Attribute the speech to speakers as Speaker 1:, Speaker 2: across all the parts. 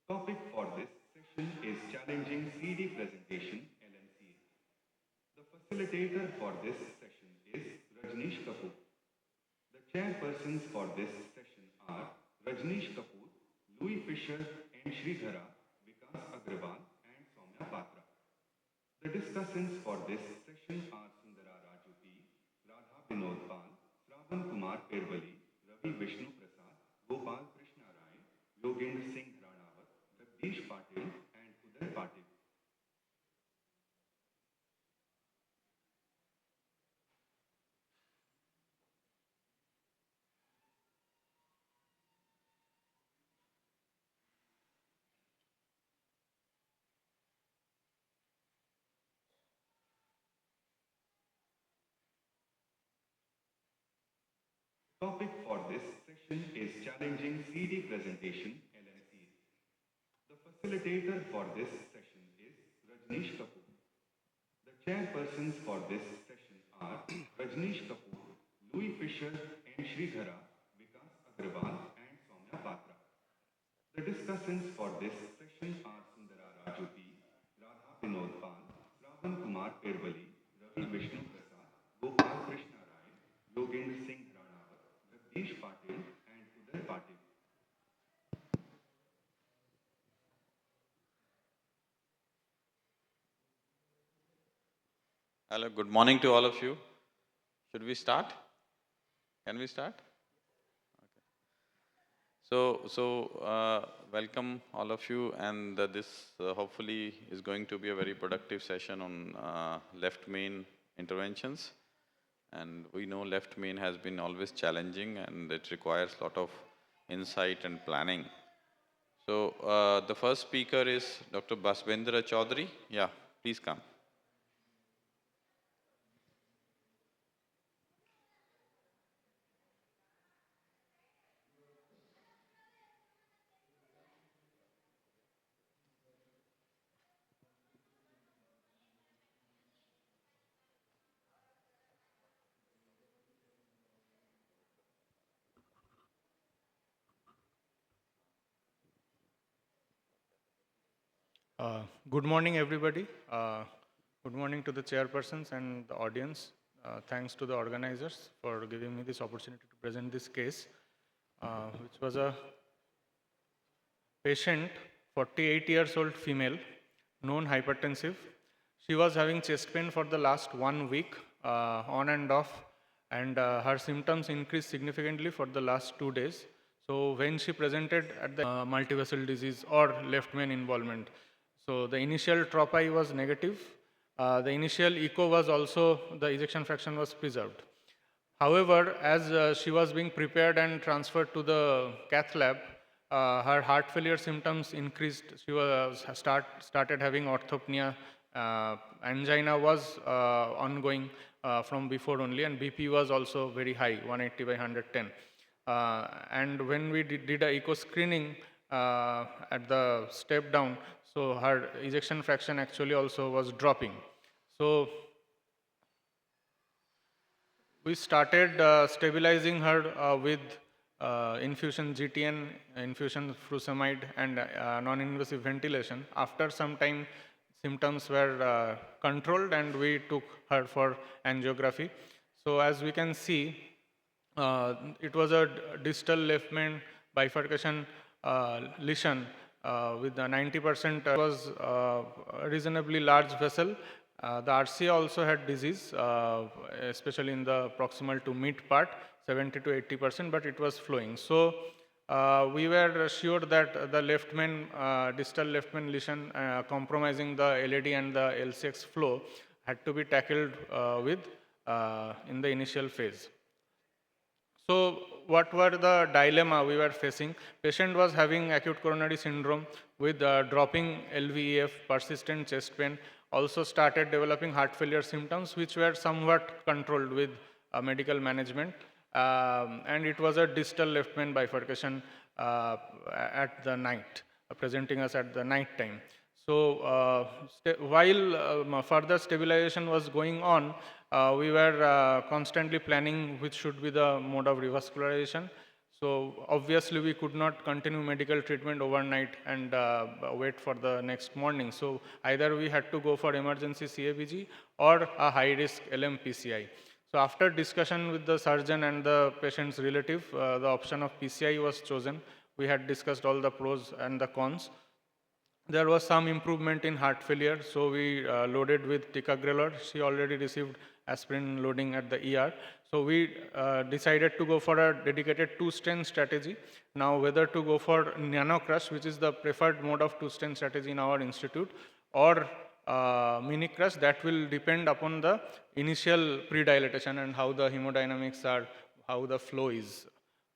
Speaker 1: Topic for this session is challenging CD presentation LNCA. The facilitator for this session is Rajneesh Kapoor. The chairpersons for this session are Rajneesh Kapoor, Louis Fisher, and Sridhara, Vikas Agrawal, and Soumya Patra. The discussants for this session are Sundara Raju P, Radha Vinod Pal, Shravan Kumar Perwali, Ravi Vishnu Prasad, Gopal Krishna Rai, Yogendra Singh Ranawat, Jagdish Patil, and Uday Patil. Topic for this session is challenging CD presentation LNCA. The facilitator for this session is Rajneesh Kapoor. The chairpersons for this session are Rajneesh Kapoor, Louis Fisher, and Sridhara, Vikas Agrawal, and Soumya Patra. The discussants for this session are Sundara Raju P, Radha Vinod Pal, Shravan Kumar Perwali, Ravi Vishnu Prasad, Gopal Krishna Rai, Yogendra Singh Ranawat, Jagdish Patil, and Uday Patil.
Speaker 2: Hello, good morning to all of you. Should we start? Can we start? Okay. Welcome all of you, and this hopefully is going to be a very productive session on left main interventions. And we know left main has been always challenging, and it requires a lot of insight and planning. So the first speaker is Dr. Basbendra Chaudhary. Yeah, please come.
Speaker 3: Good morning, everybody. Good morning to the chairpersons and the audience. Thanks to the organizers for giving me this opportunity to present this case, which was a patient, 48 years old female, known hypertensive. She was having chest pain for the last 1 week, on and off, and her symptoms increased significantly for the last 2 days. So when she presented at the multivessel disease or left main involvement, so the initial tropi was negative. The initial echo was also, the ejection fraction was preserved. However, as she was being prepared and transferred to the cath lab, her heart failure symptoms increased. She started having orthopnea. Angina was ongoing from before only, and BP was also very high, 180 by 110. And when we did a echo screening at the step down, so her ejection fraction actually also was dropping. So we started stabilizing her with infusion GTN, infusion furosemide, and non-invasive ventilation. After some time, symptoms were controlled, and we took her for angiography. So as we can see, it was a distal left main bifurcation lesion with the 90% was a reasonably large vessel. The RCA also had disease, especially in the proximal to mid part, 70 to 80%, but it was flowing. So we were sure that the left main, distal left main lesion compromising the LAD and the LCX flow had to be tackled with in the initial phase. So what were the dilemma we were facing? Patient was having acute coronary syndrome with dropping LVEF, persistent chest pain, also started developing heart failure symptoms, which were somewhat controlled with medical management. And it was a distal left main bifurcation at the night, presenting us at the night time. So while further stabilization was going on, we were constantly planning which should be the mode of revascularization. So obviously we could not continue medical treatment overnight and wait for the next morning. So either we had to go for emergency CABG or a high risk LMPCI. So after discussion with the surgeon and the patient's relative, the option of PCI was chosen. We had discussed all the pros and the cons. There was some improvement in heart failure, so we loaded with ticagrelor. She already received aspirin loading at the ER. So we decided to go for a dedicated two-stent strategy. Now whether to go for nano crush, which is the preferred mode of two-stent strategy in our institute, or mini crush, that will depend upon the initial pre-dilatation and how the hemodynamics are, how the flow is.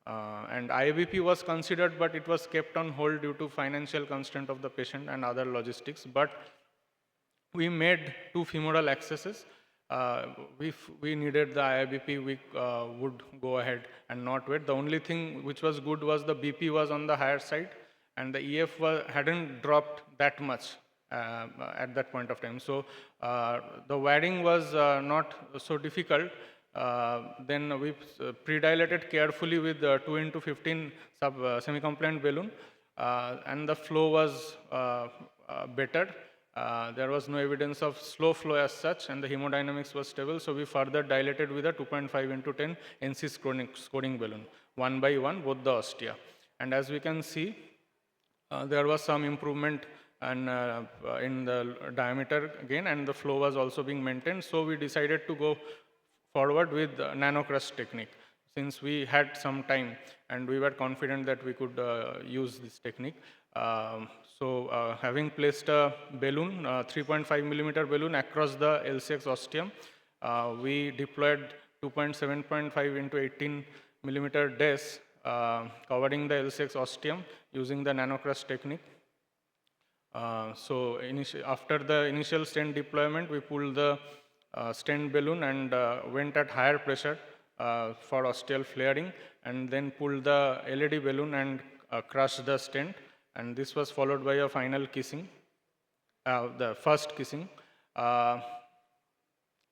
Speaker 3: And IABP was considered, but it was kept on hold due to financial constraint of the patient and other logistics. But we made 2 femoral accesses. If we needed the IABP, we would go ahead and not wait. The only thing which was good was the BP was on the higher side, and the EF hadn't dropped that much at that point of time. So the wiring was not so difficult. Then we pre-dilated carefully with 2 into 15 semi-compliant balloon, and the flow was better. There was no evidence of slow flow as such, and the hemodynamics was stable. So we further dilated with a 2.5 into 10 NC scoring balloon, 1 by 1, both the ostia. And as we can see, there was some improvement and in the diameter again, and the flow was also being maintained. So we decided to go forward with nano crush technique, since we had some time and we were confident that we could use this technique. So having placed a balloon, 3.5 millimeter balloon across the LCX ostium, we deployed 2.7.5 into 18 millimeter DES covering the LCX ostium using the nano crush technique. So after the initial stent deployment, we pulled the stent balloon and went at higher pressure for ostial flaring, and then pulled the LED balloon and crushed the stent. And this was followed by a final kissing, the first kissing.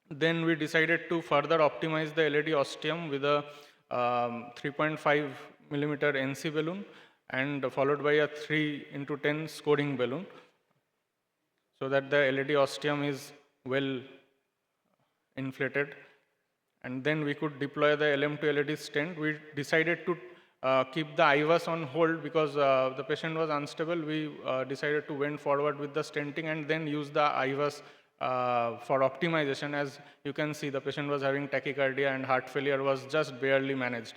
Speaker 3: Then we decided to further optimize the LED ostium with a 3.5 millimeter NC balloon, and followed by a 3 into 10 scoring balloon, so that the LED ostium is well inflated. And then we could deploy the LM to LED stent. We decided to keep the IVAS on hold because the patient was unstable. We decided to went forward with the stenting and then use the IVAS for optimization. As you can see, the patient was having tachycardia and heart failure was just barely managed.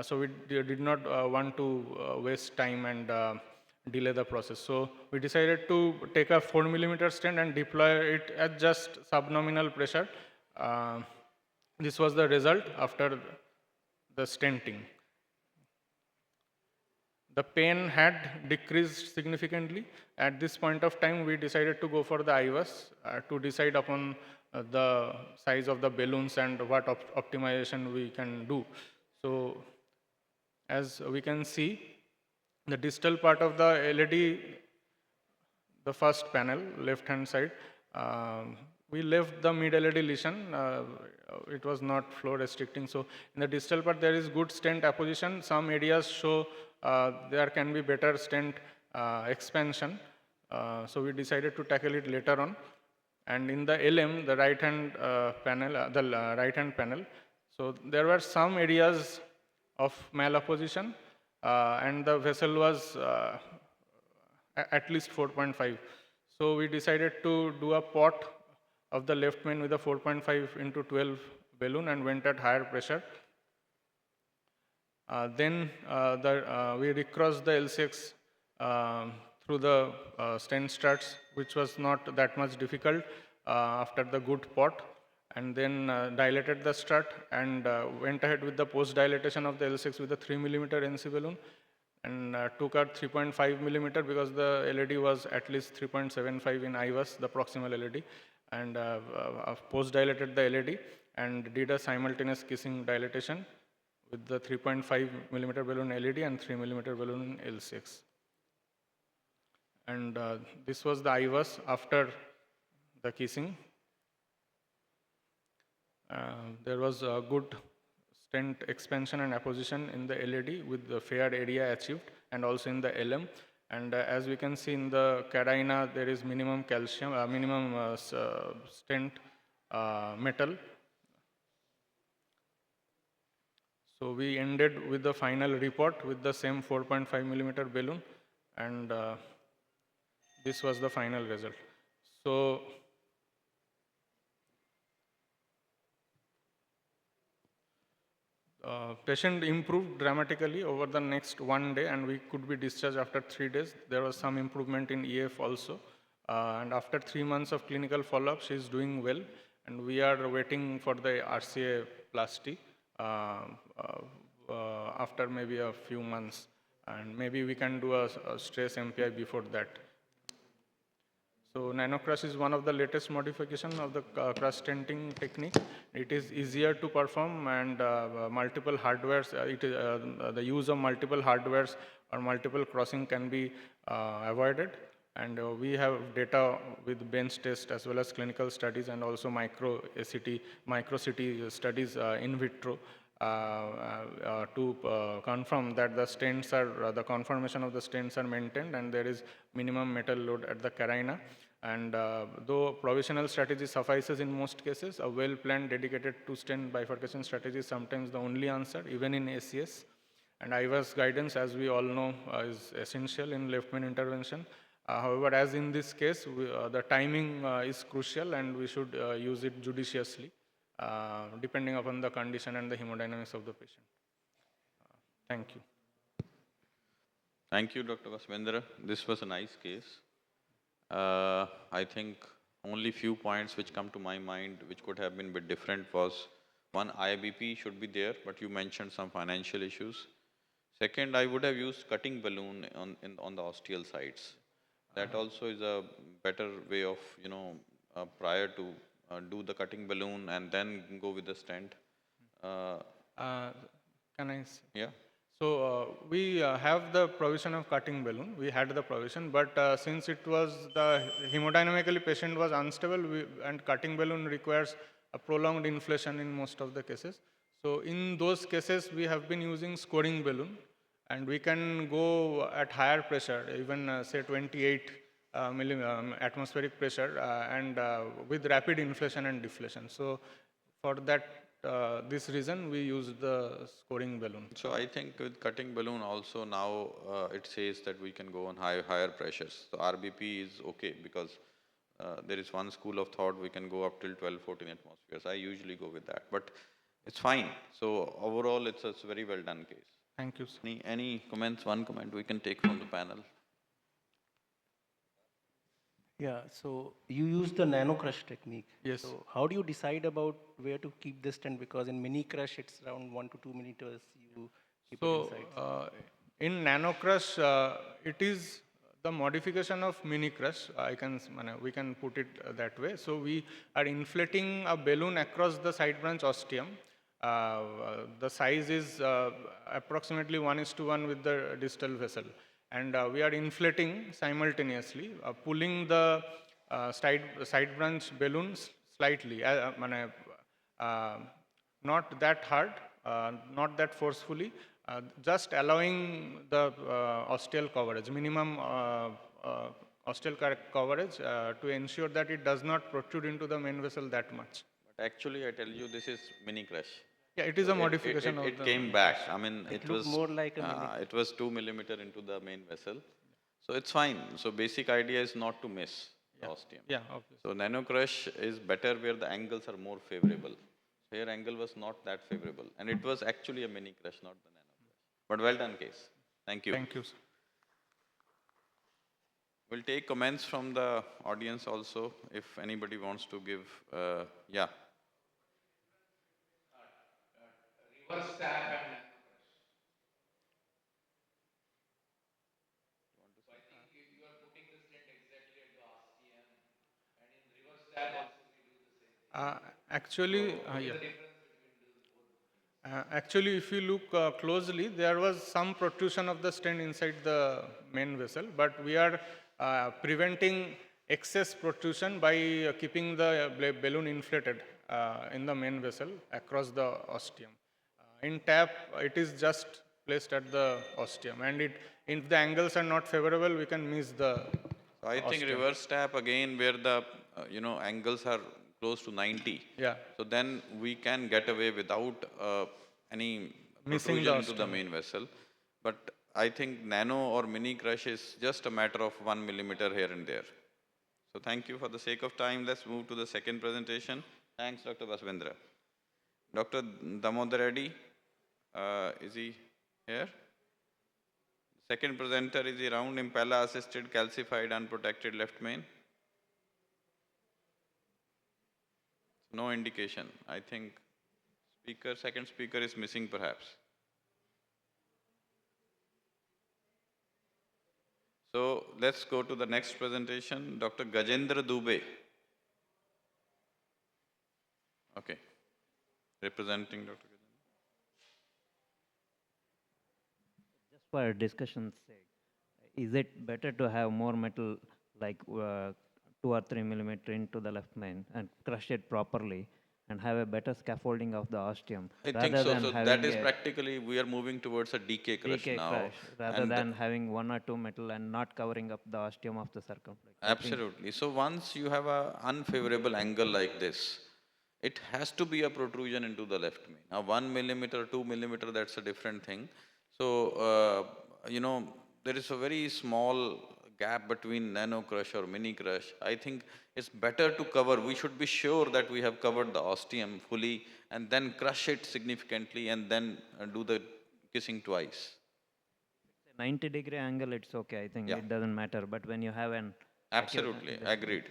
Speaker 3: So we did not want to waste time and delay the process. So we decided to take a 4 millimeter stent and deploy it at just subnominal pressure. This was the result after the stenting. The pain had decreased significantly. At this point of time, we decided to go for the IVAS to decide upon the size of the balloons and what optimization we can do. So as we can see, the distal part of the LED, the first panel, left-hand side, we left the mid-LED lesion. It was not flow restricting. So in the distal part, there is good stent apposition. Some areas show there can be better stent expansion. So we decided to tackle it later on. And in the LM, the right-hand panel, so there were some areas of malapposition, and the vessel was at least 4.5. So we decided to do a pot of the left main with a 4.5 into 12 balloon and went at higher pressure. Then we recrossed the LCX through the stent struts, which was not that much difficult after the good pot, and then dilated the strut and went ahead with the post dilatation of the L6 with a 3 millimeter NC balloon, and took out 3.5 millimeter because the LED was at least 3.75 in IVAS, the proximal LED, and post dilated the LED and did a simultaneous kissing dilatation with the 3.5 millimeter balloon LED and 3 millimeter balloon L6. And this was the IVAS after the kissing. There was a good stent expansion and apposition in the LAD with the fair area achieved, and also in the LM. And as we can see in the carina, there is minimum calcium, stent metal. So we ended with the final report with the same 4.5 millimeter balloon, and this was the final result. So patient improved dramatically over the next 1 day, and we could be discharged after 3 days. There was some improvement in EF also. And after 3 months of clinical follow-up, she is doing well, and we are waiting for the RCA plasty after maybe a few months, and maybe we can do a stress MPI before that. So nanocrush is one of the latest modification of the crush stenting technique. It is easier to perform, and multiple hardwares, the use of multiple hardwares or multiple crossing can be avoided. And we have data with bench test as well as clinical studies, and also micro-CT studies in vitro to confirm that the stents are, the conformation of the stents are maintained, and there is minimum metal load at the carina. And though provisional strategy suffices in most cases, a well-planned dedicated two-stent bifurcation strategy is sometimes the only answer, even in ACS. And IVAS guidance, as we all know, is essential in left main intervention. However, as in this case, the timing is crucial, and we should use it judiciously, depending upon the condition and the hemodynamics of the patient. Thank you.
Speaker 2: Thank you, Dr. Vasmendra. This was a nice case. I think only few points which come to my mind which could have been a bit different was, one, IBP should be there, but you mentioned some financial issues. Second, I would have used cutting balloon on the ostial sites. That also is a better way of, prior to do the cutting balloon and then go with the stent.
Speaker 3: Can I say?
Speaker 2: Yeah.
Speaker 3: So we have the provision of cutting balloon. We had the provision, but since it was the hemodynamically patient was unstable, and cutting balloon requires a prolonged inflation in most of the cases. So in those cases, we have been using scoring balloon, and we can go at higher pressure, even say 28 atmospheric pressure, and with rapid inflation and deflation. So for that, this reason we use the scoring balloon.
Speaker 2: So I think with cutting balloon also now it says that we can go on higher pressures. So RBP is okay because there is one school of thought we can go up till 12, 14 atmospheres. I usually go with that, but it's fine. So overall, it's a very well done case.
Speaker 3: Thank you, sir.
Speaker 2: Any comments? One comment we can take from the panel.
Speaker 4: Yeah, so you use the nano crush technique.
Speaker 3: Yes.
Speaker 4: So how do you decide about where to keep this stent? Because in mini crush, it's around 1 to 2 millimeters. You keep it inside.
Speaker 3: In nano crush, it is the modification of mini crush. We can put it that way. So we are inflating a balloon across the side branch ostium. The size is approximately 1:1 with the distal vessel. And we are inflating simultaneously, pulling the side branch balloons slightly, not that hard, not that forcefully, just allowing the ostial coverage, minimum ostial coverage to ensure that it does not protrude into the main vessel that much.
Speaker 2: But actually, I tell you, this is mini crush.
Speaker 3: Yeah, it is a modification
Speaker 2: it came back. I mean, it was
Speaker 4: more like a
Speaker 2: it was 2 millimeter into the main vessel, so it's fine. So basic idea is not to miss the ostium.
Speaker 3: Yeah, obviously.
Speaker 2: So nano crush is better where the angles are more favorable. Here angle was not that favorable, and it was actually a mini crush, not the nano crush. But well done case. Thank you.
Speaker 3: Thank you, sir.
Speaker 2: We'll take comments from the audience also if anybody wants to give. Yeah.
Speaker 5: Reverse stab and nano crush. So I think you are putting the stent exactly at the ostium, and in reverse stab also we do the same thing.
Speaker 3: Actually,
Speaker 5: What is
Speaker 3: yeah.
Speaker 5: the difference between both?
Speaker 3: Actually, if you look closely, there was some protrusion of the stent inside the main vessel, but we are preventing excess protrusion by keeping the balloon inflated in the main vessel across the ostium. In tap, it is just placed at the ostium, and if the angles are not favorable, we can miss the
Speaker 2: So I think
Speaker 3: ostium.
Speaker 2: reverse tap again where the, angles are close to 90.
Speaker 3: Yeah.
Speaker 2: So then we can get away without any
Speaker 3: Missing the
Speaker 2: protrusion into the
Speaker 3: ostium.
Speaker 2: main vessel. But I think nano or mini crush is just a matter of 1 millimeter here and there. So thank you. For the sake of time, let's move to the second presentation. Thanks, Dr. Basvendra. Dr. Damodar Reddy, is he here? Second presenter is the round impella assisted calcified unprotected left main. No indication. I think second speaker is missing perhaps. So let's go to the next presentation, Dr. Gajendra Dubey. Okay, representing Dr. Gajendra.
Speaker 6: Just for discussion's sake, is it better to have more metal like 2 or 3 millimeter into the left main and crush it properly and have a better scaffolding of the ostium
Speaker 2: I think
Speaker 6: rather
Speaker 2: so.
Speaker 6: than
Speaker 2: So
Speaker 6: having
Speaker 2: that is
Speaker 6: a
Speaker 2: practically, we are moving towards a decay crush
Speaker 6: decay
Speaker 2: now.
Speaker 6: crush rather
Speaker 2: and
Speaker 6: than having 1 or 2 metal and not covering up the ostium of the circumflex? I think
Speaker 2: absolutely. So once you have an unfavorable angle like this, it has to be a protrusion into the left main. Now 1 millimeter, 2 millimeter, that's a different thing. So, there is a very small gap between nano crush or mini crush. I think it's better to cover, we should be sure that we have covered the ostium fully and then crush it significantly and then do the kissing twice.
Speaker 6: 90-degree angle, it's okay. I think
Speaker 2: Yeah.
Speaker 6: it doesn't matter. But when you have an
Speaker 2: Absolutely, agreed.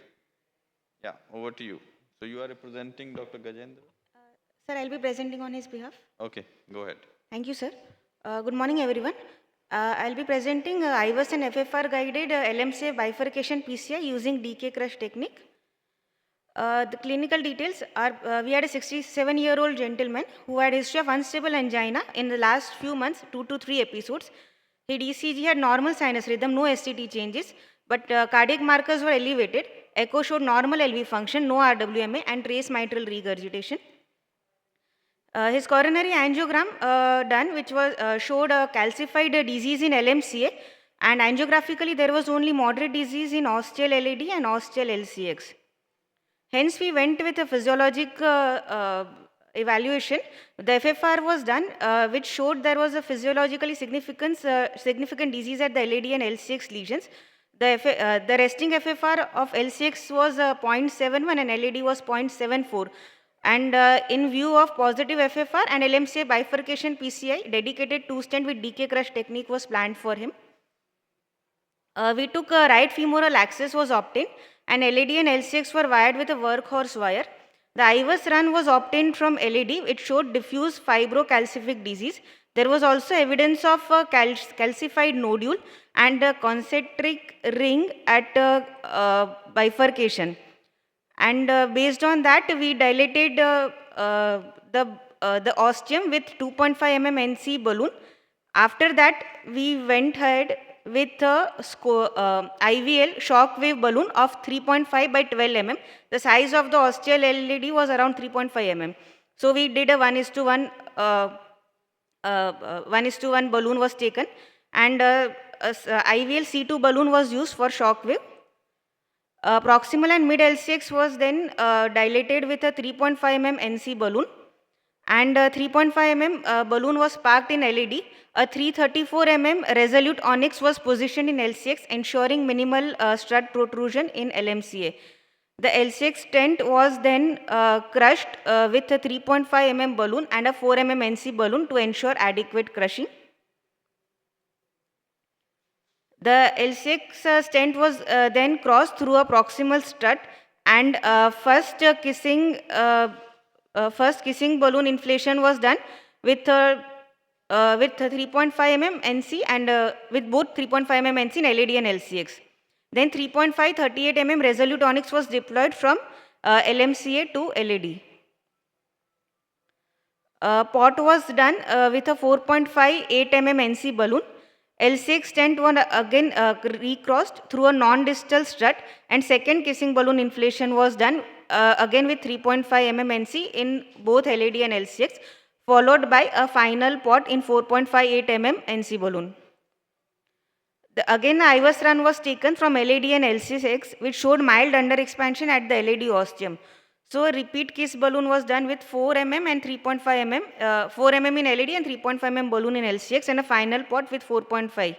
Speaker 2: Yeah, over to you. So you are representing Dr. Gajendra?
Speaker 7: Sir, I'll be presenting on his behalf.
Speaker 2: Okay, go ahead.
Speaker 7: Thank you, sir. Good morning, everyone. I'll be presenting IVUS and FFR guided LMCA bifurcation PCI using DK crush technique. The clinical details are, we had a 67-year-old gentleman who had history of unstable angina in the last few months, 2 to 3 episodes. His ECG had normal sinus rhythm, no SCT changes, but cardiac markers were elevated. Echo showed normal LV function, no RWMA, and trace mitral regurgitation. His coronary angiogram done, which was showed a calcified disease in LMCA, and angiographically there was only moderate disease in ostial LAD and ostial LCX. Hence, we went with a physiologic evaluation. The FFR was done, which showed there was a physiologically significant disease at the LAD and LCX lesions. The resting FFR of LCX was 0.71 and LAD was 0.74. And in view of positive FFR and LMCA bifurcation PCI, dedicated 2-stent with DK crush technique was planned for him. We took a right femoral access was obtained, and LAD and LCX were wired with a workhorse wire. The IVUS run was obtained from LAD, which showed diffuse fibrocalcific disease. There was also evidence of a calcified nodule and a concentric ring at bifurcation. And based on that, we dilated the ostium with 2.5 mm NC balloon. After that, we went ahead with a IVL shock wave balloon of 3.5 by 12 mm. The size of the ostial LAD was around 3.5 mm. So we did a 1:1 1:1 balloon was taken, and IVL C2 balloon was used for shock wave. Proximal and mid LCX was then dilated with a 3.5 mm NC balloon, and 3.5 mm balloon was packed in LED. A 334 mm resolute onyx was positioned in LCX, ensuring minimal strut protrusion in LMCA. The LCX stent was then crushed with a 3.5 mm balloon and a 4 mm NC balloon to ensure adequate crushing. The LCX stent was then crossed through a proximal strut, and first kissing balloon inflation was done with 3.5 mm NC and with both 3.5 mm NC in LAD and LCX. Then 3.5 38 mm resolute onyx was deployed from LMCA to LAD. Pot was done with a 4.5 8 mm NC balloon. LCX stent was again recrossed through a non-distal strut, and second kissing balloon inflation was done again with 3.5 mm NC in both LAD and LCX. followed by a final pot in 4.58 mm NC balloon. Again, the IVUS run was taken from LAD and LC6, which showed mild underexpansion at the LAD ostium. So, a repeat case balloon was done with 4 mm and 3.5 mm, 4 mm in LAD and 3.5 mm balloon in LCX, and a final pot with 4.5.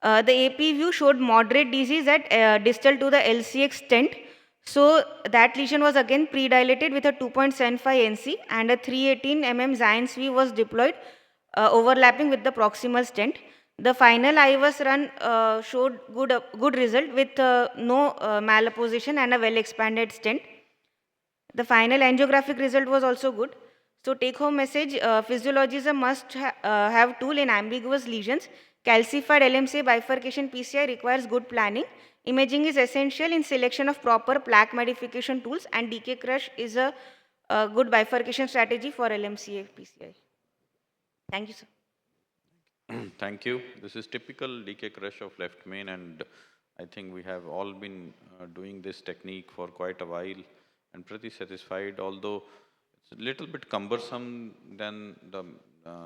Speaker 7: The AP view showed moderate disease at distal to the LCX stent. So that lesion was again pre-dilated with a 2.75 NC, and a 318 mm Zion V was deployed, overlapping with the proximal stent. The final IVUS run showed good result with no malapposition and a well expanded stent. The final angiographic result was also good. So take home message, physiology is a must have tool in ambiguous lesions. Calcified LMCA bifurcation PCI requires good planning. Imaging is essential in selection of proper plaque modification tools, and decay crush is a good bifurcation strategy for LMCA PCI. Thank you, sir.
Speaker 2: Thank you. This is typical decay crush of left main, and I think we have all been doing this technique for quite a while and pretty satisfied, although it's a little bit cumbersome than the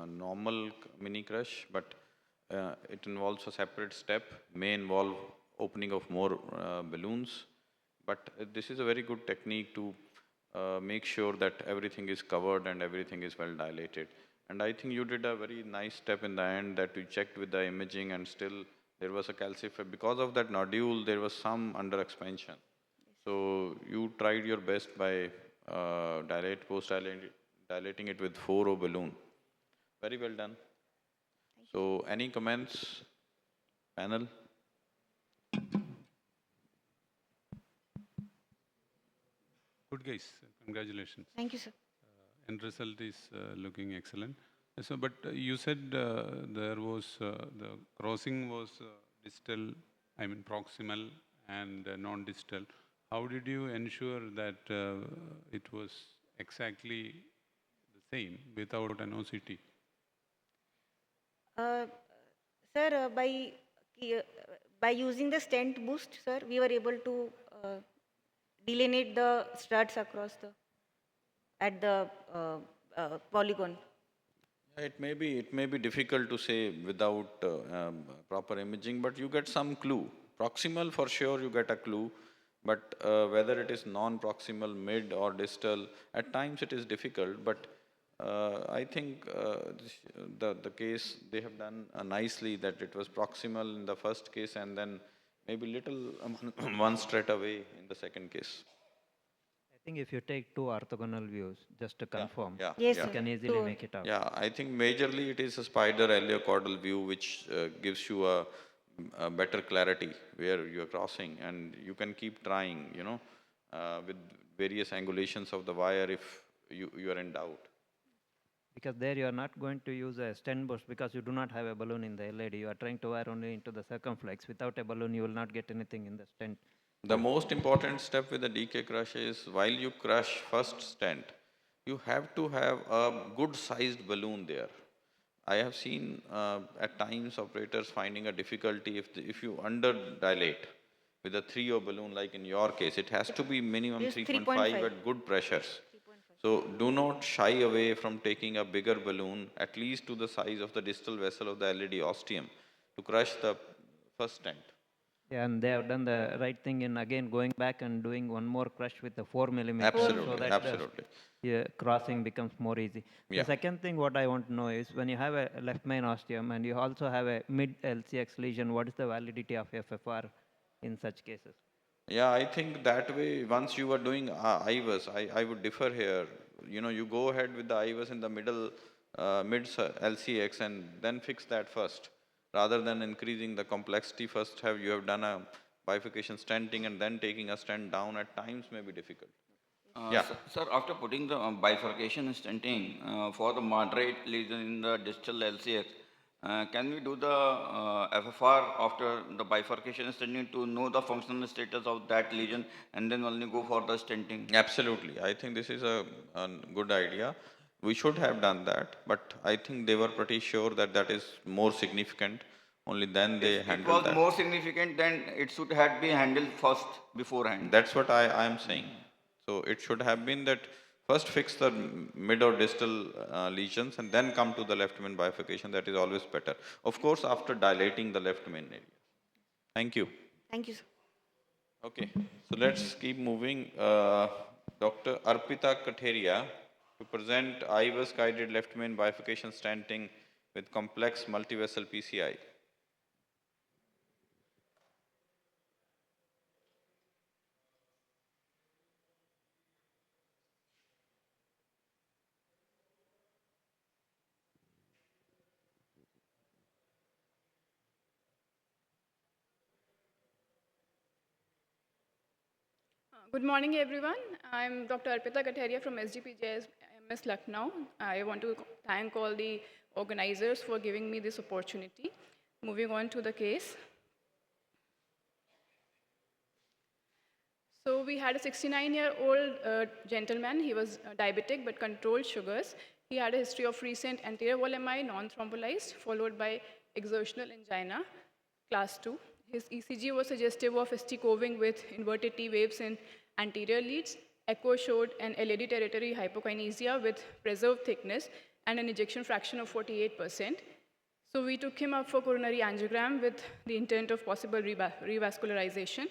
Speaker 2: normal mini crush, but it involves a separate step, may involve opening of more balloons, but this is a very good technique to make sure that everything is covered and everything is well dilated. And I think you did a very nice step in the end that you checked with the imaging, and still there was a calcified. Because of that nodule, there was some under expansion. So you tried your best by dilating it with 4O balloon. Very well done. So any comments, panel?
Speaker 8: Good guys, congratulations.
Speaker 7: Thank you, sir.
Speaker 8: End result is looking excellent. So, but you said there was the crossing was distal, I mean proximal and non-distal. How did you ensure that it was exactly the same without an OCT?
Speaker 7: Sir, by using the stent boost, sir, we were able to delineate the struts across the polygon.
Speaker 2: It may be difficult to say without proper imaging, but you get some clue. Proximal for sure you get a clue, but whether it is non-proximal, mid or distal, at times it is difficult. But I think the case they have done nicely, that it was proximal in the first case and then maybe little one straight away in the second case.
Speaker 6: I think if you take two orthogonal views, just to confirm,
Speaker 2: Yeah,
Speaker 7: Yes,
Speaker 2: yeah.
Speaker 6: you can easily make it out.
Speaker 2: Yeah, I think majorly it is a spider alveocaudal view which gives you a better clarity where you are crossing, and you can keep trying, with various angulations of the wire if you are in doubt.
Speaker 6: Because there you are not going to use a stent boost because you do not have a balloon in the LAD. You are trying to wire only into the circumflex. Without a balloon, you will not get anything in the stent.
Speaker 2: The most important step with the decay crush is while you crush first stent, you have to have a good sized balloon there. I have seen at times operators finding a difficulty if you under dilate with a 3O balloon, like in your case, it has to be minimum
Speaker 7: Yes,
Speaker 2: 3.5
Speaker 7: 3.5.
Speaker 2: at good pressures. So do not shy away from taking a bigger balloon, at least to the size of the distal vessel of the LAD ostium, to crush the first stent.
Speaker 6: Yeah, and they have done the right thing in again going back and doing one more crush with the 4 millimeter.
Speaker 2: Absolutely,
Speaker 6: so that
Speaker 2: absolutely.
Speaker 6: The crossing becomes more easy.
Speaker 2: Yeah.
Speaker 6: The second thing what I want to know is when you have a left main ostium and you also have a mid LCX lesion, what is the validity of FFR in such cases?
Speaker 2: Yeah, I think that way, once you are doing IVUS, I would differ here. You go ahead with the IVUS in the middle, mid LCX, and then fix that first, rather than increasing the complexity. First, you have done a bifurcation stenting and then taking a stent down at times may be difficult. Yeah.
Speaker 9: Sir, after putting the bifurcation stenting for the moderate lesion in the distal LCX, can we do the FFR after the bifurcation stenting to know the functional status of that lesion and then only go for the stenting?
Speaker 2: Absolutely. I think this is a good idea. We should have done that, but I think they were pretty sure that that is more significant. Only then they
Speaker 9: It
Speaker 2: handled
Speaker 9: was
Speaker 2: that.
Speaker 9: more significant than it should have been handled first beforehand.
Speaker 2: That's what I am saying. So it should have been that First fix the mid or distal lesions and then come to the left main bifurcation. That is always better. Of course, after dilating the left main area. Thank you.
Speaker 7: Thank you, sir.
Speaker 2: Okay, so let's keep moving. Dr. Arpita Katheria to present IVUS guided left main bifurcation stenting with complex multivessel PCI.
Speaker 10: Good morning, everyone. I'm Dr. Arpita Katheria from SGPJS MS Lucknow. I want to thank all the organizers for giving me this opportunity. Moving on to the case. So we had a 69-year-old gentleman. He was diabetic but controlled sugars. He had a history of recent anterior wall MI, non-thrombolized, followed by exertional angina, class 2. His ECG was suggestive of ST coving with inverted T waves in anterior leads. Echo showed an LAD territory hypokinesia with preserved thickness and an ejection fraction of 48%. So we took him up for coronary angiogram with the intent of possible revascularization.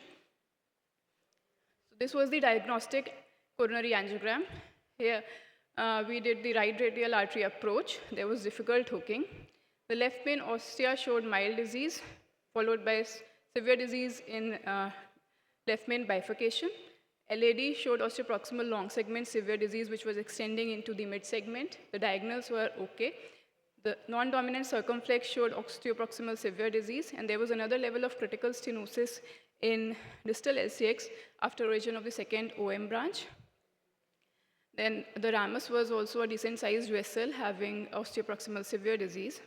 Speaker 10: So this was the diagnostic coronary angiogram. Here we did the right radial artery approach. There was difficult hooking. The left main ostia showed mild disease, followed by severe disease in left main bifurcation. LAD showed osteoproximal long segment severe disease, which was extending into the mid segment. The diagonals were okay. The non-dominant circumflex showed osteoproximal severe disease, and there was another level of critical stenosis in distal LCX after origin of the second OM branch. Then the ramus was also a decent-sized vessel having osteoproximal severe disease.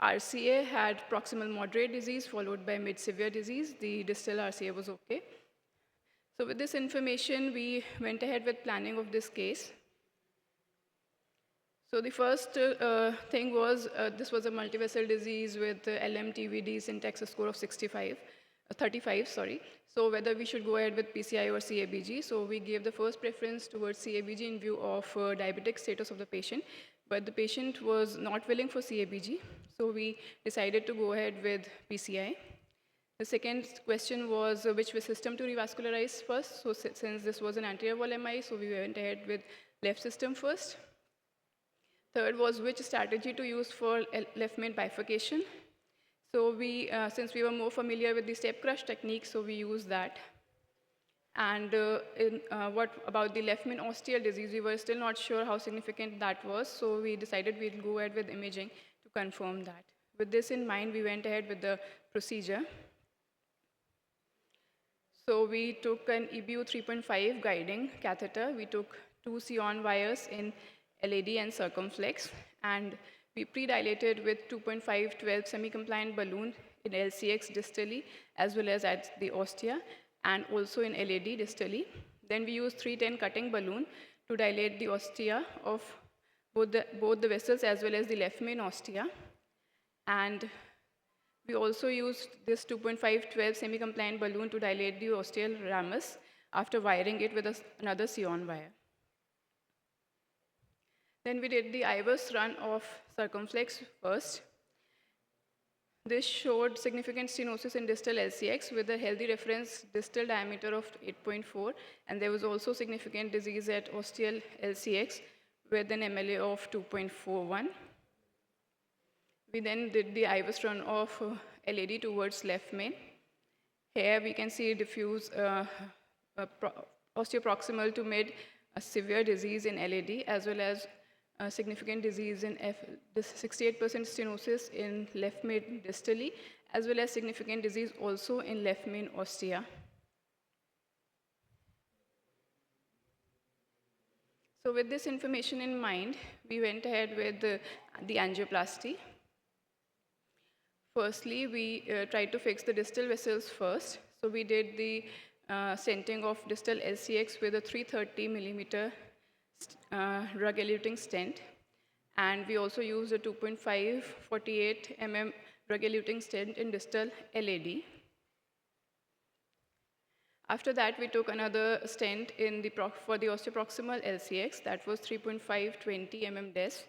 Speaker 10: RCA had proximal moderate disease followed by mid-severe disease. The distal RCA was okay. So with this information, we went ahead with planning of this case. So the first thing was, this was a multivessel disease with LMTVD syntax score of 35, sorry. So whether we should go ahead with PCI or CABG. So we gave the first preference towards CABG in view of diabetic status of the patient, but the patient was not willing for CABG. So we decided to go ahead with PCI. The second question was which system to revascularize first. So since this was an anterior wall MI, so we went ahead with left system first. Third was which strategy to use for left main bifurcation. So we, since we were more familiar with the step crush technique, so we used that. And what about the left main ostial disease? We were still not sure how significant that was, so we decided we'd go ahead with imaging to confirm that. With this in mind, we went ahead with the procedure. So we took an EBU 3.5 guiding catheter. We took 2 Sion wires in LAD and circumflex, and we pre-dilated with 2.5 12 semi-compliant balloon in LCX distally, as well as at the ostia, and also in LAD distally. Then we used 310 cutting balloon to dilate the ostia of both the vessels as well as the left main ostia. And we also used this 2.5 12 semi-compliant balloon to dilate the ostial ramus after wiring it with another Sion wire. Then we did the IVUS run of circumflex first. This showed significant stenosis in distal LCX with a healthy reference distal diameter of 8.4, and there was also significant disease at ostial LCX with an MLA of 2.41. We then did the IVUS run of LAD towards left main. Here we can see diffuse osteoproximal to mid severe disease in LAD, as well as significant disease in this 68% stenosis in left main distally, as well as significant disease also in left main ostia. So with this information in mind, we went ahead with the angioplasty. Firstly, we tried to fix the distal vessels first. So we did the stenting of distal LCX with a 330 millimeter drug-eluting stent. And we also used a 2.5 48 drug-eluting stent in distal LAD. After that, we took another stent in the for the osteoproximal LCX, that was 3.520 DES,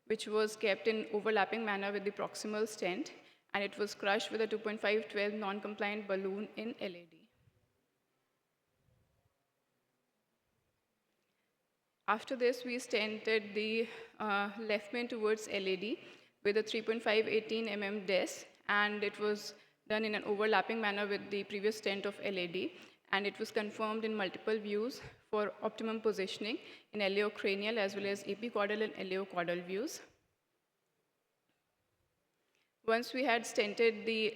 Speaker 10: which was kept in overlapping manner with the proximal stent, and it was crushed with a 2.512 non-compliant balloon in LAD. After this, we stented the left main towards LAD with a 3.518 DES, and it was done in an overlapping manner with the previous stent of LAD, and it was confirmed in multiple views for optimum positioning in iliocranial as well as epicaudal and iliocaudal views. Once we had stented the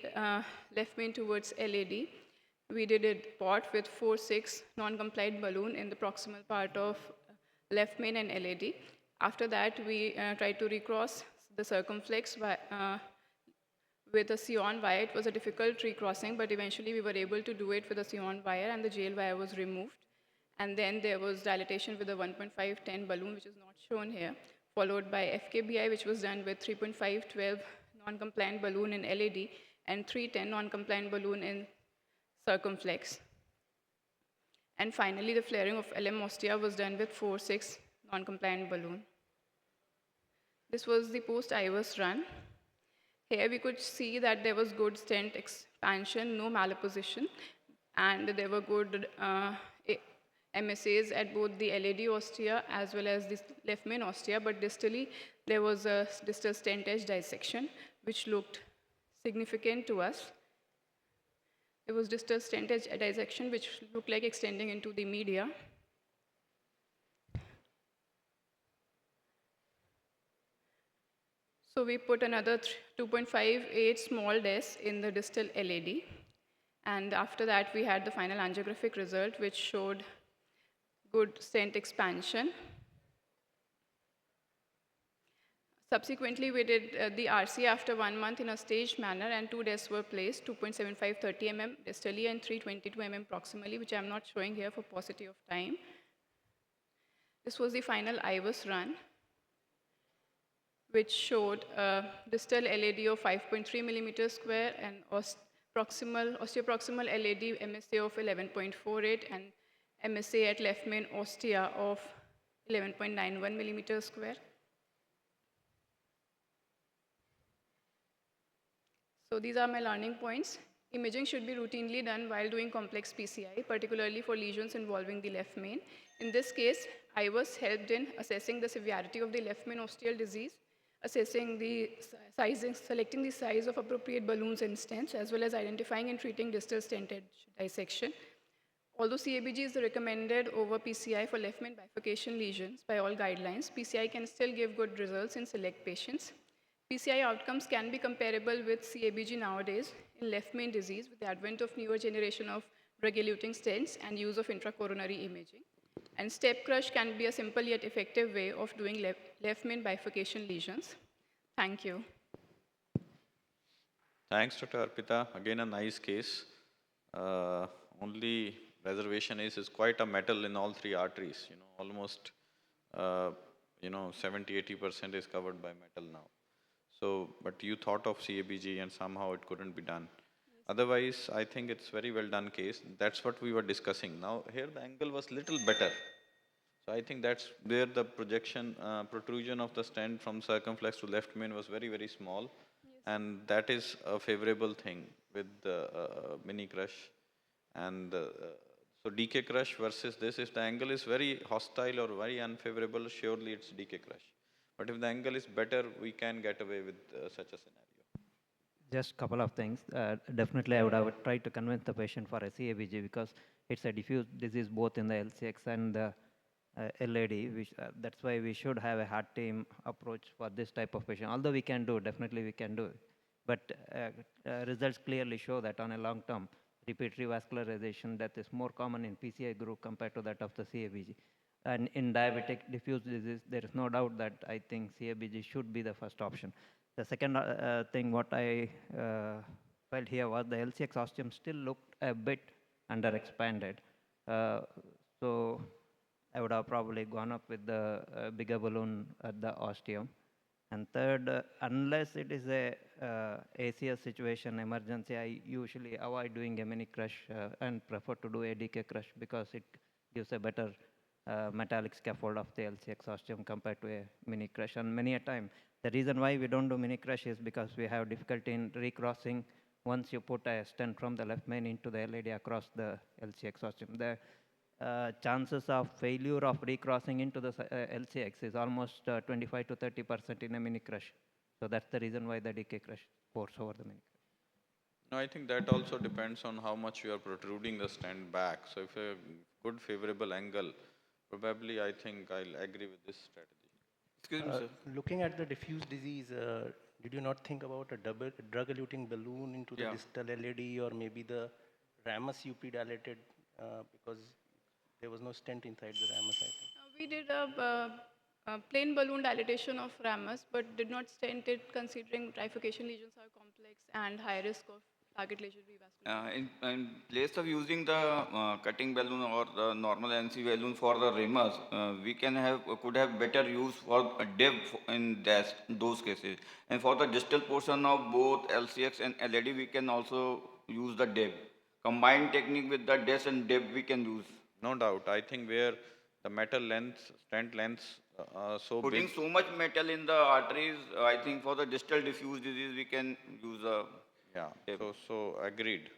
Speaker 10: left main towards LAD, we did a pot with 4-6 non-compliant balloon in the proximal part of left main and LAD. After that, we tried to recross the circumflex with a Sion wire. It was a difficult recrossing, but eventually we were able to do it with a Sion wire, and the GL wire was removed. And then there was dilatation with a 1.510 balloon, which is not shown here, followed by FKBI, which was done with 3.512 non-compliant balloon in LAD and 310 non-compliant balloon in circumflex. And finally, the flaring of LM ostia was done with 4-6 non-compliant balloon. This was the post-IVUS run. Here we could see that there was good stent expansion, no malapposition, and there were good MSAs at both the LAD ostia as well as the left main ostia, but distally there was a distal stent edge dissection, which looked significant to us. There was distal stent edge dissection, which looked like extending into the media. So we put another 2.58 small DES in the distal LAD. And after that, we had the final angiographic result, which showed good stent expansion. Subsequently, we did the RC after 1 month in a staged manner, and 2 DES were placed, 2.75 30 distally and 322 proximally, which I'm not showing here for paucity of time. This was the final IVUS run, which showed a distal LAD of 5.3 millimeters square and osteoproximal LAD MSA of 11.48 and MSA at left main ostia of 11.91 millimeters square. So these are my learning points. Imaging should be routinely done while doing complex PCI, particularly for lesions involving the left main. In this case, IVUS helped in assessing the severity of the left main ostial disease, assessing the sizing, selecting the size of appropriate balloons and stents, as well as identifying and treating distal stent edge dissection. Although CABG is recommended over PCI for left main bifurcation lesions by all guidelines, PCI can still give good results in select patients. PCI outcomes can be comparable with CABG nowadays in left main disease with the advent of newer generation of drug-eluting stents and use of intracoronary imaging. And step crush can be a simple yet effective way of doing left main bifurcation lesions. Thank you.
Speaker 2: Thanks, Dr. Arpita. Again, a nice case. Only reservation is quite a metal in all 3 arteries. Almost 70-80% is covered by metal now. So, but you thought of CABG and somehow it couldn't be done. Yes. Otherwise, I think it's very well done case. That's what we were discussing. Now, here the angle was little better. So I think that's where the protrusion of the stent from circumflex to left main was very, very small. Yes. And that is a favorable thing with the mini crush. And so DK crush versus this, if the angle is very hostile or very unfavorable, surely it's DK crush. But if the angle is better, we can get away with such a scenario.
Speaker 6: Just a couple of things. Definitely, I would have tried to convince the patient for a CABG because it's a diffuse disease both in the LCX and the LAD. That's why we should have a hard team approach for this type of patient. Although we can do, definitely we can do. But results clearly show that on a long term, repeat revascularization death is more common in PCI group compared to that of the CABG. And in diabetic diffuse disease, there is no doubt that I think CABG should be the first option. The second thing what I felt here was the LCX ostium still looked a bit underexpanded. So I would have probably gone up with the bigger balloon at the ostium. And third, unless it is a ACS situation, emergency, I usually avoid doing a mini crush and prefer to do a DK crush because it gives a better metallic scaffold of the LCX ostium compared to a mini crush. And many a time, the reason why we don't do mini crush is because we have difficulty in recrossing once you put a stent from the left main into the LAD across the LCX ostium. The chances of failure of recrossing into the LCX is almost 25 to 30% in a mini crush. So that's the reason why the DK crush scores over the mini crush.
Speaker 2: No, I think that also depends on how much you are protruding the stent back. So if a good favorable angle, probably I think I'll agree with this strategy.
Speaker 9: Excuse me, sir.
Speaker 4: Looking at the diffuse disease, did you not think about a double drug-eluting balloon into the
Speaker 9: Yeah.
Speaker 4: distal LAD or maybe the ramus UP dilated because there was no stent inside the ramus, I think.
Speaker 10: We did a plain balloon dilatation of ramus, but did not stent it considering trifurcation lesions are complex and high risk of target lesion revascularization.
Speaker 9: In place of using the cutting balloon or the normal NC balloon for the ramus, we could have better use for a depth in those cases. And for the distal portion of both LCX and LAD, we can also use the depth. Combined technique with the depth and depth we can use.
Speaker 2: No doubt. I think where the metal length, stent lengths so
Speaker 9: Putting
Speaker 2: big.
Speaker 9: so much metal in the arteries, I think for the distal diffuse disease, we can use a
Speaker 2: Yeah,
Speaker 9: depth.
Speaker 2: so agreed.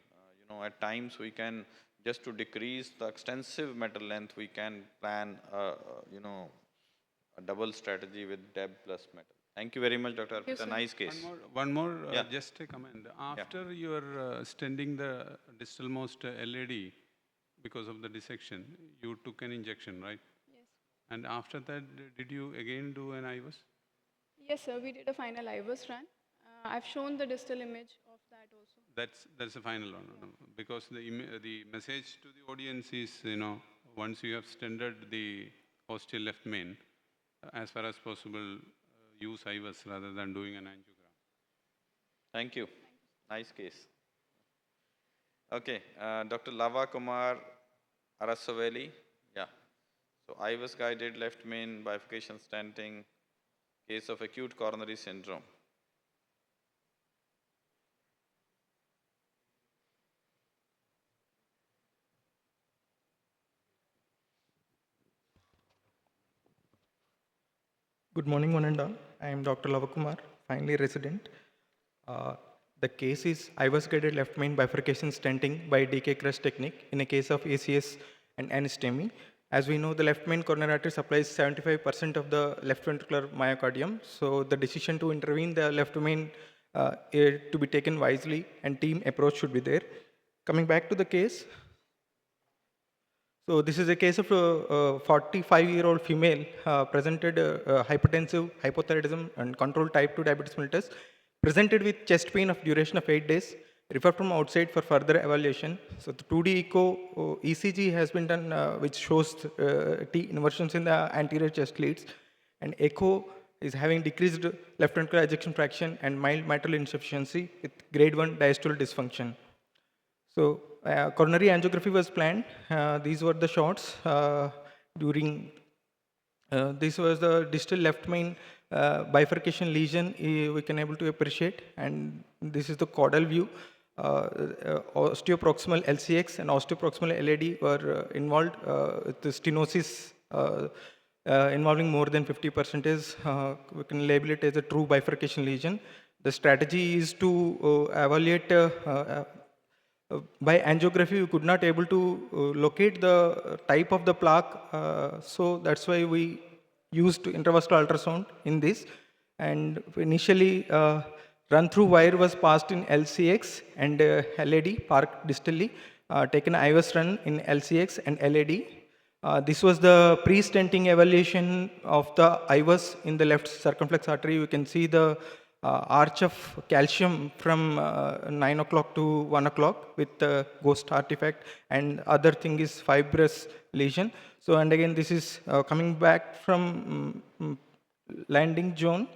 Speaker 2: At times we can, just to decrease the extensive metal length, we can plan, a double strategy with DEB plus metal. Thank you very much, Dr.
Speaker 10: you,
Speaker 2: Arpita.
Speaker 10: sir.
Speaker 2: Nice case.
Speaker 8: One more,
Speaker 2: Yeah.
Speaker 8: just a comment. After you are stenting the distalmost LAD because of the dissection, you took an injection, right?
Speaker 10: Yes.
Speaker 8: And after that, did you again do an IVUS?
Speaker 10: Yes, sir. We did a final IVUS run. I've shown the distal image of that also.
Speaker 8: That's the final one, no? Because the message to the audience is, once you have stented the ostial left main, as far as possible, use IVUS rather than doing an angiogram.
Speaker 2: Thank you. Nice case. Okay, Dr. Lava Kumar Arasaveli. Yeah. So IVUS guided left main bifurcation stenting, case of acute coronary syndrome.
Speaker 11: Good morning, one and all. I am Dr. Lavakumar, finally resident. The case is IVUS-guided left main bifurcation stenting by DK crush technique in a case of ACS and anastomia. As we know, the left main coronary artery supplies 75% of the left ventricular myocardium. So the decision to intervene the left main to be taken wisely and team approach should be there. Coming back to the case, so this is a case of a 45-year-old female presented hypertensive, hypothyroidism and controlled type 2 diabetes mellitus, presented with chest pain of duration of 8 days, referred from outside for further evaluation. So the 2D echo ECG has been done which shows T inversions in the anterior chest leads, and echo is having decreased left ventricular ejection fraction and mild mitral insufficiency with grade 1 diastolic dysfunction. So coronary angiography was planned. These were the shots during. This was the distal left main bifurcation lesion we can able to appreciate, and this is the caudal view. Osteoproximal LCX and osteoproximal LAD were involved with the stenosis involving more than 50%. We can label it as a true bifurcation lesion. The strategy is to evaluate by angiography. We could not able to locate the type of the plaque, so that's why we used intravascular ultrasound in this. And initially, run-through wire was passed in LCX and LAD, parked distally, taken IVUS run in LCX and LAD. This was the pre-stenting evaluation of the IVUS in the left circumflex artery. You can see the arch of calcium from 9 o'clock to 1 o'clock with the ghost artifact, and other thing is fibrous lesion. So, and again, this is coming back from landing zone.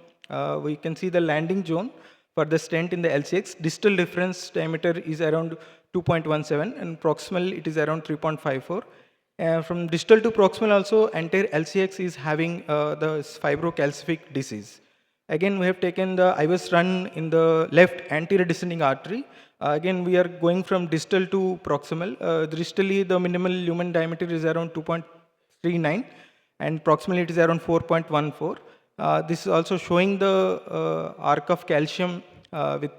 Speaker 11: We can see the landing zone for the stent in the LCX. Distal difference diameter is around 2.17 and proximal it is around 3.54. From distal to proximal also, entire LCX is having the fibrocalcific disease. Again, we have taken the IVUS run in the left anterior descending artery. Again, we are going from distal to proximal. Distally, the minimal lumen diameter is around 2.39 and proximally it is around 4.14. This is also showing the arc of calcium with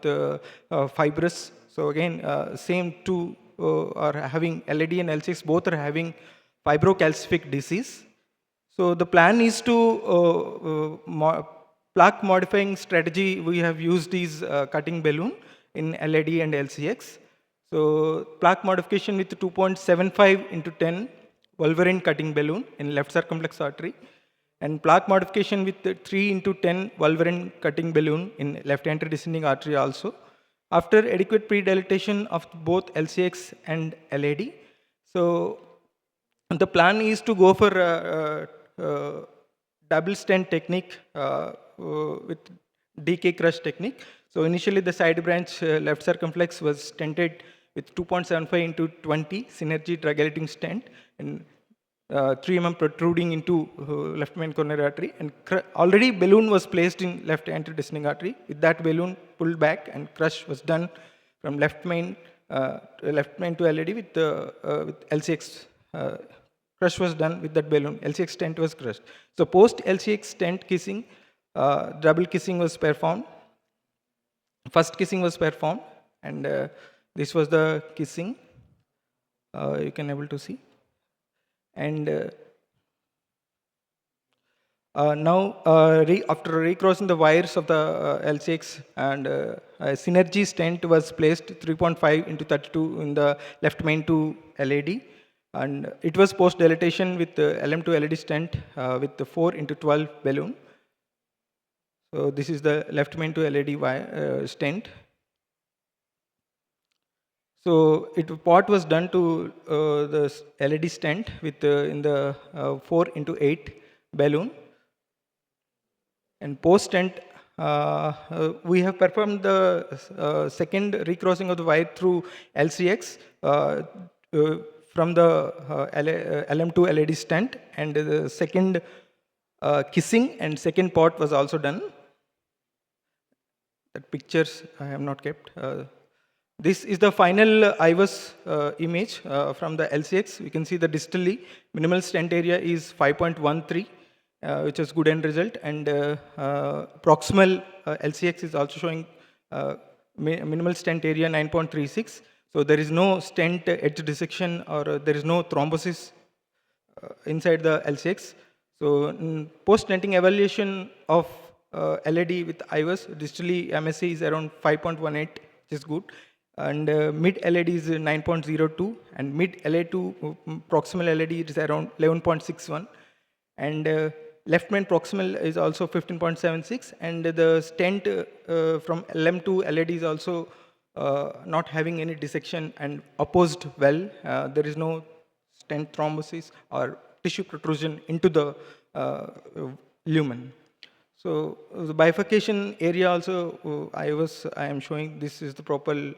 Speaker 11: fibrous. So again, same two are having LAD and L6, both are having fibrocalcific disease. So the plan is to plaque modifying strategy. We have used is cutting balloon in LAD and LCX. So plaque modification with 2.75 into 10 Wolverine cutting balloon in left circumflex artery, and plaque modification with 3 into 10 Wolverine cutting balloon in left anterior descending artery also. After adequate pre-dilatation of both LCX and LAD, so the plan is to go for double stent technique with DK crush technique. So initially the side branch left circumflex was stented with 2.75 into 20 synergy drug eluting stent and 3 mm protruding into left main coronary artery, and already balloon was placed in left anterior descending artery. With that balloon pulled back and crush was done from left main to LAD with LCX. Crush was done with that balloon. LCX stent was crushed. So post LCX stent kissing, double kissing was performed. First kissing was performed, and this was the kissing. You can able to see. And now, after recrossing the wires of the LCX and a synergy stent was placed 3.5 into 32 in the left main to LAD. And it was post dilatation with LM2 LAD stent with the 4 into 12 balloon. So this is the left main to LAD wire, stent. So part was done to the LAD stent with in the 4 into 8 balloon. And post stent, we have performed the second recrossing of the wire through LCX from the LM2 LAD stent, and the second kissing and second part was also done. That pictures I have not kept. This is the final IVUS image from the LCX. We can see the distally minimal stent area is 5.13, which is good end result, and proximal LCX is also showing minimal stent area 9.36. So there is no stent edge dissection or there is no thrombosis inside the LCX. So post stenting evaluation of LAD with IVUS, distally MSE is around 5.18, which is good. And mid LAD is 9.02, and mid LA to proximal LAD is around 11.61. And left main proximal is also 15.76, and the stent from LM to LAD is also not having any dissection and opposed well. There is no stent thrombosis or tissue protrusion into the lumen. So the bifurcation area also I am showing. This is the proper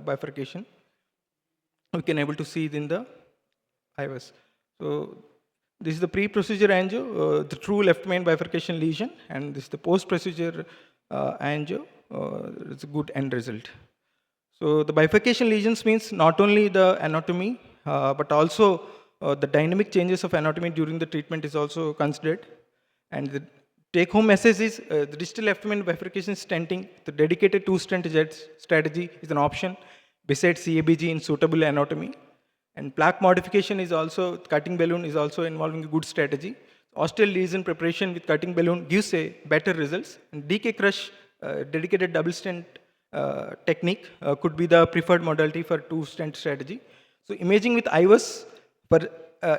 Speaker 11: bifurcation. We can able to see it in the IVUS. So this is the pre-procedure angio, the true left main bifurcation lesion, and this is the post-procedure angio. It's a good end result. So the bifurcation lesions means not only the anatomy, but also the dynamic changes of anatomy during the treatment is also considered. And the take-home message is the distal left main bifurcation stenting, the dedicated two-stent strategy is an option besides CABG in suitable anatomy. And plaque modification is also, cutting balloon is also involving a good strategy. Osteal lesion preparation with cutting balloon gives a better results. And DK crush, dedicated double stent technique could be the preferred modality for two-stent strategy. So imaging with IVUS,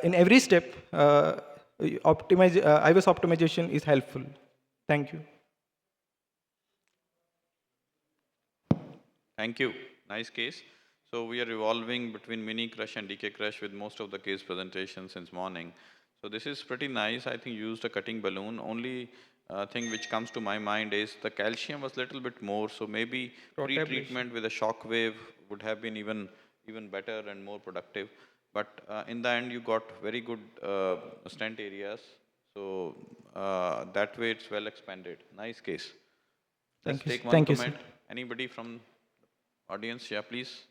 Speaker 11: in every step, IVUS optimization is helpful. Thank you.
Speaker 2: Thank you. Nice case. So we are evolving between mini crush and DK crush with most of the case presentations since morning. So this is pretty nice. I think you used a cutting balloon. Only thing which comes to my mind is the calcium was little bit more. So maybe pre-treatment with a shock wave would have been even better and more productive. But in the end, you got very good stent areas. So that way it's well expanded. Nice case. Let's
Speaker 11: Thank you,
Speaker 2: take
Speaker 11: sir.
Speaker 2: one
Speaker 11: Thank you,
Speaker 2: comment.
Speaker 11: sir.
Speaker 2: Anybody from audience? Yeah, please.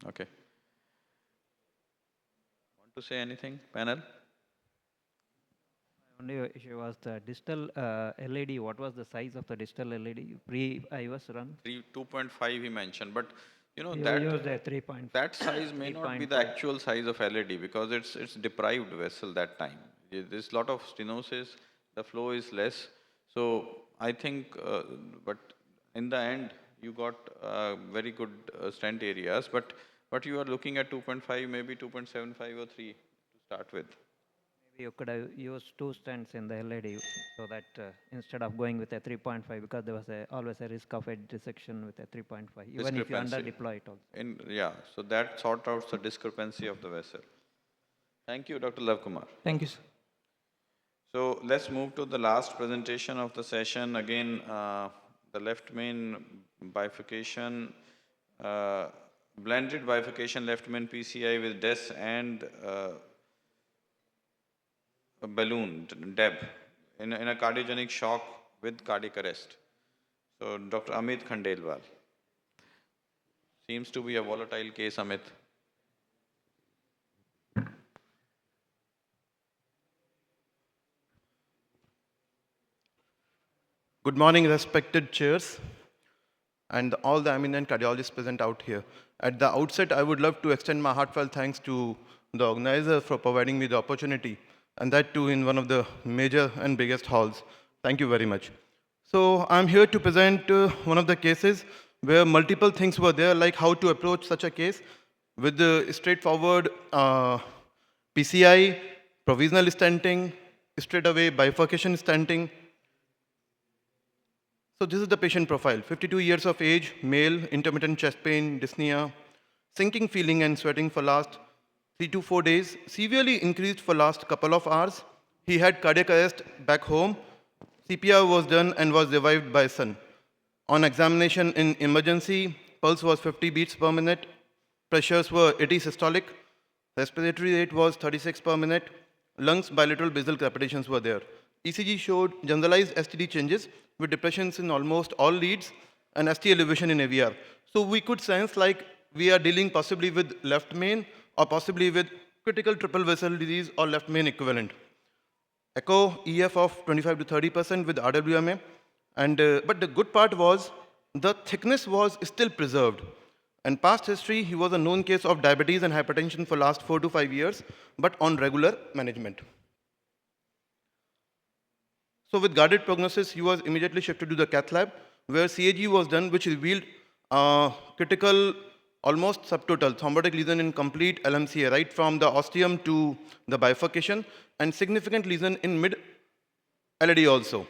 Speaker 2: Okay. Want to say anything, panel?
Speaker 6: Only issue was the digital LED. What was the size of the digital LED pre-iOS run?
Speaker 2: 2.5 he mentioned, but you know
Speaker 6: You
Speaker 2: that
Speaker 6: used a 3.5.
Speaker 2: that size may not be the
Speaker 6: 3.5.
Speaker 2: actual size of LED because it's deprived vessel that time. There's a lot of stenosis, the flow is less. So I think, but in the end, you got very good stent areas, but you are looking at 2.5, maybe 2.75 or 3 to start with.
Speaker 6: Maybe you could have used 2 stents in the LED so that instead of going with a 3.5, because there was always a risk of a dissection with a 3.5, even if you under deploy it also.
Speaker 2: Yeah, so that sort out the discrepancy of the vessel. Thank you, Dr. Lav Kumar.
Speaker 11: Thank you, sir.
Speaker 2: So let's move to the last presentation of the session. Again, the left main bifurcation, blended bifurcation left main PCI with DES and a balloon, DEB, in a cardiogenic shock with cardiac arrest. So Dr. Amit Khandelwal. Seems to be a volatile case, Amit.
Speaker 12: Good morning, respected chairs and all the eminent cardiologists present out here. At the outset, I would love to extend my heartfelt thanks to the organizers for providing me the opportunity, and that too in one of the major and biggest halls. Thank you very much. So I'm here to present one of the cases where multiple things were there, like how to approach such a case with the straightforward PCI, provisional stenting, straight away bifurcation stenting. So this is the patient profile, 52 years of age, male, intermittent chest pain, dyspnea, sinking feeling and sweating for last 3 to 4 days, severely increased for last couple of hours. He had cardiac arrest back home. CPR was done and was revived by son. On examination in emergency, pulse was 50 beats per minute, pressures were 80 systolic, respiratory rate was 36 per minute, lungs bilateral basal crepitations were there. ECG showed generalized STD changes with depressions in almost all leads and ST elevation in AVR. So we could sense like we are dealing possibly with left main or possibly with critical triple vessel disease or left main equivalent. Echo EF of 25 to 30% with RWMA. And, but the good part was the thickness was still preserved. And past history, he was a known case of diabetes and hypertension for last 4 to 5 years, but on regular management. So with guarded prognosis, he was immediately shifted to the cath lab, where CAG was done, which revealed critical, almost subtotal thrombotic lesion in complete LMCA, right from the ostium to the bifurcation, and significant lesion in mid LED also.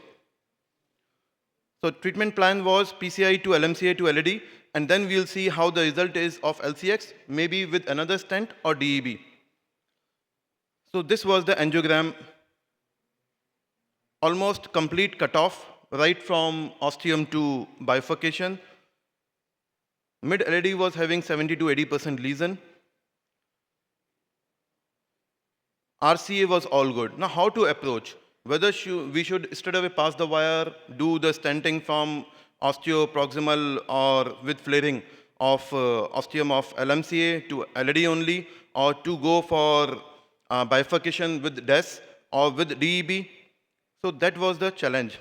Speaker 12: So treatment plan was PCI to LMCA to LED, and then we'll see how the result is of LCX, maybe with another stent or DEB. So this was the angiogram, almost complete cutoff, right from ostium to bifurcation. Mid LED was having 70 to 80% lesion. RCA was all good. Now how to approach? Whether we should straight away pass the wire, do the stenting from osteoproximal or with flaring of ostium of LMCA to LED only, or to go for bifurcation with DES or with DEB. So that was the challenge.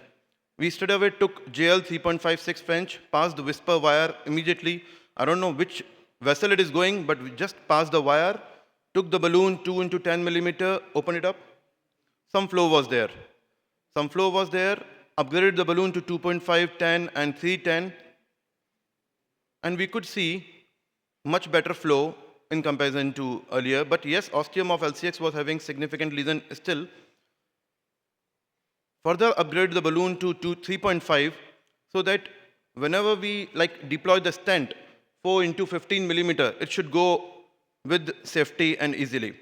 Speaker 12: We straight away took JL 3.56 French, passed the whisper wire immediately. I don't know which vessel it is going, but we just passed the wire, took the balloon 2 into 10 millimeter, opened it up. Some flow was there. Some flow was there, upgraded the balloon to 2.5, 10 and 310. And we could see much better flow in comparison to earlier. But yes, ostium of LCX was having significant lesion still. Further upgrade the balloon to 3.5 so that whenever we deploy the stent 4 into 15 millimeter, it should go with safety and easily.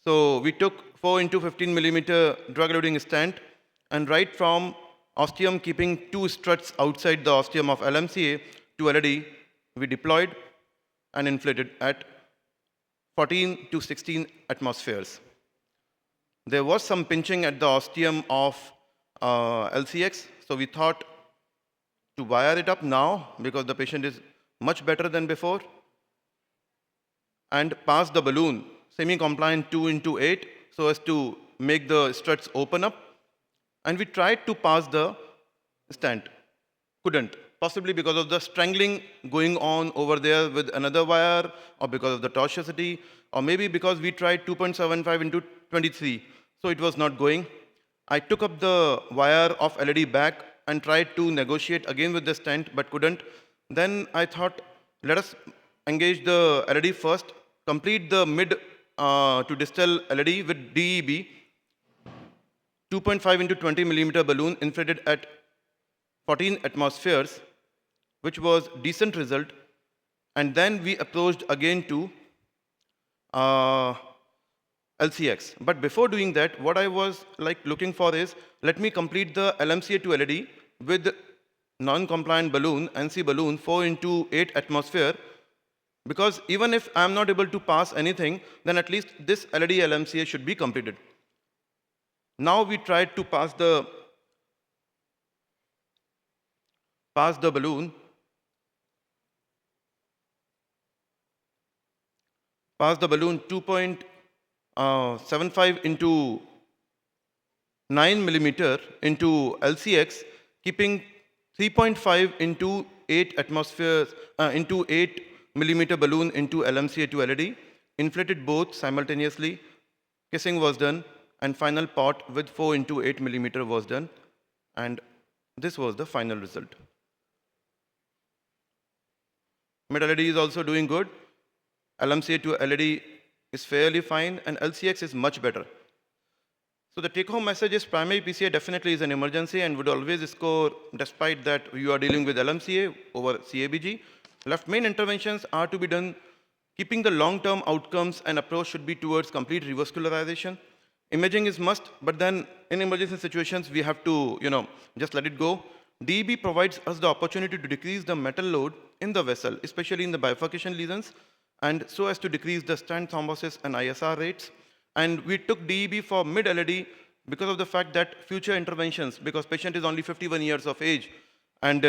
Speaker 12: So we took 4 into 15 millimeter drug-eluting stent, and right from ostium keeping 2 struts outside the ostium of LMCA to LED, we deployed and inflated at 14 to 16 atmospheres. There was some pinching at the ostium of LCX, so we thought to wire it up now because the patient is much better than before, and pass the balloon semi-compliant 2 into 8 so as to make the struts open up. And we tried to pass the stent, couldn't, possibly because of the strangling going on over there with another wire, or because of the tortuosity, or maybe because we tried 2.75 into 23, so it was not going. I took up the wire of LED back and tried to negotiate again with the stent, but couldn't. Then I thought, let us engage the LED first, complete the mid to distal LED with DEB, 2.5 into 20 millimeter balloon inflated at 14 atmospheres, which was decent result. And then we approached again to LCX. But before doing that, what I was like looking for is, let me complete the LMCA to LED with non-compliant balloon, NC balloon, 4 into 8 atmosphere, because even if I'm not able to pass anything, then at least this LED LMCA should be completed. Now we tried to pass the balloon, pass the balloon 2.75 into 9 millimeter into LCX, keeping 3.5 into 8 atmospheres into 8 millimeter balloon into LMCA to LED, inflated both simultaneously, kissing was done, and final pot with 4 into 8 millimeter was done, and this was the final result. Mid LED is also doing good. LMCA to LED is fairly fine, and LCX is much better. So the take-home message is primary PCA definitely is an emergency and would always score despite that you are dealing with LMCA over CABG. Left main interventions are to be done keeping the long-term outcomes, and approach should be towards complete revascularization. Imaging is must, but then in emergency situations, we have to, just let it go. DEB provides us the opportunity to decrease the metal load in the vessel, especially in the bifurcation lesions, and so as to decrease the stent thrombosis and ISR rates. And we took DEB for mid-LED because of the fact that future interventions, because patient is only 51 years of age, and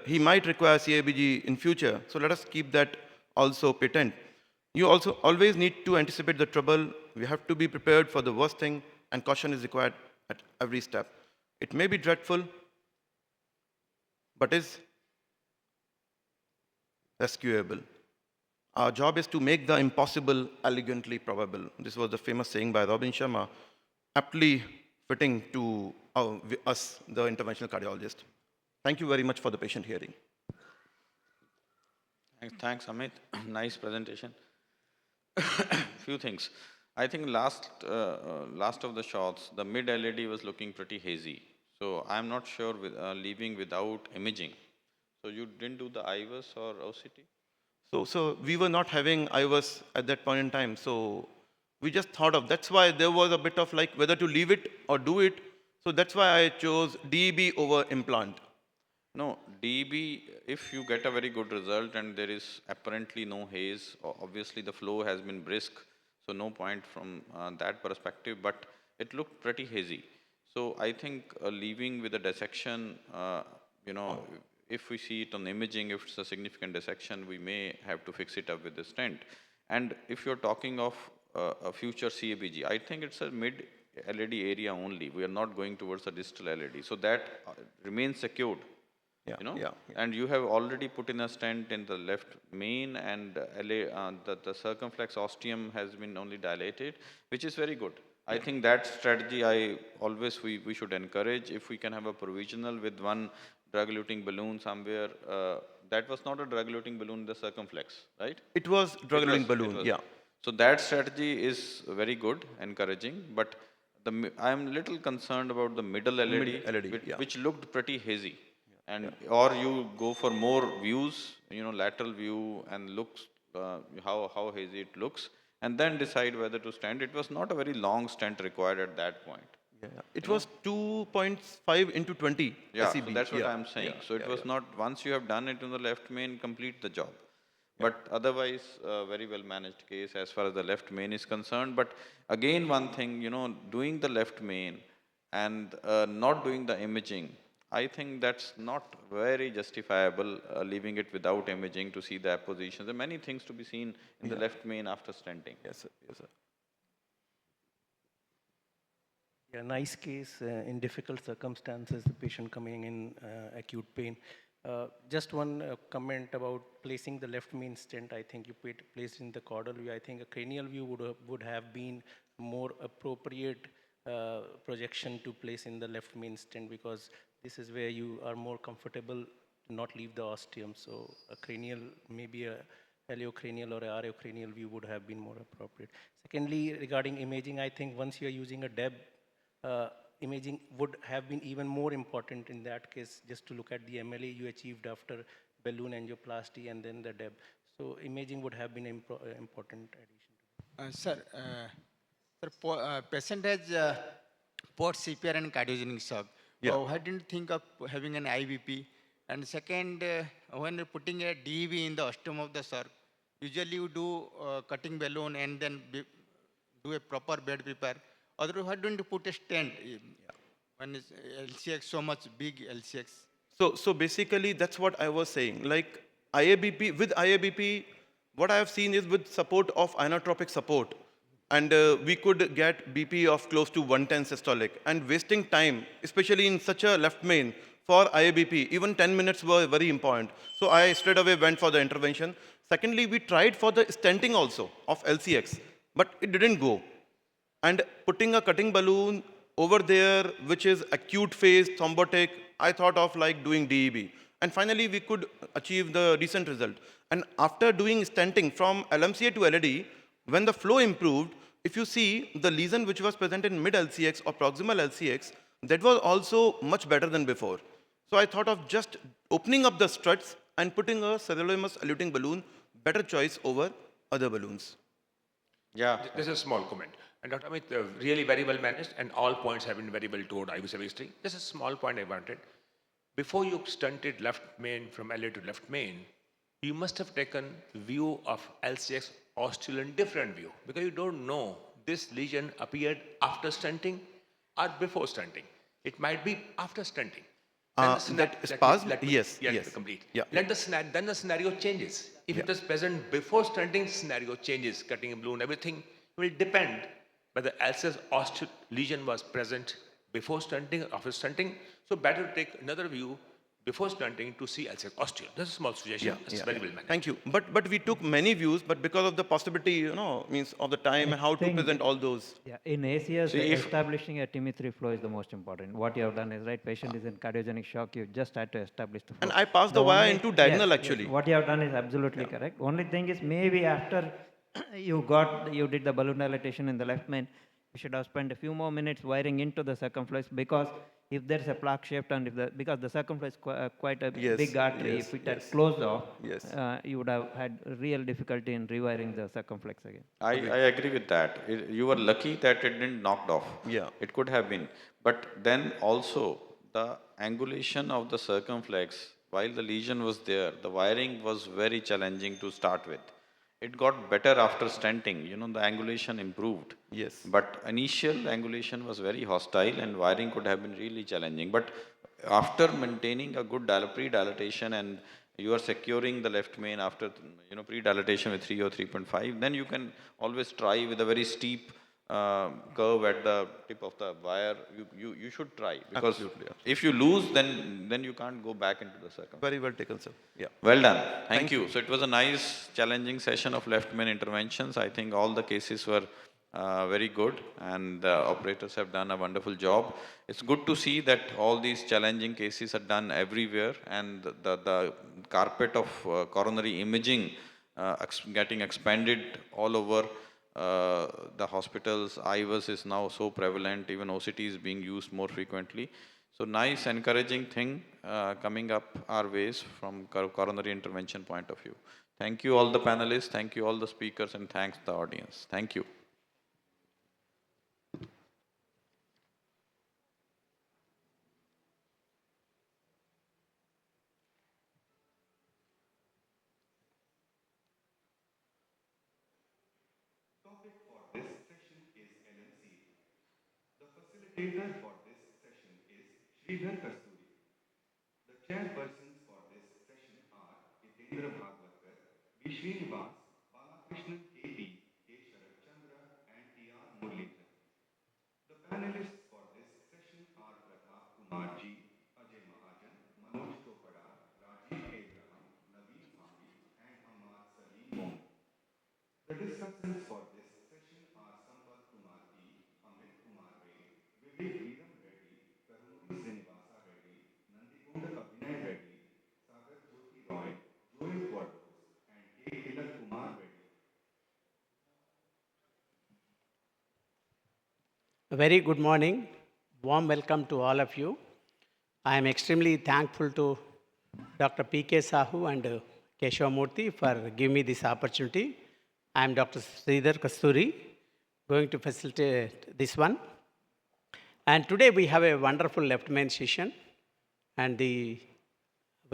Speaker 12: he might require CABG in future. So let us keep that also patent. You also always need to anticipate the trouble. We have to be prepared for the worst thing, and caution is required at every step. It may be dreadful, but is rescuable. Our job is to make the impossible elegantly probable. This was the famous saying by Robin Sharma, aptly fitting to us, the interventional cardiologist. Thank you very much for the patient hearing.
Speaker 2: Thanks, Amit. Nice presentation. Few things. I think last of the shots, the mid LED was looking pretty hazy. So I'm not sure with leaving without imaging. So you didn't do the IVUS or OCT?
Speaker 12: So we were not having IVUS at that point in time. So we just thought of, that's why there was a bit of like whether to leave it or do it. So that's why I chose DEB over implant.
Speaker 2: No, DEB, if you get a very good result and there is apparently no haze, obviously the flow has been brisk, so no point from that perspective, but it looked pretty hazy. So I think leaving with a dissection, if we see it on imaging, if it's a significant dissection, we may have to fix it up with the stent. And if you're talking of a future CABG, I think it's a mid LED area only. We are not going towards a distal LED. So that remains secured. And you have already put in a stent in the left main, and the circumflex ostium has been only dilated, which is very good. I think that strategy we should encourage. If we can have a provisional with one drug-eluting balloon somewhere, that was not a drug-eluting balloon in the circumflex, right?
Speaker 12: It was drug-eluting balloon, yeah.
Speaker 2: So that strategy is very good, encouraging, but I'm a little concerned about the middle LED, which looked pretty hazy. Or you go for more views, lateral view, and looks how hazy it looks, and then decide whether to stent. It was not a very long stent required at that point.
Speaker 12: It was 2.5 into 20
Speaker 2: Yeah,
Speaker 12: SEB.
Speaker 2: so that's what I'm saying. So it was not, once you have done it in the left main, complete the job. But otherwise, very well managed case as far as the left main is concerned. But again, one thing, doing the left main and not doing the imaging, I think that's not very justifiable, leaving it without imaging to see the appositions. There are many things to be seen in the left main after stenting.
Speaker 12: Yes, sir. Yes, sir.
Speaker 4: Yeah, nice case in difficult circumstances, the patient coming in acute pain. Just one comment about placing the left main stent. I think you placed in the caudal view. I think a cranial view would have been more appropriate projection to place in the left main stent, because this is where you are more comfortable to not leave the ostium. So a cranial, maybe a heliocranial or a areocranial view would have been more appropriate. Secondly, regarding imaging, I think once you are using a DEB, imaging would have been even more important in that case, just to look at the MLA you achieved after balloon angioplasty and then the DEB. So imaging would have been important addition.
Speaker 13: Patient has post CPR and cardiogenic shock.
Speaker 12: Yeah.
Speaker 13: Why didn't you think of having an IVP? And second, when you're putting a DEV in the ostium of the circ, usually you do cutting balloon and then do a proper bed prepare. Otherwise, why don't you put a stent when it's LCX so much big LCX?
Speaker 12: So basically, that's what I was saying. Like IABP, with IABP, what I have seen is with support of inotropic support, and we could get BP of close to 110 systolic, and wasting time, especially in such a left main, for IABP, even 10 minutes were very important. So I straight away went for the intervention. Secondly, we tried for the stenting also of LCX, but it didn't go. And putting a cutting balloon over there, which is acute phase, thrombotic, I thought of like doing DEB. And finally, we could achieve the decent result. And after doing stenting from LMCA to LAD, when the flow improved, if you see the lesion which was present in mid-LCX or proximal LCX, that was also much better than before. So I thought of just opening up the struts and putting a sirolimus eluting balloon, better choice over other balloons.
Speaker 2: Yeah.
Speaker 14: This is a small comment. And Dr. Amit, really very well managed, and all points have been very well told. I was very strict. Just a small point I wanted. Before you stunted left main from LA to left main, you must have taken view of LCX ostial in different view, because you don't know this lesion appeared after stenting or before stenting. It might be after stenting.
Speaker 12: That is passed? Yes.
Speaker 14: Complete.
Speaker 12: Yeah.
Speaker 14: Then the scenario changes. If it was present before stenting, scenario changes. Cutting a balloon, everything will depend whether LCS ostial lesion was present before stenting or after stenting. So better to take another view before stenting to see LCS ostial. That's a small suggestion. It's very well managed.
Speaker 12: Thank you. But we took many views, but because of the possibility, means of the time and how to present all those.
Speaker 6: Yeah, in ACS, establishing a TIMI3 flow is the most important. What you have done is, right, patient is in cardiogenic shock, you just had to establish the flow.
Speaker 12: And I passed the wire into diagonal actually.
Speaker 6: Yes, what you have done is absolutely correct. Only thing is, maybe after you did the balloon dilatation in the left main, you should have spent a few more minutes wiring into the circumflex, because if there's a plaque shift and because the circumflex is quite a big artery, if it had closed off, you would have had real difficulty in rewiring the circumflex again.
Speaker 2: I agree with that. You were lucky that it didn't knocked off.
Speaker 12: Yeah.
Speaker 2: It could have been. But then also the angulation of the circumflex, while the lesion was there, the wiring was very challenging to start with. It got better after stenting, the angulation improved.
Speaker 12: Yes.
Speaker 2: But initial angulation was very hostile and wiring could have been really challenging. But after maintaining a good pre-dilatation and you are securing the left main after, pre-dilatation with 3 or 3.5, then you can always try with a very steep curve at the tip of the wire. You should try, because if you lose, then you can't go back into the circumference.
Speaker 12: Very well taken, sir. Yeah.
Speaker 2: Well done. Thank you. So it was a nice, challenging session of left main interventions. I think all the cases were very good, and the operators have done a wonderful job. It's good to see that all these challenging cases are done everywhere, and the carpet of coronary imaging getting expanded all over the hospitals. IVUS is now so prevalent, even OCT is being used more frequently. So nice, encouraging thing coming up our ways from coronary intervention point of view. Thank you all the panelists, thank you all the speakers, and thanks the audience. Thank you.
Speaker 1: facilitator for this session is Sridhar Kasturi. The chairpersons for this session are Hitendra Bhagwatkar, B. Srinivas, Balakrishnan KP, K. Sharat Chandra, and T.R. Murlidharan. The panelists for this session are Pratap Kumar G, Ajay Mahajan, Manoj Chopada, Rajiv Abraham, Naveen Hambi, and Ahmad Salim Momi. The discussants for this session are Sambat Kumar P, Amit Kumar Ray, Vivek Veeram Reddy, Karunuri Srinivasa Reddy, Nandikunda Abhinay Reddy, Sagar Jyoti Roy, Joel Quadros, and K. Tilak Kumar Reddy.
Speaker 15: A very good morning. Warm welcome to all of you. I am extremely thankful to Dr. P.K. Sahu and Keshav Murthy for giving me this opportunity. I am Dr. Sridhar Kasturi, going to facilitate this one. And today we have a wonderful left main session, and we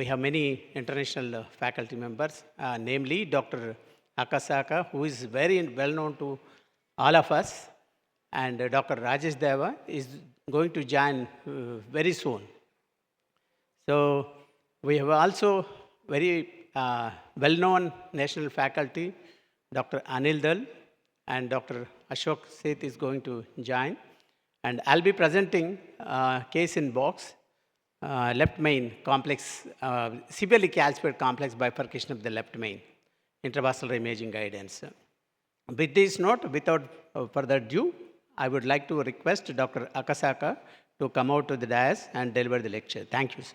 Speaker 15: have many international faculty members, namely Dr. Akasaka, who is very well known to all of us, and Dr. Rajesh Deva is going to join very soon. So we have also very well-known national faculty, Dr. Anil Dal and Dr. Ashok Seth is going to join. And I'll be presenting case in box, left main complex, severely calcified complex bifurcation of the left main, intravascular imaging guidance. With this note, without further ado, I would like to request Dr. Akasaka to come out to the dais and deliver the lecture. Thank you, sir.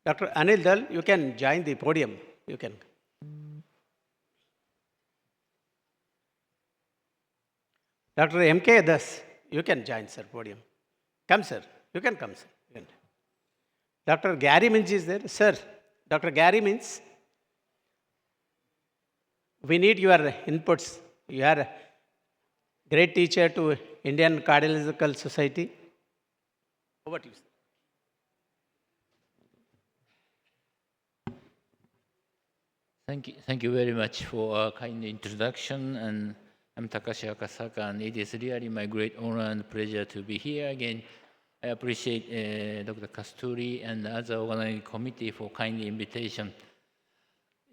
Speaker 15: Dr. Anil Dal, you can join the podium. You can. Dr. M.K. Das, you can join, sir, podium. Come, sir. You can come, sir. You can. Dr. Gary Minch is there. Sir, Dr. Gary Minch, we need your inputs. You are a great teacher to Indian Cardiological Society. Over to you, sir.
Speaker 16: Thank you very much for a kind introduction. And I'm Takashi Akasaka, and it is really my great honor and pleasure to be here again. I appreciate Dr. Kasturi and the other organizing committee for kind invitation.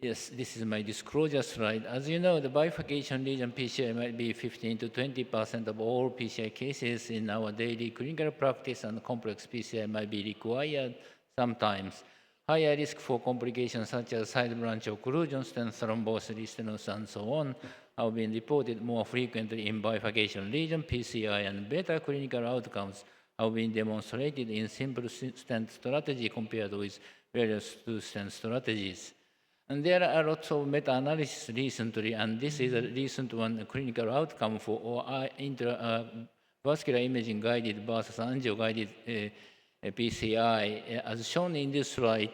Speaker 16: Yes, this is my disclosure slide. As you know, the bifurcation region PCI might be 15 to 20% of all PCI cases in our daily clinical practice, and complex PCI might be required sometimes. Higher risk for complications such as side branch occlusion, stent thrombosis, stenosis, and so on have been reported more frequently in bifurcation region PCI, and better clinical outcomes have been demonstrated in simple stent strategy compared with various two-stent strategies. And there are lots of meta-analysis recently, and this is a recent one, clinical outcome for intravascular imaging guided versus angio-guided PCI. As shown in this slide,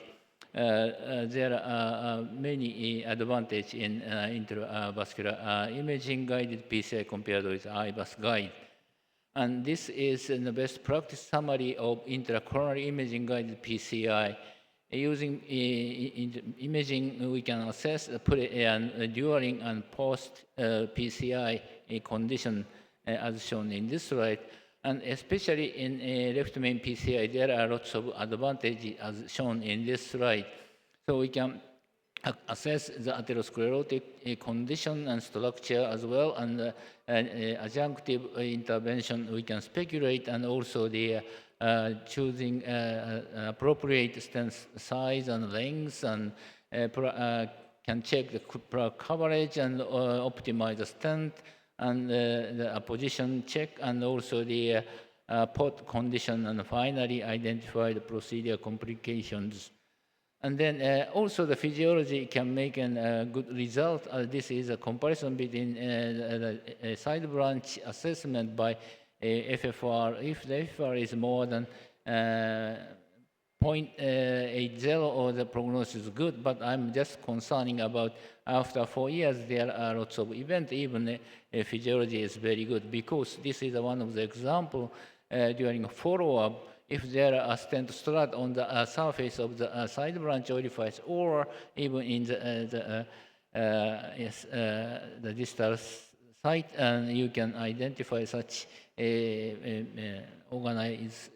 Speaker 16: there are many advantages in intravascular imaging guided PCI compared with IVAS guide. And this is the best practice summary of intracoronary imaging guided PCI. Using imaging, we can assess during and post PCI condition as shown in this slide. And especially in left main PCI, there are lots of advantages as shown in this slide. So we can assess the atherosclerotic condition and structure as well, and adjunctive intervention we can speculate, and also the choosing appropriate stent size and length, and can check the coverage and optimize the stent, and the position check, and also the port condition, and finally identify the procedure complications. And then also the physiology can make a good result. This is a comparison between the side branch assessment by FFR. If the FFR is more than 0.80 or the prognosis is good, but I'm just concerning about after 4 years, there are lots of events, even physiology is very good, because this is one of the example during follow-up. If there are a stent strut on the surface of the side branch orifice, or even in the distal site, and you can identify such organized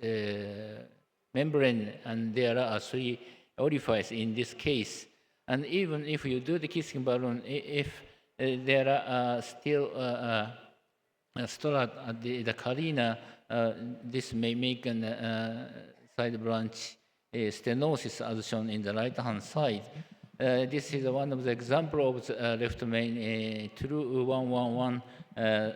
Speaker 16: membrane, and there are 3 orifices in this case. And even if you do the kissing balloon, if there are still strut at the carina, this may make an side branch stenosis as shown in the right-hand side. This is one of the example of the left main true 111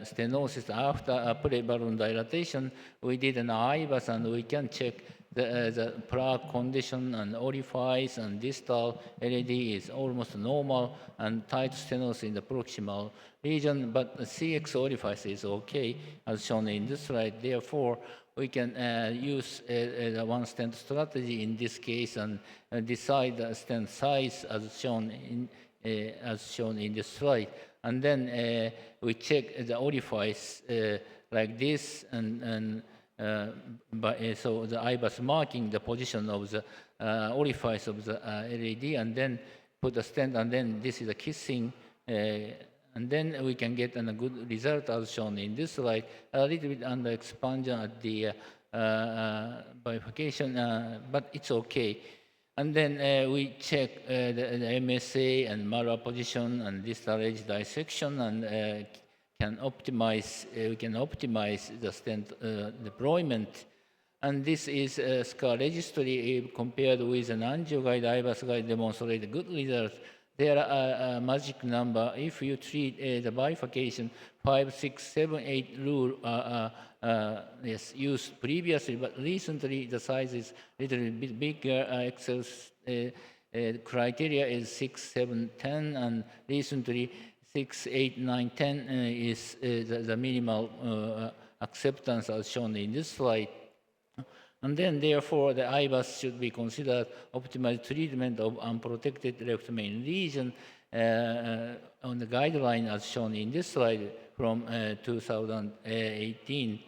Speaker 16: stenosis after a pre-balloon dilatation. We did an IVAS and we can check the plaque condition and orifice and distal LED is almost normal and tight stenosis in the proximal region, but the CX orifice is okay as shown in this slide. Therefore, we can use the one stent strategy in this case and decide the stent size as shown in this slide. And then we check the orifice like this, and so the IVAS marking the position of the orifice of the LED, and then put the stent, and then this is a kissing, and then we can get a good result as shown in this slide. A little bit under expansion at the bifurcation, but it's okay. And then we check the MSA and malar position and distal edge dissection, and we can optimize the stent deployment. And this is a scar registry compared with an angio guide, IVAS guide demonstrate good results. There are a magic number. If you treat the bifurcation, 5, 6, 7, 8 rule yes, used previously, but recently the size is a little bit bigger. Excel criteria is 6, 7, 10, and recently 6, 8, 9, 10 is the minimal acceptance as shown in this slide. And then, therefore, the IVAS should be considered optimal treatment of unprotected left main region on the guideline as shown in this slide from 2018.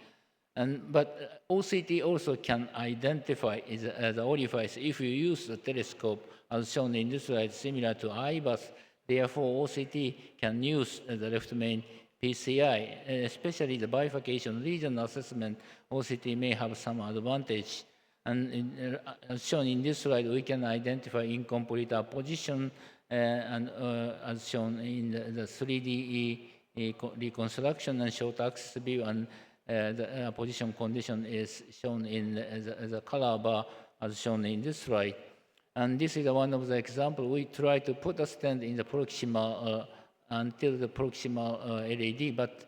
Speaker 16: But OCT also can identify the orifice if you use the telescope as shown in this slide, similar to IVAS. Therefore, OCT can use the left main PCI, especially the bifurcation region assessment. OCT may have some advantage. And as shown in this slide, we can identify incomplete position, and as shown in the 3D reconstruction and short axis view, and the position condition is shown in the color bar as shown in this slide. And this is one of the examples. We try to put a stent in the proximal until the proximal LED, but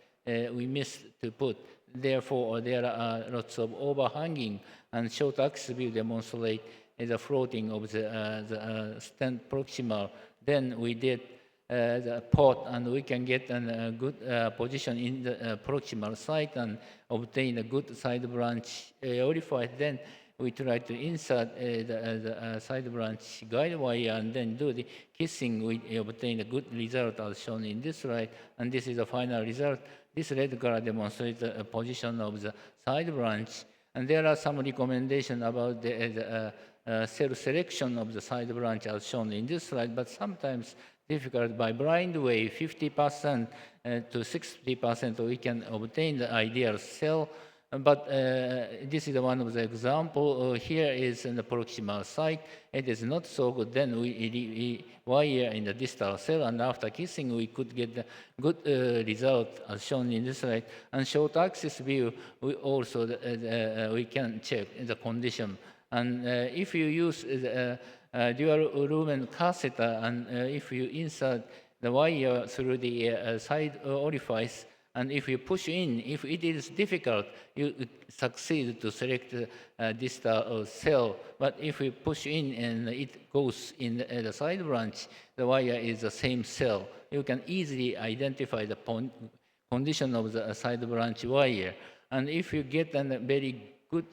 Speaker 16: we missed to put. Therefore, there are lots of overhanging, and short axis view demonstrate the floating of the stent proximal. Then we did the port, and we can get a good position in the proximal site and obtain a good side branch orifice. Then we try to insert the side branch guide wire and then do the kissing. We obtain a good result as shown in this slide, and this is the final result. This red color demonstrates the position of the side branch, and there are some recommendations about the cell selection of the side branch as shown in this slide, but sometimes difficult by blind way, 50% to 60% we can obtain the ideal cell. But this is one of the example. Here is in the proximal site. It is not so good. Then we wire in the distal cell, and after kissing, we could get the good result as shown in this slide. And short axis view, we also we can check the condition. And if you use the dual lumen catheter, and if you insert the wire through the side orifice, and if you push in, if it is difficult, you succeed to select distal cell. But if you push in and it goes in the side branch, the wire is the same cell. You can easily identify the condition of the side branch wire. And if you get a very good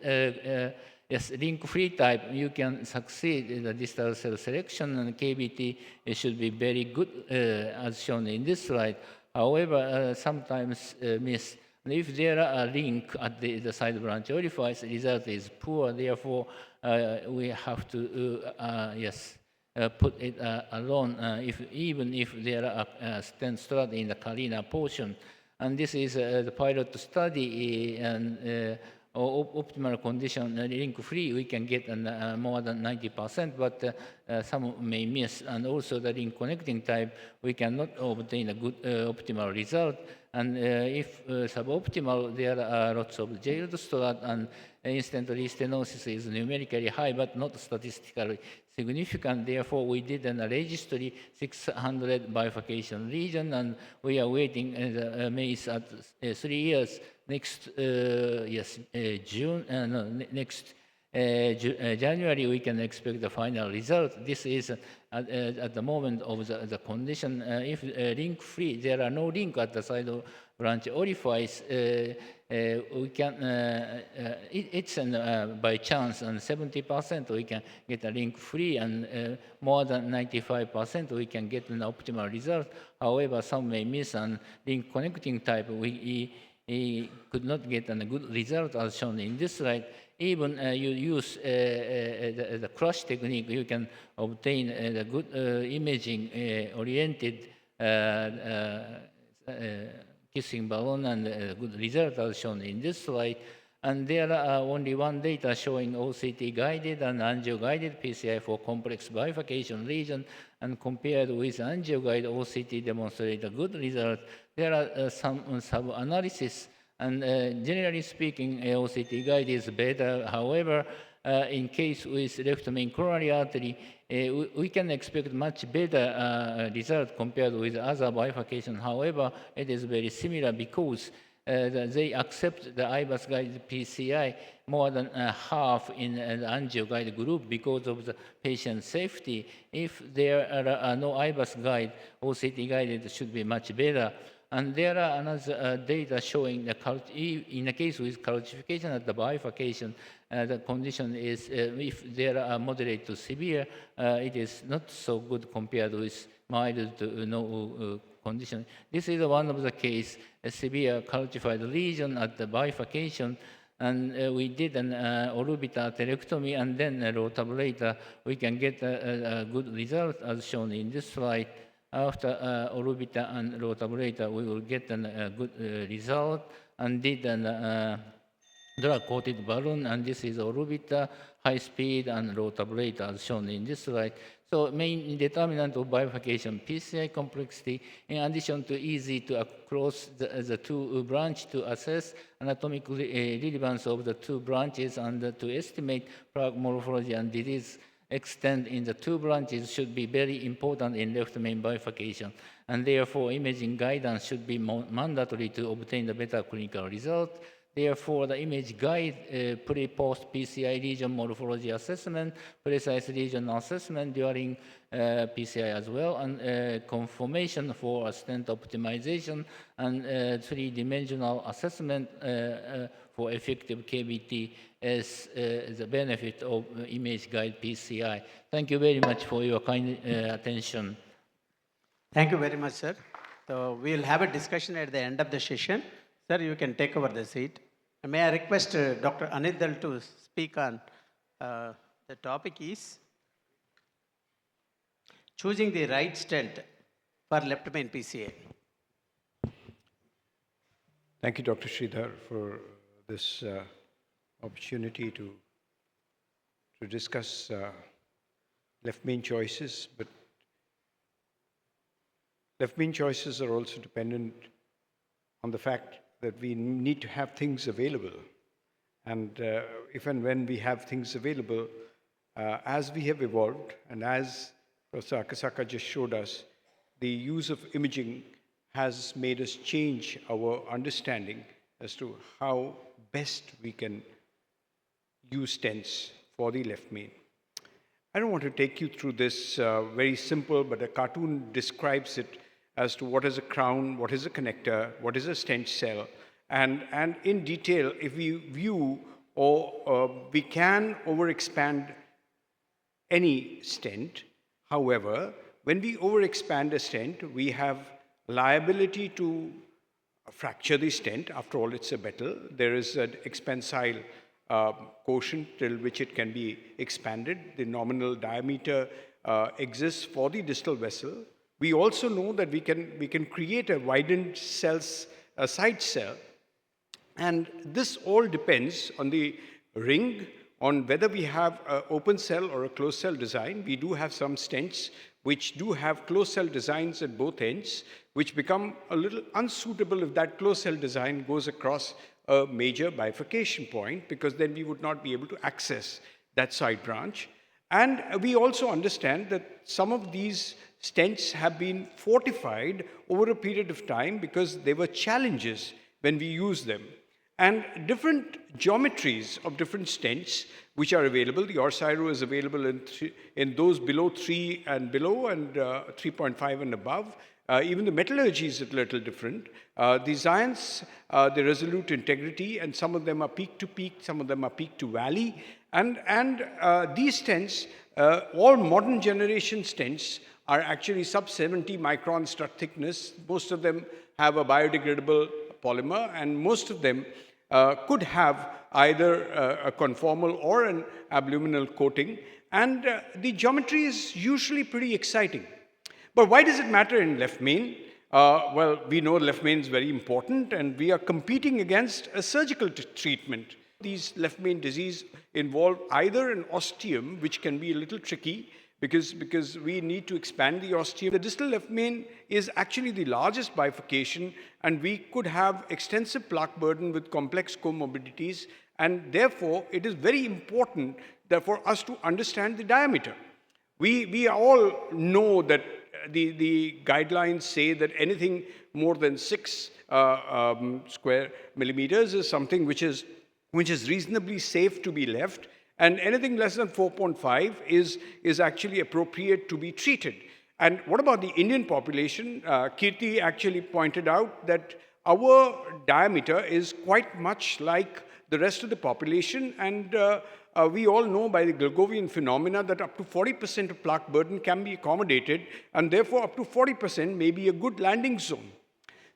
Speaker 16: yes, link-free type, you can succeed in the distal cell selection, and KBT should be very good as shown in this slide. However, sometimes miss. And if there are a link at the side branch orifice, the result is poor. Therefore, we have to yes, put it alone, even if there are stent strut in the carina portion. And this is the pilot study, and optimal condition link-free, we can get more than 90%, but some may miss. And also the link connecting type, we cannot obtain a good optimal result. And if suboptimal, there are lots of jailed strat, and instant restenosis is numerically high, but not statistically significant. Therefore, we did a registry 600 bifurcation region, and we are waiting the MACE at 3 years. Next June, next January, we can expect the final result. This is at the moment of the condition. If link-free, there are no link at the side of branch orifice, we can, it's by chance, and 70% we can get a link-free, and more than 95% we can get an optimal result. However, some may miss, and link connecting type, we could not get a good result as shown in this slide. Even you use the crush technique, you can obtain the good imaging oriented kissing balloon, and good result as shown in this slide. And there are only one data showing OCT guided and angio guided PCI for complex bifurcation region, and compared with angio guided, OCT demonstrate a good result. There are some sub-analysis, and generally speaking, OCT guide is better. However, in case with left main coronary artery, we can expect much better result compared with other bifurcation. However, it is very similar because they accept the IBUS guided PCI more than half in the angio guide group because of the patient safety. If there are no IBUS guide, OCT guided should be much better. And there are another data showing the in a case with calcification at the bifurcation, the condition is if there are moderate to severe, it is not so good compared with mild to no condition. This is one of the case, a severe calcified lesion at the bifurcation, and we did an orbital atherectomy and then a rotablator. We can get a good result as shown in this slide. After orbital and rotablator, we will get a good result, and did an drug-coated balloon, and this is orbital, high speed, and rotablator as shown in this slide. So main determinant of bifurcation, PCI complexity, in addition to easy to cross the two branch to assess anatomic relevance of the two branches and to estimate plaque morphology and disease extent in the two branches should be very important in left main bifurcation, and therefore imaging guidance should be mandatory to obtain the better clinical result. Therefore, the image guide pre-post PCI region morphology assessment, precise region assessment during PCI as well, and confirmation for stent optimization, and three-dimensional assessment for effective KBT as the benefit of image guide PCI. Thank you very much for your kind attention.
Speaker 15: Thank you very much, sir. So we'll have a discussion at the end of the session. Sir, you can take over the seat. May I request Dr. Anidal to speak on the topic is choosing the right stent for left main PCA.
Speaker 17: Thank you, Dr. Sridhar, for this opportunity to discuss left main choices, but left main choices are also dependent on the fact that we need to have things available. And if and when we have things available, as we have evolved, and as Professor Akasaka just showed us, the use of imaging has made us change our understanding as to how best we can use stents for the left main. I don't want to take you through this very simple, but a cartoon describes it as to what is a crown, what is a connector, what is a stent cell, and in detail, if we view or we can overexpand any stent. However, when we overexpand a stent, we have liability to fracture the stent. After all, it's a metal. There is an expansile quotient till which it can be expanded. The nominal diameter exists for the distal vessel. We also know that we can create a widened cells a side cell. And this all depends on the ring, on whether we have an open cell or a closed cell design. We do have some stents which do have closed cell designs at both ends, which become a little unsuitable if that closed cell design goes across a major bifurcation point, because then we would not be able to access that side branch. And we also understand that some of these stents have been fortified over a period of time because there were challenges when we used them. And different geometries of different stents which are available. The Orsiro is available in those below 3 and below, and 3.5 and above. Even the metallurgy is a little different. The Zions, the resolute integrity, and some of them are peak to peak, some of them are peak to valley. And these stents, all modern generation stents, are actually sub 70 micron strut thickness. Most of them have a biodegradable polymer, and most of them could have either a conformal or an abluminal coating. And the geometry is usually pretty exciting. But why does it matter in left main? Well, we know left main is very important, and we are competing against a surgical treatment. These left main disease involve either an ostium, which can be a little tricky, because we need to expand the ostium. The distal left main is actually the largest bifurcation, and we could have extensive plaque burden with complex comorbidities, and therefore it is very important that for us to understand the diameter. We all know that the guidelines say that anything more than 6 square millimeters is something which is reasonably safe to be left, and anything less than 4.5 is actually appropriate to be treated. And what about the Indian population? Kirti actually pointed out that our diameter is quite much like the rest of the population, and we all know by the Gilgovian phenomena that up to 40% of plaque burden can be accommodated, and therefore up to 40% may be a good landing zone.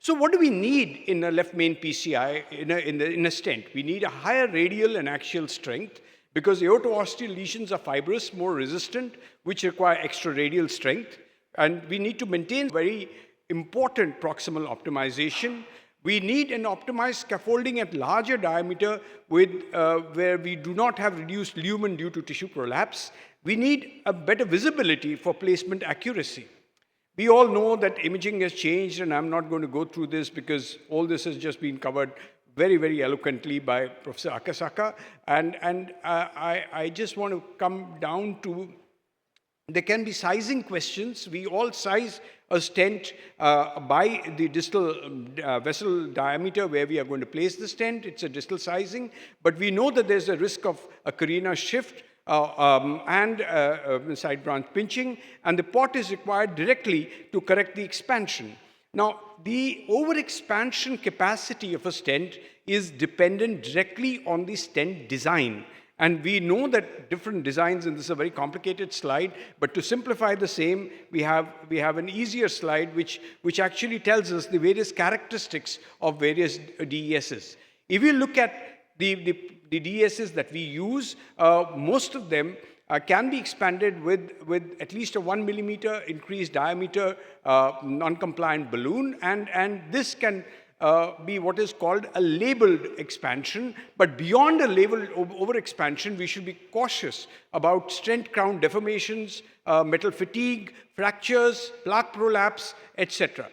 Speaker 17: So what do we need in a left main PCI, in a stent? We need a higher radial and axial strength, because aortoosteal lesions are fibrous, more resistant, which require extra radial strength. And we need to maintain very important proximal optimization. We need an optimized scaffolding at larger diameter where we do not have reduced lumen due to tissue prolapse. We need a better visibility for placement accuracy. We all know that imaging has changed, and I'm not going to go through this because all this has just been covered very, very eloquently by Professor Akasaka. And I just want to come down to, there can be sizing questions. We all size a stent by the distal vessel diameter where we are going to place the stent. It's a distal sizing, but we know that there's a risk of a carina shift and side branch pinching, and the pot is required directly to correct the expansion. Now, the overexpansion capacity of a stent is dependent directly on the stent design. And we know that different designs, and this is a very complicated slide, but to simplify the same, we have an easier slide which actually tells us the various characteristics of various DESs. If you look at the DESs that we use, most of them can be expanded with at least a 1 millimeter increased diameter non-compliant balloon, and this can be what is called a labeled expansion. But beyond a labeled overexpansion, we should be cautious about stent crown deformations, metal fatigue, fractures, plaque prolapse, etc.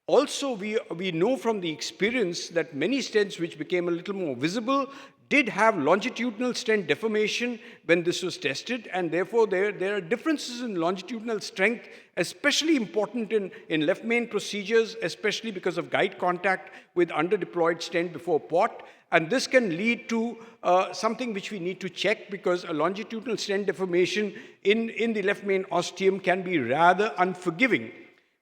Speaker 17: Also, we know from the experience that many stents which became a little more visible did have longitudinal stent deformation when this was tested, and therefore there are differences in longitudinal strength, especially important in left main procedures, especially because of guide contact with underdeployed stent before pot. And this can lead to something which we need to check, because a longitudinal stent deformation in the left main ostium can be rather unforgiving.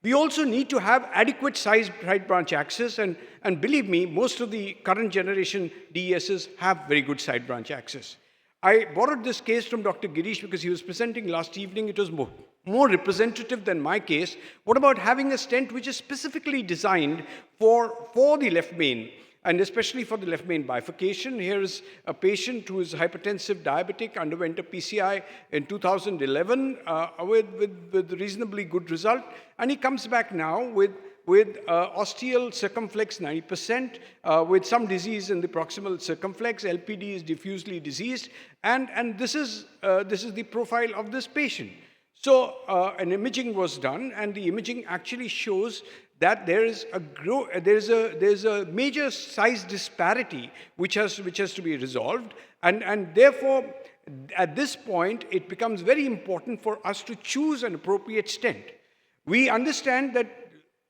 Speaker 17: We also need to have adequate size right branch access, and believe me, most of the current generation DESs have very good side branch access. I borrowed this case from Dr. Girish because he was presenting last evening. It was more representative than my case. What about having a stent which is specifically designed for the left main, and especially for the left main bifurcation? Here is a patient who is hypertensive diabetic, underwent a PCI in 2011 with reasonably good result, and he comes back now with ostial circumflex 90%, with some disease in the proximal circumflex. LPD is diffusely diseased, and this is the profile of this patient. So an imaging was done, and the imaging actually shows that there is a major size disparity which has to be resolved, and therefore at this point it becomes very important for us to choose an appropriate stent. We understand that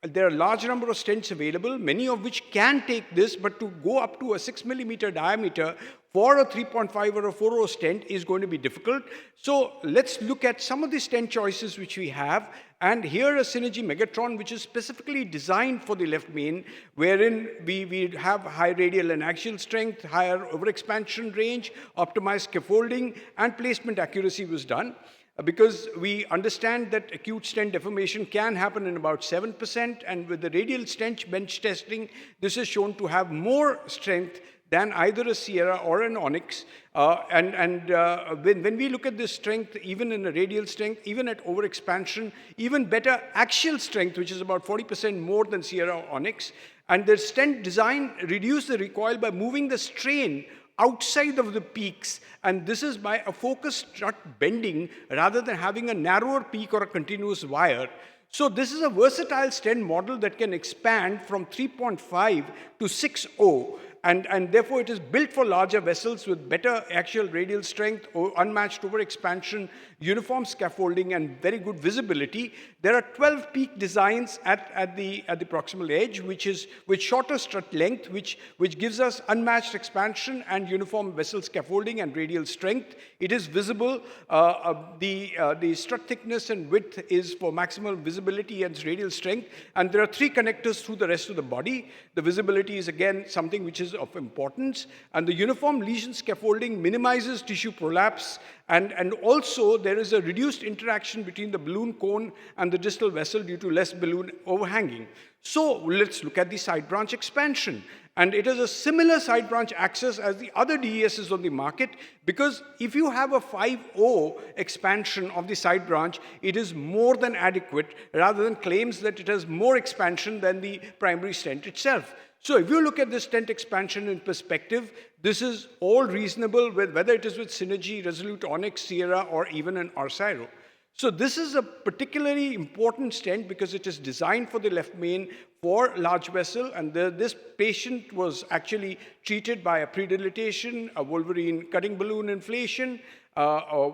Speaker 17: there are a large number of stents available, many of which can take this, but to go up to a 6 millimeter diameter for a 3.5 or a 4.0 stent is going to be difficult. So let's look at some of the stent choices which we have. And here a Synergy Megatron, which is specifically designed for the left main, wherein we have high radial and axial strength, higher overexpansion range, optimized scaffolding, and placement accuracy was done. Because we understand that acute stent deformation can happen in about 7%, and with the radial stent bench testing, this is shown to have more strength than either a Sierra or an Onyx. When we look at this strength, even in a radial strength, even at overexpansion, even better axial strength, which is about 40% more than Sierra or Onyx, and the stent design reduced the recoil by moving the strain outside of the peaks, and this is by a focused strut bending rather than having a narrower peak or a continuous wire. So this is a versatile stent model that can expand from 3.5 to 6.0, and therefore it is built for larger vessels with better axial radial strength, unmatched overexpansion, uniform scaffolding, and very good visibility. There are 12 peak designs at the proximal edge, with shorter strut length, which gives us unmatched expansion and uniform vessel scaffolding and radial strength. It is visible. The strut thickness and width is for maximal visibility and radial strength, and there are 3 connectors through the rest of the body. The visibility is again something which is of importance, and the uniform lesion scaffolding minimizes tissue prolapse, and also there is a reduced interaction between the balloon cone and the distal vessel due to less balloon overhanging. So let's look at the side branch expansion. And it is a similar side branch access as the other DESs on the market, because if you have a 5.0 expansion of the side branch, it is more than adequate, rather than claims that it has more expansion than the primary stent itself. So if you look at this stent expansion in perspective, this is all reasonable, whether it is with Synergy, Resolute, Onyx, Sierra, or even an Arciro. So this is a particularly important stent because it is designed for the left main for large vessel, and this patient was actually treated by a predilatation, a Wolverine cutting balloon inflation,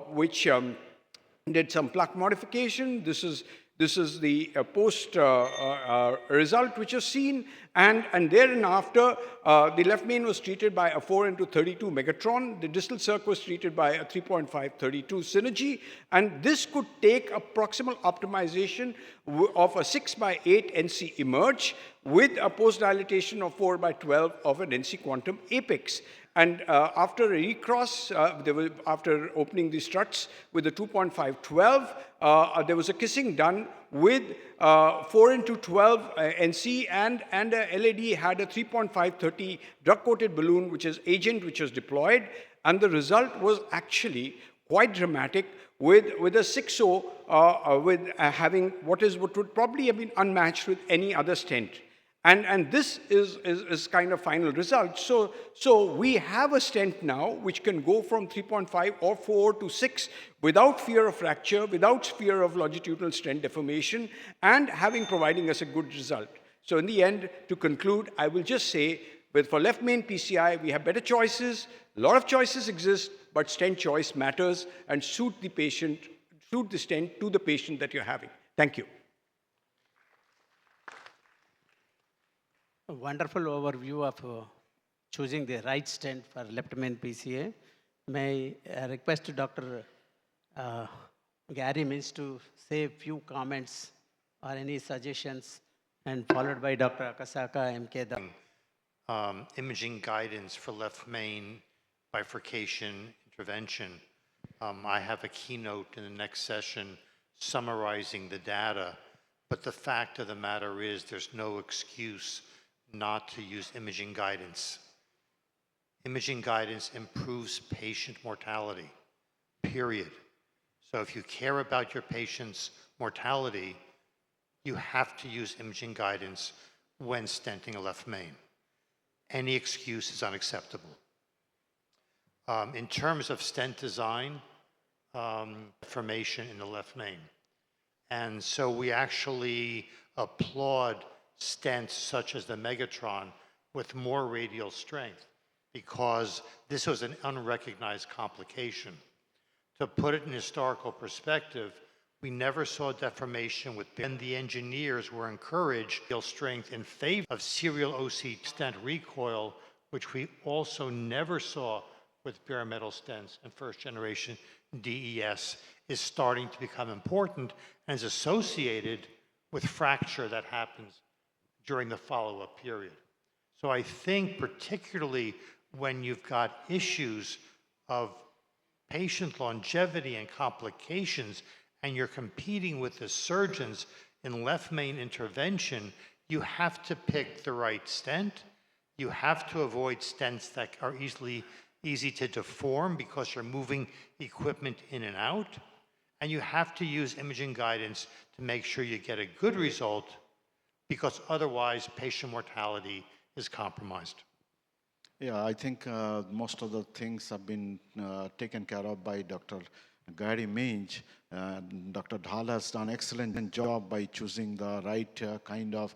Speaker 17: which did some plaque modification. This is the post result which is seen, and thereafter the left main was treated by a 4x32 Megatron. The distal circ was treated by a 3.5-32 Synergy, and this could take a proximal optimization of a 6x8 NC emerge with a post dilatation of 4x12 of an NC quantum apex. And after a recross, after opening the struts with the 2.512, there was a kissing done with 4x12 NC, and LAD had a 3.530 drug-coated balloon, which is agent, which was deployed. And the result was actually quite dramatic, with a 6.0 with having what would probably have been unmatched with any other stent. And this is kind of final result. So we have a stent now which can go from 3.5 or 4 to 6 without fear of fracture, without fear of longitudinal stent deformation, and providing us a good result. So in the end, to conclude, I will just say, for left main PCI, we have better choices. A lot of choices exist, but stent choice matters, and suit the stent to the patient that you're having. Thank you.
Speaker 15: A wonderful overview of choosing the right stent for left main PCA. May I request Dr. Gary Mintz to say a few comments or any suggestions, and followed by Dr. Akasaka MK.
Speaker 18: Imaging guidance for left main bifurcation intervention. I have a keynote in the next session summarizing the data, but the fact of the matter is there's no excuse not to use imaging guidance. Imaging guidance improves patient mortality, period. So if you care about your patient's mortality, you have to use imaging guidance when stenting a left main. Any excuse is unacceptable. In terms of stent design, formation in the left main. And so we actually applaud stents such as the Megatron with more radial strength because this was an unrecognized complication. To put it in historical perspective, we never saw deformation with, and the engineers were encouraged radial strength in favor of serial OC stent recoil, which we also never saw with bare metal stents, and first generation DES is starting to become important and is associated with fracture that happens during the follow-up period. So I think particularly when you've got issues of patient longevity and complications and you're competing with the surgeons in left main intervention, you have to pick the right stent. You have to avoid stents that are easy to deform because you're moving equipment in and out. And you have to use imaging guidance to make sure you get a good result because otherwise patient mortality is compromised.
Speaker 19: Yeah, I think most of the things have been taken care of by Dr. Gary Minge. Dr. Dhal has done an excellent job by choosing the right kind of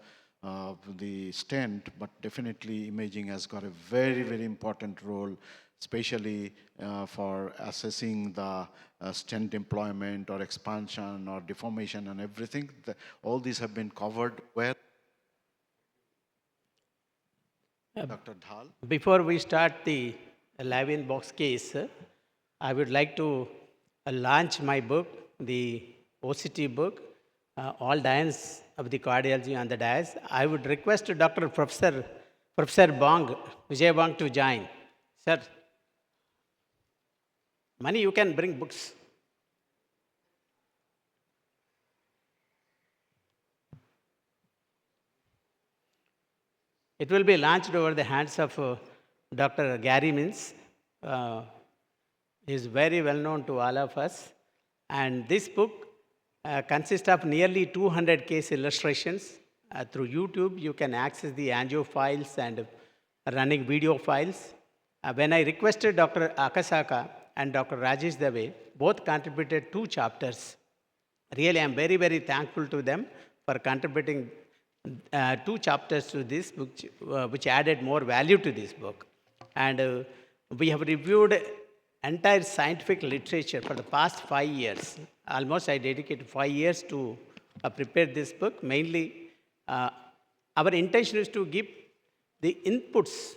Speaker 19: the stent, but definitely imaging has got a very, very important role, especially for assessing the stent deployment or expansion or deformation and everything. All these have been covered well. Dr. Dhal?
Speaker 15: Before we start the live in-box case, I would like to launch my book, the OCT book, All Dians of the Cardiology on the Dais. I would request Professor Bong, Vijay Bong to join. Sir, Mani, you can bring books. It will be launched over the hands of Dr. Gary Minge. He is very well known to all of us. And this book consists of nearly 200 case illustrations. Through YouTube, you can access the angio files and running video files. When I requested Dr. Akasaka and Dr. Rajesh Dave, both contributed 2 chapters. Really, I'm very, very thankful to them for contributing 2 chapters to this book, which added more value to this book. And we have reviewed entire scientific literature for the past 5 years. Almost I dedicated 5 years to prepare this book. Mainly, our intention is to give the inputs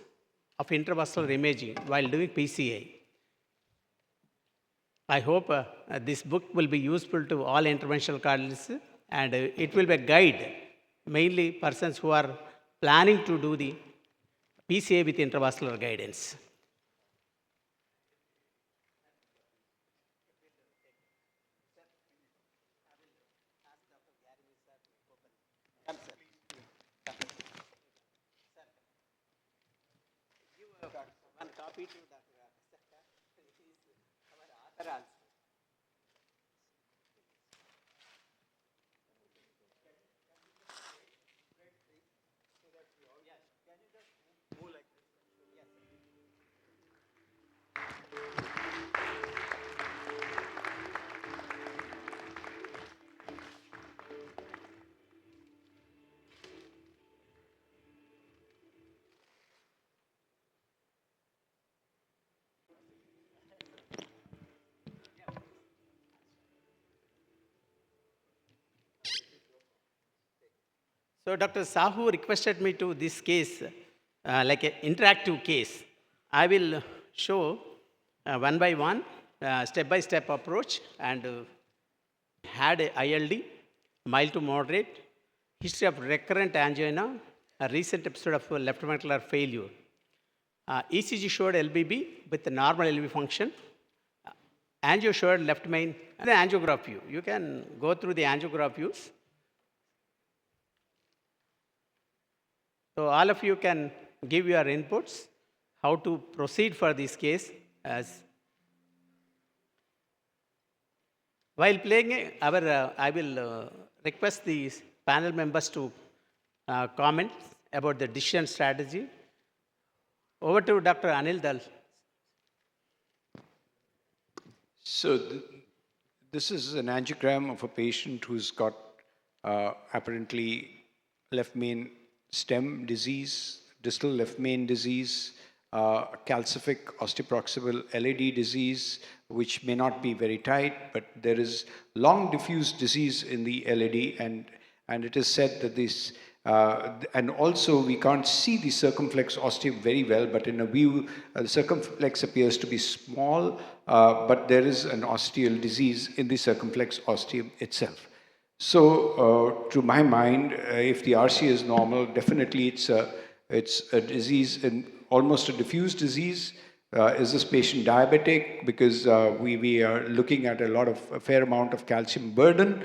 Speaker 15: of intravascular imaging while doing PCA. I hope this book will be useful to all interventional cardiologists, and it will be a guide, mainly persons who are planning to do the PCA with intravascular guidance. One copy to Dr. Akasaka. He is our author also. So Dr. Sahu requested me to this case, like an interactive case. I will show one by one, step-by-step approach, and had a ILD, mild to moderate, history of recurrent angina, a recent episode of left ventricular failure. ECG showed LBB with the normal LV function. Angio showed left main, and the angiograph view. You can go through the angiograph views. So all of you can give your inputs, how to proceed for this case. While playing, I will request the panel members to comment about the decision strategy. Over to Dr. Anil Dal.
Speaker 17: So this is an angiogram of a patient who's got apparently left main stem disease, distal left main disease, calcific osteoproximal LAD disease, which may not be very tight, but there is long diffuse disease in the LAD, and it is said that this, and also we can't see the circumflex ostium very well, but in a view, the circumflex appears to be small, but there is an osteal disease in the circumflex ostium itself. So, to my mind, if the RC is normal, definitely it's a disease, and almost a diffuse disease. Is this patient diabetic? Because we are looking at a fair amount of calcium burden.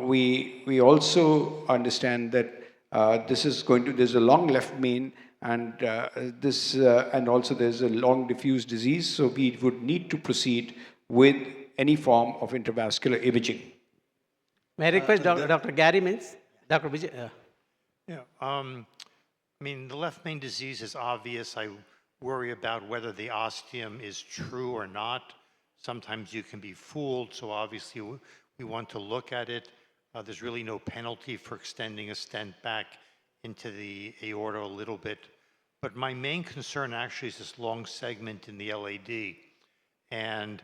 Speaker 17: We also understand that there's a long left main, and and also there's a long diffuse disease. So we would need to proceed with any form of intravascular imaging.
Speaker 15: May I request Dr. Gary Mintz? Dr. Vijay.
Speaker 18: I mean, the left main disease is obvious. I worry about whether the ostium is true or not. Sometimes you can be fooled, so obviously we want to look at it. There's really no penalty for extending a stent back into the aorta a little bit. But my main concern actually is this long segment in the LAD. And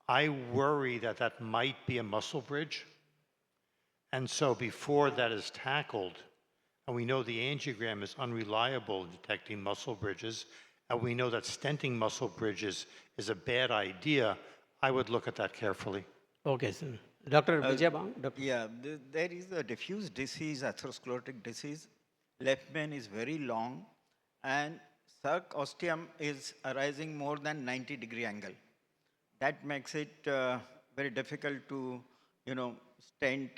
Speaker 18: I worry that that might be a muscle bridge. And so before that is tackled, and we know the angiogram is unreliable in detecting muscle bridges, and we know that stenting muscle bridges is a bad idea, I would look at that carefully.
Speaker 15: Okay, sir. Dr. Vijay.
Speaker 20: Yeah, there is a diffuse disease, atherosclerotic disease. Left main is very long, and circ ostium is arising more than 90-degree angle. That makes it very difficult to, stent,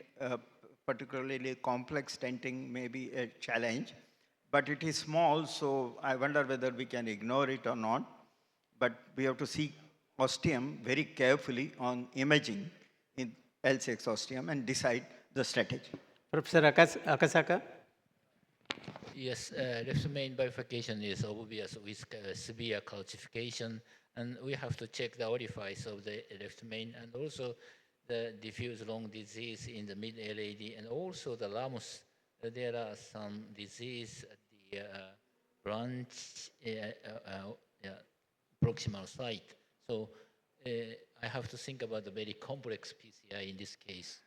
Speaker 20: particularly complex stenting may be a challenge. But it is small, so I wonder whether we can ignore it or not. But we have to see ostium very carefully on imaging in L6 ostium and decide the strategy.
Speaker 15: Professor Akasaka?
Speaker 16: Yes, left main bifurcation is obvious with severe calcification, and we have to check the orifice of the left main, and also the diffuse lung disease in the mid-LAD, and also the Lamus. There are some disease at the branch proximal site. So I have to think about the very complex PCI in this case.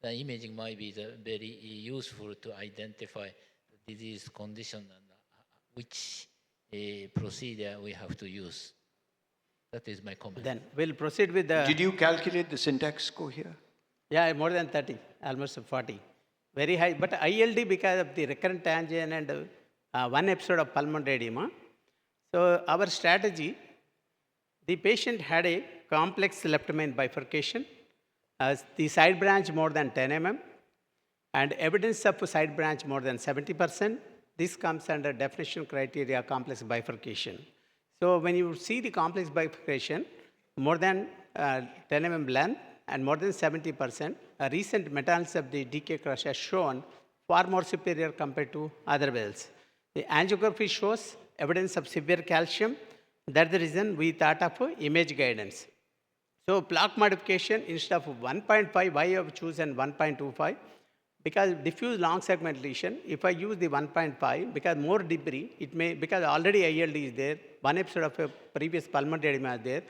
Speaker 16: The imaging might be very useful to identify the disease condition and which procedure we have to use. That is my comment.
Speaker 15: Then we'll proceed with the...
Speaker 17: Did you calculate the syntax score here?
Speaker 15: Yeah, more than 30, almost 40. Very high, but ILD because of the recurrent angina and one episode of pulmonary edema. So our strategy, the patient had a complex left main bifurcation, the side branch more than 10 mm, and evidence of side branch more than 70%. This comes under definition criteria complex bifurcation. So when you see the complex bifurcation, more than 10 mm length and more than 70%, a recent meta-analysis of the DK crush has shown far more superior compared to other wells. The angiography shows evidence of severe calcium. That's the reason we thought of image guidance. So plaque modification instead of 1.5, why I have chosen 1.25? Because diffuse long segment lesion, if I use the 1.5, because more debris, it may, because already ILD is there, one episode of a previous pulmonary edema is there,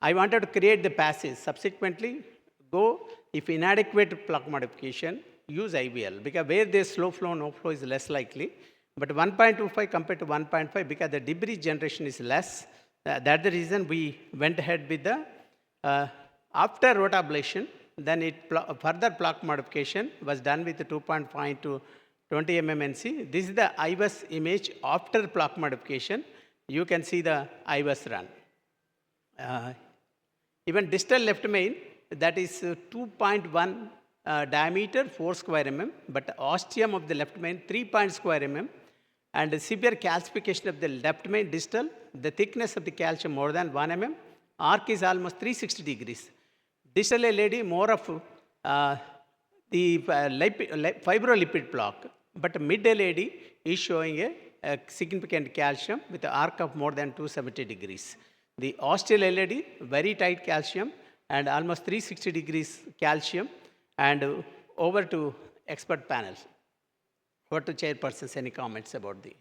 Speaker 15: I wanted to create the passage. Subsequently, go, if inadequate plaque modification, use IVL, because where there's slow flow, no flow is less likely. But 1.25 compared to 1.5, because the debris generation is less, that's the reason we went ahead with the, after rotablation, then further plaque modification was done with 2.5 to 20 mmNC. This is the IVUS image after plaque modification. You can see the IVUS run. Even distal left main, that is 2.1 diameter, 4 square mm, but ostium of the left main, 3 square mm, and the severe calcification of the left main distal, the thickness of the calcium more than 1 mm, arc is almost 360 degrees. Distal LAD more of the fibrolipid plaque, but mid LAD is showing a significant calcium with an arc of more than 270 degrees. The ostial LAD, very tight calcium and almost 360 degrees calcium, and over to expert panels. Over to chairpersons, any comments about the?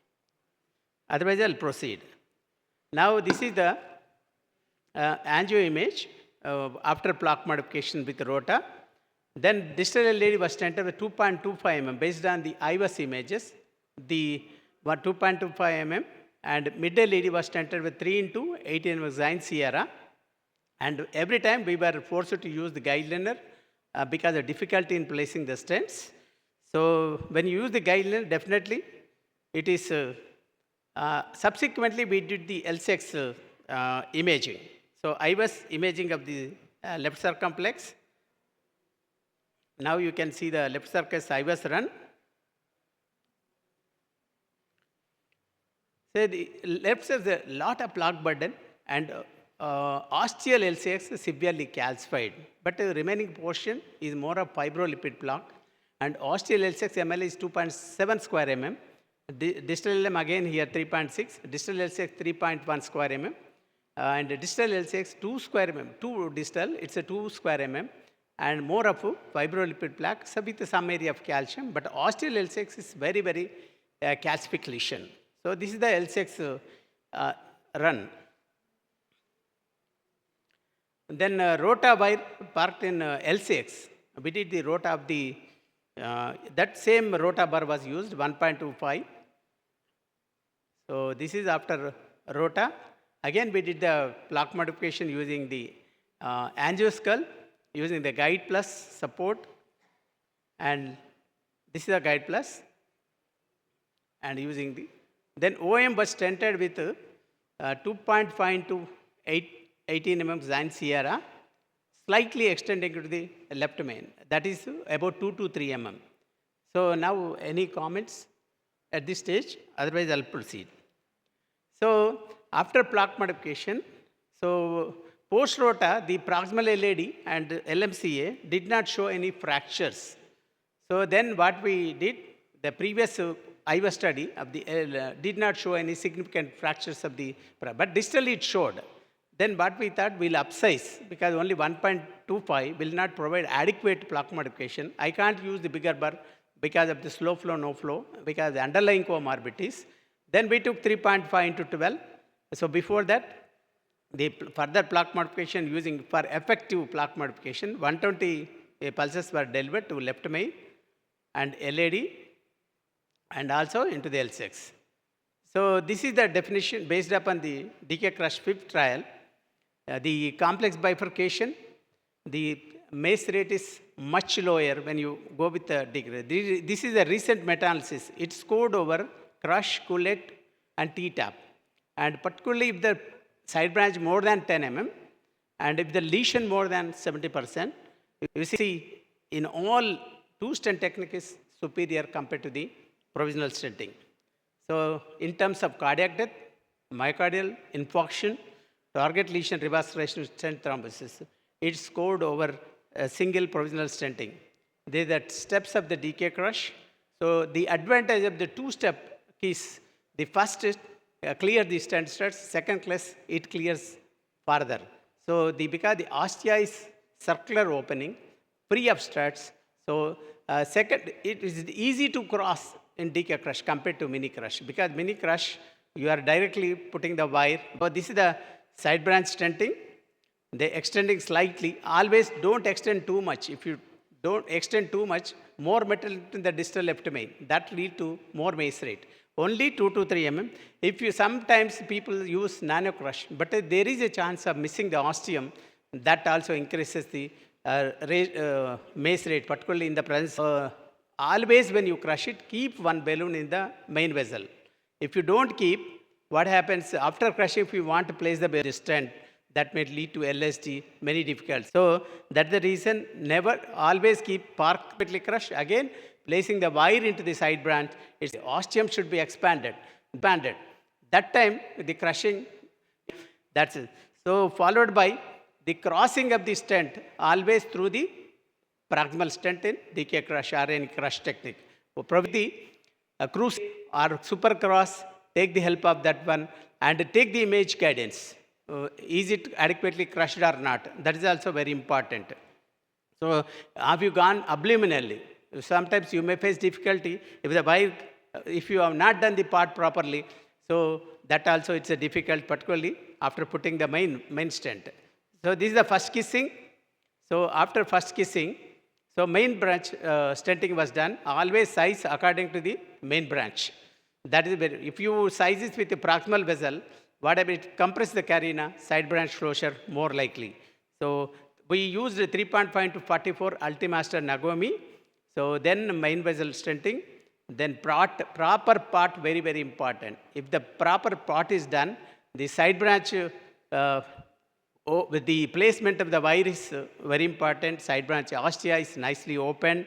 Speaker 15: Otherwise, I'll proceed. Now, this is the angio image after plaque modification with rota. Then distal LAD was stented with 2.25 mm based on the IVUS images. The 2.25 mm and mid LAD was stented with 3 into 18 mm Zine Sierra. And every time we were forced to use the guide liner because of difficulty in placing the stents. So when you use the guide liner, definitely it is. Subsequently, we did the L6 imaging. So IVUS imaging of the left circumflex. Now you can see the left circus IVUS run. So the left side is a lot of plaque burden and ostial LCX is severely calcified, but the remaining portion is more of fibrolipid plaque, and ostial LCX ML is 2.7 square mm. Distal LM again here 3.6, distal LCX 3.1 square mm, and distal LCX 2 square mm, 2 distal, it's a 2 square mm, and more of fibrolipid plaque, so with some area of calcium, but ostial LCX is very, very calcific lesion. So this is the L6 run. Then rota wire parked in L6. We did the rota of the, that same rota bar was used, 1.25. So this is after rota. Again, we did the plaque modification using the angioscull, using the guide plus support. And this is a guide plus. And using the, then OM was stented with 2.5 into 18 mm Zine Sierra, slightly extending to the left main. That is about 2 to 3 mm. So now any comments at this stage? Otherwise, I'll proceed. So after plaque modification, so post-rota, the proximal LAD and LMCA did not show any fractures. So then what we did, the previous IVUS study of the did not show any significant fractures of the, but distally it showed. Then what we thought, we'll upsize because only 1.25 will not provide adequate plaque modification. I can't use the bigger bar because of the slow flow, no flow, because the underlying comorbidities. Then we took 3.5 into 12. So before that, the further plaque modification using for effective plaque modification, 120 pulses were delivered to left main and LAD and also into the L6. So this is the definition based upon the DK Crush 5th trial. The complex bifurcation, the MACE rate is much lower when you go with the degree. This is a recent meta-analysis. It scored over Crush, Coolette, and T-tap. And particularly if the side branch more than 10 mm, and if the lesion more than 70%, you see in all two stent technique is superior compared to the provisional stenting. So in terms of cardiac death, myocardial infarction, target lesion revascularization stent thrombosis, it scored over a single provisional stenting. These are steps of the DK Crush. So the advantage of the two-step is the first is clear the stent struts, second class it clears further. So because the ostia is circular opening, free of struts, so second it is easy to cross in DK Crush compared to mini crush, because mini crush you are directly putting the wire. But this is the side branch stenting. They extending slightly. Always don't extend too much. If you don't extend too much, more metal in the distal left main. That lead to more MACE rate. Only 2 to 3 mm. If you sometimes people use nano crush, but there is a chance of missing the ostium. That also increases the MACE rate, particularly in the presence. Always when you crush it, keep one balloon in the main vessel. If you don't keep, what happens after crushing, if you want to place the stent, that may lead to LSD, many difficulties. So that's the reason, never always keep perfectly crushed. Again, placing the wire into the side branch, its ostium should be expanded. That time, the crushing, that's it. So followed by the crossing of the stent, always through the proximal stent in DK crush or any crush technique. So probably cruise or supercross, take the help of that one and take the image guidance. Is it adequately crushed or not? That is also very important. So have you gone abdominally? Sometimes you may face difficulty if the wire, if you have not done the part properly. So that also it's a difficult, particularly after putting the main stent. So this is the first kissing. So after first kissing, so main branch stenting was done. Always size according to the main branch. That is very, if you size it with the proximal vessel, whatever it compresses the carina, side branch closure more likely. So we used 3.5 to 44 Ultimaster Nagomi. So then main vessel stenting, then proper part very, very important. If the proper part is done, the side branch with the placement of the wire is very important. Side branch ostia is nicely open.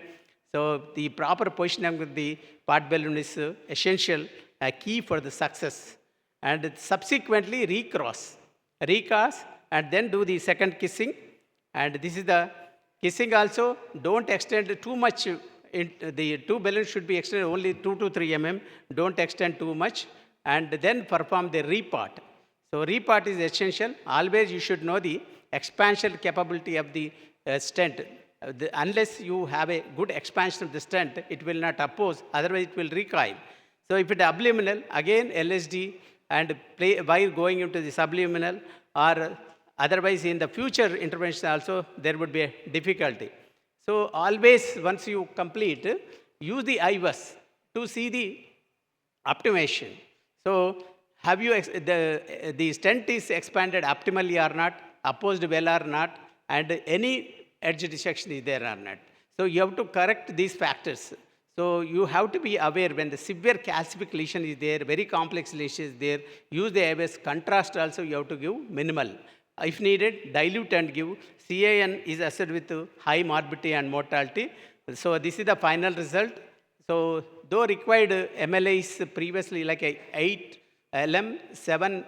Speaker 15: So the proper positioning of the part balloon is essential, a key for the success. And subsequently recross, and then do the second kissing. And this is the kissing also, don't extend too much. The two balloons should be extended only 2 to 3 mm. Don't extend too much. And then perform the repart. So repart is essential. Always you should know the expansion capability of the stent. Unless you have a good expansion of the stent, it will not oppose, otherwise it will recoil. So if it is abdominal, again LSD and wire going into the subliminal, or otherwise in the future intervention also there would be a difficulty. So always once you complete, use the IVUS to see the optimization. So have you, the stent is expanded optimally or not, opposed well or not, and any edge dissection is there or not. So you have to correct these factors. So you have to be aware when the severe calcific lesion is there, very complex lesion is there, use the IVUS. Contrast also you have to give minimal. If needed, dilute and give. CAN is associated with high morbidity and mortality. So this is the final result. So though required MLA is previously like 8 LM, 7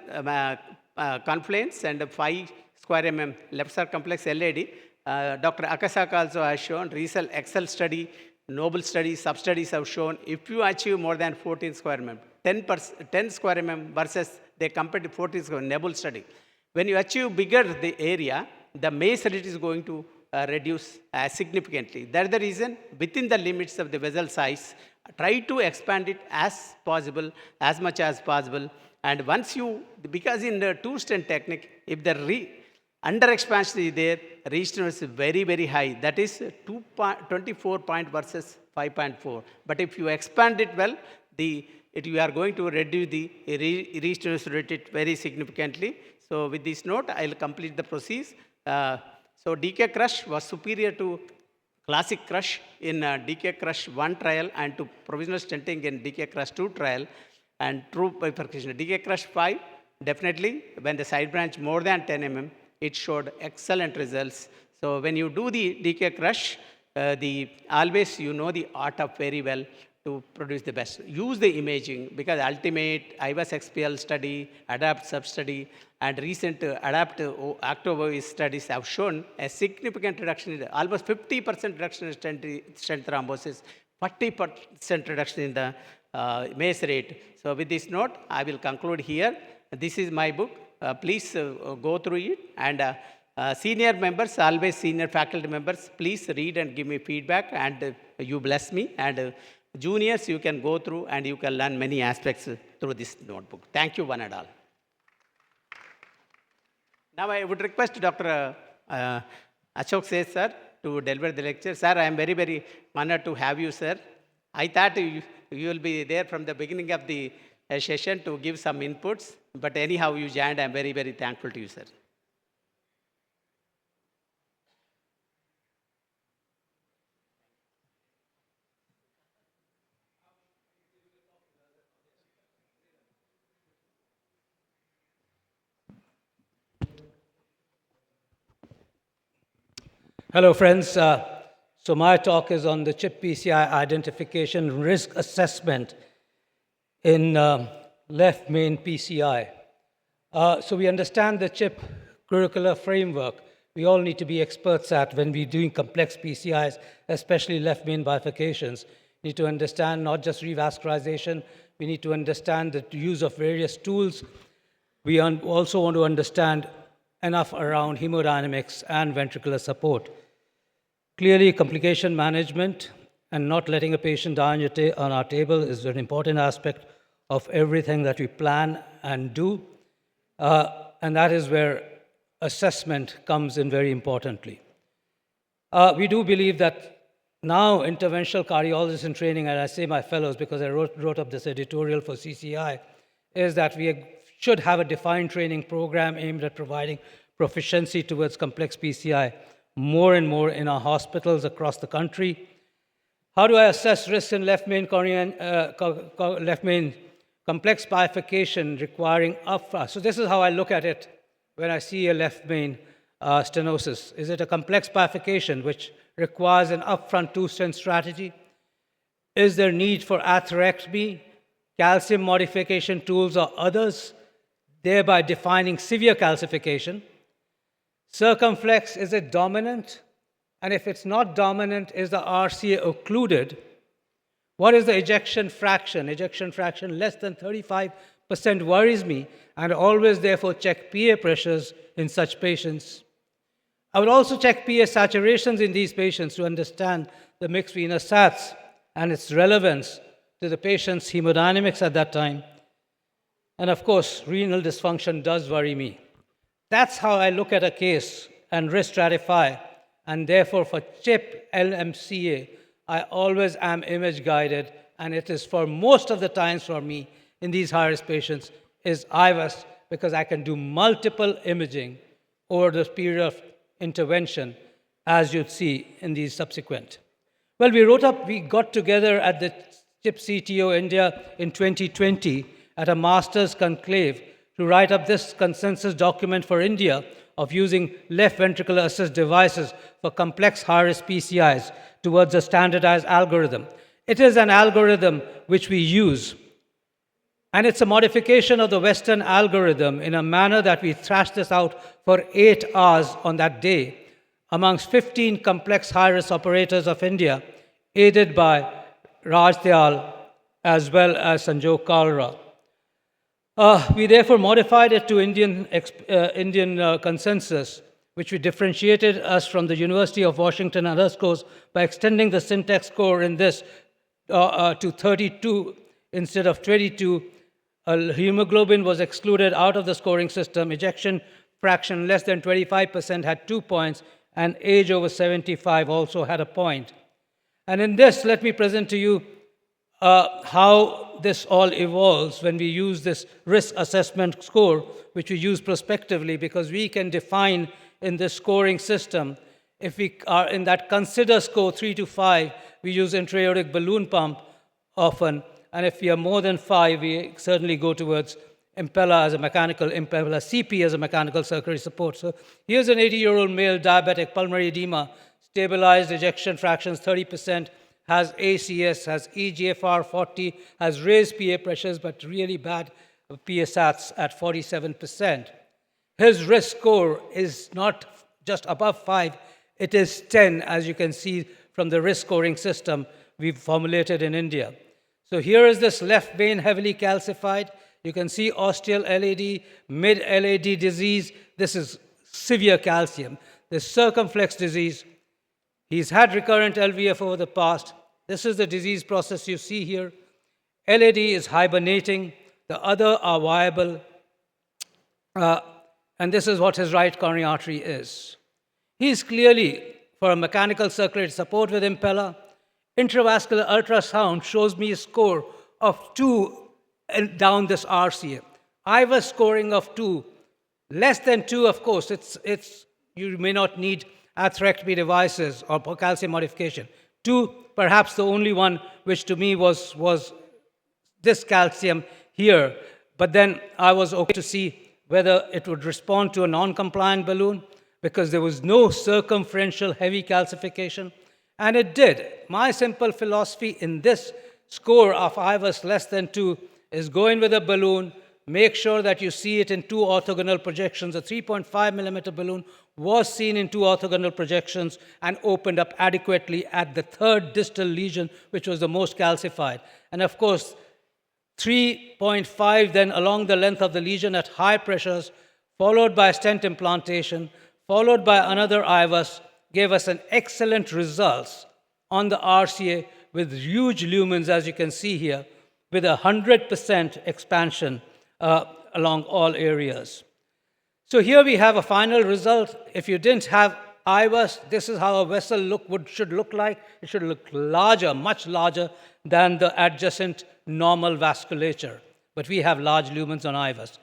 Speaker 15: confluence and 5 square mm left circumflex LAD. Dr. Akasaka also has shown, recent Excel study, Noble studies, sub-studies have shown, if you achieve more than 14 square mm, 10 square mm versus they compared to 14 square, Noble study. When you achieve bigger the area, the mace rate is going to reduce significantly. That's the reason, within the limits of the vessel size, try to expand it as possible, as much as possible. And once you, because in the two-stent technique, if the under expansion is there, resistance is very, very high. That is 24 point versus 5.4. But if you expand it well, you are going to reduce the resistance rate very significantly. So with this note, I'll complete the process. So DK crush was superior to classic crush in DK crush 1 trial and to provisional stenting in DK crush 2 trial, and true bifurcation. DK crush 5, definitely when the side branch more than 10 mm, it showed excellent results. So when you do the DK crush, always you know the art of very well to produce the best. Use the imaging, because ultimate IVUS XPL study, ADAPT sub-study, and recent ADAPT October studies have shown a significant reduction, in almost 50% reduction in stent thrombosis, 40% reduction in the MACE rate. So with this note, I will conclude here. This is my book. Please go through it. And senior members, always senior faculty members, please read and give me feedback, and you bless me. And juniors, you can go through and you can learn many aspects through this notebook. Thank you, one and all. Now I would request Dr. Ashok Seth, sir, to deliver the lecture. Sir, I am very, very honored to have you, sir. I thought you will be there from the beginning of the session to give some inputs, but anyhow you joined. I am very, very thankful to you, sir.
Speaker 21: Hello, friends. So my talk is on the CHIP PCI identification risk assessment in left main PCI. So we understand the CHIP curricular framework we all need to be experts at when we're doing complex PCIs, especially left main bifurcations. We need to understand not just revascularization, we need to understand the use of various tools. We also want to understand enough around hemodynamics and ventricular support. Clearly, complication management and not letting a patient die on our table is an important aspect of everything that we plan and do. And that is where assessment comes in very importantly. We do believe that now interventional cardiologists in training, and I say my fellows because I wrote up this editorial for CCI, is that we should have a defined training program aimed at providing proficiency towards complex PCI more and more in our hospitals across the country. How do I assess risk in left main complex bifurcation requiring upfront? So this is how I look at it when I see a left main stenosis. Is it a complex bifurcation which requires an upfront two-stent strategy? Is there need for atherectomy, calcium modification tools or others, thereby defining severe calcification? Circumflex, is it dominant? And if it's not dominant, is the RCA occluded? What is the ejection fraction? Ejection fraction less than 35% worries me, and always therefore check PA pressures in such patients. I would also check PA saturations in these patients to understand the mixed venous sats and its relevance to the patient's hemodynamics at that time. And of course, renal dysfunction does worry me. That's how I look at a case and risk stratify. And therefore, for CHIP LMCA, I always am image guided, and it is for most of the times for me in these high-risk patients is IVUS, because I can do multiple imaging over the period of intervention, as you'd see in these subsequent. Well, we got together at the CHIP CTO India in 2020 at a master's conclave to write up this consensus document for India of using left ventricular assist devices for complex high-risk PCIs towards a standardized algorithm. It is an algorithm which we use, and it's a modification of the Western algorithm in a manner that we thrashed this out for 8 hours on that day amongst 15 complex high-risk operators of India, aided by Raj Dayal as well as Sanjog Kalra. We therefore modified it to Indian consensus, which we differentiated us from the University of Washington and other scores by extending the syntax score in this to 32 instead of 22. Hemoglobin was excluded out of the scoring system. Ejection fraction less than 25% had 2 points, and age over 75 also had a point. And in this, let me present to you how this all evolves when we use this risk assessment score, which we use prospectively, because we can define in this scoring system, if we are in that consider score 3 to 5, we use intra-aortic balloon pump often, and if we are more than 5, we certainly go towards Impella as a mechanical, Impella CP as a mechanical circulatory support. So here's an 80-year-old male diabetic, pulmonary edema, stabilized ejection fractions 30%, has ACS, has eGFR 40, has raised PA pressures, but really bad PSATs at 47%. His risk score is not just above 5, it is 10, as you can see from the risk scoring system we've formulated in India. So here is this left vein heavily calcified. You can see ostial LAD, mid-LAD disease. This is severe calcium. This circumflex disease. He's had recurrent LVF over the past. This is the disease process you see here. LAD is hibernating. The other are viable. And this is what his right coronary artery is. He's clearly for a mechanical circulatory support with Impella. Intravascular ultrasound shows me a score of 2 down this RCA. IVUS scoring of 2. Less than 2, of course, you may not need atherectomy devices or calcium modification. 2, perhaps the only one which to me was this calcium here. But then I was okay to see whether it would respond to a non-compliant balloon because there was no circumferential heavy calcification. And it did. My simple philosophy in this score of IVUS less than 2 is go in with a balloon, make sure that you see it in two orthogonal projections. A 3.5 millimeter balloon was seen in two orthogonal projections and opened up adequately at the third distal lesion, which was the most calcified. And of course, 3.5 then along the length of the lesion at high pressures, followed by stent implantation, followed by another IVUS, gave us an excellent results on the RCA with huge lumens, as you can see here, with 100% expansion along all areas. So here we have a final result. If you didn't have IVUS, this is how a vessel should look like. It should look larger, much larger than the adjacent normal vasculature. But we have large lumens on IVUS.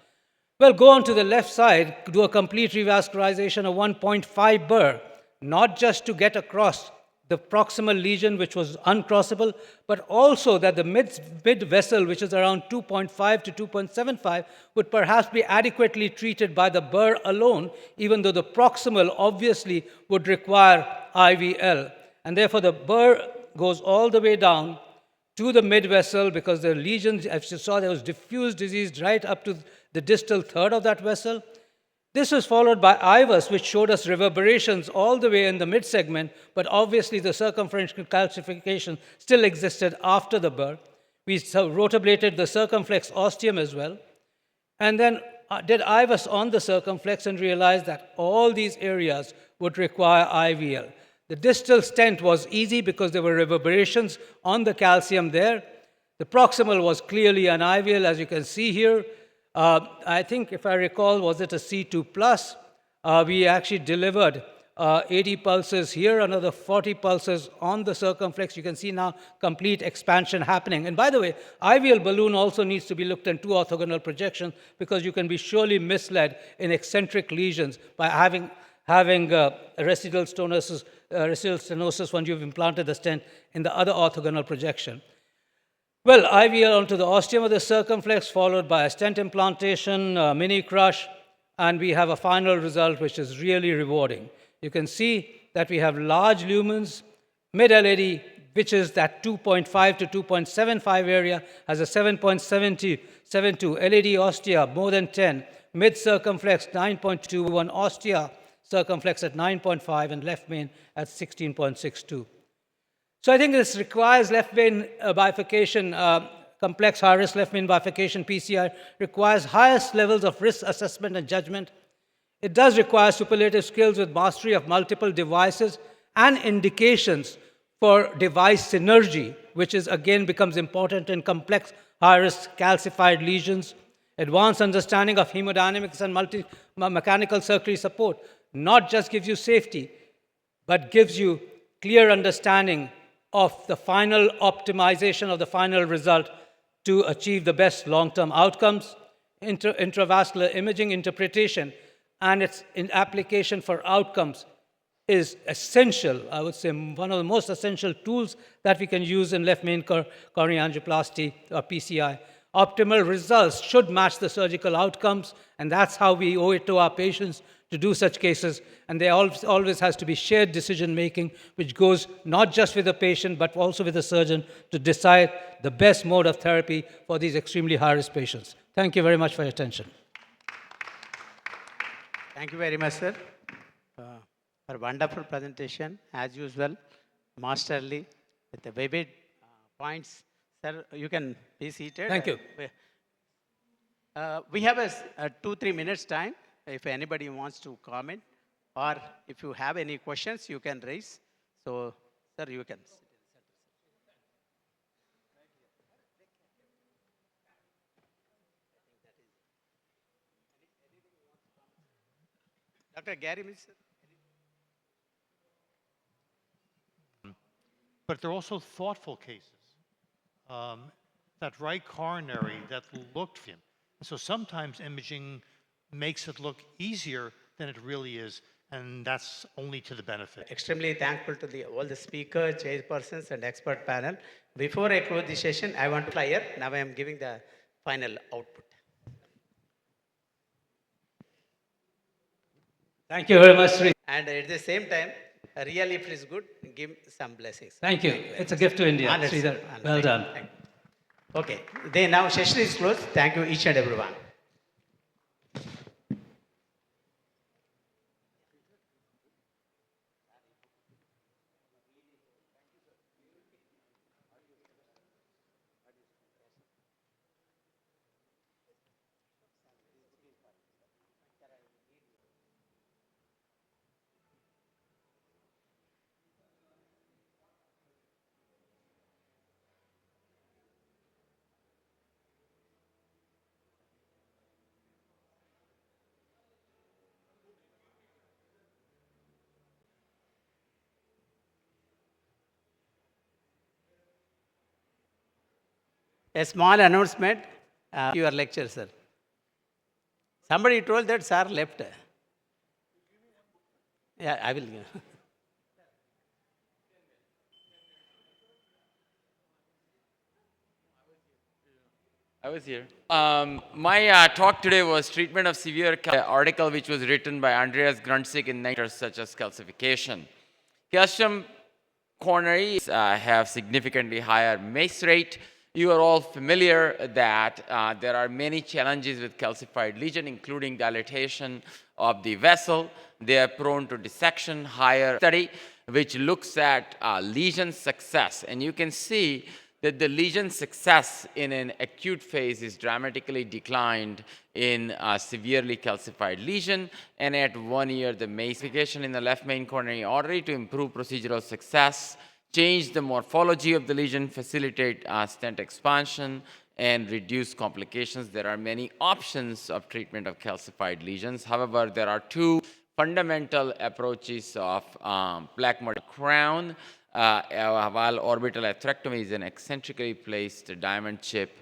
Speaker 21: Well, go on to the left side, do a complete revascularization of 1.5 Burr, not just to get across the proximal lesion, which was uncrossable, but also that the mid vessel, which is around 2.5 to 2.75, would perhaps be adequately treated by the Burr alone, even though the proximal obviously would require IVL. And therefore, the Burr goes all the way down to the mid vessel because the lesions, as you saw, there was diffuse disease right up to the distal third of that vessel. This was followed by IVUS, which showed us reverberations all the way in the mid segment, but obviously the circumferential calcification still existed after the Burr. We rotablated the circumflex ostium as well, and then did IVUS on the circumflex and realized that all these areas would require IVL. The distal stent was easy because there were reverberations on the calcium there. The proximal was clearly an IVL, as you can see here. I think, if I recall, was it a C2 plus? We actually delivered 80 pulses here, another 40 pulses on the circumflex. You can see now complete expansion happening. And by the way, IVL balloon also needs to be looked in two orthogonal projections because you can be surely misled in eccentric lesions by having residual stenosis when you've implanted the stent in the other orthogonal projection. Well, IVL onto the ostium of the circumflex, followed by a stent implantation, mini crush, and we have a final result which is really rewarding. You can see that we have large lumens, mid-LAD, which is that 2.5 to 2.75 area, has a 7.72, LAD ostia more than 10, mid-circumflex 9.21, ostia circumflex at 9.5, and left main at 16.62. So I think this requires left main bifurcation, complex high-risk left main bifurcation, PCI, requires highest levels of risk assessment and judgment. It does require superlative skills with mastery of multiple devices and indications for device synergy, which is again becomes important in complex high-risk calcified lesions. Advanced understanding of hemodynamics and mechanical circulatory support not just gives you safety, but gives you clear understanding of the final optimization of the final result to achieve the best long-term outcomes, intravascular imaging interpretation, and its application for outcomes is essential. I would say one of the most essential tools that we can use in left main coronary angioplasty or PCI. Optimal results should match the surgical outcomes, and that's how we owe it to our patients to do such cases. And there always has to be shared decision-making, which goes not just with the patient, but also with the surgeon to decide the best mode of therapy for these extremely high-risk patients. Thank you very much for your attention.
Speaker 15: Thank you very much, sir, for a wonderful presentation, as usual, masterly, with the vivid points. Sir, you can be seated.
Speaker 21: Thank you.
Speaker 15: We have a 2-3 minutes time if anybody wants to comment, or if you have any questions, you can raise. So, sir, you can. Dr. Gary, sir.
Speaker 18: But they're also thoughtful cases. That right coronary that looked for him. So sometimes imaging makes it look easier than it really is, and that's only to the benefit.
Speaker 15: Extremely thankful to all the speakers, chairpersons, and expert panel. Before I close the session, I want to flyer. Now I am giving the final output.
Speaker 21: Thank you very much, Sri.
Speaker 15: And at the same time, really, if it is good, give some blessings.
Speaker 21: Thank you. It's a gift to India.
Speaker 15: Honors.
Speaker 21: Sridhar, well done.
Speaker 15: Okay. Now session is closed. Thank you, each and everyone. A small announcement, your lecture, sir. Somebody told that sir left. Yeah, I will.
Speaker 5: I was here. My talk today was treatment of severe article which was written by Andreas Grunzig in such as calcification. Calcium coronaries have significantly higher MACE rate. You are all familiar that there are many challenges with calcified lesion, including dilatation of the vessel. They are prone to dissection. Higher study which looks at lesion success, and you can see that the lesion success in an acute phase is dramatically declined in severely calcified lesion, and at 1 year the macification in the left main coronary artery to improve procedural success, change the morphology of the lesion, facilitate stent expansion, and reduce complications. There are many options of treatment of calcified lesions. However, there are two fundamental approaches of plaque crown. While orbital atherectomy is an eccentrically placed diamond chip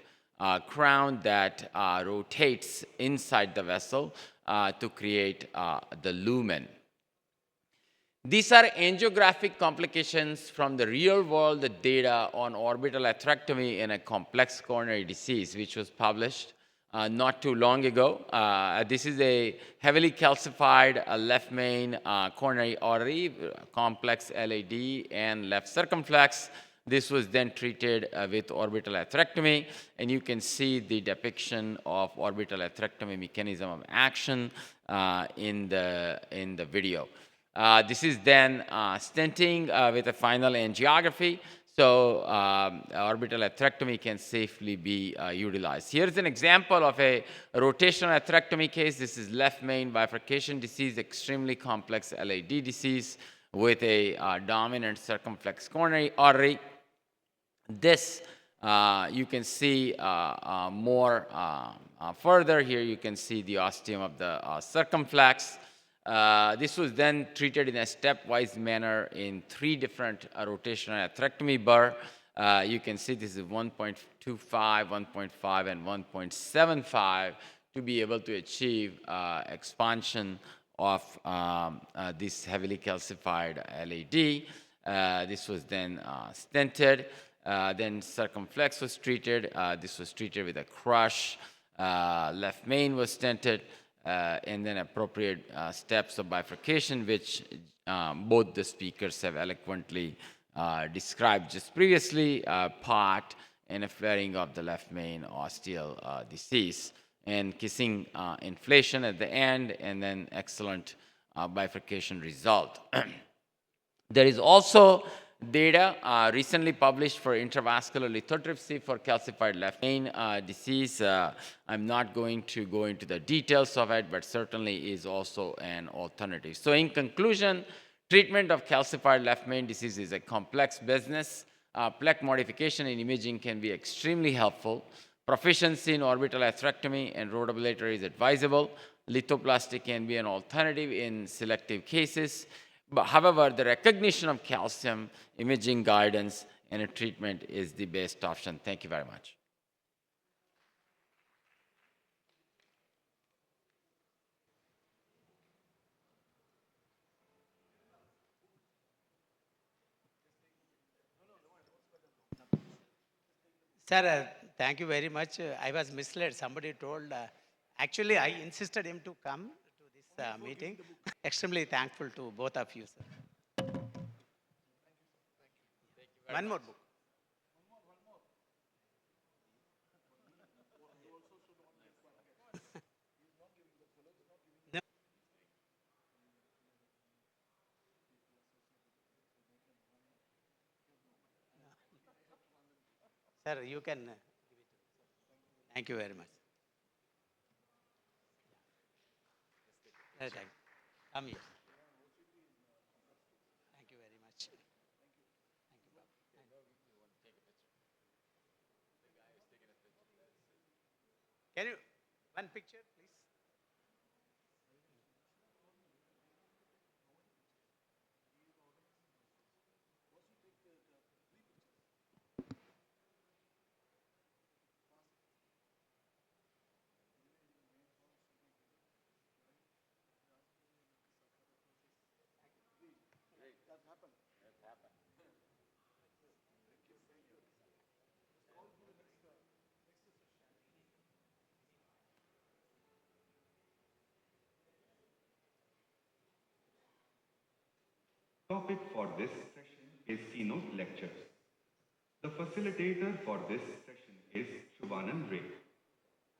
Speaker 5: crown that rotates inside the vessel to create the lumen. These are angiographic complications from the real world data on orbital atherectomy in a complex coronary disease, which was published not too long ago. This is a heavily calcified left main coronary artery, complex LAD and left circumflex. This was then treated with orbital atherectomy, and you can see the depiction of orbital atherectomy mechanism of action in the video. This is then stenting with a final angiography. So orbital atherectomy can safely be utilized. Here's an example of a rotational atherectomy case. This is left main bifurcation disease, extremely complex LAD disease with a dominant circumflex coronary artery. This you can see more further here. You can see the ostium of the circumflex. This was then treated in a stepwise manner in 3 different rotational atherectomy burr. You can see this is 1.25, 1.5, and 1.75 to be able to achieve expansion of this heavily calcified LAD. This was then stented. Then circumflex was treated. This was treated with a crush. Left main was stented. And then appropriate steps of bifurcation, which both the speakers have eloquently described just previously, part and a flaring of the left main ostial disease, and kissing inflation at the end, and then excellent bifurcation result. There is also data recently published for intravascular lithotripsy for calcified left main disease. I'm not going to go into the details of it, but certainly is also an alternative. So in conclusion, treatment of calcified left main disease is a complex business. Plaque modification in imaging can be extremely helpful. Proficiency in orbital atherectomy and rotablator is advisable. Lithoplasty can be an alternative in selective cases. But however, the recognition of calcium, imaging guidance, and a treatment is the best option. Thank you very much.
Speaker 15: Sir, thank you very much. I was misled. Somebody told, actually, I insisted him to come to this meeting. Extremely thankful to both of you, sir. One more book. Sir, you can give it. Thank you very much. Thank you. Come here. Thank you very much. Can you, one picture, please?
Speaker 1: Topic for this session is keynote lectures. The facilitator for this session is Shubhanan Ray.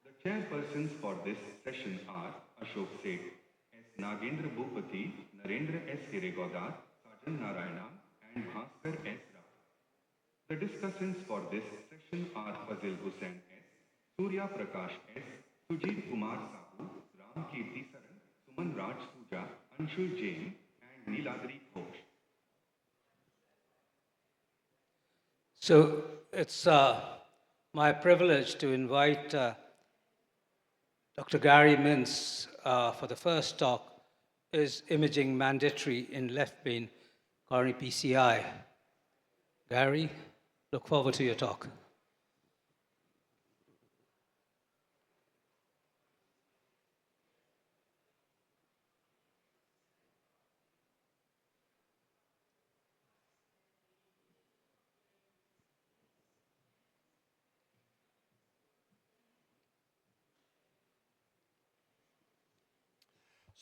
Speaker 1: The chairpersons for this session are Ashok Seth, S. Nagendra Bhupati, Narendra S. Hiregodar, Sajan Narayana, and Bhaskar S. Rao. The discussants for this session are Fazil Hussain S., Surya Prakash S., Sujit Kumar Sahu, Ram Kirti Saran, Suman Raj Puja, Anshul Jain, and Niladri Ghosh.
Speaker 21: So it's my privilege to invite Dr. Gary Mintz for the first talk. Is imaging mandatory in left main coronary PCI? Gary, look forward to your talk.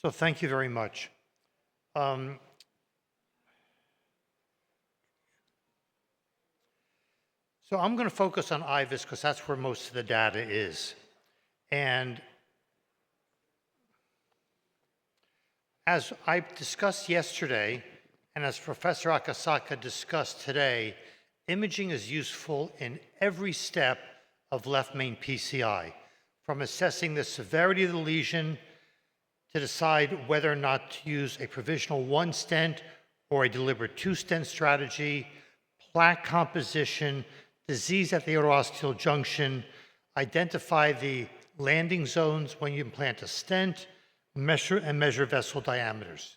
Speaker 18: So thank you very much. So I'm going to focus on IVUS because that's where most of the data is. And as I discussed yesterday, and as Professor Akasaka discussed today, imaging is useful in every step of left main PCI, from assessing the severity of the lesion to decide whether or not to use a provisional 1 stent or a deliberate 2 stent strategy, plaque composition, disease at the aortosteal junction, identify the landing zones when you implant a stent, measure vessel diameters.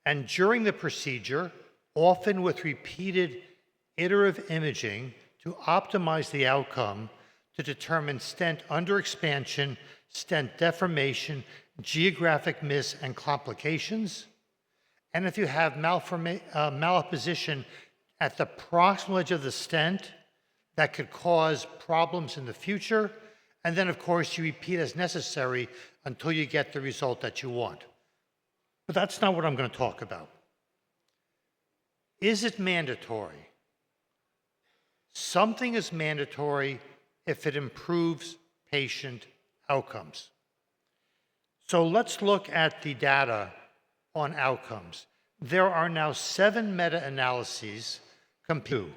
Speaker 18: And during the procedure, often with repeated iterative imaging to optimize the outcome to determine stent underexpansion, stent deformation, geographic miss, and complications. And if you have malapposition at the proximal edge of the stent, that could cause problems in the future. And then, of course, you repeat as necessary until you get the result that you want. But that's not what I'm going to talk about. Is it mandatory? Something is mandatory if it improves patient outcomes. So let's look at the data on outcomes. There are now 7 meta-analyses compared.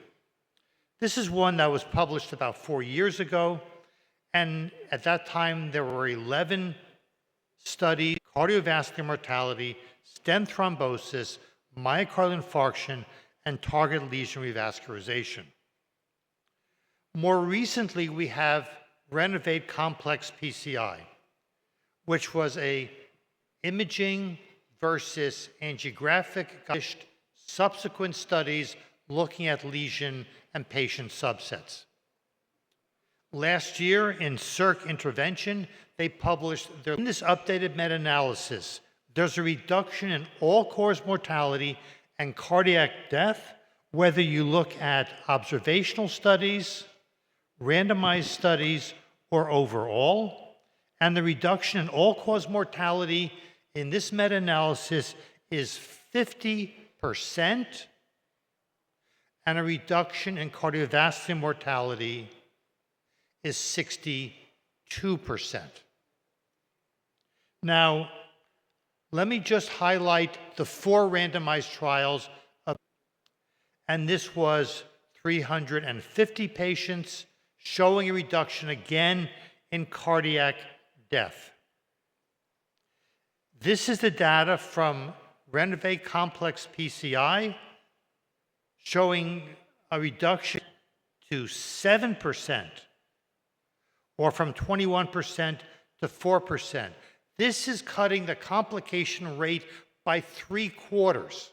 Speaker 18: This is one that was published about 4 years ago, and at that time there were 11 studies: cardiovascular mortality, stent thrombosis, myocardial infarction, and target lesion revascularization. More recently, we have Renovate Complex PCI, which was a imaging versus angiographic subsequent studies looking at lesion and patient subsets. Last year in Circ Intervention, they published in this updated meta-analysis, there's a reduction in all-cause mortality and cardiac death, whether you look at observational studies, randomized studies, or overall. And the reduction in all-cause mortality in this meta-analysis is 50%, and a reduction in cardiovascular mortality is 62%. Now, let me just highlight the 4 randomized trials, and this was 350 patients showing a reduction again in cardiac death. This is the data from Renovate Complex PCI showing a reduction to 7%, or from 21% to 4%. This is cutting the complication rate by 3/4.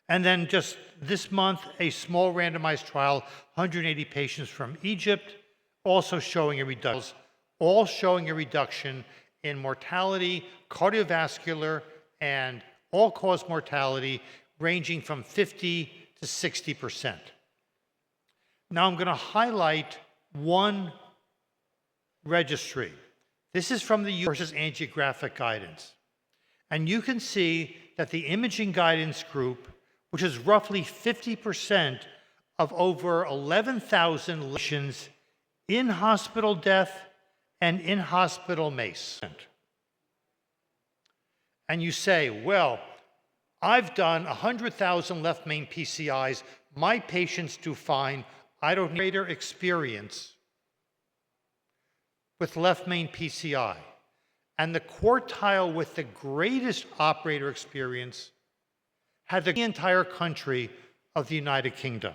Speaker 18: And then just this month, a small randomized trial, 180 patients from Egypt, also showing a reduction, all showing a reduction in mortality, cardiovascular, and all-cause mortality ranging from 50 to 60%. Now I'm going to highlight one registry. This is from the versus angiographic guidance. And you can see that the imaging guidance group, which is roughly 50% of over 11,000 patients in hospital death and in hospital MACE. And you say, well, I've done 100,000 left main PCIs, my patients do fine, I don't need greater experience with left main PCI. And the quartile with the greatest operator experience had the entire country of the United Kingdom.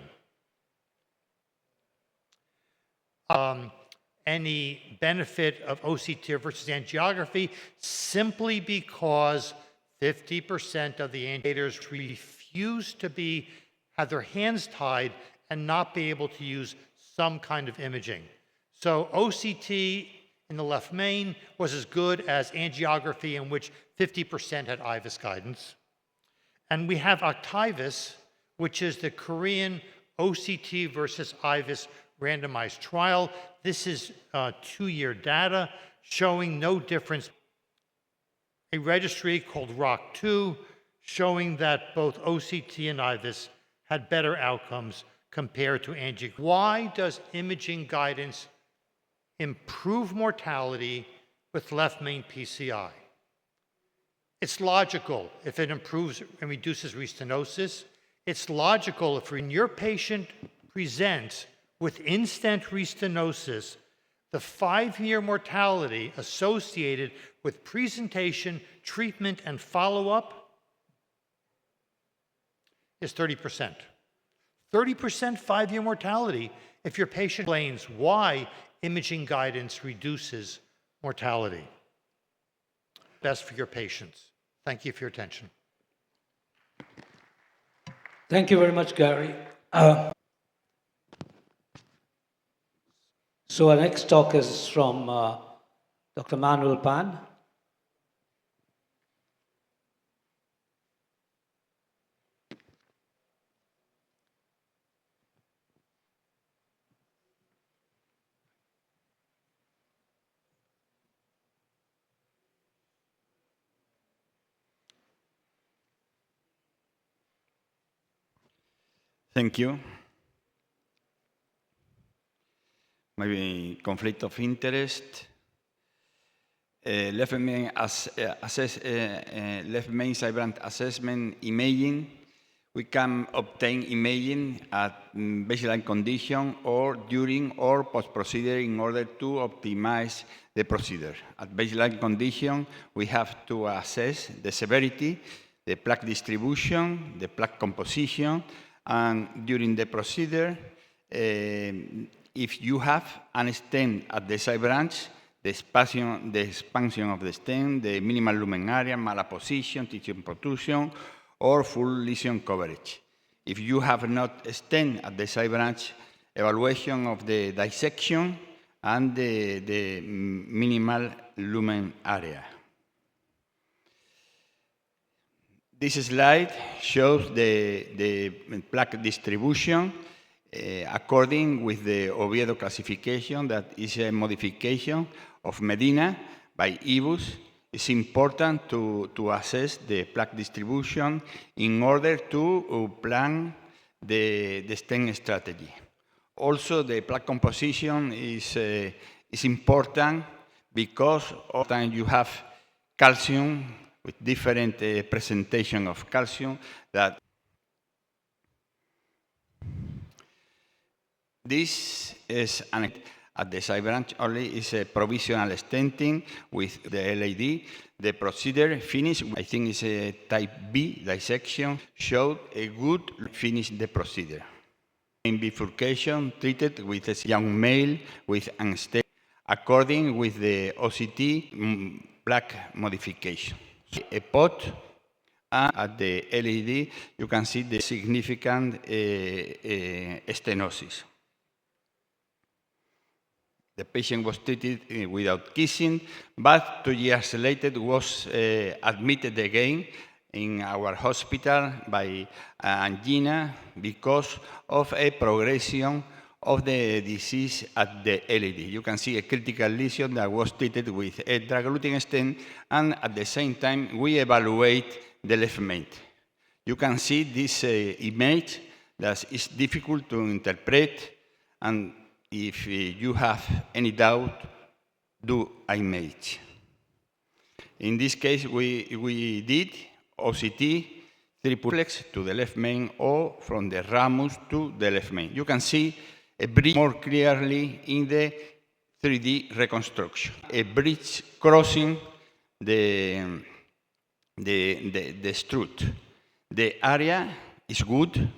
Speaker 18: Any benefit of OCT versus angiography simply because 50% of the angiators refuse to have their hands tied and not be able to use some kind of imaging. So OCT in the left main was as good as angiography, in which 50% had IVUS guidance. And we have Octavius, which is the Korean OCT versus IVUS randomized trial. This is 2-year data showing no difference. A registry called ROC2 showing that both OCT and IVUS had better outcomes compared to angiography. Why does imaging guidance improve mortality with left main PCI? It's logical if it improves and reduces restenosis. It's logical if when your patient presents with in-stent restenosis, the 5-year mortality associated with presentation, treatment, and follow-up is 30%. 30% 5-year mortality if your patient explains why imaging guidance reduces mortality. Best for your patients. Thank you for your attention.
Speaker 21: Thank you very much, Gary. So our next talk is from Dr. Manuel Pan.
Speaker 3: Thank you. Maybe conflict of interest. Left main cyberant assessment imaging. We can obtain imaging at baseline condition or during or post-procedure in order to optimize the procedure. At baseline condition, we have to assess the severity, the plaque distribution, the plaque composition, and during the procedure, if you have an stent at the side branch, the expansion of the stent, the minimal lumen area, malapposition, tissue protrusion, or full lesion coverage. If you have not a stent at the side branch, evaluation of the dissection and the minimal lumen area. This slide shows the plaque distribution according with the Oviedo classification, that is a modification of Medina by IBUS. It's important to assess the plaque distribution in order to plan the stent strategy. Also, the plaque composition is important because often you have calcium with different presentation of calcium that this is at the side branch only is a provisional stenting with the LAD. The procedure finished, I think it's a type B dissection, showed a good finish the procedure. In bifurcation, treated with a young male with unstable, according with the OCT plaque modification. A pot, and at the LAD, you can see the significant stenosis. The patient was treated without kissing, but 2 years later was admitted again in our hospital by angina because of a progression of the disease at the LED. You can see a critical lesion that was treated with a drug-eluting stent, and at the same time, we evaluate the left main. You can see this image that is difficult to interpret, and if you have any doubt, do image. In this case, we did OCT, triplex to the left main, or from the ramus to the left main. You can see a bridge more clearly in the 3D reconstruction. A bridge crossing the strut. The area is good.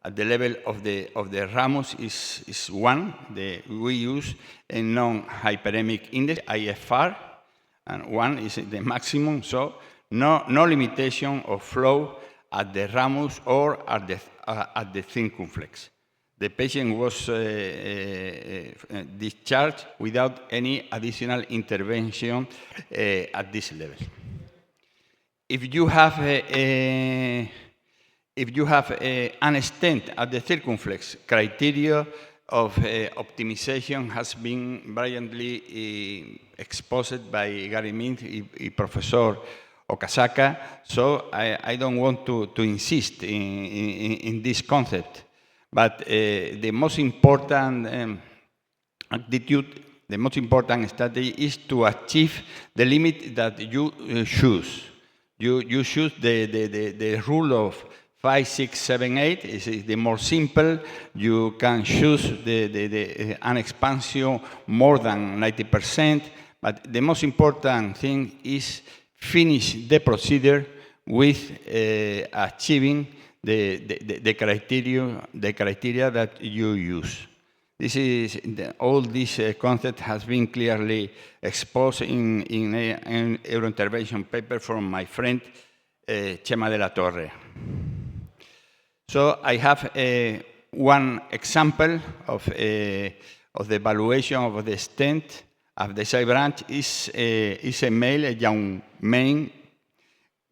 Speaker 3: At the level of the ramus is 1. We use a non-hyperemic index, IFR, and 1 is the maximum, so no limitation of flow at the ramus or at the circumflex. The patient was discharged without any additional intervention at this level. If you have an stent at the circumflex, criteria of optimization has been brilliantly exposed by Gary Mint and Professor Okazaka, so I don't want to insist in this concept. But the most important attitude, the most important strategy is to achieve the limit that you choose. You choose the rule of 5, 6, 7, 8 is the more simple. You can choose an expansion more than 90%, but the most important thing is finish the procedure with achieving the criteria that you use. All this concept has been clearly exposed in an Eurointervention paper from my friend Chema de la Torre. So I have one example of the evaluation of the stent of the side branch is a male, a young man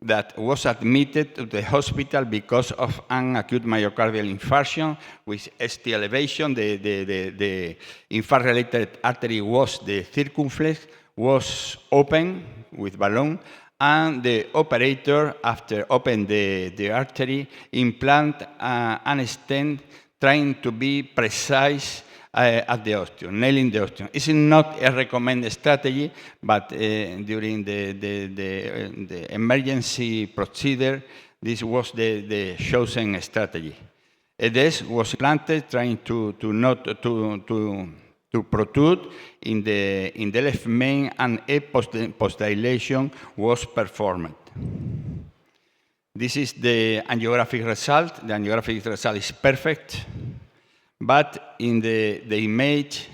Speaker 3: that was admitted to the hospital because of an acute myocardial infarction with ST elevation. The infarct-related artery was the circumflex, was open with balloon, and the operator, after opening the artery, implant an stent trying to be precise at the osteum, nailing the osteum. It's not a recommended strategy, but during the emergency procedure, this was the chosen strategy. EDS was implanted trying to protrude in the left main, and a post-dilation was performed. This is the angiographic result. The angiographic result is perfect, but in the image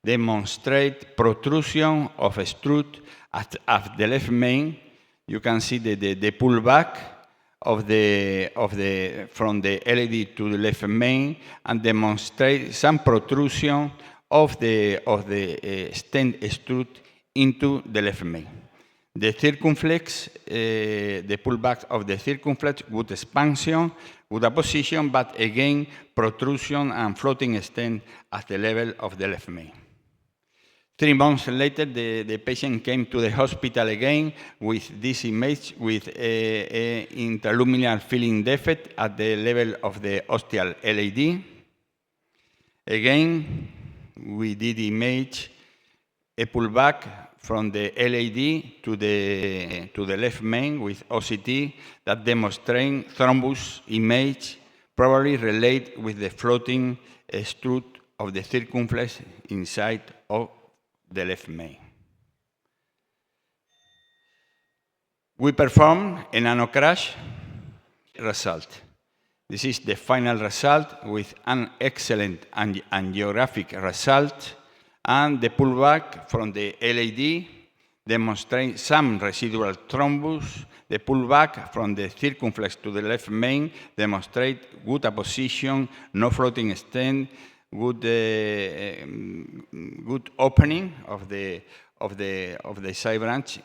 Speaker 3: demonstrate protrusion of a strut at the left main. You can see the pullback from the LED to the left main, and demonstrate some protrusion of the stent strut into the left main. The circumflex, the pullback of the circumflex, good expansion, good apposition, but again, protrusion and floating stent at the level of the left main. 3 months later, the patient came to the hospital again with this image, with an intraluminal filling defect at the level of the ostial LAD. Again, we did image a pullback from the LAD to the left main with OCT that demonstrate thrombus image, probably relate with the floating strut of the circumflex inside of the left main. We perform a nanocrash result. This is the final result with an excellent angiographic result, and the pullback from the LAD demonstrates some residual thrombus. The pullback from the circumflex to the left main demonstrates good apposition, no floating stent, good opening of the side branch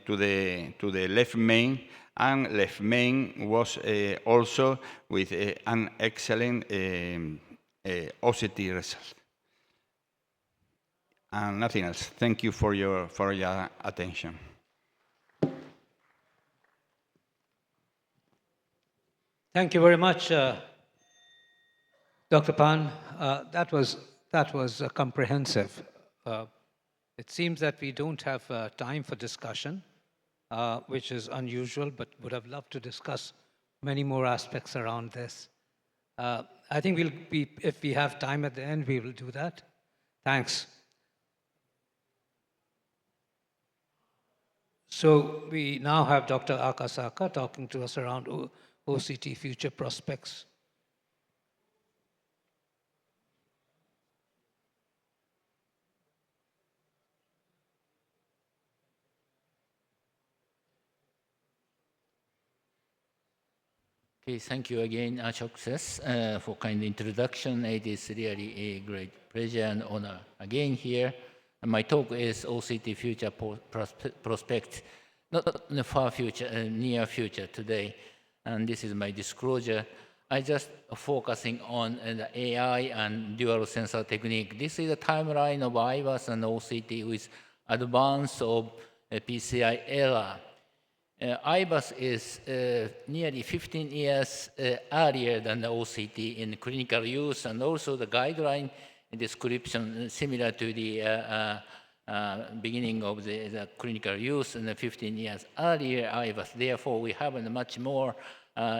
Speaker 3: to the left main, and left main was also with an excellent OCT result. And nothing else. Thank you for your attention.
Speaker 21: Thank you very much, Dr. Pan. That was comprehensive. It seems that we don't have time for discussion, which is unusual, but would have loved to discuss many more aspects around this. I think if we have time at the end, we will do that. Thanks. So we now have Dr. Akasaka talking to us around OCT future prospects.
Speaker 16: Okay, thank you again, Success, for kind introduction. It is really a great pleasure and honor again here. And my talk is OCT future prospect, not in the far future, near future today. And this is my disclosure. I just focusing on the AI and dual sensor technique. This is a timeline of IVAS and OCT with advance of PCI era. IVAS is nearly 15 years earlier than the OCT in clinical use, and also the guideline description similar to the beginning of the clinical use in the 15 years earlier IVAS. Therefore, we have much more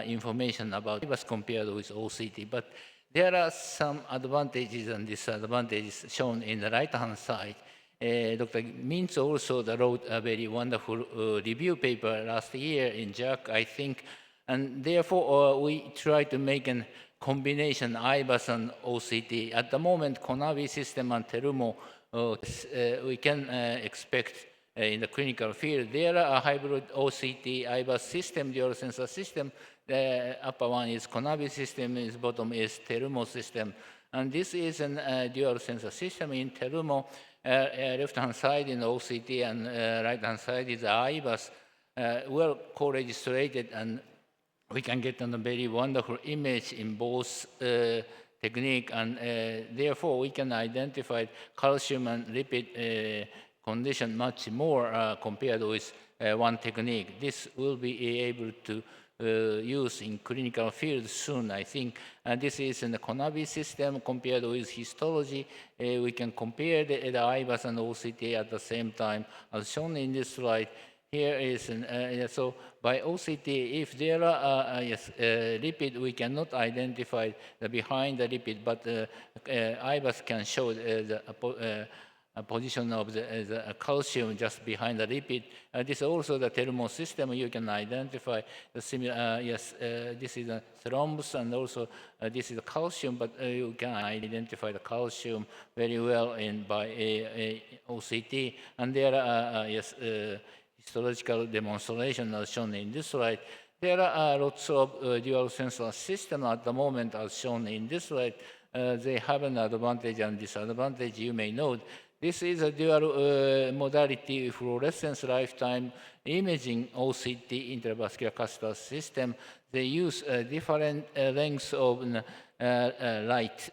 Speaker 16: information about IVAS compared with OCT. But there are some advantages and disadvantages shown in the right-hand side. Dr. Mintz also wrote a very wonderful review paper last year in JAC, I think, and therefore we try to make a combination IVAS and OCT. At the moment, CONAVI system and Terumo, we can expect in the clinical field. There are a hybrid OCT IVAS system, dual sensor system. The upper one is CONAVI system, its bottom is Terumo system. And this is a dual sensor system in Terumo. Left-hand side in OCT and right-hand side is IVAS, well co-registered, and we can get a very wonderful image in both technique, and therefore we can identify calcium and lipid condition much more compared with one technique. This will be able to use in clinical field soon, I think. And this is in the CONAVI system compared with histology. We can compare the IVAS and OCT at the same time, as shown in this slide. Here is, so by OCT, if there are lipid, we cannot identify the behind the lipid, but IVAS can show the position of the calcium just behind the lipid. This is also the Terumo system. You can identify the similar, this is a thrombus, and also this is the calcium, but you can identify the calcium very well by OCT. And there are, histological demonstration as shown in this slide. There are lots of dual sensor systems at the moment as shown in this slide. They have an advantage and disadvantage, you may note. This is a dual modality fluorescence lifetime imaging OCT intravascular catheter system. They use different lengths of light,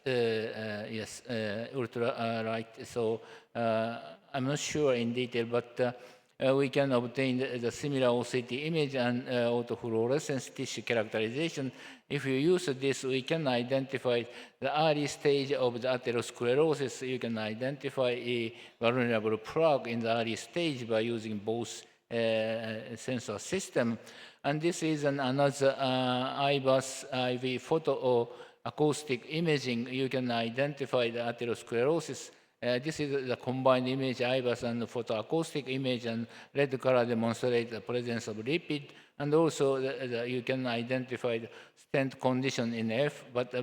Speaker 16: ultra light. So I'm not sure in detail, but we can obtain the similar OCT image and autofluorescence tissue characterization. If you use this, we can identify the early stage of the atherosclerosis. You can identify a vulnerable plaque in the early stage by using both sensor system. And this is another IVAS IV photo or acoustic imaging. You can identify the atherosclerosis. This is the combined image, IVAS and photoacoustic image, and red color demonstrates the presence of lipid. And also, you can identify the stent condition in F, but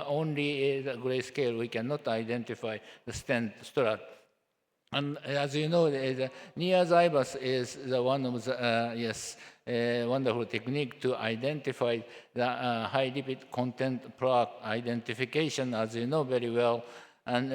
Speaker 16: only the grayscale, we cannot identify the stent strut. And as you know, the NIAS IVAS is the one of the wonderful technique to identify the high lipid content plaque identification, as you know very well. And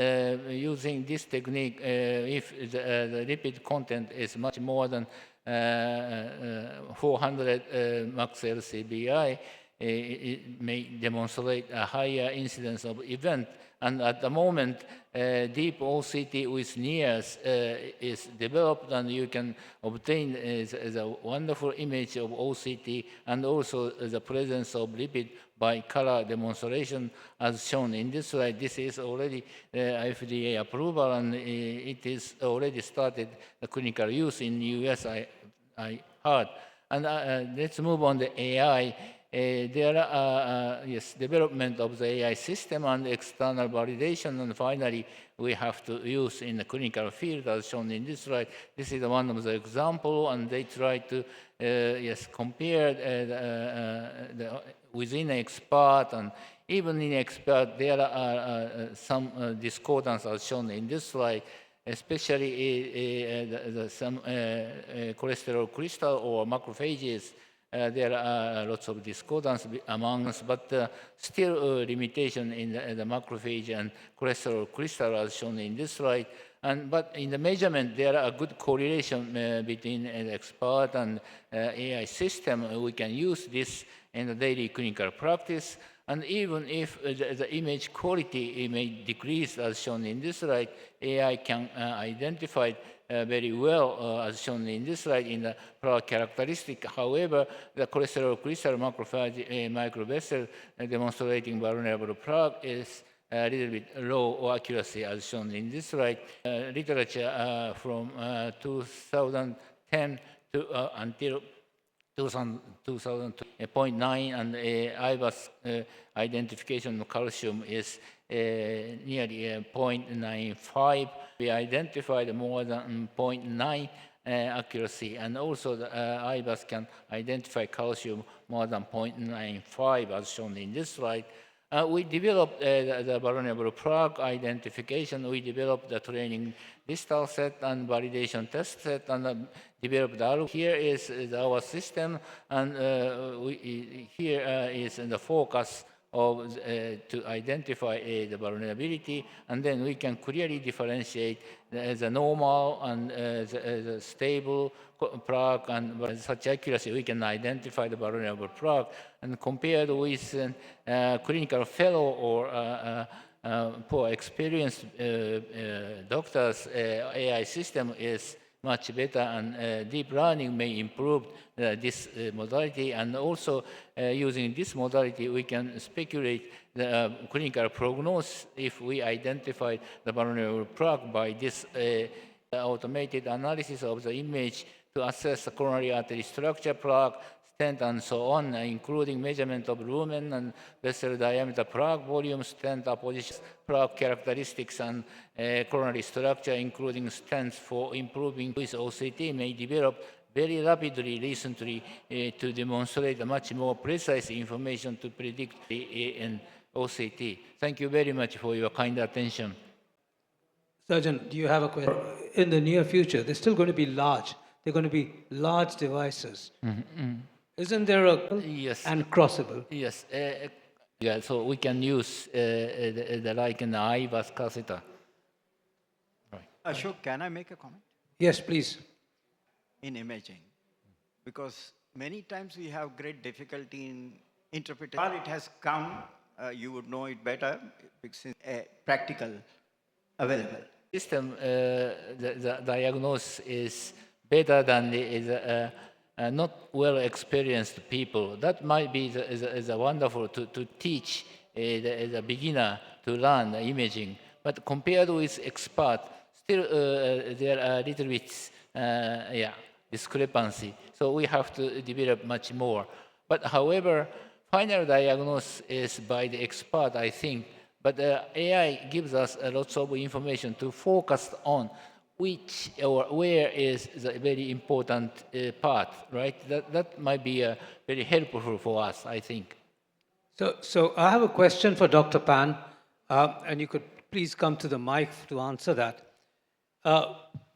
Speaker 16: using this technique, if the lipid content is much more than 400 max LCBI, it may demonstrate a higher incidence of event. And at the moment, deep OCT with NIRS is developed, and you can obtain a wonderful image of OCT and also the presence of lipid by color demonstration as shown in this slide. This is already FDA approval, and it is already started the clinical use in US, I heard. And let's move on to AI. There are yes, development of the AI system and external validation, and finally we have to use in the clinical field as shown in this slide. This is one of the example, and they try to yes, compare within expert, and even in expert there are some discordance as shown in this slide, especially some cholesterol crystal or macrophages. There are lots of discordance among us, but still limitation in the macrophage and cholesterol crystal as shown in this slide. But in the measurement, there are good correlation between the expert and AI system. We can use this in the daily clinical practice. And even if the image quality may decrease as shown in this slide, AI can identify very well as shown in this slide in the product characteristic. However, the cholesterol crystal macrophage microvessel demonstrating vulnerable plaque is a little bit low accuracy as shown in this slide. Literature from 2010 to until 2002.9, and IVAS identification of calcium is nearly 0.95. We identified more than 0.9 accuracy, and also the IVAS can identify calcium more than 0.95 as shown in this slide. We developed the vulnerable plaque identification. We developed the training distal set and validation test set, and developed the Here is our system, and here is the focus of to identify the vulnerability, and then we can clearly differentiate the normal and the stable plaque, and with such accuracy we can identify the vulnerable plaque. And compared with clinical fellow or poor experienced doctors, AI system is much better, and deep learning may improve this modality. And also using this modality, we can speculate the clinical prognosis if we identify the vulnerable plaque by this automated analysis of the image to assess the coronary artery structure, plaque, stent, and so on, including measurement of lumen and vessel diameter, plaque volume, stent apposition, plaque characteristics, and coronary structure, including stents for improving with OCT, may develop very rapidly recently to demonstrate a much more precise information to predict in OCT. Thank you very much for your kind attention.
Speaker 21: Surgeon, do you have a question? In the near future, they're still going to be large. They're going to be large devices. Isn't there a
Speaker 16: yes
Speaker 21: and crossable?
Speaker 16: Yes. Yeah, so we can use the like an IVAS catheter. Right.
Speaker 20: Ashok, can I make a comment?
Speaker 21: Yes, please.
Speaker 20: In imaging, because many times we have great difficulty in interpreting. Or it has come, you would know it better, because it's practical, available.
Speaker 16: System, the diagnosis is better than the not well experienced people. That might be is a wonderful to teach the beginner to learn the imaging. But compared with expert, still there are little bit discrepancy. So we have to develop much more. But however, final diagnosis is by the expert, I think. But AI gives us lots of information to focus on which or where is the very important part, right? That might be very helpful for us, I think.
Speaker 21: So I have a question for Dr. Pan, and you could please come to the mic to answer that.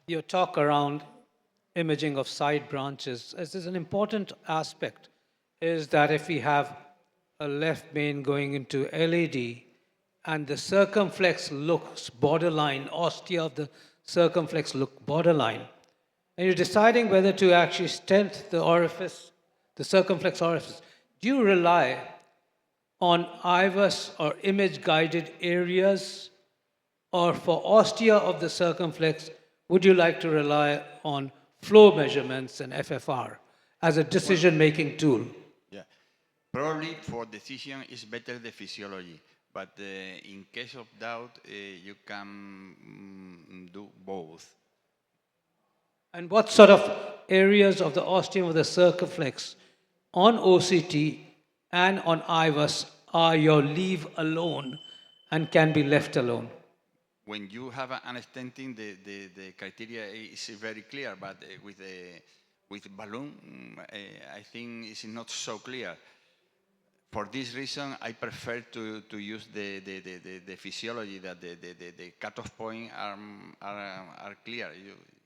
Speaker 21: Your talk around imaging of side branches, as is an important aspect, is that if we have a left main going into LAD and the circumflex looks borderline, ostia of the circumflex look borderline, and you're deciding whether to actually stent the orifice, the circumflex orifice, do you rely on IVUS or image-guided areas, or for ostia of the circumflex, would you like to rely on flow measurements and FFR as a decision-making tool?
Speaker 3: Yeah. Probably for decision is better the physiology, but in case of doubt, you can do both.
Speaker 21: And what sort of areas of the ostium of the circumflex on OCT and on IVUS are your leave alone and can be left alone?
Speaker 3: When you have an stenting, the criteria is very clear, but with balloon, I think it's not so clear. For this reason, I prefer to use the physiology that the cutoff point are clear.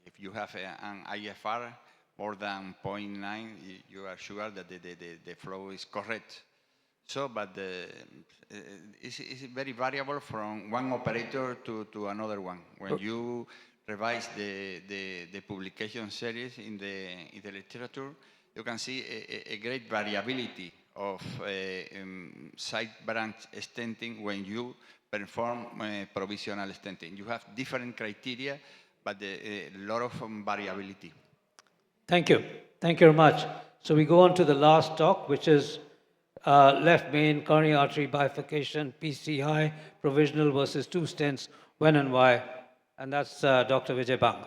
Speaker 3: If you have an IFR more than 0.9, you are sure that the flow is correct. So, but it's very variable from one operator to another one. When you revise the publication series in the literature, you can see a great variability of side branch stenting when you perform provisional stenting. You have different criteria, but a lot of variability.
Speaker 21: Thank you. Thank you very much. So we go on to the last talk, which is left main coronary artery bifurcation, PCI, provisional versus 2 stents, when and why. And that's Dr. Vijay Bang.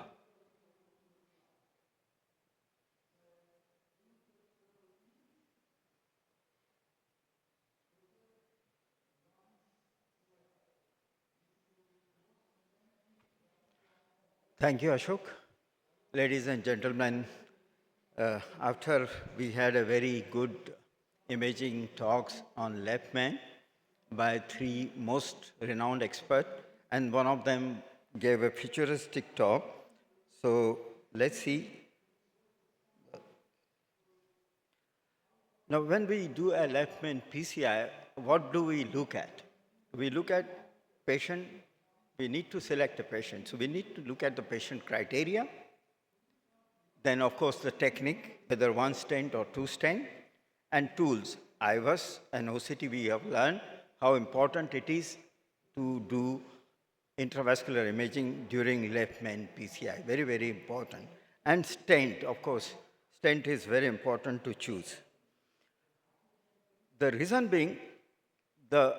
Speaker 20: Thank you, Ashok. Ladies and gentlemen, after we had a very good imaging talks on left main by 3 most renowned experts, and one of them gave a futuristic talk. So let's see. Now, when we do a left main PCI, what do we look at? We look at patient. We need to select a patient. So we need to look at the patient criteria. Then, of course, the technique, whether 1 stent or 2 stent, and tools. IVUS and OCT, we have learned how important it is to do intravascular imaging during left main PCI. Very, very important. And stent, of course, stent is very important to choose. The reason being, the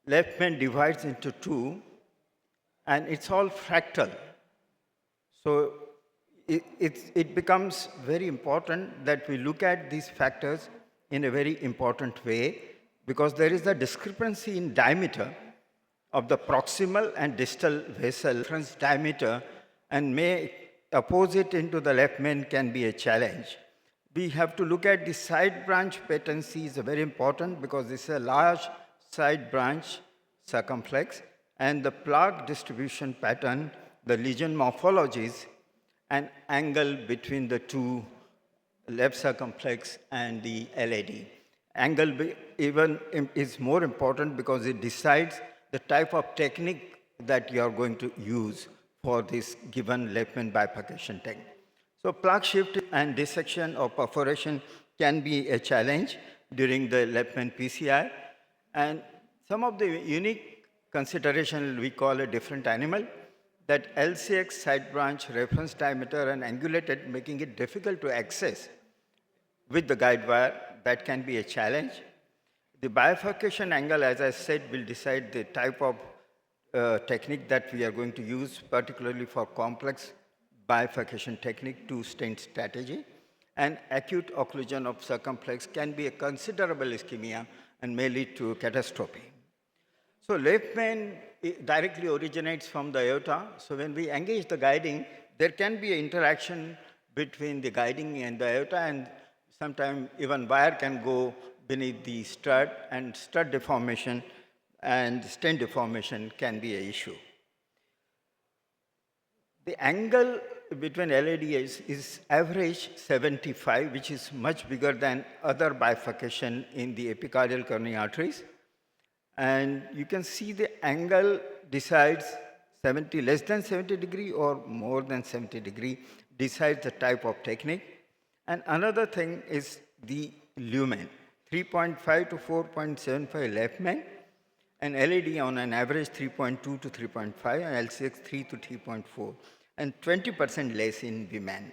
Speaker 20: left main divides into 2, and it's all fractal. So it becomes very important that we look at these factors in a very important way, because there is a discrepancy in diameter of the proximal and distal vessel. Difference diameter and may oppose it into the left main can be a challenge. We have to look at the side branch patency is very important, because this is a large side branch circumflex, and the plaque distribution pattern, the lesion morphologies, and angle between the 2 left circumflex and the LAD. Angle even is more important because it decides the type of technique that you are going to use for this given left main bifurcation technique. So plaque shift and dissection or perforation can be a challenge during the left main PCI. And some of the unique consideration we call a different animal, that LCX side branch reference diameter and angulated, making it difficult to access with the guide wire. That can be a challenge. The bifurcation angle, as I said, will decide the type of technique that we are going to use, particularly for complex bifurcation technique, 2 stent strategy. And acute occlusion of circumflex can be a considerable ischemia and may lead to catastrophe. So left main directly originates from the aorta. So when we engage the guiding, there can be an interaction between the guiding and the aorta, and sometimes even wire can go beneath the stud, and stud deformation and stent deformation can be an issue. The angle between LADs is average 75, which is much bigger than other bifurcation in the epicardial coronary arteries. And you can see the angle decides 70, less than 70 degree or more than 70 degree, decides the type of technique. And another thing is the lumen. 3.5 to 4.75 left main, and LED on an average 3.2 to 3.5, and LCX 3 to 3.4, and 20% less in women.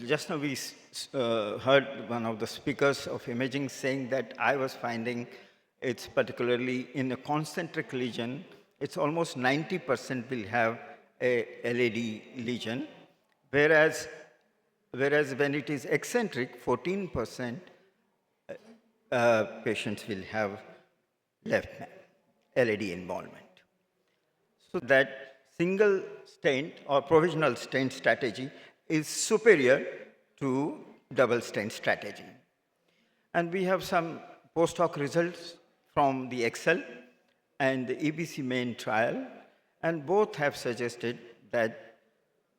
Speaker 20: Just now we heard one of the speakers of imaging saying that I was finding it's particularly in a concentric lesion, it's almost 90% will have a LED lesion, whereas when it is eccentric, 14% patients will have left LED involvement. So that single stent or provisional stent strategy is superior to double stent strategy. And we have some post hoc results from the Excel and the EBC main trial, and both have suggested that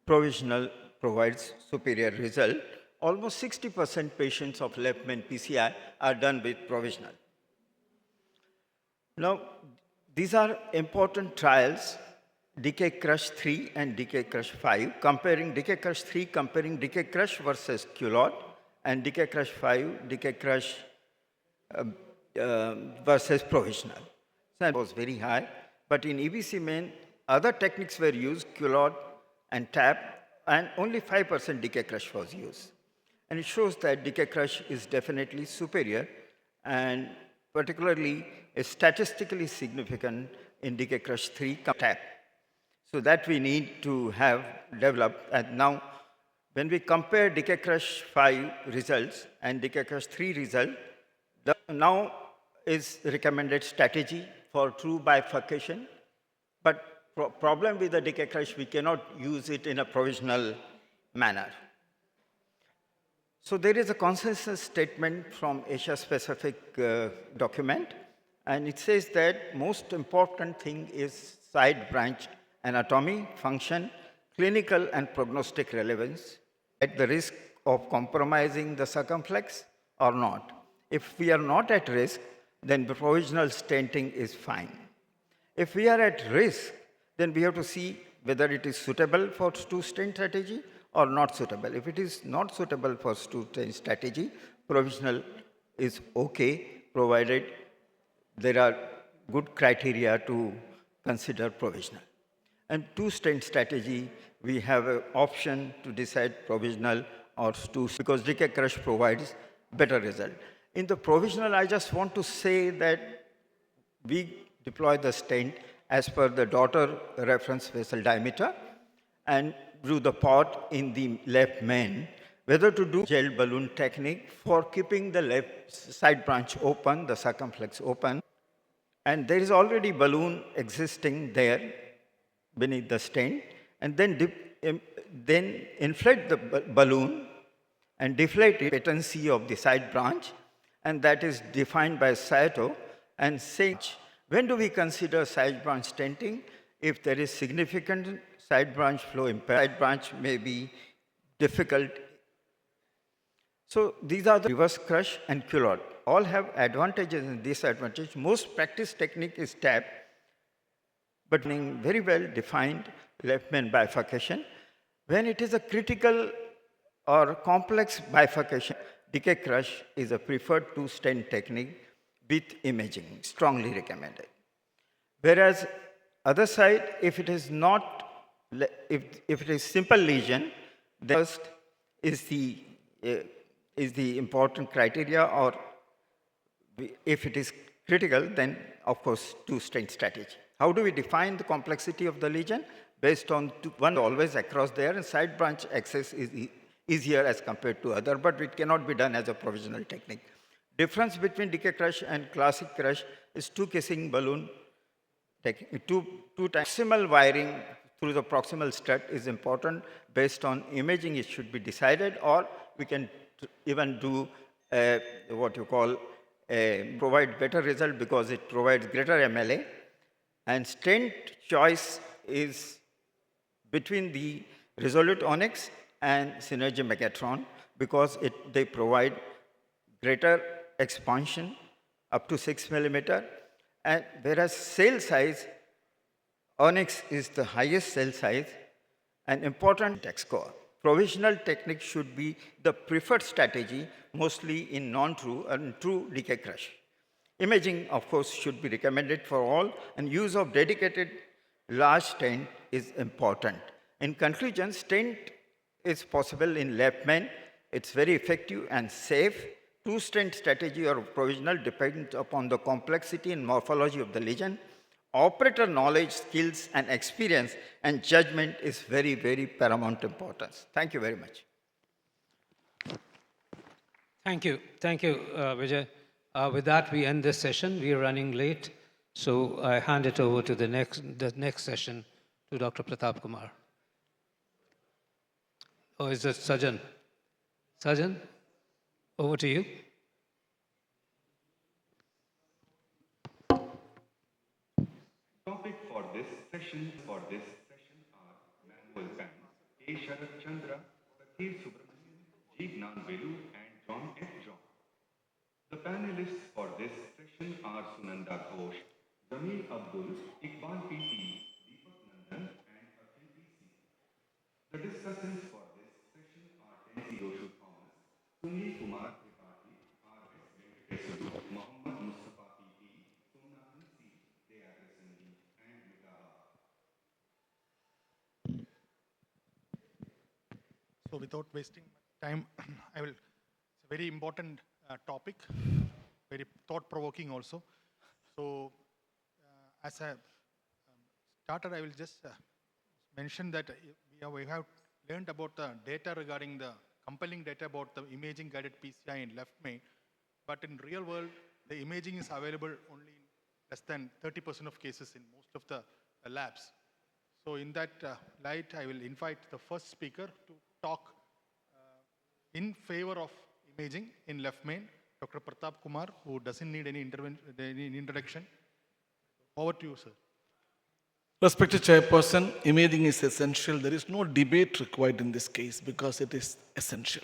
Speaker 20: provisional provides superior result. Almost 60% patients of left main PCI are done with provisional. Now, these are important trials, decay crush 3 and decay crush 5, comparing decay crush 3 comparing decay crush versus culotte, and decay crush 5 decay crush versus provisional. So it was very high, but in EBC main, other techniques were used, culotte and tap, and only 5% decay crush was used. And it shows that decay crush is definitely superior, and particularly is statistically significant in decay crush 3 tap. So that we need to have developed. And now, when we compare decay crush 5 results and decay crush 3 result, now is recommended strategy for true bifurcation. But problem with the decay crush, we cannot use it in a provisional manner. So there is a consensus statement from Asia-specific document, and it says that most important thing is side branch anatomy, function, clinical and prognostic relevance, at the risk of compromising the circumflex or not. If we are not at risk, then the provisional stenting is fine. If we are at risk, then we have to see whether it is suitable for two-stent strategy or not suitable. If it is not suitable for two-stent strategy, provisional is okay, provided there are good criteria to consider provisional. And two-stent strategy, we have an option to decide provisional or two, because decay crush provides better result. In the provisional, I just want to say that we deploy the stent as per the daughter reference vessel diameter and do the pot in the left main, whether to do gel balloon technique for keeping the left side branch open, the circumflex open. And there is already balloon existing there beneath the stent, and then inflate the balloon and deflate the patency of the side branch, and that is defined by Saito. And say, when do we consider side branch stenting? If there is significant side branch flow impairment, side branch may be difficult. So these are the reverse crush and culotte. All have advantages and disadvantages. Most practice technique is tap, but in very well defined left main bifurcation. When it is a critical or complex bifurcation, decay crush is a preferred two-stent technique with imaging, strongly recommended. Whereas other side, if it is not, if it is simple lesion, the first is the important criteria, or if it is critical, then of course two-stent strategy. How do we define the complexity of the lesion? Based on one always across there, and side branch access is easier as compared to other, but it cannot be done as a provisional technique. Difference between decay crush and classic crush is two casing balloon, two times. Proximal wiring through the proximal strut is important. Based on imaging, it should be decided, or we can even do what you call provide better result because it provides greater MLA. And stent choice is between the Resolute Onyx and Synergy Megatron, because they provide greater expansion up to 6 millimeter, and whereas cell size, Onyx is the highest cell size and important score. provisional technique should be the preferred strategy, mostly in non-true and true decay crush. Imaging, of course, should be recommended for all, and use of dedicated large stent is important. In conclusion, stent is possible in left main. It's very effective and safe. Two-stent strategy or provisional depends upon the complexity and morphology of the lesion. Operator knowledge, skills, and experience and judgment is very, very paramount importance. Thank you very much.
Speaker 21: Thank you. Thank you, Vijay. With that, we end this session. We are running late. So I hand it over to the next session to Dr. Pratap Kumar. Or is it Sajan? Sajan, over to you.
Speaker 1: Topic for this session are manual pen, A. Sharat Chandra, Sathir Subramanian, G. Gnan Velu, and John F. John. The panelists for this session are Sunanda Ghosh, Jamil Abdul, Iqbal PT, Deepak Nandan, and Akhil PC. The discussants for this session are Tensi Yoshu Thomas, Sunil Kumar Tripathi, R.S. Venkateswara, Mohammad Mustafa PT, Somnathan C, Dayakar Singhi, and Mitaha.
Speaker 7: So without wasting time, I will, it's a very important topic, very thought-provoking also. So as a starter, I will just mention that we have learned about the data regarding the compelling data about the imaging guided PCI in left main, but in real world, the imaging is available only in less than 30% of cases in most of the labs. So in that light, I will invite the first speaker to talk in favor of imaging in left main, Dr. Pratap Kumar, who doesn't need any introduction. Over to you, sir.
Speaker 22: Respected Chairperson, imaging is essential. There is no debate required in this case because it is essential.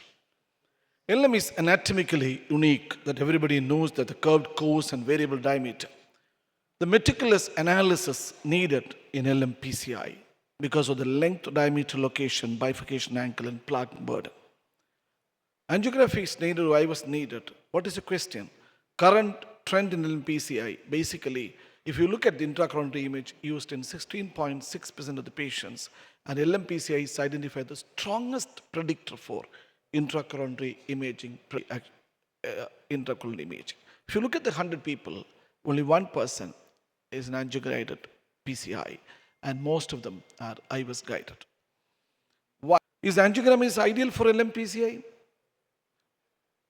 Speaker 22: LM is anatomically unique that everybody knows that the curved course and variable diameter. The meticulous analysis needed in LM PCI because of the length, diameter, location, bifurcation angle, and plaque burden. Angiography is needed, or I was needed. What is the question? Current trend in LM PCI, basically, if you look at the intracoronary image used in 16.6% of the patients, and LM PCI is identified the strongest predictor for intracoronary imaging, intracoronary imaging. If you look at the 100 people, only 1% is an angio-guided PCI, and most of them are IVUS guided. Why? Is angiogram is ideal for LM PCI?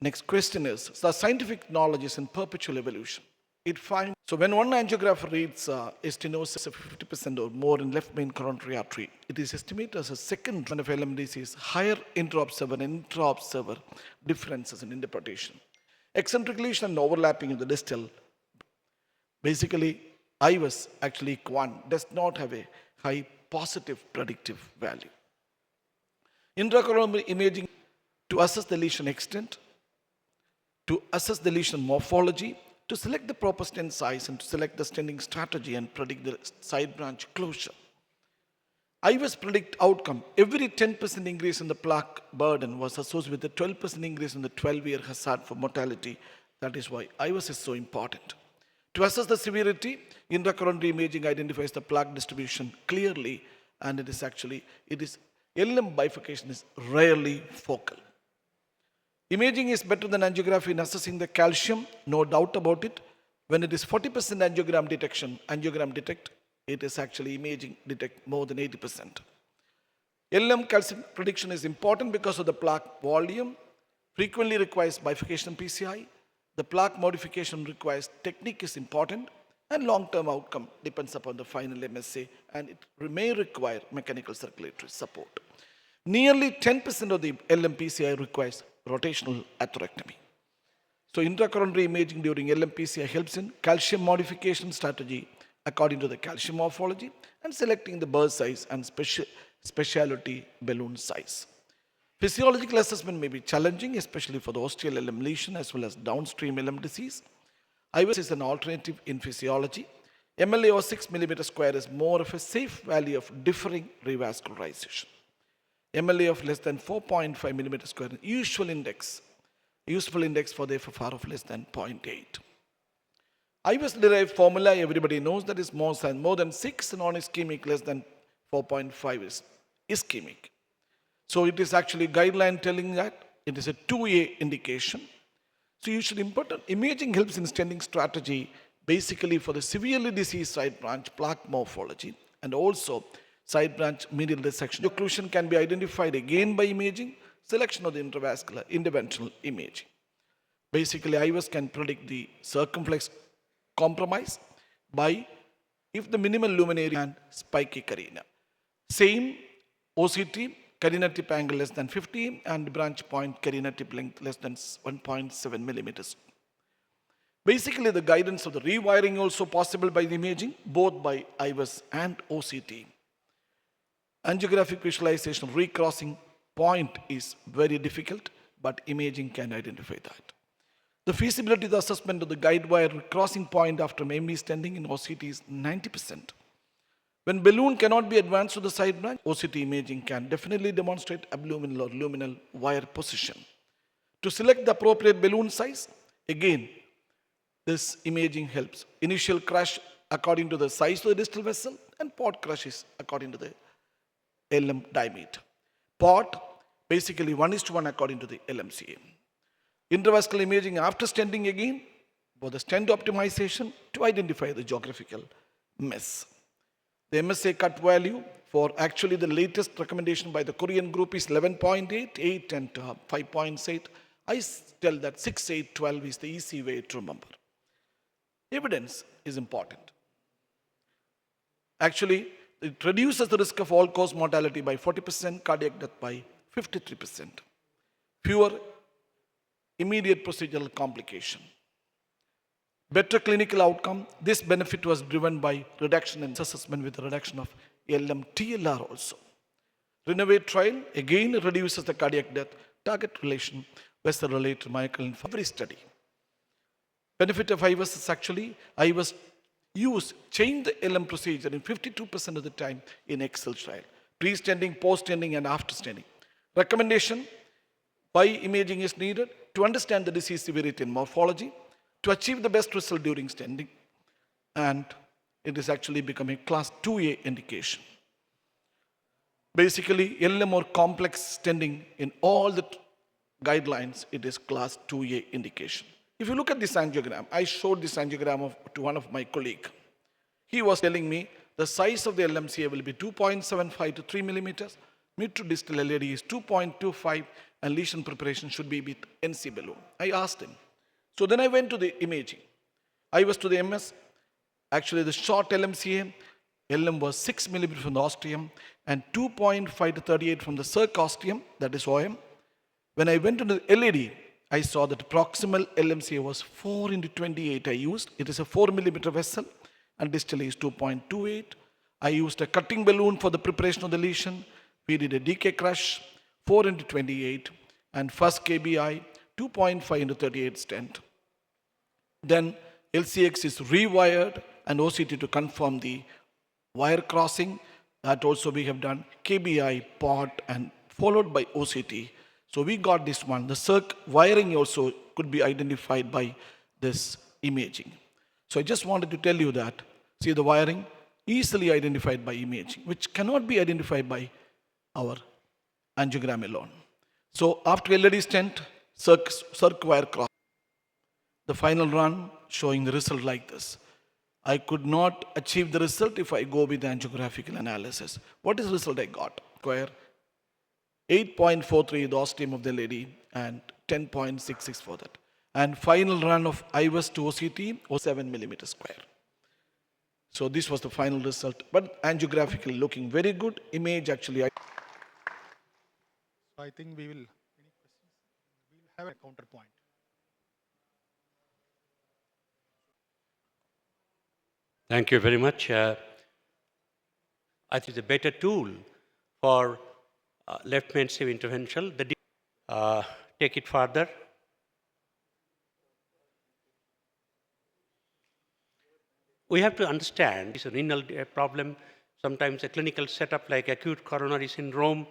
Speaker 22: Next question is, the scientific knowledge is in perpetual evolution. It finds, so when one angiographer reads stenosis of 50% or more in left main coronary artery, it is estimated as a second trend of LM disease, higher intra-observer and intra-observer differences in interpretation. Eccentric lesion and overlapping of the distal, basically IVUS actually QAN does not have a high positive predictive value. Intracoronary imaging to assess the lesion extent, to assess the lesion morphology, to select the proper stent size and to select the stenting strategy and predict the side branch closure. IVUS predict outcome. Every 10% increase in the plaque burden was associated with a 12% increase in the 12-year hazard for mortality. That is why IVUS is so important. To assess the severity, intracoronary imaging identifies the plaque distribution clearly, and it is LM bifurcation is rarely focal. Imaging is better than angiography in assessing the calcium, no doubt about it. When it is 40% angiogram detect, it is actually imaging detect more than 80%. LM calcium prediction is important because of the plaque volume, frequently requires bifurcation PCI. The plaque modification requires technique is important, and long-term outcome depends upon the final MSA, and it may require mechanical circulatory support. Nearly 10% of the LM PCI requires rotational atherectomy. So intracoronary imaging during LM PCI helps in calcium modification strategy according to the calcium morphology and selecting the burr size and specialty balloon size. Physiological assessment may be challenging, especially for the ostial LM lesion as well as downstream LM disease. IVUS is an alternative in physiology. MLA or 6 mm square is more of a safe value of differing revascularization. MLA of less than 4.5 millimeter square, useful index for the FFR of less than 0.8. IVUS-derived formula, everybody knows that is more than 6 non-ischemic, less than 4.5 is ischemic. So it is actually guideline telling that it is a 2A indication. So usually important imaging helps in stenting strategy basically for the severely diseased side branch plaque morphology and also side branch medial dissection. Occlusion can be identified again by imaging, selection of the intravascular interventional imaging. Basically, IVUS can predict the circumflex compromise by if the minimal luminary and spiky carina. Same OCT, carina tip angle less than 50 and branch point carina tip length less than 1.7 millimeters. Basically, the guidance of the rewiring also possible by the imaging, both by IVUS and OCT. Angiographic visualization of recrossing point is very difficult, but imaging can identify that. The feasibility of the assessment of the guide wire crossing point after MB stenting in OCT is 90%. When balloon cannot be advanced to the side branch, OCT imaging can definitely demonstrate abluminal or luminal wire position. To select the appropriate balloon size, again, this imaging helps. Initial crush according to the size of the distal vessel and port crush is according to the LM diameter. Port, basically 1:1 according to the LMCA. Intravascular imaging after stenting again for the stent optimization to identify the geographical mess. The MSA cut value for actually the latest recommendation by the Korean group is 11.8, 8 and 5.8. I tell that 6, 8, 12 is the easy way to remember. Evidence is important. Actually, it reduces the risk of all-cause mortality by 40%, cardiac death by 53%. Fewer immediate procedural complication. Better clinical outcome. This benefit was driven by reduction in assessment with reduction of LM-TLR also. Renovate trial again reduces the cardiac death, target relation, vessel-related myocardial infarction. Every study. Benefit of IVUS is actually IVUS change the LM procedure in 52% of the time in Excel trial. Pre-stenting, post-stenting and after stenting. Recommendation, why imaging is needed? To understand the disease severity and morphology, to achieve the best result during stenting, and it is actually becoming class 2A indication. Basically, LM or complex stenting in all the guidelines, it is class 2A indication. If you look at this angiogram, I showed this angiogram to one of my colleagues. He was telling me the size of the LMCA will be 2.75 to 3 millimeters, mid to distal LAD is 2.25, and lesion preparation should be with NC balloon. I asked him. So then I went to the imaging. I was to the MS. Actually, the short LMCA, LM was 6 millimeters from the ostium and 2.5 to 38 from the circ ostium, that is OM. When I went to the LAD, I saw that proximal LMCA was 4 into 28 I used. It is a 4 millimeter vessel and distally is 2.28. I used a cutting balloon for the preparation of the lesion. We did a DK crush, 4 into 28 and first KBI, 2.5 into 38 stent. Then LCX is rewired and OCT to confirm the wire crossing. That also we have done KBI, POT and followed by OCT. So we got this one. The circ wiring also could be identified by this imaging. So I just wanted to tell you that, see the wiring easily identified by imaging, which cannot be identified by our angiogram alone. So after LAD stent, circ wire cross. The final run showing the result like this. I could not achieve the result if I go with the angiographical analysis. What is the result I got? Square 8.43 the ostium of the lady and 10.66 for that. And final run of IVUS to OCT was 7 millimeter square. So this was the final result, but angiographically looking very good. Image actually.
Speaker 7: I think we will, any questions? We will have a counterpoint.
Speaker 9: Thank you very much. I think it's a better tool for left main stem intervention. Take it further. We have to understand it's a renal problem, sometimes a clinical setup like acute coronary syndrome,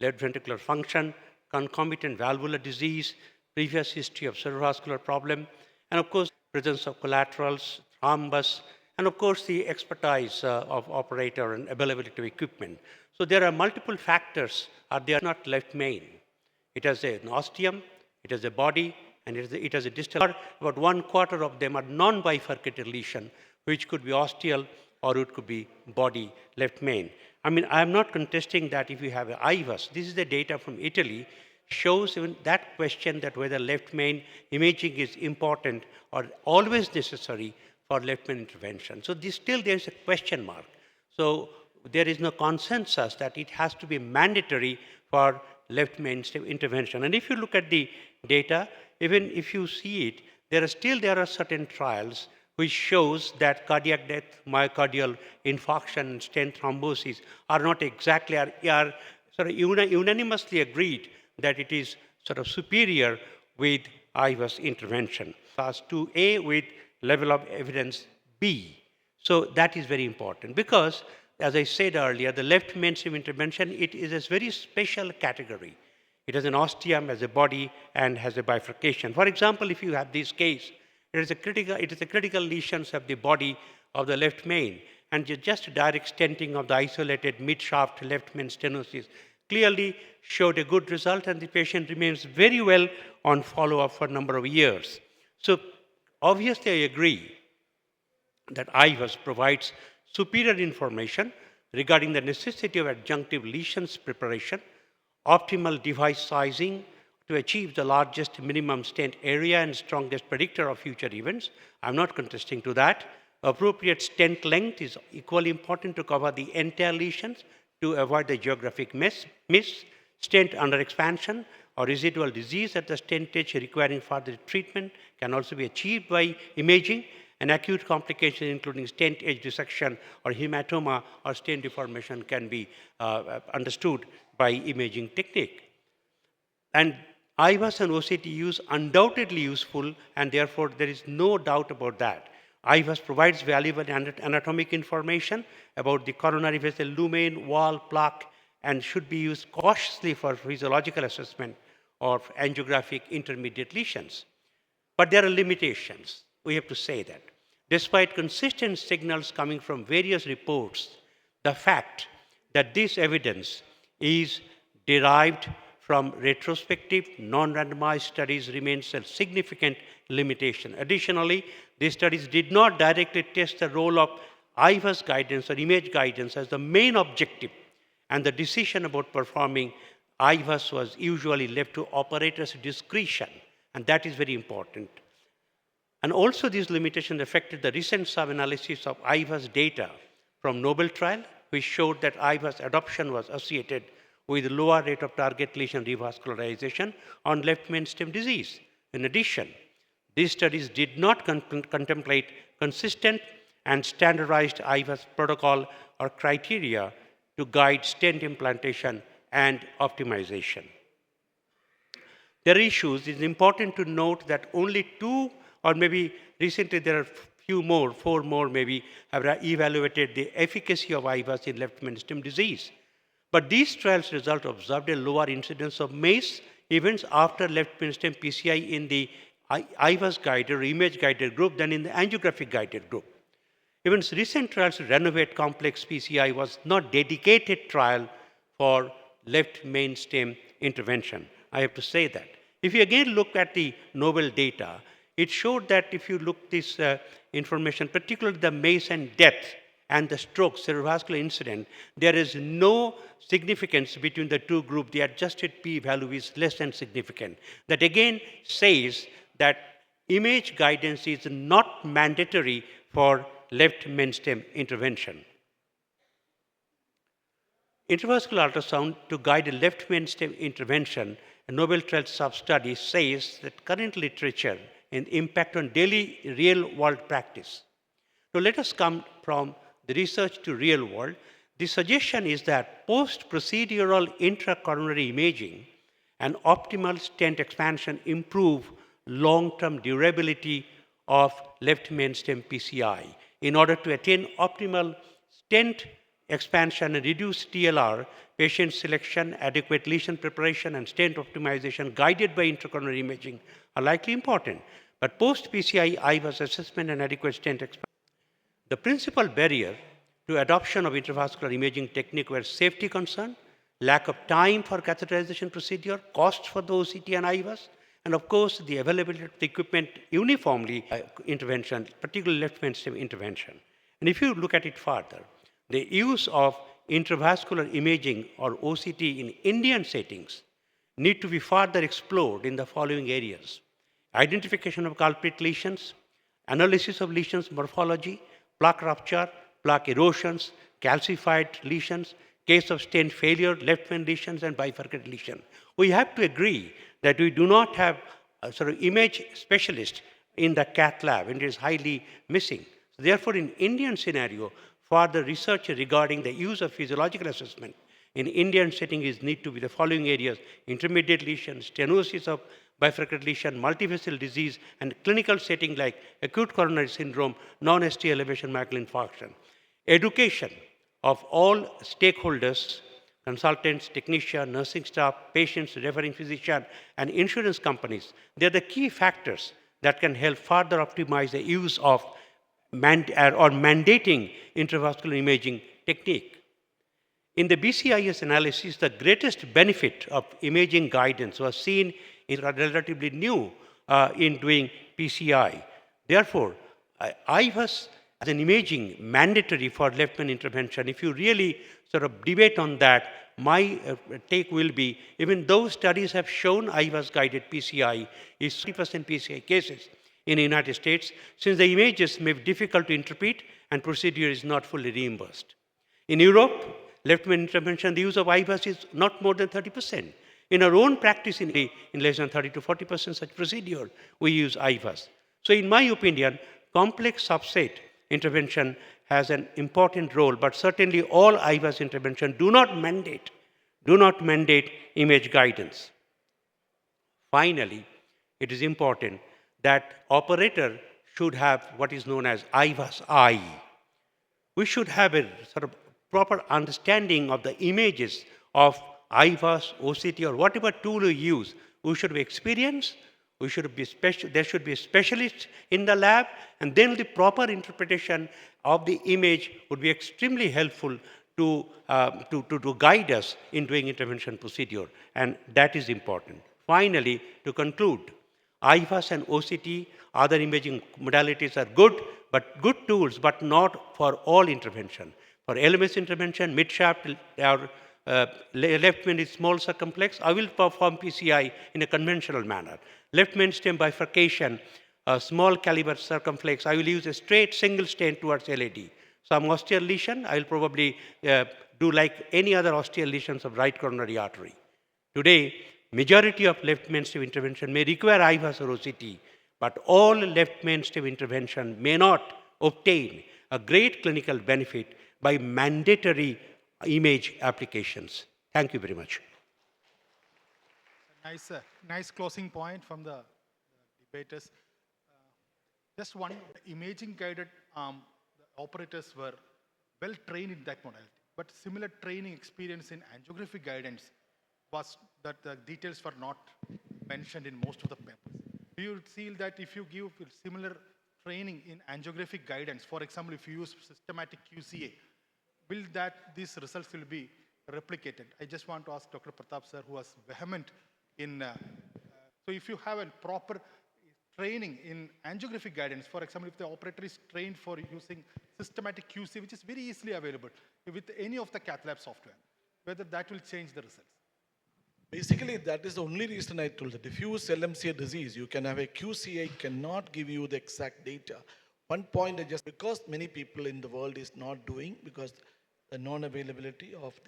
Speaker 9: left ventricular function, concomitant valvular disease, previous history of cerebrovascular problem, and of course, presence of collaterals, thrombus, and of course, the expertise of operator and availability of equipment. So there are multiple factors, they are not left main. It has an ostium, it has a body, and it has a distal. About 1/4 of them are non-bifurcated lesion, which could be ostial or it could be body left main. I mean, I'm not contesting that if you have an IVUS, this is the data from Italy, shows even that question that whether left main imaging is important or always necessary for left main intervention. So still there is a question mark. So there is no consensus that it has to be mandatory for left main intervention. And if you look at the data, even if you see it, there are certain trials which shows that cardiac death, myocardial infarction, and stent thrombosis are not exactly, are sort of unanimously agreed that it is sort of superior with IVUS intervention. Class 2A with level of evidence B. So that is very important because, as I said earlier, the left mainstream intervention, it is a very special category. It has an ostium, has a body, and has a bifurcation. For example, if you have this case, it is a critical lesions of the body of the left main, and just direct stenting of the isolated mid-shaft left main stenosis clearly showed a good result, and the patient remains very well on follow-up for a number of years. So obviously, I agree that IVUS provides superior information regarding the necessity of adjunctive lesions preparation, optimal device sizing to achieve the largest minimum stent area and strongest predictor of future events. I'm not contesting to that. Appropriate stent length is equally important to cover the entire lesions to avoid the geographic miss. Stent under expansion or residual disease at the stent edge requiring further treatment can also be achieved by imaging. An acute complication including stent edge dissection or hematoma or stent deformation can be understood by imaging technique. And IVUS and OCT use undoubtedly useful, and therefore there is no doubt about that. IVUS provides valuable anatomic information about the coronary vessel lumen, wall, plaque, and should be used cautiously for physiological assessment of angiographic intermediate lesions. But there are limitations. We have to say that. Despite consistent signals coming from various reports, the fact that this evidence is derived from retrospective, non-randomized studies remains a significant limitation. Additionally, these studies did not directly test the role of IVUS guidance or image guidance as the main objective, and the decision about performing IVUS was usually left to operators' discretion, and that is very important. And also these limitations affected the recent sub-analysis of IVUS data from Nobel trial, which showed that IVUS adoption was associated with lower rate of target lesion revascularization on left mainstem disease. In addition, these studies did not contemplate consistent and standardized IVUS protocol or criteria to guide stent implantation and optimization. There are issues. It is important to note that only 2, or maybe recently there are few more, 4 more maybe, have evaluated the efficacy of IVUS in left mainstem disease. But these trials result observed a lower incidence of MACE events after left mainstem PCI in the IVUS guided or image guided group than in the angiographic guided group. Even recent trials to renovate complex PCI was not dedicated trial for left mainstem intervention. I have to say that. If you again look at the Nobel data, it showed that if you look this information, particularly the MACE and death and the stroke cerebrovascular incident, there is no significance between the two groups. The adjusted p-value is less than significant. That again says that image guidance is not mandatory for left mainstem intervention. Intravascular ultrasound to guide a left mainstem intervention, a Nobel trial sub-study says that current literature and impact on daily real-world practice. So let us come from the research to real world. The suggestion is that post-procedural intracoronary imaging and optimal stent expansion improve long-term durability of left mainstem PCI in order to attain optimal stent expansion, and reduced TLR, patient selection, adequate lesion preparation, and stent optimization guided by intracoronary imaging are likely important. But post-PCI IVUS assessment and adequate stent expansion. The principal barrier to adoption of intravascular imaging technique were safety concern, lack of time for catheterization procedure, costs for the OCT and IVUS, and of course the availability of the equipment uniformly intervention, particularly left mainstem intervention. And if you look at it further, the use of intravascular imaging or OCT in Indian settings need to be further explored in the following areas: identification of culprit lesions, analysis of lesions morphology, plaque rupture, plaque erosions, calcified lesions, case of stent failure, left main lesions, and bifurcated lesion. We have to agree that we do not have a sort of image specialist in the cath lab, and it is highly missing. So therefore, in Indian scenario, further research regarding the use of physiological assessment in Indian setting is need to be the following areas: intermediate lesion, stenosis of bifurcated lesion, multivessel disease, and clinical setting like acute coronary syndrome, non-ST elevation myocardial infarction. Education of all stakeholders, consultants, technicians, nursing staff, patients, referring physician, and insurance companies, they are the key factors that can help further optimize the use of mandating intravascular imaging technique. In the BCIS analysis, the greatest benefit of imaging guidance was seen in relatively new in doing PCI. Therefore, IVUS as an imaging mandatory for left main intervention. If you really sort of debate on that, my take will be, even those studies have shown IVUS guided PCI is 30% PCI cases in the United States, since the images may be difficult to interpret and procedure is not fully reimbursed. In Europe, left main intervention, the use of IVUS is not more than 30%. In our own practice in less than 30 to 40% such procedure, we use IVUS. So in my opinion, complex subset intervention has an important role, but certainly all IVUS intervention do not mandate image guidance. Finally, it is important that operator should have what is known as IVUS eye. We should have a sort of proper understanding of the images of IVUS, OCT, or whatever tool we use. We should be experienced, we should be there should be a specialist in the lab, and then the proper interpretation of the image would be extremely helpful to guide us in doing intervention procedure, and that is important. Finally, to conclude, IVUS and OCT, other imaging modalities are good tools, but not for all intervention. For LMS intervention, mid-shaft or left main is small circumflex, I will perform PCI in a conventional manner. Left main stem bifurcation, small caliber circumflex, I will use a straight single stent towards LAD. Some ostial lesion, I will probably do like any other ostial lesions of right coronary artery. Today, majority of left main stem intervention may require IVUS or OCT, but all left main stem intervention may not obtain a great clinical benefit by mandatory image applications. Thank you very much.
Speaker 7: Nice closing point from the debaters. Just one, imaging guided the operators were well trained in that modality, but similar training experience in angiographic guidance was that the details were not mentioned in most of the papers. Do you feel that if you give similar training in angiographic guidance, for example, if you use systematic QCA, will these results will be replicated? I just want to ask Dr. Pratap sir, who was vehement in, so if you have a proper training in angiographic guidance, for example, if the operator is trained for using systematic QC, which is very easily available with any of the cath lab software, whether that will change the results?
Speaker 22: Basically, that is the only reason I told the diffuse LMCA disease, you can have a QCA cannot give you the exact data. One point, because many people in the world is not doing, because the non-availability of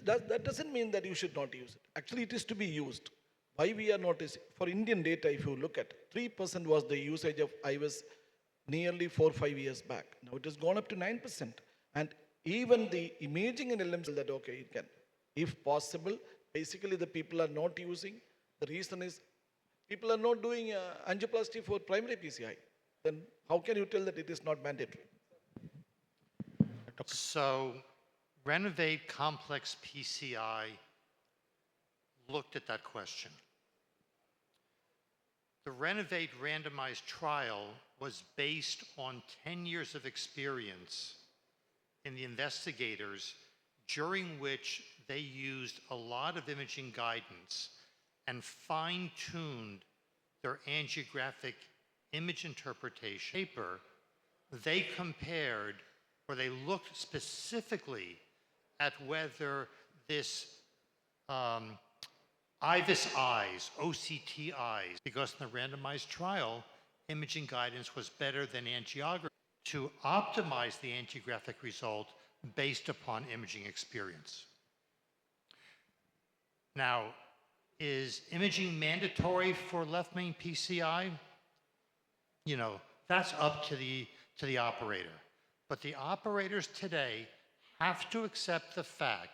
Speaker 22: that doesn't mean that you should not use it. Actually, it is to be used. Why we are not, for Indian data, if you look at 3% was the usage of IVUS nearly 4 or 5 years back. Now it has gone up to 9%. And even the imaging in LMC that, okay, it can. If possible, basically the people are not using. The reason is people are not doing angioplasty for primary PCI. Then how can you tell that it is not mandatory?
Speaker 18: So, Renovate Complex PCI looked at that question. The Renovate randomized trial was based on 10 years of experience in the investigators, during which they used a lot of imaging guidance and fine-tuned their angiographic image interpretation. Paper, they compared, or they looked specifically at whether this IVUS eyes, OCT eyes, because in the randomized trial, imaging guidance was better than angiography to optimize the angiographic result based upon imaging experience. Now, is imaging mandatory for left main PCI? You know, that's up to the operator. But the operators today have to accept the fact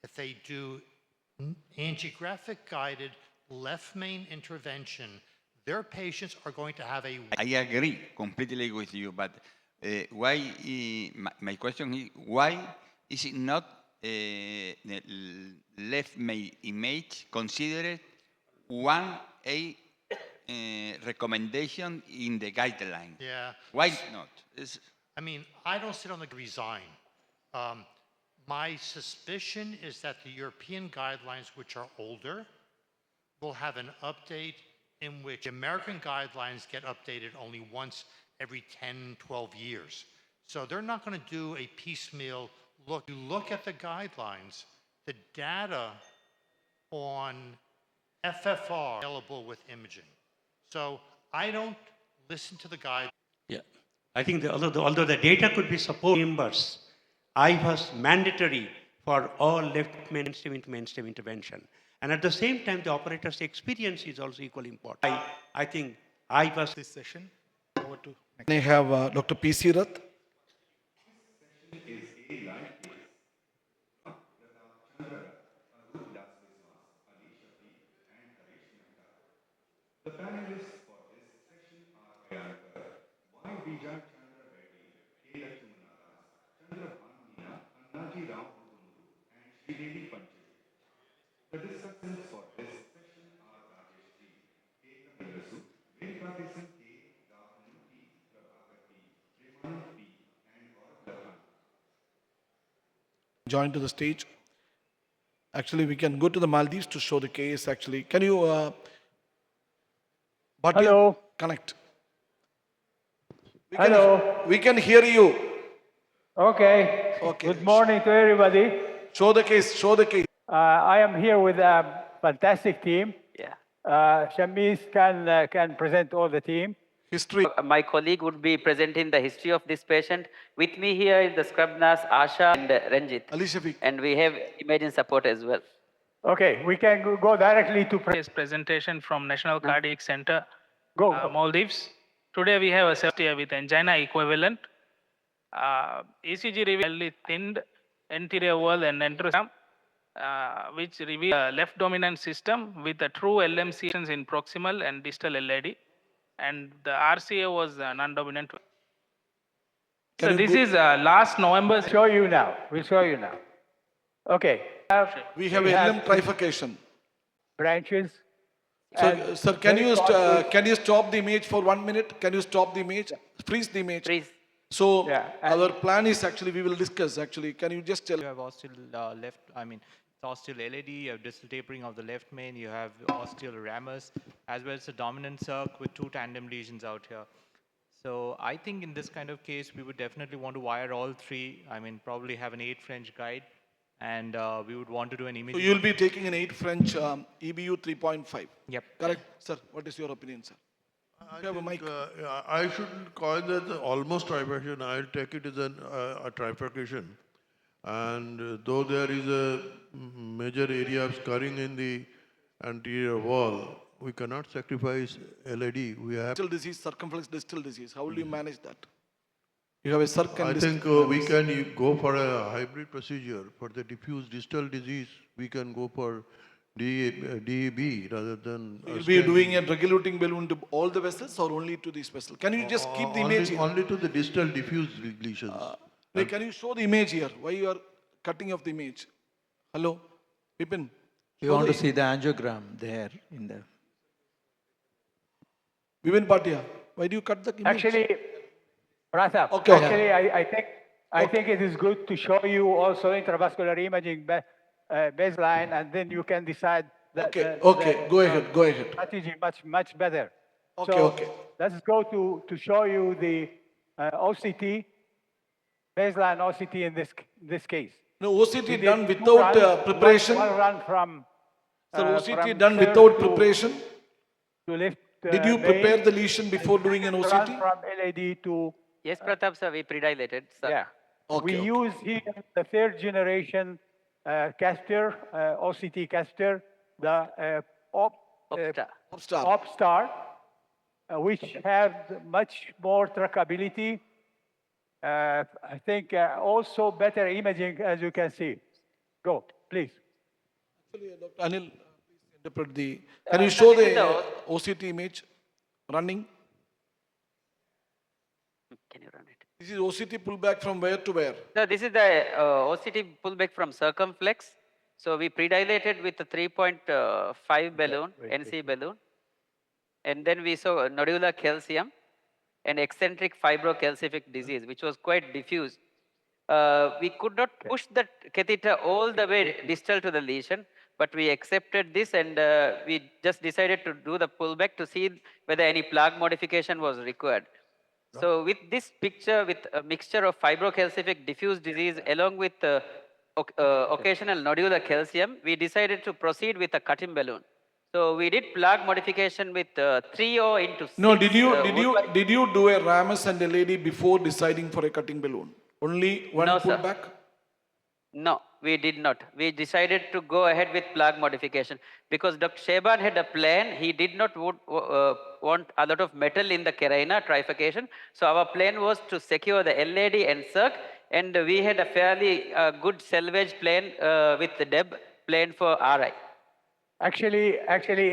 Speaker 18: if they do angiographic guided left main intervention, their patients are going to have a...
Speaker 3: I agree completely with you, but why, my question is, why is it not the left main image considered one recommendation in the guideline?
Speaker 18: Yeah.
Speaker 3: Why not?
Speaker 18: I mean, I don't sit on the resign. My suspicion is that the European guidelines, which are older, will have an update in which American guidelines get updated only once every 10, 12 years. So they're not going to do a piecemeal look. You look at the guidelines, the data on FFR available with imaging. So I don't listen to the guidelines.
Speaker 9: Yeah. I think although the data could be supported chambers, I was mandatory for all left mainstream intervention. And at the same time, the operator's experience is also equally important. I think I was...
Speaker 7: This session, over to next. I have Dr. P.C. Rath.
Speaker 1: The panelists for this session are Priyankar, Y. Vijay Chandra Reddy, K. Lakshmanaras, Chandra Bhanmina, Annaji Rao Murundu, and Sridevi Panchali. The discussants for this session are Rajesh G, K. Kapilasu, Venkateshan K, Rahul P, Prabhakar P, Premanand P, and Gaurav Lakhan.
Speaker 22: Join to the stage. Actually, we can go to the Maldives to show the case. Actually, can you...
Speaker 8: Hello.
Speaker 22: Connect.
Speaker 8: Hello.
Speaker 22: We can hear you.
Speaker 8: Okay. Good morning to everybody.
Speaker 22: Show the case. Show the case.
Speaker 8: I am here with a fantastic team. Yeah. Shamis can present all the team.
Speaker 22: History.
Speaker 10: My colleague would be presenting the history of this patient. With me here is the scrub nurse Asha and Ranjit.
Speaker 22: Ali Shafiq.
Speaker 10: And we have imaging support as well.
Speaker 8: Okay, we can go directly to
Speaker 4: Presentation from National Cardiac Center,
Speaker 8: Go.
Speaker 4: Maldives. Today we have a safety with angina equivalent. ECG revealed thinned anterior wall and enterogram, which reveal left dominant system with the true LMC in proximal and distal LAD, and the RCA was non-dominant. So this is last November.
Speaker 8: Show you now. We'll show you now. Okay.
Speaker 22: We have LM trifurcation.
Speaker 8: Branches.
Speaker 22: So, sir, can you stop the image for 1 minute? Can you stop the image? Freeze the image.
Speaker 10: Freeze.
Speaker 22: So our plan is actually we will discuss. Actually, can you just tell?
Speaker 23: You have ostial left. I mean, it's ostial LAD. You have distal tapering of the left main. You have ostial ramus, as well as a dominant circ with 2 tandem lesions out here. So I think in this kind of case, we would definitely want to wire all 3. I mean, probably have an 8 French guide. And we would want to do an imaging.
Speaker 22: So you'll be taking an 8 French EBU 3.5.
Speaker 23: Yep.
Speaker 22: Correct, sir. What is your opinion, sir?
Speaker 24: I think, I shouldn't call it almost trifurcation. I'll take it as a trifurcation. And though there is a major area of scarring in the anterior wall, we cannot sacrifice LAD. We have
Speaker 22: distal disease, circumflex distal disease. How will you manage that? You have a circ and
Speaker 24: I think we can go for a hybrid procedure. For the diffuse distal disease, we can go for DEB rather than...
Speaker 22: You'll be doing a regulating balloon to all the vessels or only to this vessel? Can you just keep the image?
Speaker 24: Only to the distal diffuse lesions.
Speaker 22: Like, can you show the image here? Why you are cutting off the image? Hello, Vipin.
Speaker 6: We want to see the angiogram there in the.
Speaker 22: Vipin Bhatia, why do you cut the image?
Speaker 8: Actually, Pratap,
Speaker 22: Okay,
Speaker 8: actually, I think it is good to show you also intravascular imaging baseline, and then you can decide
Speaker 22: Go ahead.
Speaker 8: strategy much better.
Speaker 22: Okay,
Speaker 8: so
Speaker 22: okay.
Speaker 8: Let's go to show you the OCT, baseline OCT in this case.
Speaker 22: No,
Speaker 8: We
Speaker 22: OCT
Speaker 8: did
Speaker 22: done
Speaker 8: 2
Speaker 22: without
Speaker 8: runs,
Speaker 22: preparation?
Speaker 8: One run from.
Speaker 22: Sir, OCT
Speaker 8: from
Speaker 22: done
Speaker 8: SIR
Speaker 22: without
Speaker 8: to-
Speaker 22: preparation?
Speaker 8: To lift.
Speaker 22: Did you prepare the lesion before doing an
Speaker 8: Run
Speaker 22: OCT?
Speaker 8: from LAD to.
Speaker 10: Yes, Pratap sir, we predilated. Sir.
Speaker 8: Yeah. We use here the third generation catheter, OCT catheter, the OpStar, which have much more trackability. I think also better imaging, as you can see. Go, please.
Speaker 22: Actually, Dr. Anil, please interpret the. Can you show the OCT image running?
Speaker 10: Can you run it?
Speaker 22: This is OCT pullback from where to where?
Speaker 10: So this is the OCT pullback from circumflex. So we predilated with a 3.5 balloon, NC balloon. And then we saw nodular calcium and eccentric fibrocalcific disease, which was quite diffuse. We could not push the catheter all the way distal to the lesion, but we accepted this and we just decided to do the pullback to see whether any plaque modification was required. So with this picture, with a mixture of fibrocalcific diffuse disease along with occasional nodular calcium, we decided to proceed with a cutting balloon. So we did plaque modification with 3O into 6.
Speaker 22: No, did you do a Ramus and LAD before deciding for a cutting balloon? Only one
Speaker 10: No, sir.
Speaker 22: pullback?
Speaker 10: No, we did not. We decided to go ahead with plaque modification because Dr. Sheban had a plan. He did not want a lot of metal in the carina trifurcation. So our plan was to secure the LAD and circ, and we had a fairly good salvage plan with the DEB plan for RI.
Speaker 8: Actually,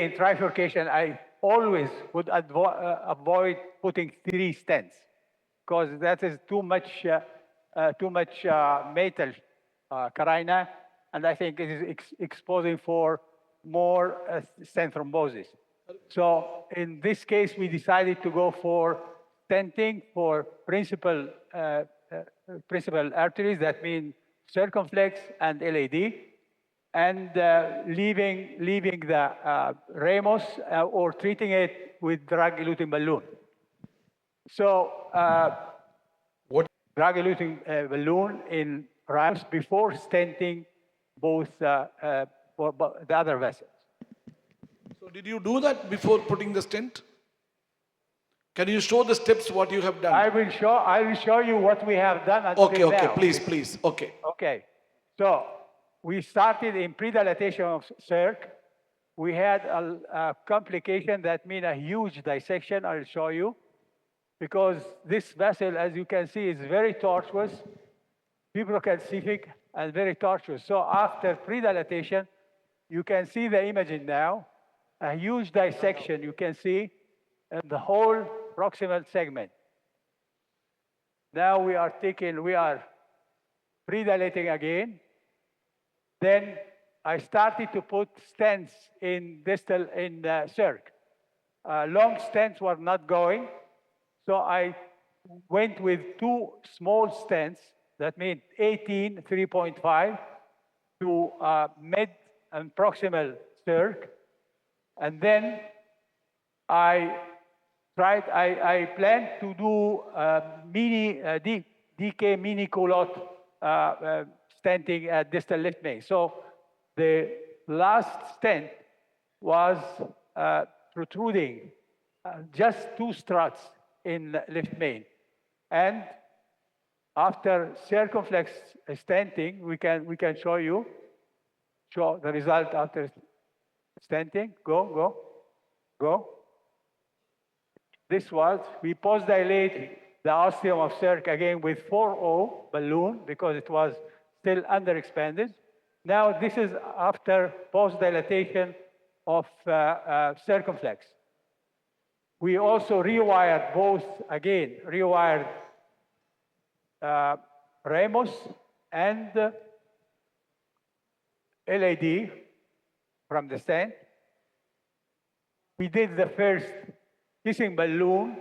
Speaker 8: in trifurcation, I always would avoid putting 3 stents because that is too much metal carina, and I think it is exposing for more stent thrombosis. So in this case, we decided to go for stenting for principal arteries, that means circumflex and LAD, and leaving the Ramos or treating it with drug-eluting balloon. So what drug-eluting balloon in Ramos before stenting both the other vessels.
Speaker 22: So did you do that before putting the stent? Can you show the steps what you have done?
Speaker 8: I will show you what we have done until
Speaker 22: Okay,
Speaker 8: now.
Speaker 22: please, okay.
Speaker 8: Okay, so we started in predilatation of circ. We had a complication that means a huge dissection. I'll show you, because this vessel, as you can see, is very tortuous, fibrocalcific, and very tortuous. So after predilatation, you can see the imaging now, a huge dissection you can see in the whole proximal segment. Now we are predilating again. Then I started to put stents in distal in circ. Long stents were not going, so I went with 2 small stents. That means 18 3.5 to mid and proximal circ, and then I planned to do DK mini culotte stenting at distal lift main. So the last stent was protruding just 2 struts in lift main. And after circumflex stenting, we can show the result after stenting. Go. This was, we post-dilate the ostium of circ again with 4O balloon because it was still underexpanded. Now this is after post-dilatation of circumflex. We also rewired Ramos and LAD from the stent. We did the first kissing balloon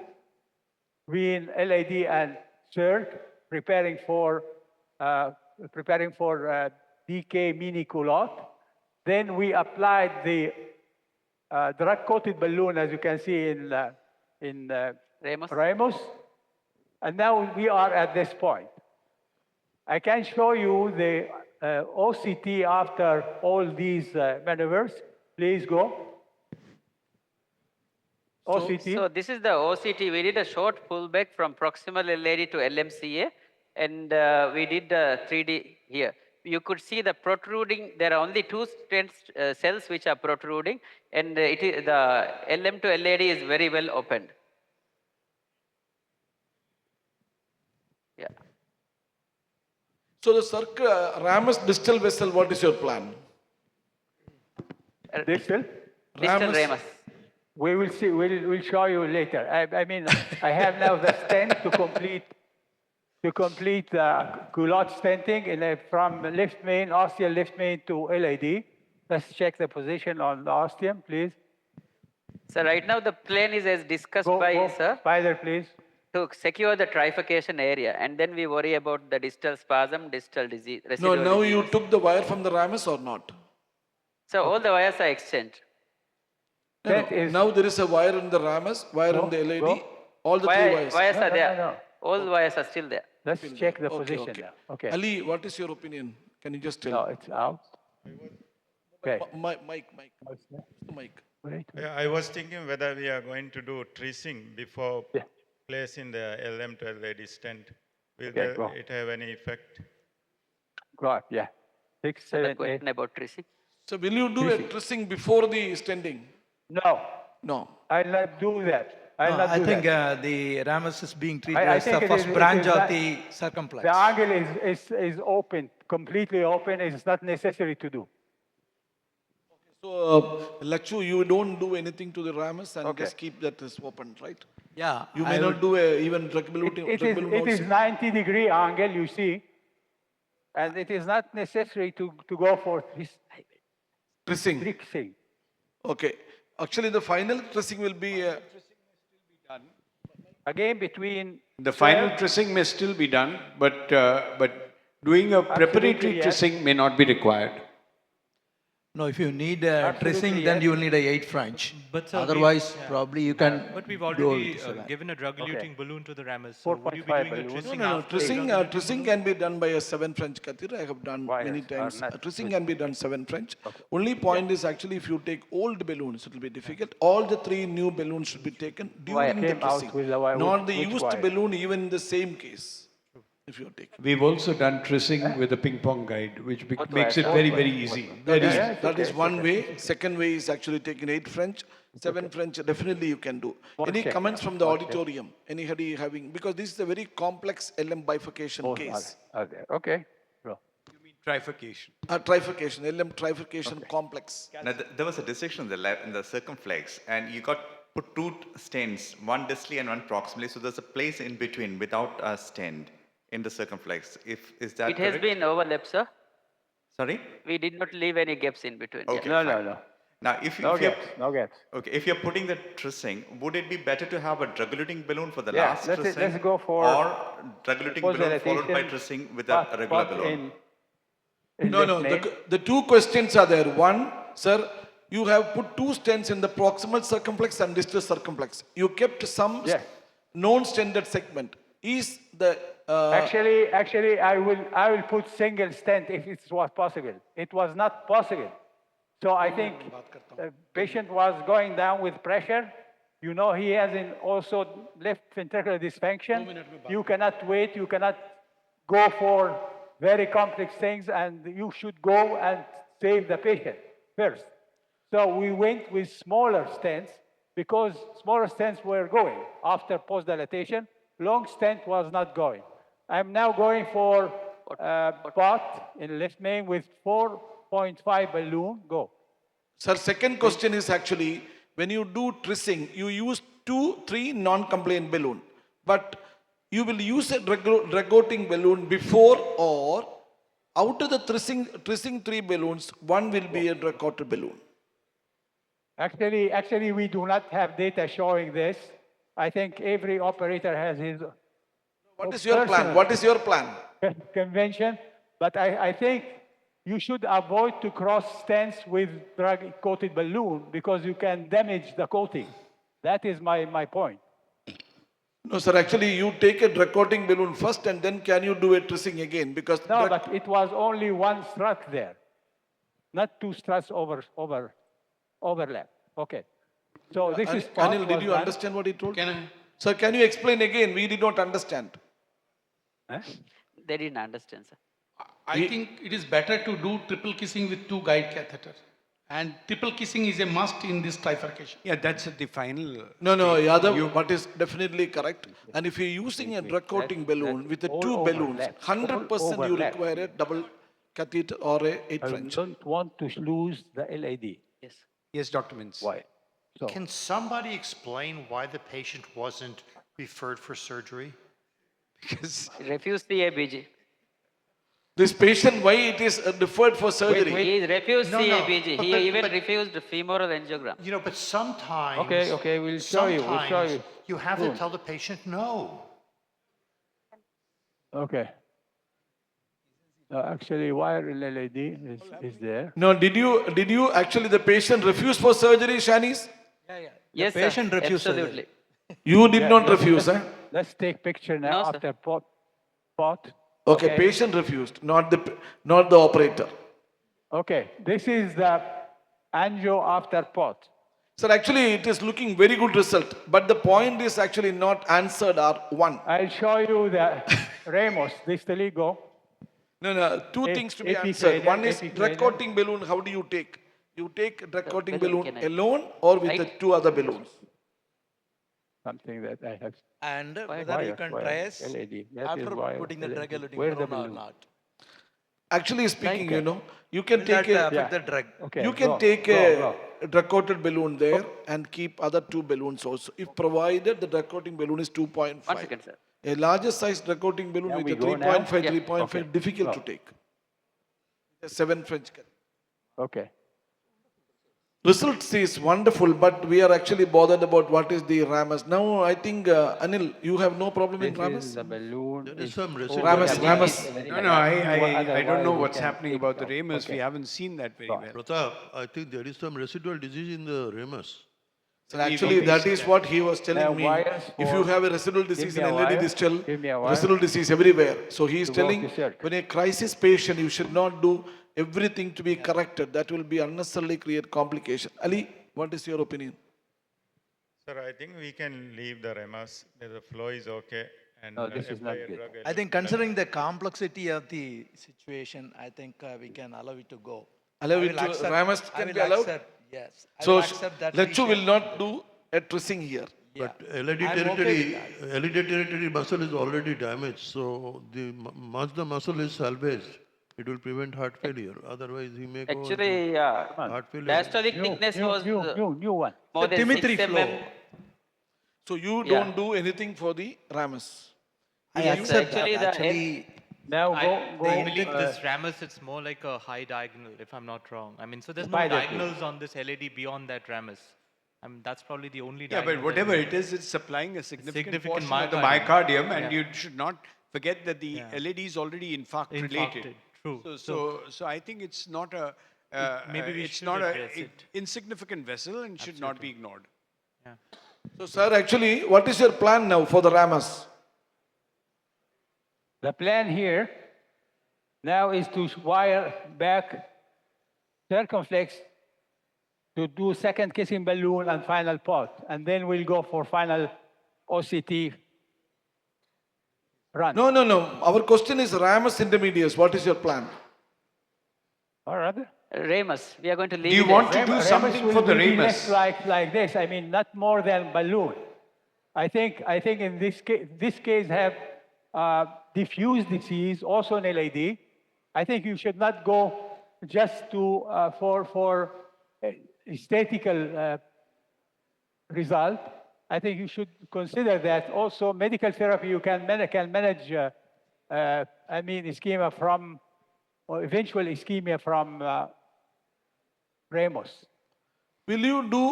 Speaker 8: between LAD and CERC, preparing for DK mini culotte. Then we applied the drug-coated balloon, as you can see in Ramos. And now we are at this point. I can show you the OCT after all these maneuvers. Please go. OCT.
Speaker 10: So this is the OCT. We did a short pullback from proximal LAD to LMCA, and we did 3D here. You could see the protruding. There are only two stent cells which are protruding, and the LM to LAD is very well opened. Yeah.
Speaker 22: So the Ramus distal vessel, what is your plan?
Speaker 8: Distal?
Speaker 10: Distal Ramus.
Speaker 8: We will see. We'll show you later. I mean, I have now the stent to complete the culotte stenting from left main, ostial left main to LAD. Let's check the position on the ostium, please.
Speaker 10: So right now the plan is as discussed by sir.
Speaker 8: Spider, please.
Speaker 10: To secure the trifurcation area, and then we worry about the distal spasm, distal disease.
Speaker 22: No, now you took the wire from the Ramus or not?
Speaker 10: So all the wires are exchanged.
Speaker 22: No, now there is a wire in the Ramus, wire in the LAD, all the three wires.
Speaker 10: Wires are there. All the wires are still there.
Speaker 8: Let's check the position now. Okay.
Speaker 22: Ali, what is your opinion? Can you just tell?
Speaker 8: No, it's out. Okay.
Speaker 22: Mic.
Speaker 8: Wait.
Speaker 11: Yeah, I was thinking whether we are going to do tracing before placing the LM to LAD stent. Will it have any effect?
Speaker 8: Go on, yeah. 6, 7,
Speaker 10: question
Speaker 8: 8.
Speaker 10: about tracing.
Speaker 22: So will you do a tracing before the stenting?
Speaker 8: No.
Speaker 22: No.
Speaker 8: I'll not do that.
Speaker 6: I think the Ramus is being treated as the first branch of the circumflex.
Speaker 8: The angle is open, completely open. It's not necessary to do.
Speaker 22: So, Lachu, you don't do anything to the Ramus and just keep that open, right?
Speaker 6: Yeah.
Speaker 22: You may not do even drug balloon.
Speaker 8: It is 90-degree angle, you see. And it is not necessary to go for
Speaker 22: tracing. Okay. Actually, the final tracing will be...
Speaker 8: Again, between...
Speaker 17: The final tracing may still be done, but doing a preparatory tracing may not be required.
Speaker 6: No, if you need tracing, then you will need a 8 French.
Speaker 23: But
Speaker 6: otherwise, probably you can.
Speaker 23: But we've already given a drug-eluting balloon to the Ramus. So would you be doing a tracing?
Speaker 22: No. Tracing can be done by a 7 French catheter. I have done many times. Tracing can be done 7 French. Only point is actually if you take old balloons, it will be difficult. All the 3 new balloons should be taken during the tracing. Not the used balloon even in the same case. If you take.
Speaker 17: We've also done tracing with a ping pong guide, which makes it very, very easy.
Speaker 22: That is one way. Second way is actually taking 8 French, 7 French, definitely you can do. Any comments from the auditorium? Anybody having, because this is a very complex LM bifurcation case.
Speaker 8: Okay.
Speaker 17: You mean trifurcation?
Speaker 22: Trifurcation, LM trifurcation complex.
Speaker 12: Now, there was a dissection in the circumflex, and you got put 2 stents, one distally and one proximally, so there's a place in between without a stent in the circumflex. Is that
Speaker 10: It has been overlapped, sir.
Speaker 12: Sorry?
Speaker 10: We did not leave any gaps in between.
Speaker 12: Okay,
Speaker 10: Yeah.
Speaker 8: No.
Speaker 12: Now, if
Speaker 8: No
Speaker 12: you're,
Speaker 8: gaps.
Speaker 12: okay, if you're putting the tracing, would it be better to have a drug-eluting balloon for the
Speaker 8: Yeah,
Speaker 12: last
Speaker 8: let's
Speaker 12: tracing,
Speaker 8: go for
Speaker 12: or drug-eluting balloon followed by tracing with a regular balloon?
Speaker 22: No. The 2 questions are there. One, sir, you have put 2 stents in the proximal circumflex and distal circumflex. You kept some non-stented segment. Is the
Speaker 8: Actually, I will put single stent if it was possible. It was not possible. So I think the patient was going down with pressure. You know, he has also left ventricular dysfunction. You cannot wait. You cannot go for very complex things, and you should go and save the patient first. So we went with smaller stents because smaller stents were going after post-dilatation. Long stent was not going. I'm now going for pot in left main with 4.5 balloon. Go.
Speaker 22: Sir, second question is actually, when you do tracing, you use 2, 3 non-compliant balloon. But you will use a drug-coating balloon before, or out of the tracing 3 balloons, one will be a drug-coated balloon?
Speaker 8: Actually, we do not have data showing this. I think every operator has his.
Speaker 22: What is your plan? What is your plan?
Speaker 8: Convention, but I think you should avoid to cross stents with drug-coated balloon because you can damage the coating. That is my point.
Speaker 22: No, sir. Actually, you take a drug-coating balloon first, and then can you do a tracing again? Because
Speaker 8: no, but it was only one strut there, not two struts overlap. Okay. So this is
Speaker 22: Anil, did you understand what he told? Sir, can you explain again? We did not understand.
Speaker 10: They didn't understand, sir.
Speaker 2: I think it is better to do triple kissing with 2 guide catheters. And triple kissing is a must in this trifurcation.
Speaker 17: Yeah, that's at the final.
Speaker 22: No, Yadav, what is definitely correct. And if you're using a drug-coating balloon with the 2 balloons, 100% you require a double catheter or a 8 French.
Speaker 8: I don't want to lose the LAD.
Speaker 10: Yes.
Speaker 17: Yes, Dr. Mintz.
Speaker 8: Why? So,
Speaker 18: Can somebody explain why the patient wasn't referred for surgery?
Speaker 17: Because
Speaker 10: Refused CABG.
Speaker 22: This patient, why it is deferred for surgery?
Speaker 10: He refused
Speaker 18: No, no,
Speaker 10: CABG.
Speaker 18: but-
Speaker 10: He
Speaker 18: but-
Speaker 10: even
Speaker 18: but-
Speaker 10: refused femoral angiogram.
Speaker 18: You know, but sometimes.
Speaker 8: Okay, we'll show you. We'll show you.
Speaker 18: You have to tell the patient no.
Speaker 8: okay. Actually, wire LAD is there.
Speaker 22: No, did you actually, the patient refused for surgery, Shanice?
Speaker 10: Yes,
Speaker 6: The patient
Speaker 10: sir.
Speaker 6: refused surgery.
Speaker 10: Absolutely.
Speaker 22: You did not refuse, eh?
Speaker 8: Let's take picture now
Speaker 10: No, sir.
Speaker 8: after pot.
Speaker 22: Okay, patient refused, not the operator.
Speaker 8: Okay, this is the angio after pot.
Speaker 22: Sir, actually, it is looking very good result, but the point is actually not answered or one.
Speaker 8: I'll show you the Ramos, distally go.
Speaker 22: No, two things to be
Speaker 8: Epiclader,
Speaker 22: answered. One is
Speaker 8: epiclader.
Speaker 22: drug-coating balloon, how do you take? You take drug-coating
Speaker 10: balloon
Speaker 22: balloon
Speaker 10: can I-
Speaker 22: alone or with the
Speaker 10: Right?
Speaker 22: 2 other balloons?
Speaker 8: Something that I have.
Speaker 6: And whether
Speaker 8: Wire,
Speaker 6: you can
Speaker 8: wire,
Speaker 6: trace
Speaker 8: LED. That
Speaker 6: after
Speaker 8: is wire,
Speaker 6: putting the
Speaker 8: LED.
Speaker 6: drug-eluting
Speaker 8: Where the
Speaker 6: balloon or
Speaker 8: balloon?
Speaker 6: not.
Speaker 22: Actually speaking,
Speaker 8: Like
Speaker 22: you can
Speaker 6: Will
Speaker 22: take
Speaker 6: that
Speaker 22: a,
Speaker 6: affect the drug?
Speaker 8: Okay,
Speaker 22: you can
Speaker 8: go,
Speaker 22: take
Speaker 8: go.
Speaker 22: a drug-coated balloon there and keep other 2 balloons also, if provided the drug-coating balloon is 2.5.
Speaker 10: 1 second, sir.
Speaker 22: A larger size drug-coating balloon
Speaker 8: Can
Speaker 22: with
Speaker 8: we
Speaker 22: a
Speaker 8: go now?
Speaker 22: 3.5,
Speaker 10: Yeah.
Speaker 22: 3.5,
Speaker 8: Okay.
Speaker 22: difficult
Speaker 8: Go.
Speaker 22: to take. A 7 French cut.
Speaker 8: Okay.
Speaker 22: Results is wonderful, but we are actually bothered about what is the Ramus. Now, I think, Anil, you have no problem in
Speaker 8: This
Speaker 22: Ramus?
Speaker 8: is the balloon.
Speaker 24: There is
Speaker 8: is
Speaker 24: some
Speaker 8: over
Speaker 24: residual
Speaker 22: Ramus,
Speaker 8: the
Speaker 22: Ramus.
Speaker 8: base.
Speaker 17: No, I don't know
Speaker 8: Otherwise,
Speaker 17: what's
Speaker 8: we can
Speaker 17: happening
Speaker 8: take
Speaker 17: about the
Speaker 8: it off.
Speaker 17: Ramus. We
Speaker 8: Okay.
Speaker 17: haven't seen that very well.
Speaker 24: Pratap, I think there is some residual disease in the ramus.
Speaker 22: So actually, that is what he was telling me.
Speaker 8: wires
Speaker 22: If you
Speaker 8: for-
Speaker 22: have a residual disease
Speaker 8: me
Speaker 22: in
Speaker 8: a
Speaker 22: LAD
Speaker 8: wire.
Speaker 22: distal,
Speaker 8: Give me a wire.
Speaker 22: residual disease everywhere. So he is
Speaker 8: To go
Speaker 22: telling,
Speaker 8: to circ.
Speaker 22: when a crisis patient, you should not do everything to be corrected. That will be unnecessarily create complication. Ali, what is your opinion?
Speaker 11: Sir, I think we can leave the remus. The flow is okay. And
Speaker 8: No, this is
Speaker 11: apply
Speaker 8: not
Speaker 11: a
Speaker 8: good.
Speaker 11: drug
Speaker 6: I think considering the complexity of the situation, I think we can allow it to go.
Speaker 22: Allow
Speaker 6: I
Speaker 22: it
Speaker 6: will
Speaker 22: to,
Speaker 6: accept-
Speaker 22: Ramus
Speaker 6: I
Speaker 22: can
Speaker 6: will
Speaker 22: be allowed?
Speaker 6: accept, yes. I
Speaker 22: So
Speaker 6: will accept that
Speaker 22: Lechu will
Speaker 6: reshape.
Speaker 22: not do a tracing here.
Speaker 24: But
Speaker 6: Yeah.
Speaker 24: LAD
Speaker 6: I'm okay
Speaker 24: territory,
Speaker 6: with
Speaker 24: LAD territory muscle is already damaged. So once the muscle is salvaged, it will prevent heart failure. Otherwise, he may go
Speaker 10: Actually,
Speaker 24: into heart failure.
Speaker 10: diastolic thickness was
Speaker 8: New one.
Speaker 10: more than 6
Speaker 22: Dimitri flow.
Speaker 10: mm.
Speaker 22: So you
Speaker 10: Yeah.
Speaker 22: don't do anything for the Ramus.
Speaker 10: Yes, sir. Actually, the
Speaker 8: Now
Speaker 23: I
Speaker 8: go.
Speaker 23: believe this ramus, it's more like a high diagonal, if I'm not wrong. I mean, so there's no
Speaker 8: Spider
Speaker 23: diagonals on this LAD beyond that ramus. I mean, that's probably the only
Speaker 17: Yeah,
Speaker 23: diagonal.
Speaker 17: but
Speaker 23: that
Speaker 17: whatever
Speaker 23: we
Speaker 17: it is, it's supplying a significant
Speaker 23: Significant
Speaker 17: portion of the
Speaker 23: myocardium.
Speaker 17: myocardium, and
Speaker 23: Yeah.
Speaker 17: you should not forget that the
Speaker 23: Yeah.
Speaker 17: LAD is already infarct related.
Speaker 23: Infarcted, true.
Speaker 17: So I think it's not a
Speaker 23: maybe we
Speaker 17: it's
Speaker 23: should
Speaker 17: not a
Speaker 23: address it.
Speaker 17: insignificant vessel and should not be ignored.
Speaker 23: Yeah.
Speaker 22: So sir, actually, what is your plan now for the Ramus?
Speaker 8: The plan here now is to wire back circumflex to do second kissing balloon and final pot. And then we'll go for final OCT run.
Speaker 22: No. Our question is Ramus intermediates. What is your plan?
Speaker 8: All right.
Speaker 10: Ramus, we are going to leave
Speaker 17: Do you
Speaker 10: it
Speaker 17: want
Speaker 10: as-
Speaker 17: to do something for the
Speaker 8: will be
Speaker 17: Ramus?
Speaker 8: left like this. I mean, not more than balloon. I think in this case have diffuse disease, also an LAD. I think you should not go just to for aesthetical result. I think you should consider that also medical therapy you can manage, ischemia from, or eventual ischemia from Ramos.
Speaker 22: Will you do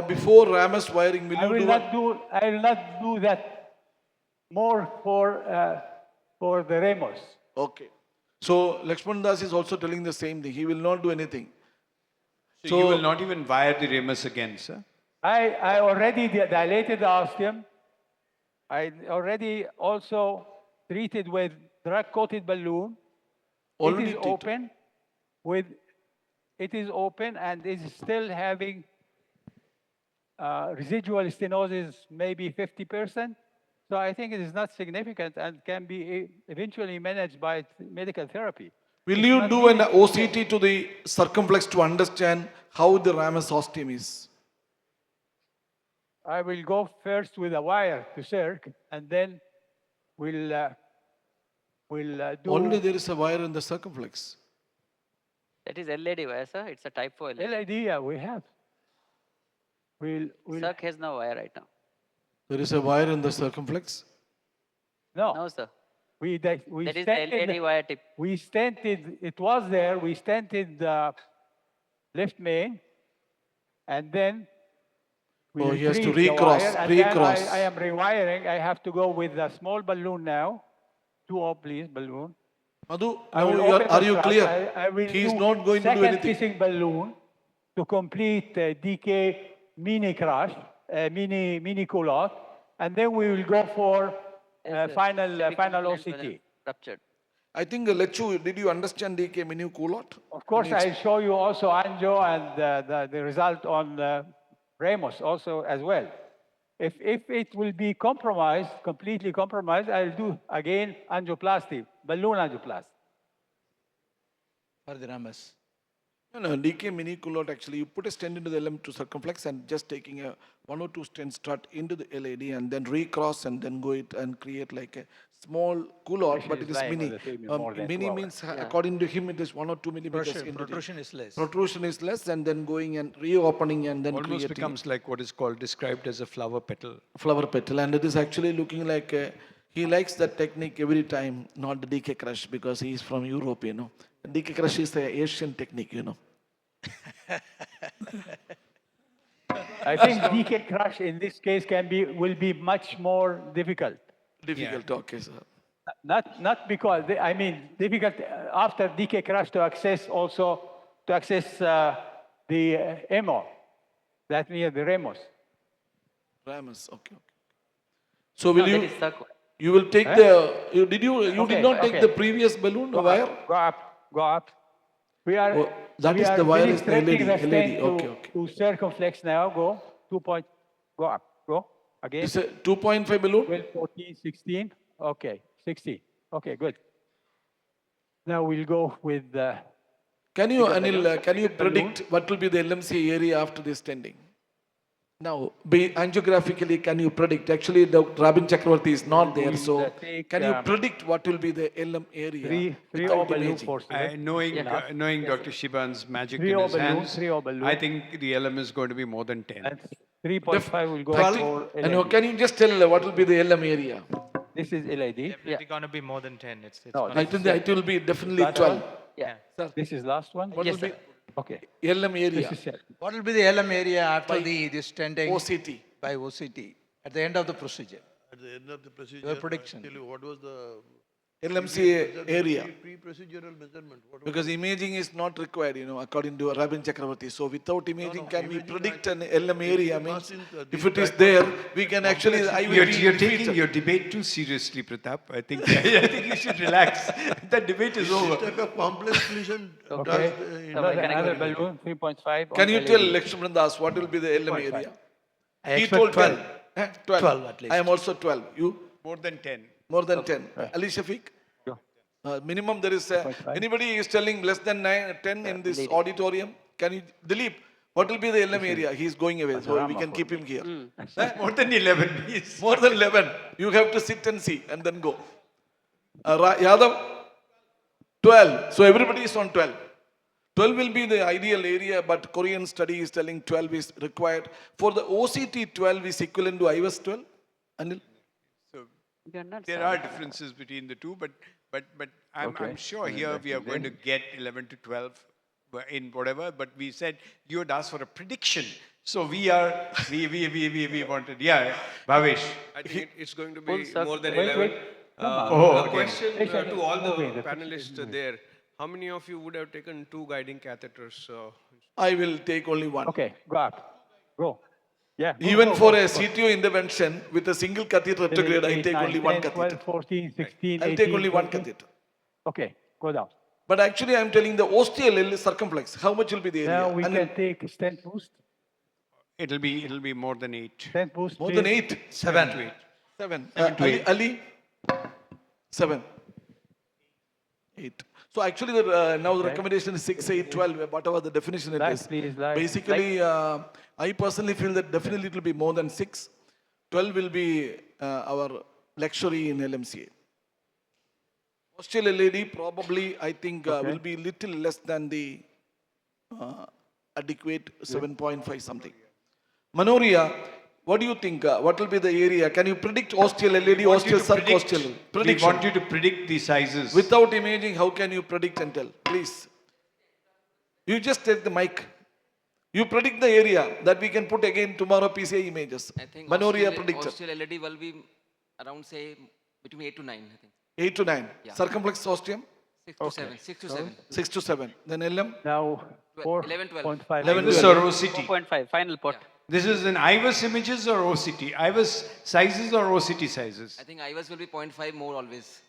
Speaker 22: before Ramos wiring? Will
Speaker 8: I
Speaker 22: you
Speaker 8: will
Speaker 22: do?
Speaker 8: not do that more for the Ramos.
Speaker 22: Okay. So Lakshman Das is also telling the same thing. He will not do anything.
Speaker 5: So you will not even wire the Ramos again, sir?
Speaker 8: I already dilated the ostium. I already also treated with drug-coated balloon.
Speaker 22: Already
Speaker 8: it is open with. It is open and is still having residual stenosis, maybe 50%. So I think it is not significant and can be eventually managed by medical therapy.
Speaker 22: Will you do an OCT to the circumflex to understand how the Ramos ostium is?
Speaker 8: I will go first with a wire to circ, and then we'll do.
Speaker 22: Already there is a wire in the circumflex.
Speaker 10: That is LAD wire, sir. It's a type 4 LAD.
Speaker 8: LAD, yeah, we have.
Speaker 10: Circ has no wire right now.
Speaker 22: There is a wire in the circumflex?
Speaker 8: No.
Speaker 10: No, sir.
Speaker 8: We
Speaker 10: That is the LAD wire tip.
Speaker 8: We stented, it was there, we stented the left main, and then we
Speaker 22: he has to
Speaker 8: retrieved the wire,
Speaker 22: recross,
Speaker 8: and then
Speaker 22: recross.
Speaker 8: I am rewiring. I have to go with a small balloon now. 2O, please, balloon.
Speaker 22: Madhu,
Speaker 8: I will
Speaker 22: now
Speaker 8: open
Speaker 22: are
Speaker 8: the
Speaker 22: you
Speaker 8: strap.
Speaker 22: clear?
Speaker 8: I will
Speaker 22: He is
Speaker 8: do
Speaker 22: not going to do
Speaker 8: second
Speaker 22: anything.
Speaker 8: kissing balloon to complete DK mini crush, mini culotte, and then we will go for final OCT.
Speaker 10: Ruptured.
Speaker 22: I think, Lechu, did you understand DK menu culotte?
Speaker 8: Of course, I'll show you also angio and the result on Ramos also as well. If it will be compromised, completely compromised, I'll do again angioplasty, balloon angioplasty.
Speaker 6: For the Ramos.
Speaker 22: No, DK mini culotte actually, you put a stent into the LM2 circumflex and just taking a 1 or 2 stents start into the LAD and then recross and then go it and create like a small culotte, but it is mini. Mini means, according to him, it is 1 or 2 millimeters.
Speaker 6: Protrusion is less.
Speaker 22: Protrusion is less and then going and reopening and then
Speaker 5: Almost
Speaker 22: creating.
Speaker 5: becomes like what is called, described as a flower petal.
Speaker 22: Flower petal, and it is actually looking like he likes that technique every time, not the DK crush, because he is from Europe, you know. DK crush is the Asian technique, you know.
Speaker 8: I think DK crush in this case will be much more difficult.
Speaker 22: Difficult, okay, sir.
Speaker 8: Not because difficult after DK crush to access the EMO, that means the Ramos.
Speaker 22: Ramos, okay. So will
Speaker 10: that is circ.
Speaker 22: you will take you did not take the previous balloon, the wire?
Speaker 8: Go up. We are.
Speaker 22: That
Speaker 8: we
Speaker 22: is
Speaker 8: are
Speaker 22: the wire
Speaker 8: really
Speaker 22: is the
Speaker 8: stretching
Speaker 22: LED.
Speaker 8: the
Speaker 22: LED.
Speaker 8: stent
Speaker 22: Okay.
Speaker 8: to circumflex now. Go 2 point. Go up. Go again.
Speaker 22: It's a 2.5 balloon?
Speaker 8: 12, 14, 16. Okay, 16. Okay, good. Now we'll go with.
Speaker 22: Can you,
Speaker 8: bigger
Speaker 22: Anil,
Speaker 8: balloon.
Speaker 22: can you
Speaker 8: Bigger balloon.
Speaker 22: predict what will be the LMC area after this standing? Now, angiographically, can you predict? Actually, the Rabin Chakravarti is not there, so can you predict what will be the LM area?
Speaker 8: Three
Speaker 22: without
Speaker 8: balloon
Speaker 22: imaging?
Speaker 8: force.
Speaker 5: Knowing Dr. Shiban's magic
Speaker 8: Three
Speaker 5: in his
Speaker 8: balloon,
Speaker 5: hands,
Speaker 8: 3 balloon.
Speaker 5: I think the LM is going to be more than 10.
Speaker 8: And 3.5 will go for
Speaker 22: And
Speaker 8: LAD.
Speaker 22: can you just tell what will be the LM area?
Speaker 8: This is LAD.
Speaker 23: Definitely going to be more than 10. It's
Speaker 8: No,
Speaker 22: I think it will be definitely
Speaker 8: Last
Speaker 22: 12.
Speaker 8: one?
Speaker 10: Yeah.
Speaker 8: This is last one?
Speaker 22: What will be
Speaker 8: Okay.
Speaker 22: LM area?
Speaker 8: This is it.
Speaker 6: What will be the LM area after this stenting?
Speaker 22: OCT.
Speaker 6: By OCT, at the end of the procedure?
Speaker 24: At the end of the procedure,
Speaker 6: Your prediction.
Speaker 24: I'll tell you what was the
Speaker 22: LMC area.
Speaker 24: Pre-procedural measurement. What was
Speaker 22: Because imaging is not required, you know, according to Rabin Chakravarti. So without imaging, can we predict an LM area? Means if it is there, we can actually.
Speaker 5: You're taking your debate too seriously, Pratap. I think you should relax. That debate is over.
Speaker 24: This type of complex lesion
Speaker 8: Okay.
Speaker 24: does,
Speaker 8: Another balloon, 3.5.
Speaker 22: Can
Speaker 8: on
Speaker 22: you
Speaker 8: LED.
Speaker 22: tell Lakshman Das what will be the LM
Speaker 8: 0.5.
Speaker 22: area?
Speaker 6: I
Speaker 22: He
Speaker 6: expect
Speaker 22: told
Speaker 6: 12.
Speaker 22: 12. 12.
Speaker 6: 12 at least.
Speaker 22: I am also 12. You?
Speaker 5: More than 10.
Speaker 22: More than 10. Ali Shafiq? Minimum there is anybody is telling less than 10 in this auditorium? Can you, Dilip, what will be the LM area? He is going away, so we can keep him here.
Speaker 5: More than 11, please.
Speaker 22: More than 11. You have to sit and see and then go. Yadav, 12. So everybody is on 12. 12 will be the ideal area, but Korean study is telling 12 is required. For the OCT, 12 is equivalent to IVAS 12? Anil?
Speaker 5: So
Speaker 10: We are not
Speaker 5: there are differences between the two, but I'm sure here we are going to get 11 to 12 in whatever, but we said you had asked for a prediction. So we wanted, Bhavesh.
Speaker 13: I think it's going to
Speaker 10: Full
Speaker 13: be
Speaker 10: circle.
Speaker 13: more than
Speaker 10: Wait,
Speaker 13: 11.
Speaker 10: wait.
Speaker 13: A question to all the
Speaker 8: moving, the
Speaker 13: panelists there. How many of you would have taken 2 guiding catheters?
Speaker 22: I will take only one.
Speaker 8: Okay, go up. Go. Yeah. Go,
Speaker 22: Even
Speaker 8: go,
Speaker 22: for
Speaker 8: go,
Speaker 22: a
Speaker 8: go.
Speaker 22: CTO intervention with a single catheter retrograde, I
Speaker 8: 8,
Speaker 22: take
Speaker 8: 9,
Speaker 22: only
Speaker 8: 10,
Speaker 22: one
Speaker 8: 12,
Speaker 22: catheter.
Speaker 8: 14, 16,
Speaker 22: I'll
Speaker 8: 18,
Speaker 22: take only one
Speaker 8: 20.
Speaker 22: catheter.
Speaker 8: Okay, go down.
Speaker 22: But actually, I'm telling the ostial circumflex. How much will be the area?
Speaker 8: Now we
Speaker 22: Anil?
Speaker 8: can take stent boost.
Speaker 5: It'll be more than 8.
Speaker 8: Stent boost.
Speaker 22: More
Speaker 8: please.
Speaker 22: than 8?
Speaker 5: 7 to 8.
Speaker 22: 7.
Speaker 5: 7 to 8.
Speaker 22: Ali? 7. 8. So actually, now the recommendation is 6, 8, 12, whatever the definition it is.
Speaker 8: Please, light.
Speaker 22: Basically, I personally feel that definitely it will be more than 6. 12 will be our luxury in LMCA. Ostial LAD probably, I think, will be little less than the adequate 7.5 something. Manoria, what do you think? What will be the area? Can you predict ostial LAD, ostial circ, ostial?
Speaker 5: We want you to predict the sizes.
Speaker 22: Without imaging, how can you predict and tell? Please. You just take the mic. You predict the area that we can put again tomorrow PCI images.
Speaker 14: I think
Speaker 22: Manoria predictor.
Speaker 14: ostial LAD will be around, say, between 8 to 9, I think.
Speaker 22: 8 to 9.
Speaker 14: Yeah.
Speaker 22: Circumflex ostium?
Speaker 14: 6 to 7. 6 to 7.
Speaker 22: 6 to 7. Then LM?
Speaker 8: Now
Speaker 14: 11, 12.
Speaker 8: 4.5.
Speaker 22: 11,
Speaker 5: IVAS
Speaker 22: 12.
Speaker 5: or OCT?
Speaker 10: 4.5, final pot.
Speaker 5: This is in IVAS images or OCT? IVAS sizes or OCT sizes?
Speaker 14: I think IVAS will be 0.5 more always.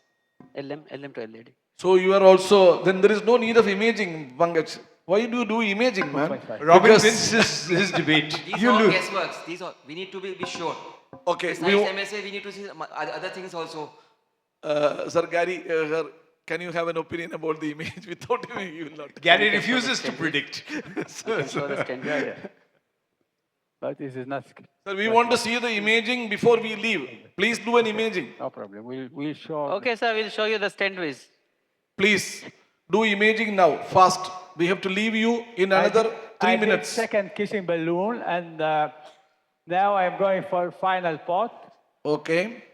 Speaker 10: LM to LAD.
Speaker 22: So you are also, then there is no need of imaging, Pankaj. Why do you do imaging, man?
Speaker 5: Robin
Speaker 22: Because-
Speaker 5: wins his debate.
Speaker 14: These
Speaker 22: You
Speaker 14: are all
Speaker 22: lose.
Speaker 14: guessworks. These are, we need to be sure.
Speaker 22: Okay.
Speaker 14: Besides MSA, we need to see some other things also.
Speaker 22: Sir Gary, can you have an opinion about the image without him? You will not.
Speaker 5: Gary refuses to predict.
Speaker 8: But this is not.
Speaker 22: Sir, we want to see the imaging before we leave. Please do an imaging.
Speaker 8: No problem. We'll show.
Speaker 10: Okay, sir, we'll show you the stent ways.
Speaker 22: Please do imaging now, fast. We have to leave you in another 3
Speaker 8: I did
Speaker 22: minutes.
Speaker 8: second kissing balloon, and now I'm going for final pot.
Speaker 22: Okay.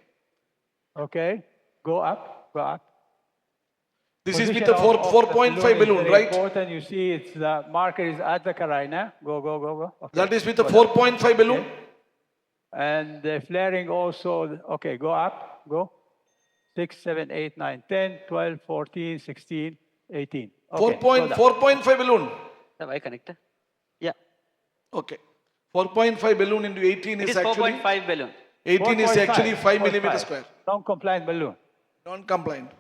Speaker 8: Okay, go up, go up.
Speaker 22: This is with
Speaker 8: Position
Speaker 22: the
Speaker 8: of
Speaker 22: 4.5
Speaker 8: is
Speaker 22: balloon,
Speaker 8: very
Speaker 22: right?
Speaker 8: Important. You see, it's the marker is at the carina. Go, go, go, go. Okay.
Speaker 22: That is with the 4.5 balloon?
Speaker 8: Okay. And the flaring also, okay, go up, go. 6, 7, 8, 9, 10, 12, 14, 16, 18. Okay,
Speaker 22: 4.5 balloon.
Speaker 10: The Y connector. Yeah.
Speaker 22: Okay. 4.5 balloon into 18
Speaker 10: It
Speaker 22: is
Speaker 10: is
Speaker 22: actually
Speaker 10: 4.5 balloon.
Speaker 22: 18 is
Speaker 8: 4.5,
Speaker 22: actually 5 millimeter
Speaker 8: 4.5.
Speaker 22: square.
Speaker 8: Non-compliant balloon.
Speaker 22: Non-compliant.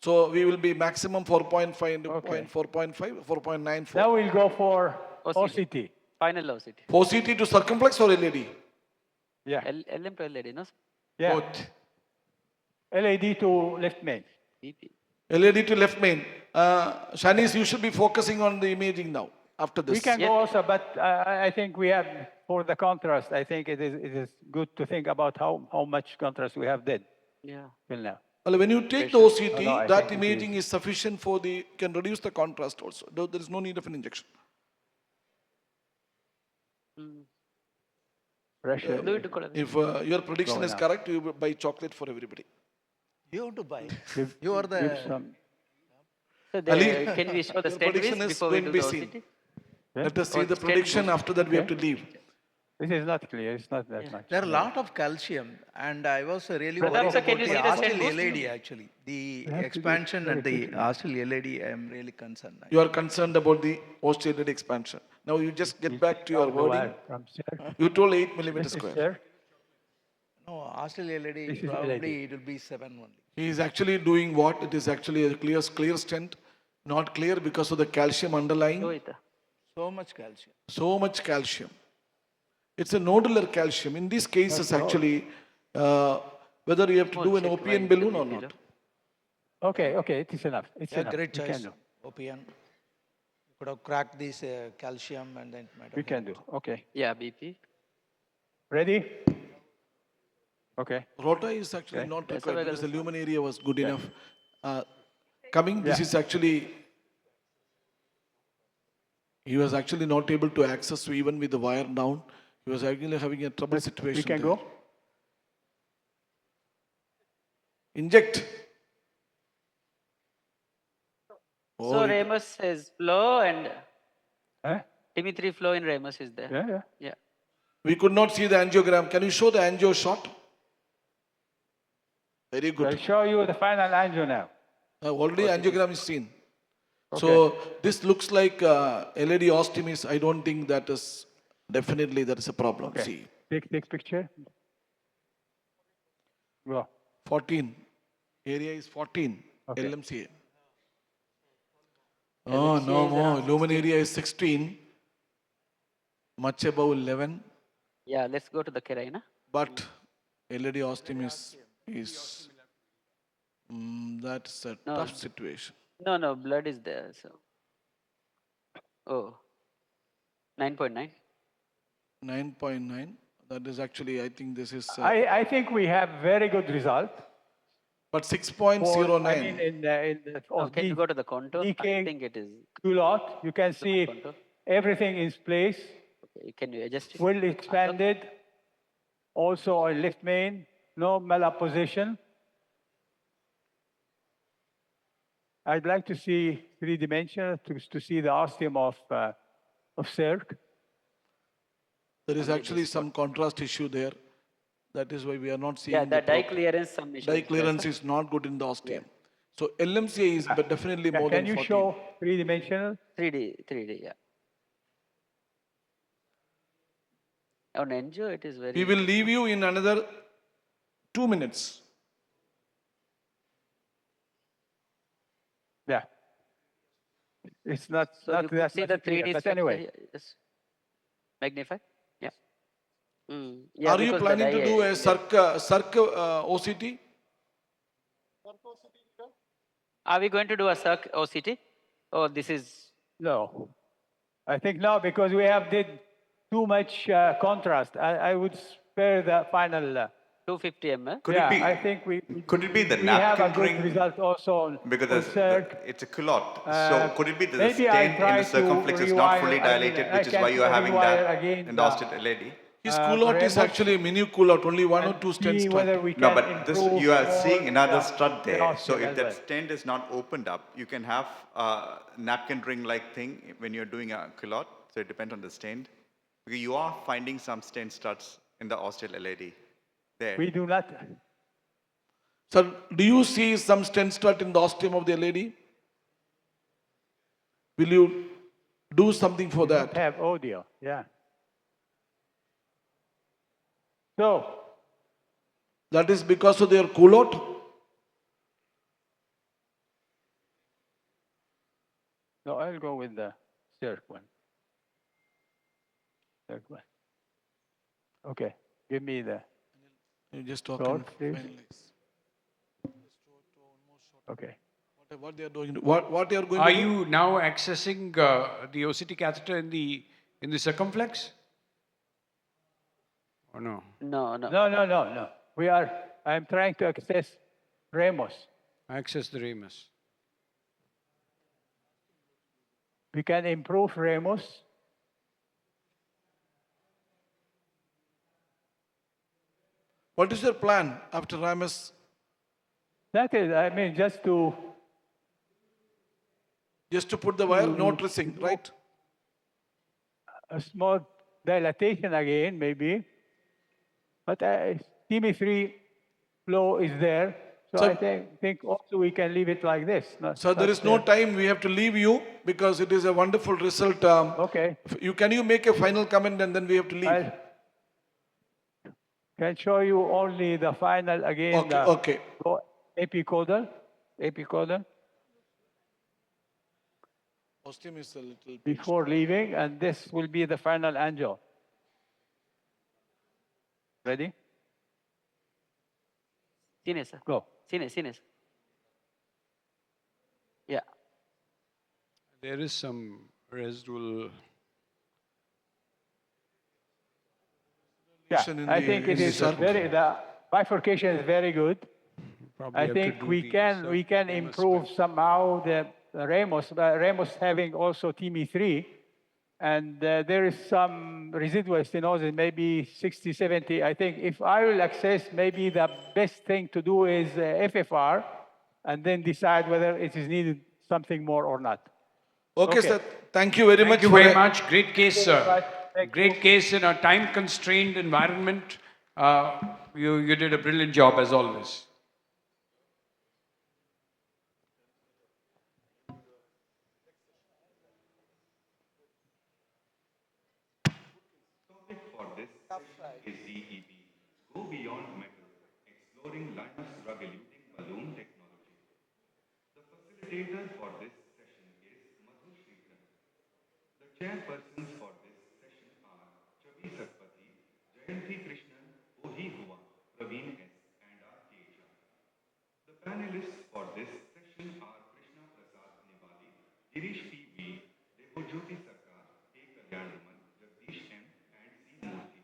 Speaker 22: So we will be maximum 4.5 into 4.5, 4.94.
Speaker 8: Now we'll go for
Speaker 10: OCT.
Speaker 8: OCT.
Speaker 10: Final OCT.
Speaker 22: OCT to circumflex or LAD?
Speaker 8: Yeah.
Speaker 10: LM to LAD, no?
Speaker 8: Yeah.
Speaker 22: Both.
Speaker 8: LAD to left main.
Speaker 22: LAD to left main. Shanice, you should be focusing on the imaging now after this.
Speaker 8: We can go also, but I think we have, for the contrast, I think it is good to think about how much contrast we have did
Speaker 10: Yeah.
Speaker 8: till now.
Speaker 22: Well, when you take the OCT,
Speaker 8: No, I
Speaker 22: that
Speaker 8: think it
Speaker 22: imaging is sufficient for the, can reduce the contrast also. There is no need of an injection.
Speaker 8: Pressure.
Speaker 22: If your prediction is correct, you will buy chocolate for everybody.
Speaker 6: You have to buy.
Speaker 8: Give-
Speaker 6: You are the.
Speaker 8: give some-
Speaker 10: So
Speaker 22: Ali,
Speaker 10: can we show the
Speaker 22: your
Speaker 10: stent
Speaker 22: prediction
Speaker 10: ways
Speaker 22: is
Speaker 10: before we
Speaker 22: going
Speaker 10: do
Speaker 22: to
Speaker 10: the
Speaker 22: be seen.
Speaker 10: OCT?
Speaker 22: Let us see
Speaker 10: Or
Speaker 22: the
Speaker 10: stent
Speaker 22: prediction.
Speaker 10: boost.
Speaker 22: After that, we have to leave.
Speaker 8: This is not clear. It's not that much.
Speaker 6: There are a lot of calcium, and I was really
Speaker 10: Pratap
Speaker 6: worried
Speaker 10: sir,
Speaker 6: about
Speaker 10: can you
Speaker 6: the
Speaker 10: see the stent
Speaker 6: arterial
Speaker 10: boost?
Speaker 6: LAD actually. The
Speaker 8: have to do
Speaker 6: expansion
Speaker 8: very
Speaker 6: at the
Speaker 8: quickly.
Speaker 6: arterial LAD, I am really concerned.
Speaker 22: You are concerned about the osteoid expansion. Now you just get back to your wording.
Speaker 8: From here.
Speaker 22: You told 8 millimeter
Speaker 8: This is
Speaker 22: square.
Speaker 8: here.
Speaker 6: No, arterial LAD,
Speaker 8: This is
Speaker 6: probably
Speaker 8: LAD.
Speaker 6: it will be 7 only.
Speaker 22: He is actually doing what? It is actually a clear stent. Not clear because of the calcium underlying.
Speaker 10: Show it.
Speaker 6: So much calcium.
Speaker 22: So much calcium. It's a nodular calcium. In these cases, actually, whether you have to do an OPN balloon or not.
Speaker 8: Okay, okay, it is enough. It's
Speaker 6: Yeah,
Speaker 8: enough.
Speaker 6: great
Speaker 8: We can
Speaker 6: choice.
Speaker 8: do.
Speaker 6: OPN. You could have cracked this calcium and then it might have
Speaker 8: We can do. Okay.
Speaker 10: Yeah, BP.
Speaker 8: Ready? Okay.
Speaker 22: Rota is actually
Speaker 8: Okay.
Speaker 22: not
Speaker 10: That's
Speaker 22: required
Speaker 10: why
Speaker 22: because the
Speaker 10: there's-
Speaker 22: lumen area was good enough. Coming, this
Speaker 8: Yeah.
Speaker 22: is actually He was actually not able to access even with the wire down. He was actually having a trouble situation.
Speaker 8: We can
Speaker 22: there.
Speaker 8: go.
Speaker 22: Inject.
Speaker 10: So
Speaker 22: Or it-
Speaker 10: ramus is flow and
Speaker 8: Huh?
Speaker 10: TB3 flow in ramus is there.
Speaker 8: Yeah, yeah.
Speaker 10: Yeah.
Speaker 22: we could not see the angiogram. Can you show the angio shot? Very good.
Speaker 8: I'll show you the final angio now.
Speaker 22: Already angiogram is seen. So this looks like LAD osteomis. I don't think that is definitely that is a problem.
Speaker 8: Okay.
Speaker 22: See,
Speaker 8: Take picture. Go.
Speaker 22: 14. Area is 14.
Speaker 8: Okay.
Speaker 22: LMCA. Oh, no
Speaker 10: is
Speaker 22: more.
Speaker 10: around
Speaker 22: Lumen area is 16. Much above 11.
Speaker 10: Yeah, let's go to the Carina.
Speaker 22: But LAD osteomis is that's a
Speaker 10: No.
Speaker 22: tough situation.
Speaker 10: No, blood is there. So, oh, 9.9.
Speaker 22: 9.9. That is actually, I think this is.
Speaker 8: I think we have very good result.
Speaker 22: But 6.09.
Speaker 8: I mean, in the
Speaker 10: Oh, can you go to the contour? I
Speaker 8: DK
Speaker 10: think it is.
Speaker 8: culot, you can see
Speaker 10: Contour.
Speaker 8: everything is place,
Speaker 10: Okay, can you adjust it?
Speaker 8: well expanded. Also on left main, no malapposition. I'd like to see three-dimensional to see the ostium of Cirque.
Speaker 22: There is actually some contrast issue there. That is why we are not seeing
Speaker 10: Yeah, the dye
Speaker 22: proper-
Speaker 10: clearance some issue.
Speaker 22: dye clearance is not good in the ostium. So LMCA is but definitely more
Speaker 8: Can
Speaker 22: than
Speaker 8: you
Speaker 22: 14.
Speaker 8: show three-dimensional?
Speaker 10: 3D, yeah. On angio, it is very.
Speaker 22: We will leave you in another 2 minutes.
Speaker 8: Yeah. It's not,
Speaker 10: So
Speaker 8: not
Speaker 10: you could
Speaker 8: that
Speaker 10: see
Speaker 8: much
Speaker 10: the
Speaker 8: clear,
Speaker 10: 3D
Speaker 8: but
Speaker 10: structure
Speaker 8: anyway.
Speaker 10: here. Yes. Magnify. Yeah. Yeah,
Speaker 22: Are you
Speaker 10: because the
Speaker 22: planning to
Speaker 10: dye-
Speaker 22: do a
Speaker 10: yeah.
Speaker 22: circ OCT?
Speaker 10: Are we going to do a circ OCT? Oh, this is.
Speaker 8: No. I think no, because we have did too much contrast. I would spare the final.
Speaker 10: 250 ml.
Speaker 12: Could
Speaker 8: yeah,
Speaker 12: it be?
Speaker 8: I think
Speaker 12: Could it be the
Speaker 8: we have a
Speaker 12: napkin
Speaker 8: good
Speaker 12: ring?
Speaker 8: result also on,
Speaker 12: Because
Speaker 8: on
Speaker 12: there's
Speaker 8: Cirque.
Speaker 12: it's a culotte.
Speaker 8: Uh,
Speaker 12: So could it be that the
Speaker 8: maybe I'll
Speaker 12: stent in
Speaker 8: try
Speaker 12: the
Speaker 8: to
Speaker 12: circumflex is not
Speaker 8: rewire
Speaker 12: fully
Speaker 8: again.
Speaker 12: dilated,
Speaker 8: I
Speaker 12: which is
Speaker 8: can
Speaker 12: why you are having
Speaker 8: rewire
Speaker 12: that
Speaker 8: again
Speaker 12: in the osteo LAD?
Speaker 22: His culotte is
Speaker 8: Remus.
Speaker 22: actually a mini culotte, only one or two stents.
Speaker 8: See whether we can
Speaker 12: No, but this
Speaker 8: improve
Speaker 12: you are
Speaker 8: more
Speaker 12: seeing another
Speaker 8: the
Speaker 12: strut there. So
Speaker 8: ostium
Speaker 12: if
Speaker 8: as
Speaker 12: that
Speaker 8: well.
Speaker 12: stent is not opened up, you can have a napkin ring-like thing when you're doing a culotte. So it depends on the stent. Because you are finding some stent struts in the ostial LAD there.
Speaker 8: We do not.
Speaker 22: Sir, do you see some stent strut in the ostium of the LAD? Will you do something for that?
Speaker 8: Have audio, yeah. So,
Speaker 22: That is because of their culotte?
Speaker 8: no, I'll go with the Cirque one. Cirque one. Okay, give me the.
Speaker 22: You just
Speaker 8: Short,
Speaker 22: talking.
Speaker 8: please. Okay.
Speaker 22: What they are doing? What they are going
Speaker 5: Are
Speaker 22: to do?
Speaker 5: you now accessing the OCT catheter in the circumflex? Or no?
Speaker 10: No.
Speaker 8: No. I'm trying to access Ramos.
Speaker 5: Access the ramus.
Speaker 8: We can improve Ramos.
Speaker 22: What is your plan after Ramus?
Speaker 8: That is, I mean, just to
Speaker 22: put the wire, no tracing, right?
Speaker 8: a small dilatation again, maybe. But TB3 flow is there. So
Speaker 22: Sir-
Speaker 8: I think also we can leave it like this.
Speaker 22: So there is no time. We have to leave you because it is a wonderful result.
Speaker 8: Okay.
Speaker 22: Can you make a final comment and then we have to leave?
Speaker 8: I can show you only the final again.
Speaker 22: Okay, okay.
Speaker 8: Epicodal.
Speaker 22: Ostium is a little
Speaker 8: Before leaving, and this will be the final angio. Ready?
Speaker 10: Sine, sir.
Speaker 8: Go.
Speaker 10: Sine. Yeah.
Speaker 5: There is some residual.
Speaker 8: Yeah,
Speaker 22: in
Speaker 8: I
Speaker 22: the-
Speaker 8: think
Speaker 22: in
Speaker 8: it
Speaker 22: the
Speaker 8: is
Speaker 22: circle.
Speaker 8: the bifurcation is very good.
Speaker 5: Probably
Speaker 8: I
Speaker 5: have to
Speaker 8: think
Speaker 5: do
Speaker 8: we
Speaker 5: the
Speaker 8: can improve somehow the Ramos. Ramos having also TB3, and there is some residual stenosis, maybe 60, 70. I think if I will access, maybe the best thing to do is FFR, and then decide whether it is needed something more or not.
Speaker 22: Okay, sir. Thank you very much.
Speaker 15: Thank you very much. Great case,
Speaker 8: Thank you very
Speaker 15: sir.
Speaker 8: much.
Speaker 15: Great case in a time-constrained environment. You did a brilliant job, as always.
Speaker 1: Topic for this session is DEB, Go Beyond Metal, Exploring Linus Drug-Eluting Balloon Technology. The facilitator for this session is Madhu Sridharan. The chairpersons for this session are Chavi Satpathy, Jayanti Krishnan, Ohi Hua, Praveen S. and R. K. Jha. The panelists for this session are Krishna Prasad Nivali, Girish P. V., Debojyoti Sarkar, K. Kalyanaraman, Jagdish M. and C. Murthy.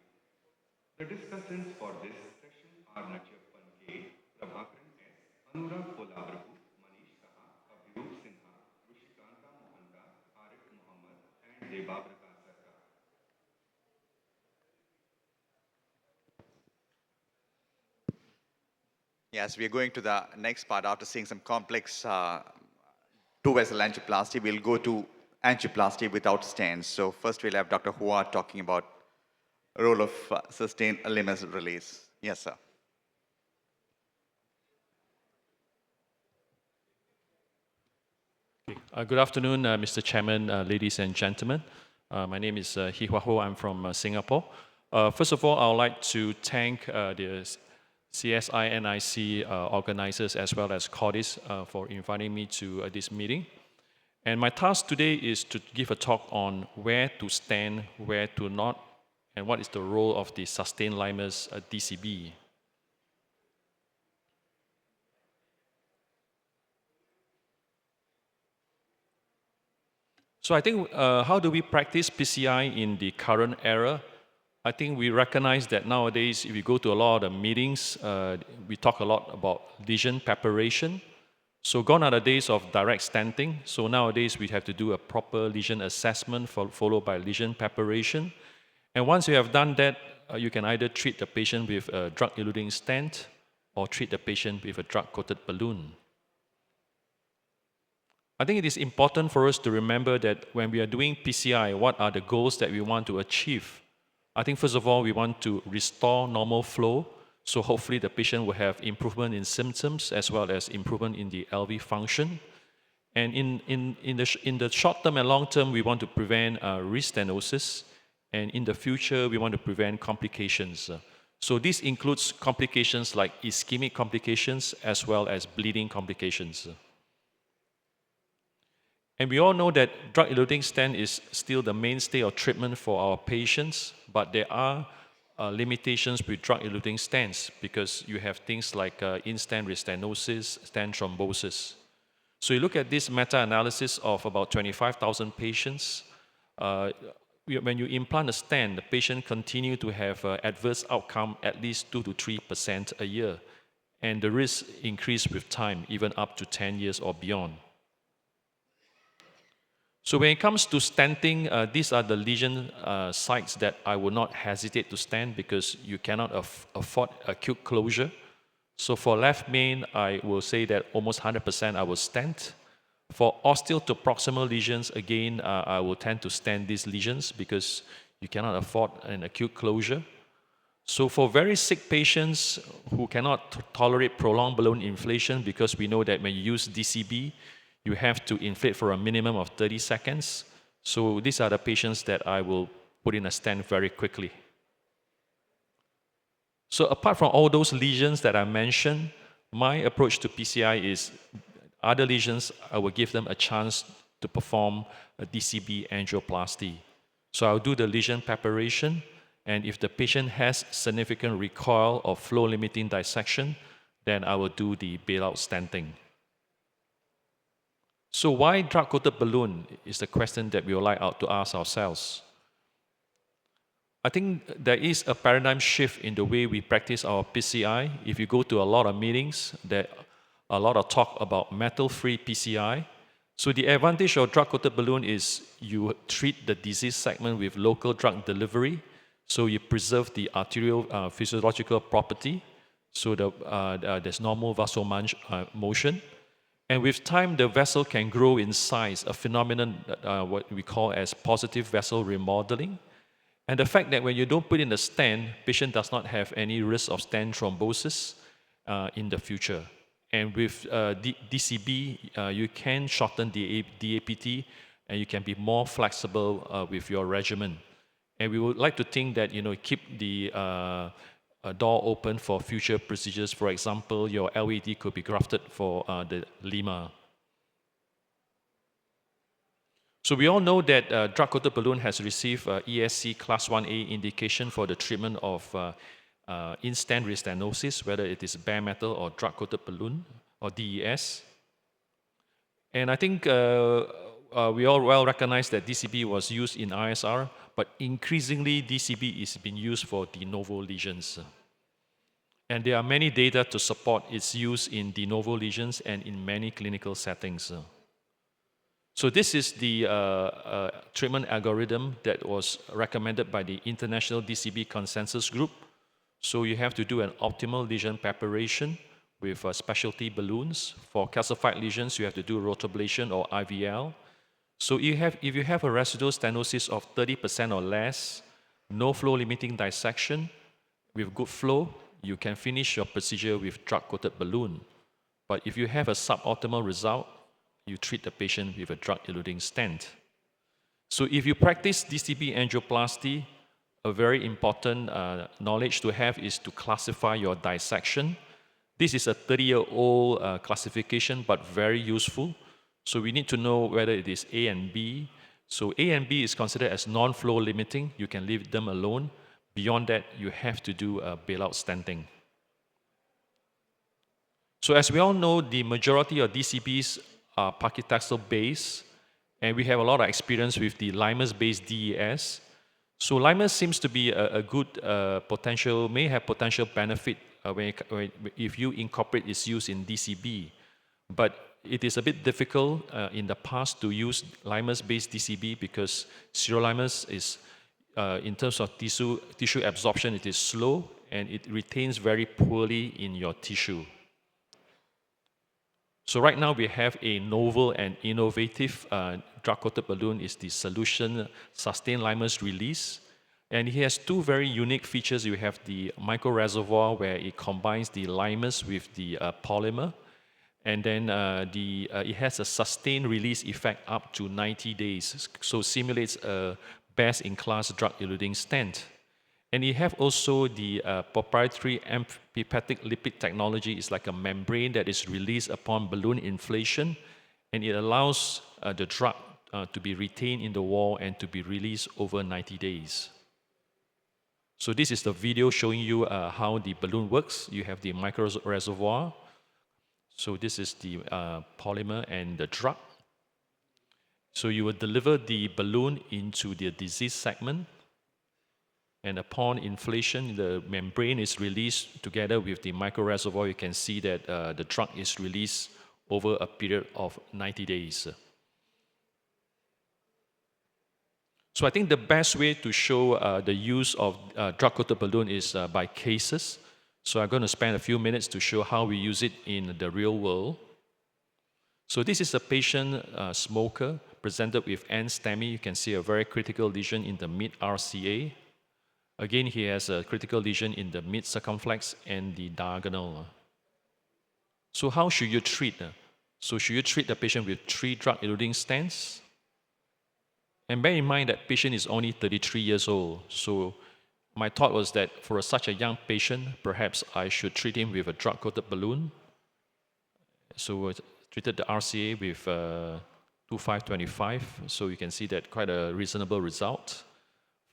Speaker 1: The discussants for this session are Nachappan K., Prabhakaran S., Anurag Polabrahu, Manish Saha, Abhirup Sinha, Rushikanta Mohanda, Arif Muhammad, and Debabrata Sarkar.
Speaker 12: Yes, we are going to the next part. After seeing some complex two-vessel angioplasty, we'll go to angioplasty without stents. So first we'll have Dr. Hua talking about role of sustained limb release. Yes, sir.
Speaker 16: Good afternoon, Mr. Chairman, ladies and gentlemen. My name is Hee Hua Ho. I'm from Singapore. First of all, I would like to thank the CSINIC organizers as well as Cordis for inviting me to this meeting. And my task today is to give a talk on where to stand, where to not, and what is the role of the sustained limers DCB. So I think, how do we practice PCI in the current era? I think we recognize that nowadays, if you go to a lot of the meetings, we talk a lot about lesion preparation. So gone are the days of direct stenting. So nowadays, we have to do a proper lesion assessment followed by lesion preparation. And once you have done that, you can either treat the patient with a drug-eluting stent or treat the patient with a drug-coated balloon. I think it is important for us to remember that when we are doing PCI, what are the goals that we want to achieve? I think first of all, we want to restore normal flow. So hopefully the patient will have improvement in symptoms as well as improvement in the LV function. And in the short term and long term, we want to prevent restenosis. And in the future, we want to prevent complications. So this includes complications like ischemic complications as well as bleeding complications. And we all know that drug-eluting stent is still the mainstay of treatment for our patients, but there are limitations with drug-eluting stents because you have things like in-stent restenosis, stent thrombosis. So you look at this meta-analysis of about 25,000 patients. When you implant a stent, the patient continue to have adverse outcome at least 2 to 3% a year, and the risk increase with time, even up to 10 years or beyond. So when it comes to stenting, these are the lesion sites that I would not hesitate to stent because you cannot afford acute closure. So for left main, I will say that almost 100% I will stent. For ostial to proximal lesions, again, I will tend to stent these lesions because you cannot afford an acute closure. So for very sick patients who cannot tolerate prolonged balloon inflation, because we know that when you use DCB, you have to inflate for a minimum of 30 seconds. So these are the patients that I will put in a stent very quickly. So apart from all those lesions that I mentioned, my approach to PCI is other lesions, I will give them a chance to perform a DCB angioplasty. So I'll do the lesion preparation, and if the patient has significant recoil or flow-limiting dissection, then I will do the bailout stenting. So why drug-coated balloon is the question that we would like to ask ourselves. I think there is a paradigm shift in the way we practice our PCI. If you go to a lot of meetings, there are a lot of talk about metal-free PCI. So the advantage of drug-coated balloon is you treat the disease segment with local drug delivery, so you preserve the arterial physiological property, so there's normal vessel motion. And with time, the vessel can grow in size, a phenomenon what we call as positive vessel remodeling. And the fact that when you don't put in the stent, patient does not have any risk of stent thrombosis in the future. And with DCB, you can shorten the DAPT, and you can be more flexible with your regimen. And we would like to think that, keep the door open for future procedures. For example, your LAD could be grafted for the Lima. So we all know that drug-coated balloon has received ESC Class 1A indication for the treatment of in-stent restenosis, whether it is bare metal or drug-coated balloon or DES. And I think we all well recognize that DCB was used in ISR, but increasingly DCB is being used for de novo lesions. And there are many data to support its use in de novo lesions and in many clinical settings. So this is the treatment algorithm that was recommended by the International DCB Consensus Group. So you have to do an optimal lesion preparation with specialty balloons. For calcified lesions, you have to do rotablation or IVL. So if you have a residual stenosis of 30% or less, no flow limiting dissection, with good flow, you can finish your procedure with drug-coated balloon. But if you have a suboptimal result, you treat the patient with a drug-eluting stent. So if you practice DCB angioplasty, a very important knowledge to have is to classify your dissection. This is a 30-year-old classification, but very useful. So we need to know whether it is A and B. So A and B is considered as non-flow limiting. You can leave them alone. Beyond that, you have to do bailout stenting. So as we all know, the majority of DCBs are paclitaxel-based, and we have a lot of experience with the limus-based DES. So limus seems to be a good may have potential benefit if you incorporate its use in DCB. But it is a bit difficult in the past to use limus-based DCB because sirolimus is, in terms of tissue absorption, it is slow and it retains very poorly in your tissue. So right now we have a novel and innovative drug-coated balloon is the solution sustained limus release. And it has two very unique features. You have the micro reservoir where it combines the limus with the polymer. And then it has a sustained release effect up to 90 days. So simulates a best-in-class drug-eluting stent. And you have also the proprietary amphipathic lipid technology. It's like a membrane that is released upon balloon inflation, and it allows the drug to be retained in the wall and to be released over 90 days. So this is the video showing you how the balloon works. You have the micro reservoir. So this is the polymer and the drug. So you will deliver the balloon into the disease segment. And upon inflation, the membrane is released together with the micro reservoir. You can see that the drug is released over a period of 90 days. So I think the best way to show the use of drug-coated balloon is by cases. So I'm going to spend a few minutes to show how we use it in the real world. So this is a patient smoker presented with N-STEMI. You can see a very critical lesion in the mid-RCA. Again, he has a critical lesion in the mid-circumflex and the diagonal. So how should you treat? So should you treat the patient with 3 drug-eluting stents? And bear in mind that patient is only 33 years old. So my thought was that for such a young patient, perhaps I should treat him with a drug-coated balloon. So I treated the RCA with 2525. So you can see that quite a reasonable result.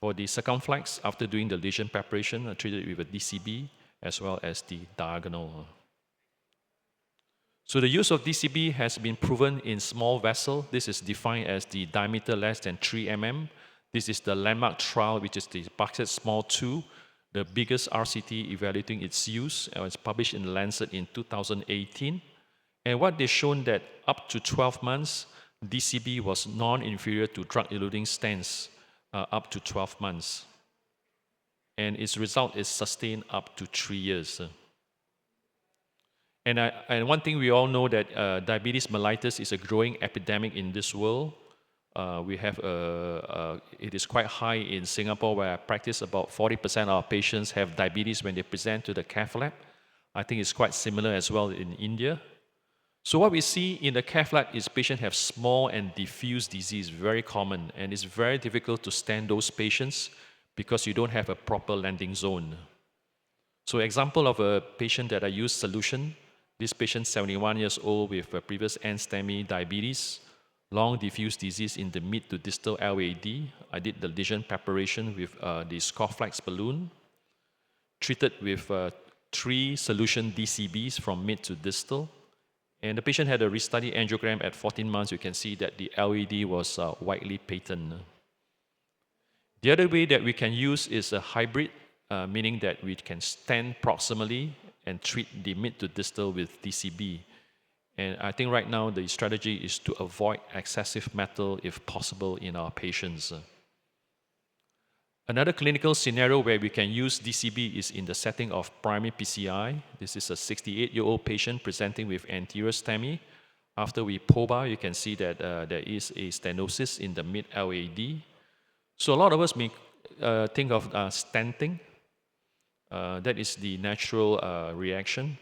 Speaker 16: For the circumflex, after doing the lesion preparation, I treated it with a DCB as well as the diagonal. So the use of DCB has been proven in small vessel. This is defined as the diameter less than 3 mm. This is the landmark trial, which is the Bucket Small 2, the biggest RCT evaluating its use. It was published in Lancet in 2018. And what they've shown that up to 12 months, DCB was non-inferior to drug-eluting stents up to 12 months. And its result is sustained up to 3 years. And one thing we all know that diabetes mellitus is a growing epidemic in this world. It is quite high in Singapore, where I practice. About 40% of our patients have diabetes when they present to the cath lab. I think it's quite similar as well in India. So what we see in the cath lab is patients have small and diffuse disease, very common, and it's very difficult to stent those patients because you don't have a proper landing zone. So example of a patient that I use solution, this patient 71 years old with a previous end-STEMI diabetes, long diffuse disease in the mid to distal LAD. I did the lesion preparation with the Scorflex balloon, treated with 3 solution DCBs from mid to distal. And the patient had a restudy angiogram at 14 months. You can see that the LAD was widely patent. The other way that we can use is a hybrid, meaning that we can stent proximally and treat the mid to distal with DCB. And I think right now the strategy is to avoid excessive metal if possible in our patients. Another clinical scenario where we can use DCB is in the setting of primary PCI. This is a 68-year-old patient presenting with anterior STEMI. After we POBA, you can see that there is a stenosis in the mid-LAD. So a lot of us may think of stenting. That is the natural reaction.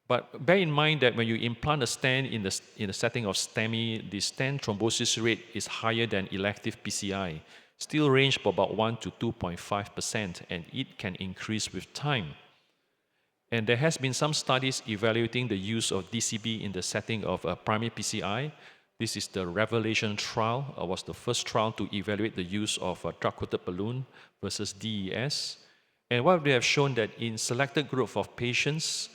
Speaker 16: But bear in mind that when you implant a stent in the setting of STEMI, the stent thrombosis rate is higher than elective PCI, still range for about 1 to 2.5%, and it can increase with time. And there has been some studies evaluating the use of DCB in the setting of primary PCI. This is the Revelation trial. It was the first trial to evaluate the use of a drug-coated balloon versus DES. And what we have shown that in selected group of patients,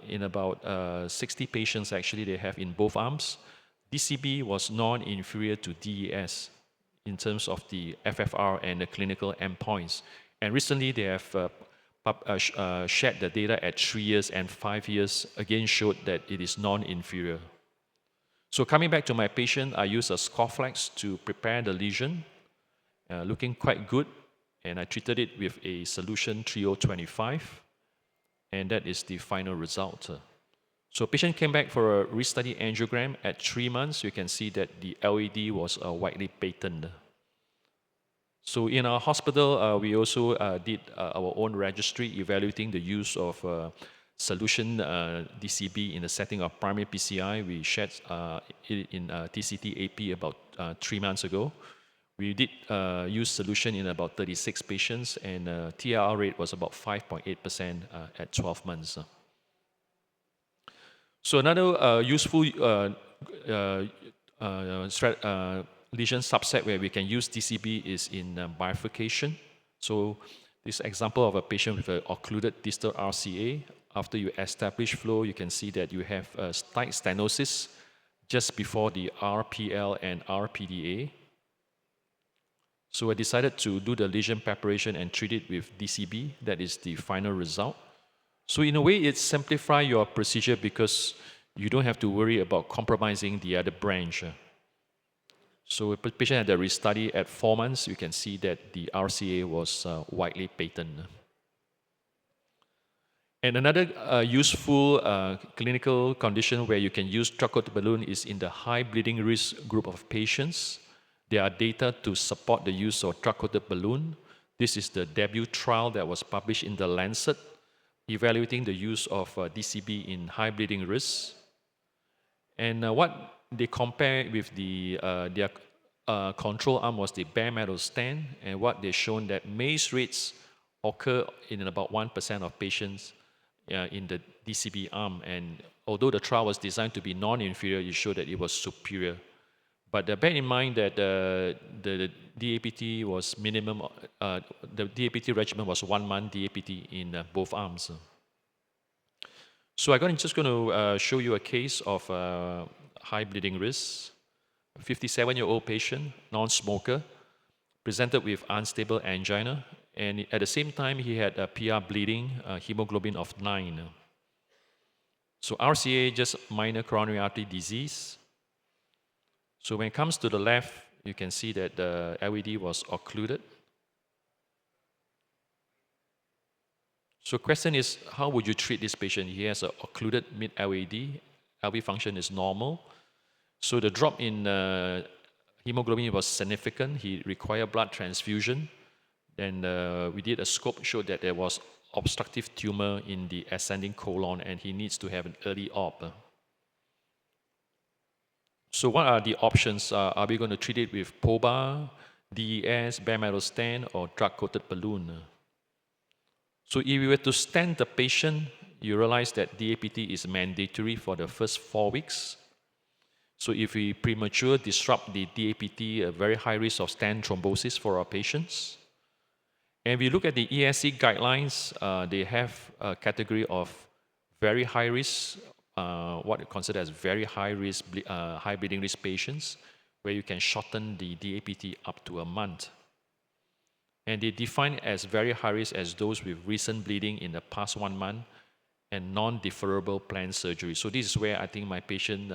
Speaker 16: in about 60 patients actually they have in both arms, DCB was non-inferior to DES in terms of the FFR and the clinical endpoints. And recently they have shared the data at 3 years and 5 years, again showed that it is non-inferior. So coming back to my patient, I use a Scorflex to prepare the lesion, looking quite good, and I treated it with a solution 3025, and that is the final result. So patient came back for a restudy angiogram at 3 months. You can see that the LAD was widely patent. So in our hospital, we also did our own registry evaluating the use of solution DCB in the setting of primary PCI. We shared it in TCT-AP about 3 months ago. We did use solution in about 36 patients, and TRR rate was about 5.8% at 12 months. So another useful lesion subset where we can use DCB is in bifurcation. So this example of a patient with an occluded distal RCA. After you establish flow, you can see that you have a tight stenosis just before the RPL and RPDA. So I decided to do the lesion preparation and treat it with DCB. That is the final result. So in a way, it simplifies your procedure because you don't have to worry about compromising the other branch. So a patient had a restudy at 4 months. You can see that the RCA was widely patent. And another useful clinical condition where you can use drug-coated balloon is in the high bleeding risk group of patients. There are data to support the use of drug-coated balloon. This is the debut trial that was published in The Lancet, evaluating the use of DCB in high bleeding risk. And what they compare with their control arm was the bare metal stent, and what they shown that MACE rates occur in about 1% of patients in the DCB arm. And although the trial was designed to be non-inferior, it showed that it was superior. But bear in mind that the DAPT was minimum, the DAPT regimen was 1 month DAPT in both arms. So I'm just going to show you a case of high bleeding risk. A 57-year-old patient, non-smoker, presented with unstable angina, and at the same time he had a PR bleeding, hemoglobin of 9. So RCA, just minor coronary artery disease. So when it comes to the left, you can see that the LED was occluded. So question is, how would you treat this patient? He has an occluded mid-LAD, LV function is normal. So the drop in hemoglobin was significant. He required blood transfusion. Then we did a scope, showed that there was obstructive tumor in the ascending colon, and he needs to have an early op. So what are the options? Are we going to treat it with POBA, DES, bare metal stent, or drug-coated balloon? So if we were to stent the patient, you realize that DAPT is mandatory for the first 4 weeks. So if we premature disrupt the DAPT, a very high risk of stent thrombosis for our patients. And we look at the ESC guidelines, they have a category of very high risk, what you consider as very high risk, high bleeding risk patients, where you can shorten the DAPT up to a month. And they define as very high risk as those with recent bleeding in the past 1 month and non-deferrable planned surgery. So this is where I think my patient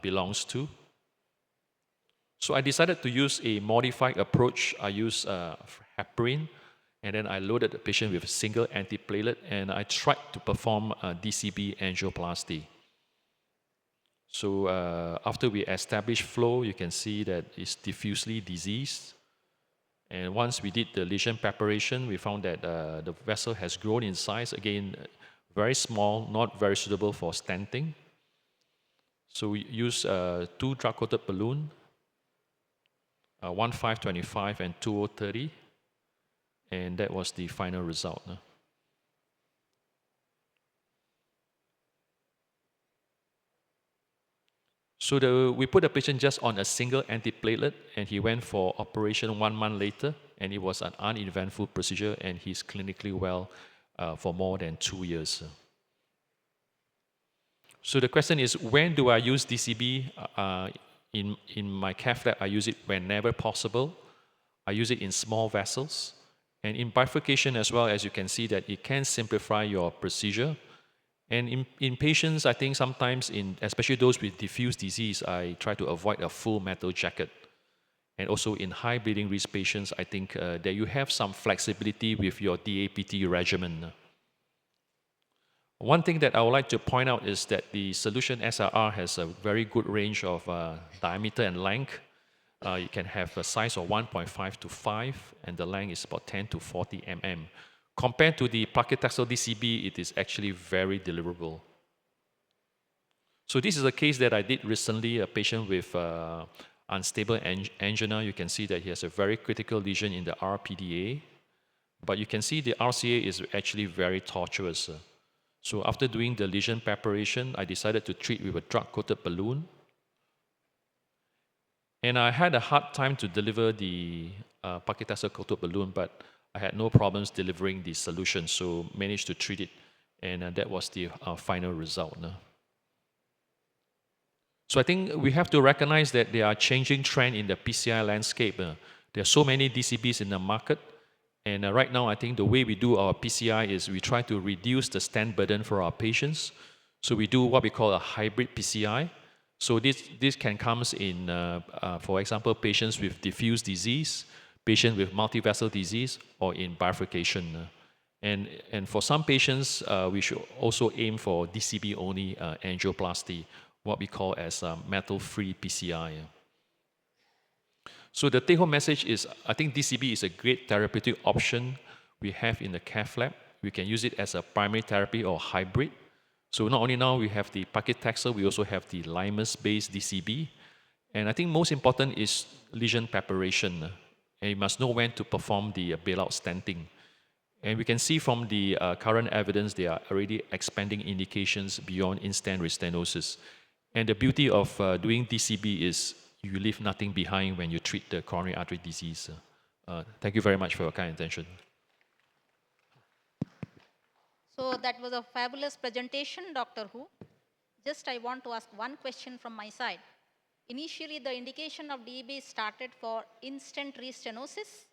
Speaker 16: belongs to. So I decided to use a modified approach. I used heparin, and then I loaded the patient with a single antiplatelet, and I tried to perform a DCB angioplasty. So after we established flow, you can see that it's diffusely diseased. And once we did the lesion preparation, we found that the vessel has grown in size. Again, very small, not very suitable for stenting. So we used 2 drug-coated balloons, 1525 and 2030, and that was the final result. So we put the patient just on a single antiplatelet, and he went for operation 1 month later, and it was an uneventful procedure, and he's clinically well for more than 2 years. So the question is, when do I use DCB? In my cath lab, I use it whenever possible. I use it in small vessels. And in bifurcation as well, as you can see that it can simplify your procedure. And in patients, I think sometimes, especially those with diffuse disease, I try to avoid a full metal jacket. And also in high bleeding risk patients, I think that you have some flexibility with your DAPT regimen. One thing that I would like to point out is that the solution SRR has a very good range of diameter and length. You can have a size of 1.5 to 5, and the length is about 10 to 40 mm. Compared to the paclitaxel DCB, it is actually very deliverable. So this is a case that I did recently, a patient with unstable angina. You can see that he has a very critical lesion in the RPDA, but you can see the RCA is actually very tortuous. So after doing the lesion preparation, I decided to treat with a drug-coated balloon. And I had a hard time to deliver the paclitaxel-coated balloon, but I had no problems delivering the solution, so managed to treat it, and that was the final result. So I think we have to recognize that there are changing trends in the PCI landscape. There are so many DCBs in the market, and right now I think the way we do our PCI is we try to reduce the stent burden for our patients. So we do what we call a hybrid PCI. So this can come in, for example, patients with diffuse disease, patients with multivessel disease, or in bifurcation. And for some patients, we should also aim for DCB-only angioplasty, what we call as metal-free PCI. So the take-home message is, I think DCB is a great therapeutic option we have in the cath lab. We can use it as a primary therapy or hybrid. So not only now we have the paclitaxel, we also have the limus-based DCB. And I think most important is lesion preparation. And you must know when to perform the bailout stenting. And we can see from the current evidence, they are already expanding indications beyond in-stent restenosis. And the beauty of doing DCB is you leave nothing behind when you treat the coronary artery disease. Thank you very much for your kind attention.
Speaker 3: So that was a fabulous presentation, Dr. Hu. Just I want to ask one question from my side. Initially, the indication of DCB started for in-stent restenosis.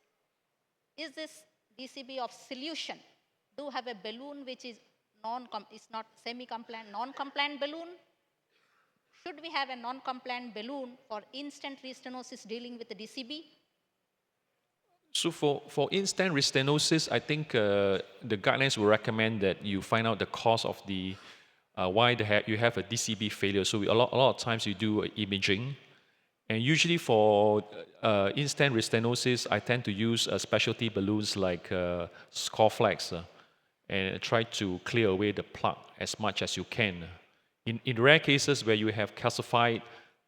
Speaker 3: Is this DCB of solution? Do have a balloon which is not semi-compliant, non-compliant balloon? should we have a non-compliant balloon for instant restenosis dealing with the DCB?
Speaker 16: So for instant restenosis, I think the guidelines will recommend that you find out the cause of the why you have a DCB failure. So a lot of times you do imaging, and usually for instant restenosis, I tend to use specialty balloons like Scoreflex and try to clear away the plaque as much as you can. In rare cases where you have calcified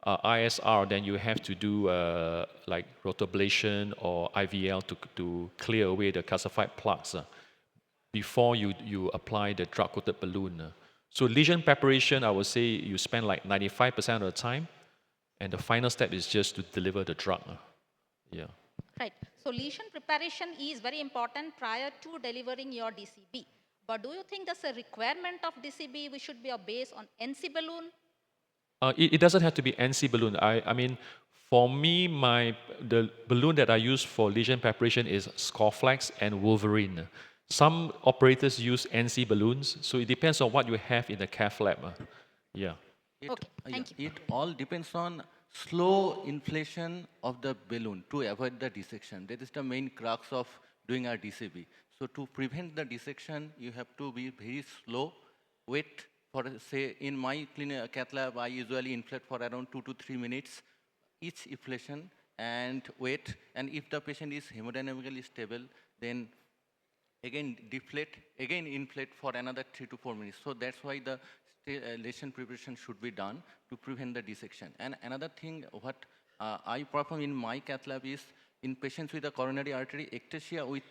Speaker 16: ISR, then you have to do like rotablation or IVL to clear away the calcified plaques before you apply the drug-coated balloon. So lesion preparation, I would say you spend like 95% of the time, and the final step is just to deliver the drug. Yeah.
Speaker 3: Right. So lesion preparation is very important prior to delivering your DCB. But do you think there's a requirement of DCB which should be based on NC balloon?
Speaker 16: It doesn't have to be NC balloon. I mean, for me, the balloon that I use for lesion preparation is Scoreflex and Wolverine. Some operators use NC balloons, so it depends on what you have in the cath lab. Yeah.
Speaker 3: Okay, thank you.
Speaker 9: It all depends on slow inflation of the balloon to avoid the dissection. That is the main crux of doing our DCB. So to prevent the dissection, you have to be very slow, wait for, say, in my cath lab, I usually inflate for around 2 to 3 minutes each inflation and wait. And if the patient is hemodynamically stable, then again deflate, again inflate for another 3 to 4 minutes. So that's why the lesion preparation should be done to prevent the dissection. And another thing what I perform in my cath lab is in patients with a coronary artery ectasia with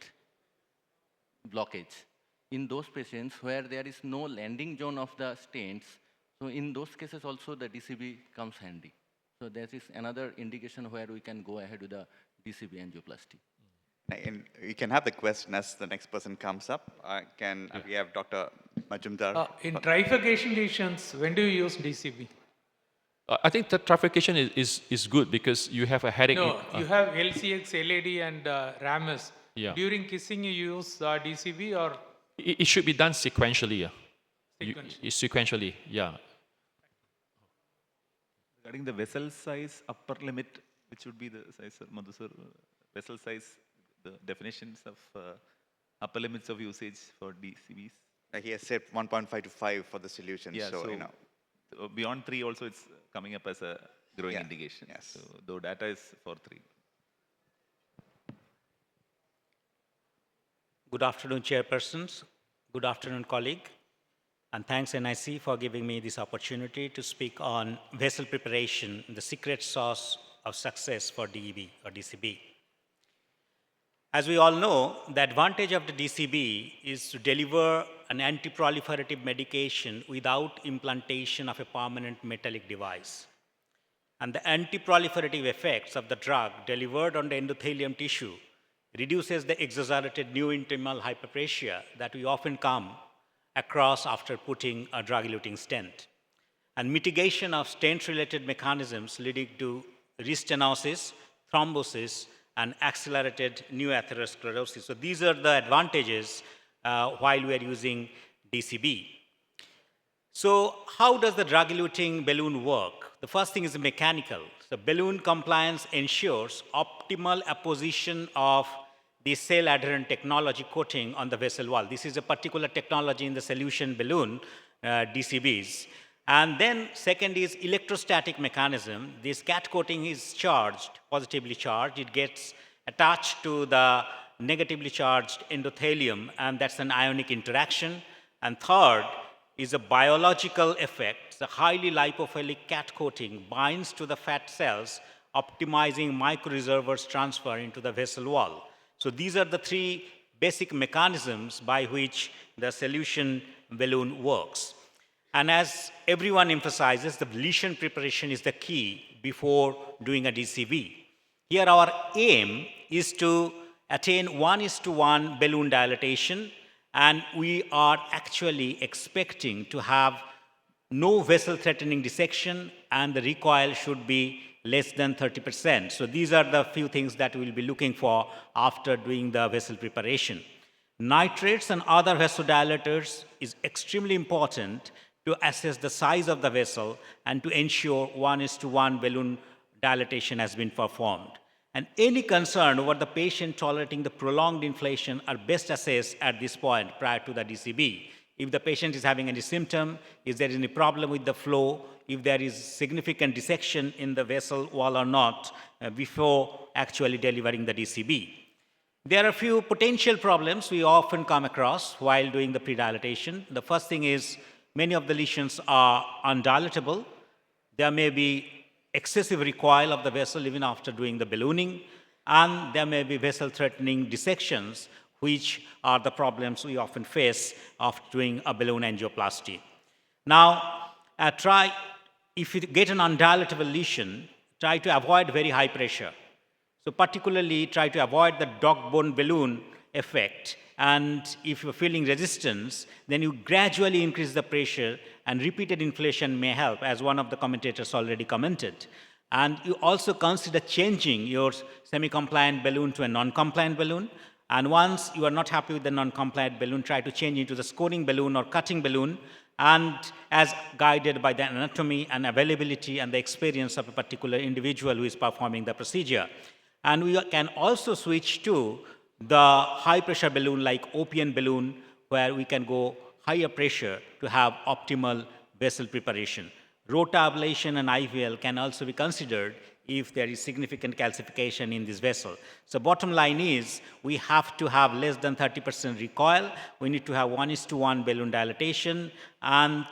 Speaker 9: blockage. In those patients where there is no landing zone of the stents, so in those cases also the DCB comes handy. So that is another indication where we can go ahead with the DCB angioplasty.
Speaker 12: And you can have the question as the next person comes up. We have Dr. Majumdar.
Speaker 19: In trifurcation lesions, when do you use DCB?
Speaker 16: I think the trifurcation is good because you have a headache.
Speaker 19: No, you have LCX, LAD, and RAMS.
Speaker 16: Yeah.
Speaker 19: During kissing, you use DCB or?
Speaker 16: It should be done sequentially. Sequentially, yeah.
Speaker 20: Regarding the vessel size upper limit, which would be the size, Madhu sir, vessel size, the definitions of upper limits of usage for DCBs?
Speaker 12: He has said 1.5 to 5 for the solution.
Speaker 20: Yeah,
Speaker 12: so, you know.
Speaker 20: Beyond 3 also it's coming up as a growing indication.
Speaker 12: Yes.
Speaker 20: So though data is for 3.
Speaker 21: Good afternoon, chairpersons. Good afternoon, colleague. And thanks, NIC, for giving me this opportunity to speak on vessel preparation, the secret sauce of success for DEB or DCB. As we all know, the advantage of the DCB is to deliver an anti-proliferative medication without implantation of a permanent metallic device. And the anti-proliferative effects of the drug delivered on the endothelium tissue reduces the exaggerated neointimal hyperplasia that we often come across after putting a drug-eluting stent. And mitigation of stent-related mechanisms leading to restenosis, thrombosis, and accelerated new atherosclerosis. So these are the advantages while we are using DCB. So how does the drug-eluting balloon work? The first thing is mechanical. So balloon compliance ensures optimal apposition of the cell-adherent technology coating on the vessel wall. This is a particular technology in the solution balloon, DCBs. And then second is electrostatic mechanism. This cat coating is charged, positively charged. It gets attached to the negatively charged endothelium, and that's an ionic interaction. And third is a biological effect. The highly lipophilic cat coating binds to the fat cells, optimizing microreservoirs transfer into the vessel wall. So these are the 3 basic mechanisms by which the solution balloon works. And as everyone emphasizes, the lesion preparation is the key before doing a DCB. Here our aim is to attain 1:1 balloon dilatation, and we are actually expecting to have no vessel-threatening dissection, and the recoil should be less than 30%. So these are the few things that we'll be looking for after doing the vessel preparation. Nitrates and other vasodilators is extremely important to assess the size of the vessel and to ensure 1:1 balloon dilatation has been performed. And any concern over the patient tolerating the prolonged inflation are best assessed at this point prior to the DCB. If the patient is having any symptom, if there is any problem with the flow, if there is significant dissection in the vessel wall or not, before actually delivering the DCB. There are a few potential problems we often come across while doing the predilatation. The first thing is many of the lesions are undilatable. There may be excessive recoil of the vessel even after doing the ballooning, and there may be vessel-threatening dissections, which are the problems we often face after doing a balloon angioplasty. Now, if you get an undilatable lesion, try to avoid very high pressure. So particularly try to avoid the dog bone balloon effect. And if you're feeling resistance, then you gradually increase the pressure, and repeated inflation may help, as one of the commentators already commented. And you also consider changing your semi-compliant balloon to a non-compliant balloon. And once you are not happy with the non-compliant balloon, try to change into the scoring balloon or cutting balloon, and as guided by the anatomy and availability and the experience of a particular individual who is performing the procedure. And we can also switch to the high pressure balloon like OPN balloon, where we can go higher pressure to have optimal vessel preparation. Rota ablation and IVL can also be considered if there is significant calcification in this vessel. So bottom line is we have to have less than 30% recoil. We need to have 1:1 balloon dilatation, and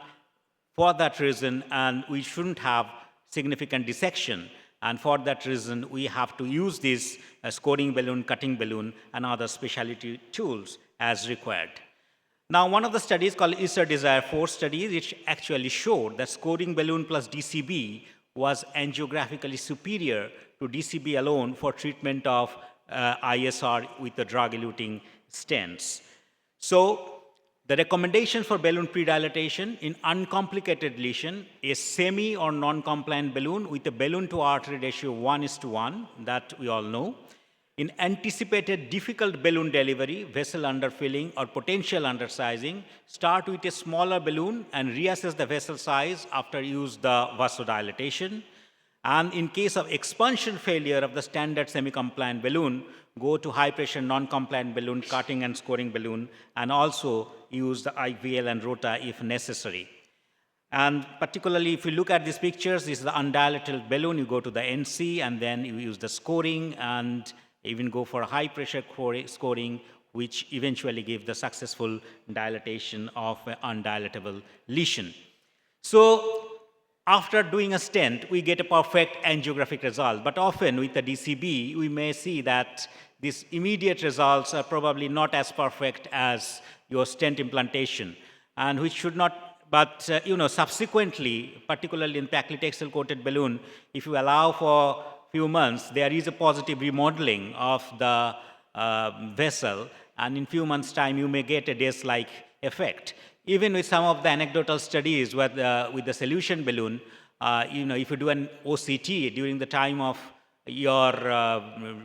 Speaker 21: for that reason, and we shouldn't have significant dissection. And for that reason, we have to use this scoring balloon, cutting balloon, and other specialty tools as required. Now, one of the studies called ISER Desire 4 study, which actually showed that scoring balloon plus DCB was angiographically superior to DCB alone for treatment of ISR with the drug-eluting stents. So, the recommendation for balloon predilatation in uncomplicated lesion is semi or non-compliant balloon with a balloon to artery ratio 1:1, that we all know. In anticipated difficult balloon delivery, vessel underfilling or potential undersizing, start with a smaller balloon and reassess the vessel size after use the vasodilatation. And in case of expansion failure of the standard semi-compliant balloon, go to high pressure non-compliant balloon, cutting and scoring balloon, and also use the IVL and rota if necessary. And particularly if you look at these pictures, this is the undilated balloon, you go to the NC and then you use the scoring and even go for a high pressure scoring, which eventually give the successful dilatation of an undilatable lesion. So after doing a stent, we get a perfect angiographic result, but often with the DCB, we may see that these immediate results are probably not as perfect as your stent implantation, and which should not, but subsequently, particularly in paclitaxel coated balloon, if you allow for few months, there is a positive remodeling of the vessel, and in few months' time, you may get a DACE-like effect. Even with some of the anecdotal studies with the solution balloon, if you do an OCT during the time of your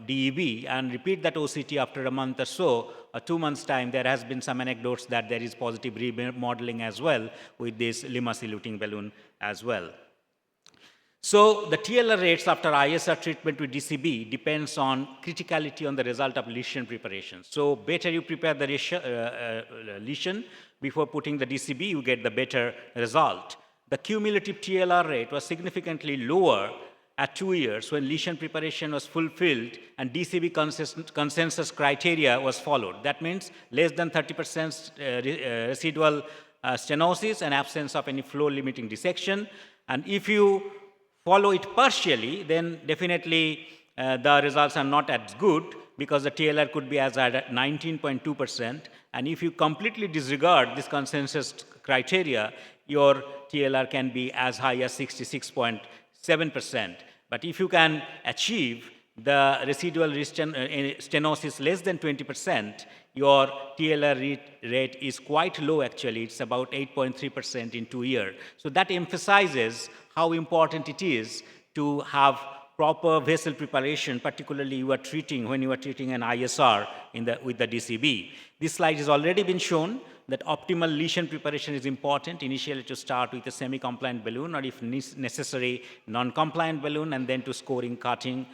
Speaker 21: DEB and repeat that OCT after a month or so, or 2 months' time, there has been some anecdotes that there is positive remodeling as well with this limace eluting balloon as well. So the TLR rates after ISR treatment with DCB depends on criticality on the result of lesion preparation. So better you prepare the lesion before putting the DCB, you get the better result. The cumulative TLR rate was significantly lower at 2 years when lesion preparation was fulfilled and DCB consensus criteria was followed. That means less than 30% residual stenosis and absence of any flow limiting dissection. And if you follow it partially, then definitely the results are not as good because the TLR could be as high as 19.2%. And if you completely disregard this consensus criteria, your TLR can be as high as 66.7%. But if you can achieve the residual stenosis less than 20%, your TLR rate is quite low actually. It's about 8.3% in 2 years. So that emphasizes how important it is to have proper vessel preparation, particularly when you are treating an ISR with the DCB. This slide has already been shown. that optimal lesion preparation is important, initially to start with a semi-compliant balloon, or if necessary, non-compliant balloon, and then to scoring cutting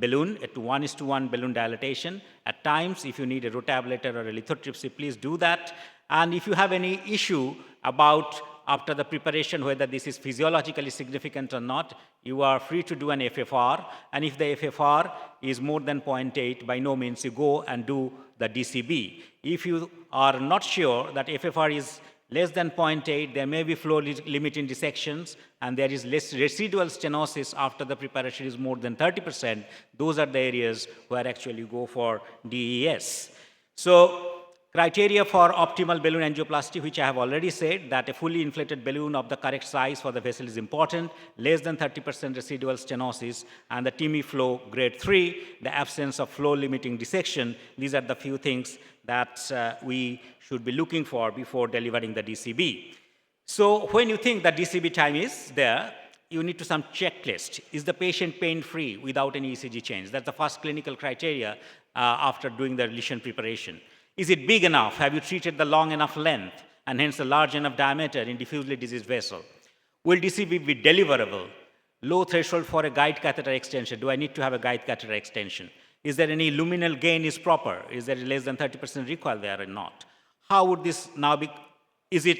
Speaker 21: balloon at 1:1 balloon dilatation. At times, if you need a rotablator or a lithotripsy, please do that. And if you have any issue about after the preparation, whether this is physiologically significant or not, you are free to do an FFR. And if the FFR is more than 0.8, by no means you go and do the DCB. If you are not sure that FFR is less than 0.8, there may be flow limiting dissections, and there is less residual stenosis after the preparation is more than 30%. Those are the areas where actually you go for DES. So, criteria for optimal balloon angioplasty, which I have already said, that a fully inflated balloon of the correct size for the vessel is important, less than 30% residual stenosis, and the TIMI flow grade 3, the absence of flow limiting dissection. These are the few things that we should be looking for before delivering the DCB. So when you think that DCB time is there, you need to some checklist. Is the patient pain-free without any ECG change? That's the first clinical criteria after doing the lesion preparation. Is it big enough? Have you treated the long enough length and hence a large enough diameter in diffusely diseased vessel? Will DCB be deliverable? Low threshold for a guide catheter extension. Do I need to have a guide catheter extension? Is there any luminal gain is proper? Is there less than 30% recoil there or not? How would this now be? Is it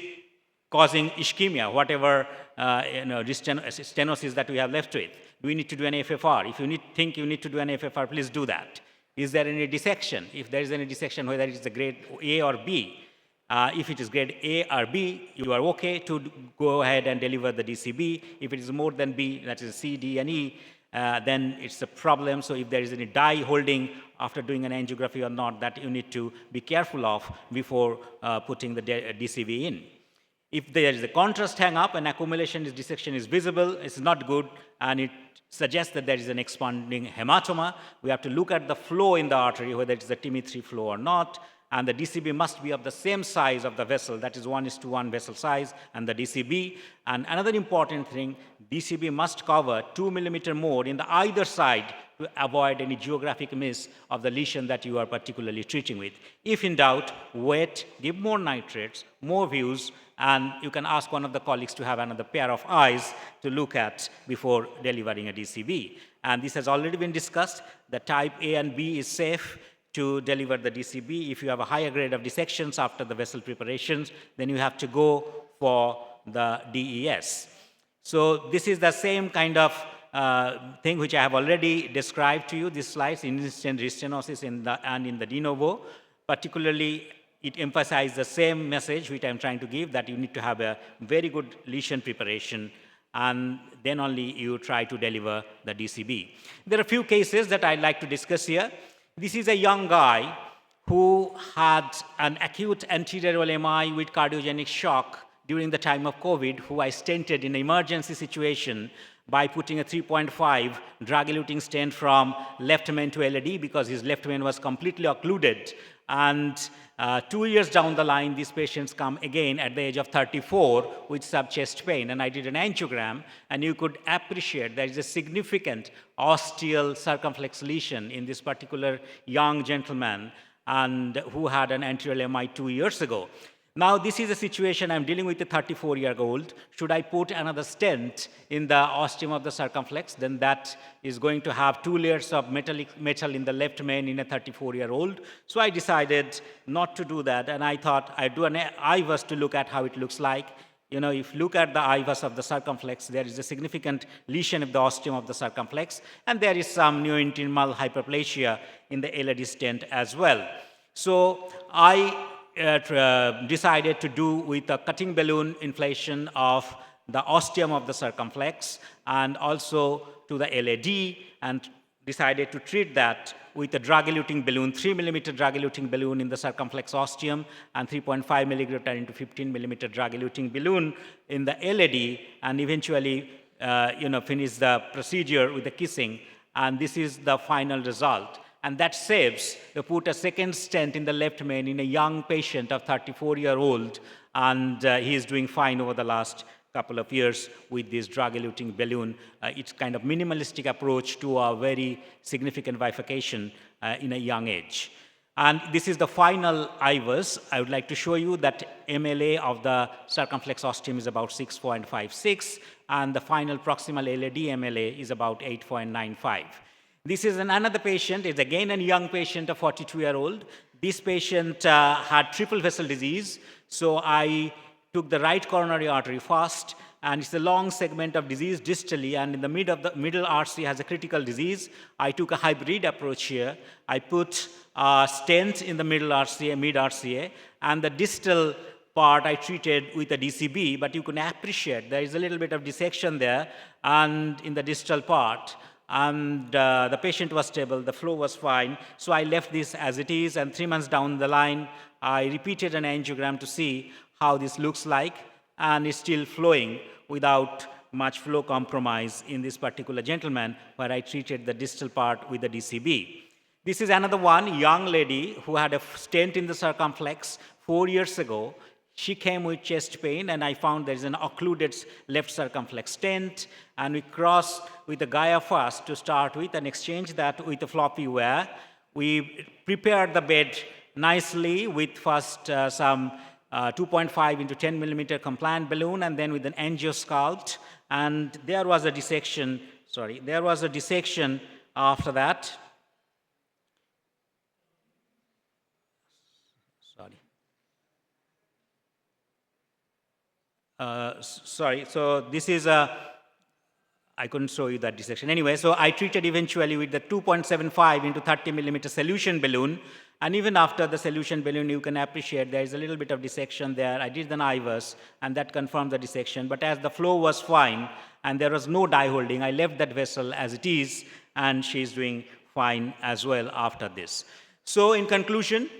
Speaker 21: causing ischemia, whatever stenosis that we have left with? Do we need to do an FFR? If you think you need to do an FFR, please do that. Is there any dissection? If there is any dissection, whether it is a grade A or B, if it is grade A or B, you are okay to go ahead and deliver the DCB. If it is more than B, that is C, D, and E, then it's a problem. So if there is any dye holding after doing an angiography or not, that you need to be careful of before putting the DCB in. If there is a contrast hang-up and accumulation dissection is visible, it's not good, and it suggests that there is an expanding hematoma. We have to look at the flow in the artery, whether it's the TIMI3 flow or not, and the DCB must be of the same size of the vessel, that is 1:1 vessel size, and the DCB. And another important thing, DCB must cover 2 millimeter more in the either side to avoid any geographic miss of the lesion that you are particularly treating with. If in doubt, wait, give more nitrates, more views, and you can ask one of the colleagues to have another pair of eyes to look at before delivering a DCB. And this has already been discussed. The type A and B is safe to deliver the DCB. If you have a higher grade of dissections after the vessel preparations, then you have to go for the DES. So this is the same kind of thing which I have already described to you, these slides, instant restenosis and in the de novo. Particularly, it emphasizes the same message which I'm trying to give, that you need to have a very good lesion preparation, and then only you try to deliver the DCB. There are a few cases that I'd like to discuss here. This is a young guy who had an acute anterior LMI with cardiogenic shock during the time of COVID, who I stented in an emergency situation by putting a 3.5 drug-eluting stent from left main to LAD because his left main was completely occluded. And 2 years down the line, these patients come again at the age of 34 with sub-chest pain. And I did an angiogram, and you could appreciate there is a significant ostial circumflex lesion in this particular young gentleman and who had an anterior MI 2 years ago. Now, this is a situation I'm dealing with a 34-year-old. Should I put another stent in the ostium of the circumflex? Then that is going to have 2 layers of metal in the left main in a 34-year-old. So I decided not to do that, and I thought I'd do an IVUS to look at how it looks like. You know, if you look at the IVUS of the circumflex, there is a significant lesion of the ostium of the circumflex, and there is some neointimal hyperplasia in the LAD stent as well. So I decided to do with a cutting balloon inflation of the ostium of the circumflex and also to the LAD, and decided to treat that with a drug-eluting balloon, 3 millimeter drug-eluting balloon in the circumflex ostium and 3.5 millimeter into 15 millimeter drug-eluting balloon in the LAD, and eventually finish the procedure with the kissing, and this is the final result. And that saves, you put a second stent in the left main in a young patient of 34-year-old, and he is doing fine over the last couple of years with this drug-eluting balloon. It's kind of minimalistic approach to a very significant bifurcation in a young age. And this is the final IVUS. I would like to show you that MLA of the circumflex ostium is about 6.56, and the final proximal LAD MLA is about 8.95. This is another patient. It's again a young patient, a 42-year-old. This patient had triple vessel disease, so I took the right coronary artery first, and it's a long segment of disease distally, and in the middle RC has a critical disease. I took a hybrid approach here. I put a stent in the middle RCA, mid RCA, and the distal part I treated with a DCB, but you can appreciate there is a little bit of dissection there, and in the distal part, and the patient was stable, the flow was fine, so I left this as it is, and 3 months down the line, I repeated an angiogram to see how this looks like, and it's still flowing without much flow compromise in this particular gentleman, where I treated the distal part with the DCB. This is another one, young lady who had a stent in the circumflex 4 years ago. She came with chest pain, and I found there is an occluded left circumflex stent, and we crossed with the Gaia first to start with and exchange that with the floppy wire. We prepared the bed nicely with first some 2.5 into 10 millimeter compliant balloon, and then with an angiosculpt, and there was a dissection, after that. So this is I couldn't show you that dissection. Anyway, so I treated eventually with the 2.75 into 30 millimeter solution balloon. And even after the solution balloon, you can appreciate there is a little bit of dissection there. I did an IVUS, and that confirmed the dissection. But as the flow was fine, and there was no dye holding, I left that vessel as it is, and she's doing fine as well after this. So in conclusion,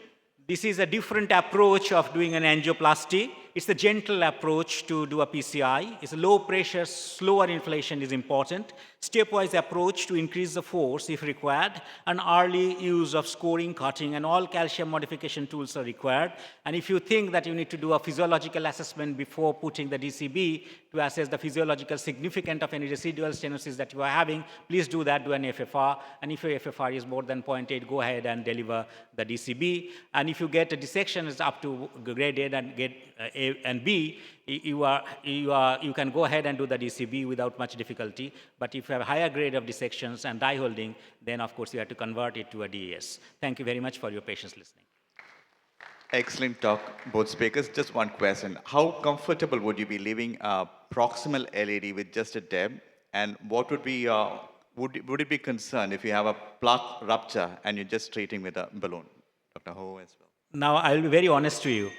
Speaker 21: this is a different approach of doing an angioplasty. It's a gentle approach to do a PCI. It's a low pressure, slower inflation is important. Stepwise approach to increase the force if required. An early use of scoring, cutting, and all calcium modification tools are required. And if you think that you need to do a physiological assessment before putting the DCB to assess the physiological significance of any residual stenosis that you are having, please do that, do an FFR. And if your FFR is more than 0.8, go ahead and deliver the DCB. And if you get a dissection is up to grade A and get A and B, you can go ahead and do the DCB without much difficulty. But if you have a higher grade of dissections and dye holding, then of course you have to convert it to a DES. Thank you very much for your patience listening.
Speaker 12: Excellent talk, both speakers. Just one question. How comfortable would you be leaving a proximal LAD with just a DEB? And what would be, would it be concerned if you have a plaque rupture and you're just treating with a balloon? Dr. Ho as well.
Speaker 21: Now, I'll be very honest to you.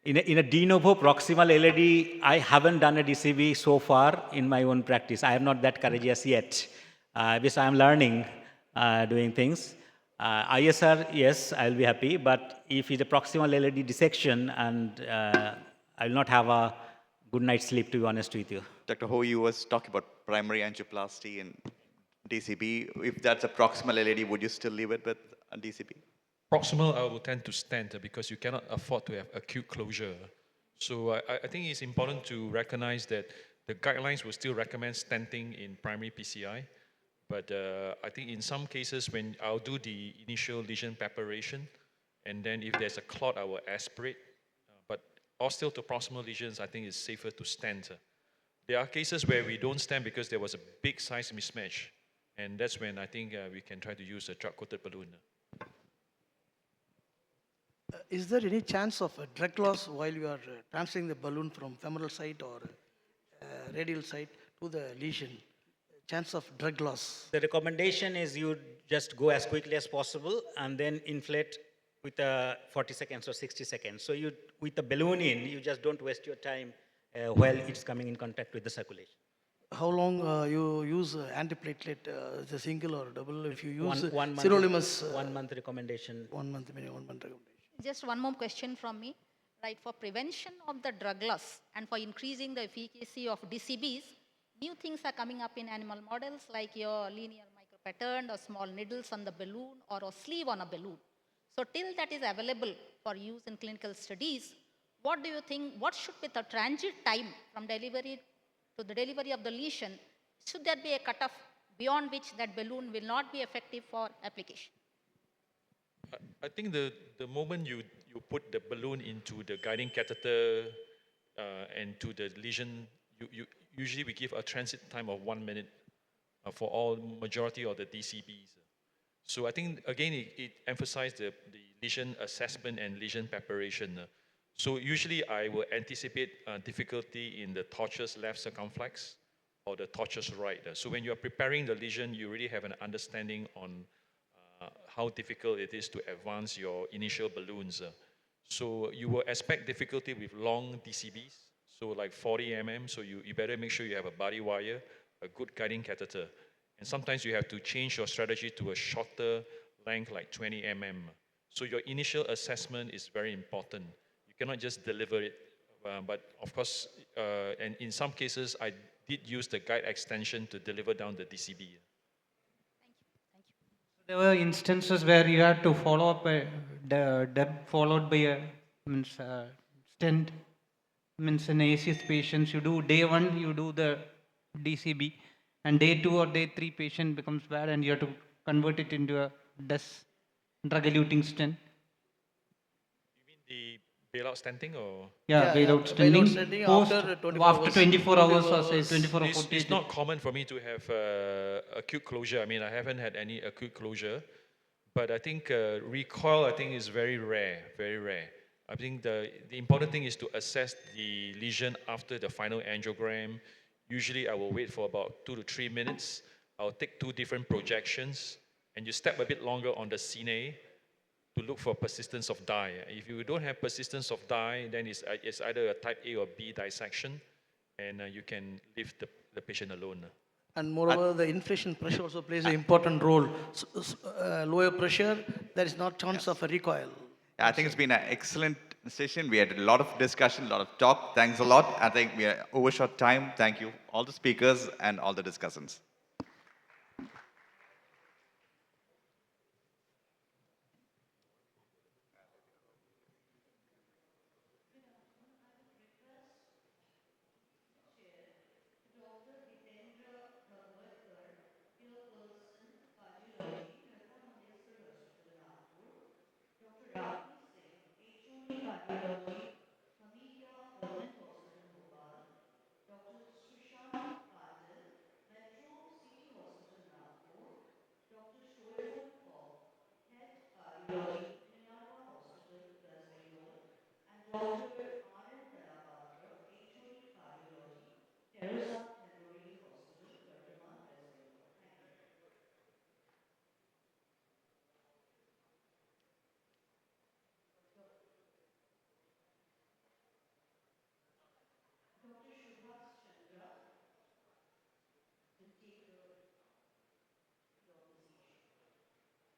Speaker 21: In a de novo proximal LAD, I haven't done a DCB so far in my own practice. I am not that courageous yet, because I am learning doing things. ISR, yes, I'll be happy, but if it's a proximal LAD dissection, and I'll not have a good night's sleep, to be honest with you.
Speaker 12: Dr. Ho, you was talking about primary angioplasty and DCB. If that's a proximal LAD, would you still leave it with a DCB?
Speaker 16: Proximal, I will tend to stent because you cannot afford to have acute closure. So I think it's important to recognize that the guidelines will still recommend stenting in primary PCI. But I think in some cases when I'll do the initial lesion preparation, and then if there's a clot, I will aspirate. But ostial to proximal lesions, I think it's safer to stent. There are cases where we don't stent because there was a big size mismatch. And that's when I think we can try to use a drug-coated balloon.
Speaker 2: Is there any chance of a drug loss while you are transferring the balloon from femoral site or radial site to the lesion? Chance of drug loss?
Speaker 21: The recommendation is you just go as quickly as possible and then inflate with 40 seconds or 60 seconds. So you, with the balloon in, you just don't waste your time while it's coming in contact with the circulation.
Speaker 2: How long you use antiplatelet, the single or double? If you use
Speaker 21: one
Speaker 2: sirolimus,
Speaker 21: 1 month recommendation.
Speaker 2: 1 month, minimum 1 month recommendation.
Speaker 3: Just one more question from me. Right, for prevention of the drug loss and for increasing the efficacy of DCBs, new things are coming up in animal models like your linear micropattern or small needles on the balloon or a sleeve on a balloon. So till that is available for use in clinical studies, what do you think, what should be the transit time from delivery to the delivery of the lesion? Should there be a cutoff beyond which that balloon will not be effective for application?
Speaker 16: I think the moment you put the balloon into the guiding catheter and to the lesion, usually we give a transit time of 1 minute for all majority of the DCBs. So I think again it emphasized the lesion assessment and lesion preparation. So usually I will anticipate difficulty in the tortuous left circumflex or the tortuous right. So when you are preparing the lesion, you really have an understanding on how difficult it is to advance your initial balloons. So you will expect difficulty with long DCBs, so like 40 mm, so you better make sure you have a body wire, a good guiding catheter. And sometimes you have to change your strategy to a shorter length like 20 mm. So your initial assessment is very important. You cannot just deliver it, but of course, and in some cases, I did use the guide extension to deliver down the DCB.
Speaker 19: There were instances where you had to follow up a deb followed by a stent. Means in ACS patients, you do day 1, you do the DCB, and day 2 or day 3 patient becomes bad and you have to convert it into a drug-eluting stent.
Speaker 16: You mean the bailout stenting or?
Speaker 19: Yeah, bailout stenting. After 24 hours or say 24 or 48.
Speaker 16: It's not common for me to have acute closure. I mean, I haven't had any acute closure, but I think recoil, I think, is very rare, very rare. I think the important thing is to assess the lesion after the final angiogram. Usually I will wait for about 2 to 3 minutes. I'll take 2 different projections, and you step a bit longer on the cine to look for persistence of dye. If you don't have persistence of dye, then it's either a type A or B dissection, and you can leave the patient alone.
Speaker 2: And moreover, the inflation pressure also plays an important role. Lower pressure, there is not chance of a recoil.
Speaker 12: I think it's been an excellent session. We had a lot of discussion, a lot of talk. Thanks a lot. I think we are overshot time. Thank you, all the speakers and all the discussants.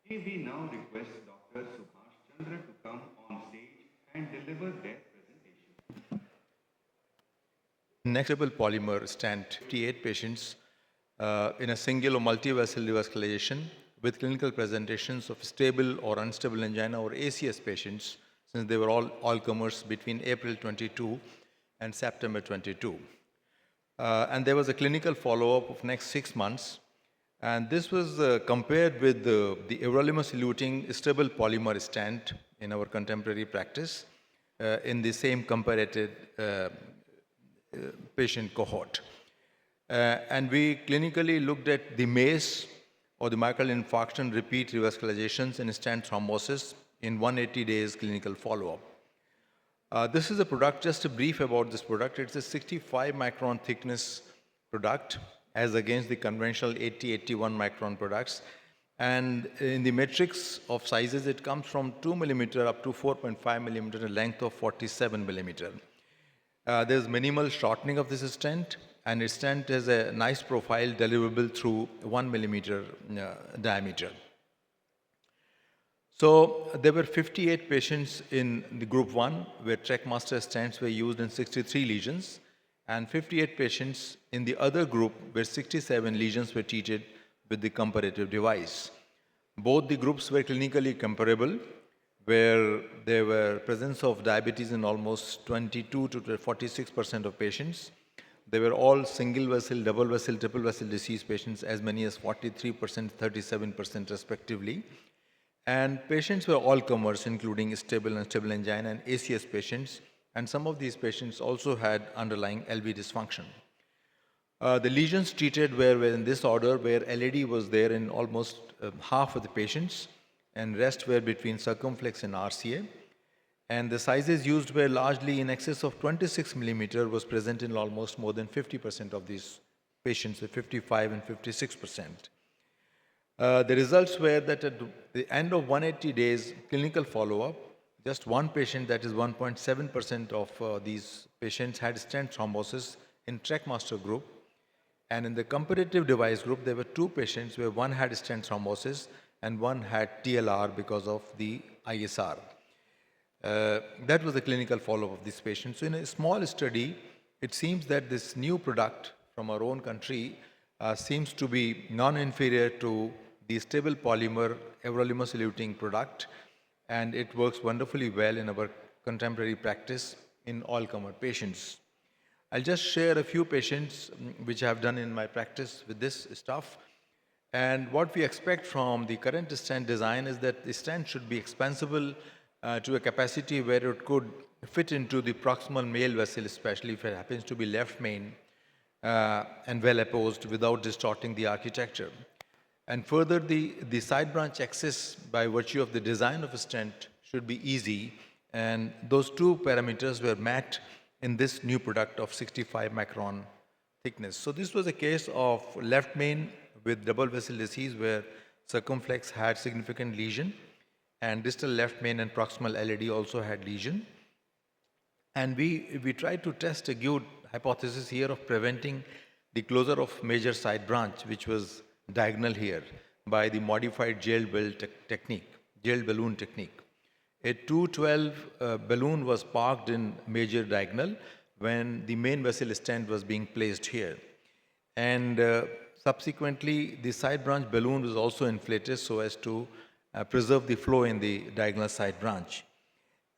Speaker 1: May we now request Dr. Subhash Chandra to come on stage and deliver their presentation.
Speaker 17: Next polymer stent, 58 patients in a single or multi-vessel revascularization with clinical presentations of stable or unstable angina or ACS patients, since they were all comers between April 22 and September 22. And there was a clinical follow-up of next 6 months. And this was compared with the everolimus-eluting stable polymer stent in our contemporary practice in the same comparative patient cohort. And we clinically looked at the MACE or the myocardial infarction repeat revascularizations and stent thrombosis in 180 days clinical follow-up. This is a product, just a brief about this product. It's a 65 micron thickness product as against the conventional 80-81 micron products. And in the matrix of sizes, it comes from 2 millimeter up to 4.5 millimeter, a length of 47 millimeter. There's minimal shortening of this stent, and its stent has a nice profile deliverable through 1 millimeter diameter. So there were 58 patients in the group 1 where Trackmaster stents were used in 63 lesions, and 58 patients in the other group where 67 lesions were treated with the comparative device. Both the groups were clinically comparable, where there were presence of diabetes in almost 22 to 46% of patients. They were all single vessel, double vessel, triple vessel disease patients, as many as 43%, 37% respectively.
Speaker 4: And patients were all comers, including stable and stable angina and ACS patients. And some of these patients also had underlying LV dysfunction. The lesions treated were in this order, where LAD was there in almost half of the patients, and rest were between circumflex and RCA. And the sizes used were largely in excess of 26 millimeter, was present in almost more than 50% of these patients, at 55 and 56%. The results were that at the end of 180 days clinical follow-up, just one patient, that is 1.7% of these patients, had stent thrombosis in TrackMaster group. And in the comparative device group, there were two patients where one had stent thrombosis and one had TLR because of the ISR. That was the clinical follow-up of this patient. So in a small study, it seems that this new product from our own country seems to be non-inferior to the stable polymer everolimus eluting product, and it works wonderfully well in our contemporary practice in all-comer patients. I'll just share a few patients which I have done in my practice with this stuff. And what we expect from the current stent design is that the stent should be expansible to a capacity where it could fit into the proximal male vessel, especially if it happens to be left main and well opposed without distorting the architecture. And further, the side branch access by virtue of the design of a stent should be easy. And those two parameters were met in this new product of 65 micron thickness. So this was a case of left main with double vessel disease where circumflex had significant lesion, and distal left main and proximal LAD also had lesion. And we tried to test a good hypothesis here of preventing the closure of major side branch, which was diagonal here, by the modified gel balloon technique. A 212 balloon was parked in major diagonal when the main vessel stent was being placed here. And subsequently, the side branch balloon was also inflated so as to preserve the flow in the diagonal side branch.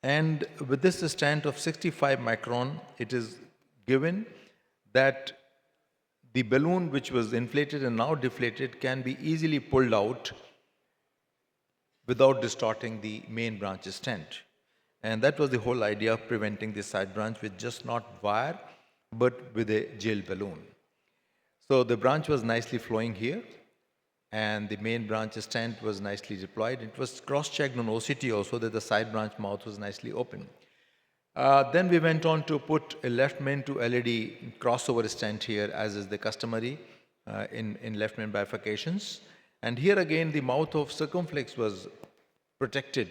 Speaker 4: And with this stent of 65 micron, it is given that the balloon which was inflated and now deflated can be easily pulled out without distorting the main branch stent. And that was the whole idea of preventing the side branch with just not wire, but with a gel balloon. So the branch was nicely flowing here, and the main branch stent was nicely deployed. It was cross-checked on OCT also that the side branch mouth was nicely open. Then we went on to put a left main to LAD crossover stent here, as is the customary in left main bifurcations. And here again, the mouth of circumflex was protected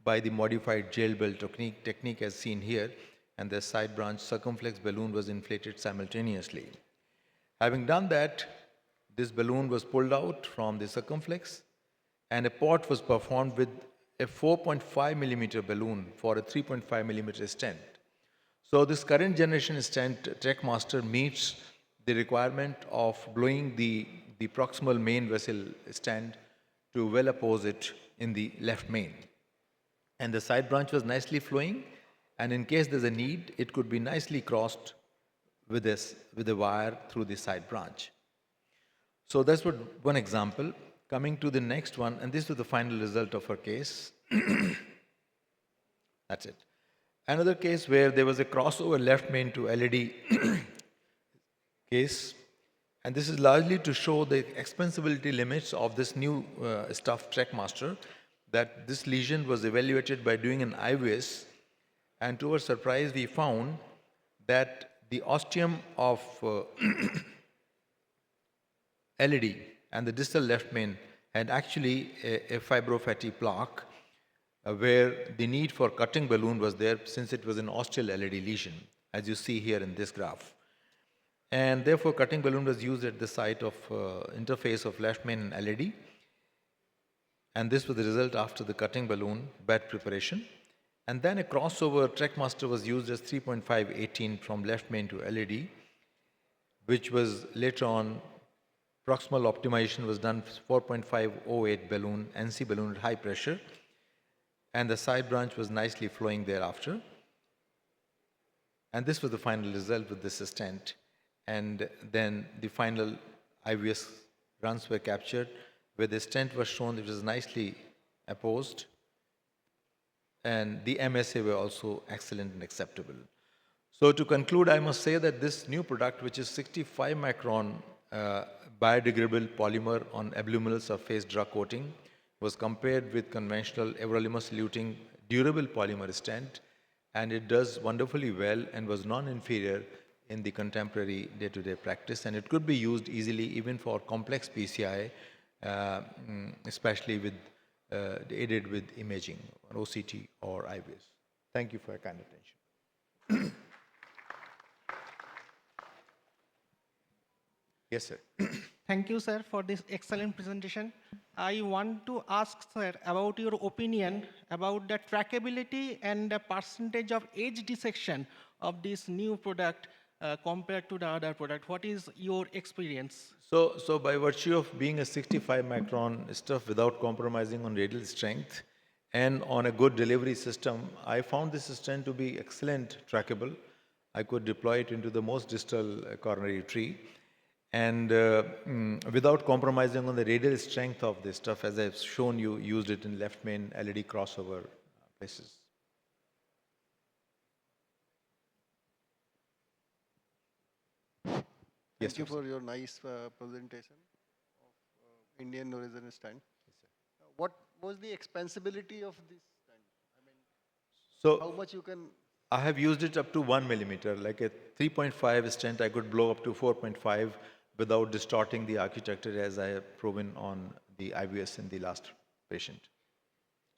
Speaker 4: by the modified gel bell technique as seen here, and the side branch circumflex balloon was inflated simultaneously. Having done that, this balloon was pulled out from the circumflex, and a port was performed with a 4.5 millimeter balloon for a 3.5 millimeter stent. So this current generation stent, TrackMaster, meets the requirement of blowing the proximal main vessel stent to well oppose it in the left main. And the side branch was nicely flowing, and in case there's a need, it could be nicely crossed with a wire through the side branch. So that's one example. Coming to the next one, and this was the final result of our case. That's it. Another case where there was a crossover left main to LAD case, and this is largely to show the expansibility limits of this new stuff TrackMaster, that this lesion was evaluated by doing an IVS, and to our surprise, we found that the ostium of LAD and the distal left main had actually a fibrofatty plaque where the need for cutting balloon was there since it was an ostial LAD lesion, as you see here in this graph. And therefore, cutting balloon was used at the site of interface of left main and LAD. And this was the result after the cutting balloon bed preparation. And then a crossover TrackMaster was used as 3.518 from left main to LAD, which was later on proximal optimization was done 4.508 balloon, NC balloon at high pressure, and the side branch was nicely flowing thereafter. And this was the final result with this stent. And then the final IVS runs were captured, where the stent was shown it was nicely opposed, and the MSA were also excellent and acceptable. So to conclude, I must say that this new product, which is 65 micron biodegradable polymer on abluminal surface drug coating, was compared with conventional everolimus eluting durable polymer stent, and it does wonderfully well and was non-inferior in the contemporary day-to-day practice, and it could be used easily even for complex PCI, especially with aided with imaging, or OCT or IVS. Thank you for your kind attention. Yes, sir.
Speaker 7: Thank you, sir, for this excellent presentation. I want to ask, sir, about your opinion about the trackability and the percentage of age dissection of this new product compared to the other product. What is your experience?
Speaker 4: So by virtue of being a 65 micron stuff without compromising on radial strength and on a good delivery system, I found this stent to be excellent trackable. I could deploy it into the most distal coronary tree, and without compromising on the radial strength of this stuff, as I've shown you, used it in left main LED crossover places.
Speaker 11: Thank you for your nice presentation of Indian origin stent. What was the expansibility of this stent? I mean,
Speaker 4: So
Speaker 11: how much you can...
Speaker 4: I have used it up to 1 millimeter, like a 3.5 stent, I could blow up to 4.5 without distorting the architecture, as I have proven on the IVS in the last patient.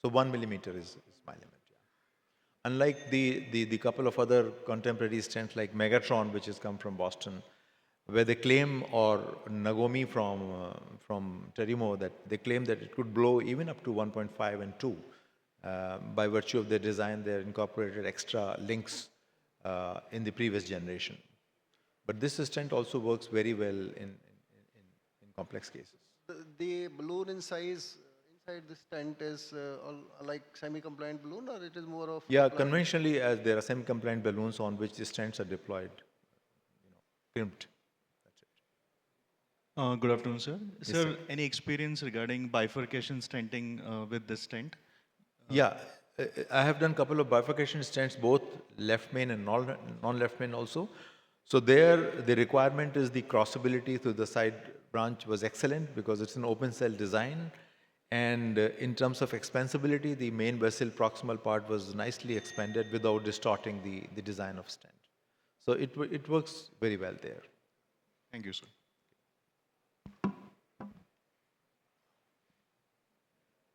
Speaker 4: So 1 millimeter is my limit. Yeah. Unlike the couple of other contemporary stents like Megatron, which has come from Boston, where they claim, or Nagomi from Terimo, that they claim that it could blow even up to 1.5 and 2. By virtue of their design, they incorporated extra links in the previous generation. But this stent also works very well in complex cases.
Speaker 11: The balloon in size inside the stent is like semi-compliant balloon, or it is more of...
Speaker 4: Yeah, conventionally, as there are semi-compliant balloons on which the stents are deployed, crimped.
Speaker 18: Good afternoon, sir.
Speaker 4: Yes,
Speaker 18: sir,
Speaker 4: sir.
Speaker 18: Any experience regarding bifurcation stenting with this stent?
Speaker 4: Yeah, I have done a couple of bifurcation stents, both left main and non-left main also. So there, the requirement is the crossability through the side branch was excellent because it's an open cell design. And in terms of expansibility, the main vessel proximal part was nicely expanded without distorting the design of stent. So it works very well there.
Speaker 18: Thank you, sir.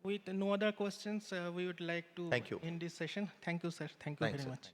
Speaker 7: With no other questions, we would like to end this session. Thank you, sir. Thank you very much.
Speaker 4: Thanks.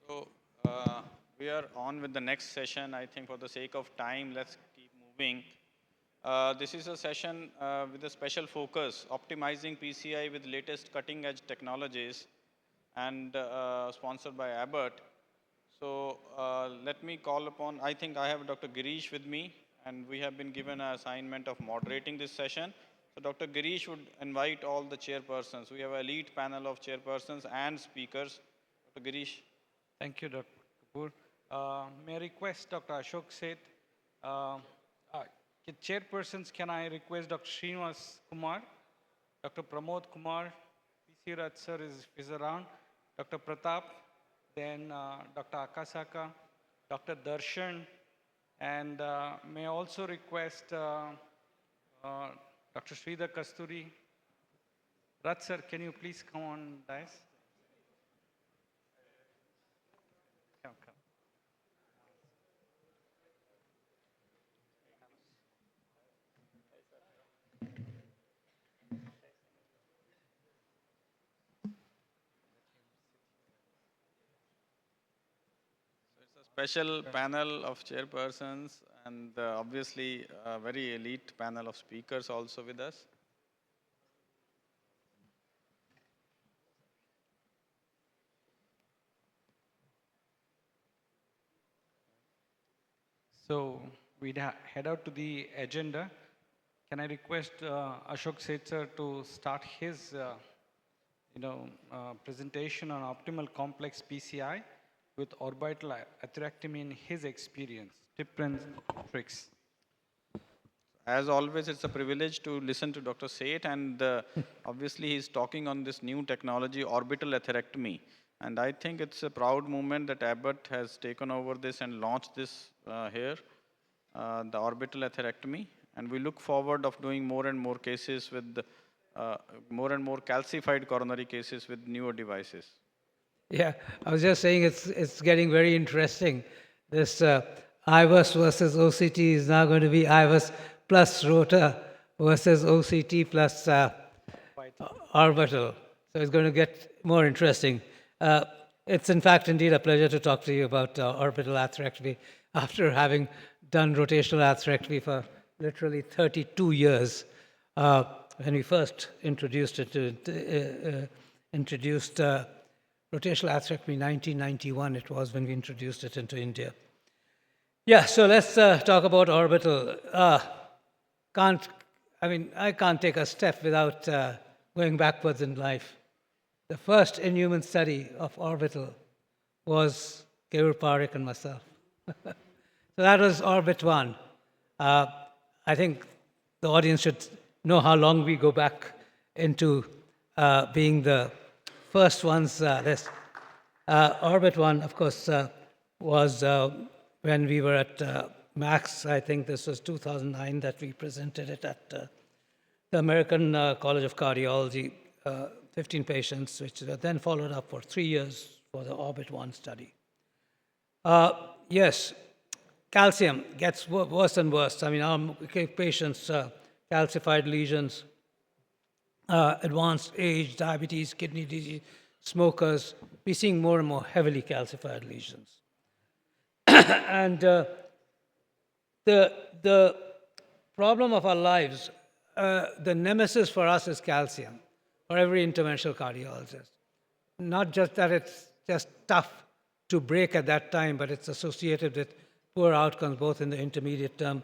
Speaker 23: So we are on with the next session. I think for the sake of time, let's keep moving. This is a session with a special focus, optimizing PCI with latest cutting edge technologies, and sponsored by Abbott. So let me call upon, I think I have Dr. Girish with me, and we have been given an assignment of moderating this session. So Dr. Girish would invite all the chairpersons. We have an elite panel of chairpersons and speakers. Dr. Girish.
Speaker 25: Thank you, Dr. Kapoor. May I request Dr. Ashok Seth, chairpersons, can I request Dr. Srinivas Kumar, Dr. Pramod Kumar, PC Raj sir is around, Dr. Pratap, then Dr. Akasaka, Dr. Darshan, and may I also request Dr. Sridhar Kasturi. Raj sir, can you please come on dais?
Speaker 23: Special panel of chairpersons and obviously a very elite panel of speakers also with us.
Speaker 25: So we'd head out to the agenda. Can I request Ashok Seth sir to start his presentation on optimal complex PCI with orbital atherectomy in his experience, tips and tricks.
Speaker 23: As always, it's a privilege to listen to Dr. Seth, and obviously he's talking on this new technology, orbital atherectomy. And I think it's a proud moment that Abbott has taken over this and launched this here, the orbital atherectomy. And we look forward of doing more and more cases with more and more calcified coronary cases with newer devices.
Speaker 6: Yeah, I was just saying it's getting very interesting. This IVUS versus OCT is now going to be IVUS plus rotor versus OCT plus orbital. So it's going to get more interesting. It's in fact indeed a pleasure to talk to you about orbital atherectomy after having done rotational atherectomy for literally 32 years. When we first introduced it, rotational atherectomy 1991, it was when we introduced it into India. Yeah, so let's talk about orbital. I can't take a step without going backwards in life. The first in-human study of orbital was Keyur Parekh and myself. So that was Orbit 1. I think the audience should know how long we go back into being the first ones. Orbit 1, of course, was when we were at MAX. I think this was 2009 that we presented it at the American College of Cardiology, 15 patients, which were then followed up for 3 years for the Orbit 1 study. Yes, calcium gets worse and worse. I mean, our patients, calcified lesions, advanced age, diabetes, kidney disease, smokers, we're seeing more and more heavily calcified lesions. And the problem of our lives, the nemesis for us is calcium, for every interventional cardiologist. Not just that it's just tough to break at that time, but it's associated with poor outcomes, both in the intermediate term,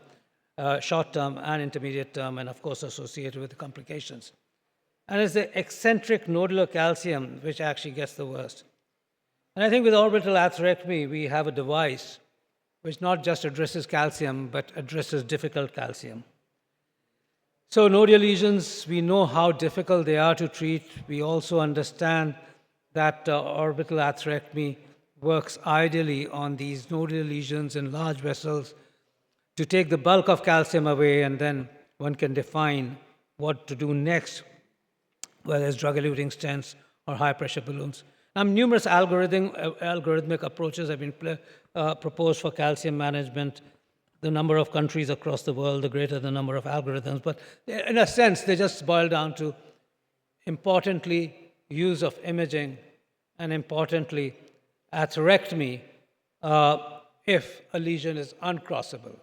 Speaker 6: short term and intermediate term, and of course associated with the complications. And it's the eccentric nodular calcium which actually gets the worst. And I think with orbital atherectomy, we have a device which not just addresses calcium, but addresses difficult calcium. So nodal lesions, we know how difficult they are to treat. We also understand that orbital atherectomy works ideally on these nodal lesions in large vessels to take the bulk of calcium away, and then one can define what to do next, whether it's drug-eluting stents or high-pressure balloons. Numerous algorithmic approaches have been proposed for calcium management. The number of countries across the world, the greater the number of algorithms. But in a sense, they just boil down to, importantly, use of imaging, and importantly, atherectomy if a lesion is uncrossable.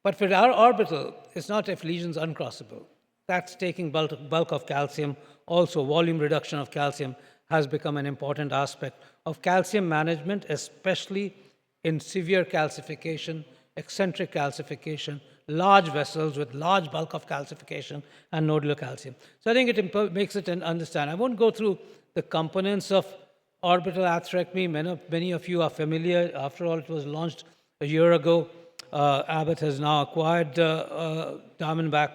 Speaker 6: But for our orbital, it's not if lesion's uncrossable. That's taking bulk of calcium. Also, volume reduction of calcium has become an important aspect of calcium management, especially in severe calcification, eccentric calcification, large vessels with large bulk of calcification, and nodular calcium. So I think it makes it understand. I won't go through the components of orbital atherectomy. Many of you are familiar. After all, it was launched a year ago. Abbott has now acquired Diamondback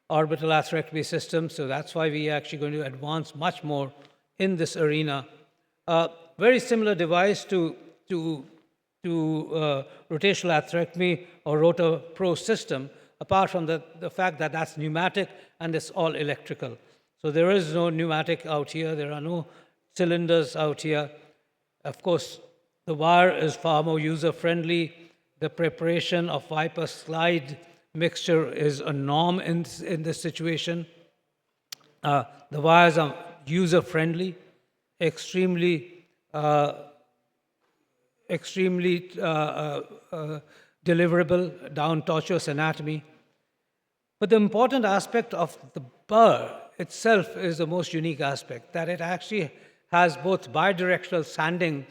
Speaker 6: orbital atherectomy system, so that's why we are actually going to advance much more in this arena. Very similar device to rotational atherectomy or Rotor Pro system, apart from the fact that that's pneumatic and it's all electrical. So there is no pneumatic out here. There are no cylinders out here. Of course, the wire is far more user-friendly. The preparation of Viper slide mixture is a norm in this situation. The wires are user-friendly, extremely extremely deliverable, down tortuous anatomy. But the important aspect of the burr itself is the most unique aspect, that it actually has both bidirectional sanding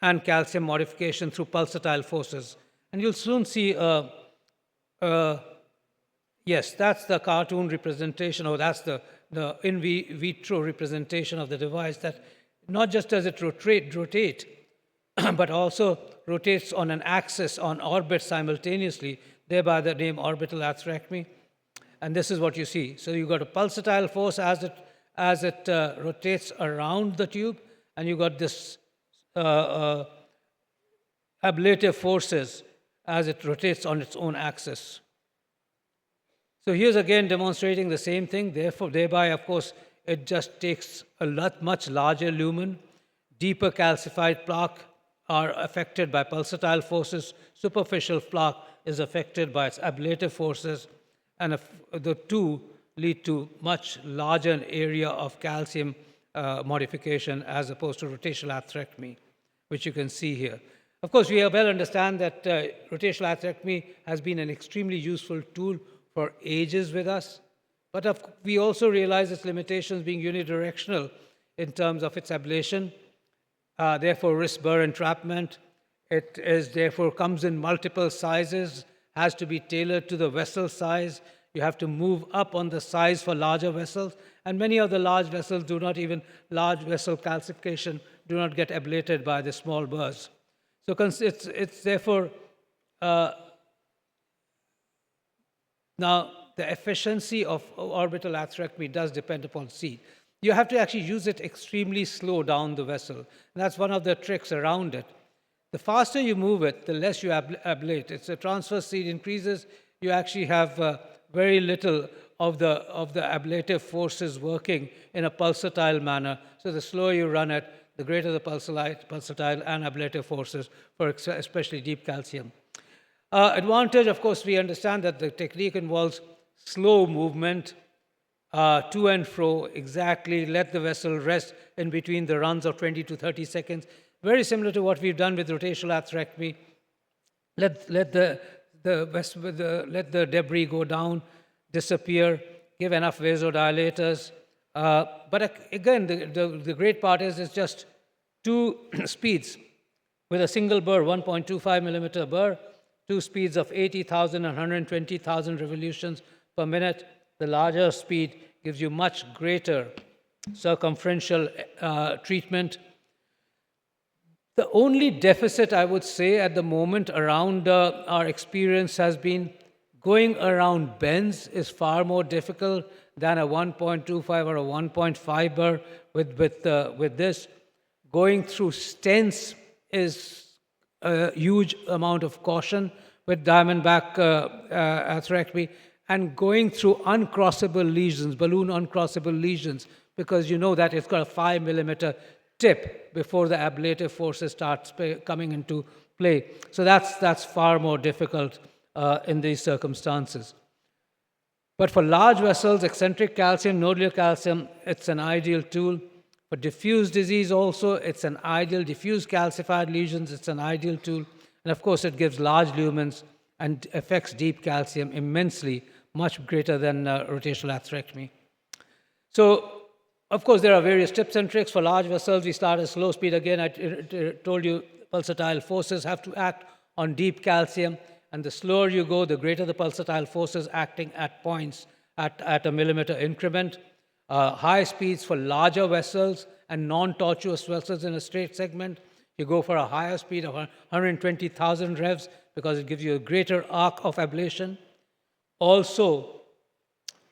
Speaker 6: and calcium modification through pulsatile forces. And you'll soon see, yes, that's the cartoon representation, or that's the in vitro representation of the device, that not just does it rotate, but also rotates on an axis, on orbit simultaneously, thereby the name orbital atherectomy. And this is what you see. So you've got a pulsatile force as it rotates around the tube, and you've got this ablative forces as it rotates on its own axis. So here's again demonstrating the same thing. Therefore, thereby, of course, it just takes a much larger lumen. Deeper calcified plaque are affected by pulsatile forces. Superficial plaque is affected by its ablative forces. And the two lead to much larger area of calcium modification as opposed to rotational atherectomy, which you can see here. Of course, we well understand that rotational atherectomy has been an extremely useful tool for ages with us, but we also realize its limitations being unidirectional in terms of its ablation, therefore risk burr entrapment. It is therefore comes in multiple sizes, has to be tailored to the vessel size. You have to move up on the size for larger vessels, and many of the large vessels do not even, large vessel calcification do not get ablated by the small burrs. So it's therefore, now the efficiency of orbital atherectomy does depend upon seed. You have to actually use it extremely slow down the vessel. And that's one of the tricks around it. The faster you move it, the less you ablate. It's a transverse seed increases, you actually have very little of the ablative forces working in a pulsatile manner. So the slower you run it, the greater the pulsatile and ablative forces for especially deep calcium. Advantage, of course, we understand that the technique involves slow movement to and fro, exactly, let the vessel rest in between the runs of 20 to 30 seconds. Very similar to what we've done with rotational atherectomy. Let the debris go down, disappear, give enough vasodilators. But again, the great part is it's just two speeds with a single burr, 1.25 millimeter burr, two speeds of 80,000 and 120,000 revolutions per minute. The larger speed gives you much greater circumferential treatment. The only deficit, I would say, at the moment around our experience has been going around bends is far more difficult than a 1.25 or a 1.5 burr with this. Going through stents is a huge amount of caution with diamondback atherectomy, and going through uncrossable lesions, balloon uncrossable lesions, because you know that it's got a 5 millimeter tip before the ablative forces start coming into play. So that's far more difficult in these circumstances. But for large vessels, eccentric calcium, nodular calcium, it's an ideal tool. For diffuse disease also, it's an ideal, diffuse calcified lesions, it's an ideal tool. And of course, it gives large lumens and affects deep calcium immensely, much greater than rotational atherectomy. So, of course, there are various tips and tricks. For large vessels, we start at slow speed. Again, I told you pulsatile forces have to act on deep calcium, and the slower you go, the greater the pulsatile forces acting at points at a millimeter increment. High speeds for larger vessels and non-tortuous vessels in a straight segment. You go for a higher speed of 120,000 revs because it gives you a greater arc of ablation. Also,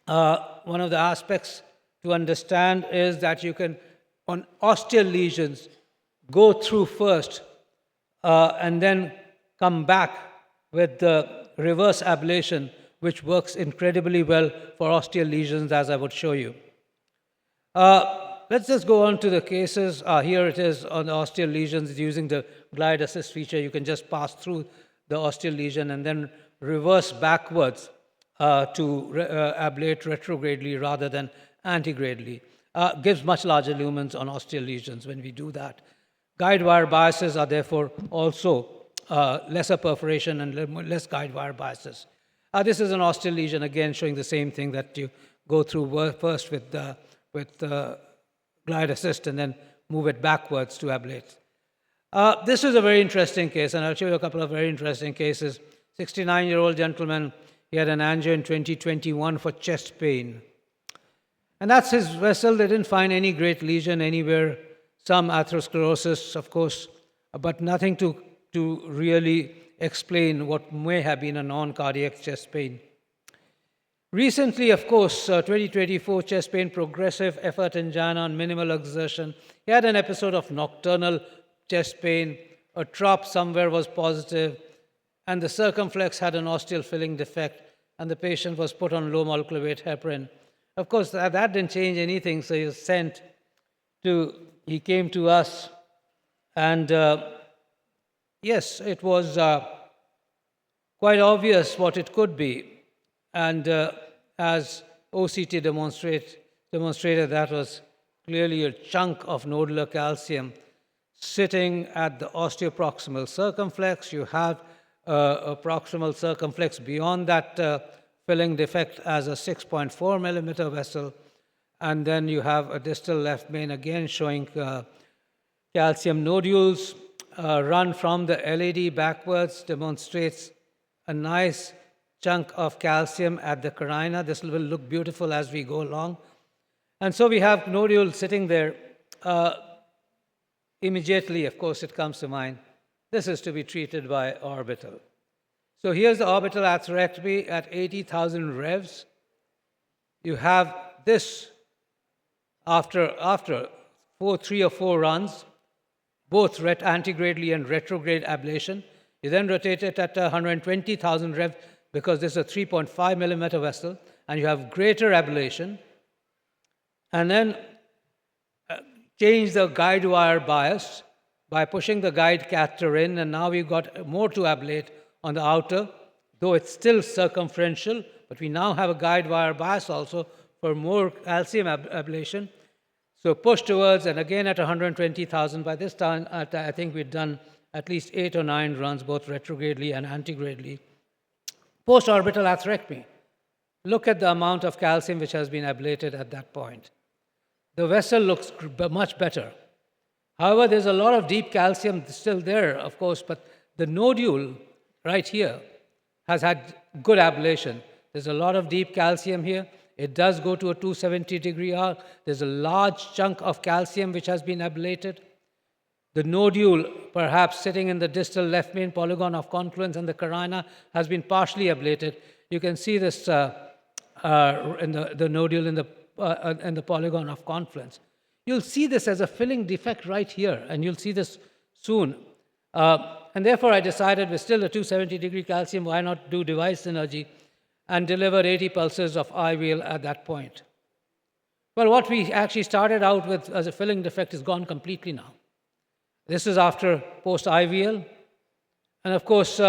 Speaker 6: one of the aspects to understand is that you can, on osteal lesions, go through first and then come back with the reverse ablation, which works incredibly well for osteal lesions, as I would show you. Let's just go on to the cases. Here it is on the osteal lesions using the glide assist feature. You can just pass through the osteal lesion and then reverse backwards to ablate retrogradely rather than antigradely. Gives much larger lumens on osteal lesions when we do that. Guide wire biases are therefore also lesser perforation and less guide wire biases. This is an osteal lesion, again showing the same thing, that you go through first with glide assist and then move it backwards to ablate. This is a very interesting case, and I'll show you a couple of very interesting cases. 69-year-old gentleman, he had an angio in 2021 for chest pain. And that's his vessel. They didn't find any great lesion anywhere, some atherosclerosis, of course, but nothing to really explain what may have been a non-cardiac chest pain. Recently, of course, 2024 chest pain, progressive effort angina on minimal exertion. He had an episode of nocturnal chest pain. A trop somewhere was positive, and the circumflex had an osteal filling defect, and the patient was put on low molecular weight heparin. Of course, that didn't change anything, so he came to us, and yes, it was quite obvious what it could be. And as OCT demonstrated, that was clearly a chunk of nodular calcium sitting at the osteoproximal circumflex. You have a proximal circumflex beyond that filling defect as a 6.4 millimeter vessel. And then you have a distal left main again showing calcium nodules run from the LAD backwards, demonstrates a nice chunk of calcium at the carina. This will look beautiful as we go along. And so we have nodules sitting there. Immediately, of course, it comes to mind, this is to be treated by orbital. So here's the orbital atherectomy at 80,000 revs. You have this after 3 or 4 runs, both antigradely and retrograde ablation. You then rotate it at 120,000 revs because this is a 3.5 millimeter vessel, and you have greater ablation. And then change the guide wire bias by pushing the guide catheter in, and now we've got more to ablate on the outer, though it's still circumferential, but we now have a guide wire bias also for more calcium ablation. So push towards, and again at 120,000. By this time, I think we've done at least 8 or 9 runs, both retrogradely and antigradely. Post-orbital atherectomy. Look at the amount of calcium which has been ablated at that point. The vessel looks much better. However, there's a lot of deep calcium still there, of course, but the nodule right here has had good ablation. There's a lot of deep calcium here. It does go to a 270-degree arc. There's a large chunk of calcium which has been ablated. The nodule, perhaps sitting in the distal left main polygon of confluence, and the carina has been partially ablated. You can see this in the nodule in the polygon of confluence. You'll see this as a filling defect right here, and you'll see this soon. And therefore, I decided with still a 270-degree calcium, why not do device synergy and deliver 80 pulses of IVL at that point? Well, what we actually started out with as a filling defect is gone completely now. This is after post-IVL. And of course,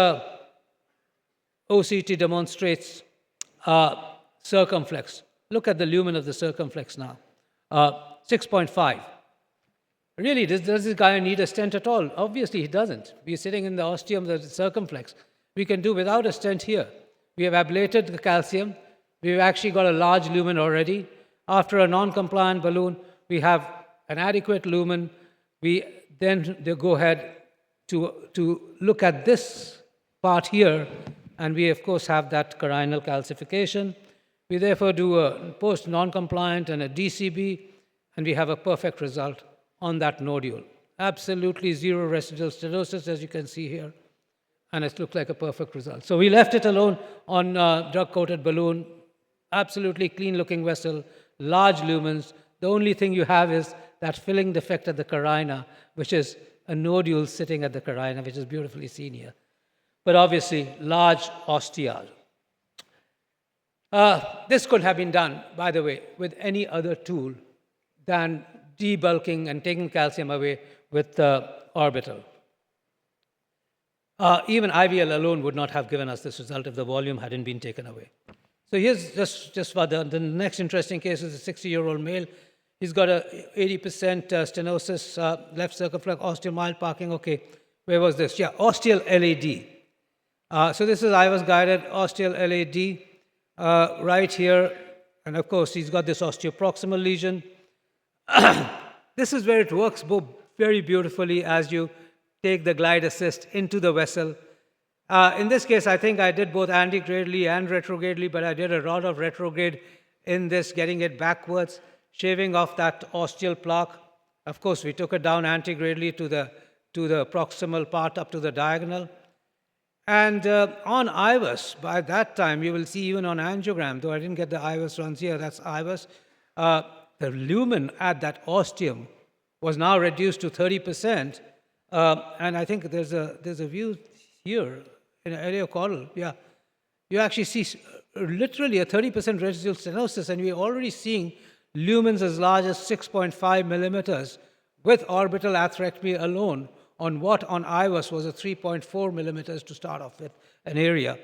Speaker 6: OCT demonstrates circumflex. Look at the lumen of the circumflex now, 6.5. Really, does this guy need a stent at all? Obviously, he doesn't. We're sitting in the ostium, the circumflex. We can do without a stent here. We have ablated the calcium. We've actually got a large lumen already. After a non-compliant balloon, we have an adequate lumen. We then go ahead to look at this part here, and we, of course, have that carinal calcification. We therefore do a post-non-compliant and a DCB, and we have a perfect result on that nodule. Absolutely zero residual stenosis, as you can see here, and it looks like a perfect result. So we left it alone on drug-coated balloon, absolutely clean-looking vessel, large lumens. The only thing you have is that filling defect at the carina, which is a nodule sitting at the carina, which is beautifully seen here. But obviously, large ostia. This could have been done, by the way, with any other tool than debulking and taking calcium away with the orbital. Even IVL alone would not have given us this result if the volume hadn't been taken away. So here's just for the next interesting case is a 60-year-old male. He's got a 80% stenosis, left circumflex, ostial mild parking. Okay, where was this? Yeah, ostial LAD. So this is IVUS guided ostial LAD right here. And of course, he's got this osteoproximal lesion. This is where it works very beautifully as you take the glide assist into the vessel. In this case, I think I did both antegradally and retrogradely, but I did a lot of retrograde in this, getting it backwards, shaving off that ostial plaque. Of course, we took it down antegradally to the proximal part up to the diagonal. And on IVUS, by that time, you will see even on angiogram, though I didn't get the IVUS runs here, that's IVUS, the lumen at that ostium was now reduced to 30%. And I think there's a view here in iliocaudal. Yeah, you actually see literally a 30% residual stenosis, and we're already seeing lumens as large as 6.5 millimeters with orbital atherectomy alone on what on IVUS was a 3.4 millimeters to start off with an area.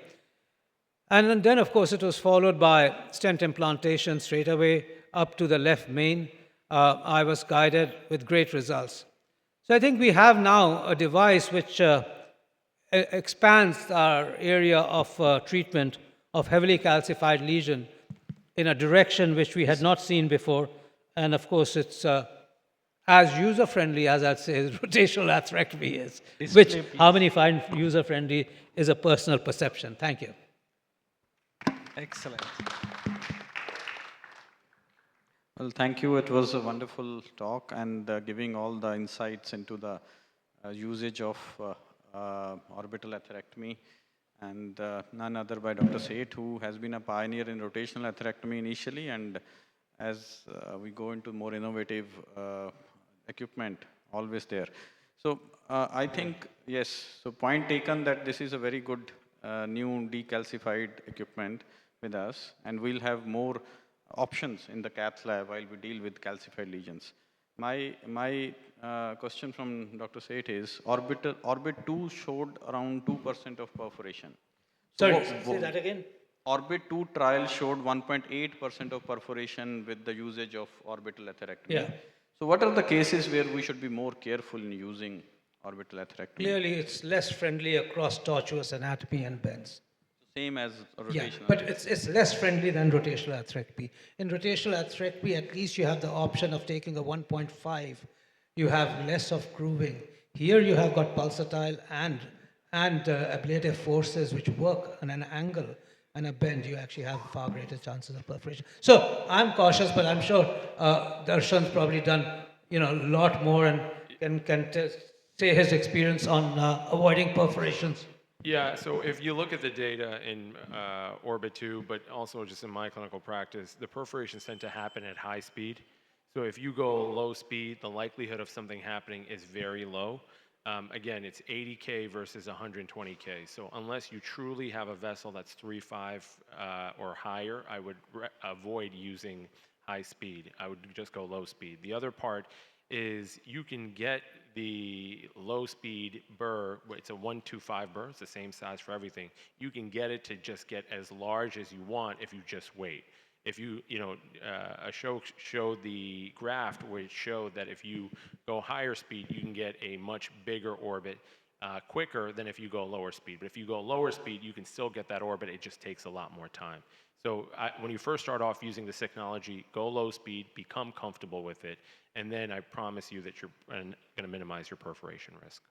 Speaker 6: And then, of course, it was followed by stent implantation straight away up to the left main. IVUS guided with great results. So I think we have now a device which expands our area of treatment of heavily calcified lesion in a direction which we had not seen before. And of course, it's as user-friendly as I'd say rotational atherectomy is, which how many find user-friendly is a personal perception. Thank you.
Speaker 25: Excellent. Well, thank you. It was a wonderful talk and giving all the insights into the usage of orbital atherectomy, and none other by Dr. Seth, who has been a pioneer in rotational atherectomy initially, and as we go into more innovative equipment, always there. So I think, yes, so point taken that this is a very good new decalcified equipment with us, and we'll have more options in the cath lab while we deal with calcified lesions. My question from Dr. Seth is, Orbit 2 showed around 2% of perforation.
Speaker 6: Sorry, say that again.
Speaker 25: Orbit 2 trial showed 1.8% of perforation with the usage of orbital atherectomy.
Speaker 6: Yeah.
Speaker 25: So what are the cases where we should be more careful in using orbital atherectomy?
Speaker 6: Clearly, it's less friendly across tortuous anatomy and bends.
Speaker 25: Same as rotational.
Speaker 6: Yeah, but it's less friendly than rotational atherectomy. In rotational atherectomy, at least you have the option of taking a 1.5. You have less of grooving. Here you have got pulsatile and ablative forces which work on an angle and a bend. You actually have far greater chances of perforation. So I'm cautious, but I'm sure Darshan's probably done a lot more and can say his experience on avoiding perforations.
Speaker 5: Yeah, so if you look at the data in Orbit 2, but also just in my clinical practice, the perforations tend to happen at high speed. So if you go low speed, the likelihood of something happening is very low. Again, it's 80K versus 120K. So unless you truly have a vessel that's 3.5 or higher, I would avoid using high speed. I would just go low speed. The other part is you can get the low speed burr, it's a 125 burr, it's the same size for everything. You can get it to just get as large as you want if you just wait. If a show showed the graph where it showed that if you go higher speed, you can get a much bigger orbit quicker than if you go lower speed. But if you go lower speed, you can still get that orbit, it just takes a lot more time. So when you first start off using this technology, go low speed, become comfortable with it, and then I promise you that you're going to minimize your perforation risk.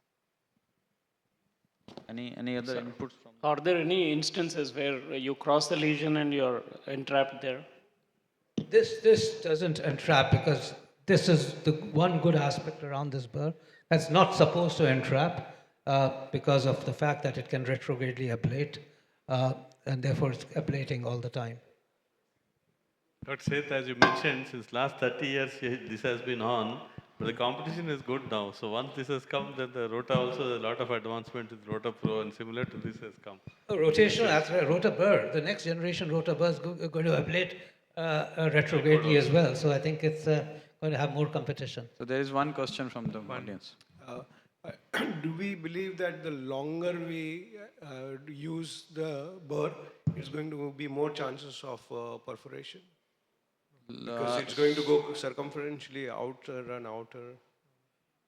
Speaker 25: Any other inputs from?
Speaker 10: Are there any instances where you cross the lesion and you're entrapped there?
Speaker 6: This doesn't entrap because this is the one good aspect around this burr. That's not supposed to entrap because of the fact that it can retrogradely ablate. And therefore it's ablating all the time.
Speaker 13: Dr. Seth, as you mentioned, since last 30 years this has been on, but the competition is good now. So once this has come, then the Rota also, a lot of advancement with Rota Pro and similar to this has come.
Speaker 6: Rotational Rota burr, the next generation Rota burr is going to ablate retrogradely as well. So I think it's going to have more competition.
Speaker 25: So there is one question from the audience.
Speaker 14: Do we believe that the longer we use the burr, it's going to be more chances of perforation? Because it's going to go circumferentially outer and outer.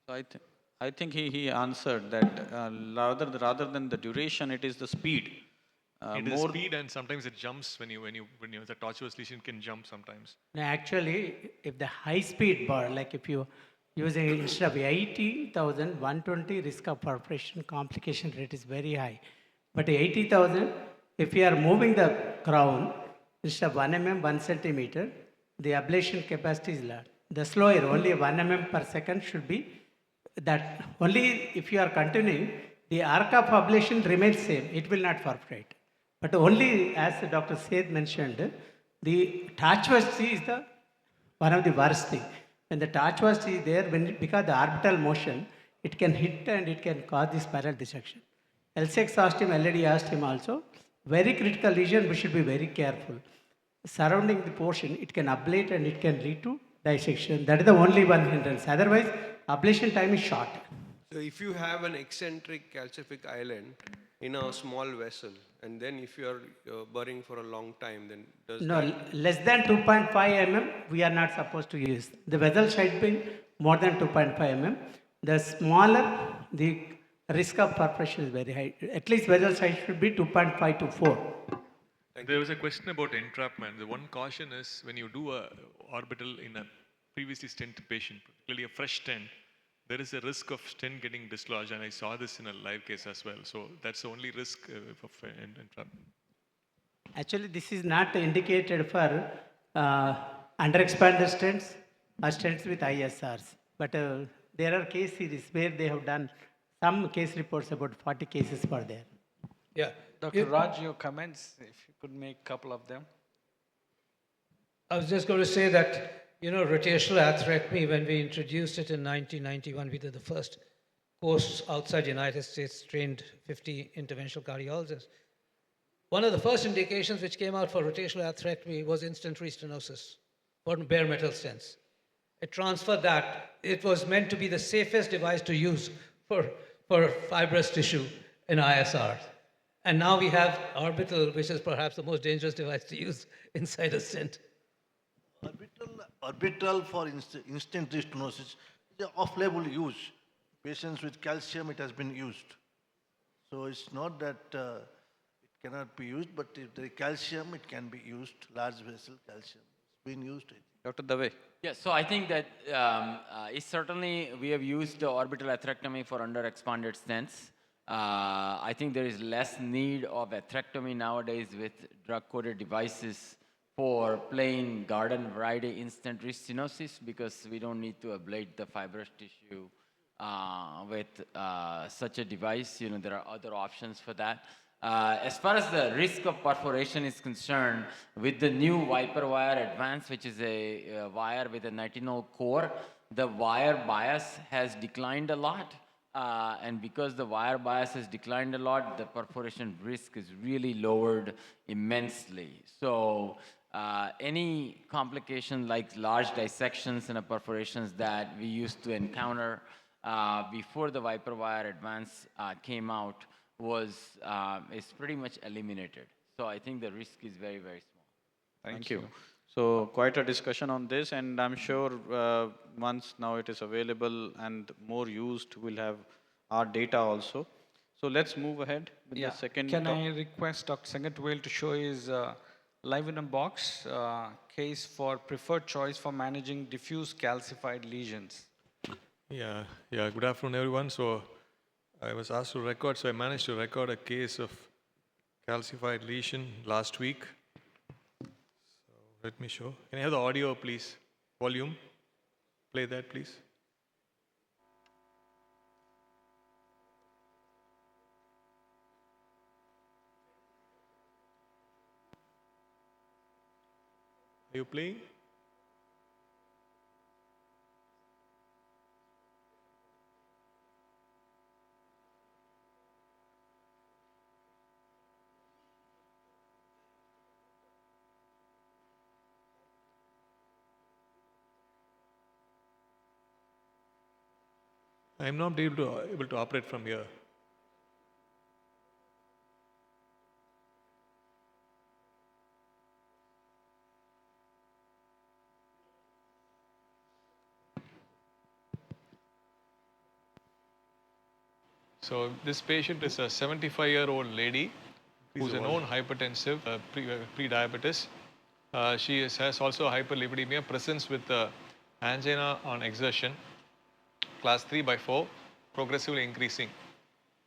Speaker 23: So I think he answered that rather than the duration, it is the speed.
Speaker 8: It is
Speaker 23: More
Speaker 8: speed, and sometimes it jumps when you the tortuous lesion can jump sometimes.
Speaker 19: No, actually, if the high-speed bar, like if you use instead of 80,000, 120 risk of perforation complication rate is very high. But 80,000, if you are moving the crown, instead of 1 mm, 1 centimeter, the ablation capacity is large. The slower, only 1 mm per second should be that. Only if you are continuing, the arc of ablation remains same. It will not perforate. But only, as Dr. Seth mentioned, the tortuous is the one of the worst thing. When the tortuous is there, because the orbital motion, it can hit and it can cause the spiral dissection. LCX asked him, LAD asked him also, very critical lesion, we should be very careful. Surrounding the portion, it can ablate and it can lead to dissection. That is the only one hindrance. Otherwise, ablation time is short.
Speaker 14: So if you have an eccentric calcific island in a small vessel, and then if you are burying for a long time, then does
Speaker 19: No,
Speaker 14: that...
Speaker 19: less than 2.5 mm, we are not supposed to use. The vessel should be more than 2.5 mm. The smaller, the risk of perforation is very high. At least vessel size should be 2.5 to 4.
Speaker 8: There was a question about entrapment. The one caution is when you do a orbital in a previously stent patient, particularly a fresh stent, there is a risk of stent getting dislodged, and I saw this in a live case as well. So that's the only risk of entrapment.
Speaker 19: Actually, this is not indicated for underexpanded stents or stents with ISRs. But there are case series where they have done some case reports, about 40 cases per there.
Speaker 6: Yeah.
Speaker 25: Dr. Raj, your comments, if you could make a couple of them.
Speaker 6: I was just going to say that, rotational atherectomy, when we introduced it in 1991, we did the first course outside the United States, trained 50 interventional cardiologists. One of the first indications which came out for rotational atherectomy was in-stent restenosis for bare metal stents. It transferred that. It was meant to be the safest device to use for fibrous tissue in ISR. And now we have orbital, which is perhaps the most dangerous device to use inside a stent.
Speaker 9: Orbital for instant restenosis is an off-label use. Patients with calcium, it has been used. So it's not that it cannot be used, but if there is calcium, it can be used, large vessel calcium. It's been used.
Speaker 23: Dr. Dave.
Speaker 15: Yeah, so I think that it's certainly we have used orbital atherectomy for under-expanded stents. I think there is less need of atherectomy nowadays with drug-coated devices for plain garden variety in-stent restenosis, because we don't need to ablate the fibrous tissue with such a device. There are other options for that. As far as the risk of perforation is concerned, with the new Viper Wire Advance, which is a wire with a nitinol core, the wire bias has declined a lot. And because the wire bias has declined a lot, the perforation risk is really lowered immensely. So any complication like large dissections and perforations that we used to encounter before the Viper Wire Advance came out is pretty much eliminated. So I think the risk is very, very small.
Speaker 23: Thank you. So quite a discussion on this, and I'm sure once now it is available and more used, we'll have our data also. So let's move ahead with the second.
Speaker 25: Can I request Dr. Sangatwale to show his live in a box case for preferred choice for managing diffuse calcified lesions?
Speaker 8: Yeah. Good afternoon, everyone. So I was asked to record, so I managed to record a case of calcified lesion last week. So let me show. Can I have the audio, please? Volume. Play that, please. Are you playing? I am not able to operate from here. So this patient is a 75-year-old lady who's a known hypertensive, pre-diabetes. She has also hyperlipidemia, presents with angina on exertion, class 3/4, progressively increasing.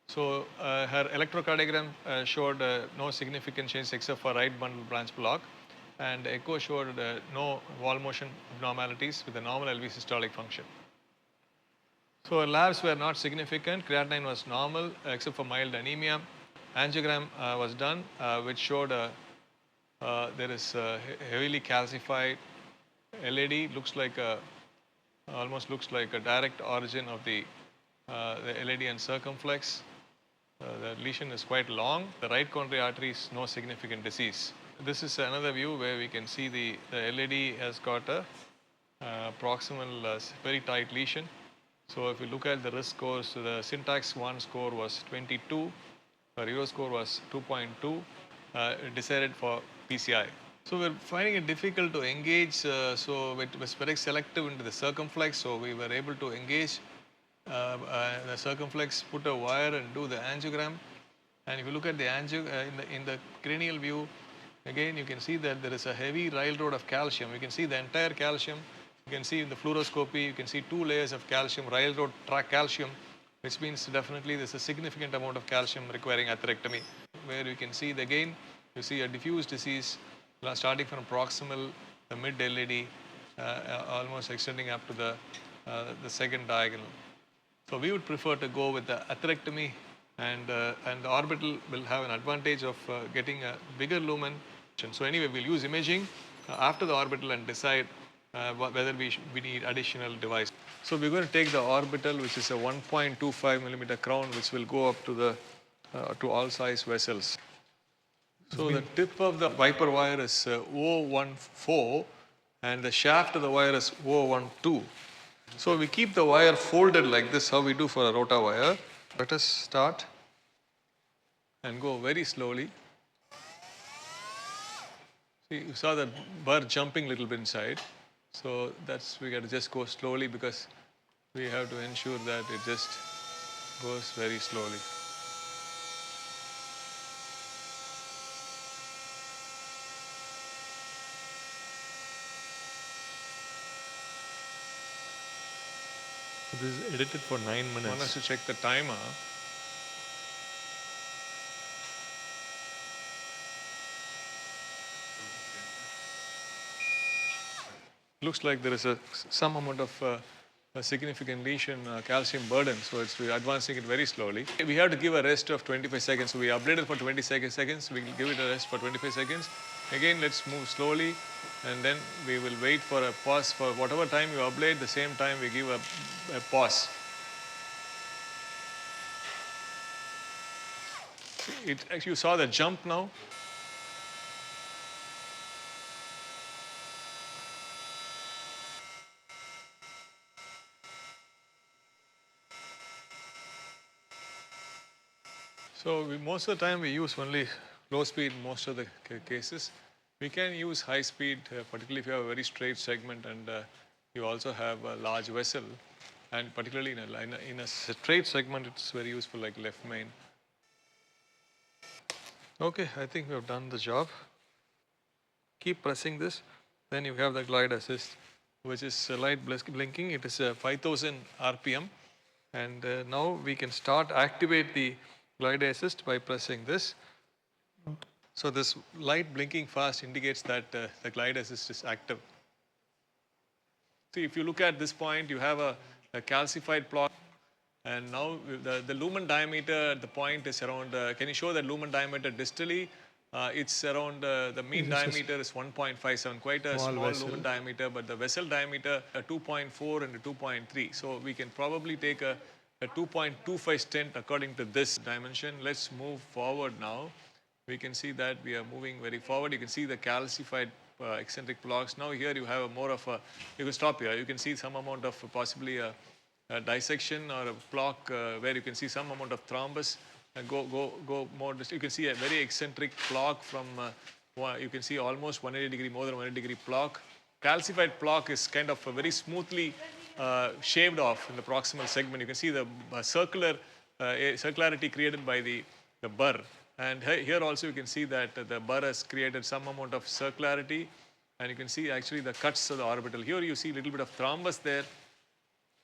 Speaker 8: So her electrocardiogram showed no significant change except for right bundle branch block, and echo showed no wall motion abnormalities with a normal LV systolic function. So her labs were not significant. Creatinine was normal except for mild anemia. Angiogram was done, which showed there is heavily calcified LAD. Looks like almost looks like a direct origin of the LAD and circumflex. The lesion is quite long. The right coronary artery is no significant disease. This is another view where we can see the LAD has got a proximal very tight lesion. So if you look at the risk scores, the syntax 1 score was 22, the Euro score was 2.2, decided for PCI. So we're finding it difficult to engage, so it was very selective into the circumflex, so we were able to engage the circumflex, put a wire and do the angiogram. And if you look at the in the cranial view, again you can see that there is a heavy railroad of calcium. You can see the entire calcium. You can see in the fluoroscopy, you can see 2 layers of calcium, railroad track calcium, which means definitely there's a significant amount of calcium requiring atherectomy. Where you can see again, you see a diffuse disease starting from proximal, the mid LAD, almost extending up to the second diagonal. So we would prefer to go with the atherectomy, and the orbital will have an advantage of getting a bigger lumen. So anyway, we'll use imaging after the orbital and decide whether we need additional device. So we're going to take the orbital, which is a 1.25 millimeter crown, which will go up to the to all size vessels. So the tip of the Viper wire is 014, and the shaft of the wire is 012. So we keep the wire folded like this, how we do for a rota wire. Let us start and go very slowly. See, you saw the burr jumping a little bit inside. So we got to just go slowly because we have to ensure that it just goes very slowly. This is edited for 9 minutes. One has to check the timer. Looks like there is some amount of a significant lesion, calcium burden, so we're advancing it very slowly. We have to give a rest of 25 seconds. So we ablated for 20 seconds. We will give it a rest for 25 seconds. Again, let's move slowly, and then we will wait for a pause. For whatever time you ablate, the same time we give a pause. Actually, you saw the jump now. So most of the time we use only low speed in most of the cases. We can use high speed, particularly if you have a very straight segment and you also have a large vessel. And particularly in a straight segment, it's very useful, like left main. Okay, I think we have done the job. Keep pressing this. Then you have the glide assist, which is light blinking. It is 5000 RPM. And now we can activate the glide assist by pressing this. So this light blinking fast indicates that the glide assist is active. See, if you look at this point, you have a calcified plot. And now the lumen diameter at the point is around, can you show the lumen diameter distally? It's around, the mean diameter is 1.57, quite a small lumen diameter, but the vessel diameter 2.4 and 2.3. So we can probably take a 2.25 stent according to this dimension. Let's move forward now. We can see that we are moving very forward. You can see the calcified eccentric blocks. Now here you have more of a, you can stop here. You can see some amount of possibly a dissection or a block where you can see some amount of thrombus. And go more. You can see a very eccentric block from, you can see almost 180 degree, more than 180 degree block. Calcified block is kind of very smoothly shaved off in the proximal segment. You can see the circular a circularity created by the burr. And here also you can see that the burr has created some amount of circularity, and you can see actually the cuts of the orbital. Here you see a little bit of thrombus there,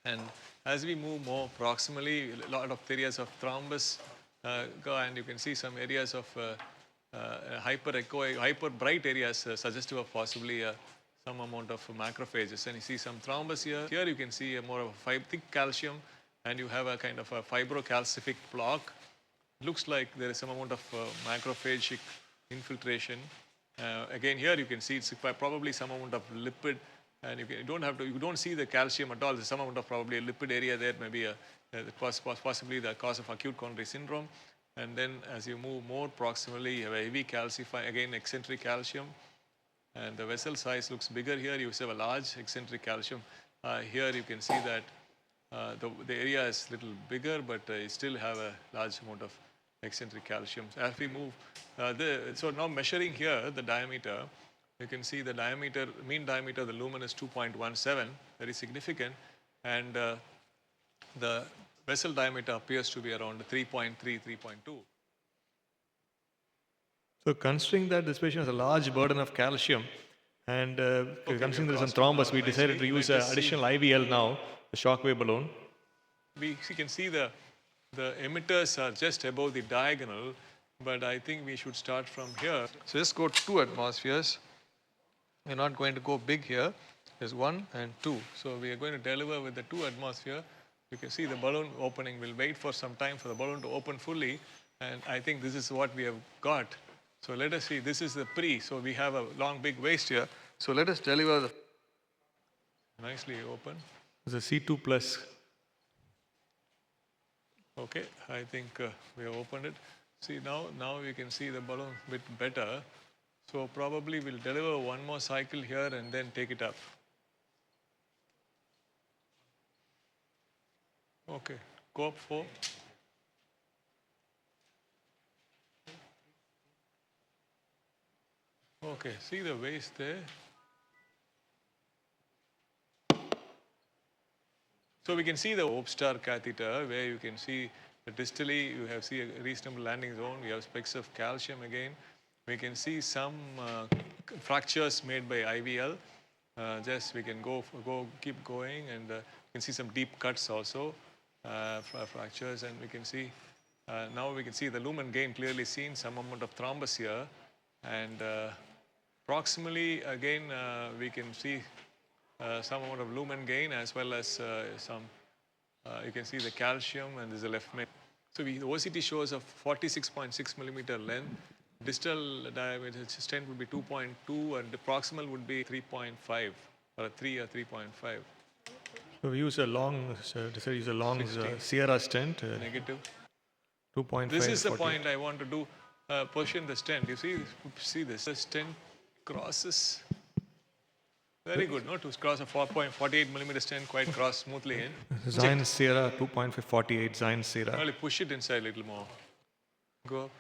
Speaker 8: and as we move more proximally, a lot of areas of thrombus go, and you can see some areas of hyper bright areas suggestive of possibly some amount of macrophages. And you see some thrombus here. Here you can see a more of a thick calcium, and you have a kind of a fibrocalcific block. Looks like there is some amount of macrophagic infiltration. Again, here you can see it's probably some amount of lipid, and you don't see the calcium at all. There's some amount of probably a lipid area there, maybe possibly the cause of acute coronary syndrome. And then as you move more proximally, you have a heavy calcify, again eccentric calcium, and the vessel size looks bigger here. You have a large eccentric calcium. Here you can see that the area is a little bigger, but you still have a large amount of eccentric calcium. As we move, so now measuring here the diameter, you can see the diameter, mean diameter of the lumen is 2.17, very significant, and the vessel diameter appears to be around 3.3, 3.2. So considering that this patient has a large burden of calcium, and considering there is some thrombus, we decided to use an additional IVL now, the shockwave balloon. You can see the emitters are just above the diagonal, but I think we should start from here. So just go 2 atmospheres. We're not going to go big here. There's 1 and 2. So we are going to deliver with the 2 atmosphere. You can see the balloon opening. We'll wait for some time for the balloon to open fully, and I think this is what we have got. So let us see, this is the pre, so we have a long big waist here. So let us deliver the nicely open. There's a C2 plus. Okay, I think we have opened it. See now you can see the balloon a bit better. So probably we'll deliver one more cycle here and then take it up. Okay, go up 4. Okay, see the waist there. So we can see the Hope Star catheter, where you can see the distally you have see a reasonable landing zone. We have specks of calcium again. We can see some fractures made by IVL. Just we can keep going, and you can see some deep cuts also, fractures, and we can see now we can see the lumen gain clearly seen, some amount of thrombus here, and proximally again we can see some amount of lumen gain, as well as some you can see the calcium, and there's a left main. So the OCT shows a 46.6 millimeter length. Distal diameter stent would be 2.2, and the proximal would be 3.5, or a 3 or 3.5. So we use a long, Sierra stent. Negative. 2.5. This is the point I want to do. Position the stent. You see this. The stent crosses. Very good, no? To cross a 4.48 millimeter stent, quite cross smoothly in. Zion Sierra 2.48, Zion Sierra. Only push it inside a little more. Go up.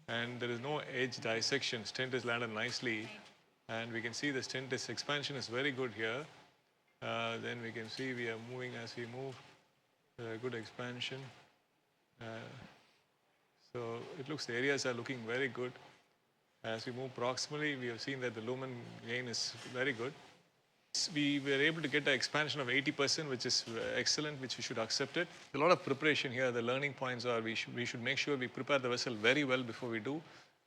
Speaker 8: And there is no edge dissection. Stent is landed nicely, and we can see the stent expansion is very good here. Then we can see we are moving as we move. Good expansion. So it looks the areas are looking very good. As we move proximally, we have seen that the lumen gain is very good. We were able to get an expansion of 80%, which is excellent, which we should accept it. A lot of preparation here. The learning points are we should make sure we prepare the vessel very well before we do.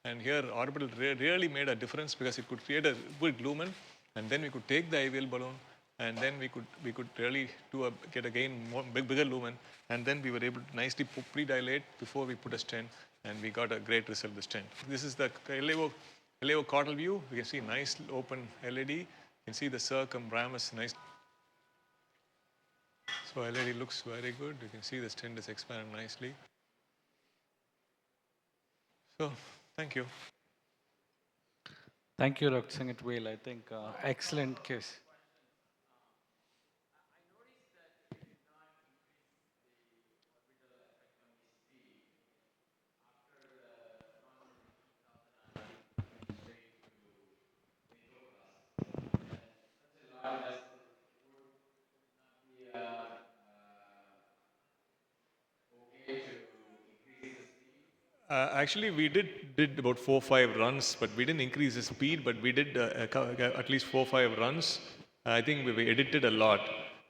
Speaker 8: And here orbital really made a difference, because it could create a good lumen, and then we could take the IVL balloon, and then we could really get again bigger lumen, and then we were able to nicely pre-dilate before we put a stent, and we got a great result with the stent. This is the LAO caudal view. We can see nice open LAD. You can see the circumbramus nice. So LAD looks very good. You can see the stent is expanding nicely. So thank you.
Speaker 25: Thank you, Dr. Singh. I think excellent case.
Speaker 8: Actually, we did about 4-5 runs, but we didn't increase the speed, but we did at least 4-5 runs. I think we edited a lot.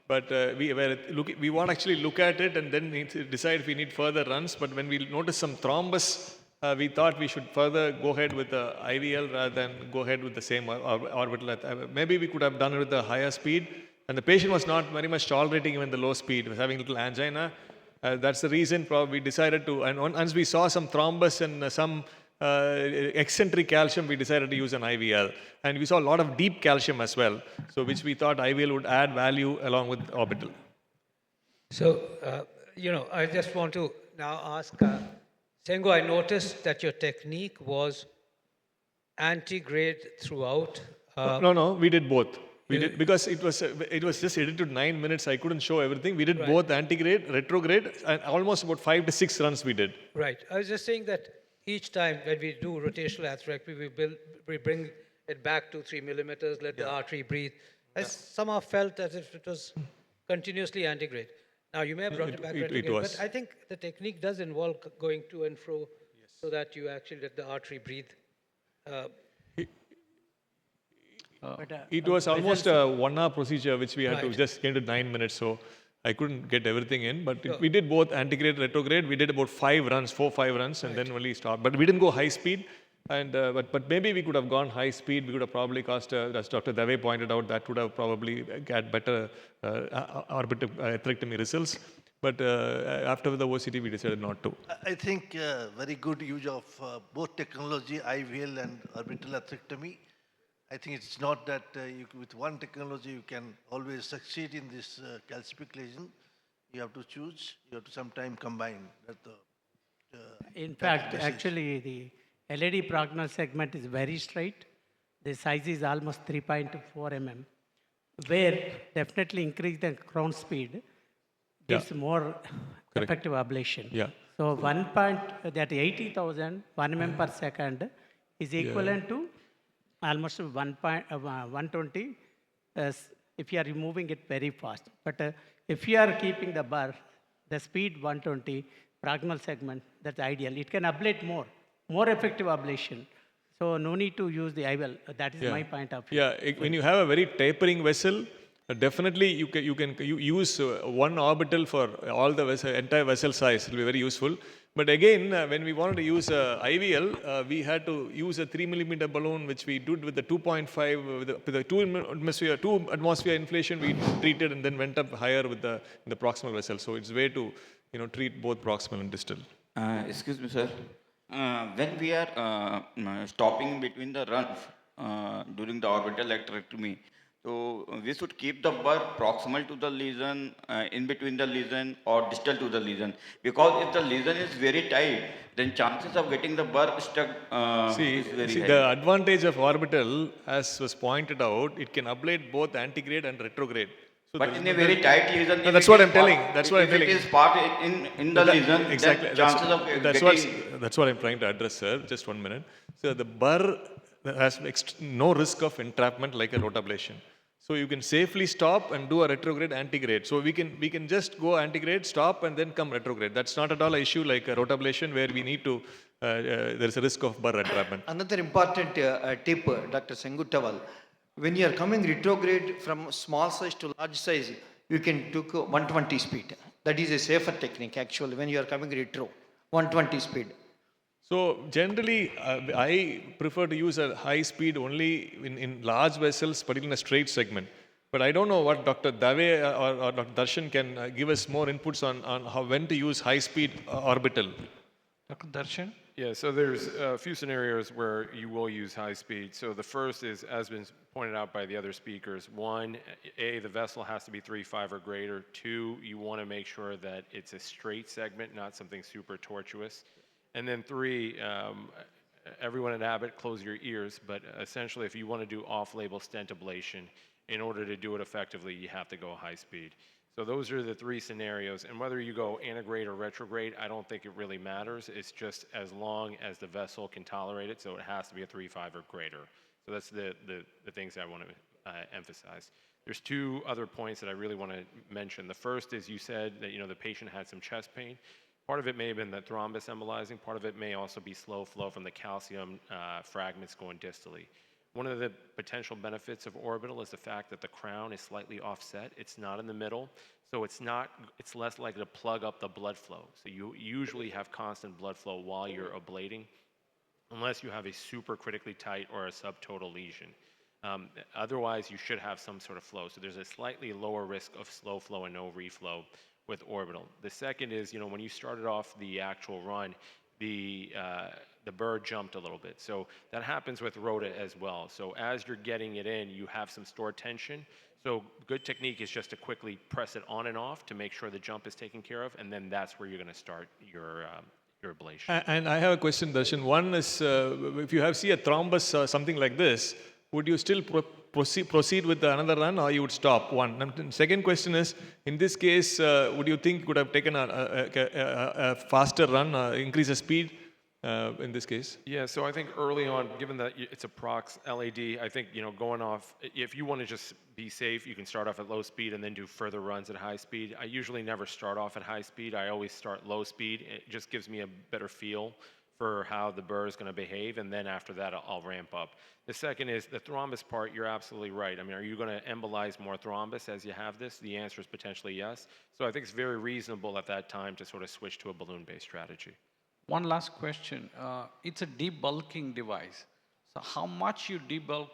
Speaker 8: But we want to actually look at it and then need to decide if we need further runs. But when we noticed some thrombus, we thought we should further go ahead with the IVL rather than go ahead with the same orbital. Maybe we could have done it with a higher speed. And the patient was not very much tolerating even the low speed. He was having a little angina. That's the reason probably we decided to, and once we saw some thrombus and some eccentric calcium, we decided to use an IVL. And we saw a lot of deep calcium as well, so which we thought IVL would add value along with orbital.
Speaker 6: So, I just want to now ask, Sengu, I noticed that your technique was anti-grade throughout.
Speaker 8: No, we did both. We did, because it was just edited to 9 minutes. I couldn't show everything. We did both antigrade, retrograde, and almost about 5 to 6 runs we did.
Speaker 6: Right. I was just saying that each time when we do rotational atherectomy, we bring it back to 3 millimeters, let the artery breathe. I somehow felt as if it was continuously antigrade. Now, you may have brought it back retrograde, but I think the technique does involve going to and fro so that you actually let the artery breathe.
Speaker 8: It was almost a 1 hour procedure which we had to just get to 9 minutes, so I couldn't get everything in. But we did both antigrade, retrograde. We did about 4 or 5 runs, and then only stopped. But we didn't go high speed. And but maybe we could have gone high speed. We could have probably cost, as Dr. Dave pointed out, that would have probably got better orbital atherectomy results. But after the OCT, we decided not to.
Speaker 9: I think very good use of both technology, IVL and orbital atherectomy. I think it's not that with one technology you can always succeed in this calcific lesion. You have to choose. You have to sometime combine.
Speaker 19: In fact, actually, the LED proximal segment is very straight. The size is almost 3.4 mm, where definitely increase the crown speed gives more effective ablation.
Speaker 8: Yeah.
Speaker 19: So that 80,000 1 mm per second is equivalent to almost 120 if you are removing it very fast. But if you are keeping the bar, the speed 120, proximal segment, that's ideal. It can ablate more effective ablation. So no need to use the IVL. That is my point of view.
Speaker 8: Yeah, when you have a very tapering vessel, definitely you can use one orbital for all the entire vessel size. It will be very useful. But again, when we wanted to use IVL, we had to use a 3 millimeter balloon, which we did with the 2.5, with the 2 atmosphere inflation we treated, and then went up higher with the proximal vessel. So it's way to treat both proximal and distal.
Speaker 3: Excuse me, sir. When we are stopping between the runs during the orbital atherectomy, so we should keep the burr proximal to the lesion, in between the lesion, or distal to the lesion. Because if the lesion is very tight, then chances of getting the burr stuck is very high.
Speaker 8: The advantage of orbital, as was pointed out, it can ablate both antigrade and retrograde. So
Speaker 3: but in a very tight lesion,
Speaker 8: no, that's what I'm telling. That's what I'm
Speaker 3: telling. If it is part in the lesion,
Speaker 8: exactly.
Speaker 3: Then chances of getting...
Speaker 8: That's what I'm trying to address, sir. Just 1 minute. So the burr has no risk of entrapment like a rotablation. So you can safely stop and do a retrograde antigrade. So we can just go antigrade, stop, and then come retrograde. That's not at all an issue like a rotablation where we need to, there's a risk of burr entrapment.
Speaker 20: Another important tip, Dr. Senguttaval, when you are coming retrograde from small size to large size, you can take 120 speed. That is a safer technique actually when you are coming retro, 120 speed.
Speaker 8: So generally, I prefer to use a high speed only in large vessels, particularly in a straight segment. But I don't know what Dr. Dave or Dr. Darshan can give us more inputs on how when to use high speed orbital.
Speaker 5: Dr. Darshan? Yeah, so there's a few scenarios where you will use high speed. So the first is, as been pointed out by the other speakers, 1, the vessel has to be 3.5 or greater. 2, you want to make sure that it's a straight segment, not something super tortuous. And then 3, everyone at Abbott, close your ears, but essentially if you want to do off-label stent ablation, in order to do it effectively, you have to go high speed. So those are the 3 scenarios, and whether you go antegrade or retrograde, I don't think it really matters. It's just as long as the vessel can tolerate it, so it has to be a 3.5 or greater. So that's the things I want to emphasize. There's 2 other points that I really want to mention. The first is you said that the patient had some chest pain. Part of it may have been the thrombus embolizing, part of it may also be slow flow from the calcium fragments going distally. One of the potential benefits of orbital is the fact that the crown is slightly offset. It's not in the middle, so it's less likely to plug up the blood flow. So you usually have constant blood flow while you're ablating, unless you have a super critically tight or a subtotal lesion. Otherwise, you should have some sort of flow. So there's a slightly lower risk of slow flow and no reflow with orbital. The second is, when you started off the actual run, the burr jumped a little bit. So that happens with rota as well. So as you're getting it in, you have some stored tension. So good technique is just to quickly press it on and off to make sure the jump is taken care of, and then that's where you're going to start your ablation.
Speaker 8: And I have a question, Darshan. One is, if you see a thrombus or something like this, would you still proceed with another run, or you would stop? One. And second question is, in this case, would you think you could have taken a faster run, increase the speed in this case?
Speaker 5: Yeah, so I think early on, given that it's a prox LAD, I think, going off, if you want to just be safe, you can start off at low speed and then do further runs at high speed. I usually never start off at high speed. I always start low speed. It just gives me a better feel for how the burr is going to behave, and then after that, I'll ramp up. The second is the thrombus part. You're absolutely right. I mean, are you going to embolize more thrombus as you have this? The answer is potentially yes. So I think it's very reasonable at that time to sort of switch to a balloon-based strategy.
Speaker 25: One last question. It's a debulking device. So how much you debulk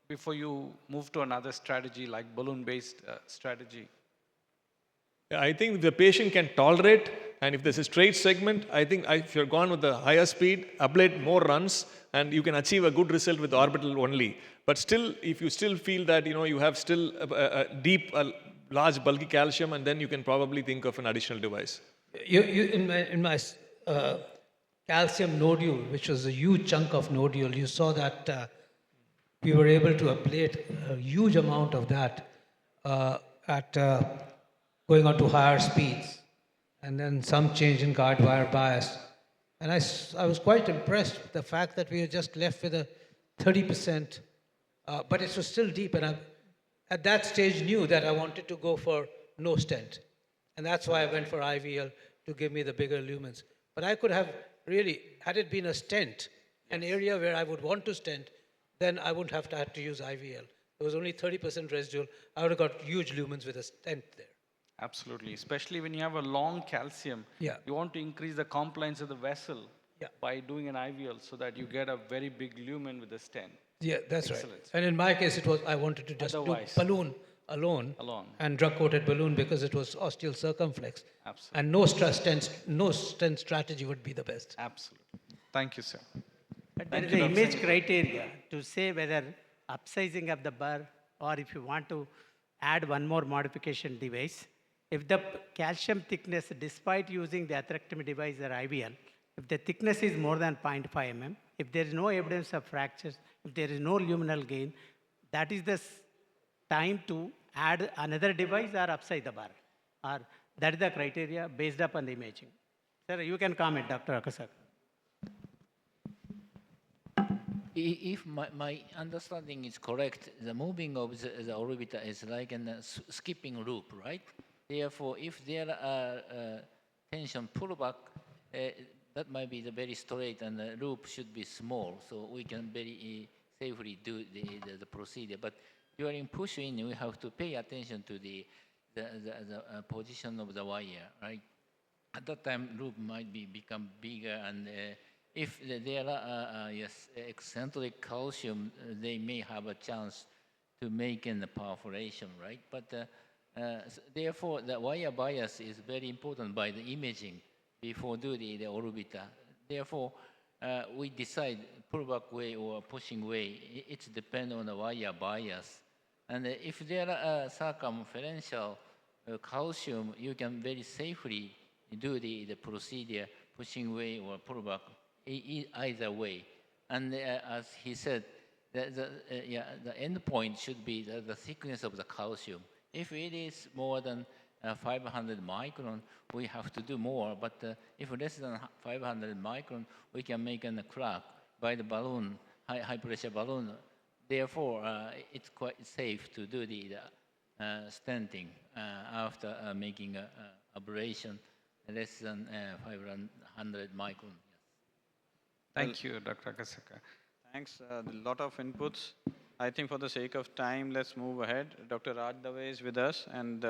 Speaker 25: before you move to another strategy like balloon-based strategy?
Speaker 8: I think the patient can tolerate, and if there's a straight segment, I think if you're gone with the higher speed, ablate more runs, and you can achieve a good result with orbital only. But still, if you still feel that you have still a deep, large bulky calcium, and then you can probably think of an additional device.
Speaker 6: In my calcium nodule, which was a huge chunk of nodule, you saw that we were able to ablate a huge amount of that at going on to higher speeds, and then some change in guard wire bias. And I was quite impressed with the fact that we were just left with a 30%, but it was still deep. And I, at that stage, knew that I wanted to go for no stent. And that's why I went for IVL to give me the bigger lumens. But I could have really, had it been a stent, an area where I would want to stent, then I wouldn't have had to use IVL. There was only 30% residual. I would have got huge lumens with a stent there.
Speaker 25: Absolutely, especially when you have a long calcium.
Speaker 6: Yeah.
Speaker 25: You want to increase the compliance of the vessel by doing an IVL so that you get a very big lumen with the stent.
Speaker 6: Yeah, that's
Speaker 25: Excellent.
Speaker 6: right. And in my case, it was I wanted to just
Speaker 25: Otherwise,
Speaker 6: do balloon alone and drug-coated balloon because it was osteal circumflex.
Speaker 25: Absolutely.
Speaker 6: And no stent strategy would be the best.
Speaker 25: Absolutely. Thank you, sir.
Speaker 2: But there is an image criteria to say whether upsizing of the burr or if you want to add one more modification device. If the calcium thickness, despite using the atherectomy device or IVL, if the thickness is more than 0.5 mm, if there is no evidence of fractures, if there is no luminal gain, that is the time to add another device or upsize the bar. Or that is the criteria based upon the imaging. Sir, you can comment, Dr. Akasaka.
Speaker 16: If my understanding is correct, the moving of the orbiter is like a skipping loop, right? Therefore, if there are tension pullback, that might be the very straight and the loop should be small, so we can very safely do the procedure. But during push-in, we have to pay attention to the position of the wire, right? At that time, loop might become bigger, and if there are eccentric calcium, they may have a chance to make a perforation, right? But therefore, the wire bias is very important by the imaging before doing the orbiter. Therefore, we decide pullback way or pushing way. It depends on the wire bias. And if there are circumferential calcium, you can very safely do the procedure pushing way or pullback either way. And as he said, the end point should be the thickness of the calcium. If it is more than 500 micron, we have to do more. But if less than 500 micron, we can make a crack by the balloon, high pressure balloon. Therefore, it's quite safe to do the stenting after making ablation. less than 500 micron.
Speaker 25: Thank you, Dr. Akasaka.
Speaker 23: Thanks. A lot of inputs. I think for the sake of time, let's move ahead. Dr. Raj Dave is with us, and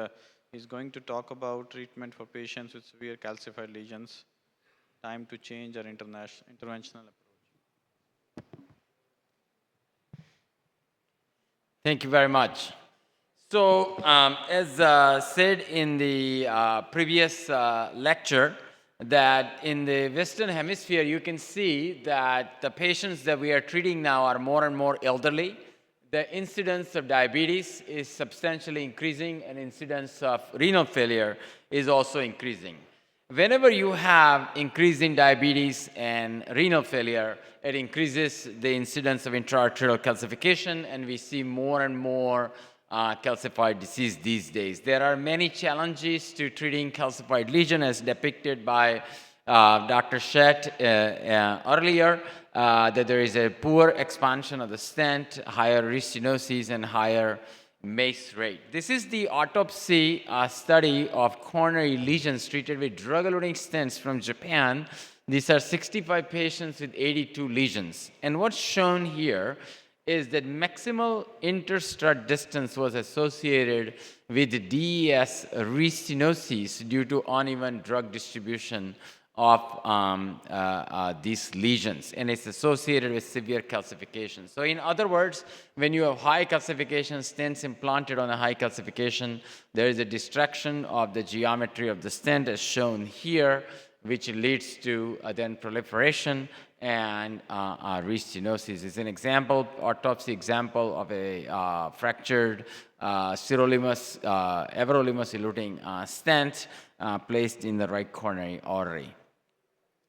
Speaker 23: he's going to talk about treatment for patients with severe calcified lesions, time to change our interventional approach.
Speaker 15: Thank you very much. So, as said in the previous lecture, that in the Western Hemisphere, you can see that the patients that we are treating now are more and more elderly. The incidence of diabetes is substantially increasing, and incidence of renal failure is also increasing. Whenever you have increasing diabetes and renal failure, it increases the incidence of intraarterial calcification, and we see more and more calcified disease these days. There are many challenges to treating calcified lesion as depicted by Dr. Shett earlier, that there is a poor expansion of the stent, higher restenosis, and higher MACE rate. This is the autopsy study of coronary lesions treated with drug-eluting stents from Japan. These are 65 patients with 82 lesions. And what's shown here is that maximal interstrut distance was associated with DES restenosis due to uneven drug distribution of these lesions, and it's associated with severe calcification. So in other words, when you have high calcification, stents implanted on a high calcification, there is a distraction of the geometry of the stent as shown here, which leads to then proliferation and restenosis. Is an example, autopsy example of a fractured sirolimus, everolimus eluting stent placed in the right coronary artery.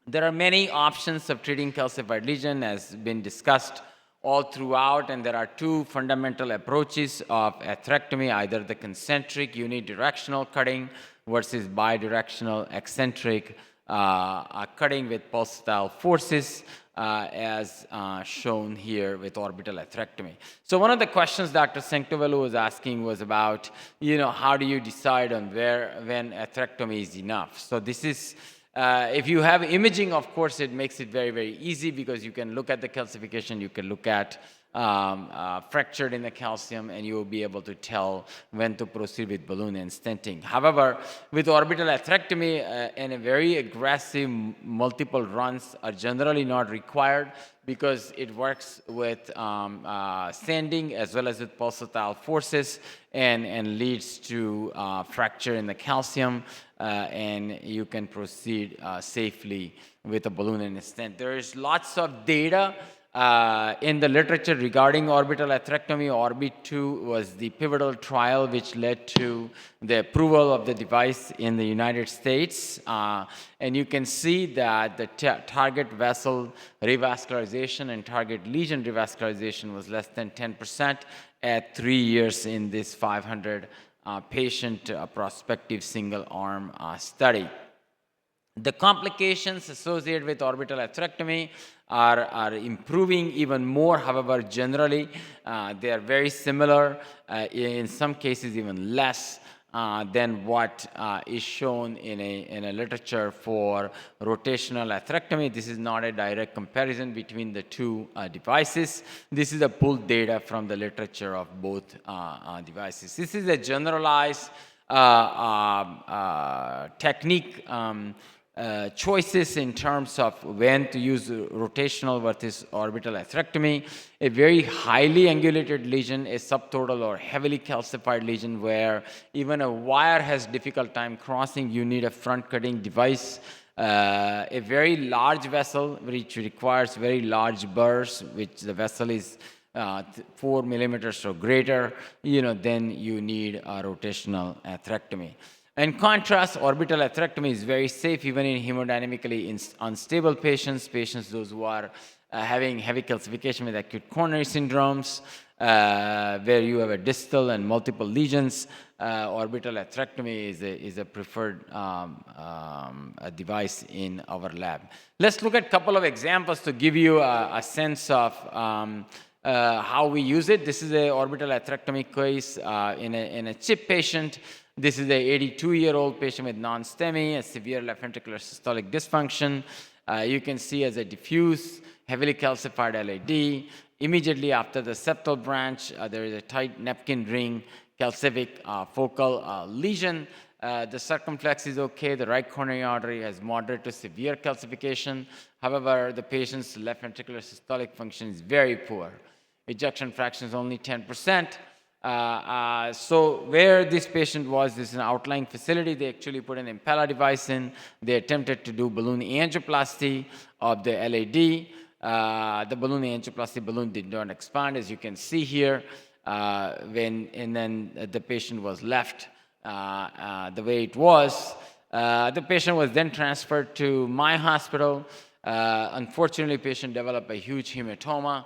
Speaker 15: There are many options of treating calcified lesion, as been discussed all throughout, and there are two fundamental approaches of atherectomy, either the concentric unidirectional cutting versus bidirectional eccentric cutting with pulsatile forces, as shown here with orbital atherectomy. So one of the questions Dr. Sanctovelu was asking was about, how do you decide on when atherectomy is enough? So this is, if you have imaging, of course, it makes it very, very easy because you can look at the calcification, you can look at fractured in the calcium, and you will be able to tell when to proceed with balloon and stenting. However, with orbital atherectomy and a very aggressive multiple runs are generally not required because it works with sanding as well as with pulsatile forces and leads to fracture in the calcium, and you can proceed safely with a balloon and a stent. There is lots of data in the literature regarding orbital atherectomy. Orbit-2 was the pivotal trial which led to the approval of the device in the United States. And you can see that the target vessel revascularization and target lesion revascularization was less than 10% at 3 years in this 500 patient prospective single-arm study. The complications associated with orbital atherectomy are improving even more. However, generally, they are very similar, in some cases even less than what is shown in a literature for rotational atherectomy. This is not a direct comparison between the two devices. This is a pulled data from the literature of both devices. This is a generalized technique choices in terms of when to use rotational versus orbital atherectomy. A very highly angulated lesion, a subtotal or heavily calcified lesion where even a wire has difficult time crossing, you need a front cutting device. A very large vessel which requires very large burrs, which the vessel is 4 millimeters or greater, then you need a rotational atherectomy. In contrast, orbital atherectomy is very safe even in hemodynamically unstable patients, those who are having heavy calcification with acute coronary syndromes, where you have a distal and multiple lesions. Orbital atherectomy is a preferred device in our lab. Let's look at a couple of examples to give you a sense of how we use it. This is an orbital atherectomy case in a CHIP patient. This is a 82-year-old patient with non-STEMI, a severe left ventricular systolic dysfunction. You can see as a diffuse, heavily calcified LAD. Immediately after the septal branch, there is a tight napkin ring calcific focal lesion. The circumflex is okay. The right coronary artery has moderate to severe calcification. However, the patient's left ventricular systolic function is very poor. Ejection fraction is only 10%. So where this patient was, this is an outlying facility. They actually put an Impella device in. They attempted to do balloon angioplasty of the LAD. The balloon angioplasty balloon did not expand, as you can see here. And then the patient was left the way it was. The patient was then transferred to my hospital. Unfortunately, patient developed a huge hematoma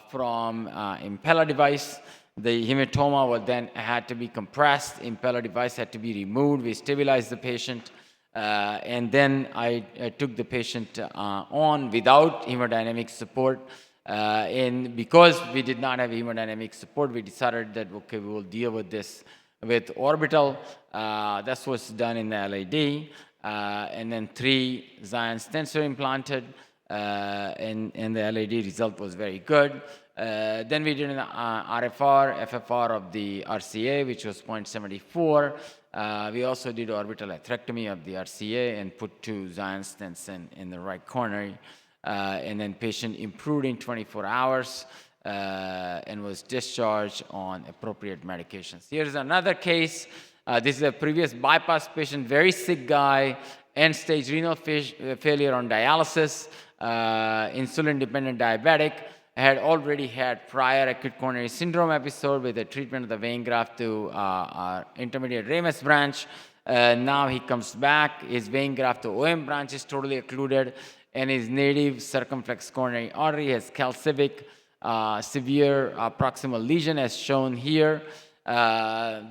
Speaker 15: from Impella device. The hematoma was then had to be compressed. Impella device had to be removed. We stabilized the patient. And then I took the patient on without hemodynamic support. And because we did not have hemodynamic support, we decided that, okay, we will deal with this with orbital. That's what's done in the LAD. And then 3 Zion stents were implanted. And the LAD result was very good. Then we did an RFR, FFR of the RCA, which was 0.74. We also did orbital atherectomy of the RCA and put 2 Zion stents in the right coronary. And then patient improved in 24 hours and was discharged on appropriate medications. Here's another case. This is a previous bypass patient, very sick guy, end-stage renal failure on dialysis, insulin-dependent diabetic, had already had prior acute coronary syndrome episode with a treatment of the vein graft to intermediate ramus branch. Now he comes back, his vein graft to OM branch is totally occluded, and his native circumflex coronary artery has calcific, severe proximal lesion as shown here.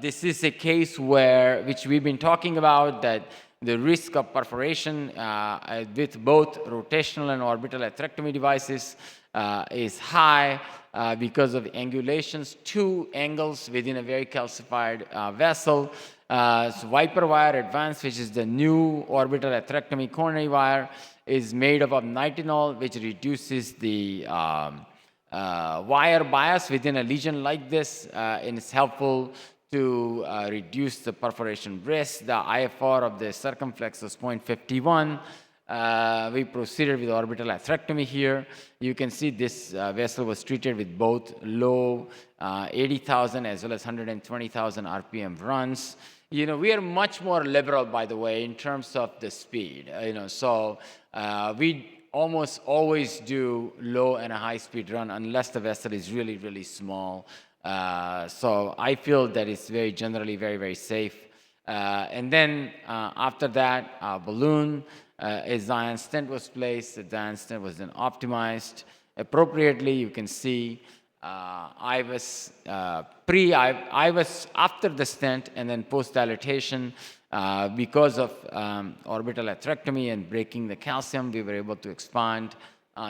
Speaker 15: This is a case which we've been talking about, that the risk of perforation with both rotational and orbital atherectomy devices is high because of angulations, 2 angles within a very calcified vessel. So Viper wire advanced, which is the new orbital atherectomy coronary wire, is made up of nitinol, which reduces the wire bias within a lesion like this, and it's helpful to reduce the perforation risk. The IFR of the circumflex was 0.51. We proceeded with orbital atherectomy here. You can see this vessel was treated with both low 80,000 as well as 120,000 RPM runs. You know, we are much more liberal, by the way, in terms of the speed. So we almost always do low and a high speed run unless the vessel is really, really small. So I feel that it's generally very, very safe. And then after that, balloon, a Zion stent was placed. The Zion stent was then optimized appropriately. You can see I was after the stent and then post dilatation. Because of orbital atherectomy and breaking the calcium, we were able to expand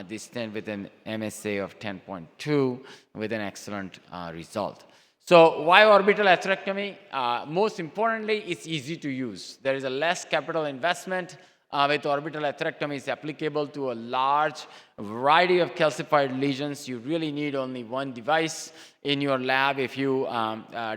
Speaker 15: this stent with an MSA of 10.2 with an excellent result. So why orbital atherectomy? Most importantly, it's easy to use. There is a less capital investment. With orbital atherectomy, it's applicable to a large variety of calcified lesions. You really need only 1 device in your lab if you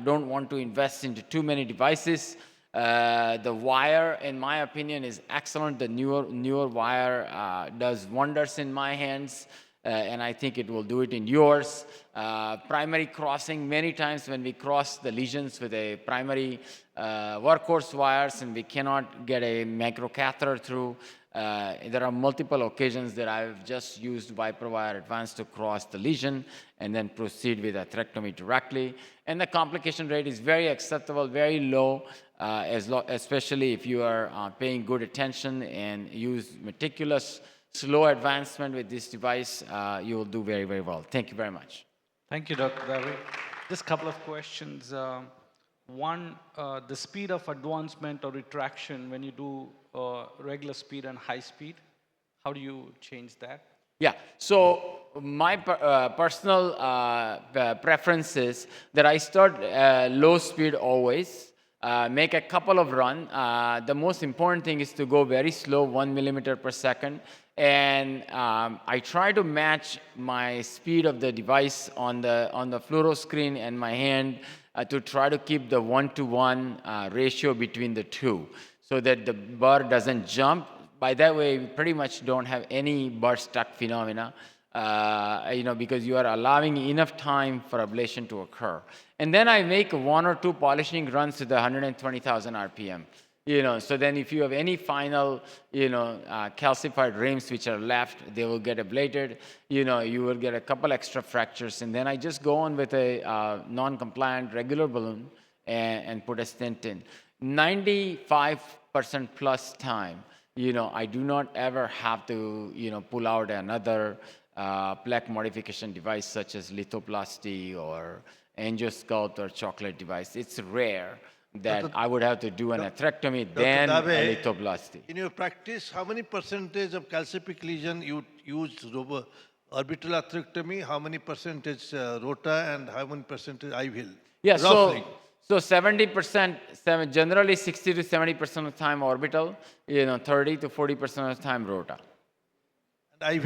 Speaker 15: don't want to invest into too many devices. The wire, in my opinion, is excellent. The newer wire does wonders in my hands, and I think it will do it in yours. Primary crossing, many times when we cross the lesions with a primary workhorse wires and we cannot get a microcatheter through, there are multiple occasions that I've just used Viper wire advanced to cross the lesion and then proceed with atherectomy directly. And the complication rate is very acceptable, very low, especially if you are paying good attention and use meticulous, slow advancement with this device, you will do very, very well. Thank you very much.
Speaker 25: Thank you, Dr. Dave. Just a couple of questions. One, the speed of advancement or retraction when you do regular speed and high speed, how do you change that?
Speaker 15: Yeah, so my personal preference is that I start low speed always. make a couple of runs. The most important thing is to go very slow, 1 millimeter per second. And I try to match my speed of the device on the fluoro screen and my hand to try to keep the 1-to-1 ratio between the two, so that the burr doesn't jump. By that way, we pretty much don't have any burr stuck phenomena, because you are allowing enough time for ablation to occur. And then I make 1 or 2 polishing runs to the 120,000 RPM. So then if you have any final, calcified rims which are left, they will get ablated. You will get a couple extra fractures. And then I just go on with a non-compliant regular balloon and put a stent in. 95% plus time, I do not ever have to, pull out another plaque modification device such as lithoplasty or angiosculpt or chocolate device. It's rare that I would have to do an atherectomy, then a lithoplasty.
Speaker 9: In your practice, how many percentage of calcific lesion you use orbital atherectomy, how many percentage rota, and how many percentage IVL?
Speaker 15: Yeah,
Speaker 9: roughly.
Speaker 15: so 70%, generally 60 to 70% of the time orbital, 30 to 40% of the time rota.
Speaker 9: And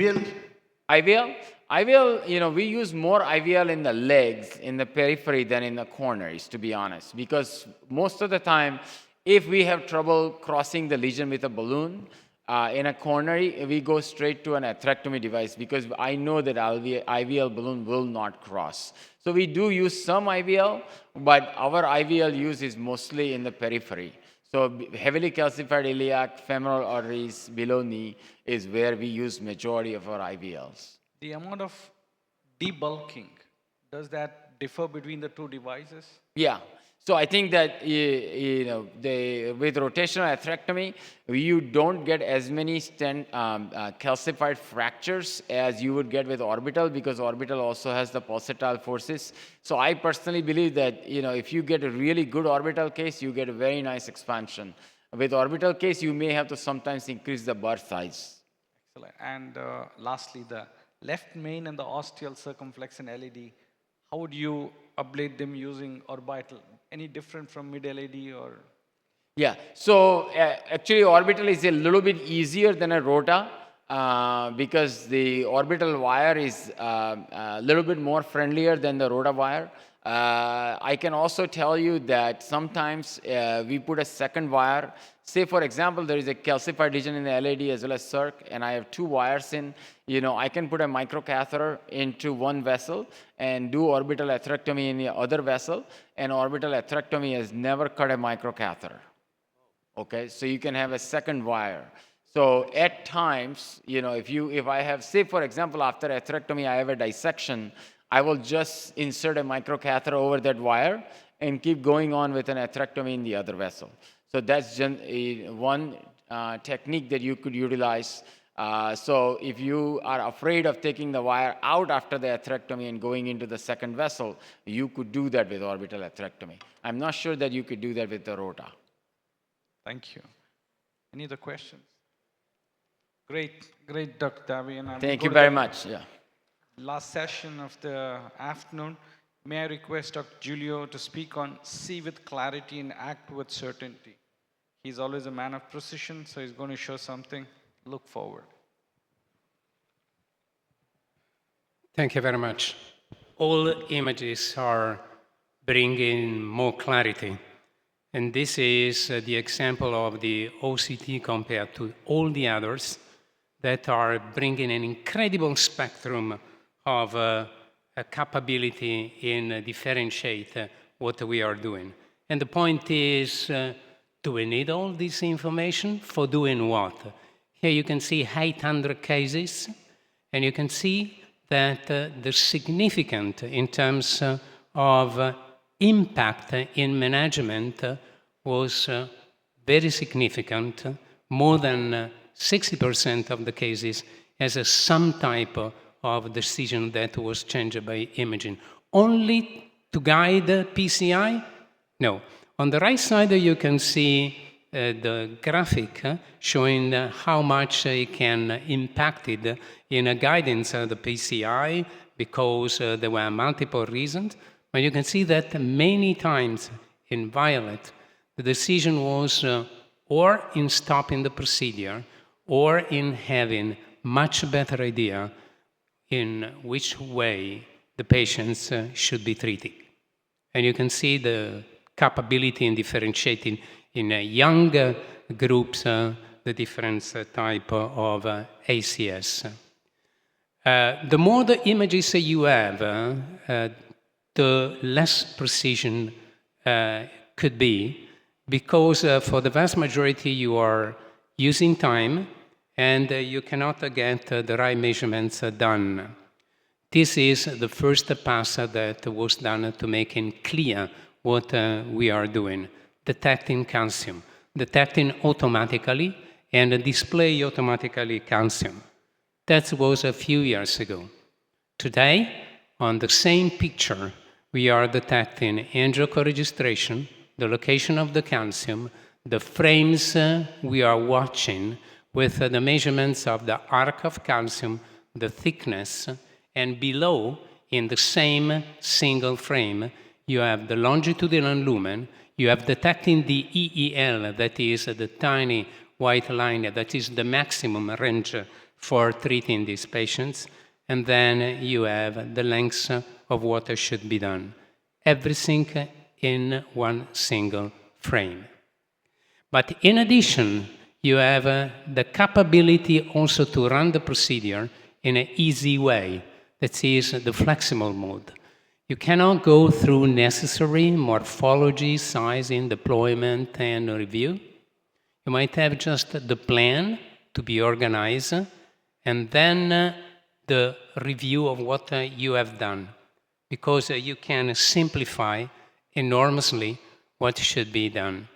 Speaker 9: IVL?
Speaker 15: IVL, we use more IVL in the legs, in the periphery than in the corners, to be honest. Because most of the time, if we have trouble crossing the lesion with a balloon, in a coronary, we go straight to an atherectomy device because I know that IVL balloon will not cross. So we do use some IVL, but our IVL use is mostly in the periphery. So heavily calcified iliac, femoral arteries, below knee is where we use majority of our IVLs.
Speaker 25: The amount of debulking, does that differ between the two devices?
Speaker 15: Yeah. So I think that with rotational atherectomy, you don't get as many calcified fractures as you would get with orbital, because orbital also has the pulsatile forces. So I personally believe that if you get a really good orbital case, you get a very nice expansion. With orbital case, you may have to sometimes increase the burr size.
Speaker 25: Excellent. And lastly, the left main and the ostial circumflex and LED, how would you ablate them using orbital? Any different from mid-LED or?
Speaker 15: Yeah, so actually orbital is a little bit easier than a rota because the orbital wire is a little bit more friendlier than the rota wire. I can also tell you that sometimes we put a second wire. Say, for example, there is a calcified lesion in the LAD as well as CIRC, and I have 2 wires in. I can put a microcatheter into one vessel and do orbital atherectomy in the other vessel, and orbital atherectomy has never cut a microcatheter. Okay, so you can have a second wire. So at times, if I have, say, for example, after atherectomy, I have a dissection, I will just insert a microcatheter over that wire and keep going on with an atherectomy in the other vessel. So that's one technique that you could utilize. So if you are afraid of taking the wire out after the atherectomy and going into the second vessel, you could do that with orbital atherectomy. I'm not sure that you could do that with the rota.
Speaker 25: Thank you. Any other questions? Great, Dr. Davi. And
Speaker 15: Thank you very much. Yeah.
Speaker 25: Last session of the afternoon. May I request Dr. Giulio to speak on see with clarity and act with certainty. He's always a man of precision, so he's going to show something. Look forward.
Speaker 1: Thank you very much. All images are bringing more clarity. And this is the example of the OCT compared to all the others that are bringing an incredible spectrum of a capability in differentiate what we are doing. And the point is, do we need all this information for doing what? Here you can see 800 cases, and you can see that the significant in terms of impact in management was very significant. More than 60% of the cases has some type of decision that was changed by imaging. Only to guide PCI? No. On the right side, you can see the graphic showing how much it can impacted in a guidance of the PCI because there were multiple reasons. But you can see that many times in violet, The decision was or in stopping the procedure or in having much better idea in which way the patients should be treated. And you can see the capability in differentiating in young groups the different type of ACS. The more the images you have, the less precision could be, because for the vast majority you are using time and you cannot get the right measurements done. This is the first pass that was done to making clear what we are doing, detecting calcium, detecting automatically and display automatically calcium. That was a few years ago. Today, on the same picture, we are detecting angiocoregistration, the location of the calcium, the frames we are watching with the measurements of the arc of calcium, the thickness, and below, in the same single frame, you have the longitudinal lumen, you have detecting the EEL, that is the tiny white line, that is the maximum range for treating these patients, and then you have the length of what should be done. Everything in one single frame. But in addition, you have the capability also to run the procedure in an easy way. That is the flexible mode. You cannot go through necessary morphology, sizing, deployment, and review. You might have just the plan to be organized, and then the review of what you have done, because you can simplify enormously what should be done.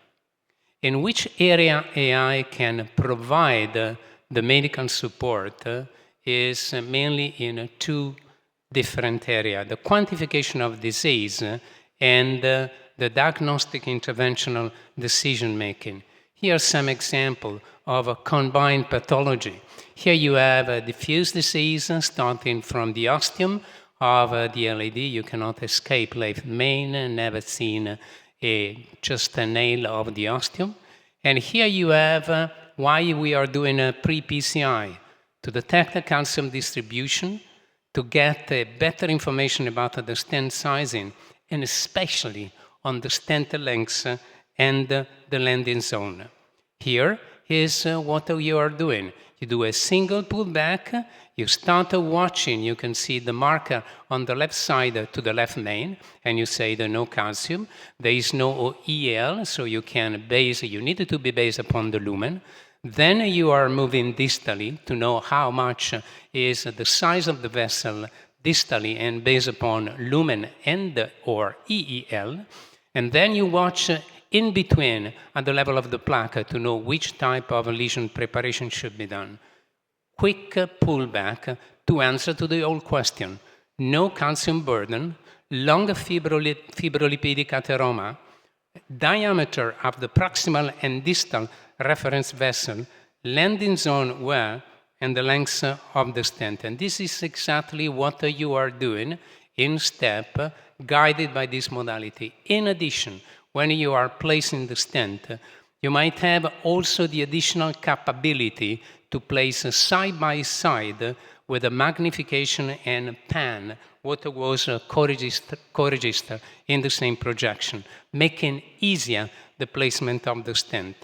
Speaker 1: In which area AI can provide the medical support is mainly in two different areas: the quantification of disease and the diagnostic interventional decision making. Here are some examples of a combined pathology. Here you have a diffuse disease starting from the ostium of the LAD. You cannot escape left main, never seen just a nail of the ostium. And here you have why we are doing a pre-PCI, to detect the calcium distribution, to get better information about the stent sizing, and especially on the stent lengths and the landing zone. Here is what you are doing. You do a single pullback, you start watching, you can see the marker on the left side to the left main, and you say there no calcium, there is no EL, so you can base, you need to be based upon the lumen. Then you are moving distally to know how much is the size of the vessel distally and based upon lumen and or EEL. And then you watch in between at the level of the plaque to know which type of lesion preparation should be done. Quick pullback to answer to the old question. No calcium burden, long fibrolipidic atheroma, diameter of the proximal and distal reference vessel, landing zone where, and the length of the stent. And this is exactly what you are doing in STEP, guided by this modality. In addition, when you are placing the stent, you might have also the additional capability to place side by side with a magnification and pan what was co-register in the same projection, making easier the placement of the stent.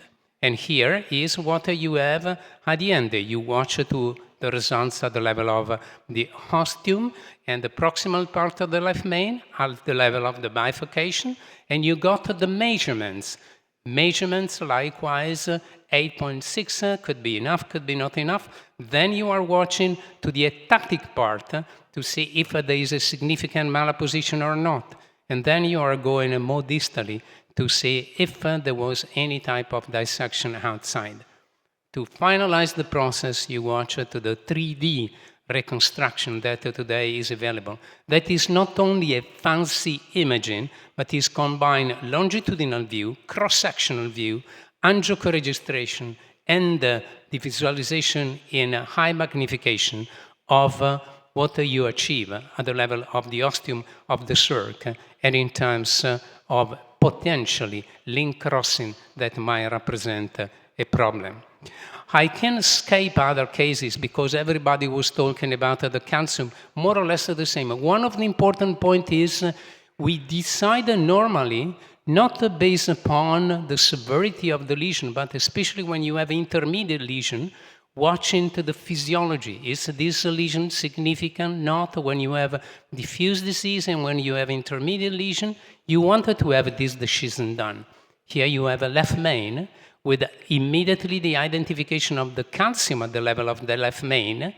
Speaker 1: And here is what you have at the end. You watch to the results at the level of the ostium and the proximal part of the left main at the level of the bifurcation, and you got the measurements. Measurements likewise, 8.6 could be enough, could be not enough. Then you are watching to the tactic part to see if there is a significant malposition or not. And then you are going more distally to see if there was any type of dissection outside. To finalize the process, you watch to the 3D reconstruction that today is available. That is not only a fancy imaging, but is combined longitudinal view, cross-sectional view, angiocoregistration, and the visualization in high magnification of what you achieve at the level of the ostium of the circ and in terms of potentially link crossing that might represent a problem. I can escape other cases because everybody was talking about the calcium, more or less the same. One of the important points is we decide normally not based upon the severity of the lesion, but especially when you have intermediate lesion, watching to the physiology. Is this lesion significant? Not. When you have diffuse disease and when you have intermediate lesion, you wanted to have this decision done. Here you have a left main with immediately the identification of the calcium at the level of the left main,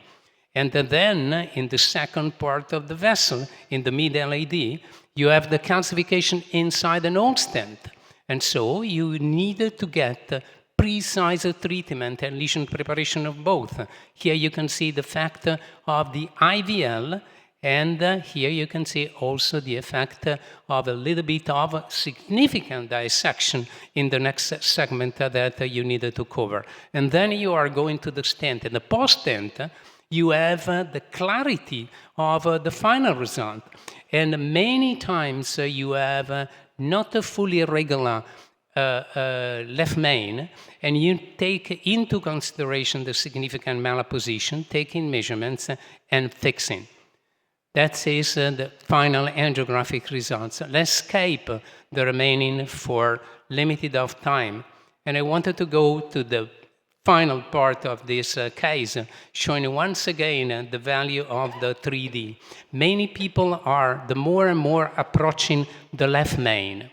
Speaker 1: and then in the second part of the vessel, in the mid-LAD, you have the calcification inside an old stent. And so you needed to get precise treatment and lesion preparation of both. Here you can see the fact of the IVL, and here you can see also the effect of a little bit of significant dissection in the next segment that you needed to cover. And then you are going to the stent. And the post-stent, you have the clarity of the final result. And many times you have not a fully regular left main, and you take into consideration the significant malposition, taking measurements and fixing. That is the final angiographic results. Let's escape the remaining for limited of time. And I wanted to go to the final part of this case, showing once again the value of the 3D. Many people are the more and more approaching the left main.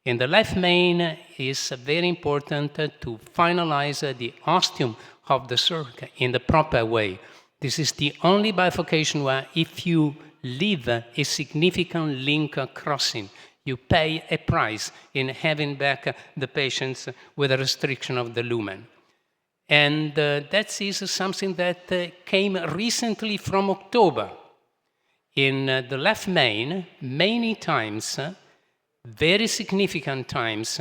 Speaker 1: And the left main is very important to finalize the ostium of the circ in the proper way. This is the only bifurcation where if you leave a significant link crossing, you pay a price in having back the patients with a restriction of the lumen. And that is something that came recently from October. In the left main, many times, very significant times,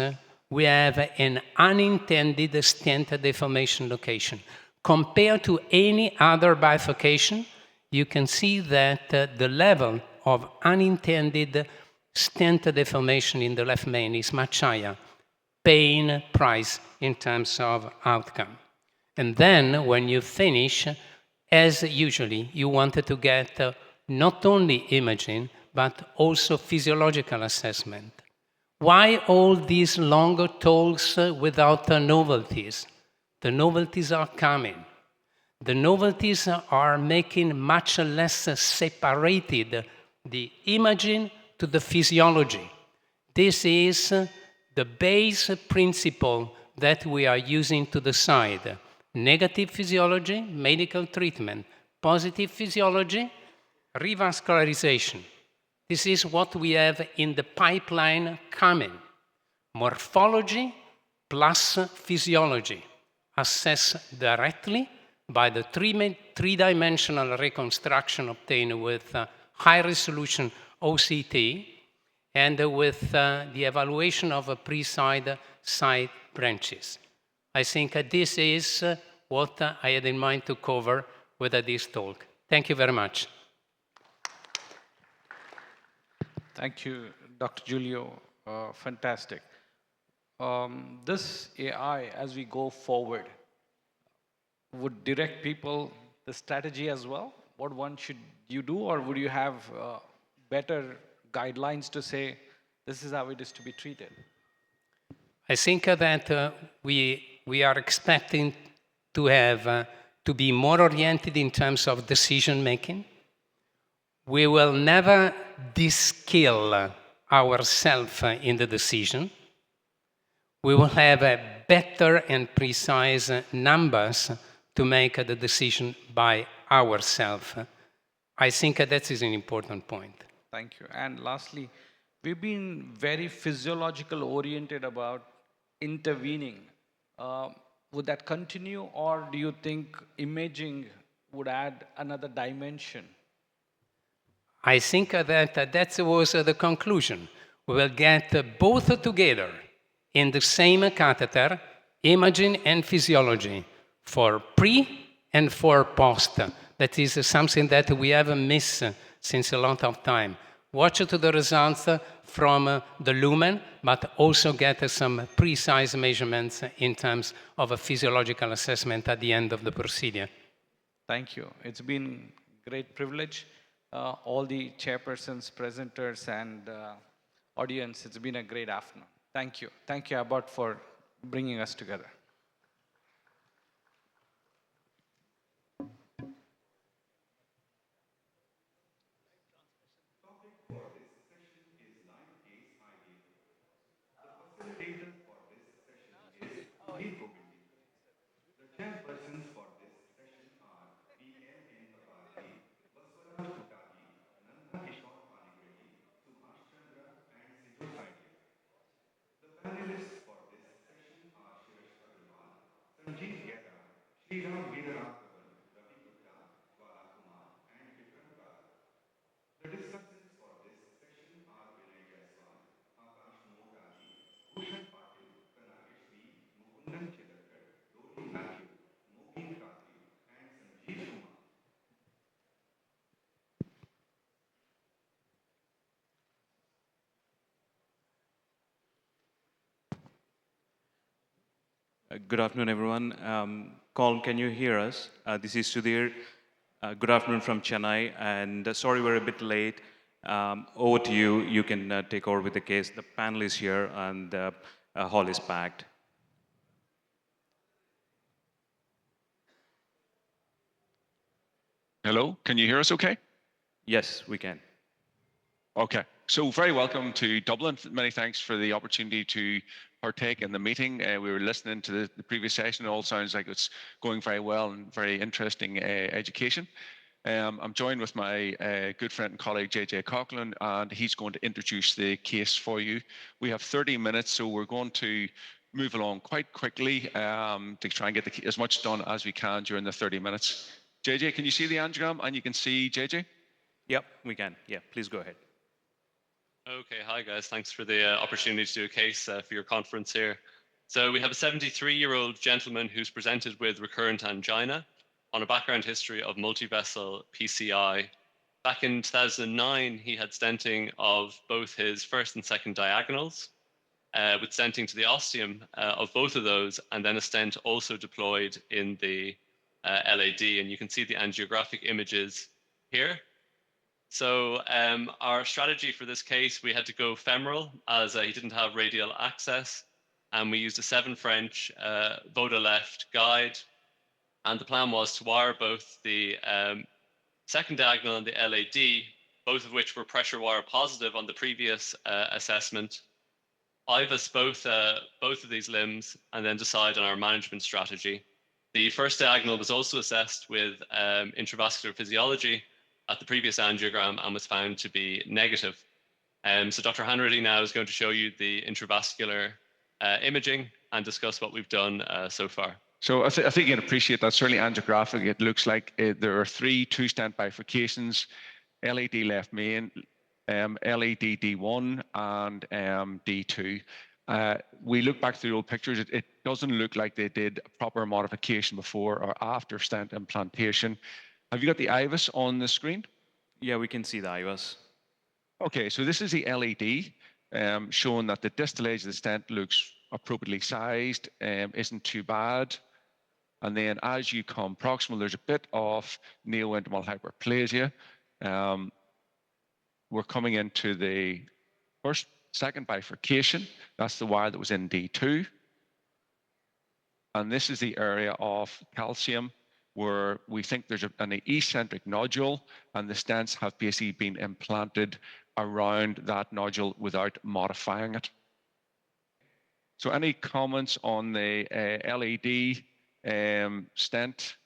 Speaker 1: we have an unintended stent deformation location. Compared to any other bifurcation, you can see that the level of unintended stent deformation in the left main is much higher, paying price in terms of outcome. And then when you finish, as usually, you wanted to get not only imaging, but also physiological assessment. Why all these longer talks without novelties? The novelties are coming. The novelties are making much less separated the imaging to the physiology. This is the base principle that we are using to decide. Negative physiology, medical treatment. Positive physiology, revascularization. This is what we have in the pipeline coming. Morphology plus physiology. Assess directly by the three-dimensional reconstruction obtained with high-resolution OCT and with the evaluation of pre-side side branches. I think this is what I had in mind to cover with this talk. Thank you very much.
Speaker 25: Thank you, Dr. Giulio. Fantastic. This AI, as we go forward, would direct people the strategy as well? What one should you do, or would you have better guidelines to say, this is how it is to be treated?
Speaker 1: I think that we are expecting to have to be more oriented in terms of decision making. We will never de-skill ourselves in the decision. We will have better and precise numbers to make the decision by ourselves. I think that is an important point.
Speaker 25: Thank you. And lastly, we've been very physiological oriented about intervening. Would that continue, or do you think imaging would add another dimension?
Speaker 1: I think that that was the conclusion. We will get both together in the same catheter, imaging and physiology, for pre and for post. That is something that we have missed since a lot of time. watch to the results from the lumen, but also get some precise measurements in terms of a physiological assessment at the end of the procedure.
Speaker 25: Thank you. It's been great privilege. All the chairpersons, presenters, and audience, it's been a great afternoon. Thank you. Thank you, Abbott, for bringing us together.
Speaker 12: Good afternoon, everyone. Colin, can you hear us? This is Sudhir. Good afternoon from Chennai, and sorry we're a bit late. Over to you. You can take over with the case. The panel is here, and the hall is packed.
Speaker 17: Hello, can you hear us okay?
Speaker 12: Yes, we can.
Speaker 17: Okay, so very welcome to Dublin. Many thanks for the opportunity to partake in the meeting. We were listening to the previous session. It all sounds like it's going very well and very interesting education. I'm joined with my good friend and colleague, JJ Coughlin, and he's going to introduce the case for you. We have 30 minutes, so we're going to move along quite quickly to try and get as much done as we can during the 30 minutes. JJ, can you see the angiogram and you can see JJ?
Speaker 12: Yep, we can. Yeah, please go ahead.
Speaker 21: Okay, hi guys. Thanks for the opportunity to do a case for your conference here. So we have a 73-year-old gentleman who's presented with recurrent angina on a background history of multivessel PCI. Back in 2009, he had stenting of both his first and second diagonals, with stenting to the ostium of both of those, and then a stent also deployed in the LAD. And you can see the angiographic images here. So our strategy for this case, we had to go femoral as he didn't have radial access. And we used a 7 French Voda left guide. And the plan was to wire both the second diagonal and the LAD, both of which were pressure wire positive on the previous assessment. IVUS both of these limbs and then decide on our management strategy. The first diagonal was also assessed with intravascular physiology at the previous angiogram and was found to be negative. So Dr. Hanratty now is going to show you the intravascular imaging and discuss what we've done so far.
Speaker 17: So I think you can appreciate that. Certainly angiographic, it looks like there are 3 2-stent bifurcations, LAD left main, LAD D1 and D2. We look back through the old pictures, it doesn't look like they did a proper modification before or after stent implantation. Have you got the IVUS on the screen?
Speaker 12: Yeah, we can see the IVUS.
Speaker 17: Okay, so this is the LAD, showing that the distal edge of the stent looks appropriately sized, isn't too bad. And then as you come proximal, there's a bit of neointimal hyperplasia. We're coming into the second bifurcation. That's the wire that was in D2. And this is the area of calcium where we think there's an eccentric nodule, and the stents have basically been implanted around that nodule without modifying it. So any comments on the LAD stent?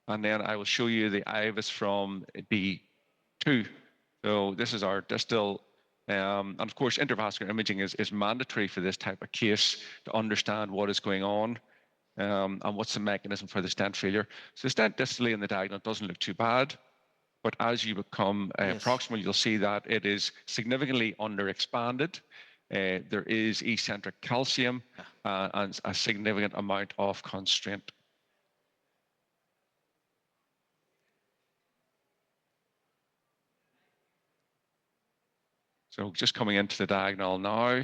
Speaker 17: And then I will show you the IVUS from B2. So this is our distal, and of course intravascular imaging is mandatory for this type of case to understand what is going on and what's the mechanism for the stent failure. So the stent distally in the diagonal doesn't look too bad, but as you become proximal, you'll see that it is significantly underexpanded. There is eccentric calcium and a significant amount of constraint. So just coming into the diagonal now,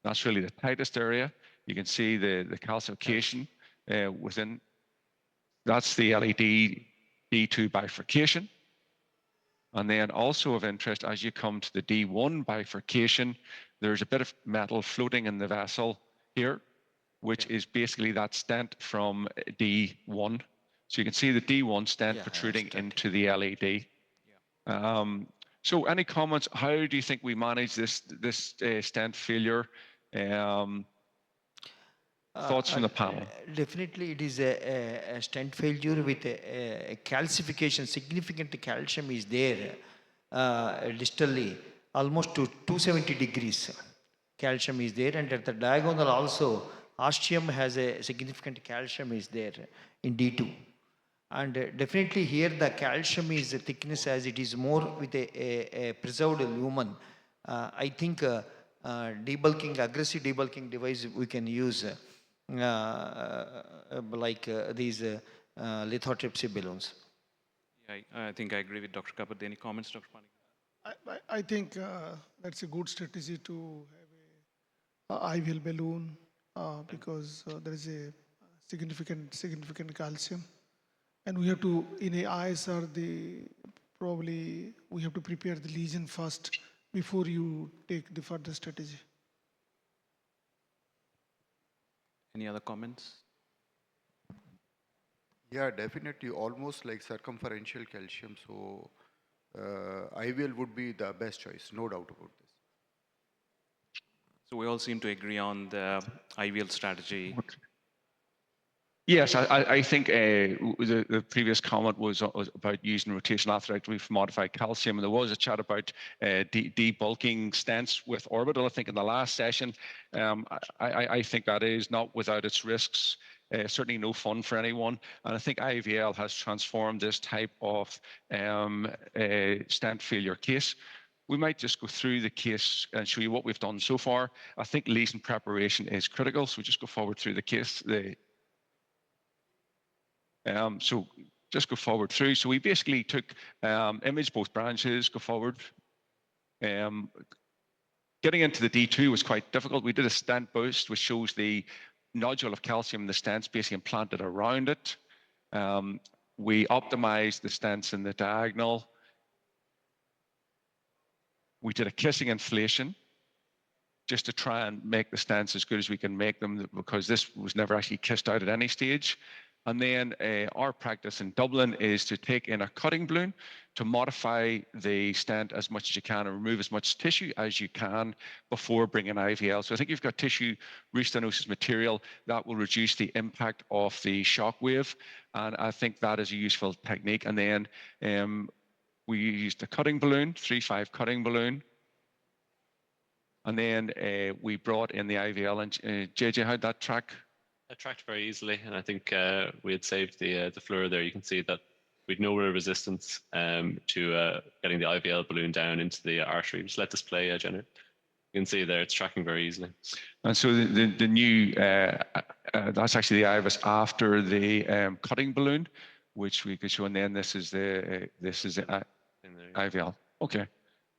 Speaker 17: that's really the tightest area. You can see the calcification within. That's the LED D2 bifurcation. And then also of interest, as you come to the D1 bifurcation, there's a bit of metal floating in the vessel here, which is basically that stent from D1. So you can see the D1 stent protruding into the LED. So any comments? How do you think we manage this stent failure? Thoughts from the panel?
Speaker 20: Definitely, it is a stent failure with a calcification. Significant calcium is there distally, almost to 270 degrees. Calcium is there, and at the diagonal also, ostium has a significant calcium is there in D2. And definitely here the calcium is thickness as it is more with a preserved lumen. I think debulking, aggressive debulking device we can use like these lithotripsy balloons.
Speaker 12: Yeah, I think I agree with Dr. Kapoor. Any comments, Dr. Panik?
Speaker 7: I think that's a good strategy to have a IVL balloon because there is a significant calcium, and we have to in a ISR probably we have to prepare the lesion first before you take the further strategy.
Speaker 12: Any other comments?
Speaker 11: Yeah, definitely, almost like circumferential calcium. So IVL would be the best choice, no doubt about this.
Speaker 12: So we all seem to agree on the IVL strategy.
Speaker 17: Yes, I think the previous comment was about using rotational atherectomy for modified calcium, and there was a chat about debulking stents with orbital. I think in the last session, I think that is not without its risks. Certainly no fun for anyone, and I think IVL has transformed this type of stent failure case. We might just go through the case and show you what we've done so far. I think lesion preparation is critical, so we just go forward through the case. So just go forward through. So we basically took image both branches, go forward. Getting into the D2 was quite difficult. We did a stent boost, which shows the nodule of calcium in the stents basically implanted around it. We optimized the stents in the diagonal. We did a kissing inflation just to try and make the stents as good as we can make them, because this was never actually kissed out at any stage. And then our practice in Dublin is to take in a cutting balloon to modify the stent as much as you can and remove as much tissue as you can before bringing IVL. So I think you've got tissue restenosis material that will reduce the impact of the shock wave. And I think that is a useful technique. And then we used a cutting balloon, 3-5 cutting balloon. And then we brought in the IVL. And JJ, how'd that track?
Speaker 21: It tracked very easily, and I think we had saved the fluor there. You can see that we'd no real resistance to getting the IVL balloon down into the artery. Just let this play, Jenner. You can see there it's tracking very easily.
Speaker 17: And so the new, that's actually the IVUS after the cutting balloon, which we could show, and then this is the IVL. Okay.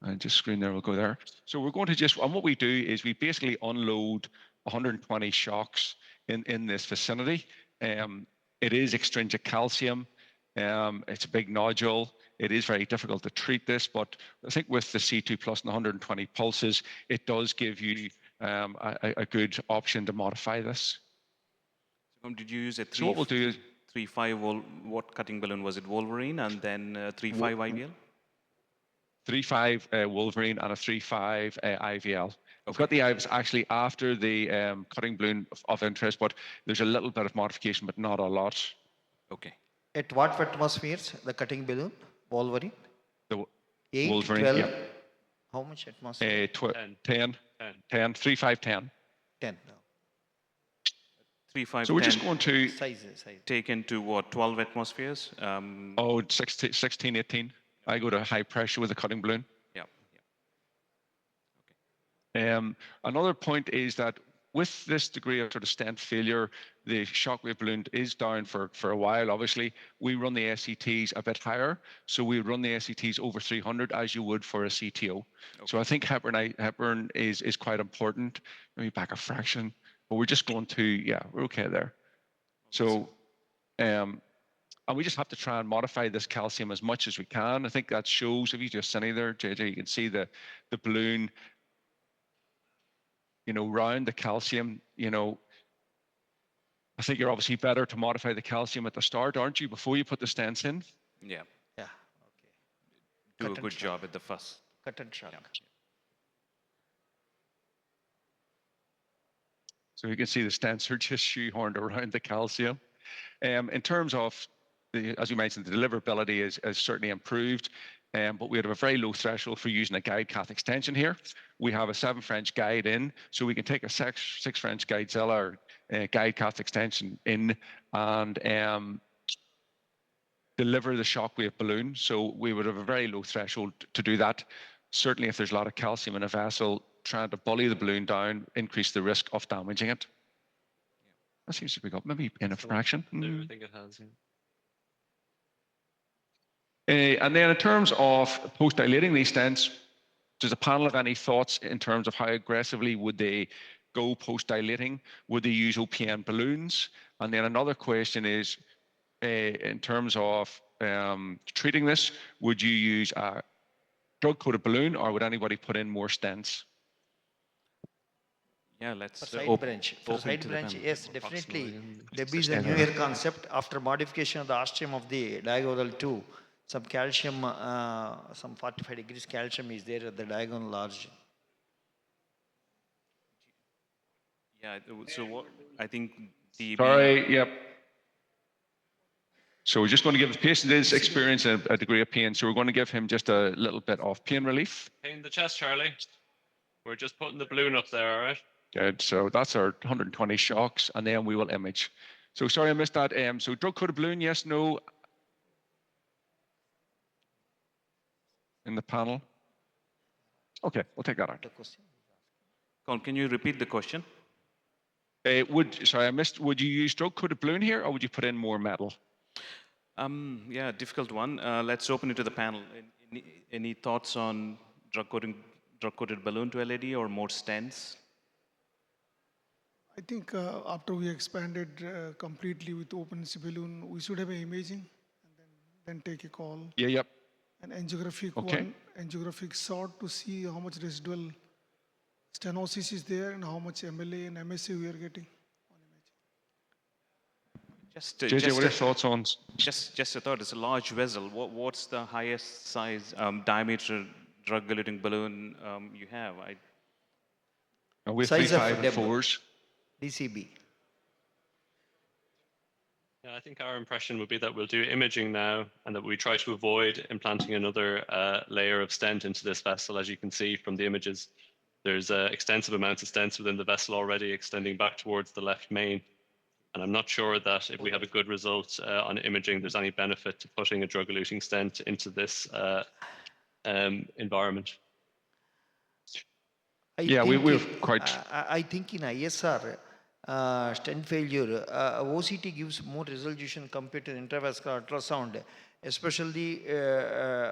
Speaker 17: And just screen there, we'll go there. So we're going to just, and what we do is we basically unload 120 shocks in this vicinity. It is extrinsic calcium. It's a big nodule. It is very difficult to treat this, but I think with the C2 plus and 120 pulses, it does give you a good option to modify this.
Speaker 12: Did you use a
Speaker 17: So what we'll do is
Speaker 12: 3-5, what cutting balloon was it? Wolverine and then 3-5 IVL?
Speaker 17: 3-5 Wolverine and a 3-5 IVL. We've got the IVUS actually after the cutting balloon of interest, but there's a little bit of modification, but not a lot.
Speaker 12: Okay.
Speaker 20: At what atmospheres, the cutting balloon, Wolverine?
Speaker 17: The
Speaker 20: 8,
Speaker 17: Wolverine,
Speaker 20: 12?
Speaker 17: yeah.
Speaker 20: How much atmosphere?
Speaker 17: 10, 3-5, 10.
Speaker 20: 10.
Speaker 12: 3-5,
Speaker 17: So we're just going to
Speaker 20: size.
Speaker 12: Taken to what, 12 atmospheres?
Speaker 17: 16, 18. I go to high pressure with a cutting balloon.
Speaker 12: Yeah.
Speaker 17: Another point is that with this degree of sort of stent failure, the shockwave balloon is down for a while, obviously. We run the SCTs a bit higher. So we run the SCTs over 300 as you would for a CTO. So I think Hepburn is quite important. Maybe back a fraction, but we're just going to, yeah, we're okay there. So, and we just have to try and modify this calcium as much as we can. I think that shows, if you just send there, JJ, you can see the balloon, you know, round the calcium, you know. I think you're obviously better to modify the calcium at the start, aren't you, before you put the stents in?
Speaker 12: Yeah.
Speaker 20: Yeah.
Speaker 12: Do
Speaker 20: Cut
Speaker 12: a
Speaker 20: and
Speaker 12: good
Speaker 20: shrunk.
Speaker 12: job at the first.
Speaker 20: Cut and shrunk.
Speaker 17: So you can see the stents are just shoehorned around the calcium. In terms of, as you mentioned, the deliverability is certainly improved, but we have a very low threshold for using a guide cath extension here. We have a 7 French guide in, so we can take a 6 French guide Zilla or guide cath extension in and deliver the shockwave balloon. So we would have a very low threshold to do that. Certainly if there's a lot of calcium in a vessel, trying to bully the balloon down, increase the risk of damaging it. That seems to be up maybe in a fraction.
Speaker 21: I think it has.
Speaker 17: And then in terms of post-dilating these stents, does the panel have any thoughts in terms of how aggressively would they go post-dilating? Would they use OPN balloons? And then another question is, in terms of treating this, would you use a drug-coated balloon or would anybody put in more stents?
Speaker 12: Yeah, let's
Speaker 20: For side branch, yes, definitely. There is a newer concept after modification of the ostium of the diagonal 2. Some calcium, some 45 degrees calcium is there at the diagonal large.
Speaker 12: Yeah, so what, I think the...
Speaker 17: Sorry, yep. So we're just going to give the patient his experience a degree of pain. So we're going to give him just a little bit of pain relief.
Speaker 21: Pain in the chest, Charlie. We're just putting the balloon up there, all right?
Speaker 17: Good. So that's our 120 shocks, and then we will image. So sorry I missed that. So drug-coated balloon, yes, no? In the panel? Okay, we'll take that out.
Speaker 12: Colin, can you repeat the question?
Speaker 17: Sorry, I missed. Would you use drug-coated balloon here, or would you put in more metal?
Speaker 12: Yeah, difficult one. Let's open it to the panel. Any thoughts on drug-coated balloon to LED or more stents?
Speaker 7: I think after we expanded completely with OpenC balloon, we should have an imaging and then take a call.
Speaker 17: Yeah, yep.
Speaker 7: An angiographic one, angiographic sort to see how much residual stenosis is there and how much MLA and MSA we are getting.
Speaker 17: JJ, what are your thoughts on?
Speaker 12: Just a thought. It's a large vessel. What's the highest size diameter drug-eluting balloon you have?
Speaker 17: We have 3.5 and 4s.
Speaker 20: DCB.
Speaker 21: Yeah, I think our impression would be that we'll do imaging now and that we try to avoid implanting another layer of stent into this vessel. As you can see from the images, there's extensive amounts of stents within the vessel already extending back towards the left main. And I'm not sure that if we have a good result on imaging, there's any benefit to putting a drug-eluting stent into this environment.
Speaker 17: We're quite...
Speaker 20: I think in ISR, stent failure, OCT gives more resolution compared to intravascular ultrasound, especially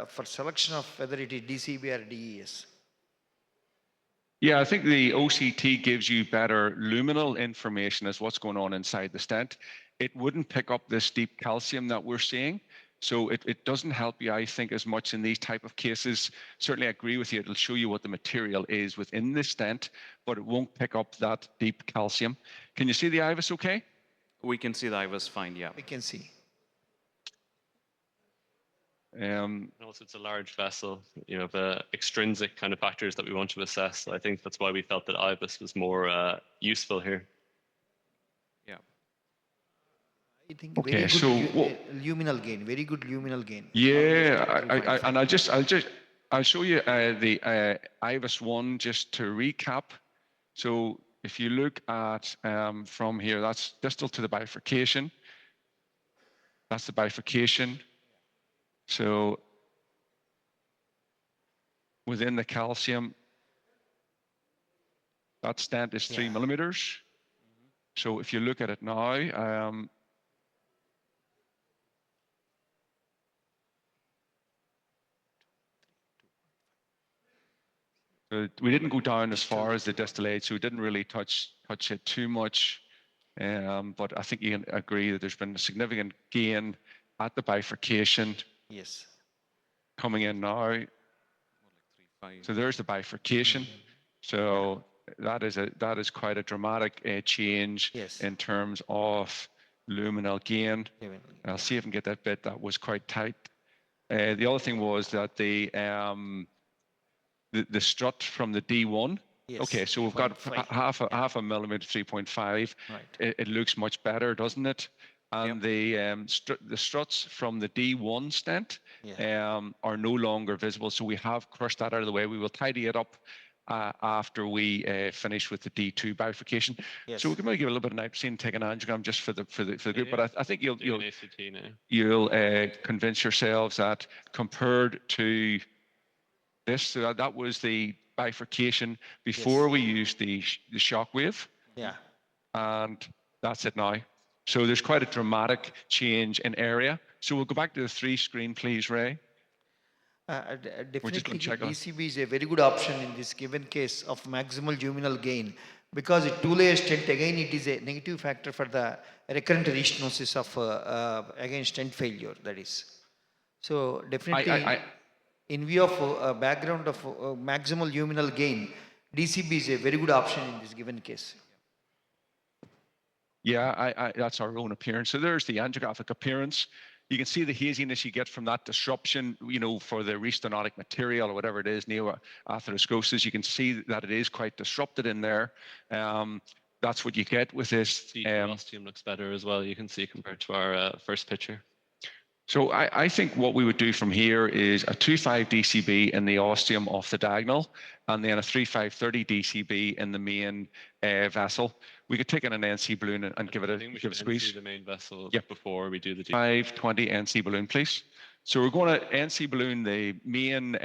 Speaker 20: for selection of whether it is DCB or DES.
Speaker 17: Yeah, I think the OCT gives you better luminal information as what's going on inside the stent. It wouldn't pick up this deep calcium that we're seeing. So it doesn't help you, I think, as much in these type of cases. Certainly, I agree with you. It'll show you what the material is within the stent, but it won't pick up that deep calcium. Can you see the IVUS okay?
Speaker 12: We can see the IVUS fine, yeah.
Speaker 20: We can see.
Speaker 21: Also, it's a large vessel. You have extrinsic kind of factors that we want to assess. So I think that's why we felt that IVUS was more useful here.
Speaker 12: Yeah.
Speaker 20: I think very good luminal gain, very good luminal gain.
Speaker 17: Yeah, and I'll show you the IVUS 1 just to recap. So if you look at from here, that's distal to the bifurcation. That's the bifurcation. So within the calcium, That stent is 3 millimeters. So if you look at it now, we didn't go down as far as the distal edge, so we didn't really touch it too much. But I think you can agree that there's been a significant gain at the bifurcation.
Speaker 20: Yes.
Speaker 17: Coming in now. So there's the bifurcation. So that is quite a dramatic change in terms of luminal gain. I'll see if I can get that bit. That was quite tight. The other thing was that the strut from the D1.
Speaker 20: Yes,
Speaker 17: Okay, so we've got
Speaker 20: 3.5,
Speaker 17: half a millimeter, 3.5.
Speaker 20: Right.
Speaker 17: It looks much better, doesn't it? And the struts from the D1 stent are no longer visible, so we have crushed that out of the way. We will tidy it up after we finish with the D2 bifurcation.
Speaker 20: Yes.
Speaker 17: So we can maybe give a little bit of nitrogen and take an angiogram just for the group.
Speaker 21: Yeah,
Speaker 17: But I think
Speaker 21: do an ACT now.
Speaker 17: you'll convince yourselves that compared to this, so that was the bifurcation before we used the shock wave,
Speaker 20: Yeah.
Speaker 17: and that's it now. So there's quite a dramatic change in area. So we'll go back to the 3 screen, please, Ray.
Speaker 20: Definitely, DCB is a very good option in this given case of maximal luminal gain, because a two-layer stent, again, it is a negative factor for the recurrent restenosis of again stent failure. That is. So definitely, in view of background of maximal luminal gain, DCB is a very good option in this given case.
Speaker 17: Yeah, that's our own appearance. So there's the angiographic appearance. You can see the haziness you get from that disruption, for the restenotic material or whatever it is, neoatherosclerosis. You can see that it is quite disrupted in there. That's what you get with this.
Speaker 21: The osteum looks better as well, you can see, compared to our first picture.
Speaker 17: So I think what we would do from here is a 2.5 DCB in the ostium off the diagonal, and then a 3.5/30 DCB in the main vessel. We could take in an NC balloon and give it a squeeze.
Speaker 21: The main vessel
Speaker 17: Yep.
Speaker 21: before we do the
Speaker 17: 520 NC balloon, please. So we're going to NC balloon the main.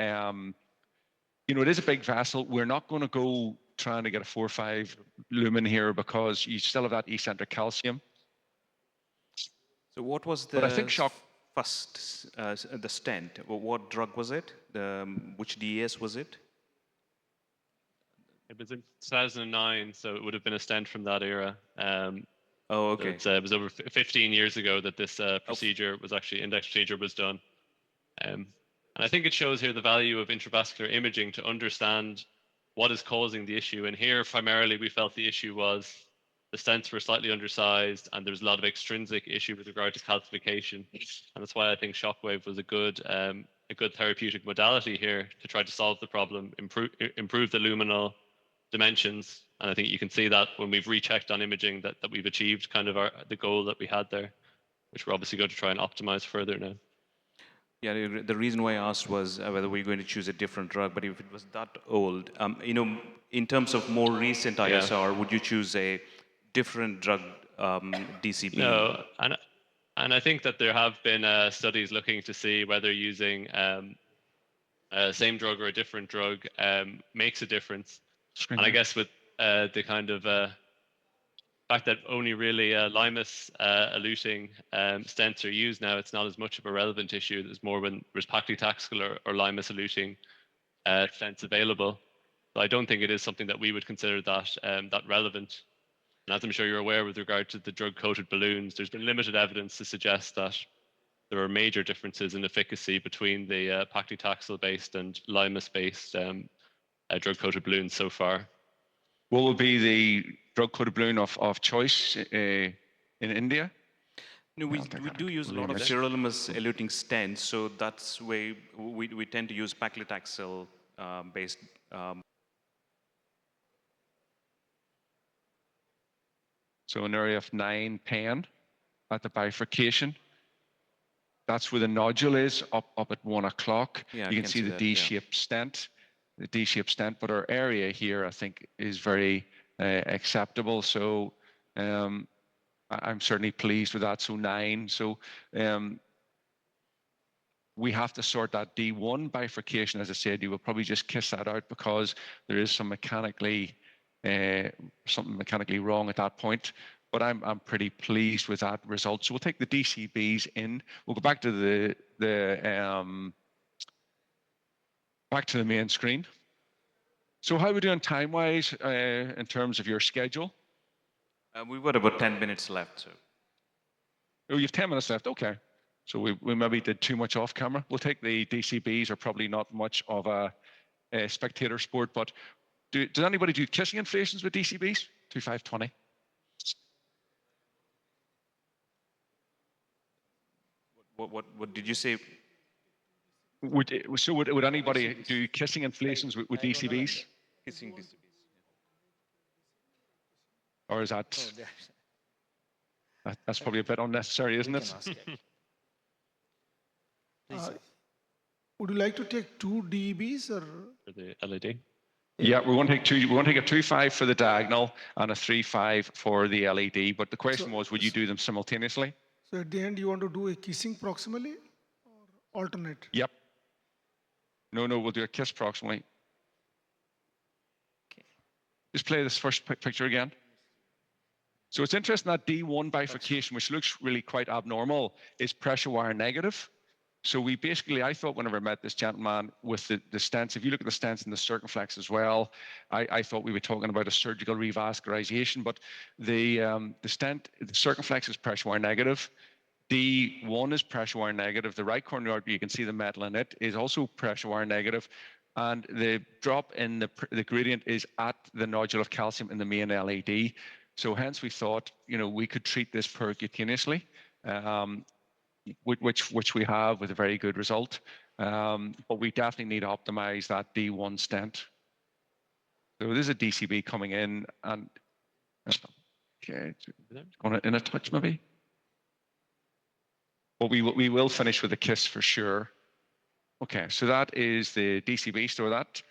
Speaker 17: It is a big vessel. We're not going to go trying to get a 4.5 lumen here because you still have that eccentric calcium.
Speaker 12: So what was the
Speaker 17: But I think shock.
Speaker 12: first, the stent? What drug was it? Which DES was it?
Speaker 21: It was in 2009, so it would have been a stent from that era.
Speaker 12: Oh, okay.
Speaker 21: So it was over 15 years ago that this procedure was actually, index procedure was done. And I think it shows here the value of intravascular imaging to understand what is causing the issue. And here, primarily, we felt the issue was the stents were slightly undersized, and there was a lot of extrinsic issue with regard to calcification. And that's why I think shockwave was a good therapeutic modality here to try to solve the problem, improve the luminal dimensions. And I think you can see that when we've rechecked on imaging that we've achieved kind of the goal that we had there, which we're obviously going to try and optimize further now.
Speaker 12: Yeah, the reason why I asked was whether we're going to choose a different drug, but if it was that old, in terms of more recent ISR, would you choose a different drug DCB?
Speaker 21: No, and I think that there have been studies looking to see whether using same drug or a different drug makes a difference. And I guess with the kind of fact that only really limus eluting stents are used now, it's not as much of a relevant issue. There's more when there's paclitaxel or limus eluting stents available. So I don't think it is something that we would consider that relevant. And as I'm sure you're aware, with regard to the drug-coated balloons, there's been limited evidence to suggest that there are major differences in efficacy between the paclitaxel-based and limus-based drug-coated balloons so far.
Speaker 17: What will be the drug-coated balloon of choice in India?
Speaker 12: No, we do use a lot of sirolimus eluting stents, so that's why we tend to use paclitaxel based.
Speaker 17: So an area of 9, 10 at the bifurcation. That's where the nodule is, up at 1 o'clock.
Speaker 12: Yeah,
Speaker 17: you can see the D-shaped stent, but our area here, I think, is very acceptable. So I'm certainly pleased with that. So 9. So we have to sort that D1 bifurcation. As I said, you will probably just kiss that out because there is some mechanically something mechanically wrong at that point. But I'm pretty pleased with that result. So we'll take the DCBs in. We'll go back to the main screen. So how are we doing time-wise in terms of your schedule?
Speaker 12: We've got about 10 minutes left, so.
Speaker 17: Oh, you have 10 minutes left. Okay. So we maybe did too much off camera. We'll take the DCBs, are probably not much of a spectator sport, but does anybody do kissing inflations with DCBs? 2520.
Speaker 12: What did you say?
Speaker 17: Would anybody do kissing inflations with DCBs?
Speaker 12: Kissing DCBs.
Speaker 17: Or is that, that's probably a bit unnecessary, isn't it?
Speaker 7: Would you like to take 2 DBs or?
Speaker 17: For the LED? Yeah, we want to take two. We want to take a 2.5 for the diagonal and a 3.5 for the LED. But the question was, would you do them simultaneously?
Speaker 7: So at the end, you want to do a kissing proximally or alternate?
Speaker 17: Yep. No, we'll do a kiss proximally. Okay. Just play this first picture again. So it's interesting that D1 bifurcation, which looks really quite abnormal, is pressure wire negative. So we basically, I thought whenever I met this gentleman with the stents, if you look at the stents and the circumflex as well, I thought we were talking about a surgical revascularization, but the stent, the circumflex is pressure wire negative. D1 is pressure wire negative. The right coronary artery, you can see the metal in it, is also pressure wire negative. And the drop in the gradient is at the nodule of calcium in the main LED. So hence we thought, we could treat this percutaneously. Which we have with a very good result. But we definitely need to optimize that D1 stent. So there's a DCB coming in and, okay, going in a touch maybe. But we will finish with a kiss for sure. Okay, so that is the DCB, store that.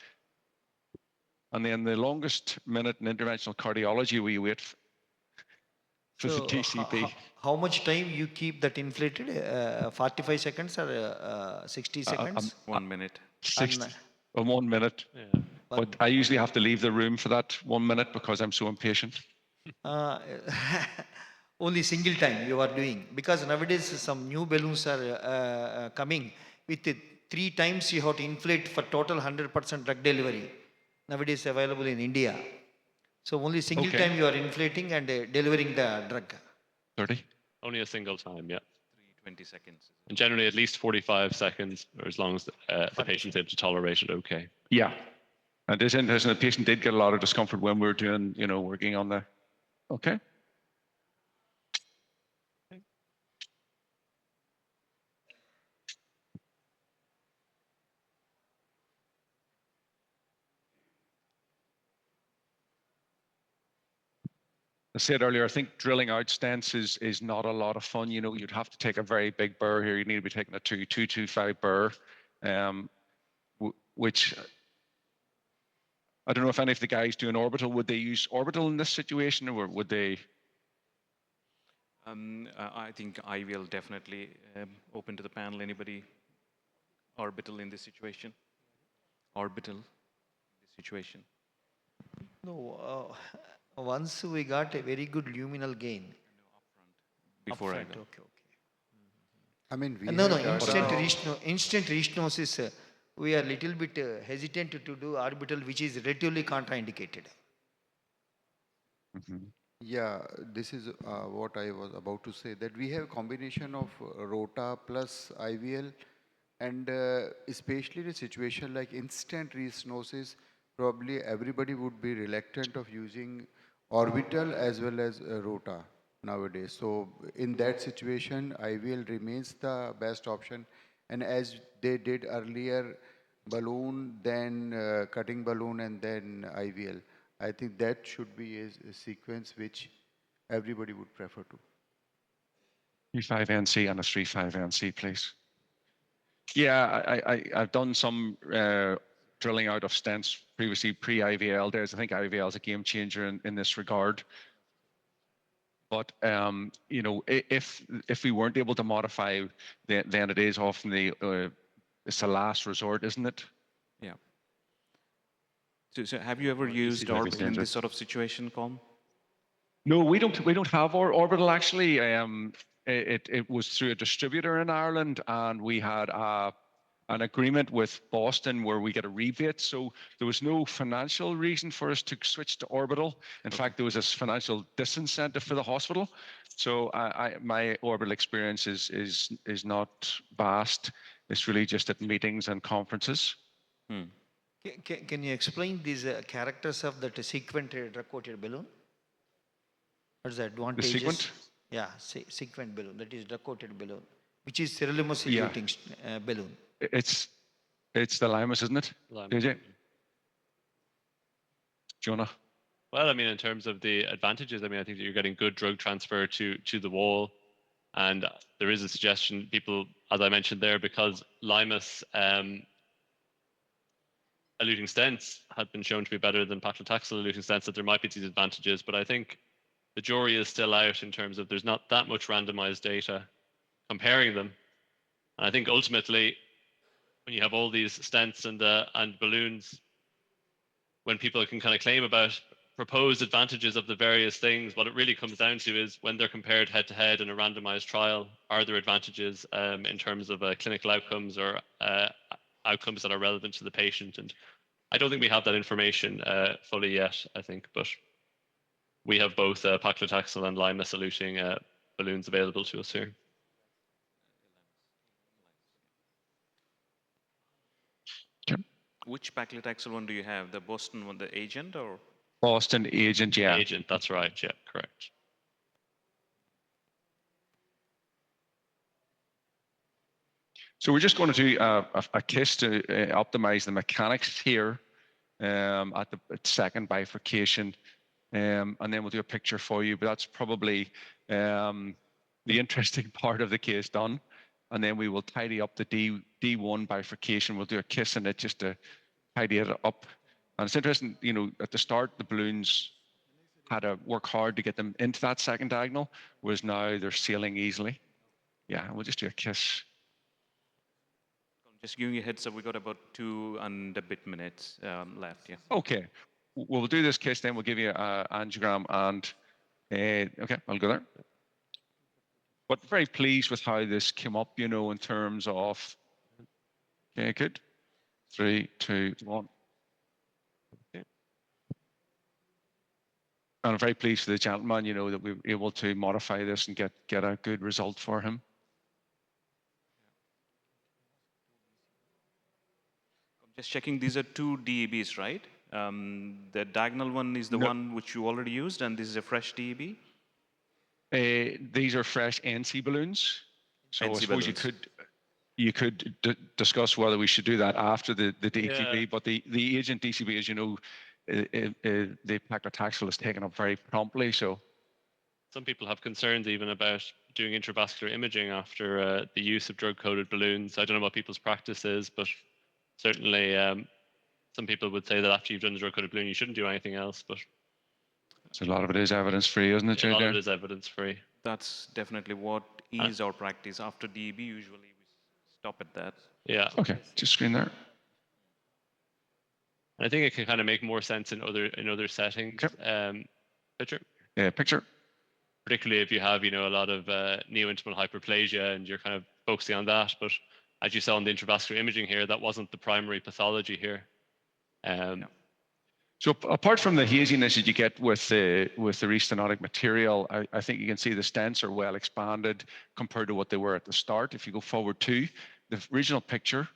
Speaker 17: And then the longest minute in interventional cardiology, we wait for the DCB.
Speaker 20: How much time you keep that inflated? 45 seconds or 60 seconds?
Speaker 12: 1 minute.
Speaker 17: 1 minute. Yeah. But I usually have to leave the room for that 1 minute because I'm so impatient.
Speaker 20: Only single time you are doing, because nowadays some new balloons are coming with 3 times you have to inflate for total 100% drug delivery. Nowadays available in India. So only single time you are inflating and delivering the drug.
Speaker 17: 30?
Speaker 21: Only a single time, yeah.
Speaker 12: 20 seconds.
Speaker 21: And generally at least 45 seconds, or as long as the patient's able to tolerate it, okay.
Speaker 17: Yeah. And this interesting, the patient did get a lot of discomfort when we were doing, working on the, okay. I said earlier, I think drilling out stents is not a lot of fun. You'd have to take a very big burr here. You need to be taking a 2.25 burr, which I don't know if any of the guys doing orbital, would they use orbital in this situation, or would they?
Speaker 12: I think IVL definitely open to the panel. Anybody orbital in this situation? Orbital in this situation?
Speaker 20: No. Once we got a very good luminal gain.
Speaker 12: Before I
Speaker 20: go. Okay.
Speaker 11: I mean, we
Speaker 20: instant restenosis, we are little bit hesitant to do orbital, which is relatively contraindicated.
Speaker 11: Yeah, this is what I was about to say, that we have a combination of ROTA plus IVL, and especially in a situation like instant restenosis, probably everybody would be reluctant of using orbital as well as ROTA nowadays. So in that situation, IVL remains the best option. And as they did earlier, balloon, then cutting balloon, and then IVL. I think that should be a sequence which everybody would prefer to.
Speaker 17: 3.5 NC and a 3.5 NC, please. Yeah, I've done some drilling out of stents previously pre-IVL days. I think IVL is a game changer in this regard. But if we weren't able to modify, then it is often it's the last resort, isn't it?
Speaker 12: Yeah. So have you ever
Speaker 17: this
Speaker 12: used
Speaker 17: is very
Speaker 12: orbital in
Speaker 17: dangerous.
Speaker 12: this sort of situation, Colm?
Speaker 17: No, we don't have our orbital actually. It was through a distributor in Ireland, and we had an agreement with Boston where we get a rebate. So there was no financial reason for us to switch to orbital. In fact, there was this financial disincentive for the hospital. So my orbital experience is not vast. It's really just at meetings and conferences.
Speaker 20: Can you explain these characters of that sequent drug-coated balloon? What is the advantages?
Speaker 17: The sequent?
Speaker 20: Yeah, sequent balloon, that is drug-coated balloon, which is sirolimus eluting balloon.
Speaker 17: It's the limus, isn't it? JJ? Jonah?
Speaker 21: Well, I mean, in terms of the advantages, I mean, I think that you're getting good drug transfer to the wall. And there is a suggestion, people, as I mentioned there, because limus eluting stents had been shown to be better than paclitaxel eluting stents, that there might be these advantages. But I think the jury is still out in terms of there's not that much randomized data comparing them. And I think ultimately, when you have all these stents and balloons, when people can kind of claim about proposed advantages of the various things, what it really comes down to is when they're compared head to head in a randomized trial, are there advantages in terms of clinical outcomes or outcomes that are relevant to the patient? And I don't think we have that information fully yet, I think, but we have both paclitaxel and limus eluting balloons available to us here.
Speaker 12: Which paclitaxel one do you have? The Boston one, the agent, or?
Speaker 17: Boston agent, yeah.
Speaker 21: Agent, that's right, yeah, correct.
Speaker 17: So we're just going to do a case to optimize the mechanics here at the second bifurcation, and then we'll do a picture for you. But that's probably the interesting part of the case done. And then we will tidy up the D1 bifurcation. We'll do a kiss in it just to tidy it up. And it's interesting, you know, at the start, the balloons had to work hard to get them into that second diagonal, whereas now they're sailing easily. Yeah, we'll just do a kiss.
Speaker 12: Just giving you a heads up, we got about 2 and a bit minutes left, yeah.
Speaker 17: Okay, we'll do this kiss, then we'll give you an angiogram and, okay, I'll go there. But very pleased with how this came up, you know, in terms of, okay, good. 3, 2, 1. Okay. And I'm very pleased with the gentleman, you know, that we were able to modify this and get a good result for him.
Speaker 12: Just checking, these are 2 DEBs, right? The diagonal one is the one which you already used, and this is a fresh DEB?
Speaker 17: These are fresh NC balloons. So
Speaker 12: NC
Speaker 17: I suppose
Speaker 12: balloons.
Speaker 17: you could discuss whether we should do that after the DCB,
Speaker 21: Yeah.
Speaker 17: but the agent DCB, as you know, the paclitaxel is taken up very promptly. So
Speaker 21: Some people have concerns even about doing intravascular imaging after the use of drug-coated balloons. I don't know what people's practice is, but certainly some people would say that after you've done the drug-coated balloon, you shouldn't do anything else. But
Speaker 17: a lot of it is evidence-free, isn't it,
Speaker 21: a lot of
Speaker 17: JJ?
Speaker 21: it is evidence-free.
Speaker 12: That's definitely what is our practice. After DEB, usually we stop at that.
Speaker 21: Yeah.
Speaker 17: Okay, just screen there.
Speaker 21: I think it can kind of make more sense in other settings. Picture.
Speaker 17: Yeah, picture.
Speaker 21: Particularly if you have, you know, a lot of neointimal hyperplasia and you're kind of focusing on that. But as you saw in the intravascular imaging here, that wasn't the primary pathology here.
Speaker 17: So apart from the haziness that you get with the restenotic material, I think you can see the stents are well expanded compared to what they were at the start. If you go forward to the original picture,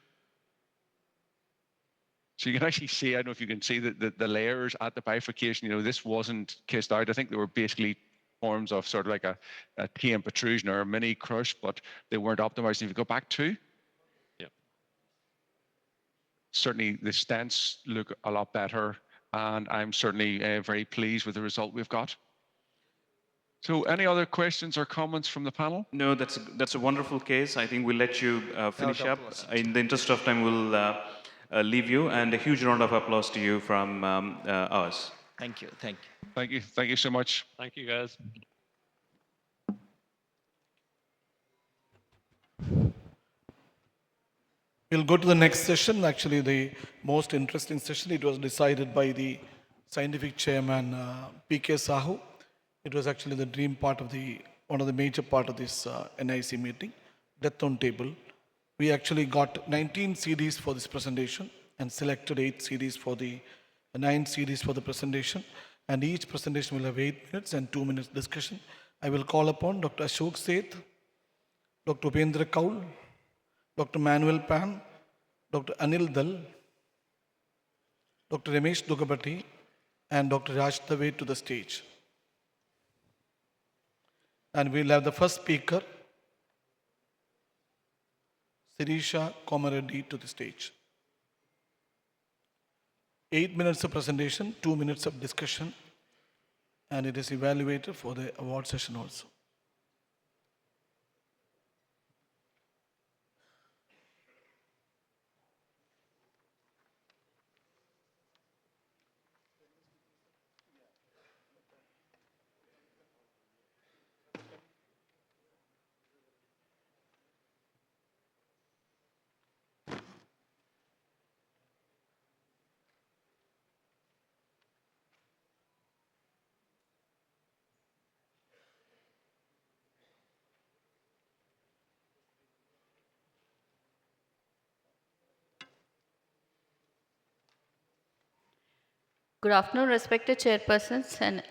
Speaker 17: so you can actually see, I don't know if you can see the layers at the bifurcation. You know, this wasn't kissed out. I think they were basically forms of sort of like a TM protrusion or a mini crush, but they weren't optimized. If you go back to, certainly the stents look a lot better, and I'm certainly very pleased with the result we've got. So any other questions or comments from the panel?
Speaker 12: No, that's a wonderful case. I think we'll let you finish
Speaker 20: Round
Speaker 12: up.
Speaker 20: of applause.
Speaker 12: In the interest of time, we'll leave you, and a huge round of applause to you from us.
Speaker 20: Thank you, thank you.
Speaker 17: Thank you so much.
Speaker 21: Thank you, guys.
Speaker 7: We'll go to the next session, actually the most interesting session. It was decided by the scientific chairman, P.K. Sahu. It was actually the dream part of one of the major part of this NIC meeting, death on table. We actually got 19 CDs for this presentation and selected 8 CDs for 9 CDs for the presentation. And each presentation will have 8 minutes and 2 minutes discussion. I will call upon Dr. Ashok Seth, Dr. Upendra Kaul, Dr. Manuel Pan, Dr. Anil Dal, Dr. Ramesh Dugabati, and Dr. Raj Dave to the stage. And we'll have the first speaker, Sirisha Komareddy, to the stage. 8 minutes of presentation, 2 minutes of discussion, and it is evaluated for the award session also.
Speaker 4: Good afternoon, respected chairpersons and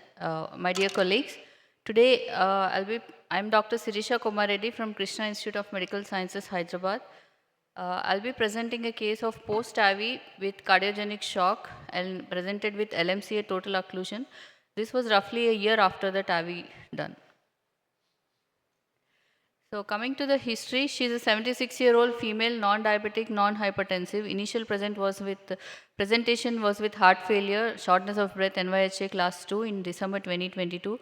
Speaker 4: my dear colleagues. Today, I'm Dr. Sirisha Komareddy from Krishna Institute of Medical Sciences, Hyderabad. I'll be presenting a case of post-IV with cardiogenic shock and presented with LMCA total occlusion. This was roughly a year after the TAVI done. So coming to the history, she is a 76-year-old female, non-diabetic, non-hypertensive. Initial presentation was with heart failure, shortness of breath, NYHA class 2 in December 2022.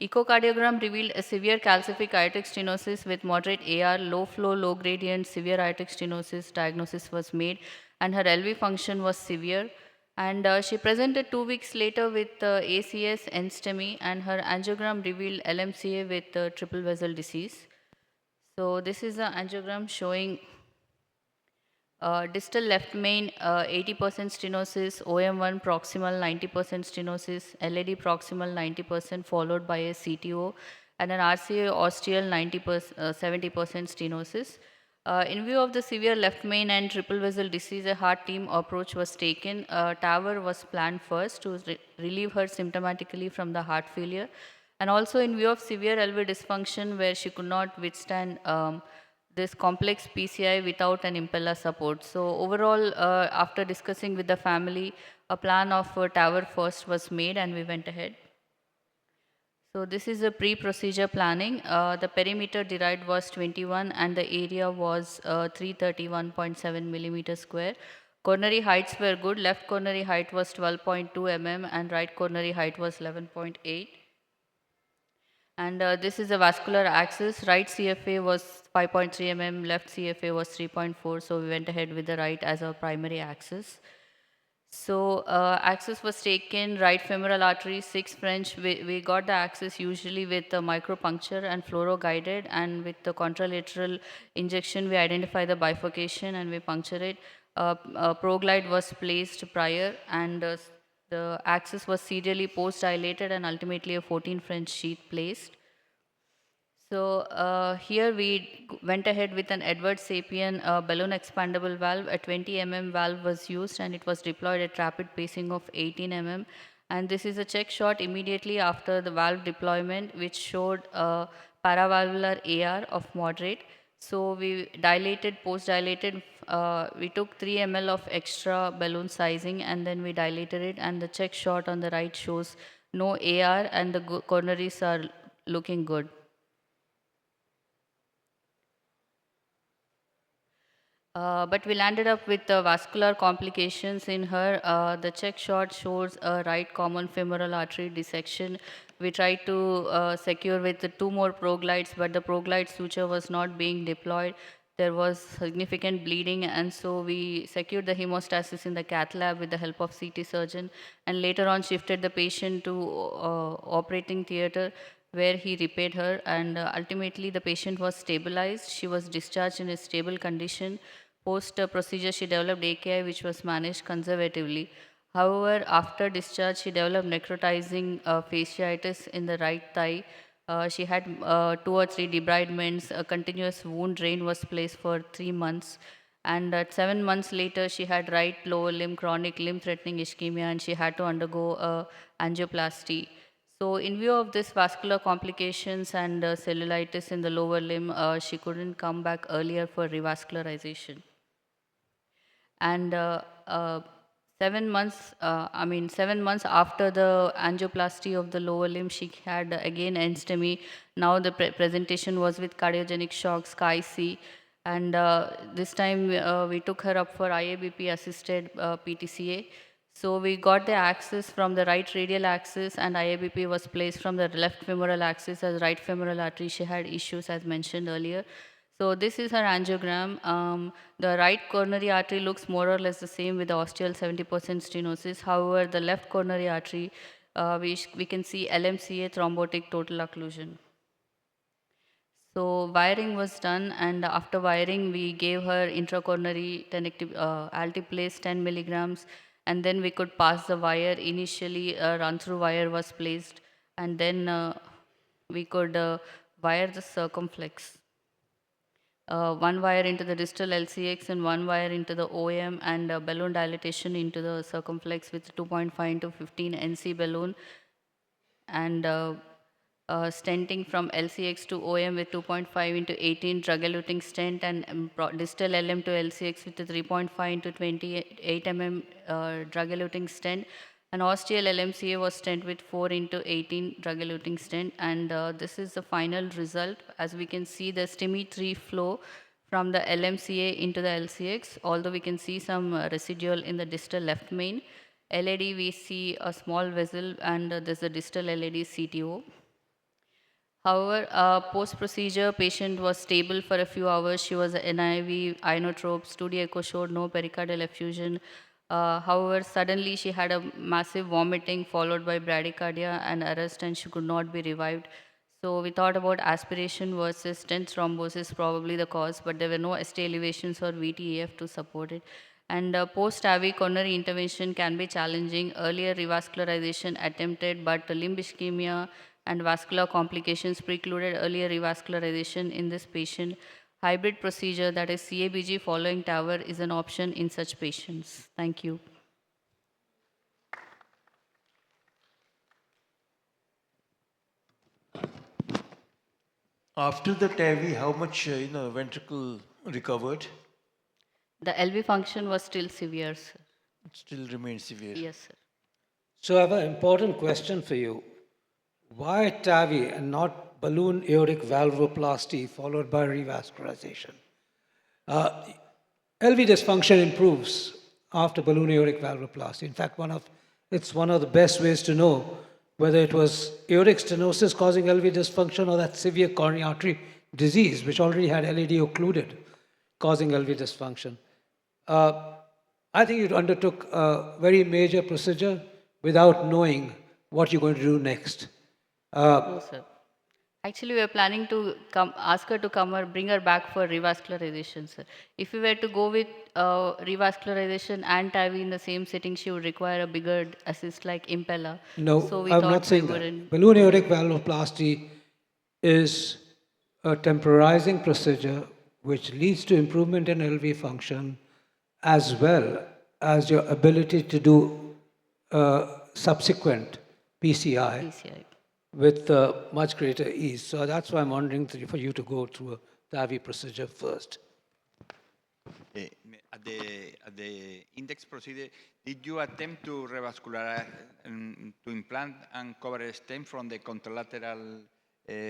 Speaker 4: Echocardiogram revealed a severe calcific aortic stenosis with moderate AR, low flow, low gradient, severe aortic stenosis. Diagnosis was made and her LV function was severe. And she presented 2 weeks later with ACS, NSTEMI, and her angiogram revealed LMCA with triple vessel disease. So this is an angiogram showing distal left main 80% stenosis, OM1 proximal 90% stenosis, LAD proximal 90% followed by a CTO, and an RCA ostial 70% stenosis. In view of the severe left main and triple vessel disease, a heart team approach was taken. TAVR was planned first to relieve her symptomatically from the heart failure. And also in view of severe LV dysfunction where she could not withstand this complex PCI without an impeller support. So overall, after discussing with the family, a plan of TAVR first was made and we went ahead. So this is a pre-procedure planning. The perimeter derived was 21 and the area was 331.7 millimeter square. Coronary heights were good. Left coronary height was 12.2 mm and right coronary height was 11.8. And this is a vascular axis. Right CFA was 5.3 mm, left CFA was 3.4. So we went ahead with the right as our primary axis. So axis was taken, right femoral artery, 6 French. We got the axis usually with a micropuncture and fluoro guided, and with the contralateral injection, we identify the bifurcation and we puncture it. Proglide was placed prior, and the axis was serially post-dilated and ultimately a 14 French sheet placed. So here we went ahead with an Edwards Sapien balloon expandable valve. A 20 mm valve was used and it was deployed at rapid pacing of 18 mm. And this is a check shot immediately after the valve deployment, which showed paravalvular AR of moderate. So we dilated, post-dilated, we took 3 ml of extra balloon sizing and then we dilated it, and the check shot on the right shows no AR and the coronaries are looking good. But we landed up with vascular complications in her. The check shot shows a right common femoral artery dissection. We tried to secure with the 2 more proglides, but the proglide suture was not being deployed. There was significant bleeding, and so we secured the hemostasis in the cath lab with the help of CT surgeon, and later on shifted the patient to operating theater where he repaired her, and ultimately the patient was stabilized. She was discharged in a stable condition. Post procedure, she developed AKI, which was managed conservatively. However, after discharge, she developed necrotizing fasciitis in the right thigh. She had 2 or 3 debridements. A continuous wound drain was placed for 3 months. And 7 months later, she had right lower limb chronic limb-threatening ischemia, and she had to undergo angioplasty. So, in view of this vascular complications and cellulitis in the lower limb, she couldn't come back earlier for revascularization. And 7 months, 7 months after the angioplasty of the lower limb, she had again NSTEMI. Now the presentation was with cardiogenic shock, SCI-C. And this time we took her up for IABP assisted PTCA. So we got the axis from the right radial axis, and IABP was placed from the left femoral axis as right femoral artery. She had issues as mentioned earlier. So this is her angiogram. The right coronary artery looks more or less the same with the ostial 70% stenosis. However, the left coronary artery, we can see LMCA thrombotic total occlusion. So wiring was done, and after wiring, we gave her intracoronary altiplase 10 milligrams, and then we could pass the wire. Initially, a run-through wire was placed, and then we could wire the circumflex. One wire into the distal LCX and one wire into the OM, and balloon dilatation into the circumflex with 2.5 into 15 NC balloon, and stenting from LCX to OM with 2.5 into 18 drug-eluting stent, and distal LM to LCX with the 3.5 into 28 drug-eluting stent. An ostial LMCA was stent with 4 into 18 drug-eluting stent, and this is the final result. As we can see, the STEMI-3 flow from the LMCA into the LCX, although we can see some residual in the distal left main. LAD, we see a small vessel, and there's a distal LAD CTO. However, post-procedure, patient was stable for a few hours. She was NIV, inotropes, 2D echo showed no pericardial effusion. However, suddenly she had a massive vomiting followed by bradycardia and arrest, and she could not be revived. So we thought about aspiration versus stent thrombosis, probably the cause, but there were no ST elevations or VTEF to support it. And post-AVI coronary intervention can be challenging. Earlier revascularization attempted, but limb ischemia and vascular complications precluded earlier revascularization in this patient. Hybrid procedure, that is CABG following TAVR, is an option in such patients. Thank you.
Speaker 10: After the TAVI, how much ventricle recovered?
Speaker 4: The LV function was still severe, sir.
Speaker 10: It still remains severe.
Speaker 4: Yes, sir.
Speaker 6: So I have an important question for you. Why TAVI and not balloon aortic valvoplasty followed by revascularization? LV dysfunction improves after balloon aortic valvoplasty. In fact, it's one of the best ways to know whether it was aortic stenosis causing LV dysfunction or that severe coronary artery disease, which already had LAD occluded, causing LV dysfunction. I think you undertook a very major procedure without knowing what you're going to do next.
Speaker 4: No, sir. Actually, we are planning to ask her to come or bring her back for revascularization, sir. If we were to go with revascularization and TAVI in the same setting, she would require a bigger assist like Impella.
Speaker 6: No,
Speaker 4: so we
Speaker 6: I'm
Speaker 4: thought
Speaker 6: not saying
Speaker 4: we
Speaker 6: that.
Speaker 4: wouldn't.
Speaker 6: Balloon aortic valvoplasty is a temporizing procedure which leads to improvement in LV function as well as your ability to do subsequent PCI. With much greater ease. So that's why I'm wondering for you to go through a TAVI procedure first.
Speaker 13: At the index procedure, did you attempt to revascularize, to implant and cover a stent from the contralateral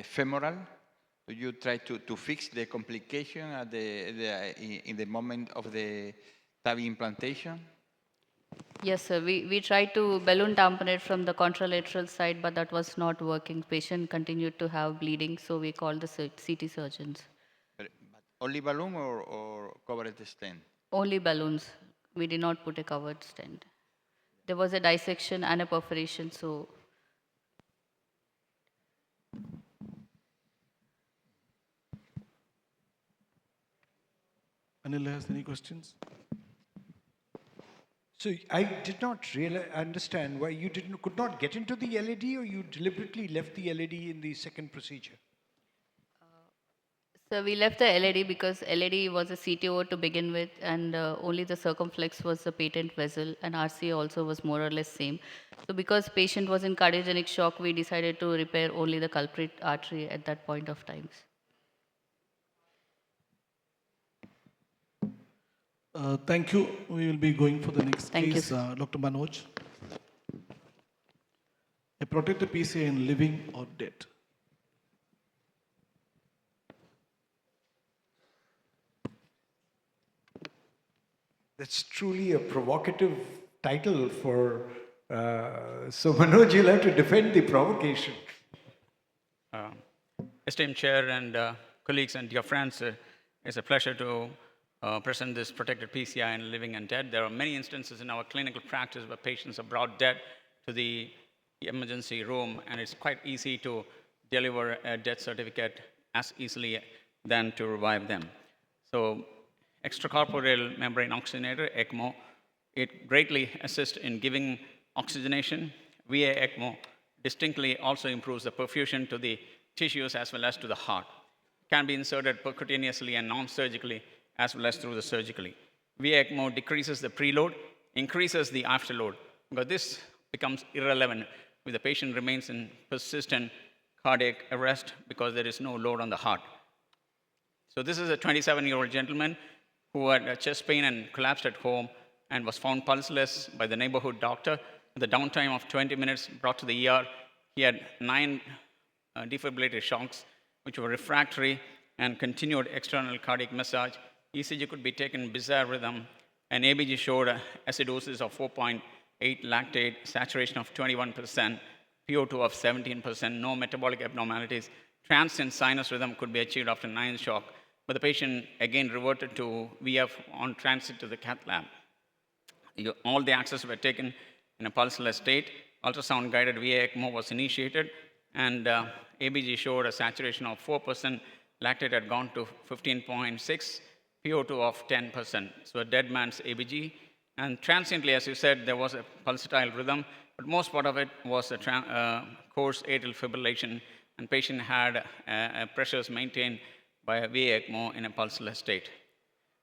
Speaker 13: femoral? Do you try to fix the complication at in the moment of the TAVI implantation?
Speaker 4: Yes, sir. We tried to balloon tamponade from the contralateral side, but that was not working. Patient continued to have bleeding, so we called the CT surgeons.
Speaker 13: But only balloon or covered stent?
Speaker 4: Only balloons. We did not put a covered stent. There was a dissection and a perforation, so.
Speaker 14: panel has any questions.
Speaker 18: So I did not really understand why you could not get into the LED, or you deliberately left the LED in the second procedure?
Speaker 4: So we left the LAD because LAD was a CTO to begin with, and only the circumflex was the patent vessel, and RCA also was more or less same. So because patient was in cardiogenic shock, we decided to repair only the culprit artery at that point of time.
Speaker 14: Thank you. We will be going for the next
Speaker 4: Thank you,
Speaker 14: case. Dr. Manoj. A protected PCI in living or dead.
Speaker 18: That's truly a provocative title for. So Manoj, you'll have to defend the provocation.
Speaker 19: Esteemed Chair and colleagues and dear friends, it's a pleasure to present this protected PCI in living and dead. There are many instances in our clinical practice where patients are brought dead to the emergency room, and it's quite easy to deliver a death certificate as easily than to revive them. So extracorporeal membrane oxygenator, ECMO, it greatly assists in giving oxygenation. VA ECMO distinctly also improves the perfusion to the tissues as well as to the heart. Can be inserted percutaneously and non-surgically as well as through the surgically. VA ECMO decreases the preload, increases the afterload, because this becomes irrelevant if the patient remains in persistent cardiac arrest because there is no load on the heart. So this is a 27-year-old gentleman who had chest pain and collapsed at home and was found pulseless by the neighborhood doctor. With a downtime of 20 minutes, brought to the ER. He had 9 defibrillator shocks, which were refractory and continued external cardiac massage. ECG could be taken bizarre rhythm, and ABG showed acidosis of 4.8 lactate, saturation of 21%, PO2 of 17%, no metabolic abnormalities. Transient sinus rhythm could be achieved after 9 shock, but the patient again reverted to VF on transit to the cath lab. All the access were taken in a pulseless state. Ultrasound guided VA ECMO was initiated, and ABG showed a saturation of 4%. Lactate had gone to 15.6, PO2 of 10%. So a dead man's ABG. And transiently, as you said, there was a pulsatile rhythm, but most part of it was a coarse atrial fibrillation, and patient had pressures maintained by a VA ECMO in a pulseless state.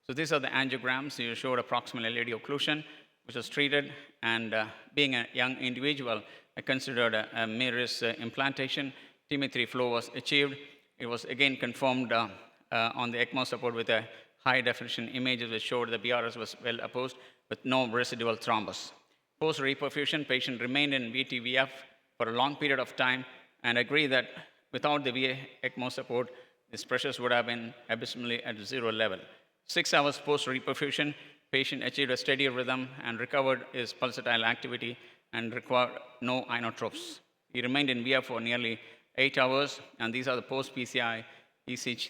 Speaker 19: So these are the angiograms. You showed a proximal LAD occlusion, which was treated, and being a young individual, I considered a mirrorless implantation. TME3 flow was achieved. It was again confirmed on the ECMO support with a high definition images which showed the BRS was well opposed with no residual thrombus. Post-reperfusion, patient remained in VTVF for a long period of time, and agree that without the VA ECMO support, these pressures would have been abysmally at 0 level. 6 hours post-reperfusion, patient achieved a steady rhythm and recovered his pulsatile activity and required no inotropes. He remained in VF for nearly 8 hours, and these are the post-PCI ECG.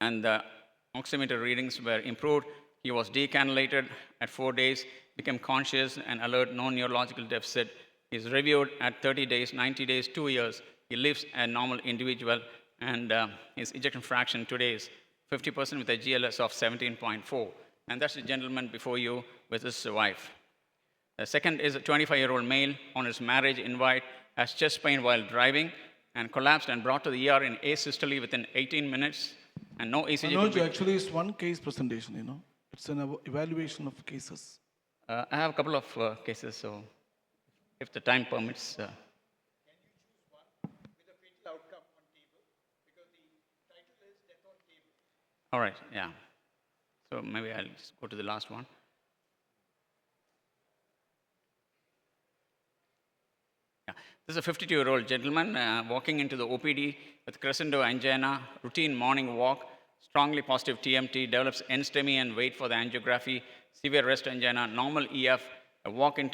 Speaker 19: And the oximeter readings were improved. He was decannulated at 4 days, became conscious and alert, no neurological deficit. He's reviewed at 30 days, 90 days, 2 years. He lives a normal individual, and his ejection fraction today is 50% with a GLS of 17.4. And that's the gentleman before you with his wife. The second is a 25-year-old male on his marriage invite, has chest pain while driving and collapsed and brought to the ER in asystole within 18 minutes, and no ECG.
Speaker 14: Manoj, actually, it's one case presentation, you know. It's an evaluation of cases.
Speaker 19: I have a couple of cases, so if the time permits. All right, yeah. So maybe I'll just go to the last one. Yeah. This is a 52-year-old gentleman walking into the OPD with crescendo angina, routine morning walk, strongly positive TMT, develops NSTEMI and wait for the angiography, severe rest angina, normal EF, a walk-in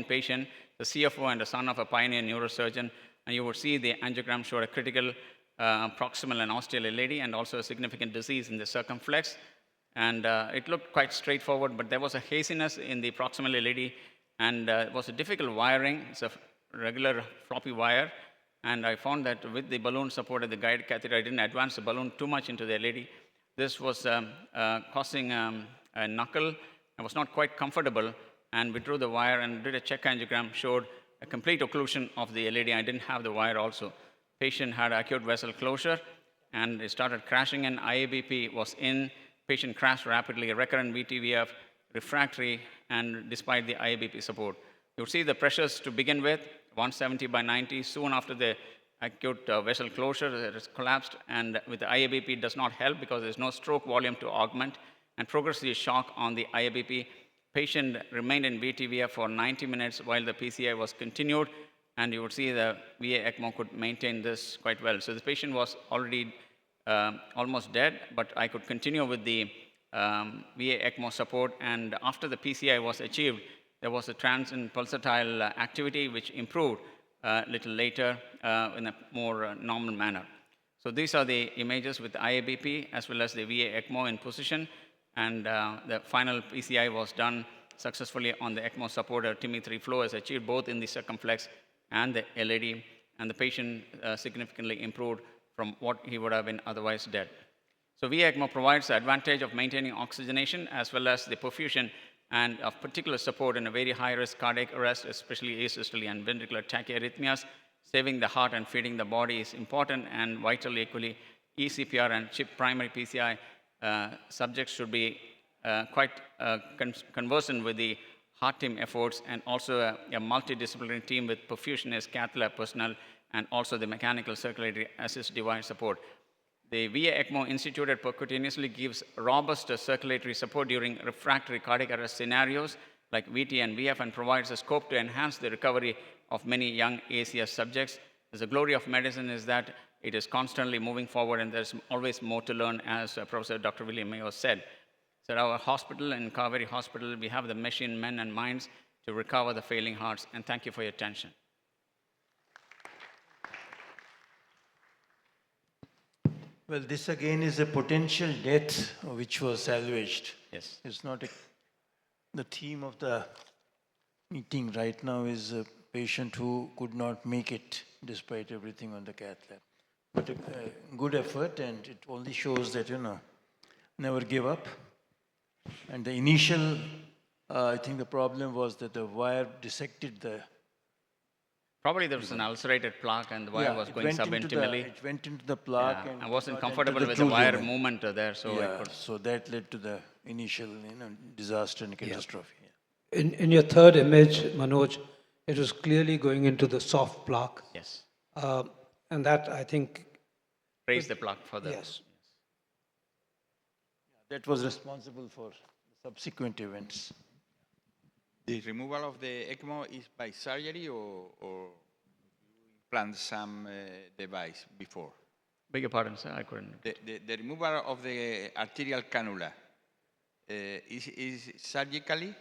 Speaker 19: patient, the CFO and the son of a pioneer neurosurgeon, and you will see the angiogram showed a critical proximal and ostial LAD and also a significant disease in the circumflex. And it looked quite straightforward, but there was a haziness in the proximal LAD, and it was a difficult wiring. It's a regular floppy wire, and I found that with the balloon supported the guide catheter, I didn't advance the balloon too much into the LAD. This was causing a knuckle. I was not quite comfortable and withdrew the wire and did a check angiogram, showed a complete occlusion of the LED. I didn't have the wire also. Patient had acute vessel closure and it started crashing and IABP was in. Patient crashed rapidly, recurrent VTVF, refractory, and despite the IABP support. You see the pressures to begin with, 170 by 90. Soon after the acute vessel closure, it has collapsed, and with the IABP, it does not help because there's no stroke volume to augment, and progressive shock on the IABP. Patient remained in VTVF for 90 minutes while the PCI was continued, and you would see the VA ECMO could maintain this quite well. So the patient was already almost dead, but I could continue with the VA ECMO support, and after the PCI was achieved, there was a transient pulsatile activity which improved a little later in a more normal manner. So these are the images with IABP as well as the VA ECMO in position, and the final PCI was done successfully on the ECMO supporter. TIMI-3 flow is achieved both in the circumflex and the LED, and the patient significantly improved from what he would have been otherwise dead. So VA ECMO provides the advantage of maintaining oxygenation as well as the perfusion and of particular support in a very high-risk cardiac arrest, especially asystole and ventricular tachyarrhythmias. Saving the heart and feeding the body is important and vital equally. eCPR and CHIP primary PCI subjects should be quite conversant with the heart team efforts, and also a multidisciplinary team with perfusionists, cath lab personnel, and also the mechanical circulatory assist device support. The VA ECMO instituted percutaneously gives robust circulatory support during refractory cardiac arrest scenarios like VT and VF, and provides a scope to enhance the recovery of many young ACS subjects. The glory of medicine is that it is constantly moving forward and there's always more to learn, as Professor Dr. William Mayo said. So at our hospital, in Kaveri Hospital, we have the machine men and minds to recover the failing hearts, and thank you for your attention.
Speaker 20: Well, this again is a potential death which was salvaged.
Speaker 19: Yes.
Speaker 20: It's not the theme of the meeting right now is a patient who could not make it despite everything on the cath lab. But a good effort, and it only shows that, never give up. And the initial, I think the problem was that the wire dissected the...
Speaker 19: Probably there was an ulcerated plaque and the wire was going subintimally.
Speaker 20: It went into the plaque.
Speaker 19: Yeah,
Speaker 20: and
Speaker 19: I wasn't
Speaker 20: got
Speaker 19: comfortable
Speaker 20: into
Speaker 19: with
Speaker 20: the
Speaker 19: the wire
Speaker 20: true lumen.
Speaker 19: movement there, so
Speaker 20: yeah, so that led to the initial disaster and catastrophe. Yeah.
Speaker 6: In your third image, Manoj, it was clearly going into the soft plaque.
Speaker 19: Yes.
Speaker 6: And that, I think...
Speaker 19: Raise the plaque further.
Speaker 6: Yes.
Speaker 20: That was responsible for subsequent events.
Speaker 13: The removal of the ECMO is by surgery or you implant some device before?
Speaker 19: Beg your pardon, sir, I couldn't.
Speaker 13: The removal of the arterial cannula is surgically?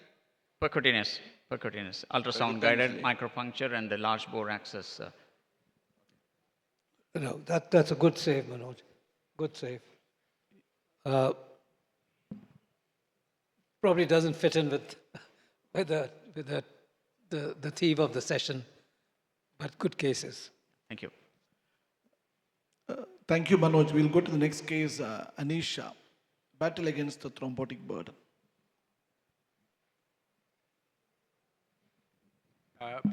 Speaker 19: Percutaneous, ultrasound guided micropuncture and the large bore access.
Speaker 6: No, that's a good save, Manoj. Good save. Probably doesn't fit in with the theme of the session, but good cases.
Speaker 19: Thank you.
Speaker 14: Thank you, Manoj. We'll go to the next case, Anisha, battle against the thrombotic burden.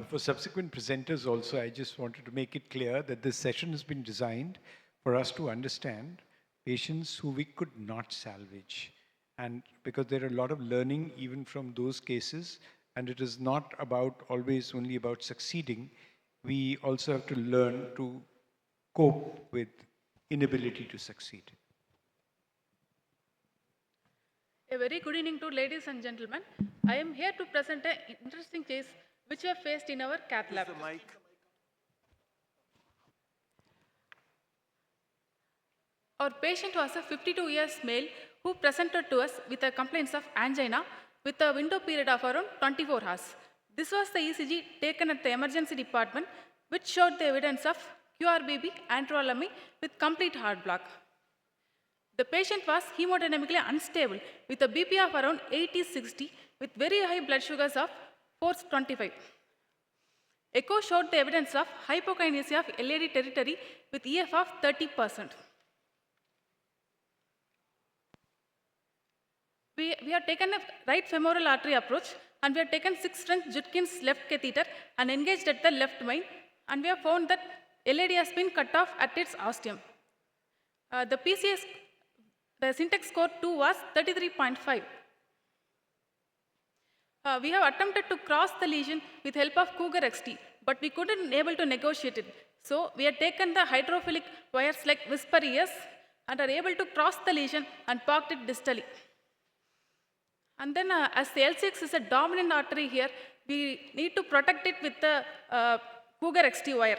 Speaker 18: For subsequent presenters also, I just wanted to make it clear that this session has been designed for us to understand patients who we could not salvage. And because there are a lot of learning even from those cases, and it is not about always only about succeeding, we also have to learn to cope with inability to succeed.
Speaker 3: A very good evening to ladies and gentlemen. I am here to present an interesting case which we have faced in our cath lab. Our patient was a 52 years male who presented to us with a complaints of angina with a window period of around 24 hours. This was the ECG taken at the emergency department, which showed the evidence of QRBB antrolymy with complete heart block. The patient was hemodynamically unstable with a BP of around 80-60 with very high blood sugars of 425. Echo showed the evidence of hypokinesia of LAD territory with EF of 30%. we have taken a right femoral artery approach, and we have taken 6 French Judkins left catheter and engaged at the left main, and we have found that LAD has been cut off at its ostium. The PCS, the syntax score 2 was 33.5. We have attempted to cross the lesion with help of Cougar XT, but we couldn't able to negotiate it. So we have taken the hydrophilic wires like Whisper ES and are able to cross the lesion and parked it distally. And then as the L6 is a dominant artery here, we need to protect it with the Cougar XT wire.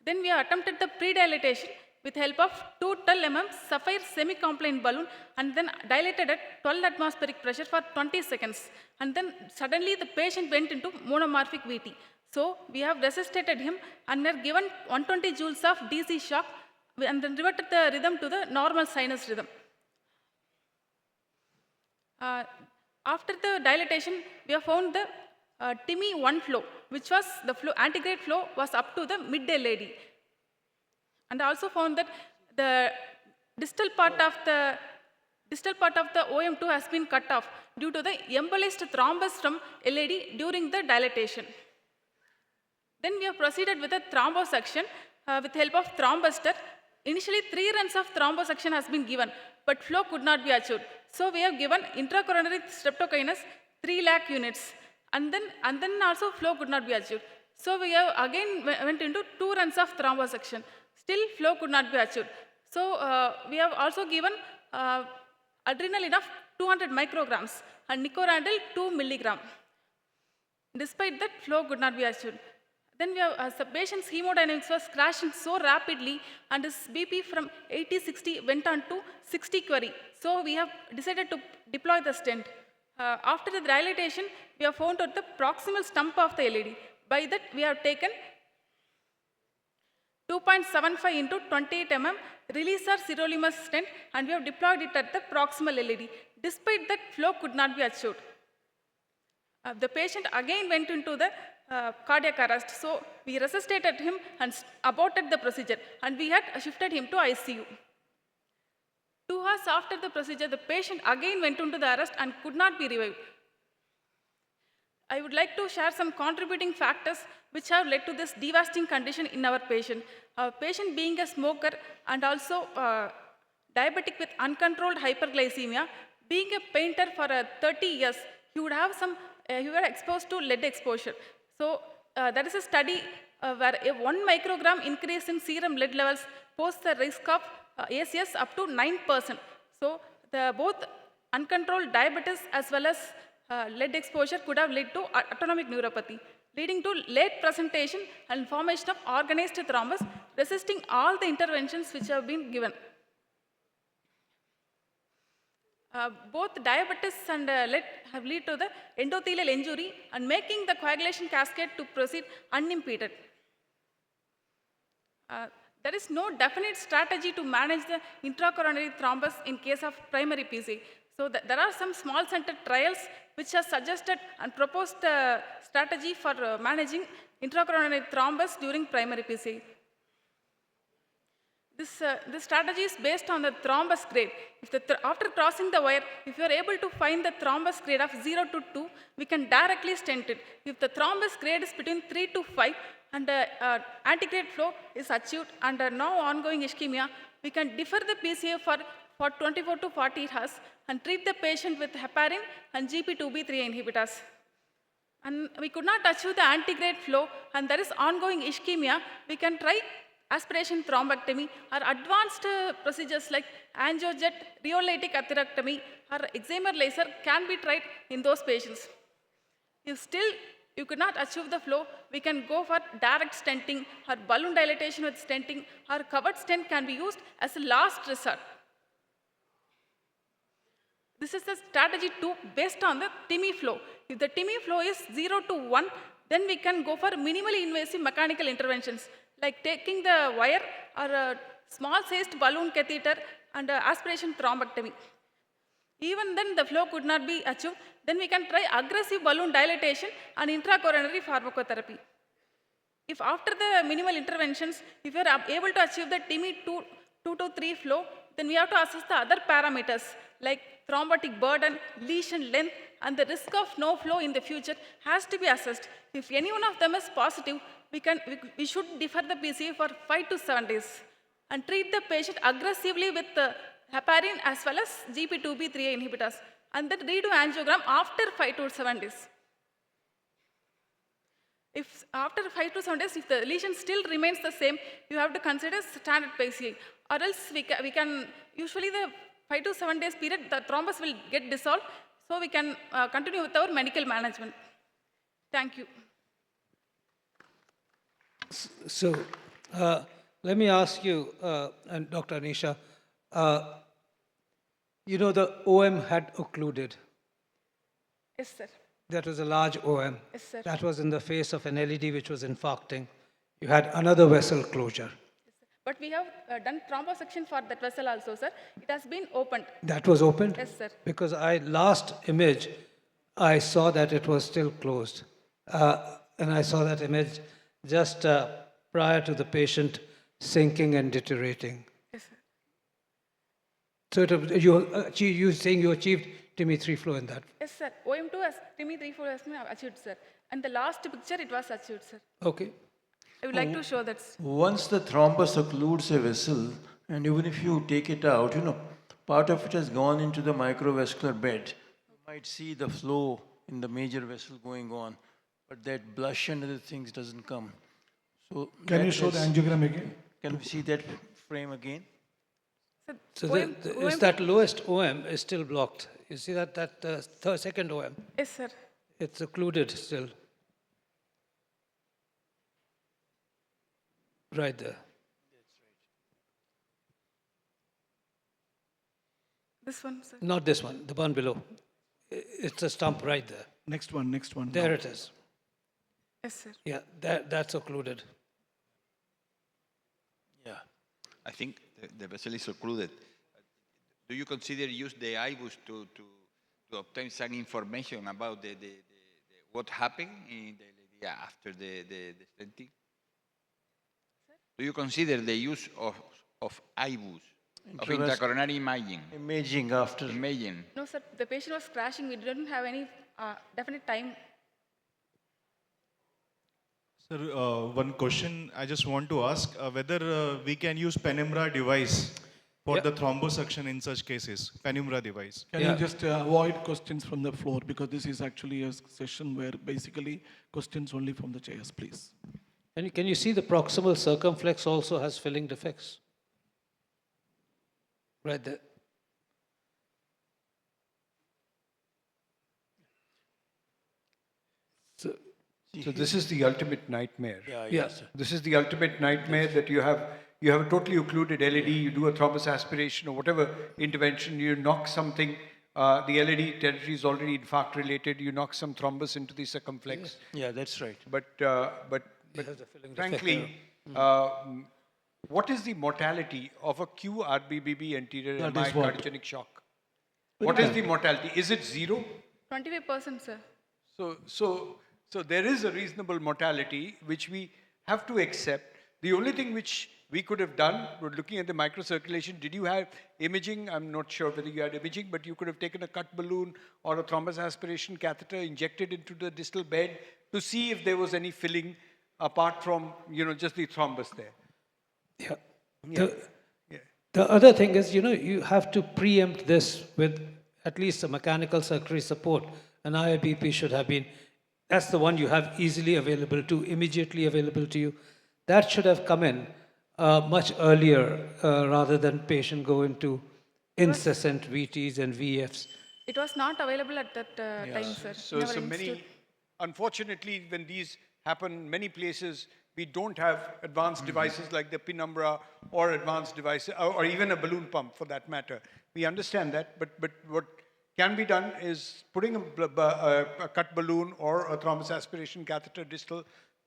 Speaker 3: Then we have attempted the pre-dilatation with help of 212 mm sapphire semi-compliant balloon and then dilated at 12 atmospheric pressure for 20 seconds. And then suddenly the patient went into monomorphic VT. So we have resuscitated him and are given 120 joules of DC shock and then reverted the rhythm to the normal sinus rhythm. After the dilatation, we have found the TIMI 1 flow, which was the flow, antegrade flow was up to the mid-LAD. And also found that the distal part of the OM2 has been cut off due to the embolized thrombus from LAD during the dilatation. Then we have proceeded with a thrombosuction with help of thrombuster. Initially, 3 runs of thrombosuction has been given, but flow could not be achieved. So we have given intracoronary streptokinase 3 lakh units, and then also flow could not be achieved. So we have again went into 2 runs of thrombosuction. Still flow could not be achieved. So we have also given adrenaline of 200 micrograms and nicorandil 2 milligram. Despite that, flow could not be achieved. Then we have, the patient's hemodynamics was crashing so rapidly and his BP from 80-60 went on to 60 query. So we have decided to deploy the stent. After the dilatation, we have found out the proximal stump of the LAD. By that, we have taken 2.75 into 28 mm releaser sirolimus stent and we have deployed it at the proximal LAD. Despite that, flow could not be achieved. The patient again went into the cardiac arrest. So we resuscitated him and aborted the procedure and we had shifted him to ICU. 2 hours after the procedure, the patient again went into the arrest and could not be revived. I would like to share some contributing factors which have led to this devastating condition in our patient. Our patient being a smoker and also diabetic with uncontrolled hyperglycemia, being a painter for 30 years, he would have he were exposed to lead exposure. So there is a study where a 1 microgram increase in serum lead levels poses the risk of ACS up to 9%. So both uncontrolled diabetes as well as lead exposure could have led to autonomic neuropathy, leading to late presentation and formation of organized thrombus, resisting all the interventions which have been given. Both diabetes and lead have led to the endothelial injury and making the coagulation cascade to proceed unimpeded. There is no definite strategy to manage the intracoronary thrombus in case of primary PCI. So there are some small center trials which have suggested and proposed a strategy for managing intracoronary thrombus during primary PCI. This strategy is based on the thrombus grade. After crossing the wire, if you are able to find the thrombus grade of 0 to 2, we can directly stent it. If the thrombus grade is between 3 to 5 and antegrade flow is achieved and no ongoing ischemia, we can defer the PCA for 24 to 48 hours and treat the patient with heparin and GP2B3 inhibitors. And we could not achieve the antegrade flow and there is ongoing ischemia, we can try aspiration thrombectomy or advanced procedures like angiojet, rheolytic atherectomy or excimer laser can be tried in those patients. If still you could not achieve the flow, we can go for direct stenting or balloon dilatation with stenting or covered stent can be used as a last resort. This is the strategy 2 based on the TIMI flow. If the TIMI flow is 0 to 1, then we can go for minimally invasive mechanical interventions like taking the wire or a small sized balloon catheter and aspiration thrombectomy. Even then the flow could not be achieved, then we can try aggressive balloon dilatation and intracoronary pharmacotherapy. If after the minimal interventions, if you are able to achieve the TIMI 2 to 3 flow, then we have to assess the other parameters like thrombotic burden, lesion length, and the risk of no flow in the future has to be assessed. If any one of them is positive, we should defer the PCA for 5 to 7 days and treat the patient aggressively with heparin as well as GP2B3A inhibitors, and then redo angiogram after 5 to 7 days. If after 5 to 7 days, if the lesion still remains the same, you have to consider standard PCA, or else we can usually the 5 to 7 days period, the thrombus will get dissolved, so we can continue with our medical management. Thank you.
Speaker 6: So, let me ask you, and Dr. Anisha, you know the OM had occluded.
Speaker 3: Yes, sir.
Speaker 6: That was a large OM.
Speaker 3: Yes, sir.
Speaker 6: That was in the face of an LED which was infarcting. You had another vessel closure.
Speaker 3: But we have done thrombosection for that vessel also, sir. It has been opened.
Speaker 6: That was opened?
Speaker 3: Yes, sir.
Speaker 6: Because last image, I saw that it was still closed. And I saw that image just prior to the patient sinking and deteriorating.
Speaker 3: Yes, sir.
Speaker 6: So you saying you achieved TIMI3 flow in that?
Speaker 3: Yes, sir. OM2 has TIMI3 has been achieved, sir. And the last picture, it was achieved, sir.
Speaker 6: Okay.
Speaker 3: I would like to show that.
Speaker 10: Once the thrombus occludes a vessel, and even if you take it out, part of it has gone into the microvascular bed. You might see the flow in the major vessel going on, but that blush and other things doesn't come. So
Speaker 14: can you show the angiogram again?
Speaker 10: Can we see that frame again?
Speaker 6: So is that lowest OM is still blocked? You see that second OM?
Speaker 3: Yes, sir.
Speaker 6: It's occluded still. Right there.
Speaker 3: This one, sir.
Speaker 6: Not this one, the one below. It's a stump right there.
Speaker 14: Next one.
Speaker 6: There it is.
Speaker 3: Yes, sir.
Speaker 6: Yeah, that's occluded.
Speaker 13: Yeah, I think the vessel is occluded. Do you consider use the IBUS to obtain some information about what happened in after the stenting? Do you consider the use of IBUS, of intracoronary imaging?
Speaker 10: Imaging after.
Speaker 13: Imaging.
Speaker 3: No, sir. The patient was crashing. We didn't have any definite time.
Speaker 2: Sir, one question I just want to ask, whether we can use penumbra device for the thrombosuction in such cases, penumbra device.
Speaker 14: Can you just avoid questions from the floor, because this is actually a session where basically questions only from the chairs, please.
Speaker 6: And can you see the proximal circumflex also has filling defects? Right there.
Speaker 18: So this is the ultimate nightmare.
Speaker 10: Yes.
Speaker 18: This is the ultimate nightmare that you have a totally occluded LED, you do a thrombus aspiration or whatever intervention, you knock something, the LED territory is already infarct related, you knock some thrombus into the circumflex.
Speaker 10: Yeah, that's right.
Speaker 18: But frankly, what is the mortality of a QRBBB anterior MI cardiogenic shock? What is the mortality? Is it 0?
Speaker 3: 25%, sir.
Speaker 18: So there is a reasonable mortality which we have to accept. The only thing which we could have done, looking at the microcirculation, did you have imaging? I'm not sure whether you had imaging, but you could have taken a cut balloon or a thrombus aspiration catheter, injected into the distal bed to see if there was any filling apart from, just the thrombus there.
Speaker 6: Yeah. The other thing is, you have to preempt this with at least a mechanical circulatory support. An IIBP should have been, that's the one you have easily available to, immediately available to you. That should have come in much earlier rather than patient go into incessant VTs and VFs.
Speaker 3: It was not available at that time, sir.
Speaker 18: So many, unfortunately, when these happen, many places, we don't have advanced devices like the penumbra or advanced devices, or even a balloon pump for that matter. We understand that, but what can be done is putting a cut balloon or a thrombus aspiration catheter distal,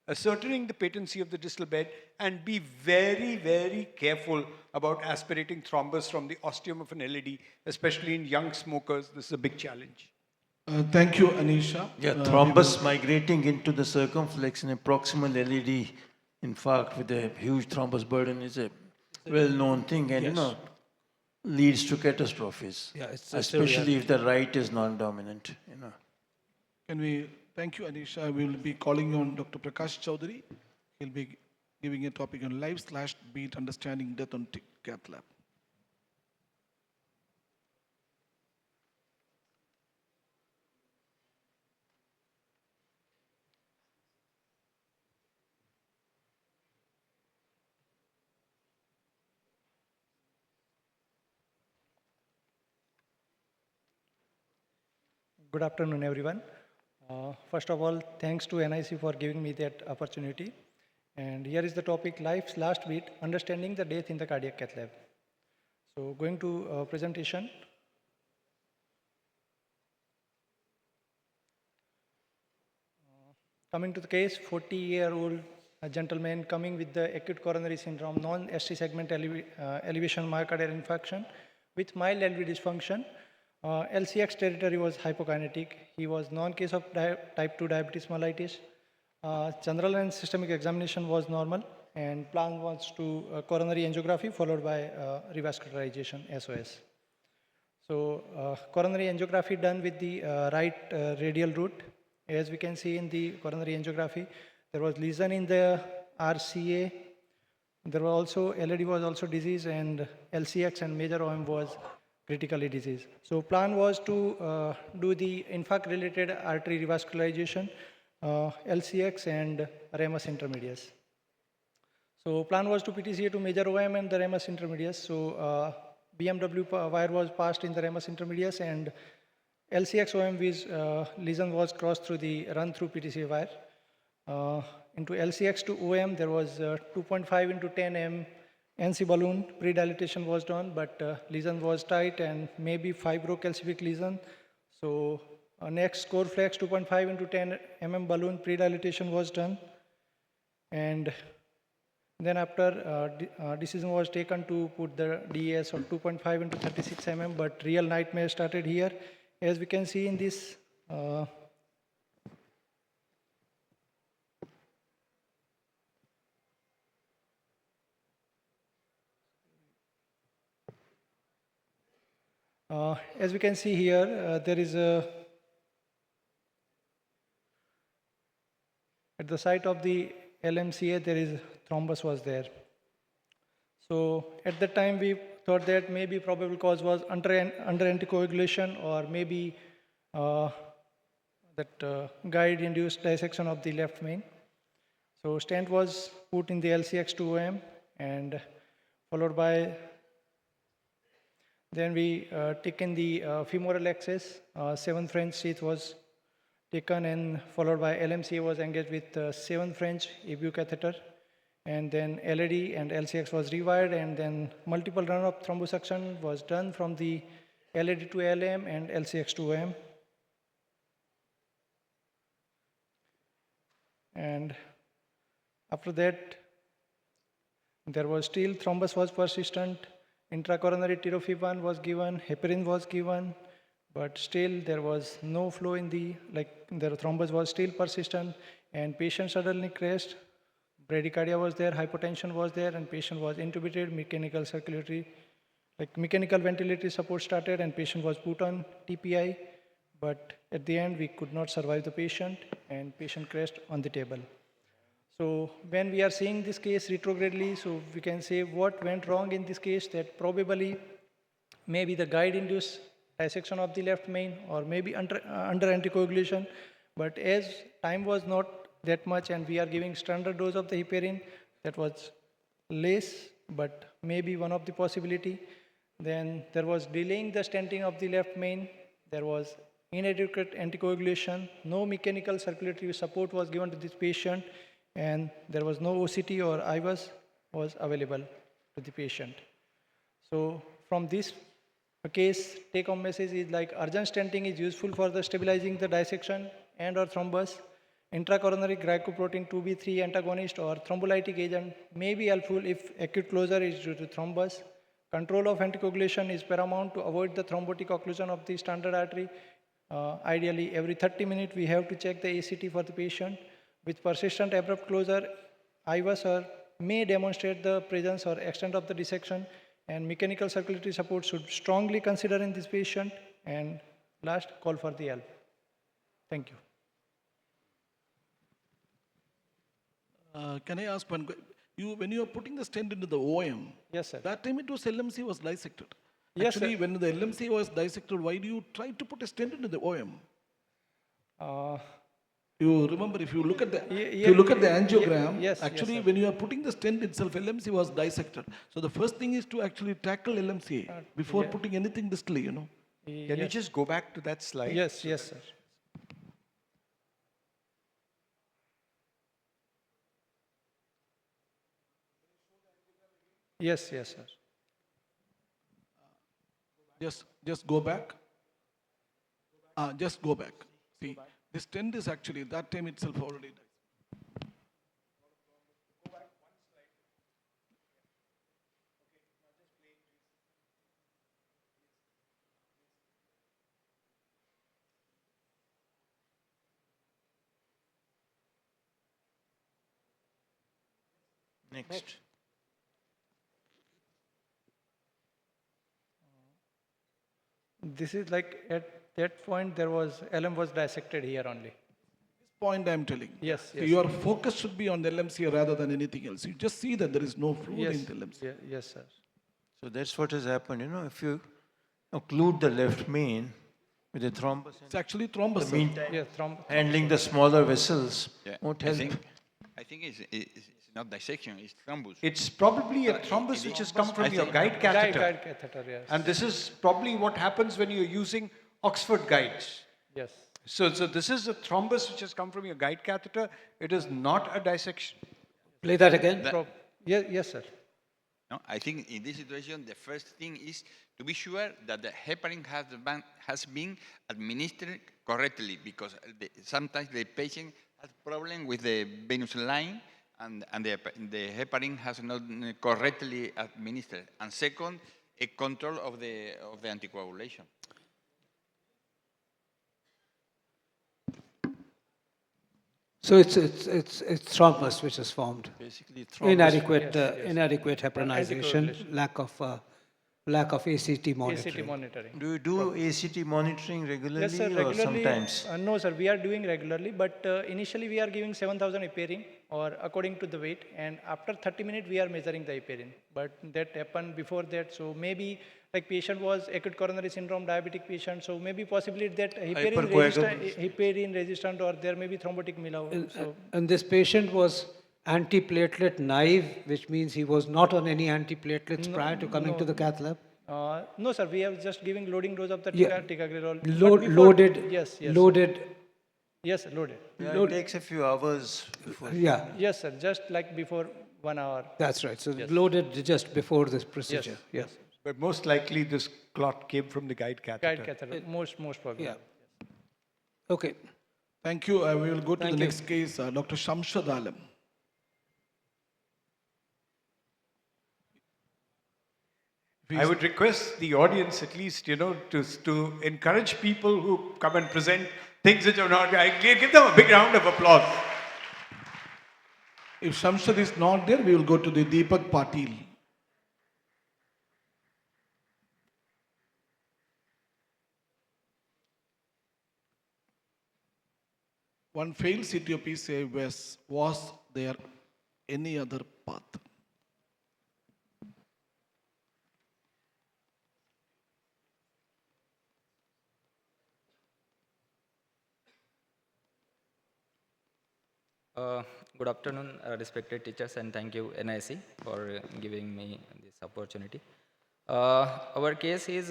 Speaker 18: ascertaining the patency of the distal bed, and be very, very careful about aspirating thrombus from the ostium of an LED, especially in young smokers. This is a big challenge.
Speaker 14: Thank you, Anisha.
Speaker 10: Yeah, thrombus migrating into the circumflex in a proximal LED infarct with a huge thrombus burden is a well-known thing, and leads to catastrophes,
Speaker 6: Yeah, it's
Speaker 10: especially if the right is non-dominant.
Speaker 14: Can we, thank you, Anisha. We will be calling on Dr. Prakash Chaudhary. He'll be giving a topic on live/beat understanding death on cath lab.
Speaker 5: Good afternoon, everyone. First of all, thanks to NIC for giving me that opportunity. And here is the topic, life's last beat, understanding the death in the cardiac cath lab. So going to presentation. Coming to the case, 40-year-old gentleman coming with the acute coronary syndrome, non-ST segment elevation myocardial infarction with mild LV dysfunction. LCX territory was hypokinetic. He was non-case of type 2 diabetes mellitus. General and systemic examination was normal, and plan was to coronary angiography followed by revascularization, SOS. So coronary angiography done with the right radial route. As we can see in the coronary angiography, there was lesion in the RCA. There was also, LAD was also disease, and LCX and major OM was critically diseased. So plan was to do the infarct-related artery revascularization, LCX and ramus intermedius. So plan was to PTCA to major OM and the ramus intermedius. So BMW wire was passed in the ramus intermedius, and LCX OM lesion was crossed through the run-through PTCA wire. Into LCX to OM, there was 2.5 into 10 m NC balloon, pre-dilatation was done, but lesion was tight and maybe fibrocalcific lesion. So next core flex 2.5 into 10 mm balloon, pre-dilatation was done. And then after decision was taken to put the DES of 2.5 into 36 mm, but real nightmare started here. As we can see in this as we can see here, there is at the site of the LMCA, there is thrombus was there. So at that time, we thought that maybe probable cause was under anticoagulation, or maybe that guide-induced dissection of the left main. So stent was put in the LCX to OM, and followed by then we taken the femoral access, 7 French teeth was taken, and followed by LMCA was engaged with 7 French EBU catheter, and then LAD and LCX was rewired, and then multiple run-up thrombosuction was done from the LAD to LM and LCX to OM. And after that, there was still thrombus was persistent. Intracoronary tirofiban was given, heparin was given, but still there was no flow in the, the thrombus was still persistent, and patient suddenly crashed. Bradycardia was there, hypotension was there, and patient was intubated, mechanical circulatory, mechanical ventilatory support started, and patient was put on TPI, but at the end we could not survive the patient, and patient crashed on the table. So when we are seeing this case retrogradely, so we can say what went wrong in this case, that probably maybe the guide-induced dissection of the left main, or maybe under anticoagulation. But as time was not that much, and we are giving standard dose of the heparin, that was less, but maybe one of the possibility. Then there was delaying the stenting of the left main. There was inadequate anticoagulation. No mechanical circulatory support was given to this patient, and there was no OCT or IVUS was available to the patient. So from this case, take-home message is urgent stenting is useful for the stabilizing the dissection and or thrombus. Intracoronary glycoprotein 2B3 antagonist or thrombolytic agent may be helpful if acute closure is due to thrombus. Control of anticoagulation is paramount to avoid the thrombotic occlusion of the standard artery. Ideally, every 30 minutes, we have to check the ACT for the patient. With persistent abrupt closure, IVUS may demonstrate the presence or extent of the dissection, and mechanical circulatory support should strongly consider in this patient. And last, call for the help. Thank you.
Speaker 14: Can I ask one? When you are putting the stent into the OM,
Speaker 5: yes, sir.
Speaker 14: That time it was LMC was dissected.
Speaker 5: Yes,
Speaker 14: Actually,
Speaker 5: sir.
Speaker 14: when the LMC was dissected, why do you try to put a stent into the OM? You remember, if you look at the angiogram,
Speaker 5: yes,
Speaker 14: actually,
Speaker 5: yes,
Speaker 14: when you are putting the stent itself, LMC was dissected. So the first thing is to actually tackle LMC before
Speaker 5: yeah.
Speaker 14: putting anything distally, you know.
Speaker 18: Can you just go back to that slide?
Speaker 5: Yes, yes, sir. Yes, yes, sir.
Speaker 14: Just go back. Just go back. See, this stent is actually that time itself already.
Speaker 10: Next.
Speaker 5: This is like at that point there was LM was dissected here only.
Speaker 14: This point I am telling.
Speaker 5: Yes,
Speaker 14: So
Speaker 5: yes.
Speaker 14: your focus should be on the LMC rather than anything else. You just see that there is no fluid
Speaker 5: Yes,
Speaker 14: in the LMC.
Speaker 5: yes, sir.
Speaker 10: So that's what has happened. You know, if you occlude the left main with a thrombus,
Speaker 14: it's actually thrombus.
Speaker 10: In the meantime,
Speaker 5: yes,
Speaker 10: handling the smaller vessels won't help.
Speaker 13: I think it's not dissection, it's thrombus.
Speaker 18: It's probably a thrombus which has come from your guide catheter.
Speaker 5: Guide catheter, yes.
Speaker 18: And this is probably what happens when you're using Oxford guides.
Speaker 5: Yes.
Speaker 18: So this is a thrombus which has come from your guide catheter. It is not a dissection.
Speaker 6: Play that again.
Speaker 5: Yes, yes, sir.
Speaker 13: No, I think in this situation, the first thing is to be sure that the heparin has been administered correctly, because sometimes the patient has problem with the venous line and the heparin has not correctly administered. And second, a control of the anticoagulation.
Speaker 6: So it's thrombus which is formed.
Speaker 10: Basically, thrombus.
Speaker 6: Inadequate heparinization, lack of ACT monitoring.
Speaker 5: ACT monitoring.
Speaker 10: Do you do ACT monitoring regularly,
Speaker 5: Yes, sir,
Speaker 10: or
Speaker 5: regularly.
Speaker 10: sometimes?
Speaker 5: No, sir, we are doing regularly, but initially we are giving 7,000 heparin or according to the weight, and after 30 minutes we are measuring the heparin. But that happened before that, so maybe like patient was acute coronary syndrome, diabetic patient, so maybe possibly that heparin resistant or there may be thrombotic meal.
Speaker 6: And this patient was antiplatelet naive, which means he was not on any antiplatelets prior to coming to the cath lab?
Speaker 5: No, sir, we are just giving loading dose of the ticagrelor.
Speaker 6: Loaded.
Speaker 5: Yes, yes.
Speaker 6: Loaded.
Speaker 5: Yes, loaded.
Speaker 10: Yeah, it takes a few hours before.
Speaker 6: Yeah.
Speaker 5: Yes, sir, just like before 1 hour.
Speaker 6: That's right. So
Speaker 5: Yes.
Speaker 6: loaded just before this procedure. Yes.
Speaker 18: But most likely this clot came from the guide catheter.
Speaker 5: Guide catheter, most probably.
Speaker 6: Yeah. Okay.
Speaker 14: Thank you. We will go to
Speaker 6: Thank
Speaker 14: the
Speaker 6: you.
Speaker 14: next case, Dr. Shamshad Alam.
Speaker 18: I would request the audience at least, to encourage people who come and present things which are not, give them a big round of applause.
Speaker 14: If Shamshad is not there, we will go to the Deepak Patil. One failed CTOPCA was there any other path?
Speaker 8: Good afternoon, respected teachers, and thank you, NIC, for giving me this opportunity. Our case is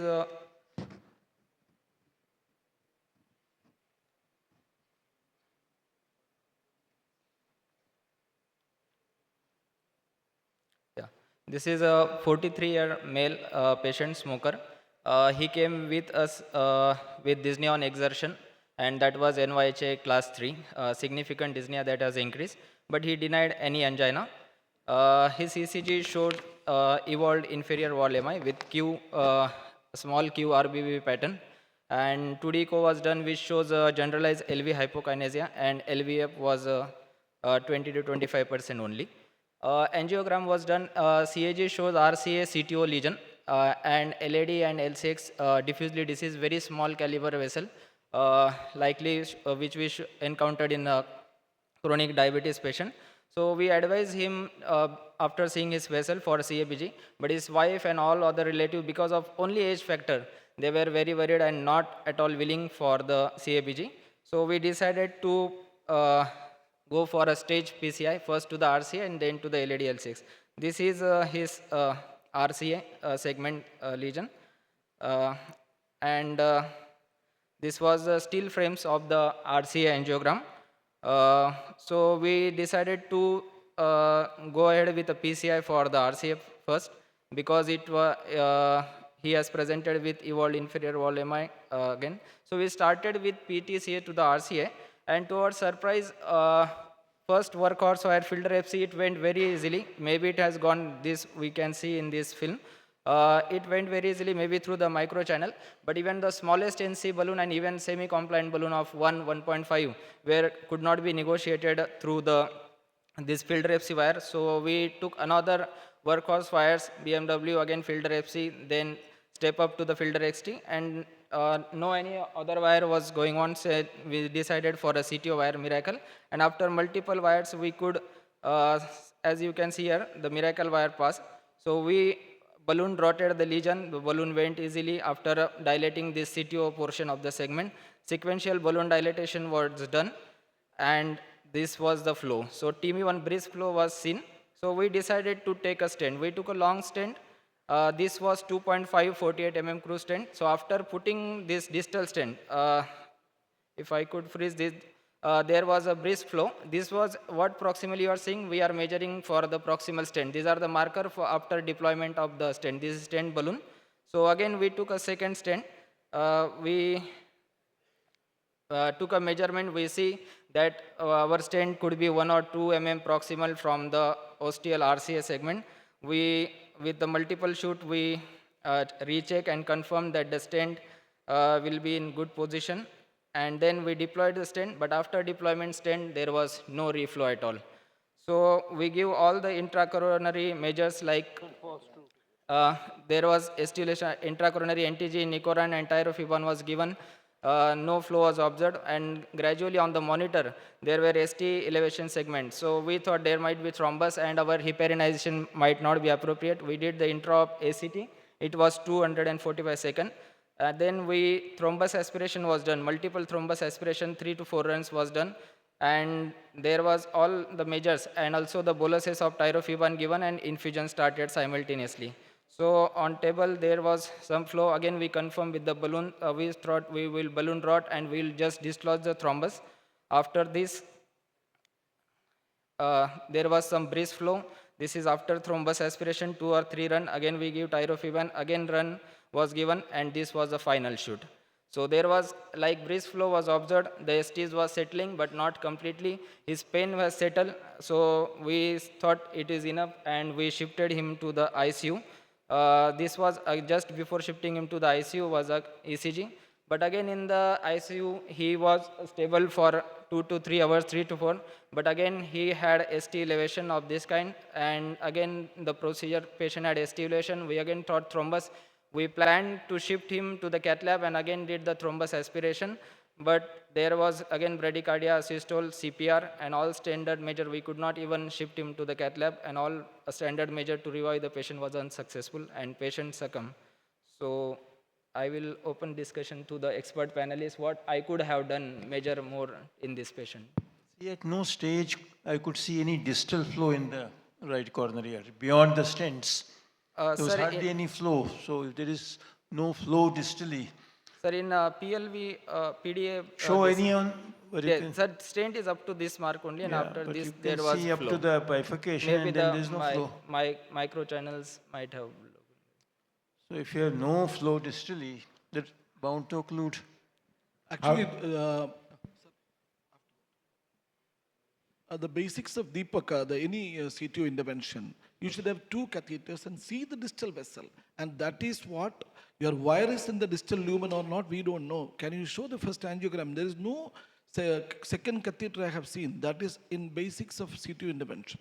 Speaker 8: this is a 43-year male patient smoker. He came with us with dyspnea on exertion, and that was NYHA class 3, significant dyspnea that has increased, but he denied any angina. His ECG showed evolved inferior wall MI with small Q RBB pattern, and 2D echo was done, which shows generalized LV hypokinesia, and LVF was 20 to 25% only. Angiogram was done. CAG shows RCA CTO lesion and LAD and LCX diffusely disease, very small caliber vessel, likely which we encountered in a chronic diabetes patient. So we advise him after seeing his vessel for CABG, but his wife and all other relatives, because of only age factor, they were very worried and not at all willing for the CABG. So we decided to go for a stage PCI, first to the RCA and then to the LADL6. This is his RCA segment lesion. And this was the still frames of the RCA angiogram. So we decided to go ahead with a PCI for the RCA first, because it was he has presented with evolved inferior wall MI again. So we started with PTCA to the RCA, and to our surprise, first workhorse wire filter FC, it went very easily. Maybe it has gone this, we can see in this film. It went very easily, maybe through the micro channel, but even the smallest NC balloon and even semi-compliant balloon of 1.5 where could not be negotiated through this filter FC wire. So we took another workhorse wires, BMW again filter FC, then step up to the filter XT, and no any other wire was going on. So we decided for a CTO wire Miracle, and after multiple wires we could, as you can see here, the Miracle wire pass. So we balloon rotated the lesion, the balloon went easily after dilating this CTO portion of the segment. Sequential balloon dilatation was done, and this was the flow. So TME1 brisk flow was seen. So we decided to take a stent. We took a long stent. This was 2.5 48 mm cruise stent. So after putting this distal stent, if I could freeze this, there was a brisk flow. This was what proximally you are seeing. We are measuring for the proximal stent. These are the marker for after deployment of the stent. This is stent balloon. So again, we took a second stent. We took a measurement. We see that our stent could be 1 or 2 mm proximal from the ostial RCA segment. We, with the multiple shoot, we recheck and confirm that the stent will be in good position. And then we deployed the stent, but after deployment stent, there was no reflow at all. So we give all the intracoronary measures like there was estimation, intracoronary NTG, Nicoran and tyrofibon was given. No flow was observed, and gradually on the monitor there were ST elevation segments. So we thought there might be thrombus and our heparinization might not be appropriate. We did the intra-op ACT. It was 245 seconds. Then thrombus aspiration was done. Multiple thrombus aspiration, 3 to 4 runs was done. And there was all the measures and also the boluses of tyrofibon given, and infusion started simultaneously. So on table there was some flow. Again we confirm with the balloon. We thought we will balloon rot and we will just dislodge the thrombus. After this, there was some brisk flow. This is after thrombus aspiration, 2 or 3 run. Again we give tyrofibon. Again run was given, and this was the final shoot. So there was like brisk flow was observed. The STs was settling, but not completely. His pain was settled. So we thought it is enough, and we shifted him to the ICU. This was just before shifting him to the ICU was a ECG. But again in the ICU, he was stable for 2 to 3 hours, 3 to 4. But again, he had ST elevation of this kind. And again, the procedure patient had ST elevation. We again thought thrombus. We planned to shift him to the cath lab and again did the thrombus aspiration. But there was again bradycardia, systole, CPR, and all standard measure. We could not even shift him to the cath lab, and all standard measure to revive the patient was unsuccessful, and patient succumbed. So I will open discussion to the expert panelists what I could have done measure more in this patient.
Speaker 10: See, at no stage I could see any distal flow in the right coronary artery. Beyond the stents, there was hardly any flow. So if there is no flow distally,
Speaker 8: sir, in PLV, PDA...
Speaker 10: show any on...
Speaker 8: Yeah, sir, stent is up to this mark only, and after this there was
Speaker 10: see
Speaker 8: flow.
Speaker 10: up to the bifurcation,
Speaker 8: Maybe
Speaker 10: and then there is no flow.
Speaker 8: Micro channels might have...
Speaker 10: So if you have no flow distally, that's bound to occlude.
Speaker 14: Actually, the basics of Deepaka, any CTO intervention, you should have 2 catheters and see the distal vessel. And that is what your wire is in the distal lumen or not, we don't know. Can you show the first angiogram? There is no second catheter I have seen. That is in basics of CTO intervention.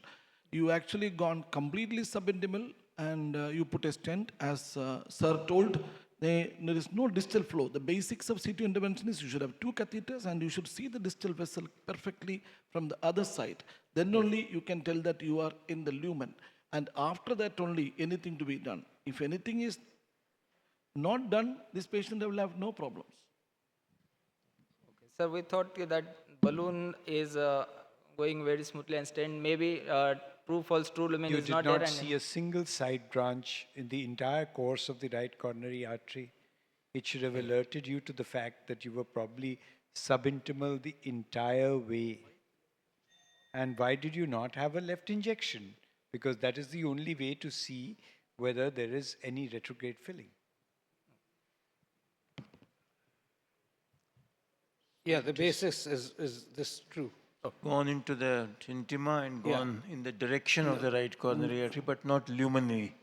Speaker 14: You actually gone completely subintimal and you put a stent, as sir told. There is no distal flow. The basics of CT intervention is you should have two catheters and you should see the distal vessel perfectly from the other side. Then only you can tell that you are in the lumen. And after that only anything to be done. If anything is not done, this patient will have no problems.
Speaker 8: Sir, we thought that balloon is going very smoothly and stent maybe true false true lumen
Speaker 18: You
Speaker 8: is
Speaker 18: did
Speaker 8: not
Speaker 18: not
Speaker 8: there.
Speaker 18: see a single side branch in the entire course of the right coronary artery. It should have alerted you to the fact that you were probably subintimal the entire way. And why did you not have a left injection? Because that is the only way to see whether there is any retrograde filling.
Speaker 6: Yeah, the basis is this true.
Speaker 10: Gone into the intima and gone in the direction of the right coronary artery, but not luminally.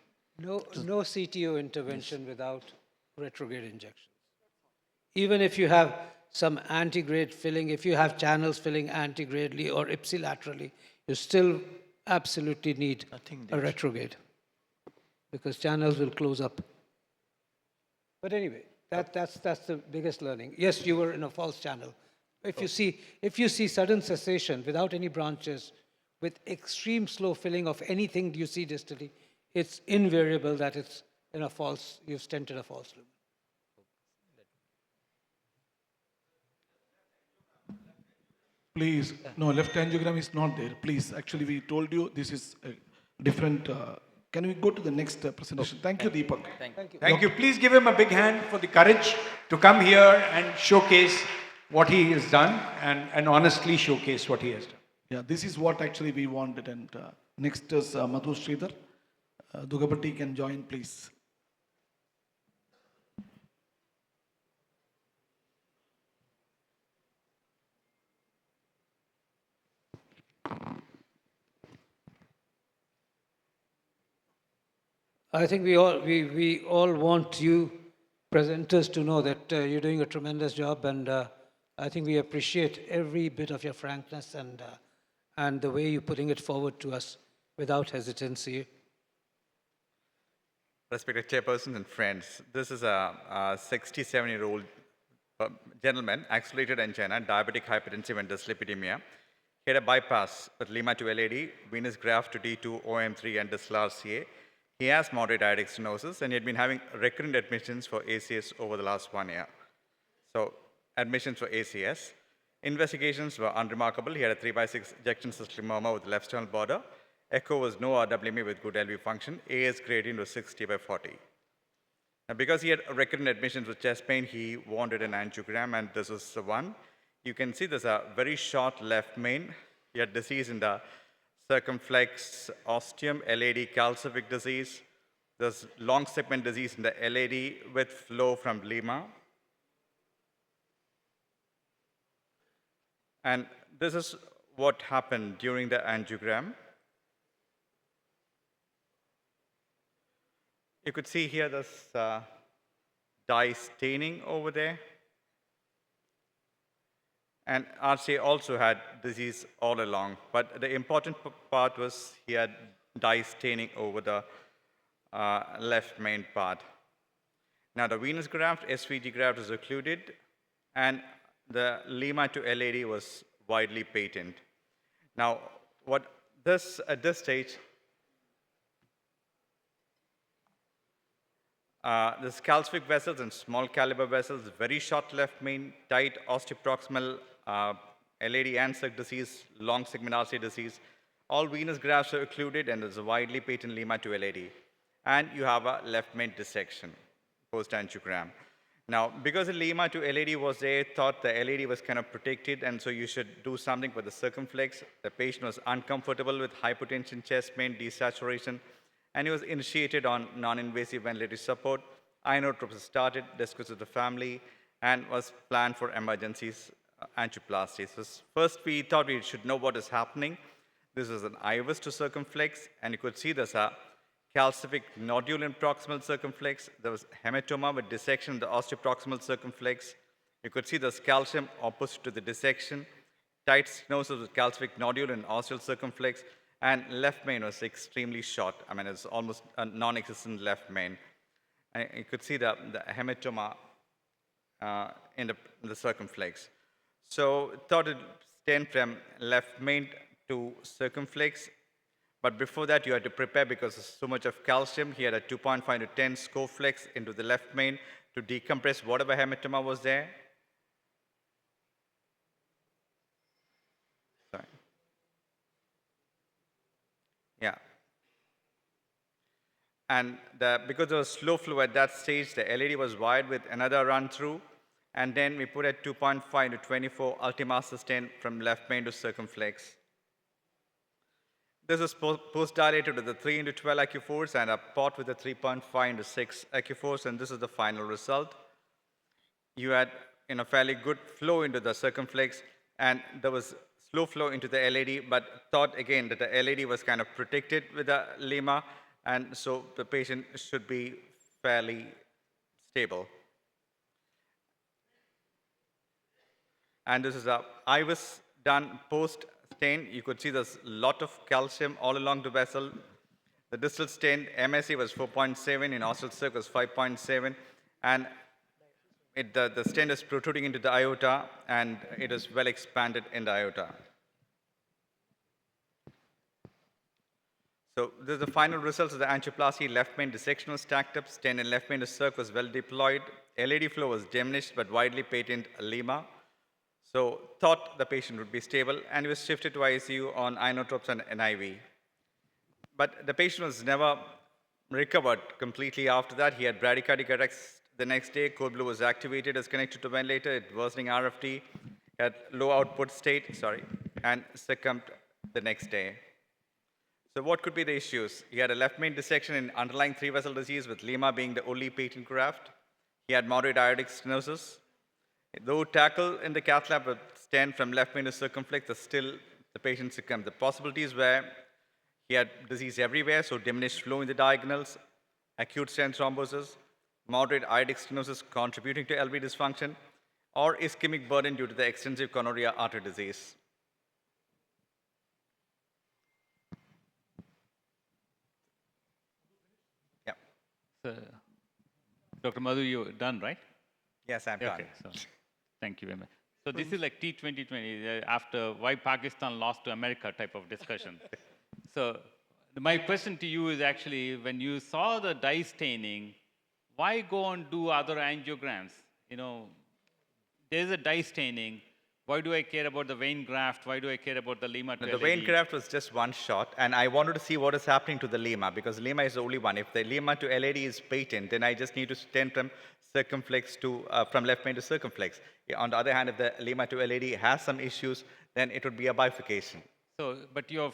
Speaker 6: No CTO intervention without retrograde injections. Even if you have some antegrade filling, if you have channels filling antegradely or ipsilaterally, you still absolutely need a retrograde because channels will close up. But anyway, that's the biggest learning. Yes, you were in a false channel. If you see sudden cessation without any branches, with extreme slow filling of anything you see distally, it's invariable that it's in a false, you've stented a false lumen.
Speaker 14: Please, no, left angiogram is not there. Please, actually, we told you this is a different. Can we go to the next presentation? Thank you, Deepak.
Speaker 18: Thank you. Please give him a big hand for the courage to come here and showcase what he has done and honestly showcase what he has done.
Speaker 14: Yeah, this is what actually we wanted. And next is Madhu Sridhar. Dugapati can join, please.
Speaker 6: I think we all want you presenters to know that you're doing a tremendous job, and I think we appreciate every bit of your frankness and the way you're putting it forward to us without hesitancy.
Speaker 9: Respected chairpersons and friends, this is a 67-year-old gentleman, accelerated angina, diabetic hypertensive and dyslipidemia. He had a bypass with Lima to LAD, venous graft to D2, OM3 and distal RCA. He has moderate aortic stenosis and he had been having recurrent admissions for ACS over the last 1 year. So admissions for ACS. Investigations were unremarkable. He had a 3/6 ejection cystosarcoma with left sternal border. Echo was no RWME with good LV function. AS gradient was 60/40. Now, because he had recurrent admissions with chest pain, he wanted an angiogram, and this is the one. You can see there's a very short left main. He had disease in the circumflex ostium, LAD calcific disease. There's long segment disease in the LAD with flow from Lima. And this is what happened during the angiogram. You could see here this dye staining over there. And RCA also had disease all along. But the important part was he had dye staining over the left main part. Now the venous graft, SVG graft is occluded, and the Lima to LAD was widely patent. Now, at this stage, there's calcific vessels and small caliber vessels, very short left main, tight osteoproximal LAD and circ disease, long segment RCA disease. All venous grafts are occluded and there's a widely patent Lima to LAD. And you have a left main dissection post-angiogram. Now, because the Lima to LAD was there, thought the LAD was kind of protected, and so you should do something with the circumflex. The patient was uncomfortable with hypotension, chest pain, desaturation, and he was initiated on non-invasive ventilatory support. Inotrope was started, discussed with the family, and was planned for emergencies, angioplasty. So first, we thought we should know what is happening. This is an IVUS to circumflex, and you could see there's a calcific nodule in proximal circumflex. There was hematoma with dissection in the osteoproximal circumflex. You could see there's calcium opposite to the dissection, tight stenosis with calcific nodule in ostial circumflex, And left main was extremely short. I mean, it's almost a non-existent left main. And you could see the hematoma in the circumflex. So thought it stent from left main to circumflex. But before that, you had to prepare because there's so much of calcium. He had a 2.5 to 10 Scoflex into the left main to decompress whatever hematoma was there. Sorry. Yeah. And because there was slow flow at that stage, the LED was wired with another run through. And then we put a 2.5 to 24 Ultimaster stent from left main to circumflex. This is post-dilated with the 3 into 12 AccuForce and a pot with a 3.5 into 6 AccuForce, and this is the final result. You had fairly good flow into the circumflex, and there was slow flow into the LED, but thought again that the LED was kind of protected with the lima, and so the patient should be fairly stable. And this is a IVUS done post-stain. You could see there's a lot of calcium all along the vessel. The distal stain MSE was 4.7, in ostial circ was 5.7, and the stent is protruding into the aorta, and it is well expanded in the aorta. So this is the final results of the angioplasty. Left main dissection was stacked up, stent in left main circ was well deployed. LED flow was diminished but widely patent lima. So thought the patient would be stable, and he was shifted to ICU on inotropes and NIV. But the patient was never recovered completely after that. He had bradycardic arrest the next day. Code blue was activated as connected to ventilator. It worsening RFT, had low output state, and succumbed the next day. So what could be the issues? He had a left main dissection in underlying 3-vessel disease with lima being the only patent graft. He had moderate aortic stenosis. Though tackle in the cath lab with stent from left main to circumflex, still the patient succumbed. The possibilities were he had disease everywhere, so diminished flow in the diagonals, acute stent thrombosis, moderate aortic stenosis contributing to LV dysfunction, or ischemic burden due to the extensive coronary artery disease. Yeah.
Speaker 15: So, Dr. Madhu, you're done, right?
Speaker 9: Yes, I'm done.
Speaker 15: Okay, so thank you very much. So this is like T2020, after why Pakistan lost to America type of discussion. So my question to you is actually, when you saw the dye staining, why go and do other angiograms? There's a dye staining. Why do I care about the vein graft? Why do I care about the lima to
Speaker 9: The
Speaker 15: LED?
Speaker 9: vein graft was just one shot, and I wanted to see what is happening to the lima, because lima is the only one. If the lima to LED is patent, then I just need to stent from circumflex to from left main to circumflex. On the other hand, if the lima to LED has some issues, then it would be a bifurcation.
Speaker 15: So, but your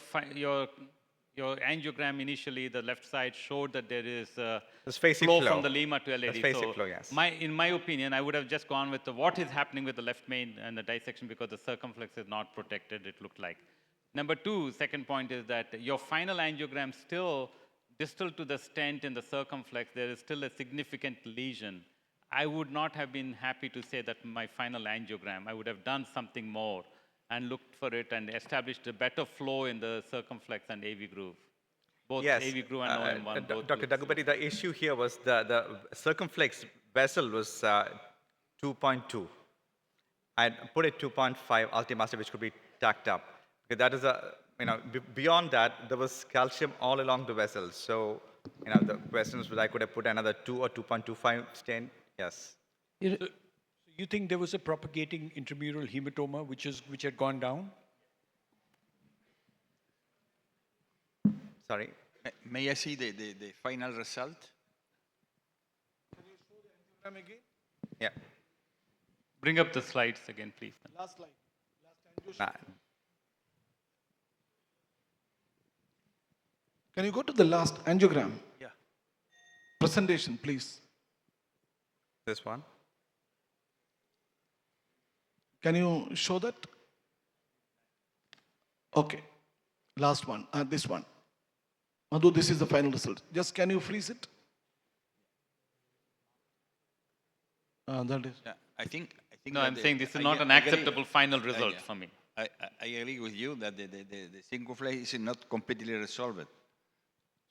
Speaker 15: angiogram initially, the left side showed that there is flow from the lima to LED.
Speaker 9: Phasic flow, yes.
Speaker 15: In my opinion, I would have just gone with what is happening with the left main and the dissection, because the circumflex is not protected, it looked like. Number two, second point is that your final angiogram still, distal to the stent in the circumflex, there is still a significant lesion. I would not have been happy to say that my final angiogram. I would have done something more and looked for it and established a better flow in the circumflex and AV groove. Both
Speaker 9: Yes.
Speaker 15: AV groove and OM1.
Speaker 9: Dr. Dagubati, the issue here was the circumflex vessel was 2.2. I put it 2.5 ultimaster, which could be tacked up. Okay, that is beyond that, there was calcium all along the vessel. So, the question was whether I could have put another 2 or 2.25 stent. Yes.
Speaker 18: So you think there was a propagating intramural hematoma which had gone down?
Speaker 9: Sorry.
Speaker 13: May I see the final result?
Speaker 14: Can you show the angiogram again?
Speaker 9: Yeah.
Speaker 15: Bring up the slides again, please.
Speaker 14: Last slide. Last angiogram. Can you go to the last angiogram?
Speaker 9: Yeah.
Speaker 14: Presentation, please.
Speaker 9: This one.
Speaker 14: Can you show that? Okay. Last one. This one. Madhu, this is the final result. Just can you freeze it? That is.
Speaker 13: Yeah, I think
Speaker 15: No, I'm saying this is not an acceptable final result for me.
Speaker 13: I agree with you that the syncoflex is not completely resolved.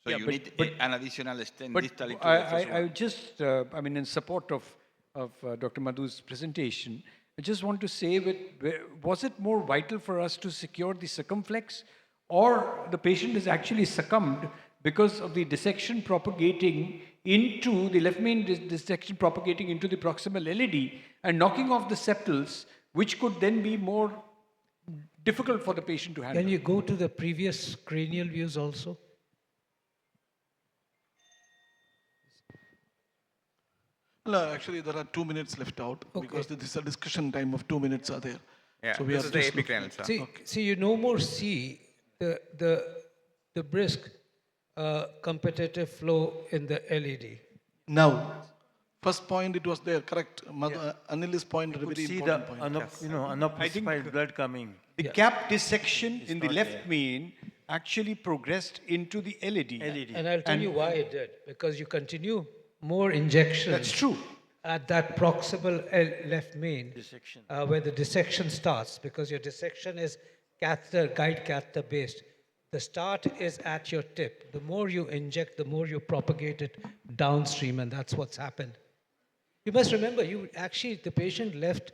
Speaker 13: So
Speaker 18: Yeah,
Speaker 13: you
Speaker 18: but-
Speaker 13: need
Speaker 18: but-
Speaker 13: an additional stent
Speaker 18: But
Speaker 13: distally to the first
Speaker 18: I
Speaker 13: one.
Speaker 18: just, I mean, in support of Dr. Madhu's presentation, I just want to say, was it more vital for us to secure the circumflex, or the patient has actually succumbed because of the dissection propagating into the left main dissection propagating into the proximal LAD and knocking off the septals, which could then be more difficult for the patient to handle?
Speaker 1: Can you go to the previous cranial views also?
Speaker 14: No, actually, there are 2 minutes left out because this is a discussion time of 2 minutes are there.
Speaker 9: Yeah,
Speaker 14: so we
Speaker 9: this
Speaker 14: are
Speaker 9: is the
Speaker 14: just
Speaker 9: epicranial, sir.
Speaker 1: See, you no more see the brisk competitive flow in the LED.
Speaker 14: Now, first point it was there, correct? Anil's point is a
Speaker 10: could
Speaker 14: very
Speaker 10: see
Speaker 14: important
Speaker 10: the
Speaker 14: point.
Speaker 10: unoccupied blood coming.
Speaker 18: The cap dissection
Speaker 10: It's
Speaker 18: in the
Speaker 10: not
Speaker 18: left
Speaker 10: there.
Speaker 18: main actually progressed into the LED.
Speaker 1: And I'll tell you why it did. Because you continue more injections.
Speaker 18: That's true.
Speaker 1: At that proximal left main, where the dissection starts, because your dissection is guide catheter based. The start is at your tip. The more you inject, the more you propagate it downstream, and that's what's happened. You must remember, the patient left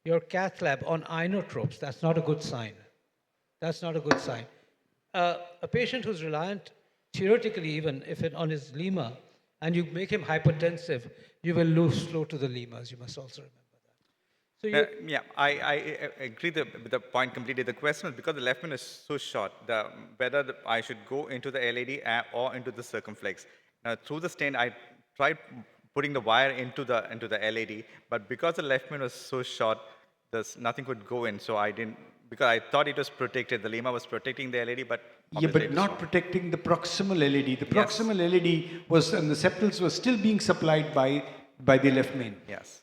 Speaker 1: your cath lab on inotropes. That's not a good sign. That's not a good sign. A patient who's reliant, theoretically even, if it on his lima, and you make him hypertensive, you will lose flow to the lemurs. You must also remember that. So
Speaker 9: Yeah, I agree with the point completely. The question is because the left main is so short, whether I should go into the LAD or into the circumflex. Now, through the stent, I tried putting the wire into the LAD, but because the left main was so short, nothing could go in. So I didn't, because I thought it was protected. The lima was protecting the LAD, but
Speaker 18: Yeah,
Speaker 9: obviously
Speaker 18: but
Speaker 9: it was
Speaker 18: not
Speaker 9: wrong.
Speaker 18: protecting the proximal LED. The proximal LED was, and the septals were still being supplied by the left main.
Speaker 9: Yes.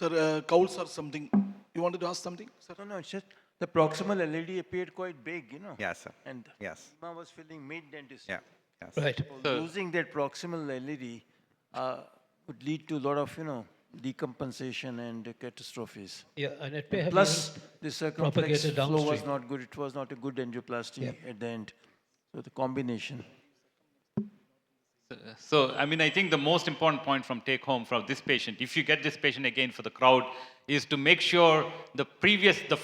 Speaker 14: Sir, Kauls or something. You wanted to ask something, sir?
Speaker 10: No, it's just the proximal LED appeared quite big,
Speaker 9: Yes, sir.
Speaker 10: And
Speaker 9: Yes.
Speaker 10: Lima was filling mid-dentist.
Speaker 9: Yeah. Yes.
Speaker 1: Right.
Speaker 10: So losing that proximal LED would lead to a lot of, decompensation and catastrophes.
Speaker 1: Yeah, and it may have
Speaker 10: Plus,
Speaker 1: even
Speaker 10: the circumflex
Speaker 1: propagated
Speaker 10: flow was
Speaker 1: downstream.
Speaker 10: not good. It was not a good angioplasty at the end. So the combination.
Speaker 15: So, I mean, I think the most important point from take home from this patient, if you get this patient again for the crowd, is to make sure the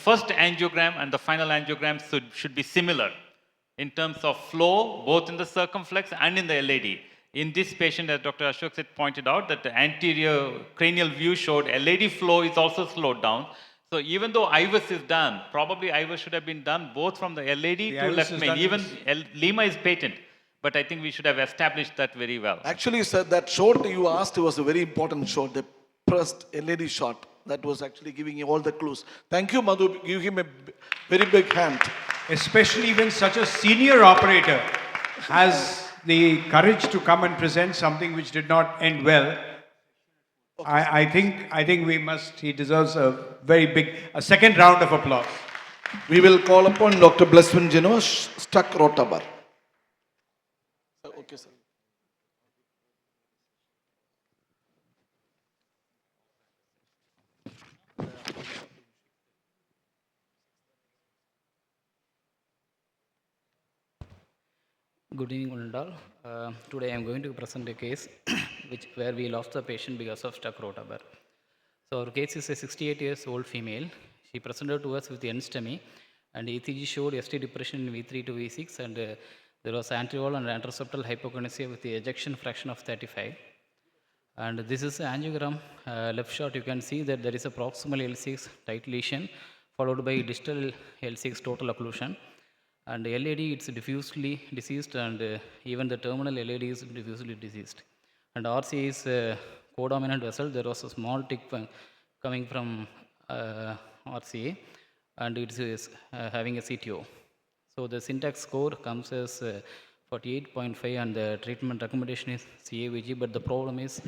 Speaker 15: first angiogram and the final angiogram should be similar in terms of flow, both in the circumflex and in the LAD. In this patient, as Dr. Ashok said, pointed out that the anterior cranial view showed LAD flow is also slowed down. So even though IVUS is done, probably IVUS should have been done both from the LAD to
Speaker 14: IVUS
Speaker 15: left
Speaker 14: is
Speaker 15: main.
Speaker 14: done
Speaker 15: Even
Speaker 14: in
Speaker 15: lima is patent, but I think we should have established that very well.
Speaker 14: Actually, sir, that shot you asked was a very important shot, the first LED shot. That was actually giving you all the clues. Thank you, Madhu. Give him a very big hand.
Speaker 18: Especially when such a senior operator has the courage to come and present something which did not end well. I think we must, he deserves a second round of applause.
Speaker 14: We will call upon Dr. Blesswin Genoa, stuck Rotabar. Okay, sir.
Speaker 16: Good evening, one and all. Today I am going to present a case where we lost the patient because of stuck rotabar. So our case is a 68 years old female. She presented to us with the NSTEMI, and ECG showed ST depression in V3 to V6, and there was anterior and anteroseptal hypokinesia with the ejection fraction of 35. And this is the angiogram. Left shot, you can see that there is a proximal L6 tight lesion followed by distal L6 total occlusion. And LAD, it's diffusely diseased, and even the terminal LAD is diffusely diseased. And RC is codominant vessel. There was a small tick coming from RCA, and it is having a CTO. So the syntax score comes as 48.5, and the treatment recommendation is CAVG, but the problem is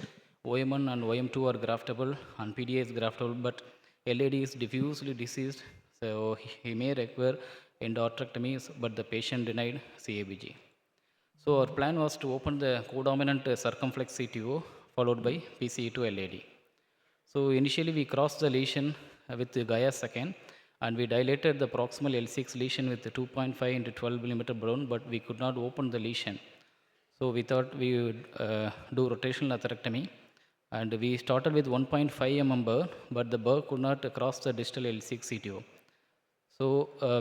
Speaker 16: OM1 and OM2 are graftable, and PDA is graftable, but LAD is diffusely diseased, so he may require endarterectomy, but the patient denied CABG. So our plan was to open the codominant circumflex CTO followed by PCE to LAD. So initially we crossed the lesion with the Gaia second, and we dilated the proximal L6 lesion with the 2.5 into 12 millimeter balloon, but we could not open the lesion. So we thought we would do rotational atherectomy, and we started with 1.5 mm burr, but the burr could not cross the distal L6 CTO. So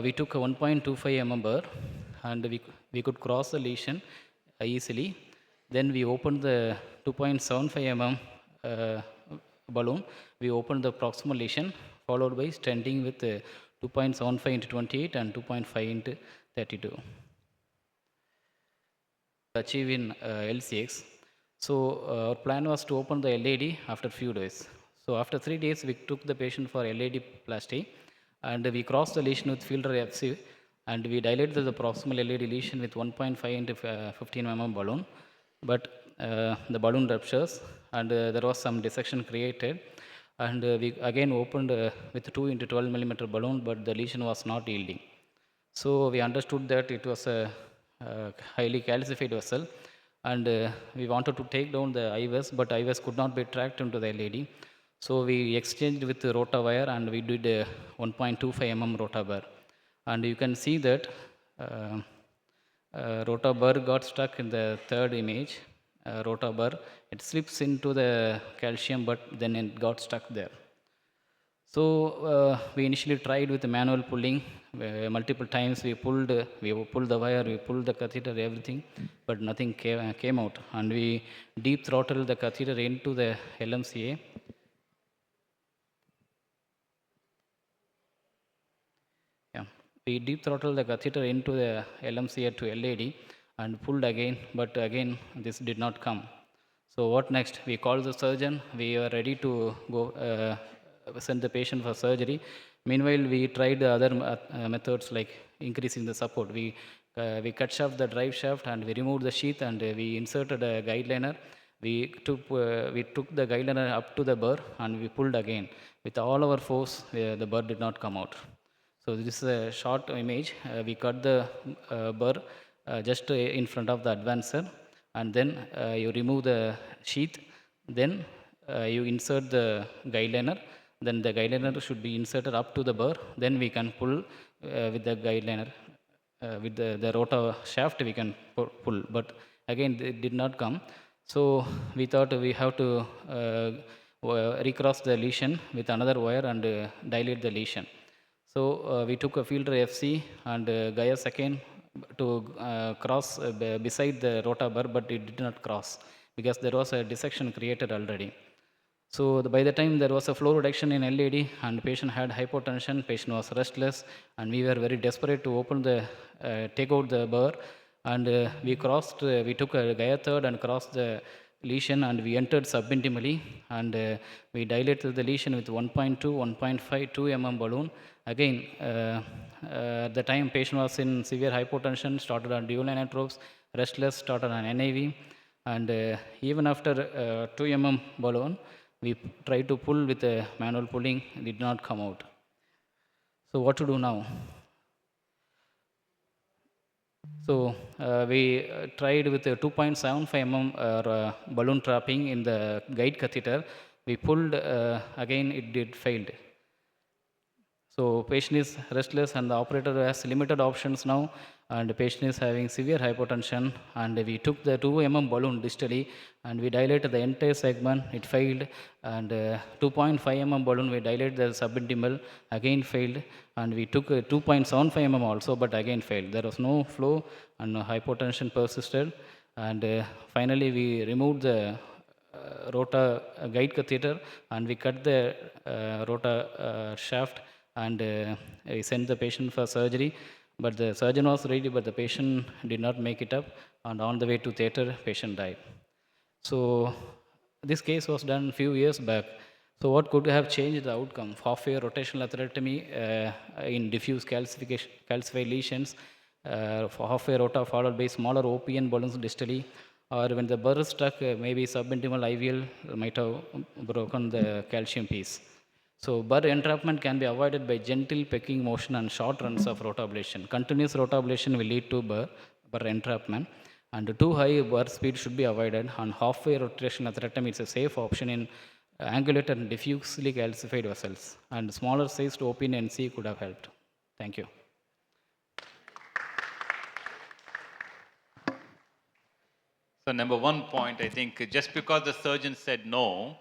Speaker 16: we took a 1.25 mm burr, and we could cross the lesion easily. Then we opened the 2.75 mm balloon. We opened the proximal lesion, followed by stenting with 2.75 into 28 and 2.5 into 32. Achieve in LCX. So our plan was to open the LAD after few days. So after 3 days, we took the patient for LAD plasty, and we crossed the lesion with filter FC, and we dilated the proximal LAD lesion with 1.5 into 15 mm balloon. But the balloon ruptures, and there was some dissection created, and we again opened with 2 into 12 millimeter balloon, but the lesion was not yielding. So we understood that it was a highly calcified vessel, and we wanted to take down the IVS, but IVS could not be tracked into the LAD. So we exchanged with the rota wire, and we did 1.25 mm rota bar. And you can see that rota bar got stuck in the third image. Rota bar, it slips into the calcium, but then it got stuck there. So we initially tried with the manual pulling. Multiple times we pulled the wire, we pulled the catheter, everything, but nothing came out. And we deep throttled the catheter into the LMCA. Yeah, we deep throttled the catheter into the LMCA to LAD and pulled again, but again this did not come. So what next? We called the surgeon. We were ready to go send the patient for surgery. Meanwhile, we tried the other methods like increasing the support. We cut shaft the drive shaft, and we removed the sheath, and we inserted a guide liner. We took the guide liner up to the burr, and we pulled again. With all our force, the burr did not come out. So this is a short image. We cut the burr just in front of the advancer, and then you remove the sheath. Then you insert the guide liner. Then the guide liner should be inserted up to the burr. Then we can pull with the guide liner. With the rotor shaft, we can pull. But again, it did not come. So we thought we have to recross the lesion with another wire and dilate the lesion. So we took a filter FC and Gaia second to cross beside the rota bar, but it did not cross because there was a dissection created already. So by the time there was a flow reduction in LAD and patient had hypotension, patient was restless, and we were very desperate to open the, take out the burr, and we took a Gaia third and crossed the lesion, and we entered subintimally, and we dilated the lesion with 1.2, 1.5, 2 mm balloon. Again, at the time patient was in severe hypotension, started on dual inotropes, restless, started on NIV, and even after 2 mm balloon, we tried to pull with a manual pulling, it did not come out. So what to do now? So we tried with a 2.75 mm balloon trapping in the guide catheter. We pulled, again it did failed. So patient is restless, and the operator has limited options now, and the patient is having severe hypotension, and we took the 2 mm balloon distally, and we dilated the entire segment, it failed, and 2.5 mm balloon, we dilated the subintimal, again failed, and we took 2.75 mm also, but again failed. There was no flow, and hypotension persisted, and finally we removed the rota guide catheter, and we cut the rota shaft, and we sent the patient for surgery. But the surgeon was ready, but the patient did not make it up, and on the way to theater, patient died. So this case was done a few years back. So what could have changed the outcome? Half-wave rotational atherectomy in diffuse calcified lesions, for half-wave rota followed by smaller OPN balloons distally, or when the burr is stuck, maybe subintimal IVL might have broken the calcium piece. So burr entrapment can be avoided by gentle pecking motion and short runs of rotablation. Continuous rotablation will lead to burr entrapment, and too high burr speed should be avoided. And half-wave rotational atherectomy is a safe option in angulated and diffusely calcified vessels, and smaller sized open NC could have helped. Thank you.
Speaker 15: So number one point, I think just because the surgeon said no,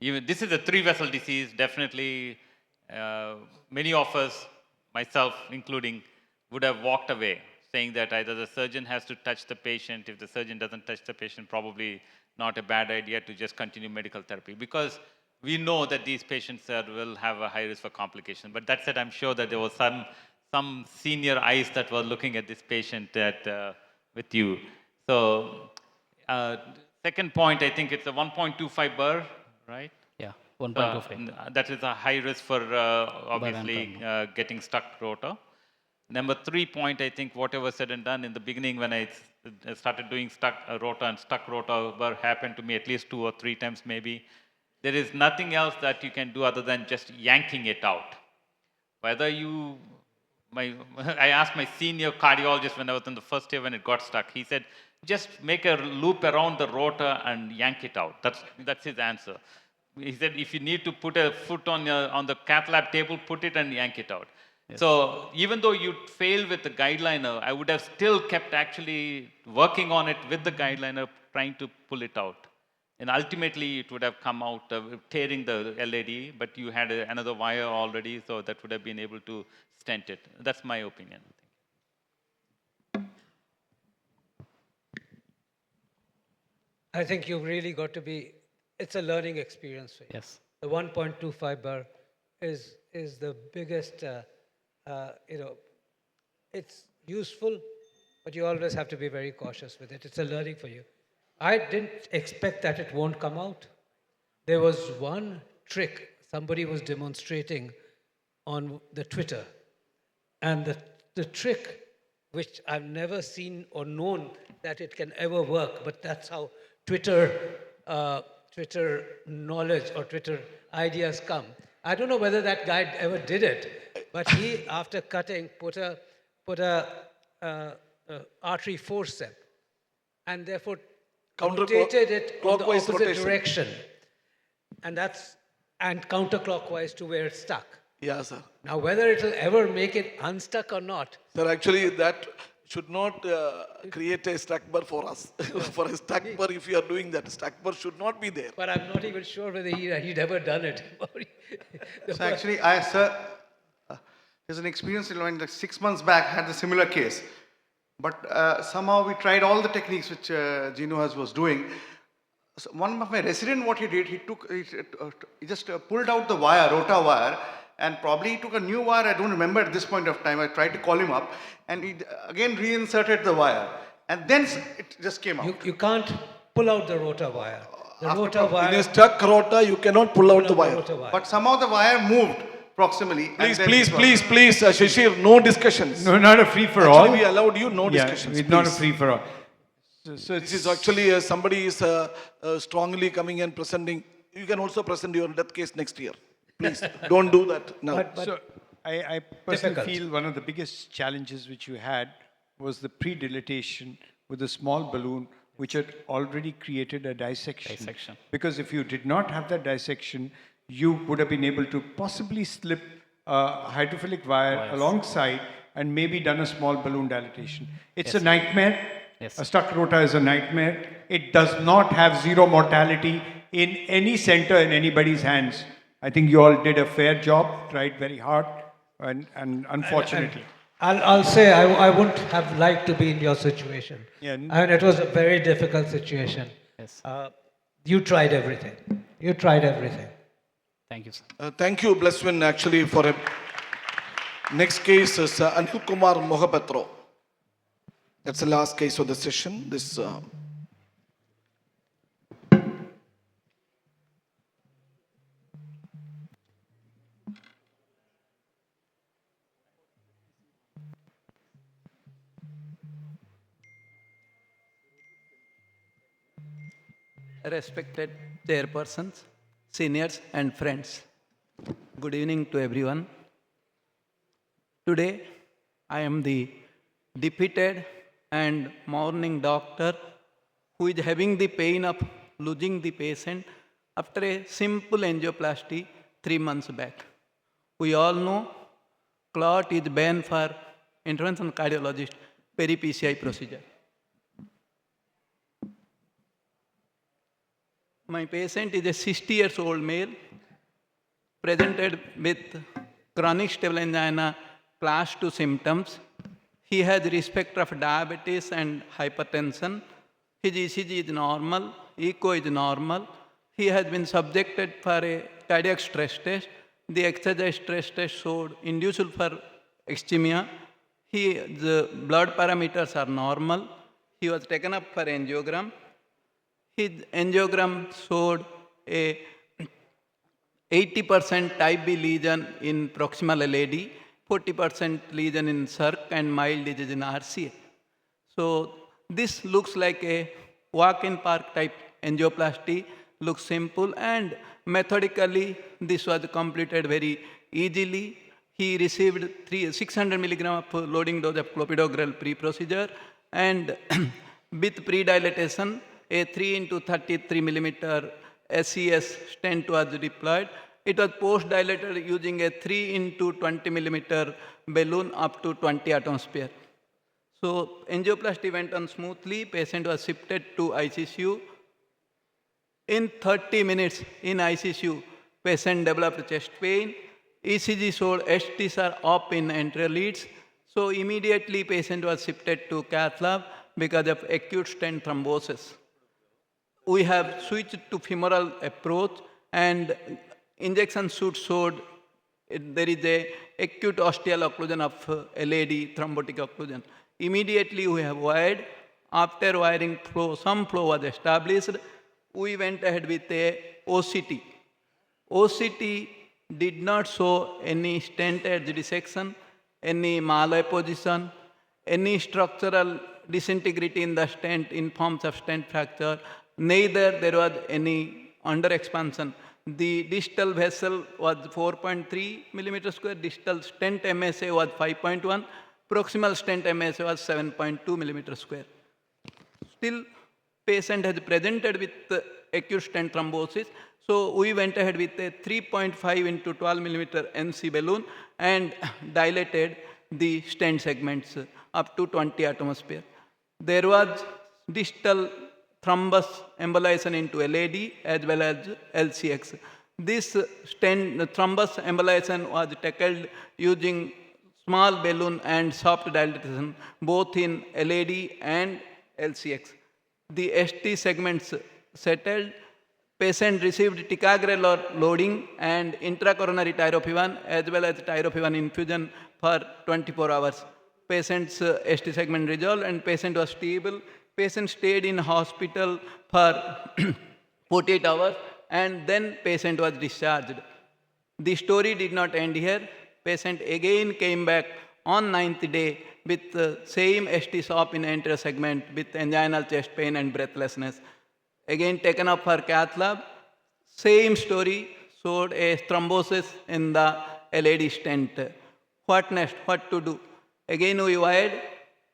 Speaker 15: even this is a 3-vessel disease, definitely many of us, myself including, would have walked away saying that either the surgeon has to touch the patient. If the surgeon doesn't touch the patient, probably not a bad idea to just continue medical therapy, because we know that these patients will have a high risk for complication. But that said, I'm sure that there was some senior eyes that were looking at this patient with you. So second point, I think it's a 1.25 burr, right?
Speaker 16: Yeah, 1.25.
Speaker 15: That is a high risk for obviously getting stuck rotor. Number 3 point, I think whatever said and done in the beginning when I started doing stuck rotor and stuck rotor burr happened to me at least 2 or 3 times maybe. There is nothing else that you can do other than just yanking it out. Whether you, I asked my senior cardiologist when I was in the first year when it got stuck, he said, just make a loop around the rotor and yank it out. That's his answer. He said, if you need to put a foot on the cath lab table, put it and yank it out. Yes. So even though you failed with the guideliner, I would have still kept actually working on it with the guideliner, trying to pull it out. And ultimately, it would have come out tearing the LAD, but you had another wire already, so that would have been able to stent it. That's my opinion.
Speaker 1: I think you've really got to be, it's a learning experience for you.
Speaker 16: Yes.
Speaker 1: The 1.25 bar is the biggest, it's useful, but you always have to be very cautious with it. It's a learning for you. I didn't expect that it won't come out. There was one trick somebody was demonstrating on the Twitter, and the trick, which I've never seen or known that it can ever work, but that's how Twitter knowledge or Twitter ideas come. I don't know whether that guy ever did it, but he, after cutting, put a artery forcep, and therefore rotated it on the opposite direction, and counterclockwise to where it's stuck.
Speaker 14: Yeah, sir.
Speaker 1: Now, whether it will ever make it unstuck or not.
Speaker 14: Sir, actually, that should not create a stuck bar for us. For a stuck bar, if you are doing that, stuck bar should not be there.
Speaker 1: But I'm not even sure whether he'd ever done it.
Speaker 11: So actually, sir, there's an experience like 6 months back, I had a similar case. But somehow we tried all the techniques which Gino was doing. So one of my resident, what he did, he just pulled out the wire, rotor wire, and probably he took a new wire. I don't remember at this point of time. I tried to call him up, and he again reinserted the wire, and then it just came out.
Speaker 1: You can't pull out the rotor wire. The rotor wire.
Speaker 14: In a stuck rotor, you cannot pull out the wire.
Speaker 11: But somehow the wire moved proximally.
Speaker 14: Please, Shishir, no discussions.
Speaker 18: No, not a free-for-all.
Speaker 14: Actually, we allowed you no discussions.
Speaker 18: It's not a free-for-all.
Speaker 14: So this is actually somebody is strongly coming and presenting. You can also present your death case next year. Please, don't do that now.
Speaker 18: So I personally feel one of the biggest challenges which you had was the pre-dilatation with a small balloon which had already created a dissection. Because if you did not have that dissection, you would have been able to possibly slip a hydrophilic wire alongside and maybe done a small balloon dilatation. It's a nightmare.
Speaker 16: Yes.
Speaker 18: A stuck rotor is a nightmare. It does not have zero mortality in any center in anybody's hands. I think you all did a fair job, tried very hard, and unfortunately.
Speaker 1: I'll say I wouldn't have liked to be in your situation.
Speaker 18: Yeah.
Speaker 1: I mean, it was a very difficult situation.
Speaker 16: Yes.
Speaker 1: You tried everything. You tried everything.
Speaker 16: Thank you, sir.
Speaker 14: Thank you, Blesswin, actually, for a... Next case is Anil Kumar Mohapatro. That's the last case of the session. This...
Speaker 22: Respected chairpersons, seniors and friends, good evening to everyone. Today, I am the defeated and mourning doctor who is having the pain of losing the patient after a simple angioplasty 3 months back. We all know clot is banned for interventional cardiologist peri-PCI procedure. My patient is a 60 years old male, presented with chronic stable angina class 2 symptoms. He has risk factor of diabetes and hypertension. His ECG is normal, echo is normal. He has been subjected for a cardiac stress test. The exercise stress test showed inducible for ischemia. The blood parameters are normal. He was taken up for angiogram. His angiogram showed a 80% type B lesion in proximal LAD, 40% lesion in circ, and mild disease in RCA. So this looks like a walk-in park type angioplasty, looks simple, and methodically this was completed very easily. He received 600 milligram of loading dose of clopidogrel pre-procedure, and with pre-dilatation, a 3 into 33 millimeter SES stent was deployed. It was post-dilated using a 3 into 20 millimeter balloon up to 20 atmosphere. So angioplasty went on smoothly. Patient was shifted to ICCU. In 30 minutes in ICCU, patient developed chest pain. ECG showed STs are up in anterior leads. So immediately patient was shifted to cath lab because of acute stent thrombosis. We have switched to femoral approach, and injection suit showed there is a acute ostial occlusion of LAD, thrombotic occlusion. Immediately we have wired. After wiring, some flow was established. We went ahead with a OCT. OCT did not show any stent edge dissection, any malapposition, any structural disintegrity in the stent in forms of stent fracture. Neither there was any under-expansion. The distal vessel was 4.3 millimeter square, distal stent MSA was 5.1, proximal stent MSA was 7.2 millimeter square. Still, patient has presented with acute stent thrombosis, so we went ahead with a 3.5 into 12 millimeter NC balloon and dilated the stent segments up to 20 atmosphere. There was distal thrombus embolization into LAD as well as LCX. This stent thrombus embolization was tackled using small balloon and soft dilatation both in LAD and LCX. The ST segments settled. Patient received ticagrelor loading and intracoronary tirofiban as well as tirofiban infusion for 24 hours. Patient's ST segment resolved and patient was stable. Patient stayed in hospital for 48 hours and then patient was discharged. The story did not end here. Patient again came back on 9th day with the same ST SOP in anterior segment with anginal chest pain and breathlessness. Again taken up for cath lab. Same story, showed a thrombosis in the LAD stent. What next? What to do? Again we wired.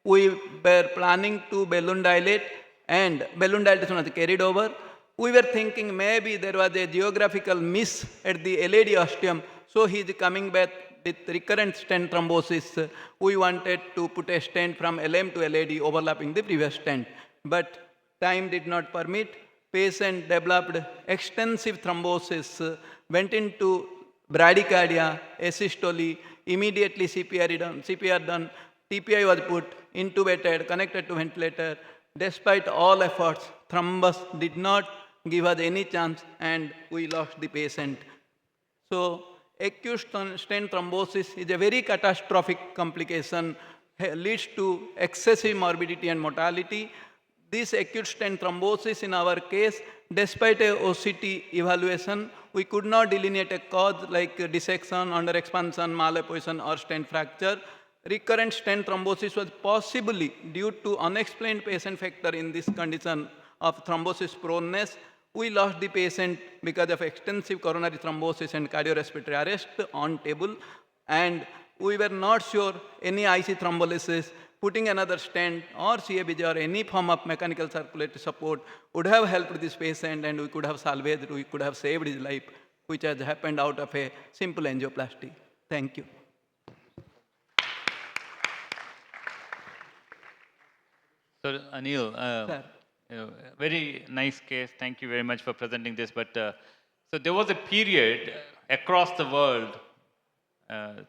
Speaker 22: We were planning to balloon dilate and balloon dilatation was carried over. We were thinking maybe there was a geographical miss at the LAD ostium, so he is coming back with recurrent stent thrombosis. We wanted to put a stent from LM to LAD overlapping the previous stent, but time did not permit. Patient developed extensive thrombosis, went into bradycardia, asystole, immediately CPR done, TPI was put, intubated, connected to ventilator. Despite all efforts, thrombus did not give us any chance and we lost the patient. So acute stent thrombosis is a very catastrophic complication, leads to excessive morbidity and mortality. This acute stent thrombosis in our case, despite a OCT evaluation, we could not delineate a cause like dissection, underexpansion, malapposition or stent fracture. Recurrent stent thrombosis was possibly due to unexplained patient factor in this condition of thrombosis proneness. We lost the patient because of extensive coronary thrombosis and cardiorespiratory arrest on table, and we were not sure any IC thrombolysis putting another stent or CABG or any form of mechanical circulatory support would have helped this patient and we could have salvaged, we could have saved his life, which has happened out of a simple angioplasty. Thank you.
Speaker 15: So, Anil,
Speaker 22: Sir.
Speaker 15: very nice case. Thank you very much for presenting this. But so there was a period across the world,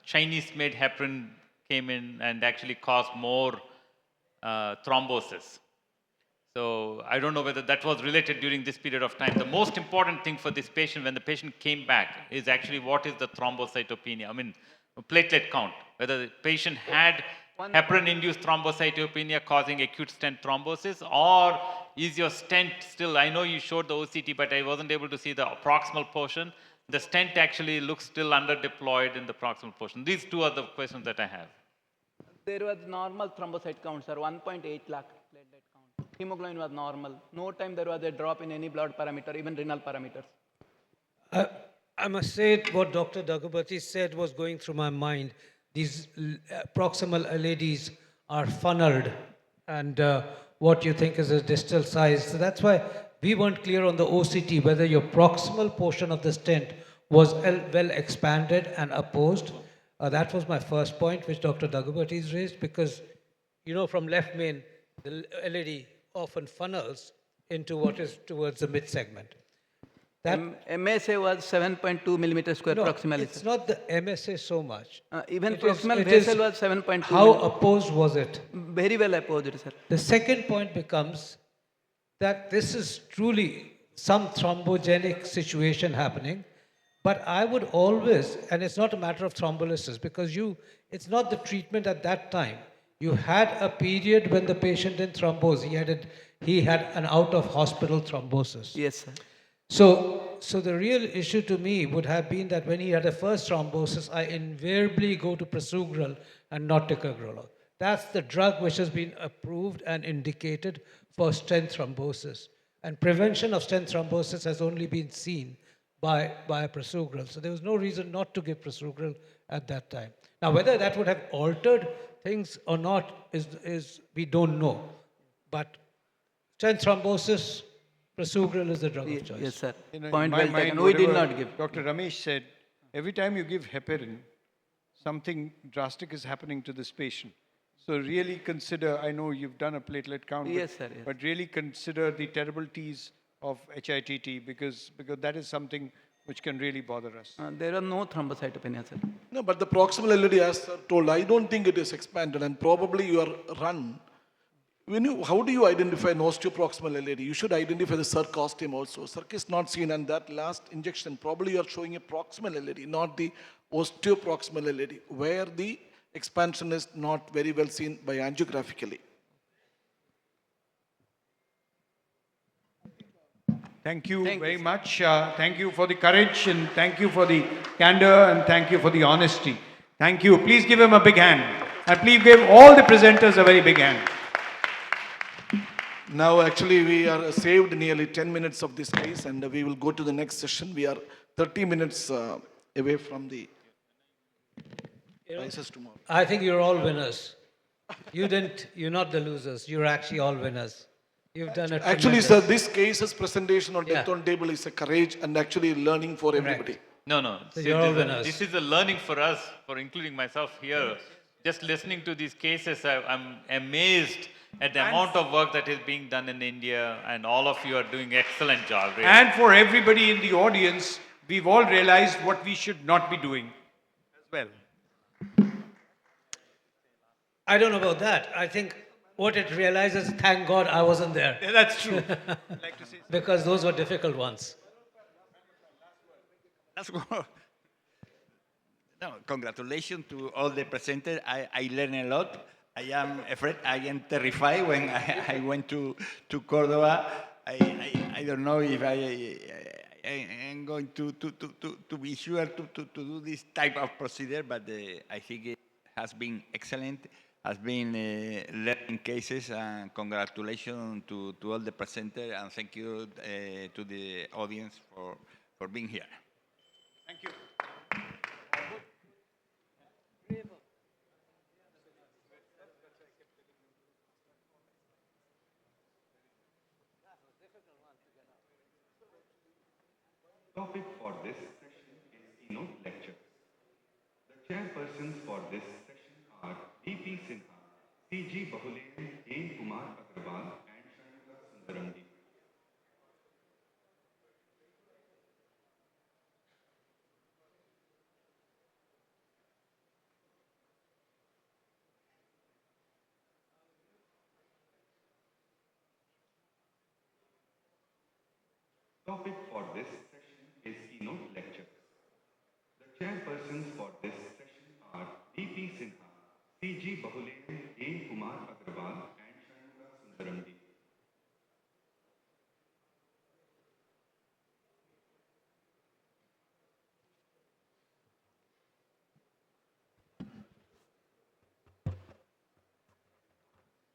Speaker 15: Chinese-made heparin came in and actually caused more thrombosis. So I don't know whether that was related during this period of time. The most important thing for this patient, when the patient came back, is actually what is the thrombocytopenia. I mean, platelet count. Whether the patient had heparin-induced thrombocytopenia causing acute stent thrombosis, or is your stent still, I know you showed the OCT, but I wasn't able to see the proximal portion. The stent actually looks still underdeployed in the proximal portion. These two are the questions that I have.
Speaker 22: There was normal thrombocyte count, sir, 1.8 lakh platelet count. Hemoglobin was normal. No time there was a drop in any blood parameter, even renal parameters.
Speaker 1: I must say what Dr. Daggubati said was going through my mind. These proximal LADs are funneled, and what you think is a distal size. So that's why we weren't clear on the OCT whether your proximal portion of the stent was well expanded and opposed. That was my first point, which Dr. Daggubati's raised, because, you know, from left main, the LAD often funnels into what is towards the mid-segment. That
Speaker 22: MSA was 7.2 millimeter square proximally.
Speaker 1: it's not the MSA so much.
Speaker 22: Even
Speaker 1: It
Speaker 22: proximal
Speaker 1: is
Speaker 22: vessel was 7.2.
Speaker 1: How opposed was it?
Speaker 22: Very well opposed, sir.
Speaker 1: The second point becomes that this is truly some thrombogenic situation happening, but I would always, and it's not a matter of thrombolysis, because it's not the treatment at that time. You had a period when the patient didn't thrombose. He had an out-of-hospital thrombosis.
Speaker 22: Yes, sir.
Speaker 1: So the real issue to me would have been that when he had a first thrombosis, I invariably go to prasugrel and not ticagrelor. That's the drug which has been approved and indicated for stent thrombosis. And prevention of stent thrombosis has only been seen by prasugrel. So there was no reason not to give prasugrel at that time. Now, whether that would have altered things or not is we don't know. But stent thrombosis, prasugrel is the drug of choice.
Speaker 22: Yes, sir.
Speaker 18: In
Speaker 22: Point
Speaker 18: my
Speaker 22: well taken.
Speaker 18: mind,
Speaker 22: We did
Speaker 18: whatever
Speaker 22: not give.
Speaker 18: Dr. Ramesh said, every time you give heparin, something drastic is happening to this patient. So really consider, I know you've done a platelet count,
Speaker 22: Yes, sir, yes.
Speaker 18: but really consider the terribilities of HITT because that is something which can really bother us.
Speaker 22: There are no thrombocytopenia, sir.
Speaker 14: No, but the proximal LAD, as sir told, I don't think it is expanded, and probably you are run. How do you identify an osteoproximal LAD? You should identify the circ ostium also. Circ is not seen, and that last injection, probably you are showing a proximal LAD, not the osteoproximal LAD, where the expansion is not very well seen by angiographically.
Speaker 18: Thank you very much. Thank you for the courage and thank you for the candor and thank you for the honesty. Thank you. Please give him a big hand. And please give all the presenters a very big hand.
Speaker 14: Now, actually, we are saved nearly 10 minutes of this case, and we will go to the next session. We are 30 minutes away from the prices tomorrow.
Speaker 1: I think you're all winners. You're not the losers. You're actually all winners. You've done it.
Speaker 14: Actually, sir, this case's presentation on death on table is a courage and actually learning for everybody.
Speaker 15: No.
Speaker 1: So you're all winners.
Speaker 15: This is a learning for us, for including myself here. Just listening to these cases, I'm amazed at the amount of work that is being done in India, and all of you are doing excellent job. Really.
Speaker 18: And for everybody in the audience, we've all realized what we should not be doing as well.
Speaker 1: I don't know about that. I think what it realizes, thank God I wasn't there.
Speaker 18: Yeah, that's true.
Speaker 1: Because those were difficult ones.
Speaker 13: Let's go. No, congratulations to all the presenters. I learned a lot. I am afraid, I am terrified when I went to Córdoba. I don't know if I am going to be sure to do this type of procedure, but I think it has been excellent, has been learning cases, and congratulations to all the presenters, and thank you to the audience for being here.
Speaker 18: Thank you.
Speaker 12: Topic for this session is keynote lectures. The chairpersons for this session are D.P. Sinha, C.G. Bahuleyan, A. Kumar Agarwal, and Shankar Sundaramdi. Topic for this session is keynote lectures. The chairpersons for this session are D.P. Sinha, C.G. Bahuleyan, A. Kumar Agarwal, and Shankar Sundaramdi.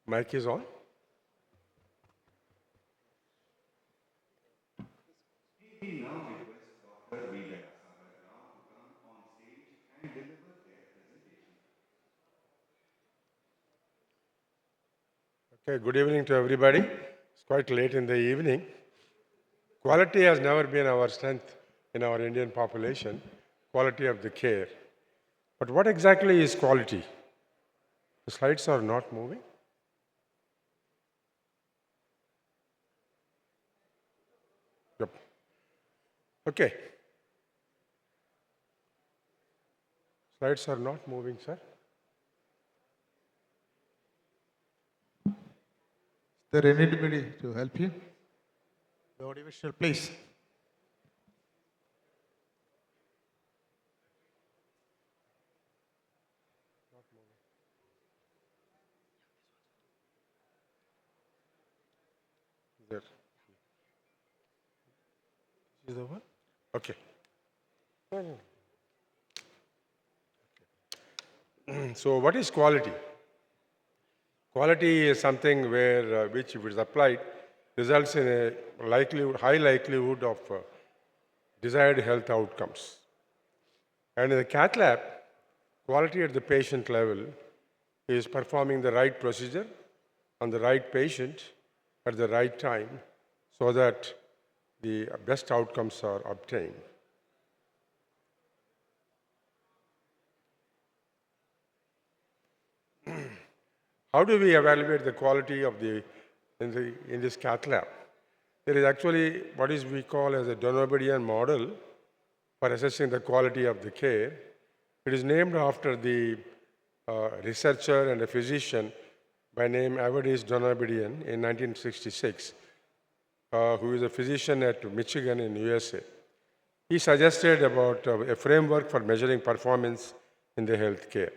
Speaker 17: Mic is on.
Speaker 12: We now request Dr. Vijay Sagar Rao to come on stage and deliver their presentation.
Speaker 17: Okay, good evening to everybody. It's quite late in the evening. Quality has never been our strength in our Indian population, quality of the care. But what exactly is quality? The slides are not moving. Yep. Okay. Slides are not moving, sir.
Speaker 23: Is there anybody to help you? The audiovisual, please.
Speaker 17: There. Is the one? Okay. So what is quality? Quality is something where which, if it is applied, results in a high likelihood of desired health outcomes. And in the cath lab, quality at the patient level is performing the right procedure on the right patient at the right time so that the best outcomes are obtained. How do we evaluate the quality of in this cath lab? There is actually what is we call as a Donobedian model for assessing the quality of the care. It is named after the researcher and a physician by name Avadis Donobedian in 1966, who is a physician at Michigan in USA. He suggested about a framework for measuring performance in the healthcare.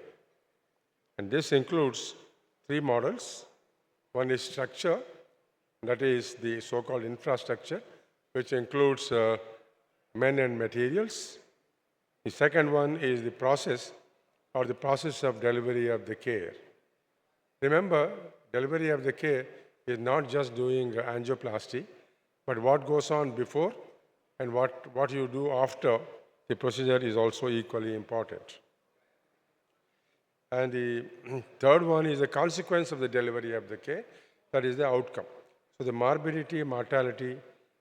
Speaker 17: And this includes 3 models. One is structure, that is the so-called infrastructure, which includes men and materials. The second one is the process or the process of delivery of the care. Remember, delivery of the care is not just doing angioplasty, but what goes on before and what you do after the procedure is also equally important. And the third one is the consequence of the delivery of the care, that is the outcome. So the morbidity, mortality,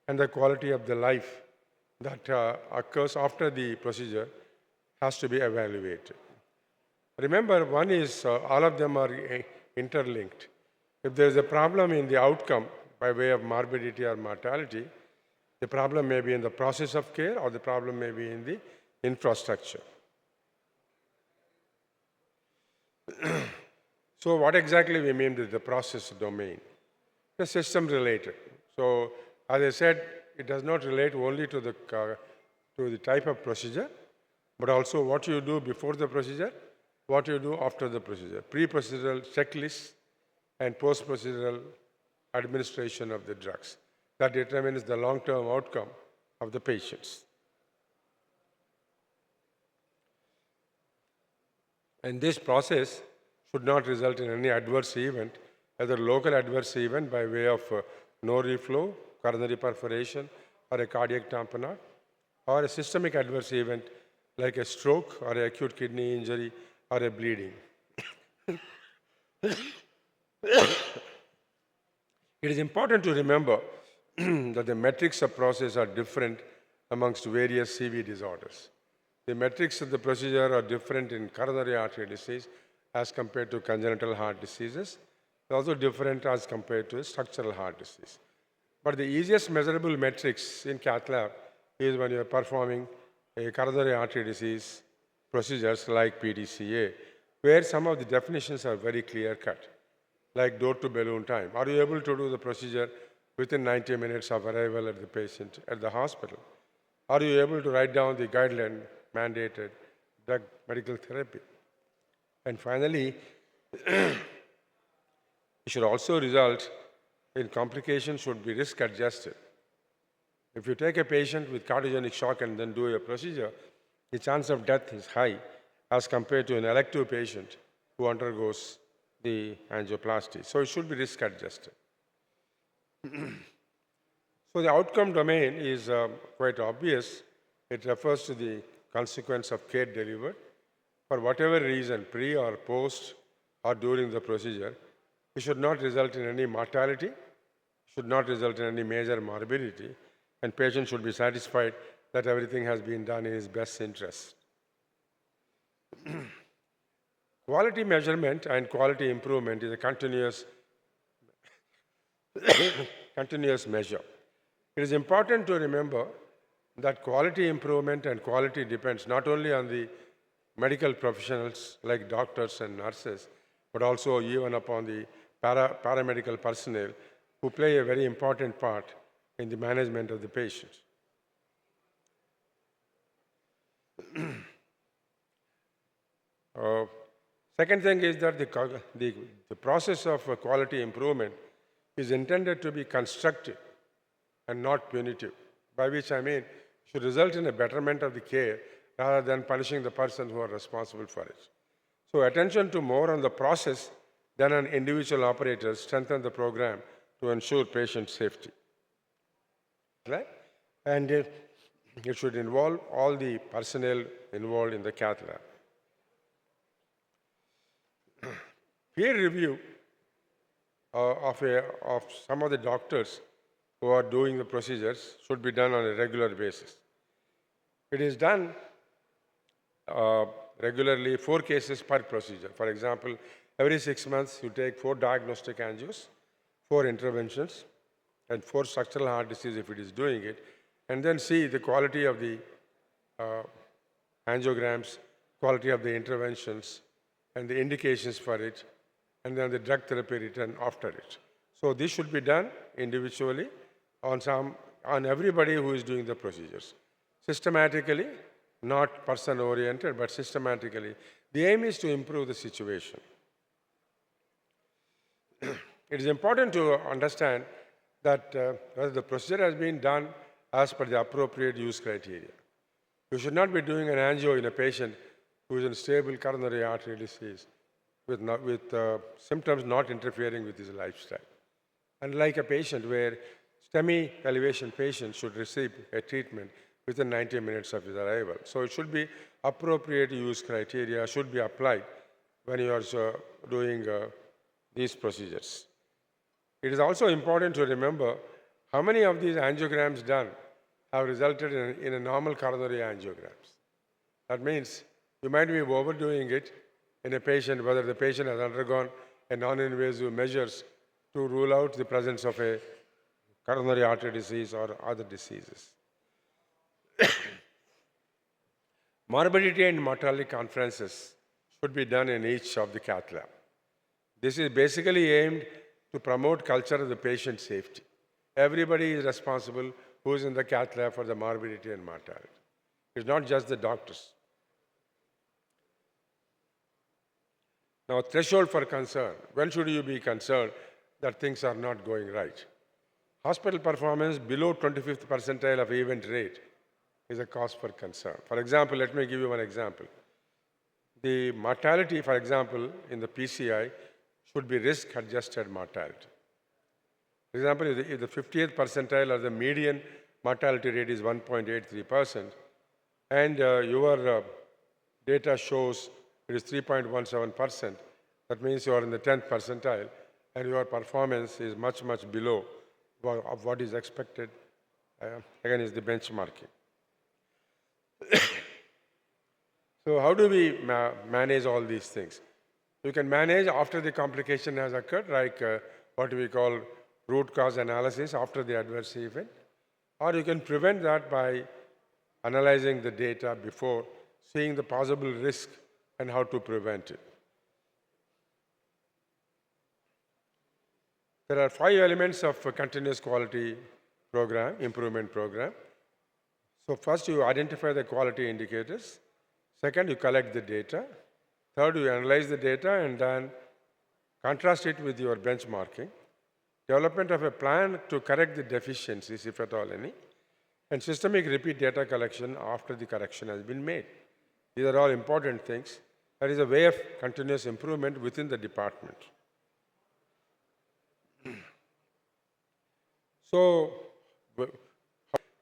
Speaker 17: and the quality of the life that occurs after the procedure has to be evaluated. Remember, one is all of them are interlinked. If there is a problem in the outcome by way of morbidity or mortality, the problem may be in the process of care or the problem may be in the infrastructure. So what exactly we mean with the process domain? The system related. So as I said, it does not relate only to the type of procedure, but also what you do before the procedure, what you do after the procedure, pre-procedural checklists and post-procedural administration of the drugs. That determines the long-term outcome of the patients. And this process should not result in any adverse event, either local adverse event by way of no reflow, coronary perforation, or a cardiac tamponade, or a systemic adverse event like a stroke or an acute kidney injury or a bleeding. It is important to remember that the metrics of process are different amongst various CV disorders. The metrics of the procedure are different in coronary artery disease as compared to congenital heart diseases. They're also different as compared to structural heart disease. But the easiest measurable metrics in cath lab is when you're performing a coronary artery disease procedures like PDCA, where some of the definitions are very clear-cut, like door to balloon time. Are you able to do the procedure within 90 minutes of arrival at the patient at the hospital? Are you able to write down the guideline mandated drug medical therapy? And finally, it should also result in complications should be risk adjusted. If you take a patient with cardiogenic shock and then do a procedure, the chance of death is high as compared to an elective patient who undergoes the angioplasty. So it should be risk adjusted. So the outcome domain is quite obvious. It refers to the consequence of care delivered. For whatever reason, pre or post or during the procedure, it should not result in any mortality, should not result in any major morbidity, and patient should be satisfied that everything has been done in his best interest. Quality measurement and quality improvement is a continuous measure. It is important to remember that quality improvement and quality depends not only on the medical professionals like doctors and nurses, but also even upon the paramedical personnel who play a very important part in the management of the patient. Second thing is that the process of quality improvement is intended to be constructive and not punitive, by which I mean it should result in a betterment of the care rather than punishing the person who are responsible for it. So attention to more on the process than on individual operators strengthen the program to ensure patient safety. Right? And it should involve all the personnel involved in the cath lab. Peer review of some of the doctors who are doing the procedures should be done on a regular basis. It is done regularly, 4 cases per procedure. For example, every 6 months you take 4 diagnostic angios, 4 interventions, and 4 structural heart disease if it is doing it, and then see the quality of the angiograms, quality of the interventions, and the indications for it, and then the drug therapy return after it. So this should be done individually on everybody who is doing the procedures. Systematically, not person-oriented, but systematically. The aim is to improve the situation. It is important to understand that whether the procedure has been done as per the appropriate use criteria. You should not be doing an angio in a patient who is in stable coronary artery disease with symptoms not interfering with his lifestyle. Unlike a patient where STEMI elevation patient should receive a treatment within 90 minutes of his arrival. So it should be appropriate use criteria should be applied when you are doing these procedures. It is also important to remember how many of these angiograms done have resulted in a normal coronary angiograms. That means you might be overdoing it in a patient, whether the patient has undergone a non-invasive measures to rule out the presence of a coronary artery disease or other diseases. Morbidity and mortality conferences should be done in each of the cath lab. This is basically aimed to promote culture of the patient safety. Everybody is responsible who is in the cath lab for the morbidity and mortality. It's not just the doctors. Now, threshold for concern. When should you be concerned that things are not going right? Hospital performance below 25th percentile of event rate is a cause for concern. For example, let me give you one example. The mortality, for example, in the PCI should be risk-adjusted mortality. For example, if the 50th percentile or the median mortality rate is 1.83%, and your data shows it is 3.17%, that means you are in the 10th percentile, and your performance is much, much below of what is expected, again, is the benchmarking. So how do we manage all these things? You can manage after the complication has occurred, like what we call root cause analysis after the adverse event, or you can prevent that by analyzing the data before, seeing the possible risk and how to prevent it. There are 5 elements of a continuous quality program, improvement program. So first you identify the quality indicators. Second, you collect the data. Third, you analyze the data and then contrast it with your benchmarking. Development of a plan to correct the deficiencies, if at all any. And systemic repeat data collection after the correction has been made. These are all important things. That is a way of continuous improvement within the department. So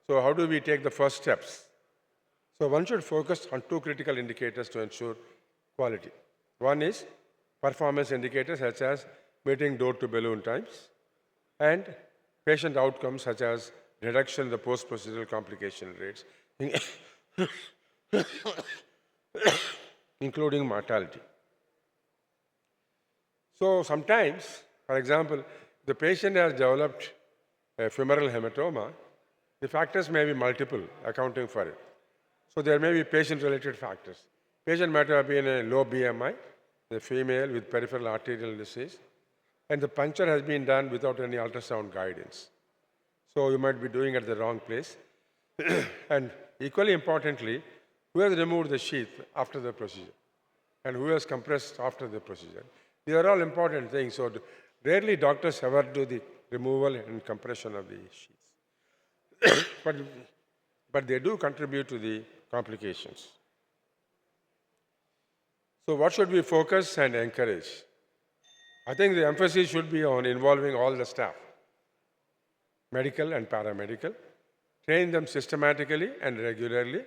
Speaker 17: how do we take the first steps? So one should focus on 2 critical indicators to ensure quality. One is performance indicators such as meeting door to balloon times and patient outcomes such as reduction in the post-procedural complication rates, including mortality. So sometimes, for example, the patient has developed a femoral hematoma, the factors may be multiple accounting for it. So there may be patient-related factors. Patient might have been a low BMI, a female with peripheral arterial disease, and the puncture has been done without any ultrasound guidance. So you might be doing it at the wrong place. And equally importantly, who has removed the sheath after the procedure and who has compressed after the procedure. These are all important things. So rarely doctors ever do the removal and compression of the sheaths. but they do contribute to the complications. So what should we focus and encourage? I think the emphasis should be on involving all the staff, medical and paramedical, train them systematically and regularly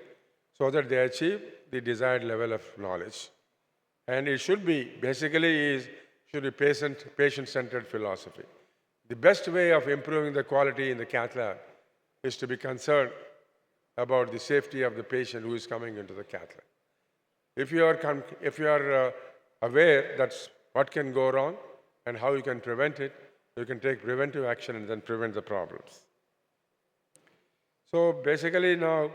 Speaker 17: so that they achieve the desired level of knowledge. And it should be, basically, patient-centered philosophy. The best way of improving the quality in the cath lab is to be concerned about the safety of the patient who is coming into the cath lab. If you are aware that's what can go wrong and how you can prevent it, you can take preventive action and then prevent the problems. So basically now,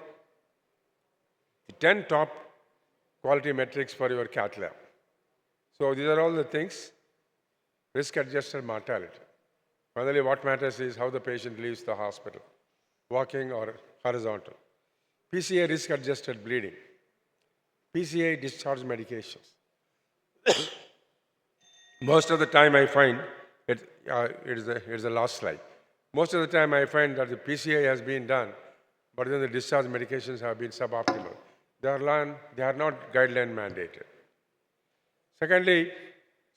Speaker 17: the 10 top quality metrics for your cath lab. So these are all the things. Risk-adjusted mortality. Finally, what matters is how the patient leaves the hospital, walking or horizontal. PCA risk-adjusted bleeding. PCA discharge medications. Most of the time I find, it is the last slide. Most of the time I find that the PCA has been done, but then the discharge medications have been suboptimal. They are not guideline mandated. Secondly,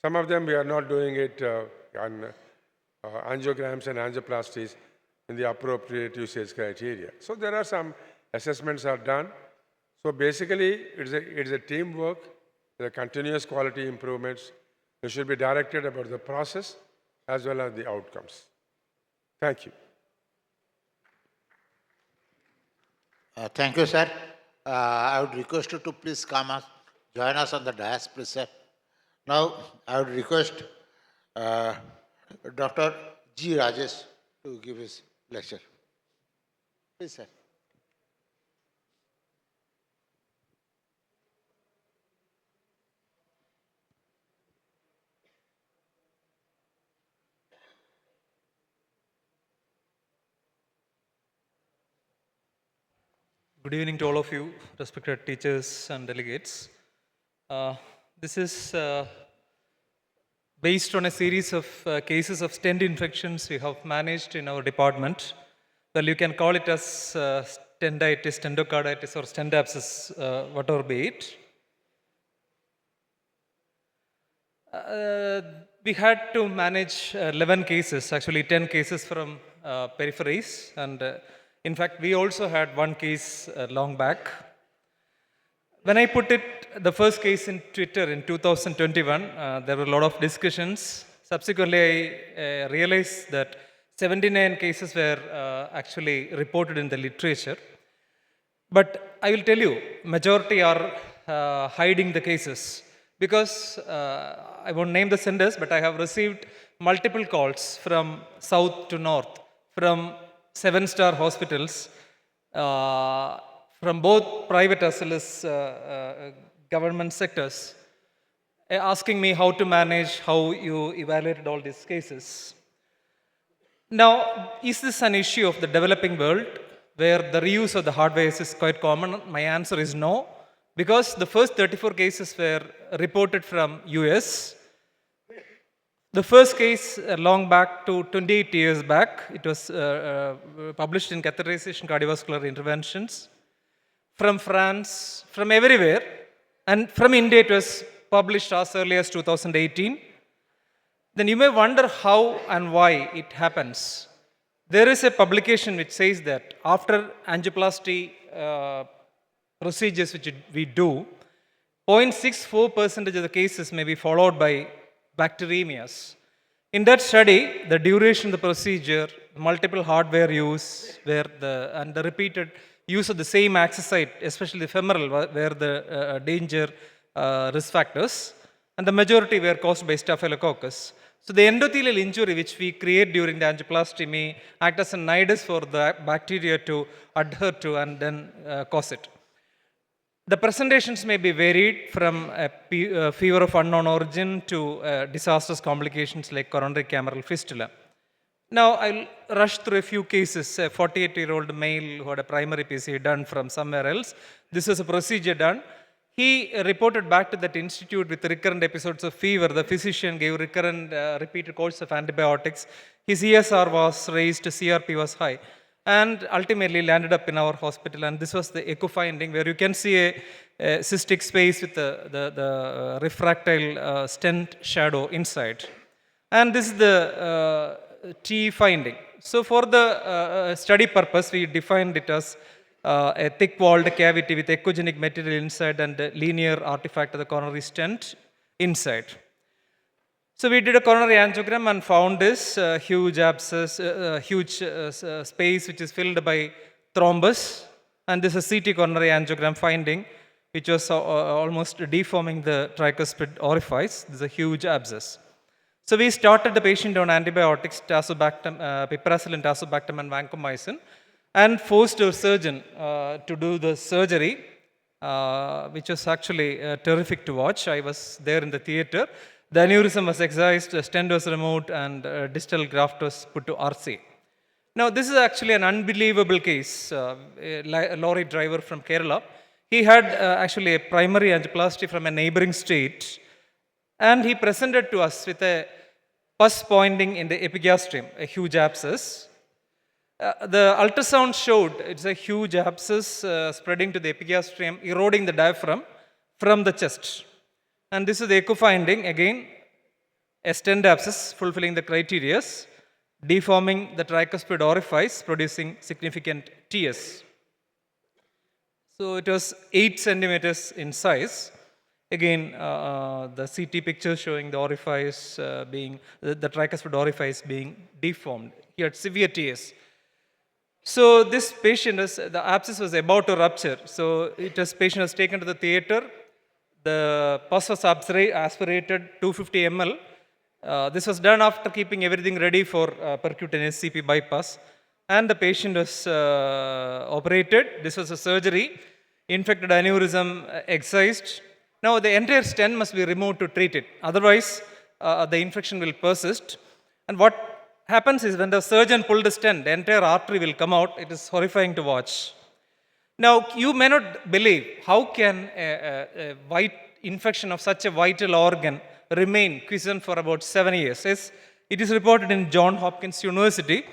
Speaker 17: some of them we are not doing it on angiograms and angioplasties in the appropriate usage criteria. So there are some assessments are done. So basically, it's a teamwork, the continuous quality improvements. It should be directed about the process as well as the outcomes. Thank you.
Speaker 4: Thank you, sir. I would request you to please come and join us on the dais, please, sir. Now, I would request Dr. G. Rajesh to give his lecture. Please, sir.
Speaker 7: Good evening to all of you, respected teachers and delegates. This is based on a series of cases of stent infections we have managed in our department. Well, you can call it as stentitis, endocarditis, or stent abscess, whatever be it. We had to manage 11 cases, actually 10 cases from peripheries, and in fact, we also had one case long back. When I put the first case in Twitter in 2021, there were a lot of discussions. Subsequently, I realized that 79 cases were actually reported in the literature. But I will tell you, majority are hiding the cases because I won't name the centers, but I have received multiple calls from south to north, from 7-star hospitals, from both private as well as government sectors, asking me how to manage, how you evaluated all these cases. Now, is this an issue of the developing world where the reuse of the hardware is quite common? My answer is no, because the first 34 cases were reported from US. The first case long back to 28 years back, it was published in Catheterization Cardiovascular Interventions. From France, from everywhere, and from India it was published as early as 2018. Then you may wonder how and why it happens. There is a publication which says that after angioplasty procedures which we do, 0.64% of the cases may be followed by bacteremias. In that study, the duration of the procedure, multiple hardware use, and the repeated use of the same access site, especially the femoral, were the danger risk factors, and the majority were caused by staphylococcus. So the endothelial injury which we create during the angioplasty may act as a nidus for the bacteria to adhere to and then cause it. The presentations may be varied from a fever of unknown origin to disastrous complications like coronary cameral fistula. Now, I'll rush through a few cases. A 48-year-old male who had a primary PCA done from somewhere else. This was a procedure done. He reported back to that institute with recurrent episodes of fever. The physician gave recurrent repeated course of antibiotics. His ESR was raised, CRP was high, and ultimately landed up in our hospital. And this was the echo finding, where you can see a cystic space with the refractile stent shadow inside. And this is the T finding. So for the study purpose, we defined it as a thick-walled cavity with echogenic material inside and a linear artifact of the coronary stent inside. So we did a coronary angiogram and found this huge abscess, huge space which is filled by thrombus, and this is a CT coronary angiogram finding, which was almost deforming the tricuspid orifice. This is a huge abscess. So we started the patient on antibiotics, tazobactam, piperacillin, tazobactam, and vancomycin, and forced our surgeon to do the surgery, which was actually terrific to watch. I was there in the theater. The aneurysm was excised, the stent was removed, and distal graft was put to RC. Now, this is actually an unbelievable case. A lorry driver from Kerala, he had actually a primary angioplasty from a neighboring state, and he presented to us with a pus pointing in the epigastrium, a huge abscess. The ultrasound showed it's a huge abscess spreading to the epigastrium, eroding the diaphragm from the chest. And this is the echo finding, again, a stent abscess fulfilling the criteria, deforming the tricuspid orifice, producing significant TS. So it was 8 centimeters in size. Again, the CT picture showing the orifice the tricuspid orifice being deformed. He had severe TS. So this patient, the abscess was about to rupture. So patient was taken to the theater. The pus was aspirated 250 ml. This was done after keeping everything ready for percutaneous CP bypass. And the patient was operated. This was a surgery. Infected aneurysm excised. Now the entire stent must be removed to treat it. Otherwise, the infection will persist. And what happens is when the surgeon pulled the stent, the entire artery will come out. It is horrifying to watch. Now, you may not believe how can a white infection of such a vital organ remain quiescent for about 7 years. Yes, it is reported in Johns Hopkins University,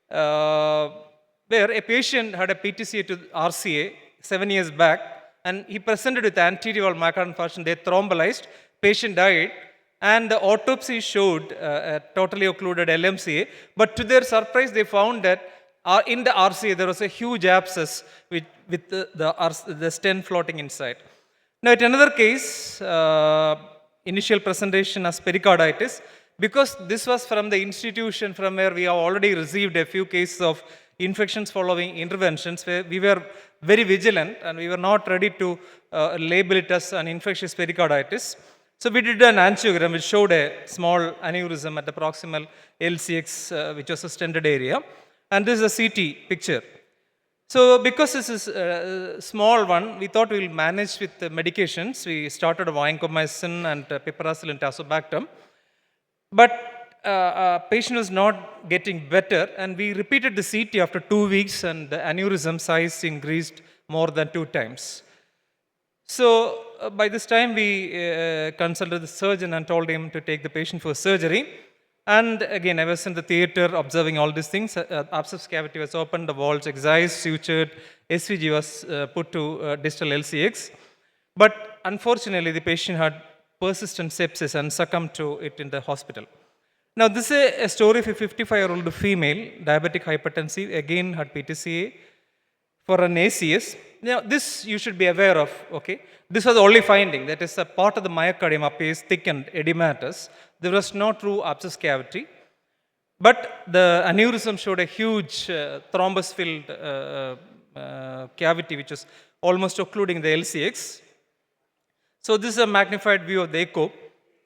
Speaker 7: where a patient had a PTCA to RCA 7 years back, and he presented with anterior wall myocardial infarction. They thrombolized, patient died, and the autopsy showed a totally occluded LMCA. But to their surprise, they found that in the RCA there was a huge abscess with the stent floating inside. Now, at another case, initial presentation as pericarditis, because this was from the institution from where we have already received a few cases of infections following interventions, where we were very vigilant and we were not ready to label it as an infectious pericarditis. So we did an angiogram which showed a small aneurysm at the proximal LCX, which was a stented area. And this is a CT picture. So because this is a small one, we thought we will manage with the medications. We started vancomycin and piperacillin and tazobactam. But patient was not getting better, and we repeated the CT after 2 weeks, and the aneurysm size increased more than 2 times. So by this time, we consulted the surgeon and told him to take the patient for surgery. And again, I was in the theater observing all these things. Abscess cavity was opened, the walls excised, sutured, SVG was put to distal LCX. But unfortunately, the patient had persistent sepsis and succumbed to it in the hospital. Now, this is a story of a 55-year-old female, diabetic hypertensive, again had PTCA for an ACS. Now, this you should be aware of, okay? This was the only finding, that is a part of the myocardium appears thickened, edematous. There was no true abscess cavity. But the aneurysm showed a huge thrombus-filled cavity, which is almost occluding the LCX. So this is a magnified view of the echo.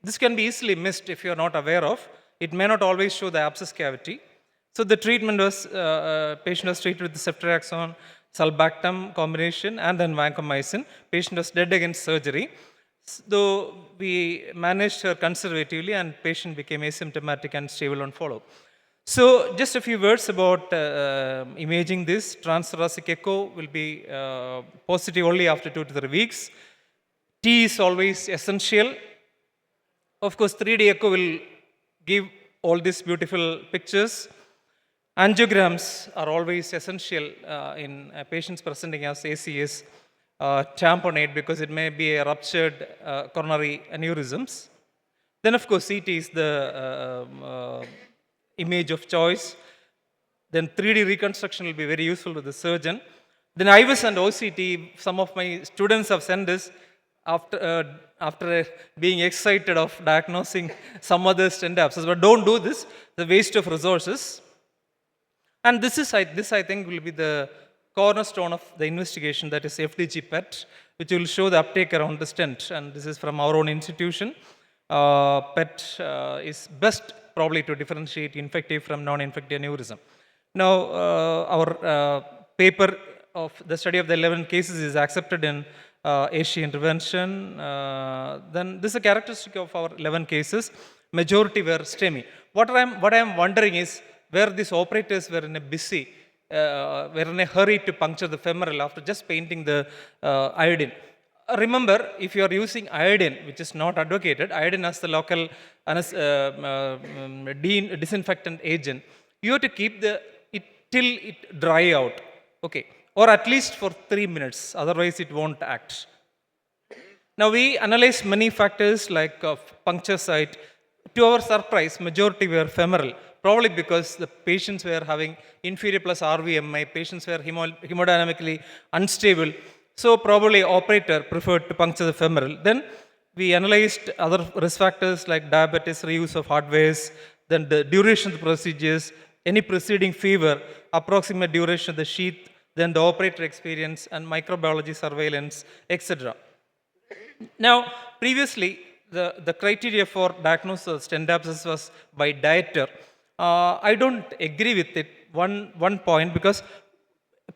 Speaker 7: This can be easily missed if you are not aware of. It may not always show the abscess cavity. So the treatment was, patient was treated with the ceftriaxone, sulbactam combination, and then vancomycin. Patient was dead against surgery. Though we managed her conservatively, and patient became asymptomatic and stable on follow. So just a few words about imaging this. Transthoracic echo will be positive only after 2 to 3 weeks. T is always essential. Of course, 3D echo will give all these beautiful pictures. Angiograms are always essential in patients presenting as ACS tamponade, because it may be a ruptured coronary aneurysms. Then, of course, CT is the image of choice. Then 3D reconstruction will be very useful to the surgeon. Then IVUS and OCT, some of my students have sent this after being excited of diagnosing some other stent abscess. But don't do this, the waste of resources. And this I think will be the cornerstone of the investigation, that is FDG PET, which will show the uptake around the stent. And this is from our own institution. PET is best probably to differentiate infective from non-infective aneurysm. Now, our paper of the study of the 11 cases is accepted in Asia intervention. Then this is a characteristic of our 11 cases. Majority were STEMI. What I am wondering is where these operators were in a busy, were in a hurry to puncture the femoral after just painting the iodine. Remember, if you are using iodine, which is not advocated, iodine as the local disinfectant agent, you have to keep it till it dry out, okay, or at least for 3 minutes, otherwise it won't act. Now we analyzed many factors like puncture site. To our surprise, majority were femoral, probably because the patients were having inferior plus RVMI, patients were hemodynamically unstable. So probably operator preferred to puncture the femoral. Then we analyzed other risk factors like diabetes, reuse of hardwares, then the duration of the procedures, any preceding fever, approximate duration of the sheath, then the operator experience and microbiology surveillance, etc. Now, previously, the criteria for diagnosis of stent abscess was by diator. I don't agree with it, one point, because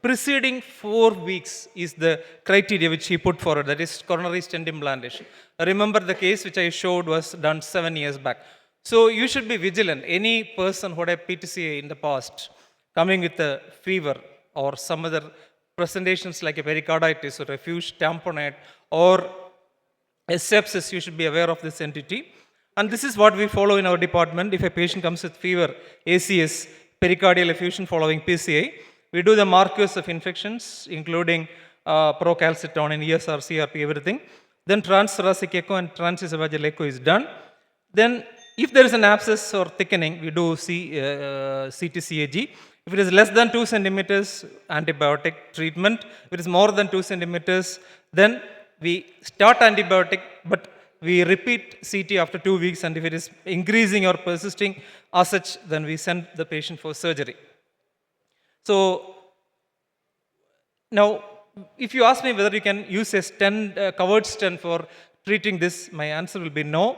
Speaker 7: preceding 4 weeks is the criteria which he put forward, that is coronary stent implantation. Remember the case which I showed was done 7 years back. So you should be vigilant. Any person who had PTCA in the past coming with a fever or some other presentations like a pericarditis or refuse tamponade or a sepsis, you should be aware of this entity. And this is what we follow in our department. If a patient comes with fever, ACS, pericardial effusion following PCA, we do the markers of infections, including procalcitonin, ESR, CRP, everything. Then transthoracic echo and transesophageal echo is done. Then if there is an abscess or thickening, we do CTCAG. If it is less than 2 centimeters, antibiotic treatment. If it is more than 2 centimeters, then we start antibiotic, but we repeat CT after 2 weeks, and if it is increasing or persisting as such, then we send the patient for surgery. So now if you ask me whether you can use a stent, covered stent for treating this, my answer will be no.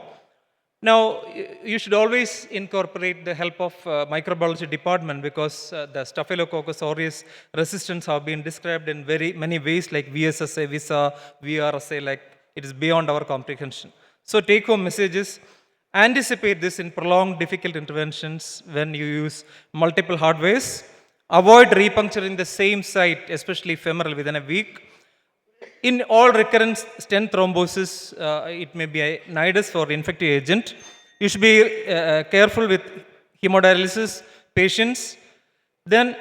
Speaker 7: Now, you should always incorporate the help of microbiology department because the Staphylococcus aureus resistance have been described in very many ways like VSSA, VISA, VRSA, like it is beyond our comprehension. So take home messages, anticipate this in prolonged difficult interventions when you use multiple hardwares, avoid repuncturing the same site, especially femoral within a week. In all recurrent stent thrombosis, it may be a nidus for infective agent. You should be careful with hemodialysis patients. Then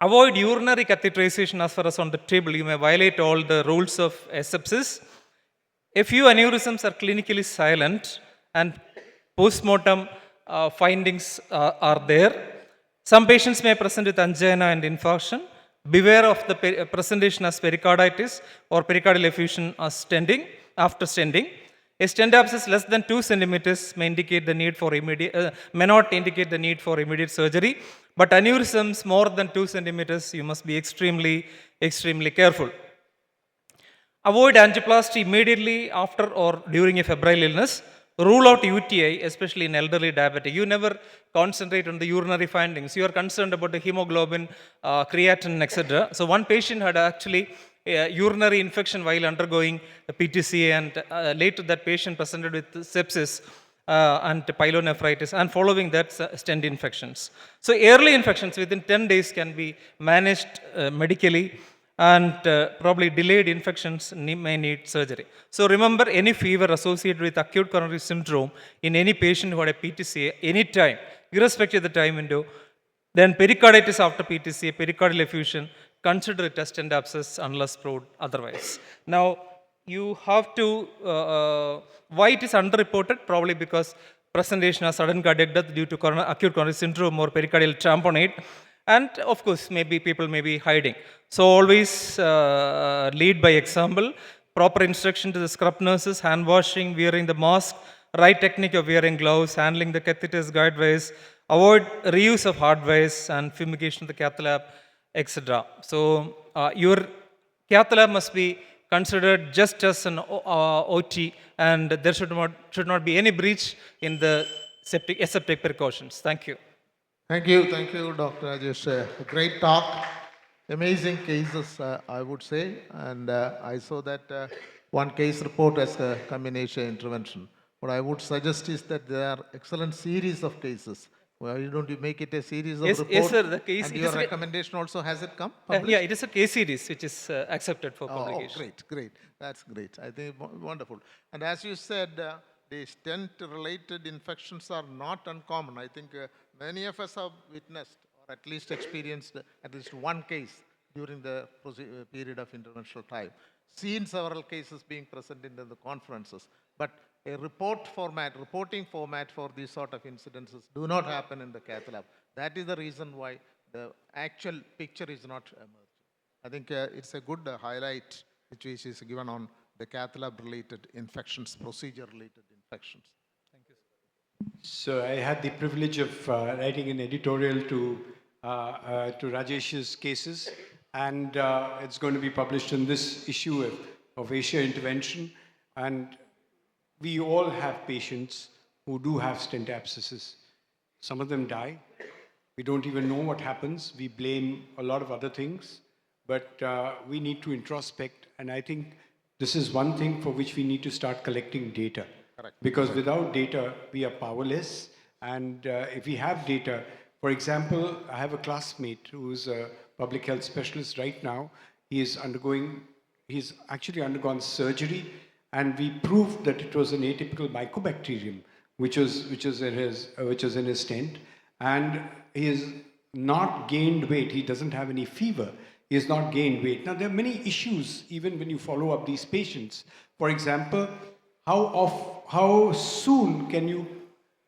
Speaker 7: avoid urinary catheterization as far as on the table. You may violate all the rules of asepsis. A few aneurysms are clinically silent and post-mortem findings are there. Some patients may present with angina and infarction. Beware of the presentation as pericarditis or pericardial effusion as stenting, after stenting. A stent abscess less than 2 centimeters may indicate the need for may not indicate the need for immediate surgery, but aneurysms more than 2 centimeters, you must be extremely careful. Avoid angioplasty immediately after or during a febrile illness. Rule out UTI, especially in elderly diabetic. You never concentrate on the urinary findings. You are concerned about the hemoglobin, creatinine, etc. So one patient had actually a urinary infection while undergoing a PTCA, and later that patient presented with sepsis and pyelonephritis, and following that stent infections. So early infections within 10 days can be managed medically, and probably delayed infections may need surgery. So remember, any fever associated with acute coronary syndrome in any patient who had a PTCA anytime, irrespective of the time window, then pericarditis after PTCA, pericardial effusion, consider it as stent abscess unless proved otherwise. Now, you have to, why it is underreported? Probably because presentation of sudden cardiac death due to acute coronary syndrome or pericardial tamponade. And of course, maybe people may be hiding. So always lead by example, proper instruction to the scrub nurses, hand washing, wearing the mask, right technique of wearing gloves, handling the catheters, guideways, avoid reuse of hardwares and fumigation of the cath lab, etc. So your cath lab must be considered just as an OT, and there should not be any breach in the aseptic precautions. Thank you.
Speaker 23: Thank you, Dr. Rajesh. Great talk, amazing cases, I would say, and I saw that one case report as a combination intervention. What I would suggest is that there are excellent series of cases. Why don't you make it a series of reports?
Speaker 7: Yes, sir. The case,
Speaker 23: and your recommendation also, has it come?
Speaker 7: Yeah, it is a case series which is accepted for publication.
Speaker 23: Oh, great. That's great. I think wonderful. And as you said, the stent-related infections are not uncommon. I think many of us have witnessed or at least experienced at least one case during the period of interventional time. Seen several cases being presented in the conferences, but a reporting format for these sort of incidences do not happen in the cath lab. That is the reason why the actual picture is not emerging. I think it's a good highlight which is given on the cath lab related infections, procedure related infections.
Speaker 7: Thank you, sir.
Speaker 18: So I had the privilege of writing an editorial to Rajesh's cases, and it's going to be published in this issue of Asia Intervention. And we all have patients who do have stent abscesses. Some of them die. We don't even know what happens. We blame a lot of other things, but we need to introspect. And I think this is one thing for which we need to start collecting data. Correct. Because without data, we are powerless. And if we have data, for example, I have a classmate who's a public health specialist right now. He's actually undergone surgery, and we proved that it was an atypical mycobacterium, which was in his stent, and he has not gained weight. He doesn't have any fever. He has not gained weight. Now, there are many issues even when you follow up these patients. For example, how soon can you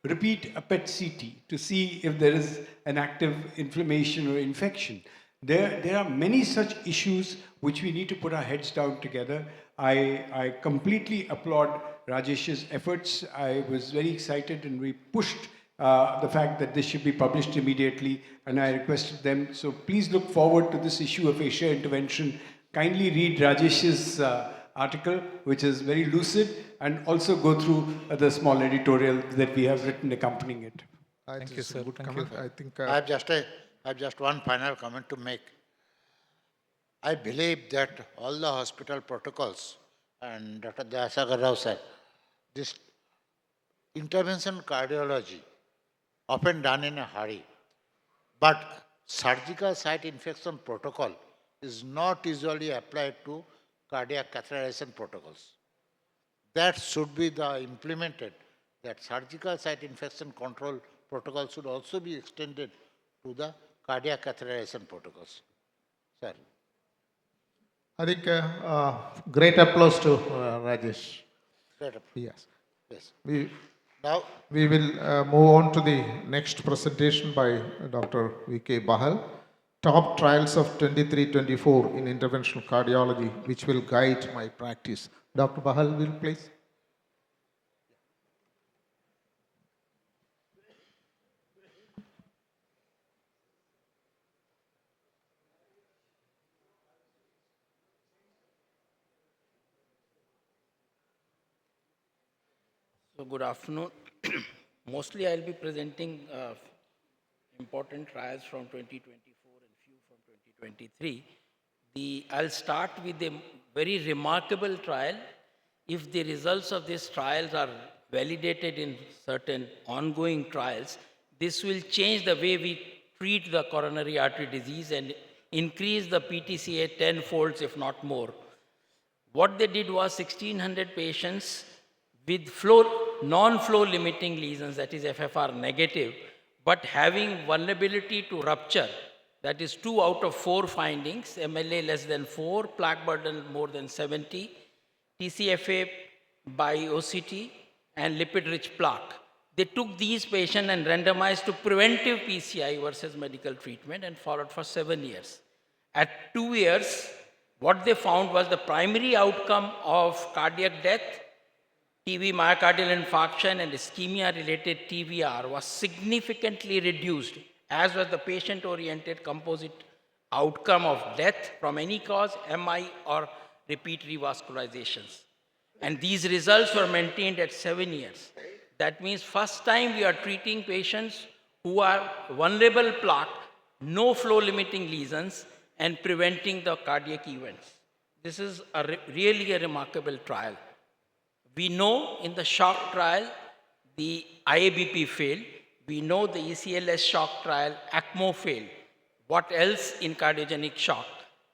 Speaker 18: repeat a PET CT to see if there is an active inflammation or infection? There are many such issues which we need to put our heads down together. I completely applaud Rajesh's efforts. I was very excited, and we pushed the fact that this should be published immediately, and I requested them. So please look forward to this issue of Asia Intervention. kindly read Rajesh's article, which is very lucid, and also go through the small editorial that we have written accompanying it.
Speaker 7: Thank you, sir.
Speaker 23: Good
Speaker 7: Thank
Speaker 23: comment.
Speaker 7: you.
Speaker 23: I think
Speaker 4: I have just one final comment to make. I believe that all the hospital protocols, and Dr. Dasagar Rao said, this intervention cardiology, often done in a hurry, but surgical site infection protocol is not usually applied to cardiac catheterization protocols. That should be the implemented, that surgical site infection control protocol should also be extended to the cardiac catheterization protocols. Sir.
Speaker 23: I think great applause to Rajesh.
Speaker 4: Great applause.
Speaker 23: Yes.
Speaker 4: Yes.
Speaker 23: Now we will move on to the next presentation by Dr. V.K. Bahal. Top trials of 23-24 in interventional cardiology, which will guide my practice. Dr. Bahal, will please.
Speaker 19: So good afternoon. Mostly I'll be presenting important trials from 2024 and few from 2023. I'll start with a very remarkable trial. If the results of these trials are validated in certain ongoing trials, this will change the way we treat the coronary artery disease and increase the PTCA 10-folds, if not more. What they did was 1,600 patients with non-flow limiting lesions, that is FFR negative, but having vulnerability to rupture, that is 2 out of 4 findings, MLA less than 4, plaque burden more than 70, TCFA by OCT, and lipid-rich plaque. They took these patients and randomized to preventive PCI versus medical treatment and followed for 7 years. At 2 years, what they found was the primary outcome of cardiac death, TB, myocardial infarction, and ischemia-related TVR was significantly reduced, as was the patient-oriented composite outcome of death from any cause, MI, or repeat revascularizations. And these results were maintained at 7 years. That means first time we are treating patients who are vulnerable plaque, no flow-limiting lesions, and preventing the cardiac events. This is really a remarkable trial. We know in the shock trial, the IABP failed. We know the ECLS shock trial, ECMO failed. What else in cardiogenic shock?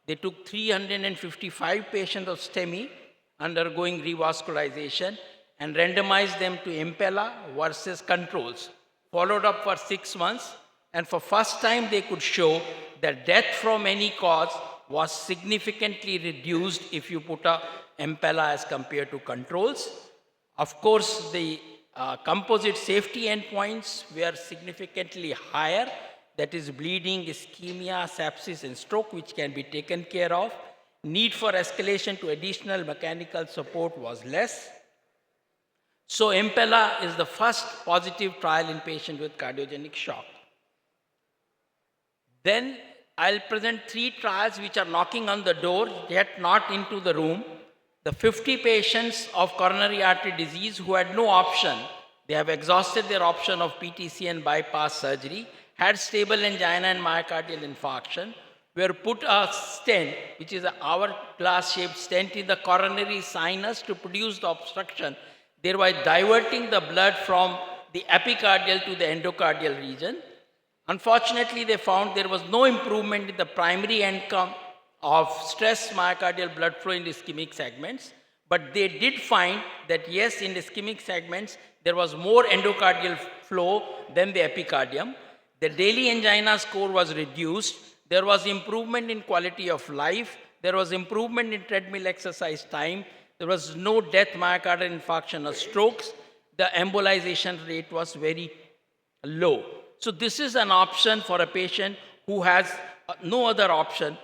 Speaker 19: They took 355 patients of STEMI undergoing revascularization and randomized them to Impella versus controls. Followed up for 6 months, and for first time they could show that death from any cause was significantly reduced if you put a Impella as compared to controls. Of course, the composite safety endpoints were significantly higher, that is bleeding, ischemia, sepsis, and stroke, which can be taken care of. Need for escalation to additional mechanical support was less. So Impella is the first positive trial in patients with cardiogenic shock. Then I'll present 3 trials which are knocking on the door, yet not into the room. The 50 patients of coronary artery disease who had no option, they have exhausted their option of PTC and bypass surgery, had stable angina and myocardial infarction, were put a stent, which is an hourglass-shaped stent in the coronary sinus to produce the obstruction, thereby diverting the blood from the epicardial to the endocardial region. Unfortunately, they found there was no improvement in the primary outcome of stress myocardial blood flow in the ischemic segments, but they did find that yes, in the ischemic segments, there was more endocardial flow than the epicardium. The daily angina score was reduced. There was improvement in quality of life. There was improvement in treadmill exercise time. There was no death, myocardial infarction or strokes. The embolization rate was very low. So this is an option for a patient who has no other option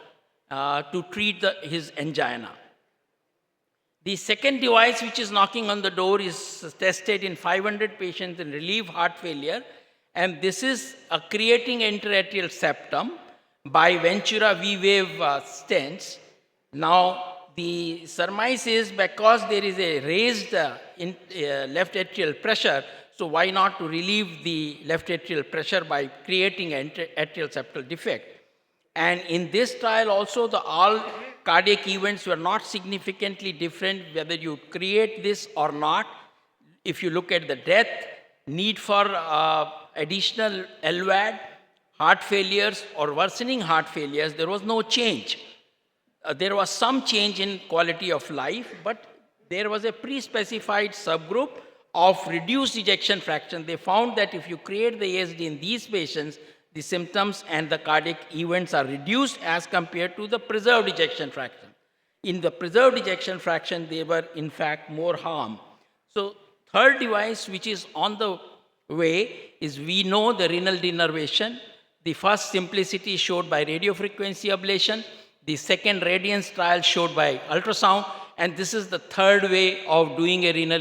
Speaker 19: to treat his angina. The second device which is knocking on the door is tested in 500 patients in relief heart failure, and this is creating interatrial septum by Ventura V-Wave stents. Now, the surmise is because there is a raised left atrial pressure, so why not to relieve the left atrial pressure by creating an atrial septal defect? And in this trial also, all cardiac events were not significantly different whether you create this or not. If you look at the death, need for additional LVAD, heart failures or worsening heart failures, there was no change. There was some change in quality of life, but there was a pre-specified subgroup of reduced ejection fraction. They found that if you create the ASD in these patients, the symptoms and the cardiac events are reduced as compared to the preserved ejection fraction. In the preserved ejection fraction, they were in fact more harm. So third device which is on the way is we know the renal denervation. The first simplicity showed by radiofrequency ablation. The second Radiance trial showed by ultrasound. And this is the third way of doing a renal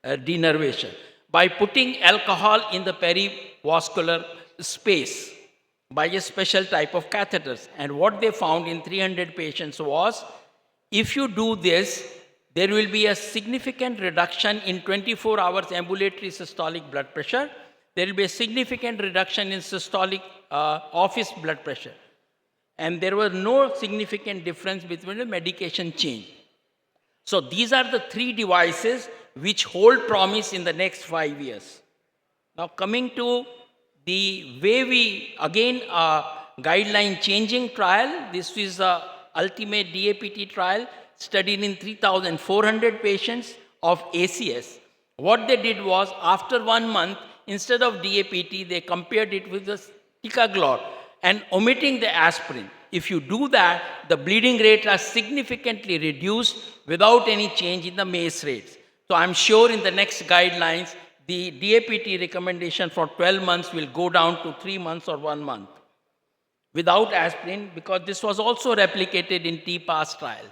Speaker 19: denervation. By putting alcohol in the perivascular space by a special type of catheters. And what they found in 300 patients was, if you do this, there will be a significant reduction in 24 hours ambulatory systolic blood pressure. There will be a significant reduction in systolic office blood pressure. And there was no significant difference between the medication change. So these are the three devices which hold promise in the next 5 years. Now coming to the way we, again, guideline changing trial, this is the ultimate DAPT trial studied in 3,400 patients of ACS. What they did was, after 1 month, instead of DAPT, they compared it with the ticagrelor and omitting the aspirin. If you do that, the bleeding rate is significantly reduced without any change in the MACE rates. So I'm sure in the next guidelines, the DAPT recommendation for 12 months will go down to 3 months or 1 month without aspirin, because this was also replicated in TPAS trial.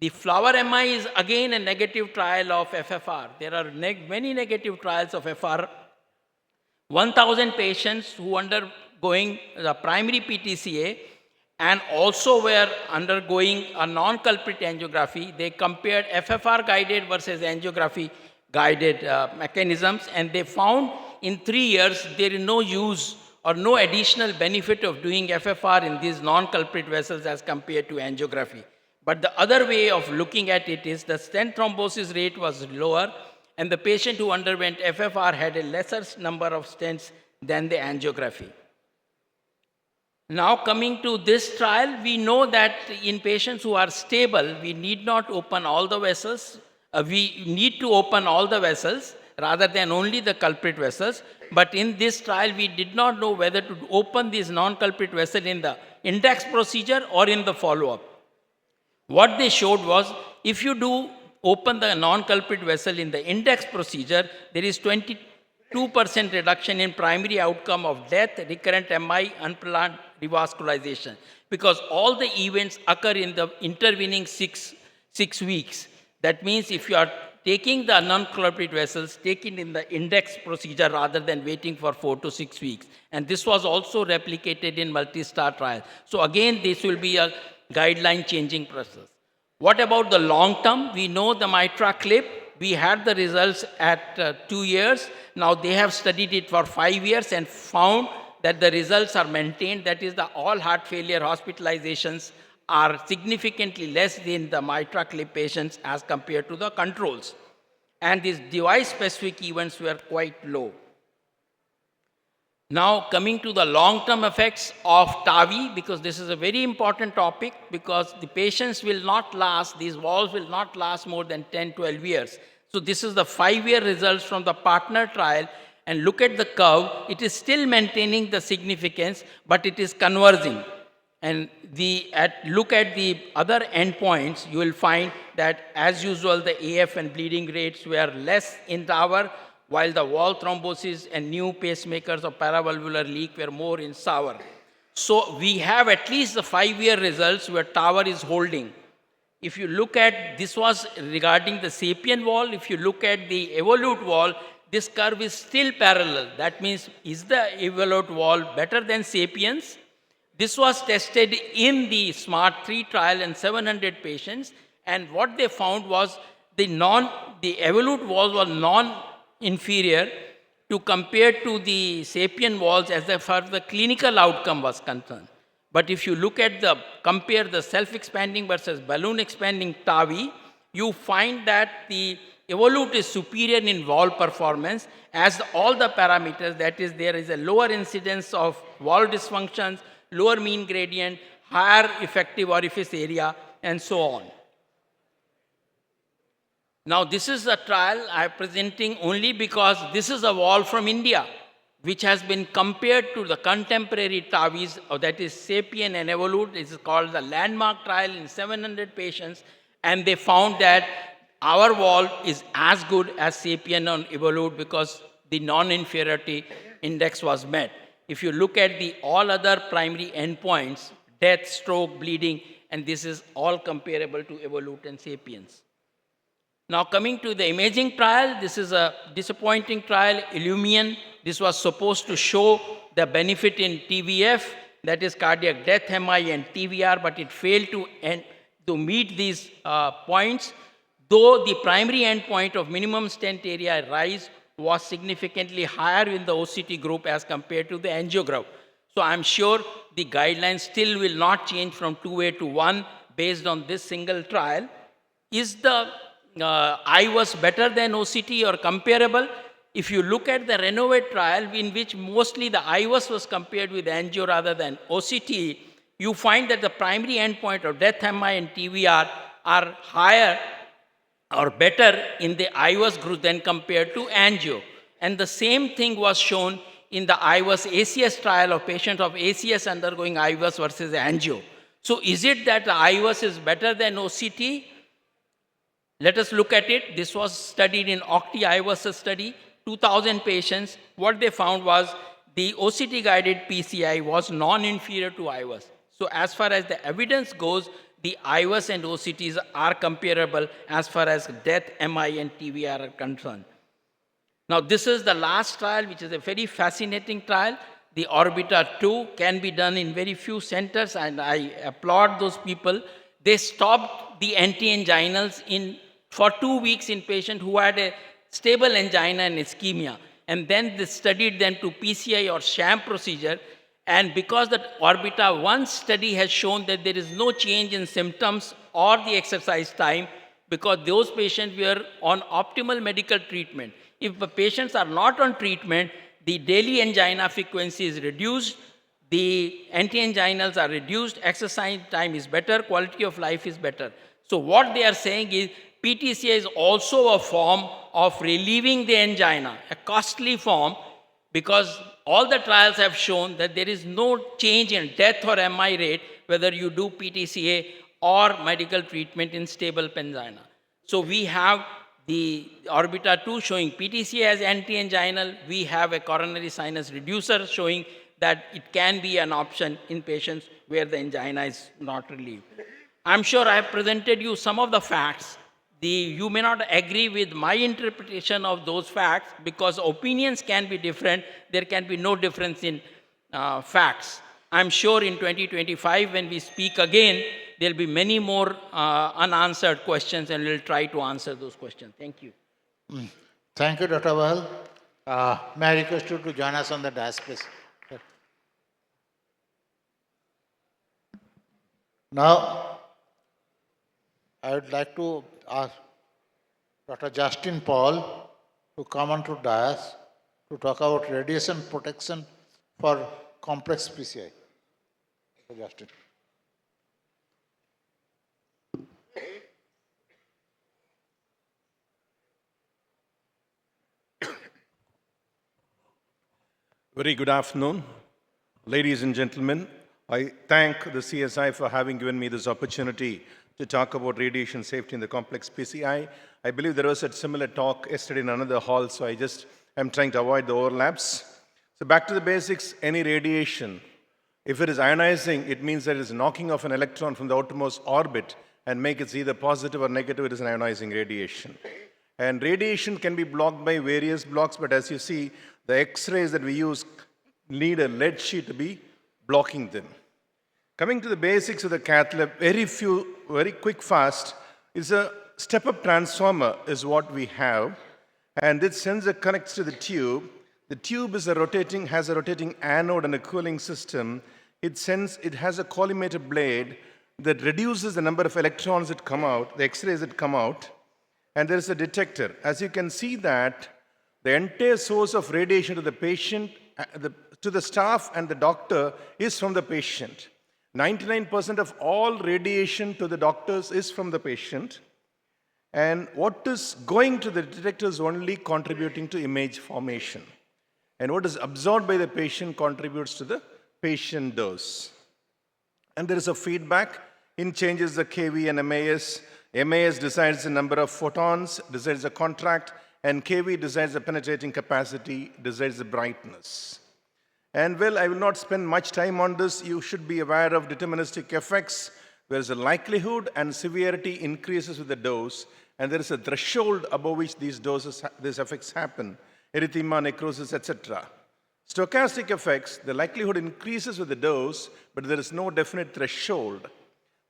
Speaker 19: The Flower MI is again a negative trial of FFR. There are many negative trials of FR. 1,000 patients who undergoing the primary PTCA and also were undergoing a non-culprit angiography. They compared FFR-guided versus angiography-guided mechanisms, and they found in 3 years there is no use or no additional benefit of doing FFR in these non-culprit vessels as compared to angiography. But the other way of looking at it is the stent thrombosis rate was lower, and the patient who underwent FFR had a lesser number of stents than the angiography. Now coming to this trial, we know that in patients who are stable, we need not open all the vessels. We need to open all the vessels rather than only the culprit vessels. But in this trial, we did not know whether to open these non-culprit vessels in the index procedure or in the follow-up. What they showed was, if you do open the non-culprit vessel in the index procedure, there is 22% reduction in primary outcome of death, recurrent MI, unplanned revascularization, because all the events occur in the intervening six weeks. That means if you are taking the non-culprit vessels, take it in the index procedure rather than waiting for 4 to 6 weeks. And this was also replicated in multi-star trial. So again, this will be a guideline changing process. What about the long term? We know the MITRA clip. We had the results at 2 years. Now they have studied it for 5 years and found that the results are maintained. That is, the all heart failure hospitalizations are significantly less in the MITRA clip patients as compared to the controls. And these device-specific events were quite low. Now coming to the long-term effects of TAVI, because this is a very important topic, because the patients will not last, these valves will not last more than 10, 12 years. So this is the 5-year results from the partner trial, and look at the curve, it is still maintaining the significance, but it is converging. And look at the other endpoints, you will find that as usual the AF and bleeding rates were less in TAVR, while the wall thrombosis and new pacemakers of paravalvular leak were more in SAVR. So we have at least the 5-year results where TAVR is holding. If you look at, this was regarding the SAPIEN wall, if you look at the Evolute wall, this curve is still parallel. That means, is the Evolute wall better than SAPIEN's? This was tested in the SMART 3 trial in 700 patients, and what they found was the evolute walls were non-inferior to compare to the sapien walls as far as the clinical outcome was concerned. But if you look at compare the self-expanding versus balloon expanding TAVI, you find that the evolute is superior in wall performance as all the parameters, that is, there is a lower incidence of wall dysfunctions, lower mean gradient, higher effective orifice area, and so on. Now, this is a trial I am presenting only because this is a wall from India, which has been compared to the contemporary TAVIs, that is sapien and evolute. This is called the landmark trial in 700 patients, and they found that our wall is as good as sapien and evolute because the non-inferiority index was met. If you look at all other primary endpoints, death, stroke, bleeding, and this is all comparable to evolute and sapiens. Now coming to the imaging trial, this is a disappointing trial, Illumian. This was supposed to show the benefit in TVF, that is cardiac death MI and TVR, but it failed to meet these points, though the primary endpoint of minimum stent area rise was significantly higher in the OCT group as compared to the angio group. So I'm sure the guidelines still will not change from 2A to 1 based on this single trial. Is the IVUS better than OCT or comparable? If you look at the Renovate trial, in which mostly the IVUS was compared with angio rather than OCT, you find that the primary endpoint of death MI and TVR are higher or better in the IVUS group than compared to angio. And the same thing was shown in the IVUS ACS trial of patients of ACS undergoing IVUS versus angio. So is it that the IVUS is better than OCT? Let us look at it. This was studied in OCTI IVUS study, 2,000 patients. What they found was the OCT-guided PCI was non-inferior to IVUS. So as far as the evidence goes, the IVUS and OCTs are comparable as far as death, MI, and TVR are concerned. Now, this is the last trial, which is a very fascinating trial. The Orbiter 2 can be done in very few centers, and I applaud those people. They stopped the anti-anginals for 2 weeks in patients who had a stable angina and ischemia. And then they studied them to PCI or sham procedure. And because the Orbiter 1 study has shown that there is no change in symptoms or the exercise time, because those patients were on optimal medical treatment. If the patients are not on treatment, the daily angina frequency is reduced, the anti-anginals are reduced, exercise time is better, quality of life is better. So what they are saying is PTCA is also a form of relieving the angina, a costly form, because all the trials have shown that there is no change in death or MI rate whether you do PTCA or medical treatment in stable angina. So we have the Orbiter 2 showing PTCA as anti-anginal. We have a coronary sinus reducer showing that it can be an option in patients where the angina is not relieved. I'm sure I have presented you some of the facts. You may not agree with my interpretation of those facts because opinions can be different. There can be no difference in facts. I'm sure in 2025 when we speak again, there'll be many more unanswered questions and we'll try to answer those questions. Thank you.
Speaker 4: Thank you, Dr. Bahal. May I request you to join us on the dais, please? Now, I would like to ask Dr. Justin Paul to come onto dais to talk about radiation protection for complex PCI. Dr. Justin.
Speaker 2: Very good afternoon, ladies and gentlemen. I thank the CSI for having given me this opportunity to talk about radiation safety in the complex PCI. I believe there was a similar talk yesterday in another hall, so I just am trying to avoid the overlaps. So back to the basics, any radiation, if it is ionizing, it means that it is knocking off an electron from the outermost orbit and make it either positive or negative, it is an ionizing radiation. And radiation can be blocked by various blocks, but as you see, the X-rays that we use need a lead sheet to be blocking them. Coming to the basics of the cath lab, very quick, fast, is a step-up transformer is what we have. And this sensor connects to the tube. The tube is has a rotating anode and a cooling system. It has a collimator blade that reduces the number of electrons that come out, the X-rays that come out. And there is a detector. As you can see that, the entire source of radiation to the patient, to the staff and the doctor is from the patient. 99% of all radiation to the doctors is from the patient. And what is going to the detector is only contributing to image formation. And what is absorbed by the patient contributes to the patient dose. And there is a feedback. In changes the KV and MAS. MAS decides the number of photons, decides the contract, and KV decides the penetrating capacity, decides the brightness. And well, I will not spend much time on this. You should be aware of deterministic effects. There is a likelihood and severity increases with the dose, and there is a threshold above which these effects happen, erythema, necrosis, etc. Stochastic effects, the likelihood increases with the dose, but there is no definite threshold.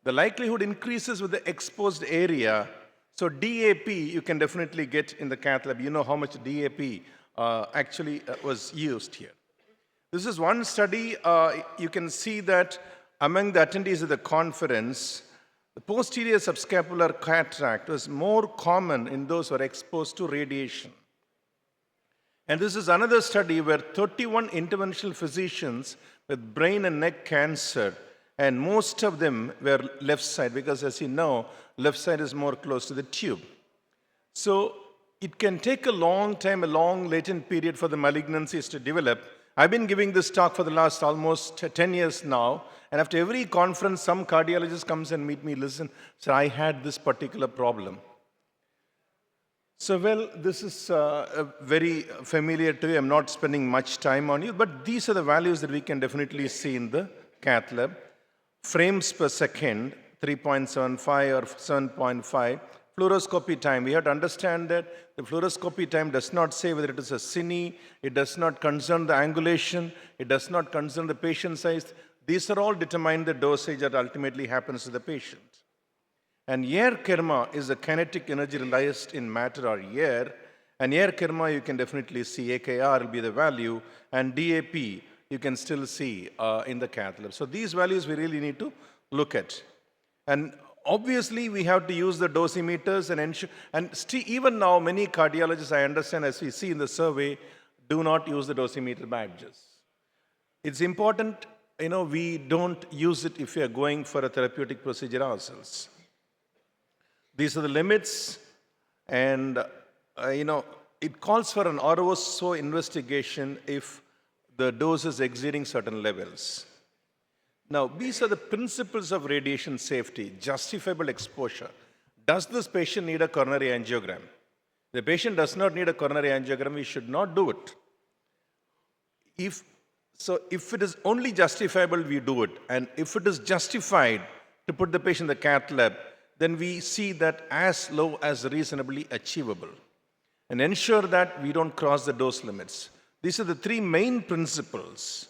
Speaker 2: The likelihood increases with the exposed area. So DAP you can definitely get in the cath lab. You know how much DAP actually was used here. This is one study. You can see that among the attendees of the conference, the posterior subscapular cataract was more common in those who are exposed to radiation. And this is another study where 31 interventional physicians with brain and neck cancer, and most of them were left side, because as you know, left side is more close to the tube. So it can take a long time, a long latent period for the malignancies to develop. I've been giving this talk for the last almost 10 years now, and after every conference, some cardiologist comes and meet me, listen, sir, I had this particular problem. So, well, this is very familiar to you. I'm not spending much time on you, but these are the values that we can definitely see in the cath lab. Frames per second, 3.75 or 7.5. Fluoroscopy time, we have to understand that the fluoroscopy time does not say whether it is a cine, it does not concern the angulation, it does not concern the patient size. These are all determine the dosage that ultimately happens to the patient. And air kerma is the kinetic energy realized in matter or air. And air kerma you can definitely see, AKR will be the value, and DAP you can still see in the cath lab. So these values we really need to look at. And obviously, we have to use the dosimeters and ensure, and even now, many cardiologists, I understand, as we see in the survey, do not use the dosimeter badges. It's important, we don't use it if we are going for a therapeutic procedure ourselves. These are the limits, and, it calls for an ROSO investigation if the dose is exceeding certain levels. Now, these are the principles of radiation safety, justifiable exposure. Does this patient need a coronary angiogram? If the patient does not need a coronary angiogram, we should not do it. If it is only justifiable, we do it. And if it is justified to put the patient in the cath lab, then we see that as low as reasonably achievable. And ensure that we don't cross the dose limits. These are the three main principles.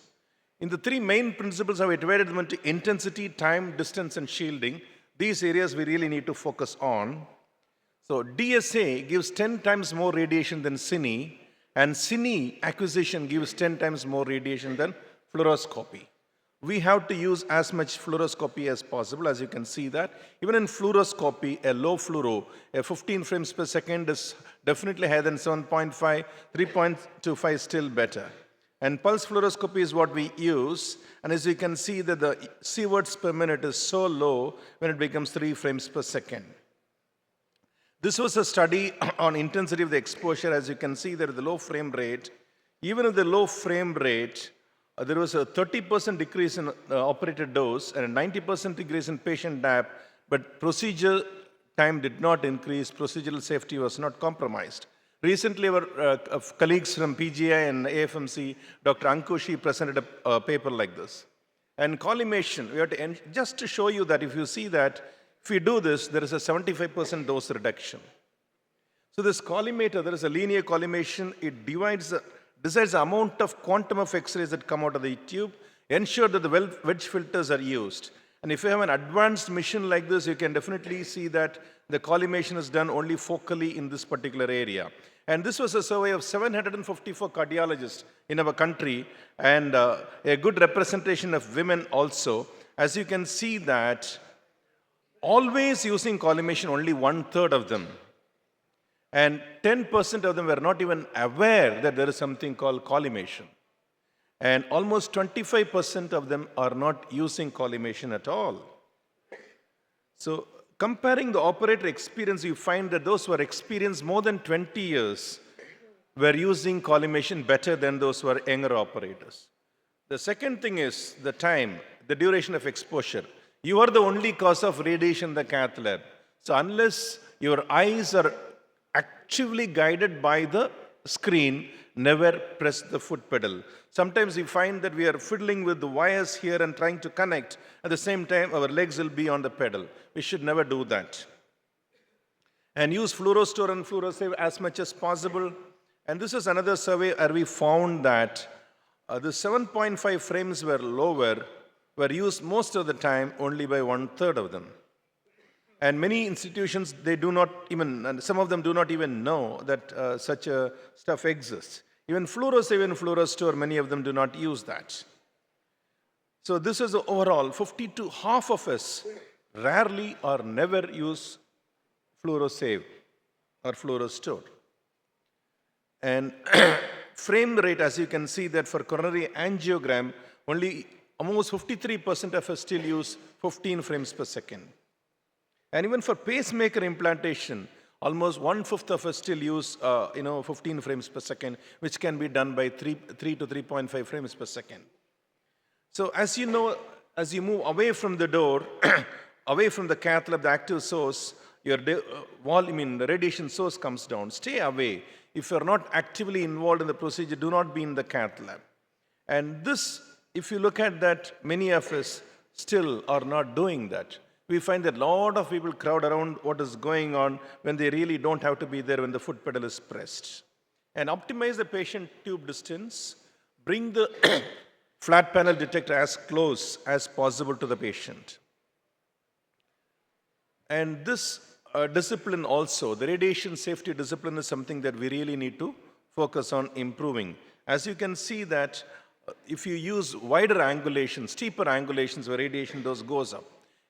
Speaker 2: In the three main principles, I've divided them into intensity, time, distance, and shielding. These areas we really need to focus on. So DSA gives 10 times more radiation than cine, and cine acquisition gives 10 times more radiation than fluoroscopy. We have to use as much fluoroscopy as possible, as you can see that. Even in fluoroscopy, a low fluoro, a 15 frames per second is definitely higher than 7.5, 3.25 is still better. And pulse fluoroscopy is what we use, and as you can see that the sieverts per minute is so low when it becomes 3 frames per second. This was a study on intensity of the exposure. As you can see, there is the low frame rate. Even at the low frame rate, there was a 30% decrease in operated dose and a 90% decrease in patient DAP, but procedure time did not increase, procedural safety was not compromised. Recently, our colleagues from PGI and AFMC, Dr. Ankushi, presented a paper like this. And collimation, we have to, just to show you that if you see that, if we do this, there is a 75% dose reduction. So this collimator, there is a linear collimation, it decides the amount of quantum of X-rays that come out of the tube. Ensure that the wedge filters are used. And if you have an advanced mission like this, you can definitely see that the collimation is done only focally in this particular area. And this was a survey of 754 cardiologists in our country, and a good representation of women also. As you can see that always using collimation, only 1/3 of them. And 10% of them were not even aware that there is something called collimation. And almost 25% of them are not using collimation at all. So comparing the operator experience, you find that those who are experienced more than 20 years were using collimation better than those who are younger operators. The second thing is the time, the duration of exposure. You are the only cause of radiation in the cath lab. So unless your eyes are actively guided by the screen, never press the foot pedal. Sometimes we find that we are fiddling with the wires here and trying to connect. At the same time, our legs will be on the pedal. We should never do that. And use fluorostore and fluorosave as much as possible. And this is another survey where we found that the 7.5 frames were lower, were used most of the time only by 1/3 of them. And many institutions, they do not even, and some of them do not even know that such a stuff exists. Even fluorosave and fluorostore, many of them do not use that. So this is overall, 52, half of us rarely or never use fluorosave or fluorostore. And frame rate, as you can see that for coronary angiogram, only almost 53% of us still use 15 frames per second. And even for pacemaker implantation, almost 1/5 of us still use 15 frames per second, which can be done by 3 to 3.5 frames per second. So as you know, as you move away from the door, away from the cath lab, the active source, the radiation source comes down. Stay away. If you're not actively involved in the procedure, do not be in the cath lab. And this, if you look at that, many of us still are not doing that. We find that a lot of people crowd around what is going on when they really don't have to be there when the foot pedal is pressed. And optimize the patient tube distance. Bring the flat panel detector as close as possible to the patient. And this discipline also, the radiation safety discipline, is something that we really need to focus on improving. As you can see that if you use wider angulations, steeper angulations where radiation dose goes up,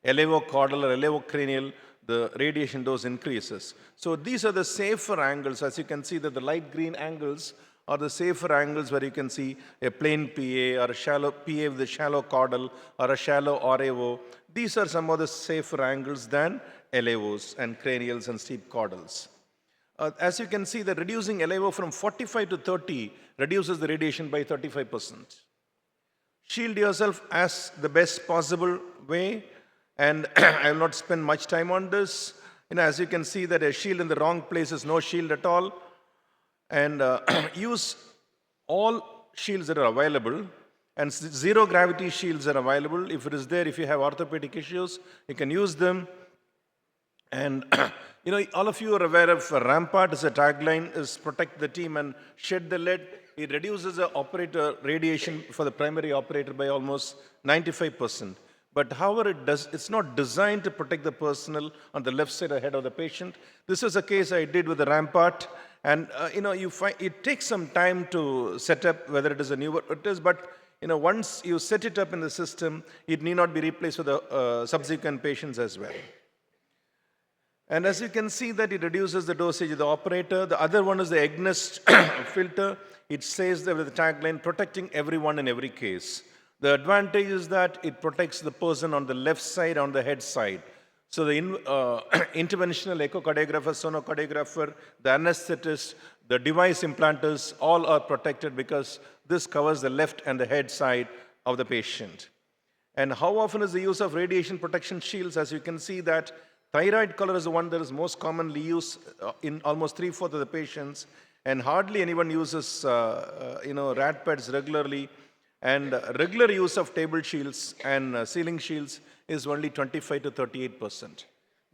Speaker 2: elevocaudal or elevocranial, the radiation dose increases. So these are the safer angles. As you can see that the light green angles are the safer angles where you can see a plain PA or a shallow PA with a shallow caudal or a shallow RAO. These are some of the safer angles than LAOs and cranials and steep caudals. As you can see, that reducing LAO from 45 to 30 reduces the radiation by 35%. Shield yourself as the best possible way. And I will not spend much time on this. As you can see that a shield in the wrong place is no shield at all. And use all shields that are available. And zero gravity shields are available. If it is there, if you have orthopedic issues, you can use them. And all of you are aware of Rampart as a tagline is protect the team and shed the lead. It reduces the operator radiation for the primary operator by almost 95%. But however, it's not designed to protect the personnel on the left side ahead of the patient. This is a case I did with the Rampart. And, you find it takes some time to set up, whether it is a newer, it is, but, once you set it up in the system, it need not be replaced for the subsequent patients as well. And as you can see that it reduces the dosage of the operator. The other one is the Agnes filter. It says that with the tagline, protecting everyone in every case. The advantage is that it protects the person on the left side, on the head side. So the interventional echocardiographer, sonocardiographer, the anesthetist, the device implanters, all are protected because this covers the left and the head side of the patient. And how often is the use of radiation protection shields? As you can see that thyroid color is the one that is most commonly used in almost 3/4 of the patients. And hardly anyone uses, rad pads regularly. And regular use of table shields and ceiling shields is only 25 to 38%.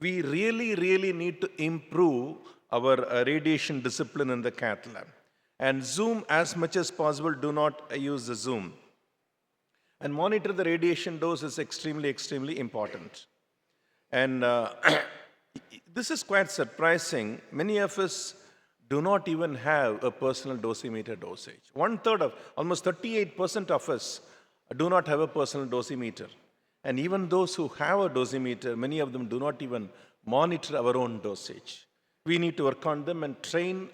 Speaker 2: We really, really need to improve our radiation discipline in the cath lab. And Zoom, as much as possible, do not use the Zoom. and monitor the radiation dose is extremely, extremely important. And this is quite surprising. Many of us do not even have a personal dosimeter dosage. 1/3 of, almost 38% of us do not have a personal dosimeter. And even those who have a dosimeter, many of them do not even monitor our own dosage. We need to work on them, and train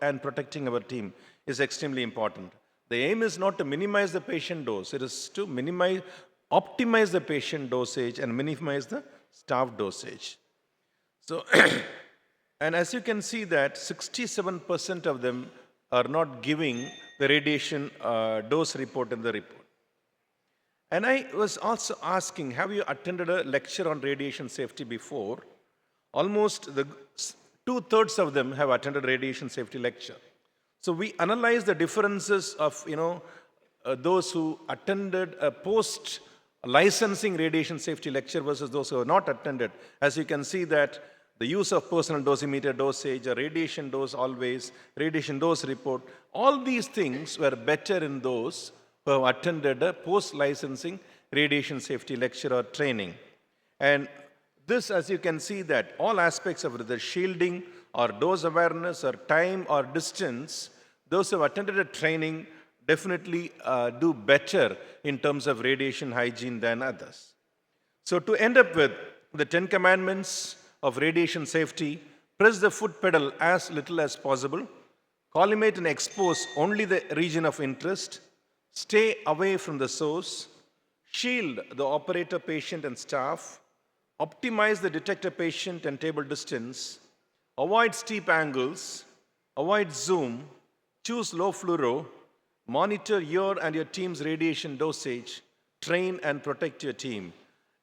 Speaker 2: and protecting our team is extremely important. The aim is not to minimize the patient dose, it is to optimize the patient dosage and minimize the staff dosage. So, and as you can see that 67% of them are not giving the radiation dose report in the report. And I was also asking, have you attended a lecture on radiation safety before? Almost 2/3 of them have attended radiation safety lecture. So we analyze the differences of, those who attended a post-licensing radiation safety lecture versus those who have not attended. As you can see that the use of personal dosimeter dosage, a radiation dose always, radiation dose report, all these things were better in those who have attended a post-licensing radiation safety lecture or training. And this, as you can see, that all aspects of the shielding or dose awareness or time or distance, those who have attended a training definitely do better in terms of radiation hygiene than others. So to end up with the 10 commandments of radiation safety, press the foot pedal as little as possible, collimate and expose only the region of interest, stay away from the source, shield the operator, patient and staff, optimize the detector patient and table distance, avoid steep angles, avoid zoom, choose low fluoro, monitor your and your team's radiation dosage, train and protect your team.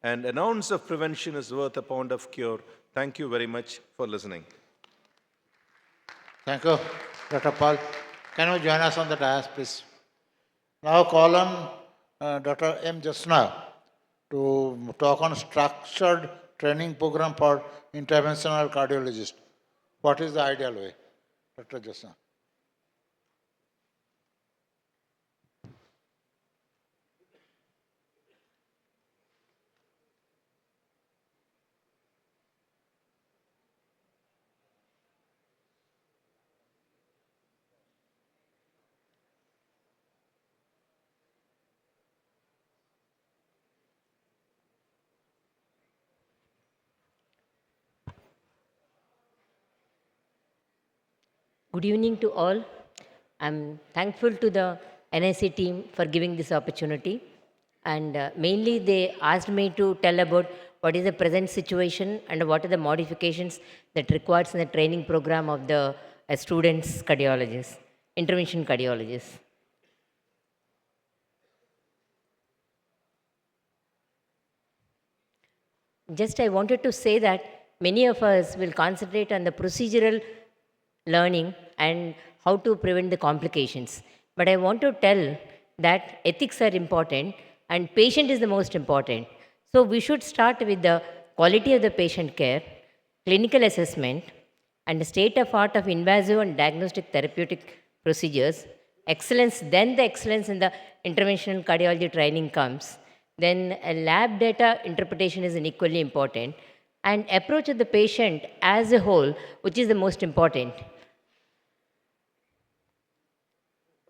Speaker 2: And an ounce of prevention is worth a pound of cure. Thank you very much for listening.
Speaker 4: Thank you, Dr. Paul. Can you join us on the dais, please? Now call on Dr. M. Jasna to talk on structured training program for interventional cardiologists. What is the ideal way, Dr. Jasna?
Speaker 3: Good evening to all. I'm thankful to the NIC team for giving this opportunity. And mainly they asked me to tell about what is the present situation and what are the modifications that requires in the training program of the students cardiologists, intervention cardiologists. Just I wanted to say that many of us will concentrate on the procedural learning and how to prevent the complications. But I want to tell that ethics are important and patient is the most important. So we should start with the quality of the patient care, clinical assessment, and the state of art of invasive and diagnostic therapeutic procedures. Excellence, then the excellence in the interventional cardiology training comes. Then lab data interpretation is equally important. And approach of the patient as a whole, which is the most important.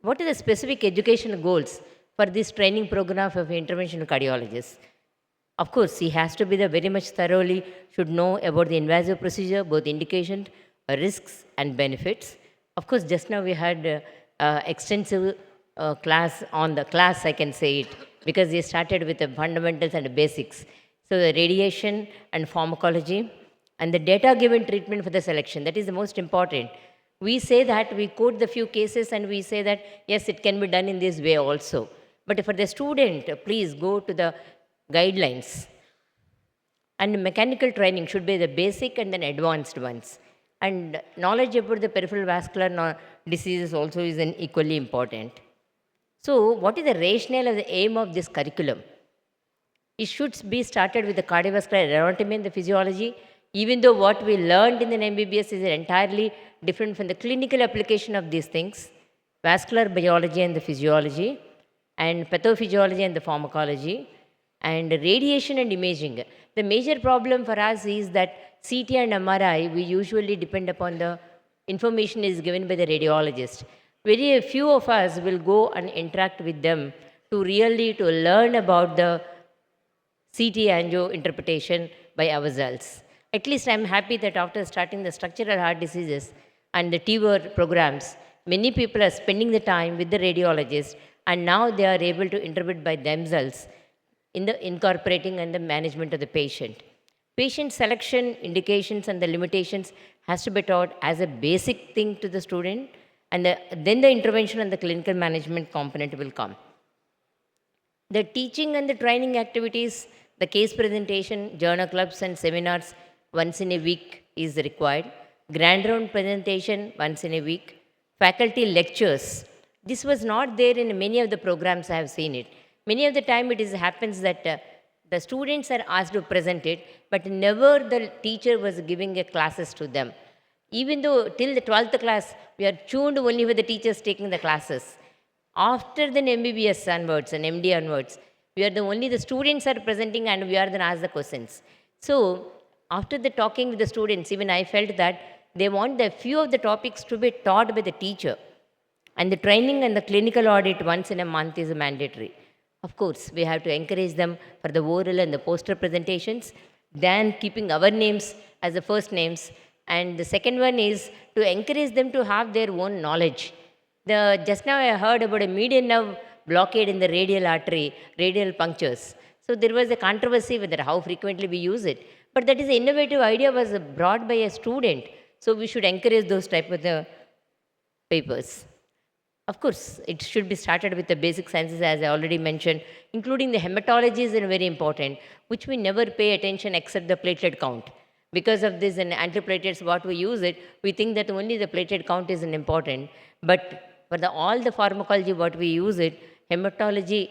Speaker 3: What are the specific educational goals for this training program of interventional cardiologists? Of course, he has to be very much thoroughly, should know about the invasive procedure, both indications, risks and benefits. Of course, just now we had extensive class on the class, I can say it, because they started with the fundamentals and the basics. So the radiation and pharmacology and the data-given treatment for the selection, that is the most important. We say that, we quote the few cases and we say that, yes, it can be done in this way also. But for the student, please go to the guidelines. And mechanical training should be the basic and then advanced ones. And knowledge about the peripheral vascular diseases also is equally important. So what is the rationale of the aim of this curriculum? It should be started with the cardiovascular anatomy and the physiology, even though what we learned in the MBBS is entirely different from the clinical application of these things, vascular biology and the physiology, and pathophysiology and the pharmacology, and radiation and imaging. The major problem for us is that CT and MRI, we usually depend upon the information is given by the radiologist. Very few of us will go and interact with them to really to learn about the CT angio interpretation by ourselves. At least I'm happy that after starting the structural heart diseases and the TWR programs, many people are spending the time with the radiologist and now they are able to interpret by themselves in the incorporating and the management of the patient. Patient selection, indications and the limitations has to be taught as a basic thing to the student and then the intervention and the clinical management component will come. The teaching and the training activities, the case presentation, journal clubs and seminars once in a week is required. Grand round presentation once in a week. Faculty lectures. This was not there in many of the programs I have seen it. Many of the time it happens that the students are asked to present it, but never the teacher was giving a classes to them. Even though till the 12th class, we are tuned only with the teachers taking the classes. After the MBBS onwards and MD onwards, we are the students are presenting and we are then asked the questions. So after the talking with the students, even I felt that they want the few of the topics to be taught by the teacher. And the training and the clinical audit once in a month is mandatory. Of course, we have to encourage them for the oral and the poster presentations, then keeping our names as the first names. And the second one is to encourage them to have their own knowledge. Just now I heard about a median nerve blockade in the radial artery, radial punctures. So there was a controversy whether how frequently we use it. But that is an innovative idea was brought by a student. So we should encourage those type of the papers. Of course, it should be started with the basic sciences as I already mentioned, including the hematology is very important, which we never pay attention except the platelet count. Because of this in antiplatelets, what we use it, we think that only the platelet count is important. But for all the pharmacology, what we use it, hematology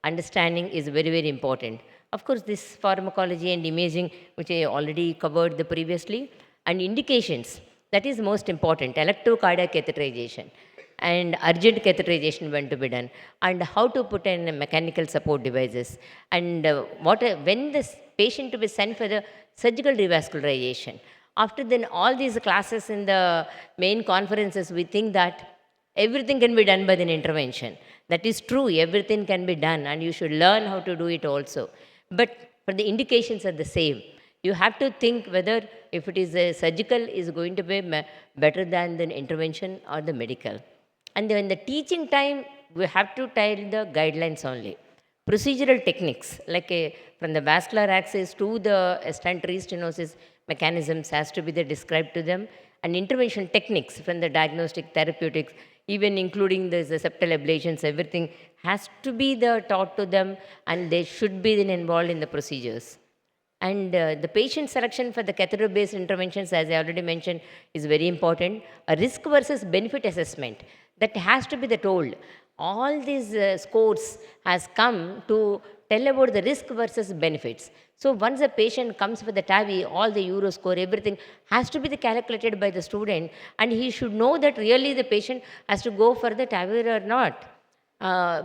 Speaker 3: understanding is very, very important. Of course, this pharmacology and imaging, which I already covered the previously, and indications, that is most important, electrocardiac catheterization and urgent catheterization when to be done, and how to put in mechanical support devices, and when this patient to be sent for the surgical revascularization. After then all these classes in the main conferences, we think that everything can be done by an intervention. That is true, everything can be done and you should learn how to do it also. But for the indications are the same. You have to think whether if it is a surgical is going to be better than the intervention or the medical. And then the teaching time, we have to tell the guidelines only. Procedural techniques, like from the vascular access to the stent restenosis mechanisms has to be described to them. And intervention techniques from the diagnostic therapeutics, even including the septal ablations, everything has to be taught to them and they should be then involved in the procedures. And the patient selection for the catheter-based interventions, as I already mentioned, is very important. A risk versus benefit assessment, that has to be told. All these scores has come to tell about the risk versus benefits. So once a patient comes for the TAVI, all the Euro score, everything has to be calculated by the student, and he should know that really the patient has to go for the TAVI or not.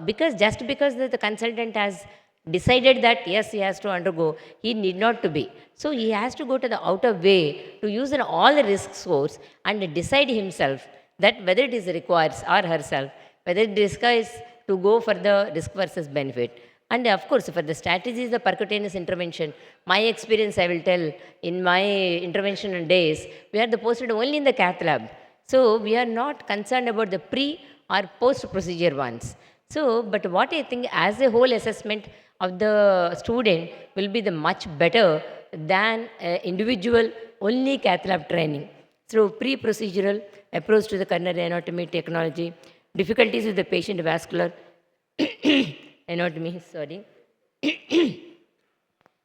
Speaker 3: Because the consultant has decided that yes, he has to undergo, he need not to be. So he has to go to the outer way to use all the risk scores and decide himself that whether it is requires or herself, whether it is to go for the risk versus benefit. And of course, for the strategies, the percutaneous intervention, my experience I will tell, in my intervention days, we are posted only in the cath lab. So we are not concerned about the pre or post procedure ones. So, but what I think as a whole assessment of the student will be much better than individual only cath lab training. Through pre-procedural approach to the coronary anatomy technology, difficulties with the patient vascular anatomy,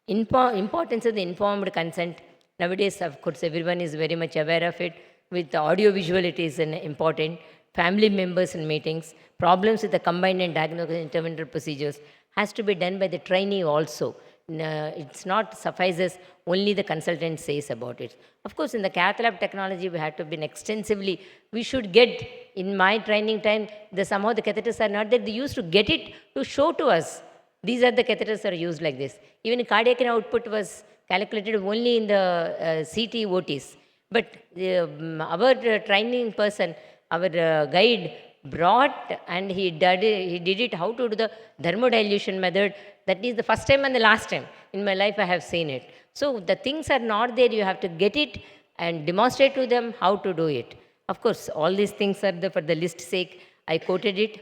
Speaker 3: importance of the informed consent. Nowadays, of course, everyone is very much aware of it. With the audio-visual, it is important. Family members in meetings, problems with the combined and diagnostic interventional procedures has to be done by the trainee also. it's not suffices only the consultant says about it. Of course, in the cath lab technology, we had to be extensively, we should get, in my training time, somehow the catheters are not there. They used to get it to show to us. These are the catheters are used like this. Even cardiac output was calculated only in the CT OTs. But our training person, our guide brought and he did it how to do the thermodilution method. That is the first time and the last time in my life I have seen it. So the things are not there. You have to get it and demonstrate to them how to do it. Of course, all these things are for the list sake. I quoted it.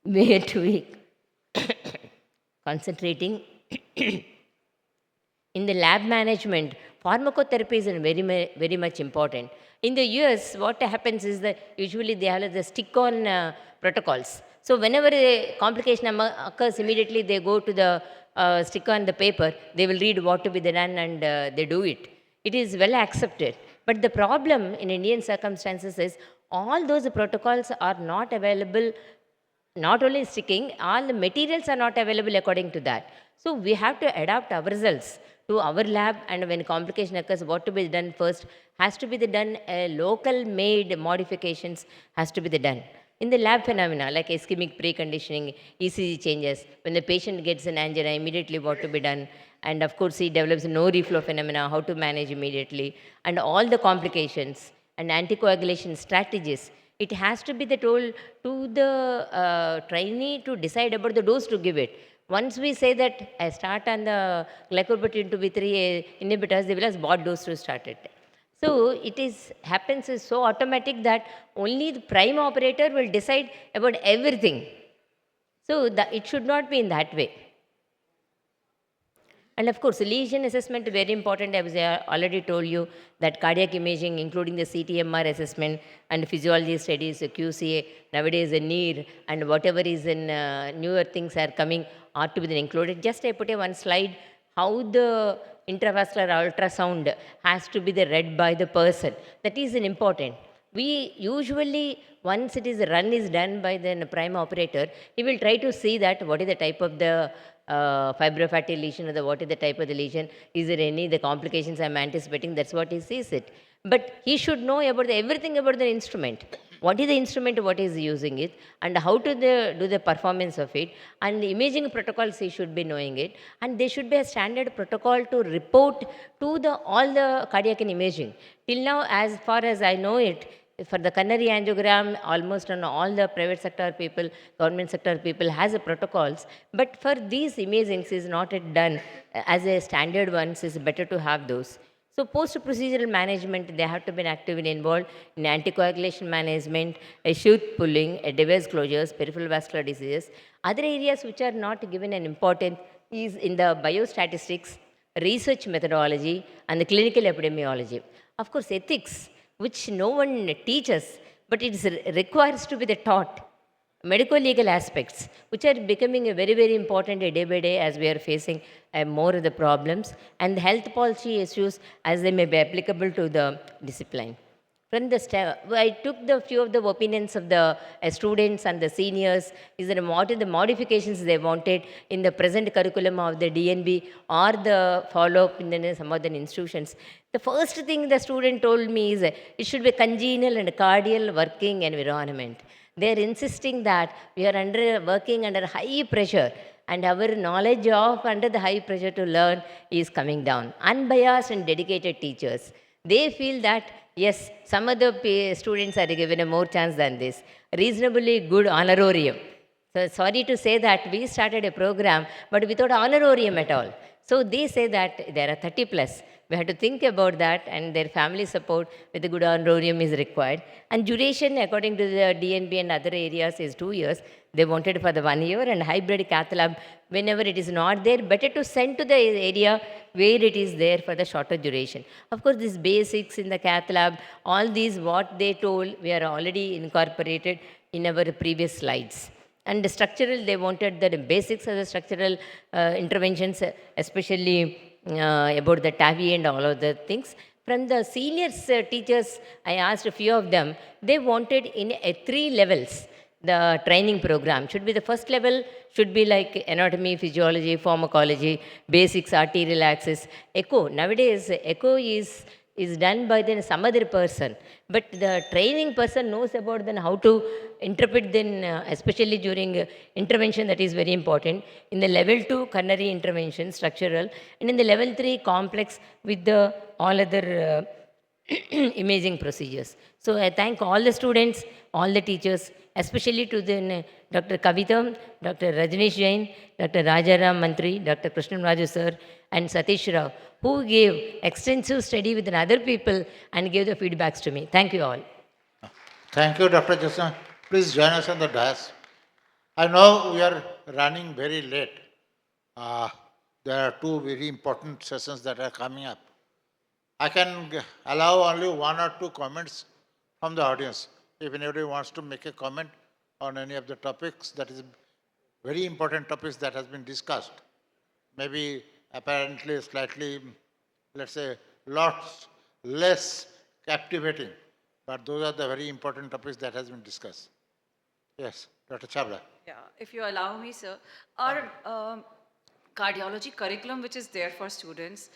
Speaker 3: Way too weak. Concentrating. In the lab management, pharmacotherapy is very much important. In the US, what happens is that usually they have the stick-on protocols. So whenever a complication occurs, immediately they go to the stick-on the paper, they will read what to be done and they do it. It is well accepted. But the problem in Indian circumstances is all those protocols are not available, not only sticking, all the materials are not available according to that. So we have to adapt ourselves to our lab, and when complication occurs, what to be done first has to be done, local made modifications has to be done. In the lab phenomena, like ischemic preconditioning, ECG changes, when the patient gets an angina, immediately what to be done, and of course he develops no reflow phenomena, how to manage immediately, and all the complications and anticoagulation strategies. It has to be told to the trainee to decide about the dose to give it. Once we say that I start on the glycoprotein 2B3 inhibitors, they will ask what dose to start it. So it happens is so automatic that only the prime operator will decide about everything. So it should not be in that way. And of course, lesion assessment is very important. As I already told you that cardiac imaging, including the CTMR assessment and physiology studies, QCA, nowadays the NEER and whatever is in newer things are coming ought to be included. Just I put one slide how the intravascular ultrasound has to be read by the person. That is important. We usually, once it is run is done by the prime operator, he will try to see that what is the type of the fibrofatty lesion or what is the type of the lesion, is there any the complications I'm anticipating, that's what he sees it. But he should know about everything about the instrument. What is the instrument, what is using it, and how to do the performance of it, and the imaging protocols he should be knowing it, and there should be a standard protocol to report to all the cardiac imaging. Till now, as far as I know it, for the coronary angiogram, almost on all the private sector people, government sector people has a protocols, but for these imagings is not yet done as a standard ones, is better to have those. So post-procedural management, they have to be actively involved in anticoagulation management, sheath pulling, device closures, peripheral vascular diseases. Other areas which are not given an importance is in the biostatistics, research methodology, and the clinical epidemiology. Of course, ethics, which no one teaches, but it requires to be taught. Medical legal aspects, which are becoming very, very important day by day as we are facing more of the problems, and the health policy issues as they may be applicable to the discipline. From the I took the few of the opinions of the students and the seniors, is that what are the modifications they wanted in the present curriculum of the DNB or the follow-up in some other institutions. The first thing the student told me is it should be congenial and cordial working environment. They are insisting that we are working under high pressure, and our knowledge of under the high pressure to learn is coming down. Unbiased and dedicated teachers. They feel that, yes, some other students are given a more chance than this. Reasonably good honorarium. So sorry to say that we started a program, but without honorarium at all. So they say that there are 30 plus. We have to think about that, and their family support with a good honorarium is required. And duration, according to the DNB and other areas, is 2 years. They wanted for the 1 year, and hybrid cath lab, whenever it is not there, better to send to the area where it is there for the shorter duration. Of course, these basics in the cath lab, all these what they told, we are already incorporated in our previous slides. And the structural, they wanted the basics of the structural interventions, especially about the TAVI and all of the things. From the seniors teachers, I asked a few of them, they wanted in 3 levels. the training program should be the first level, should be like anatomy, physiology, pharmacology, basics, arterial access, echo. Nowadays, echo is done by then some other person, but the training person knows about then how to interpret then, especially during intervention, that is very important. In the level 2 coronary intervention, structural, and in the level 3 complex with the all other imaging procedures. So I thank all the students, all the teachers, especially to the Dr. Kavita, Dr. Rajneesh Jain, Dr. Rajaram Mantri, Dr. Krishnan Raju sir, and Satish Rao, who gave extensive study with other people and gave the feedbacks to me. Thank you all.
Speaker 4: Thank you, Dr. Jason. Please join us on the dais. I know we are running very late. There are two very important sessions that are coming up. I can allow only one or two comments from the audience. If anybody wants to make a comment on any of the topics, that is very important topics that has been discussed. Maybe apparently slightly, let's say, lots less captivating, but those are the very important topics that has been discussed. Yes, Dr. Chabra.
Speaker 5: Yeah, if you allow me, sir. Our cardiology curriculum, which is there for students,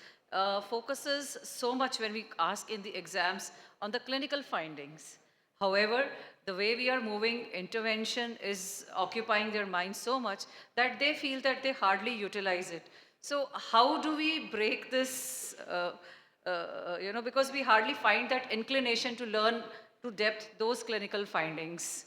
Speaker 5: focuses so much when we ask in the exams on the clinical findings. However, the way we are moving, intervention is occupying their mind so much that they feel that they hardly utilize it. So how do we break this, because we hardly find that inclination to learn to depth those clinical findings.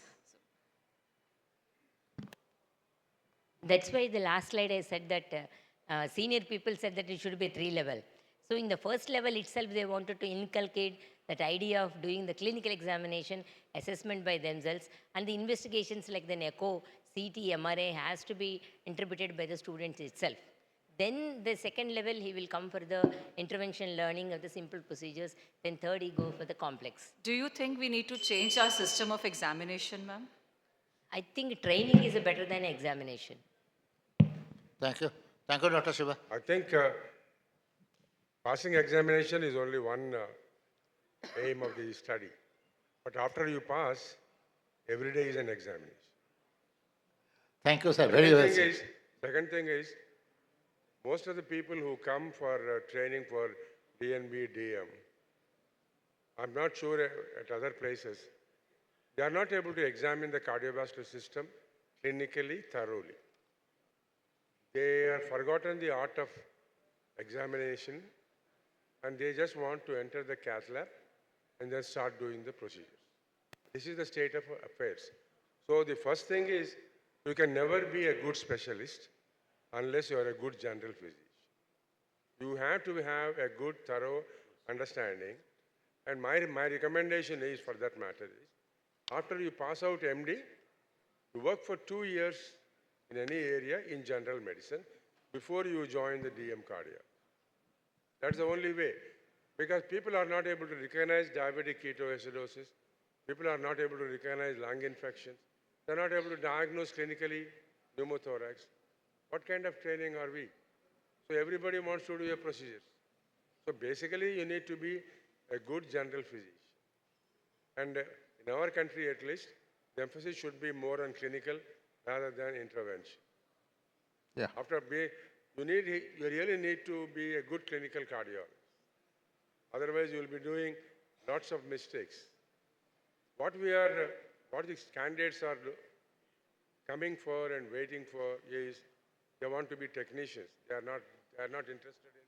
Speaker 3: That's why the last slide I said that senior people said that it should be 3 level. So in the first level itself, they wanted to inculcate that idea of doing the clinical examination, assessment by themselves, and the investigations like the echo, CT, MRA has to be interpreted by the students itself. Then the second level, he will come for the intervention learning of the simple procedures. Then third, he go for the complex.
Speaker 5: Do you think we need to change our system of examination, ma'am?
Speaker 3: I think training is better than examination.
Speaker 4: Thank you. Thank you, Dr. Shiva.
Speaker 17: I think passing examination is only one aim of the study. But after you pass, every day is an examination.
Speaker 4: Thank you, sir. Very well.
Speaker 17: Second thing is, most of the people who come for training for DNB, DM, I'm not sure at other places, they are not able to examine the cardiovascular system clinically, thoroughly. They have forgotten the art of examination and they just want to enter the cath lab and then start doing the procedures. This is the state of affairs. So the first thing is, you can never be a good specialist unless you are a good general physician. You have to have a good, thorough understanding. And my recommendation is, for that matter, is after you pass out MD, you work for 2 years in any area in general medicine before you join the DM cardio. That's the only way. Because people are not able to recognize diabetic ketoacidosis. People are not able to recognize lung infections. They're not able to diagnose clinically pneumothorax. What kind of training are we? So everybody wants to do a procedure. So basically, you need to be a good general physician. And in our country, at least, the emphasis should be more on clinical rather than intervention.
Speaker 23: Yeah.
Speaker 17: You really need to be a good clinical cardiologist. Otherwise, you will be doing lots of mistakes. What these candidates are coming for and waiting for is they want to be technicians. They are not interested in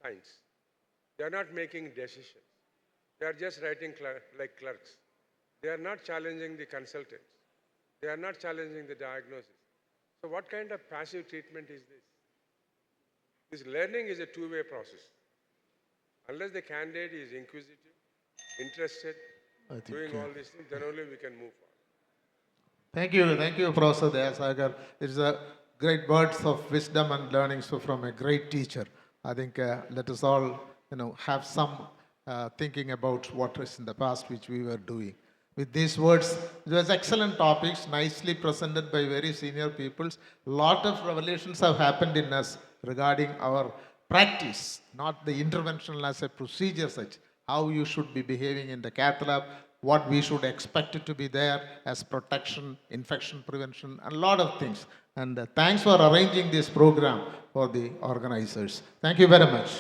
Speaker 17: science. They are not making decisions. They are just writing like clerks. They are not challenging the consultants. They are not challenging the diagnosis. So what kind of passive treatment is this? This learning is a two-way process. Unless the candidate is inquisitive, interested, doing all these things, then only we can move forward.
Speaker 23: Thank you, Professor Dayasagar. It's a great words of wisdom and learning from a great teacher. I think let us all, have some thinking about what was in the past which we were doing. With these words, it was excellent topics, nicely presented by very senior peoples. Lot of revelations have happened in us regarding our practice, not the intervention as a procedure such, how you should be behaving in the cath lab, what we should expect to be there as protection, infection prevention, and a lot of things. And thanks for arranging this program for the organizers. Thank you very much.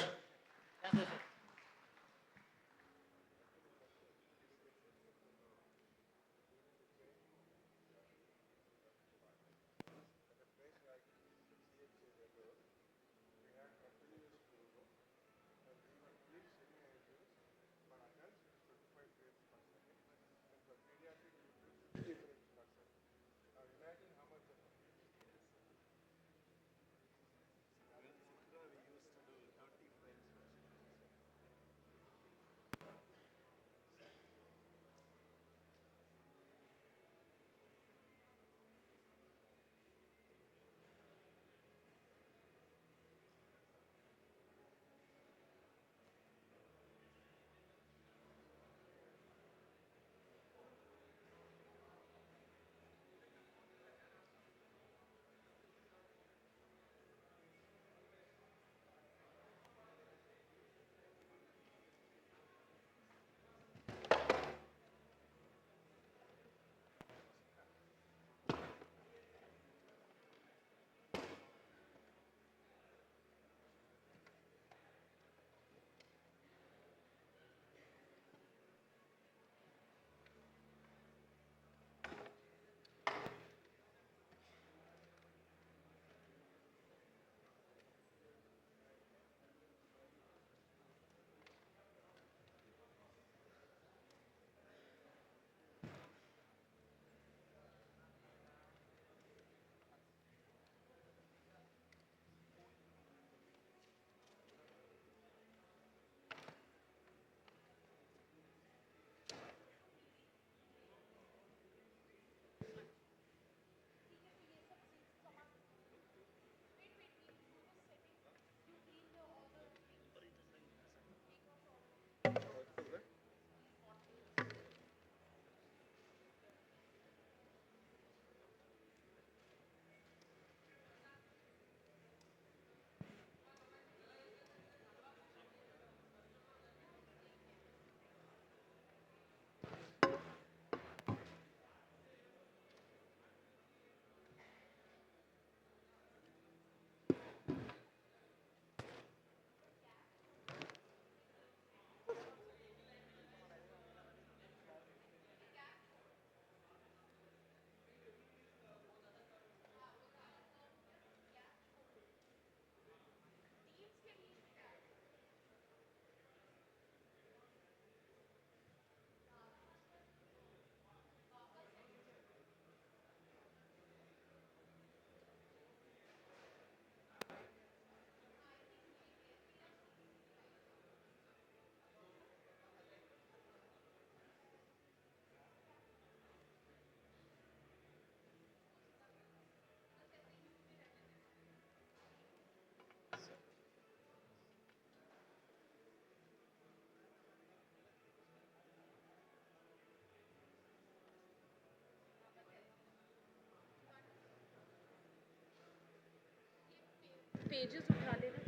Speaker 5: Pages उठा लेना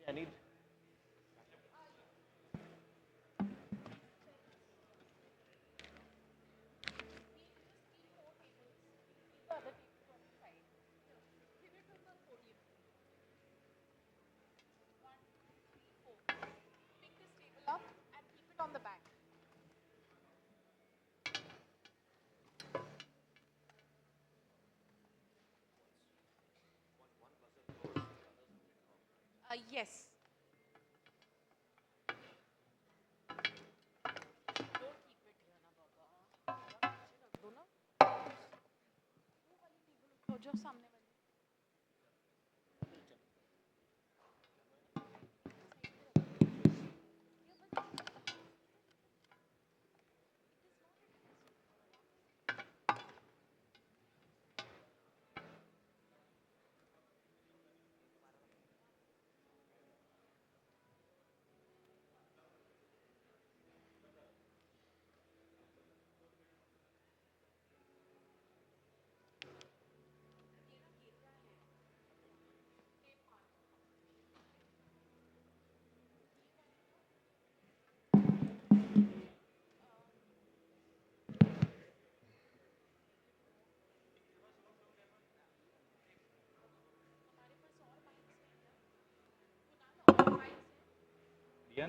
Speaker 2: I need.
Speaker 5: Yes. जो सामने वाली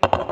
Speaker 15: again.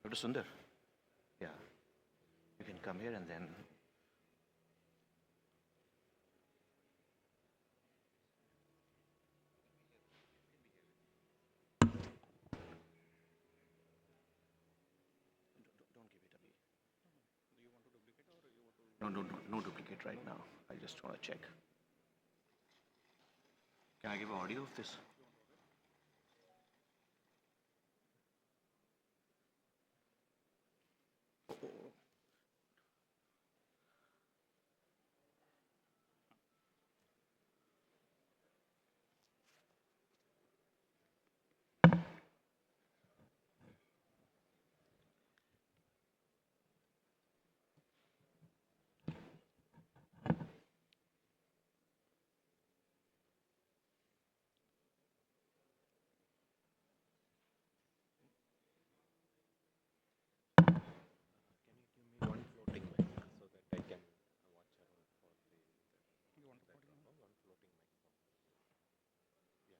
Speaker 2: Dr. Sundar, yeah, you can come here and then. No, no duplicate right now. I just want to check. Can I give audio of this? One floating mic so that I can watch around for the. You want that one? No, one floating mic. Yeah.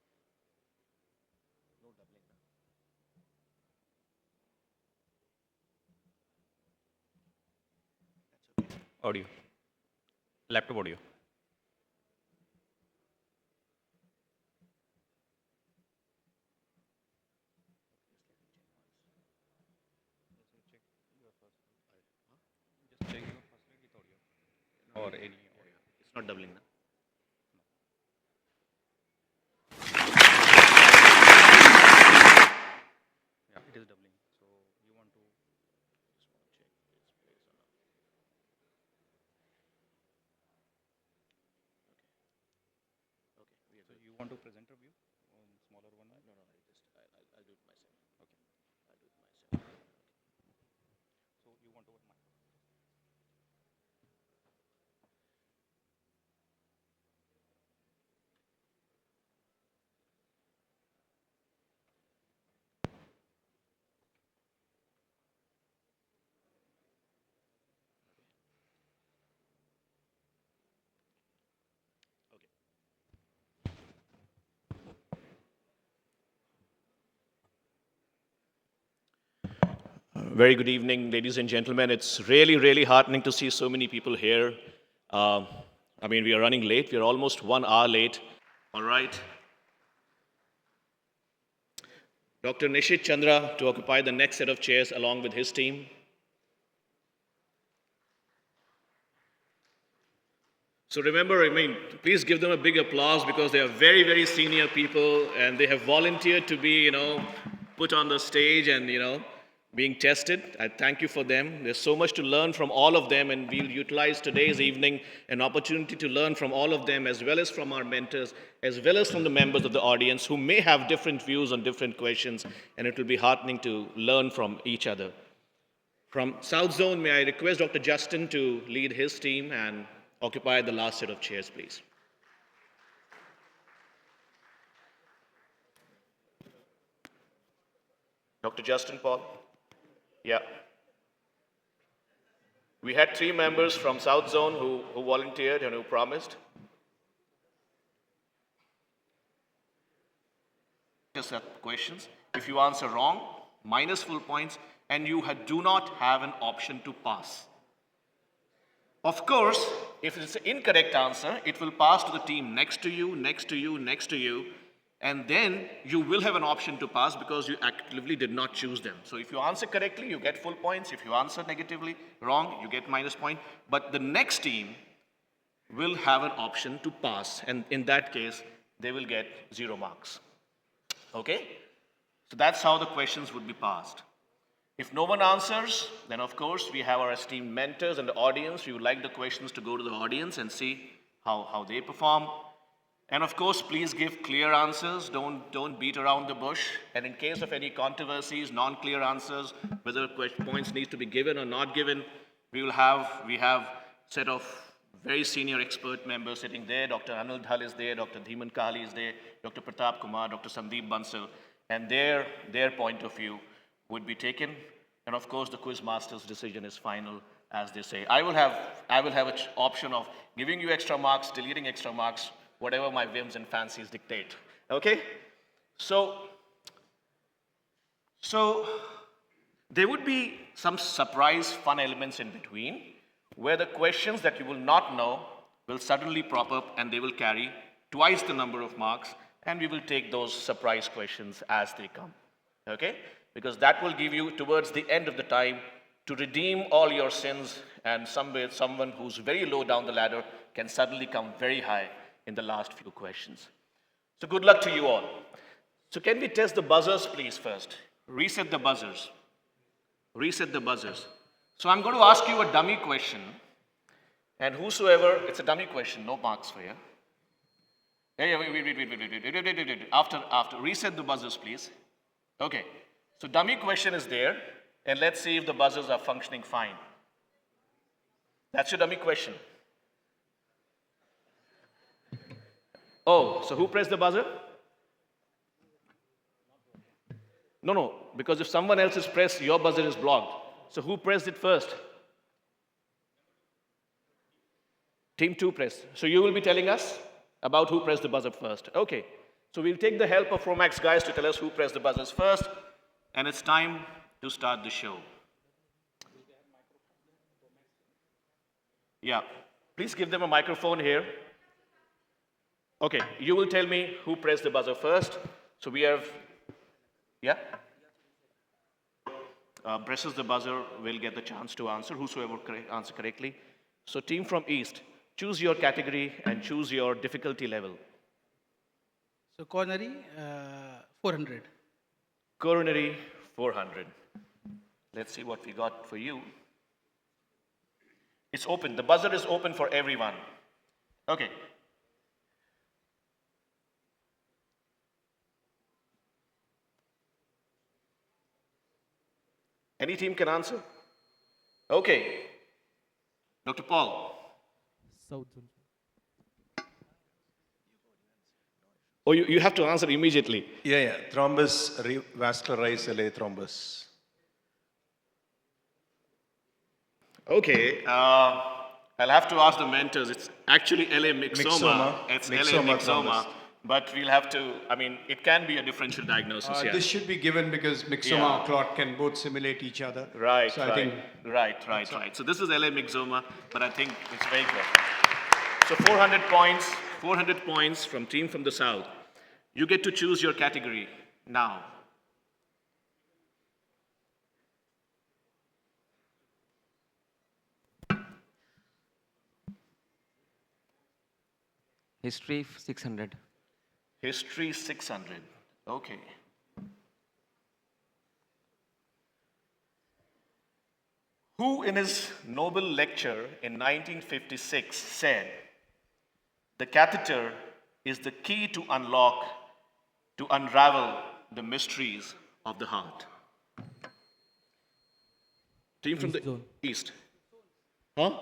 Speaker 2: No doubling now.
Speaker 15: Audio. Laptop audio. Just check your first line with audio. Or any audio.
Speaker 2: It's not doubling now.
Speaker 15: Yeah, it is doubling. So you want to
Speaker 2: Just want to check this plays or not. Okay, we are
Speaker 15: so
Speaker 2: good.
Speaker 15: you want to present a view on smaller one?
Speaker 2: No, no, I'll do it myself.
Speaker 15: Okay.
Speaker 2: I'll do it myself.
Speaker 15: So you want to what mic?
Speaker 8: Very good evening, ladies and gentlemen. It's really, really heartening to see so many people here. I mean, we are running late. We are almost 1 hour late. All right. Dr. Nishit Chandra to occupy the next set of chairs along with his team. So remember, I mean, please give them a big applause because they are very, very senior people and they have volunteered to be, put on the stage and, being tested. I thank you for them. There's so much to learn from all of them, and we'll utilize today's evening an opportunity to learn from all of them, as well as from our mentors, as well as from the members of the audience who may have different views on different questions, and it will be heartening to learn from each other. From South Zone, may I request Dr. Justin to lead his team and occupy the last set of chairs, please. Dr. Justin Paul? Yeah. We had 3 members from South Zone who volunteered and who promised. Just questions. If you answer wrong, minus full points, and you do not have an option to pass. Of course, if it's an incorrect answer, it will pass to the team next to you, next to you, next to you, and then you will have an option to pass because you actively did not choose them. So if you answer correctly, you get full points. If you answer negatively, wrong, you get minus point. But the next team will have an option to pass, and in that case, they will get 0 marks. Okay? So that's how the questions would be passed. If no one answers, then of course we have our esteemed mentors and the audience. We would like the questions to go to the audience and see how they perform. And of course, please give clear answers. Don't beat around the bush. And in case of any controversies, non-clear answers, whether points need to be given or not given, we have set of very senior expert members sitting there. Dr. Anil Dhal is there, Dr. Dhiman Kali is there, Dr. Pratap Kumar, Dr. Sandeep Bansal, and their point of view would be taken. And of course, the quiz master's decision is final, as they say. I will have an option of giving you extra marks, deleting extra marks, whatever my whims and fancies dictate. Okay? So there would be some surprise fun elements in between, where the questions that you will not know will suddenly prop up and they will carry twice the number of marks, and we will take those surprise questions as they come. Okay? Because that will give you, towards the end of the time, to redeem all your sins, and someone who's very low down the ladder can suddenly come very high in the last few questions. So good luck to you all. So can we test the buzzers, please, first? Reset the buzzers. Reset the buzzers. So I'm going to ask you a dummy question, and whosoever, it's a dummy question, no marks for you. Wait. After, reset the buzzers, please. Okay. So dummy question is there, and let's see if the buzzers are functioning fine. That's your dummy question. Oh, so who pressed the buzzer? No, because if someone else is pressed, your buzzer is blocked. So who pressed it first? Team 2 pressed. So you will be telling us about who pressed the buzzer first. Okay. So we'll take the help of Promax guys to tell us who pressed the buzzers first. And it's time to start the show. Yeah, please give them a microphone here. Okay, you will tell me who pressed the buzzer first. So we have, yeah? Presses the buzzer will get the chance to answer, whosoever answer correctly. So team from East, choose your category and choose your difficulty level.
Speaker 20: So coronary, 400.
Speaker 8: Coronary, 400. Let's see what we got for you. It's open. The buzzer is open for everyone. Okay. Any team can answer? Okay. Dr. Paul.
Speaker 21: South Zone.
Speaker 8: Oh, you have to answer immediately.
Speaker 2: Yeah. Thrombus, vascularized LA thrombus.
Speaker 8: Okay. I'll have to ask the mentors. It's actually LA myxoma. It's LA myxoma. But we'll have to, I mean, it can be a differential diagnosis, yeah.
Speaker 18: This should be given because myxoma
Speaker 8: Yeah.
Speaker 18: or clot can both simulate each other.
Speaker 8: Right,
Speaker 18: So I
Speaker 8: right,
Speaker 18: think
Speaker 8: right. So this is LA myxoma, but I think it's very clear. So 400 points from team from the south. You get to choose your category now.
Speaker 6: History 600.
Speaker 8: History 600. Okay. Who in his Nobel lecture in 1956 said, "The catheter is the key to unravel the mysteries of the heart"? Team from the east. Huh?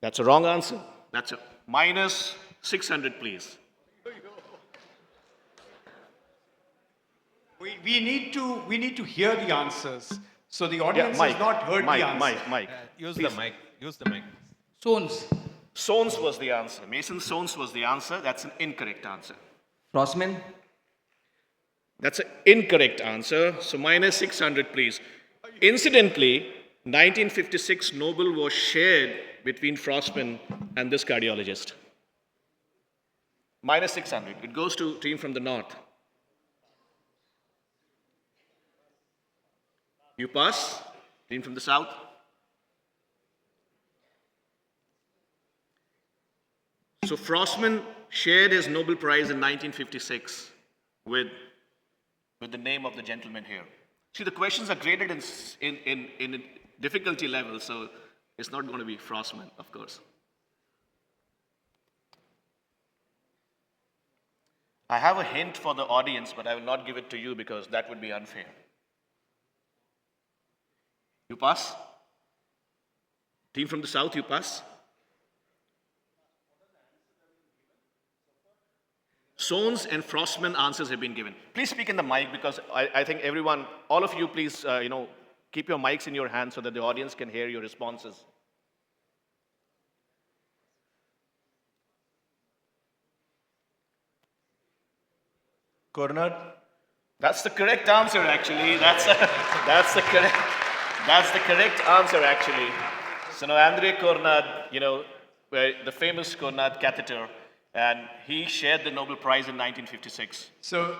Speaker 8: That's a wrong answer. That's a minus 600, please.
Speaker 18: we need to hear the answers. So the audience has not heard the answer.
Speaker 8: Mike.
Speaker 9: Use
Speaker 8: Please.
Speaker 9: the mic. Use the mic.
Speaker 20: Sones.
Speaker 8: Sones was the answer. Mason Sones was the answer. That's an incorrect answer.
Speaker 6: Frostman.
Speaker 8: That's an incorrect answer. So minus 600, please. Incidentally, 1956 Nobel was shared between Frostman and this cardiologist. Minus 600. It goes to team from the north. You pass. Team from the south. So Frostman shared his Nobel Prize in 1956 with the name of the gentleman here. See, the questions are graded in difficulty level, so it's not going to be Frostman, of course. I have a hint for the audience, but I will not give it to you because that would be unfair. You pass? Team from the south, you pass? Sones and Frostman answers have been given. Please speak in the mic because I think everyone, all of you, please, keep your mics in your hand so that the audience can hear your responses.
Speaker 2: Cornard?
Speaker 8: That's the correct answer, actually. That's the correct answer, actually. So now Andre Cornard, the famous Cornard catheter, and he shared the Nobel Prize in 1956.
Speaker 18: So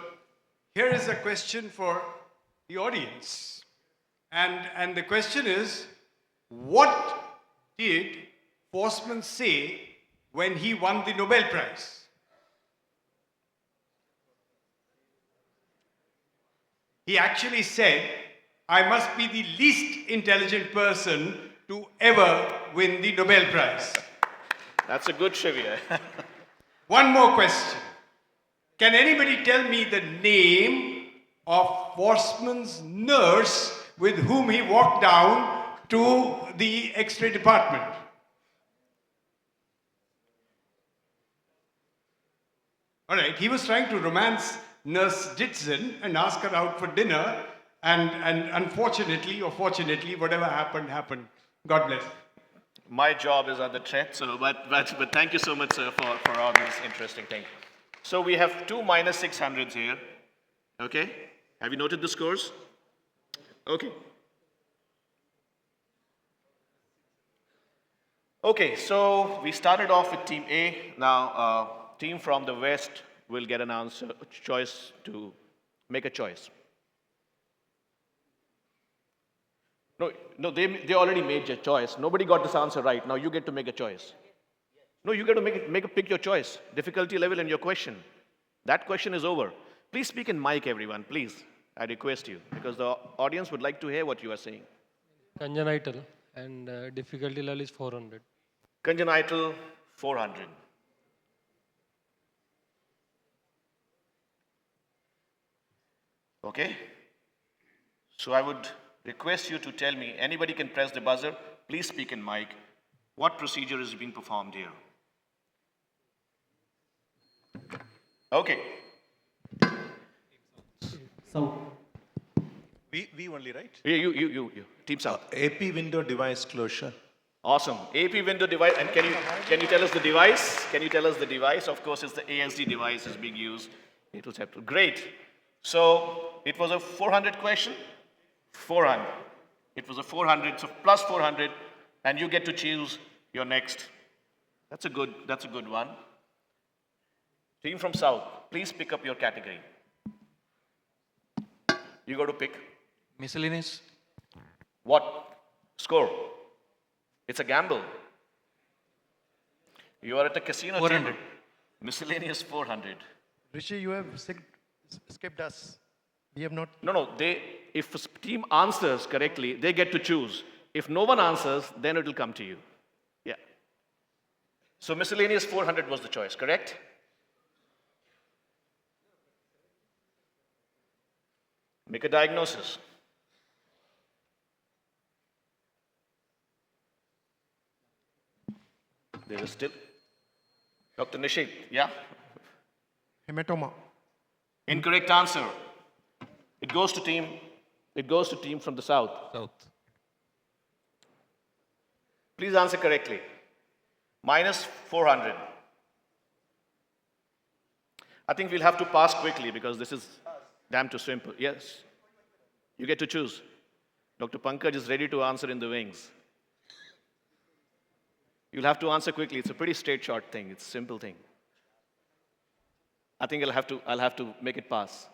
Speaker 18: here is a question for the audience. And the question is, what did Forsman say when he won the Nobel Prize? He actually said, "I must be the least intelligent person to ever win the Nobel Prize."
Speaker 8: That's a good trivia.
Speaker 18: One more question. Can anybody tell me the name of Forsman's nurse with whom he walked down to the X-ray department? All right, he was trying to romance Nurse Ditson and ask her out for dinner, and unfortunately or fortunately, whatever happened, happened. God bless.
Speaker 8: My job is at the threat, so but thank you so much, sir, for all these interesting things. So we have two minus 600s here. Okay? Have you noted the scores? Okay. Okay, so we started off with team A. Now, team from the west will get an answer, choice to make a choice. No, they already made their choice. Nobody got this answer right. Now you get to make a choice. No, you got to pick your choice, difficulty level and your question. That question is over. Please speak in mic, everyone, please. I request you, because the audience would like to hear what you are saying.
Speaker 21: Congenital, and difficulty level is 400.
Speaker 8: Congenital, 400. Okay? So I would request you to tell me, anybody can press the buzzer, please speak in mic, what procedure is being performed here? Okay.
Speaker 24: So,
Speaker 2: We only, right?
Speaker 8: You. Team South.
Speaker 2: AP window device closure.
Speaker 8: Awesome. AP window device, and can you tell us the device? Can you tell us the device? Of course, it's the ASD device is being used. It was great. So it was a 400 question. 400. It was a 400, so plus 400, and you get to choose your next. That's a good one. Team from South, please pick up your category. You got to pick.
Speaker 6: Miscellaneous.
Speaker 8: What? Score. It's a gamble. You are at a casino
Speaker 6: 400.
Speaker 8: table. Miscellaneous 400.
Speaker 9: Rishi, you have skipped us. We have not.
Speaker 8: No. If a team answers correctly, they get to choose. If no one answers, then it will come to you. Yeah. So miscellaneous 400 was the choice, correct? Make a diagnosis. There is still. Dr. Nishit, yeah?
Speaker 9: Hematoma.
Speaker 8: Incorrect answer. It goes to team from the south.
Speaker 21: South.
Speaker 8: Please answer correctly. Minus 400. I think we'll have to pass quickly because this is damn too simple. Yes. You get to choose. Dr. Pankaj is ready to answer in the wings. You'll have to answer quickly. It's a pretty straight short thing. It's a simple thing. I think I'll have to make it pass.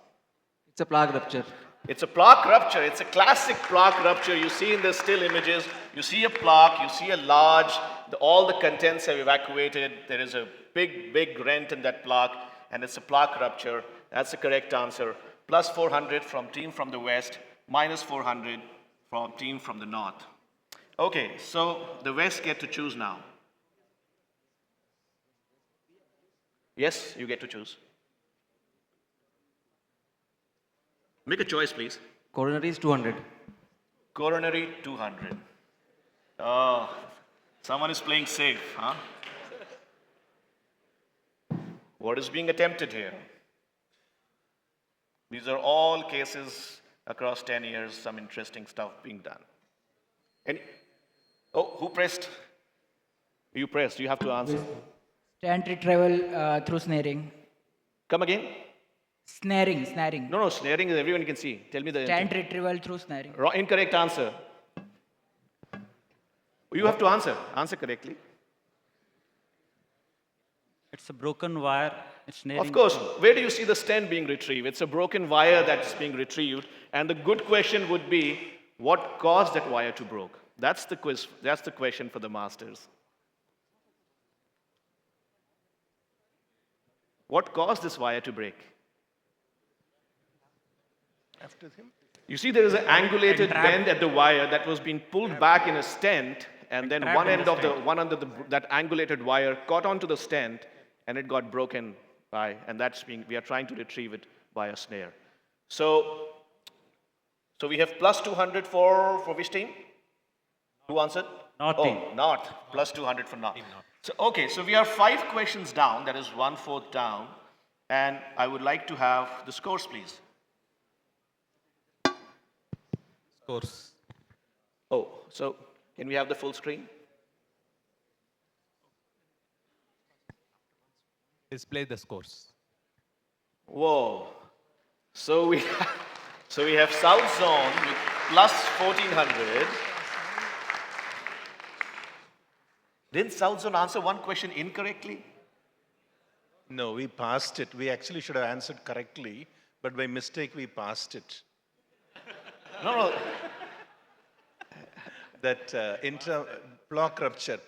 Speaker 6: It's a plaque rupture.
Speaker 8: It's a plaque rupture. It's a classic plaque rupture. You see in the still images, you see a plaque, you see a large, all the contents have evacuated. There is a big rent in that plaque, and it's a plaque rupture. That's the correct answer. Plus 400 from team from the west, minus 400 from team from the north. Okay, so the west get to choose now. Yes, you get to choose. Make a choice, please.
Speaker 6: Coronary is 200.
Speaker 8: Coronary 200. Oh, someone is playing safe, huh? What is being attempted here? These are all cases across 10 years, some interesting stuff being done. Who pressed? You pressed, you have to answer.
Speaker 10: Stent retrieval through snaring.
Speaker 8: Come again?
Speaker 10: Snaring.
Speaker 8: No, snaring is everyone can see. Tell me the
Speaker 10: Stent retrieval through snaring.
Speaker 8: Incorrect answer. You have to answer. Answer correctly.
Speaker 11: It's a broken wire. It's snaring.
Speaker 8: Of course. Where do you see the stent being retrieved? It's a broken wire that's being retrieved. And the good question would be, what caused that wire to break? That's the quiz. That's the question for the masters. What caused this wire to break?
Speaker 23: After him.
Speaker 8: You see there is an angulated bend at the wire that was being pulled back in a stent, and then one end of that angulated wire caught onto the stent, and it got broken by, and we are trying to retrieve it by a snare. So we have plus 200 for which team? Who answered?
Speaker 11: North team.
Speaker 8: North. Plus 200 for North. So we are 5 questions down, that is 1/4 down, and I would like to have the scores, please.
Speaker 21: Scores.
Speaker 8: So can we have the full screen?
Speaker 21: Display the scores.
Speaker 8: Whoa. So we have South Zone with plus 1400. Didn't South Zone answer one question incorrectly?
Speaker 2: No, we passed it. We actually should have answered correctly, but by mistake we passed it.
Speaker 8: No.
Speaker 2: That plaque rupture,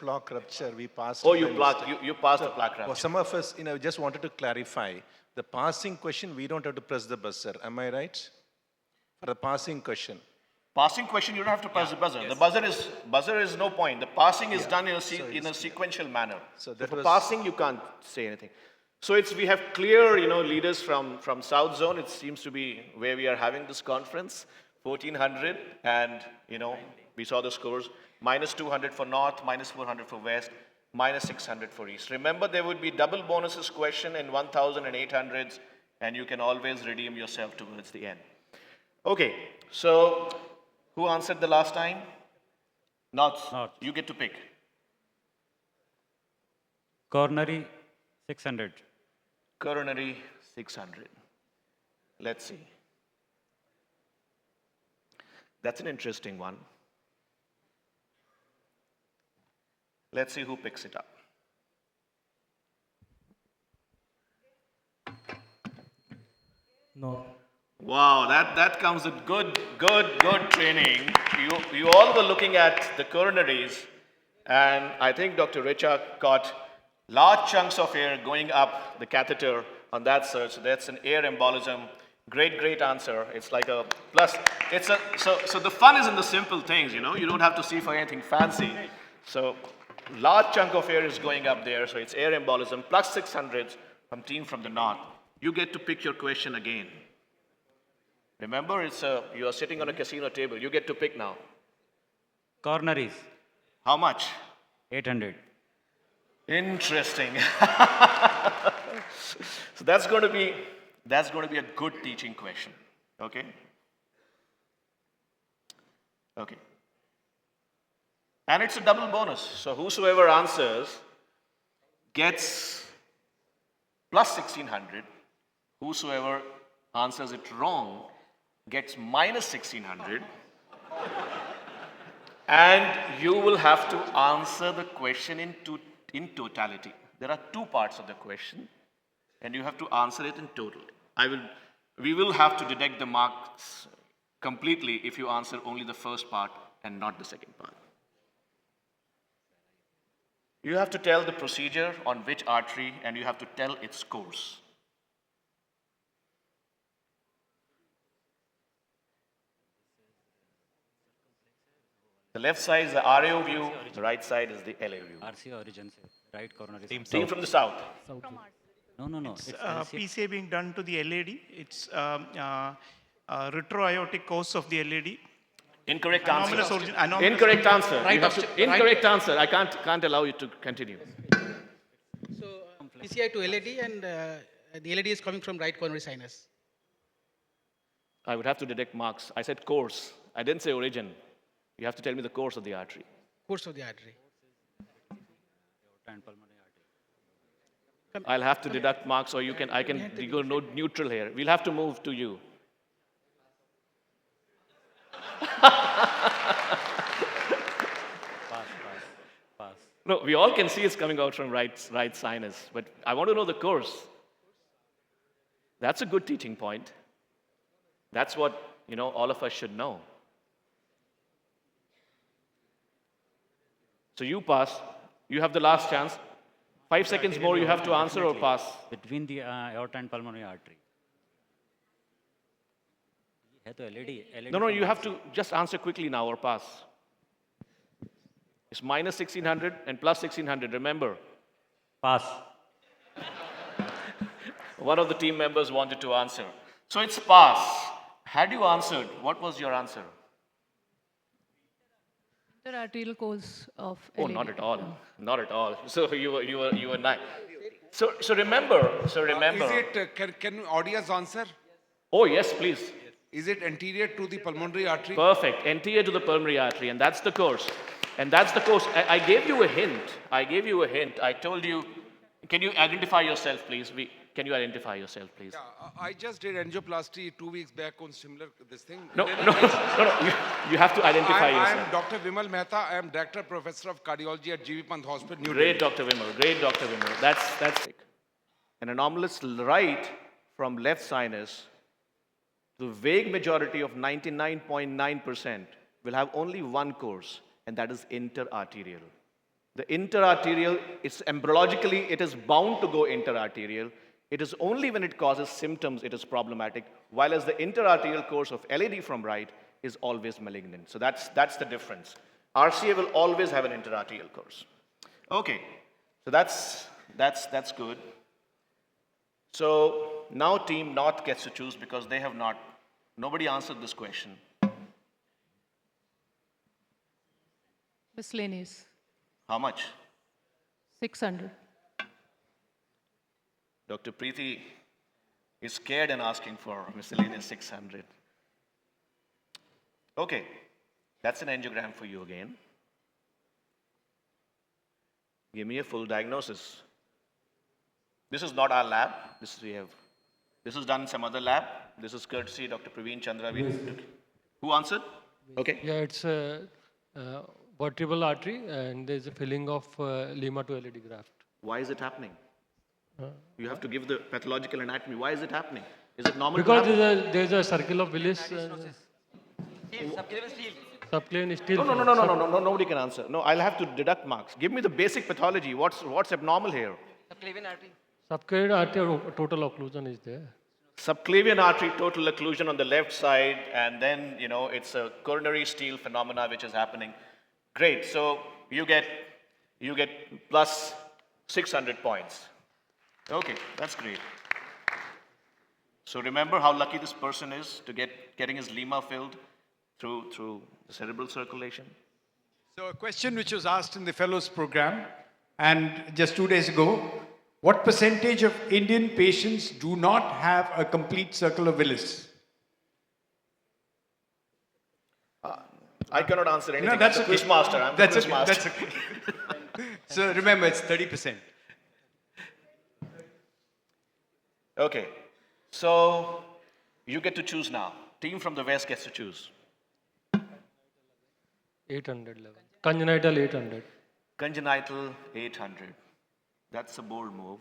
Speaker 2: we passed.
Speaker 8: You passed the plaque rupture.
Speaker 2: Well, some of us, just wanted to clarify. The passing question, we don't have to press the buzzer. Am I right? For the passing question.
Speaker 8: Passing question, you don't have to press the buzzer. Yes. The buzzer is no point. The passing is done in a sequential manner. So for passing, you can't say anything. So we have clear, leaders from South Zone. It seems to be where we are having this conference. 1400, and we saw the scores. Minus 200 for North, minus 400 for West, minus 600 for East. Remember, there would be double bonuses question in 1000 and 800s, and you can always redeem yourself towards the end. Okay, so who answered the last time? North. You get to pick.
Speaker 11: Coronary, 600.
Speaker 8: Coronary, 600. Let's see. That's an interesting one. Let's see who picks it up.
Speaker 21: No.
Speaker 8: Wow, that comes with good training. You all were looking at the coronaries, and I think Dr. Richa got large chunks of air going up the catheter on that search. So that's an air embolism. Great answer. It's like a plus. So the fun is in the simple things, you know. You don't have to see for anything fancy. So large chunk of air is going up there. So it's air embolism plus 600 from team from the north. You get to pick your question again. Remember, you are sitting on a casino table. You get to pick now.
Speaker 11: Coronaries,
Speaker 8: How much?
Speaker 11: 800.
Speaker 8: Interesting. So that's going to be a good teaching question. Okay? Okay. And it's a double bonus. So whosoever answers gets plus 1600. Whosoever answers it wrong gets minus 1600. And you will have to answer the question in totality. There are two parts of the question, and you have to answer it in total. We will have to deduct the marks completely if you answer only the first part and not the second part. You have to tell the procedure on which artery, and you have to tell its course. The left side is the RAO view, the right side is the LAO view.
Speaker 11: RC origin, right coronary.
Speaker 8: Team from the south.
Speaker 11: No.
Speaker 9: It's PCA being done to the LAD. It's retroaortic course of the LAD.
Speaker 8: Incorrect answer.
Speaker 9: Anomalous origin. Anomalous
Speaker 8: Incorrect answer.
Speaker 20: Right
Speaker 8: You have to,
Speaker 20: obst-
Speaker 8: incorrect
Speaker 20: right-
Speaker 8: answer. I can't allow you to continue.
Speaker 20: So PCI to LAD, and the LAD is coming from right coronary sinus.
Speaker 8: I would have to deduct marks. I said course. I didn't say origin. You have to tell me the course of the artery.
Speaker 20: Course of the artery.
Speaker 8: I'll have to deduct marks, or I can go neutral here. We'll have to move to you.
Speaker 11: Pass.
Speaker 8: No, we all can see it's coming out from right sinus, but I want to know the course. That's a good teaching point. That's what, all of us should know. So you pass. You have the last chance. 5 seconds more, you have to answer or pass.
Speaker 11: Between the aorta and pulmonary artery. है तो LED
Speaker 8: No, you have to just answer quickly now or pass. It's minus 1600 and plus 1600, remember.
Speaker 11: Pass.
Speaker 8: One of the team members wanted to answer. So it's pass. Had you answered, what was your answer?
Speaker 5: Interarterial course of
Speaker 8: Oh, not at all. Not at all. So you were nice. So remember.
Speaker 14: Is it, can audience answer?
Speaker 8: Oh, yes, please.
Speaker 14: Is it anterior to the pulmonary artery?
Speaker 8: Perfect. Anterior to the pulmonary artery, and that's the course. I gave you a hint. I told you, can you identify yourself, please? Can you identify yourself, please?
Speaker 14: Yeah, I just did angioplasty 2 weeks back on similar this thing.
Speaker 8: No. You have to identify
Speaker 14: I
Speaker 8: yourself.
Speaker 14: am Dr. Vimal Mehta. I am Director Professor of Cardiology at GV Pant Hospital, New
Speaker 8: Great,
Speaker 14: Delhi.
Speaker 8: Dr. Vimal. Great, Dr. Vimal. That's an anomalous right from left sinus. The vague majority of 99.9% will have only one course, and that is interarterial. The interarterial, embryologically, it is bound to go interarterial. It is only when it causes symptoms it is problematic, while as the interarterial course of LAD from right is always malignant. So that's the difference. RCA will always have an interarterial course. Okay, so that's good. So now team North gets to choose because nobody answered this question.
Speaker 5: Miscellaneous,
Speaker 8: How much?
Speaker 5: 600.
Speaker 8: Dr. Preeti is scared and asking for miscellaneous 600. Okay, that's an angiogram for you again. Give me a full diagnosis. This is not our lab. This is done in some other lab. This is courtesy Dr. Praveen Chandra. Who answered? Okay.
Speaker 21: Yeah, it's a vertebral artery and there's a filling of Lima to LED graft.
Speaker 8: Why is it happening?
Speaker 21: Uh,
Speaker 8: You have to give the pathological anatomy. Why is it happening? Is it normal to
Speaker 21: Because
Speaker 8: happen?
Speaker 21: there's a circle of Willis. Subclavian steel.
Speaker 8: Nobody can answer. No, I'll have to deduct marks. Give me the basic pathology. What's abnormal here?
Speaker 21: Subclavian artery total occlusion is there.
Speaker 8: Subclavian artery total occlusion on the left side, and then, it's a coronary steel phenomena which is happening. Great. So you get plus 600 points. Okay, that's great. So remember how lucky this person is to getting his Lima filled through the cerebral circulation.
Speaker 18: So a question which was asked in the Fellows program, and just 2 days ago, what percentage of Indian patients do not have a complete circle of Willis?
Speaker 8: I cannot answer anything.
Speaker 18: No, that's
Speaker 8: I'm the
Speaker 18: okay.
Speaker 8: quiz master. I'm the
Speaker 18: That's
Speaker 8: quiz
Speaker 18: okay.
Speaker 8: master.
Speaker 18: That's okay. So remember, it's 30%.
Speaker 8: Okay, so you get to choose now. Team from the West gets to choose.
Speaker 21: 800 level. Congenital 800.
Speaker 8: Congenital 800. That's a bold move.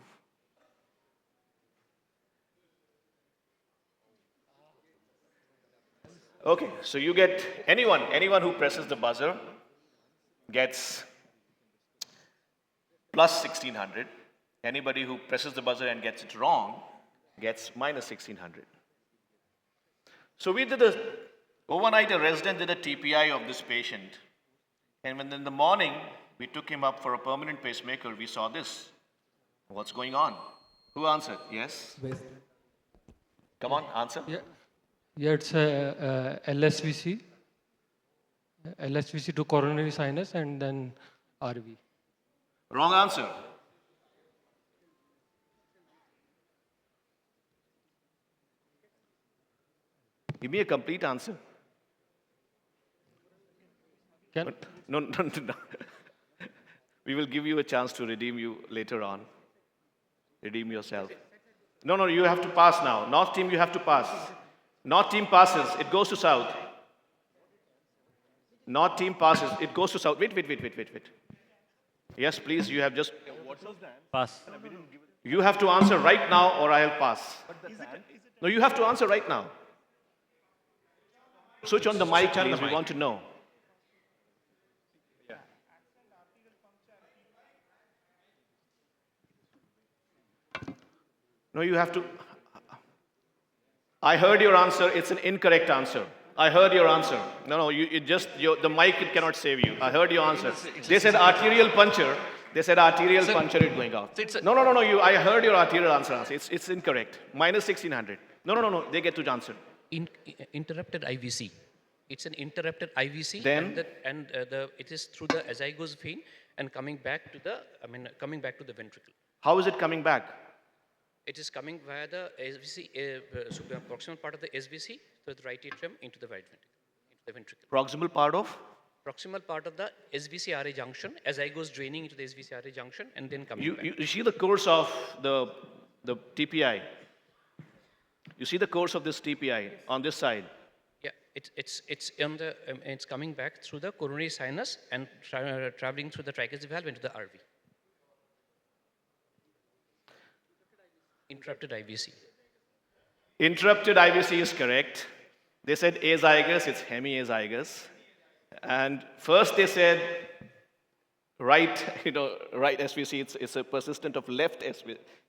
Speaker 8: Okay, so you get anyone who presses the buzzer gets plus 1600. Anybody who presses the buzzer and gets it wrong gets minus 1600. So overnight a resident did a TPI of this patient. And when in the morning we took him up for a permanent pacemaker, we saw this. What's going on? Who answered? Yes? Come on, answer.
Speaker 21: Yeah, it's a LSVC. LSVC to coronary sinus and then RV.
Speaker 8: Wrong answer. Give me a complete answer. No. We will give you a chance to redeem you later on. Redeem yourself. No, you have to pass now. North team, you have to pass. North team passes. It goes to South. North team passes. It goes to South. Wait. Yes, please, you have just...
Speaker 11: Pass.
Speaker 8: You have to answer right now or I'll pass. No, you have to answer right now. Switch on the mic, please. We want to know. No, you have to... I heard your answer. It's an incorrect answer. I heard your answer. No, the mic, it cannot save you. I heard your answer. They said arterial puncture. It's going off. No, I heard your arterial answer. It's incorrect. Minus 1600. No, they get to answer.
Speaker 1: Interrupted IVC. It's an interrupted IVC,
Speaker 8: Then?
Speaker 1: it is through the azygos vein and coming back to the ventricle.
Speaker 8: How is it coming back?
Speaker 1: It is coming via the SVC, proximal part of the SVC, so the right atrium into the right ventricle.
Speaker 8: Proximal part of?
Speaker 1: Proximal part of the SVC-RA junction, azygos draining into the SVC-RA junction and then coming back.
Speaker 8: You see the course of the TPI? You see the course of this TPI on this side?
Speaker 1: Yeah, it's coming back through the coronary sinus and traveling through the tricuspid valve into the RV. Interrupted IVC.
Speaker 8: Interrupted IVC is correct. They said azygous, it's hemiazygous. And first they said right SVC, it's a persistent of left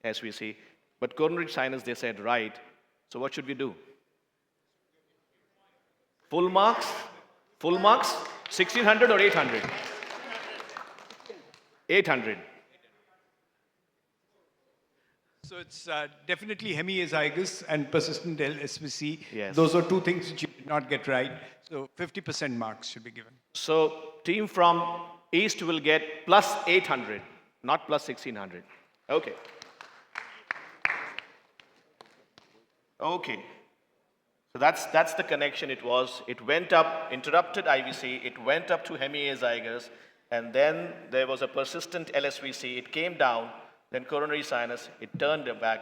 Speaker 8: SVC. But coronary sinus, they said right. So what should we do? Full marks? 1600 or 800? 800.
Speaker 18: So it's definitely hemiazygous and persistent LSVC.
Speaker 8: Yes.
Speaker 18: Those are two things which you did not get right. So 50% marks should be given.
Speaker 8: So team from East will get plus 800, not plus 1600. Okay. So that's the connection it was. It went up, interrupted IVC, it went up to hemiazygous, and then there was a persistent LSVC. It came down, then coronary sinus, it turned back.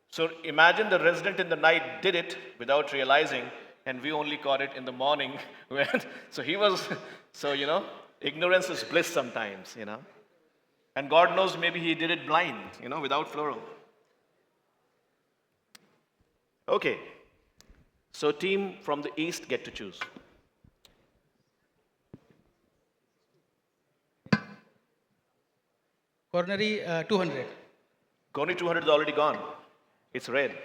Speaker 8: So imagine the resident in the night did it without realizing, and we only caught it in the morning. So he was, so ignorance is bliss sometimes, And God knows maybe he did it blind, without fluoro. Okay, so team from the east get to choose.
Speaker 20: Coronary 200.
Speaker 8: Coronary 200 is already gone. It's red.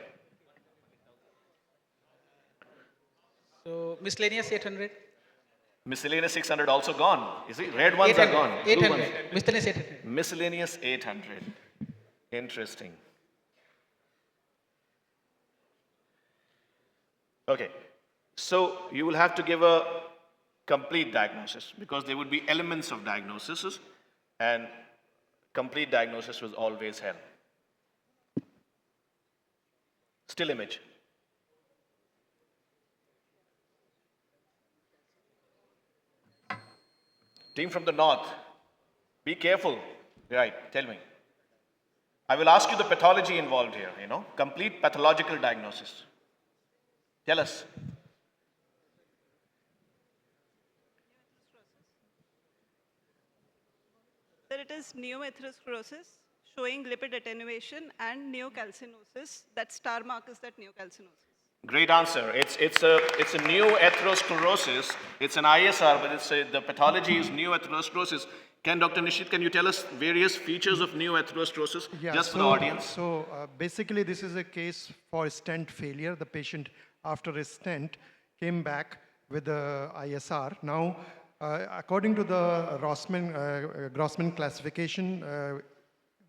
Speaker 20: So miscellaneous 800.
Speaker 8: Miscellaneous 600 also gone. You see, red ones are gone. Blue
Speaker 20: 800.
Speaker 8: ones.
Speaker 20: Miscellaneous 800.
Speaker 8: Miscellaneous 800. Interesting. Okay, so you will have to give a complete diagnosis because there would be elements of diagnosis, and complete diagnosis was always hell. Still image. Team from the north, be careful. Right, tell me. I will ask you the pathology involved here, complete pathological diagnosis. Tell us.
Speaker 13: Sir, it is neoatherosclerosis showing lipid attenuation and neocalcinosis. That star mark is that neocalcinosis.
Speaker 8: Great answer. It's a neoatherosclerosis. It's an ISR, but the pathology is neoatherosclerosis. Dr. Nishit, can you tell us various features of neoatherosclerosis just for the audience?
Speaker 9: So basically, this is a case for stent failure. The patient, after a stent, came back with the ISR. Now, according to the Grossman classification,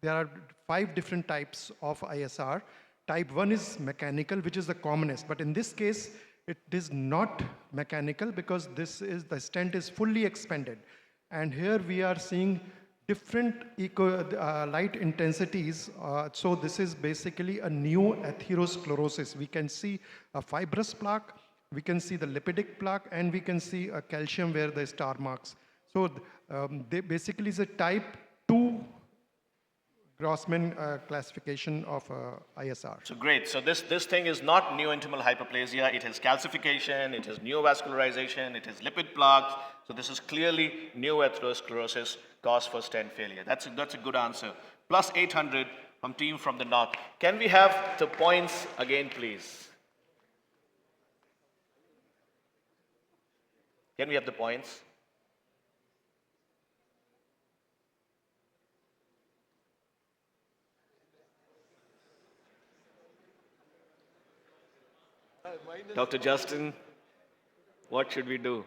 Speaker 9: there are 5 different types of ISR. Type 1 is mechanical, which is the commonest. But in this case, it is not mechanical because the stent is fully expanded. And here we are seeing different light intensities. So this is basically a neoatherosclerosis. We can see a fibrous plaque, we can see the lipidic plaque, and we can see a calcium where the star marks. So they basically is a type 2 Grossman classification of ISR.
Speaker 8: So great. So this thing is not neointimal hyperplasia. It has calcification, it has neovascularization, it has lipid plaques. So this is clearly neoatherosclerosis, cause for stent failure. That's a good answer. Plus 800 from team from the north. Can we have the points again, please? Can we have the points? Dr. Justin, what should we do?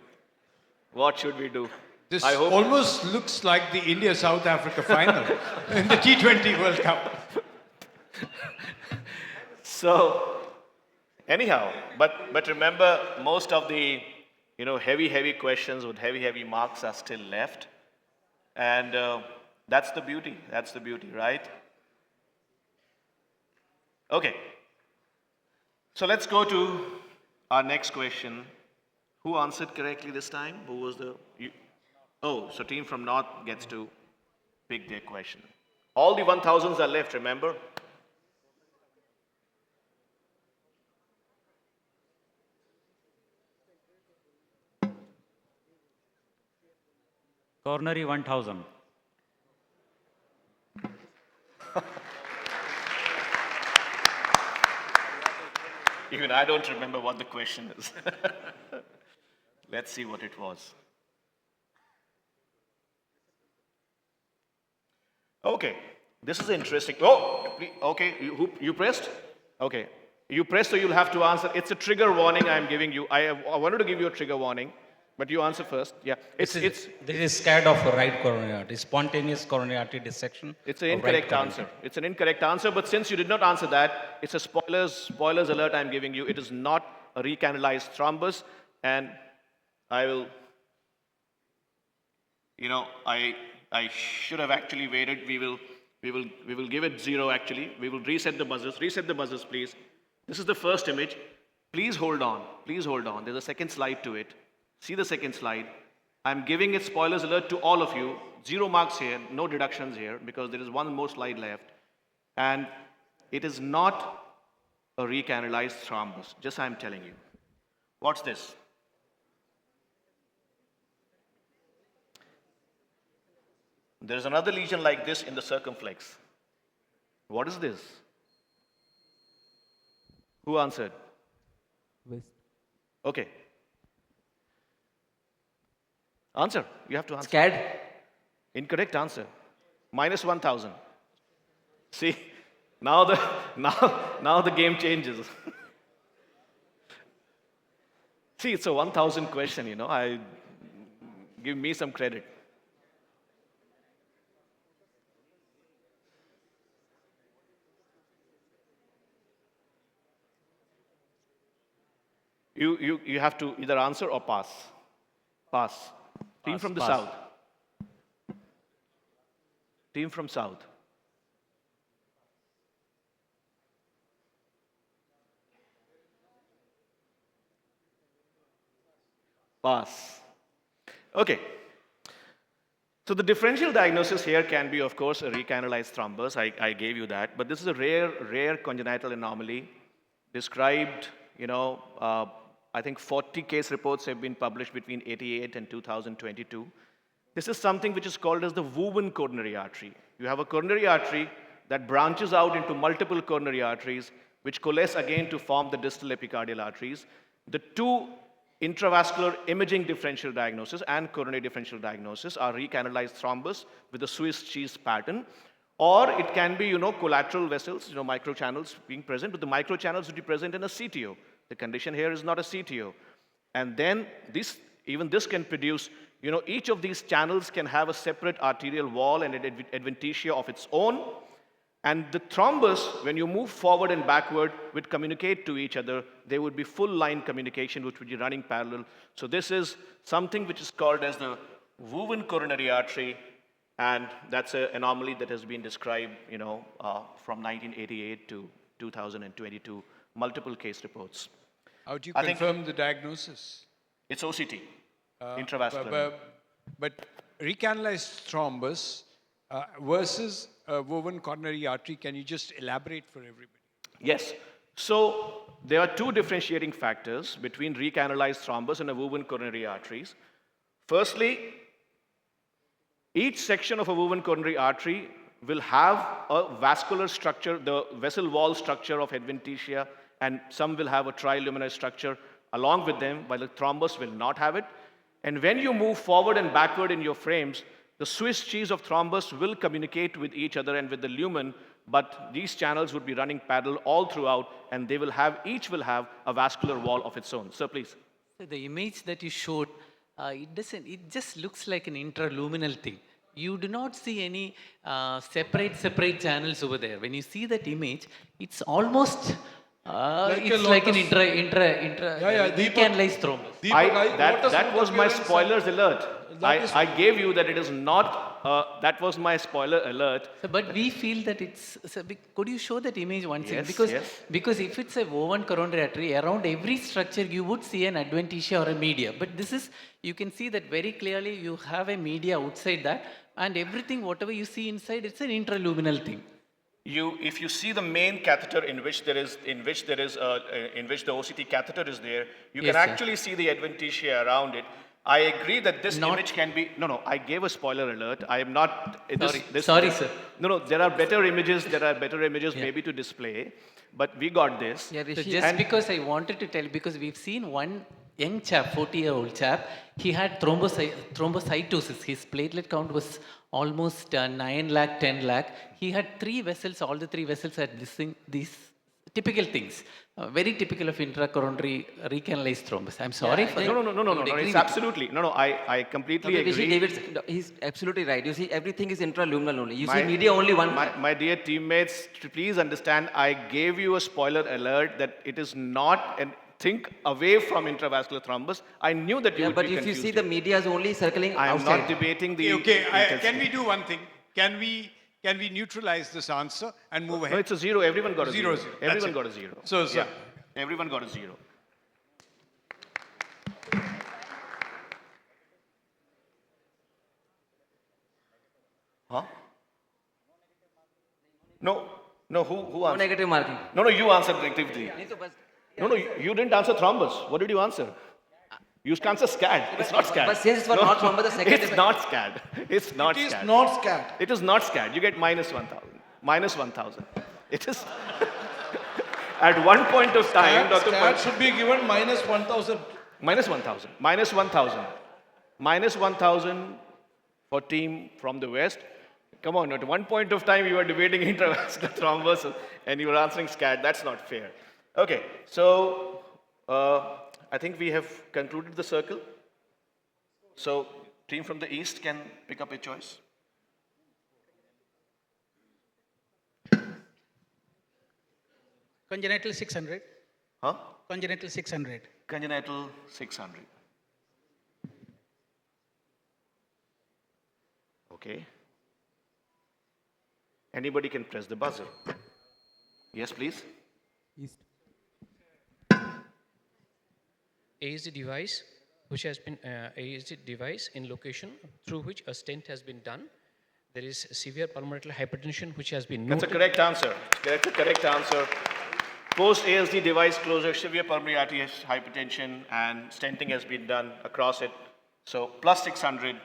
Speaker 8: What should we do?
Speaker 18: This almost looks like the India-South Africa final in the T20 World Cup.
Speaker 8: So, anyhow, but remember, most of the heavy questions with heavy marks are still left, and that's the beauty. That's the beauty, right? Okay. So let's go to our next question. Who answered correctly this time? Who was so team from North gets to pick their question. All the 1000s are left, remember?
Speaker 11: Coronary 1000.
Speaker 8: Even I don't remember what the question is. Let's see what it was. Okay, this is interesting. Oh, okay, you pressed? Okay, you pressed, so you'll have to answer. It's a trigger warning I'm giving you. I wanted to give you a trigger warning, but you answer first. Yeah,
Speaker 16: This is scared of right coronary artery, spontaneous coronary artery dissection.
Speaker 8: It's an incorrect answer. It's an incorrect answer, but since you did not answer that, it's a spoilers alert I'm giving you. It is not a recanalized thrombus, and I will, I should have actually waited. We will give it 0 actually. We will reset the buzzers. Reset the buzzers, please. This is the first image. Please hold on. Please hold on. There's a second slide to it. See the second slide. I'm giving it spoilers alert to all of you. 0 marks here, no deductions here, because there is one more slide left. And it is not a recanalized thrombus, just I'm telling you. What's this? There's another lesion like this in the circumflex. What is this? Who answered? Okay. Answer. You have to answer.
Speaker 6: Scared?
Speaker 8: Incorrect answer. Minus 1,000. See, now the now the game changes. See, it's a 1,000 question, you know. Give me some credit. You have to either answer or pass. Pass. Team
Speaker 11: Pass,
Speaker 8: from the
Speaker 11: pass.
Speaker 8: south. Team from south. Pass. Okay. So the differential diagnosis here can be, of course, a recanalized thrombus. I gave you that. But this is a rare congenital anomaly described, I think 40 case reports have been published between 88 and 2022. This is something which is called as the woven coronary artery. You have a coronary artery that branches out into multiple coronary arteries, which coalesce again to form the distal epicardial arteries. The two intravascular imaging differential diagnosis and coronary differential diagnosis are recanalized thrombus with a Swiss cheese pattern, or it can be, collateral vessels, microchannels being present, but the microchannels would be present in a CTO. The condition here is not a CTO. And then even this can produce, each of these channels can have a separate arterial wall and an adventitia of its own. And the thrombus, when you move forward and backward, would communicate to each other. There would be full line communication, which would be running parallel. So this is something which is called as the woven coronary artery, and that's an anomaly that has been described, from 1988 to 2022, multiple case reports.
Speaker 18: How do you
Speaker 8: I think
Speaker 18: confirm the diagnosis?
Speaker 8: It's OCT, intravascular.
Speaker 18: But recanalized thrombus versus woven coronary artery, can you just elaborate for everybody?
Speaker 8: Yes. So there are two differentiating factors between recanalized thrombus and a woven coronary arteries. Firstly, each section of a woven coronary artery will have a vascular structure, the vessel wall structure of adventitia, and some will have a triluminous structure along with them, while the thrombus will not have it. And when you move forward and backward in your frames, the Swiss cheese of thrombus will communicate with each other and with the lumen, but these channels would be running parallel all throughout, and each will have a vascular wall of its own. Sir, please.
Speaker 7: So the image that you showed, it just looks like an intraluminal thing. You do not see any separate channels over there. When you see that image, it's almost like an recanalized thrombus.
Speaker 8: That was my spoilers alert. I gave you that it is not, that was my spoiler alert.
Speaker 7: So, but we feel that it's, could you show that image once again?
Speaker 8: Yes,
Speaker 7: Because if it's a woven coronary artery, around every structure you would see an adventitia or a media. But this is, you can see that very clearly you have a media outside that, and everything, whatever you see inside, it's an intraluminal thing.
Speaker 8: If you see the main catheter in which the OCT catheter is there, you can actually see the adventitia around it. I agree that this image can be, I gave a spoiler alert. I am not,
Speaker 7: Sorry, sir.
Speaker 8: No, there are better images, maybe to display, but we got this.
Speaker 7: So just because I wanted to tell, because we've seen one young chap, 40-year-old chap, he had thrombocytosis. His platelet count was almost 9 lakh, 10 lakh. He had 3 vessels, all the 3 vessels had these typical things. Very typical of intracoronary recanalized thrombus. I'm sorry for that.
Speaker 8: No, it's absolutely, I completely agree.
Speaker 6: He's absolutely right. You see, everything is intraluminal only. You see media only one.
Speaker 8: My dear teammates, please understand, I gave you a spoiler alert that it is not think away from intravascular thrombus. I knew that you would be confused.
Speaker 6: But if you see the media is only circling
Speaker 8: I am
Speaker 6: outside.
Speaker 8: not debating the...
Speaker 18: Can we do one thing? Can we neutralize this answer and move ahead?
Speaker 8: No, it's a 0. Everyone got a 0.
Speaker 18: Zero.
Speaker 8: Everyone got a 0.
Speaker 18: So, sir.
Speaker 8: Yeah. Everyone got a 0. Huh? No. No, who
Speaker 6: No
Speaker 8: answered?
Speaker 6: negative marking.
Speaker 8: No, no, you answered negatively. No, no, you didn't answer thrombus. What did you answer? You answer SCAD. It's not SCAD.
Speaker 6: But since it's for not thrombus, the second
Speaker 8: It's not SCAD. It's not
Speaker 23: It is
Speaker 8: SCAD.
Speaker 23: not SCAD.
Speaker 8: It is not SCAD. You get minus 1,000. Minus 1,000. It is. At one point of time, Dr.
Speaker 23: SCAD should be given minus 1,000.
Speaker 8: Minus 1,000. Minus 1,000. Minus 1,000 for team from the West. Come on, at one point of time you were debating intravascular thrombosis and you were answering SCAD. That's not fair. Okay, so I think we have concluded the circle. So team from the East can pick up a choice.
Speaker 20: Congenital 600.
Speaker 8: Huh?
Speaker 20: Congenital 600.
Speaker 8: Congenital 600. Okay. Anybody can press the buzzer. Yes, please.
Speaker 1: A is the device which has been A is the device in location through which a stent has been done. There is severe pulmonary hypertension which has been noted.
Speaker 8: That's a correct answer. That's a correct answer. Post ASD device closure, severe pulmonary artery hypertension, and stenting has been done across it. So plus 600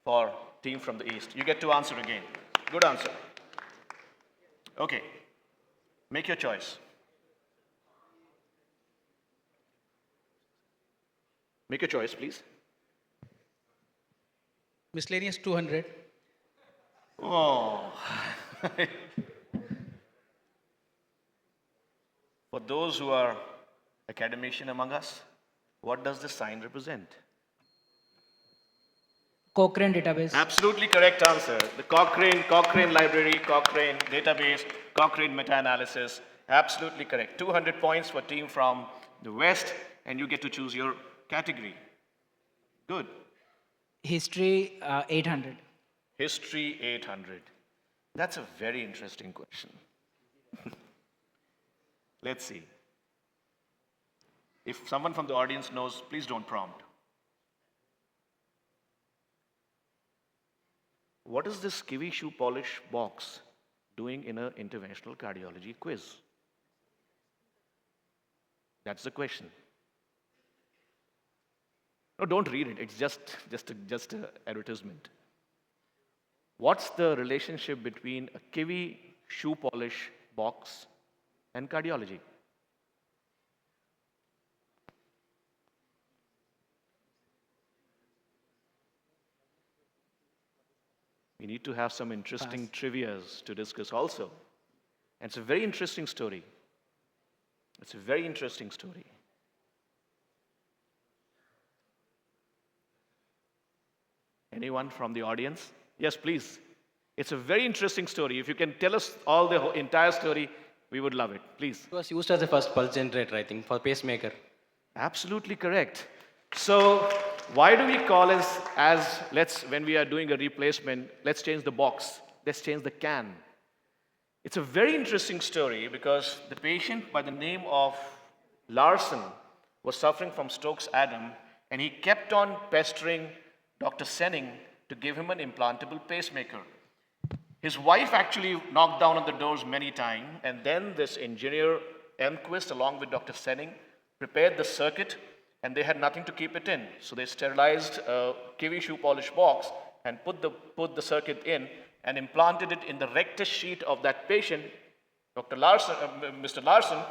Speaker 8: for team from the East. You get to answer again. Good answer. Okay. Make your choice. Make your choice, please.
Speaker 20: Miscellaneous 200.
Speaker 8: Oh. For those who are academician among us, what does this sign represent?
Speaker 10: Cochrane database.
Speaker 8: Absolutely correct answer. The Cochrane library, Cochrane database, Cochrane meta-analysis. Absolutely correct. 200 points for team from the West, and you get to choose your category. Good.
Speaker 10: History 800.
Speaker 8: History 800. That's a very interesting question. Let's see. If someone from the audience knows, please don't prompt. What is this kiwi shoe polish box doing in an interventional cardiology quiz? That's the question. No, don't read it. It's just an advertisement. What's the relationship between a kiwi shoe polish box and cardiology? We need to have some interesting trivias to discuss also. And it's a very interesting story. It's a very interesting story. Anyone from the audience? Yes, please. It's a very interesting story. If you can tell us all the entire story, we would love it. Please.
Speaker 12: It was used as a first pulse generator, I think, for pacemaker.
Speaker 8: Absolutely correct. So why do we call when we are doing a replacement, let's change the box, let's change the can. It's a very interesting story because the patient by the name of Larson was suffering from Stokes-Adam, and he kept on pestering Dr. Senning to give him an implantable pacemaker. His wife actually knocked down on the doors many times, and then this engineer, Elmquist, along with Dr. Senning, prepared the circuit, and they had nothing to keep it in. So they sterilized a kiwi shoe polish box and put the circuit in and implanted it in the rectus sheath of that patient, Mr. Larson,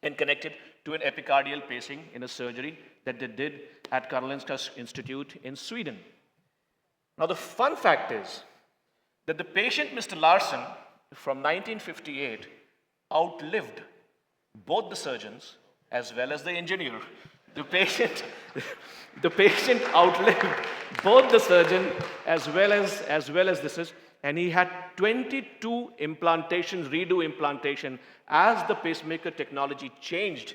Speaker 8: and connected to an epicardial pacing in a surgery that they did at Karolinska Institute in Sweden. Now the fun fact is that the patient, Mr. Larson, from 1958, outlived both the surgeons as well as the engineer. The patient outlived both the surgeon as well as this, and he had 22 implantations, redo implantation. As the pacemaker technology changed,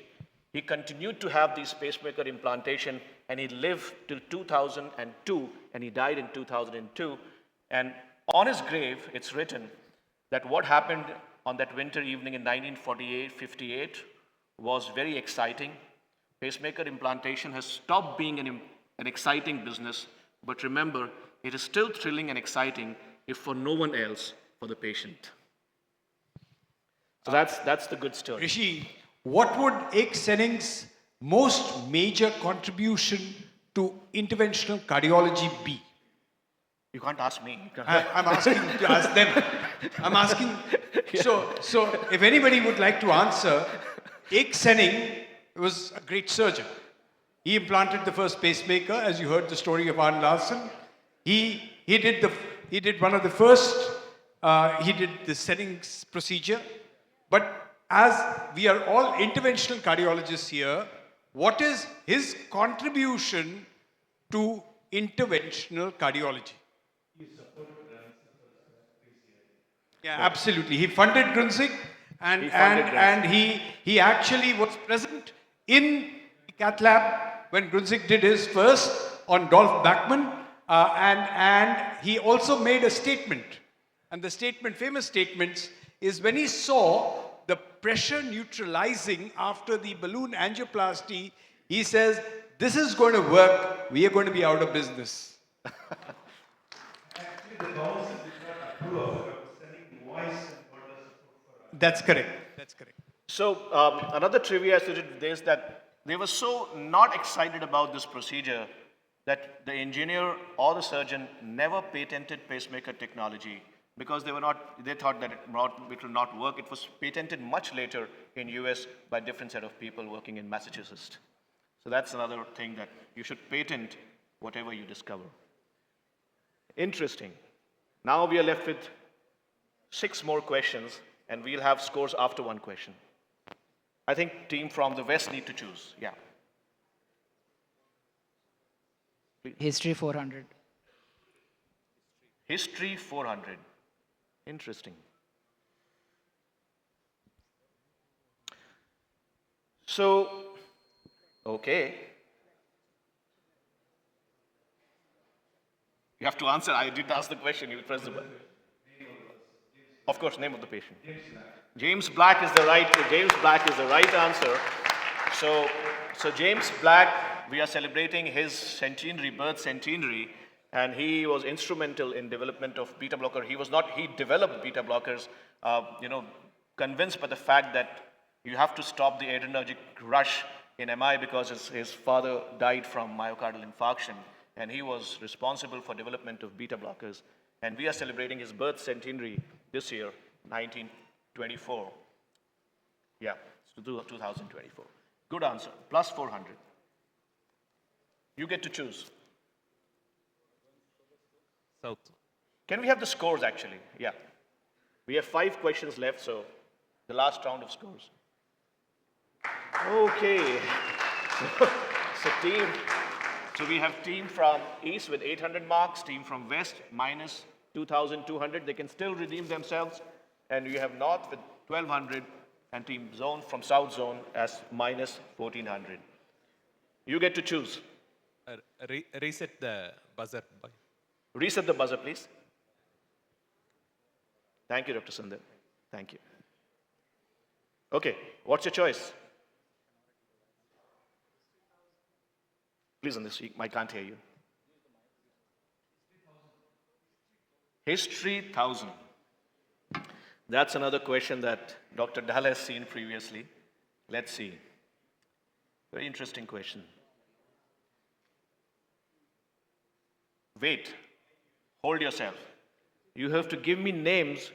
Speaker 8: he continued to have these pacemaker implantation, and he lived till 2002, and he died in 2002. And on his grave, it's written that what happened on that winter evening in 1958 was very exciting. Pacemaker implantation has stopped being an exciting business, but remember, it is still thrilling and exciting, if for no one else, for the patient. So that's the good story.
Speaker 18: Rishi, what would Ek Sening's most major contribution to interventional cardiology be?
Speaker 8: You can't ask me.
Speaker 18: I'm asking to ask them. I'm asking. So if anybody would like to answer, Ek Sening was a great surgeon. He implanted the first pacemaker, as you heard the story of Arne Larsen. He did one of the first. He did the Sening's procedure. But as we are all interventional cardiologists here, what is his contribution to interventional cardiology? Yeah, absolutely. He funded Grunzig and he actually was present in the cath lab when Grunzig did his first on Dolph Bachmann, and he also made a statement. And the statement, famous statements, is when he saw the pressure neutralizing after the balloon angioplasty, he says, this is going to work, we are going to be out of business. That's correct. That's correct.
Speaker 8: So another trivia is that they were so not excited about this procedure that the engineer or the surgeon never patented pacemaker technology because they thought that it will not work. It was patented much later in US by a different set of people working in Massachusetts. So that's another thing, that you should patent whatever you discover. Interesting. Now we are left with 6 more questions, and we'll have scores after one question. I think team from the West need to choose. Yeah.
Speaker 10: History 400.
Speaker 8: History 400. Interesting. So, okay. You have to answer. I didn't ask the question. You press the button. Of course, name of the patient. James Black is the right answer. So James Black, we are celebrating his centenary, birth centenary, and he was instrumental in development of beta blocker. He developed beta blockers, convinced by the fact that you have to stop the adrenergic rush in MI because his father died from myocardial infarction, and he was responsible for development of beta blockers. And we are celebrating his birth centenary this year, 1924. Yeah, it's 2024. Good answer, plus 400. You get to choose.
Speaker 15: South.
Speaker 8: Can we have the scores actually? Yeah. We have 5 questions left, so the last round of scores. Okay. So we have team from East with 800 marks, team from West minus 2,200. They can still redeem themselves. And we have North with 1,200 and team Zone from South Zone as minus 1,400. You get to choose.
Speaker 3: Reset the buzzer.
Speaker 8: Reset the buzzer, please. Thank you, Dr. Sundar. Thank you. Okay, what's your choice? Please on this, I can't hear you. History 1000. That's another question that Dr. Dahl has seen previously. Let's see. Very interesting question. Wait. Hold yourself. You have to give me names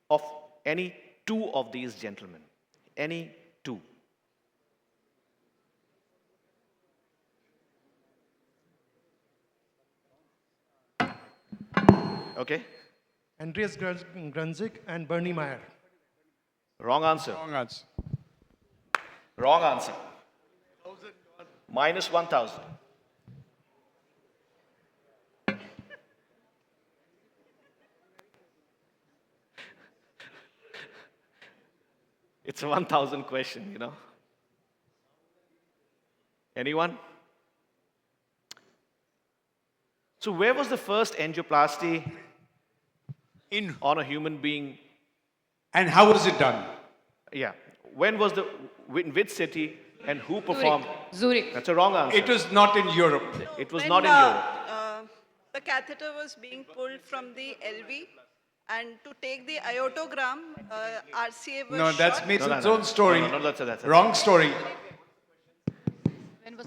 Speaker 8: of any 2 of these gentlemen. Any 2. Okay.
Speaker 9: Andreas Grunzig and Bernie Meyer.
Speaker 8: Wrong answer.
Speaker 18: Wrong answer.
Speaker 8: Wrong answer. Minus 1,000. It's a 1,000 question, Anyone? So where was the first angioplasty on a human being?
Speaker 18: And how was it done?
Speaker 8: Yeah. When was in which city and who performed?
Speaker 5: Zurich.
Speaker 8: That's a wrong answer.
Speaker 18: It was not in Europe.
Speaker 8: It was not in Europe.
Speaker 13: The catheter was being pulled from the LV, And to take the iotogram, RCA was
Speaker 18: No, that's
Speaker 13: shot.
Speaker 18: made
Speaker 8: No,
Speaker 18: its
Speaker 8: no,
Speaker 18: own story.
Speaker 8: No, that's
Speaker 18: Wrong story.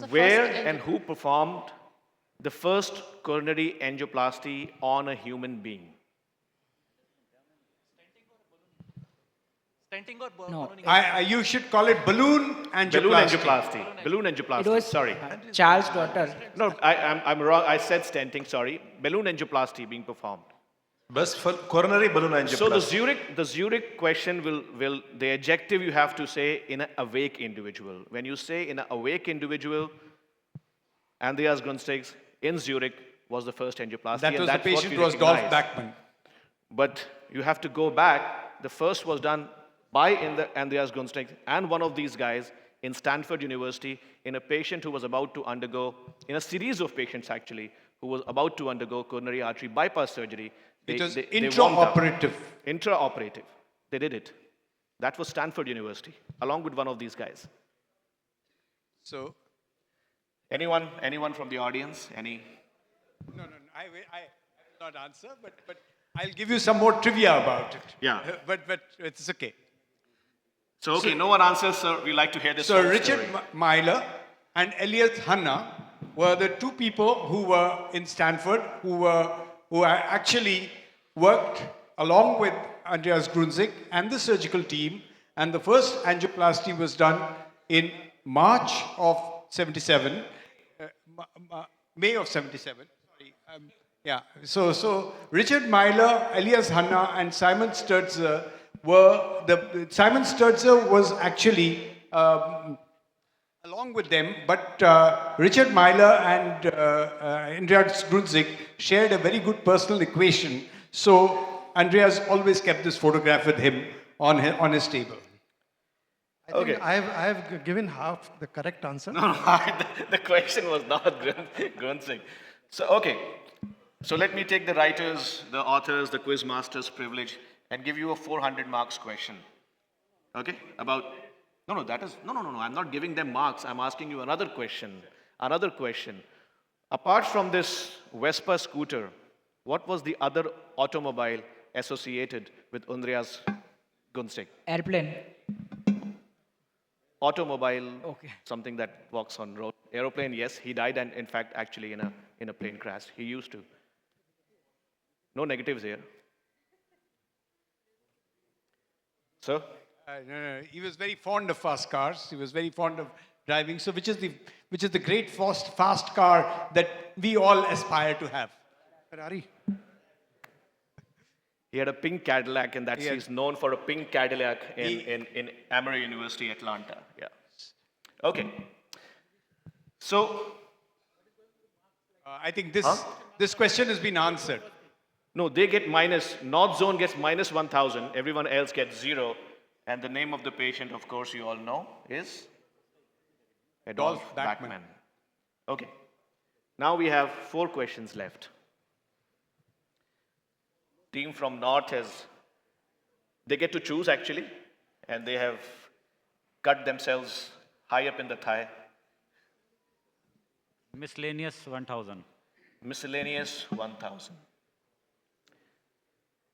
Speaker 8: Where and who performed the first coronary angioplasty on a human being?
Speaker 10: No,
Speaker 18: You should call it balloon angioplasty.
Speaker 8: Balloon angioplasty. Balloon
Speaker 10: it
Speaker 8: angioplasty.
Speaker 10: was
Speaker 8: Sorry.
Speaker 10: Charles' daughter.
Speaker 8: No, I'm wrong. I said stenting. Sorry. Balloon angioplasty being performed.
Speaker 2: Bus for coronary balloon angioplasty.
Speaker 8: So the Zurich question will the adjective you have to say in an awake individual. When you say in an awake individual, Andreas Grunsteig's in Zurich was the first angioplasty.
Speaker 18: That
Speaker 8: and
Speaker 18: was the
Speaker 8: that's what
Speaker 18: patient
Speaker 8: we
Speaker 18: was Dolph
Speaker 8: recognize.
Speaker 18: Bachmann.
Speaker 8: But you have to go back. The first was done by Andreas Grunsteig and one of these guys in Stanford University in a patient who was about to undergo, in a series of patients actually, who was about to undergo coronary artery bypass surgery.
Speaker 18: It was
Speaker 8: warmed up.
Speaker 18: intraoperative.
Speaker 8: Intraoperative. They did it. That was Stanford University, along with one of these guys.
Speaker 18: So,
Speaker 8: Anyone from the audience?
Speaker 18: no, I will not answer, but I'll give you some more trivia about it.
Speaker 8: Yeah.
Speaker 18: But it's okay.
Speaker 8: So, okay, no one answers, sir. We like to hear this
Speaker 18: So
Speaker 8: whole
Speaker 18: Richard
Speaker 8: story.
Speaker 18: Myler and Elias Hanna were the two people who were in Stanford who actually worked along with Andreas Grunzig and the surgical team. And the first angioplasty was done in March of 77, May of 77. Sorry. Yeah. So Richard Myler, Elias Hanna, and Simon Sturzer Simon Sturzer was actually along with them, but Richard Myler and Andreas Grunzig shared a very good personal equation. So Andreas always kept this photograph with him on his table.
Speaker 9: I think I have given half the correct answer.
Speaker 8: No, the question was not Grunzig. So, okay. So let me take the writers, the authors, the quiz masters privilege and give you a 400 marks question. Okay? About, no, I'm not giving them marks. I'm asking you another question. Another question. Apart from this Vespa scooter, what was the other automobile associated with Andreas Grunzig?
Speaker 10: Airplane.
Speaker 8: Automobile,
Speaker 10: Okay.
Speaker 8: something that walks on road. Aeroplane, yes, he died, and in fact, actually in a plane crash. He used to. No negatives here. Sir?
Speaker 18: No. He was very fond of fast cars. He was very fond of driving. So, which is the great fast car that we all aspire to have?
Speaker 9: Ferrari.
Speaker 8: He had a pink Cadillac, and that's he's known for a pink Cadillac in Emory University, Atlanta. Yeah. Okay. So,
Speaker 18: I think this question has been answered.
Speaker 8: no, they get minus. North Zone gets minus 1,000. Everyone else gets 0. And the name of the patient, of course, you all know, is Dolph Bachmann. Okay. Now we have 4 questions left. Team from North they get to choose actually, and they have cut themselves high up in the thigh.
Speaker 11: Miscellaneous 1,000.
Speaker 8: Miscellaneous 1,000.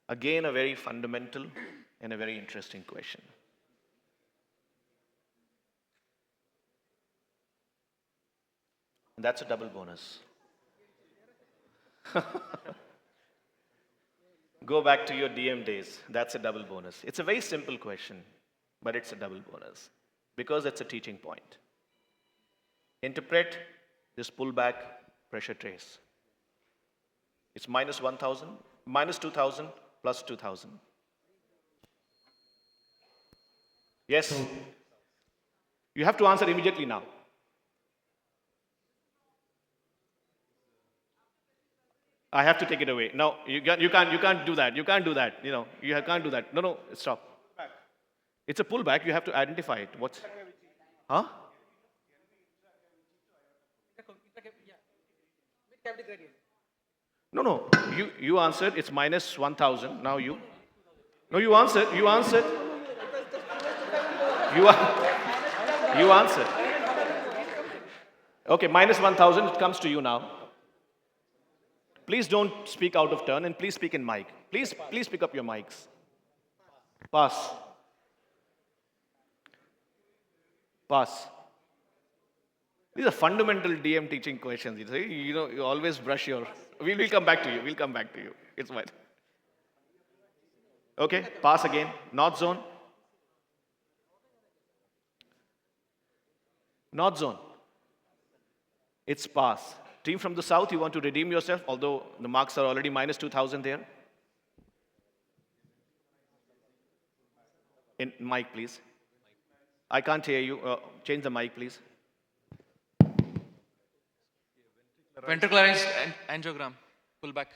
Speaker 8: Again, a very fundamental and a very interesting question. And that's a double bonus. Go back to your DM days. That's a double bonus. It's a very simple question, but it's a double bonus because it's a teaching point. Interpret this pullback pressure trace. It's minus 1,000, minus 2,000, plus 2,000. Yes? You have to answer immediately now. I have to take it away. No, you can't do that. You can't do that. You can't do that. No, stop. It's a pullback. You have to identify it. What's? Huh? No. You answered. It's minus 1,000. Now you. No, you answered. You answered. You answered. Okay, minus 1,000. It comes to you now. Please don't speak out of turn and please speak in mic. Please pick up your mics. Pass. Pass. These are fundamental DM teaching questions. You see, you always brush your. We'll come back to you. We'll come back to you. It's fine. Okay, pass again. North zone. North zone. It's pass. Team from the south, you want to redeem yourself, although the marks are already minus 2,000 there. In mic, please. I can't hear you. Change the mic, please.
Speaker 4: Ventricularized angiogram, pull back.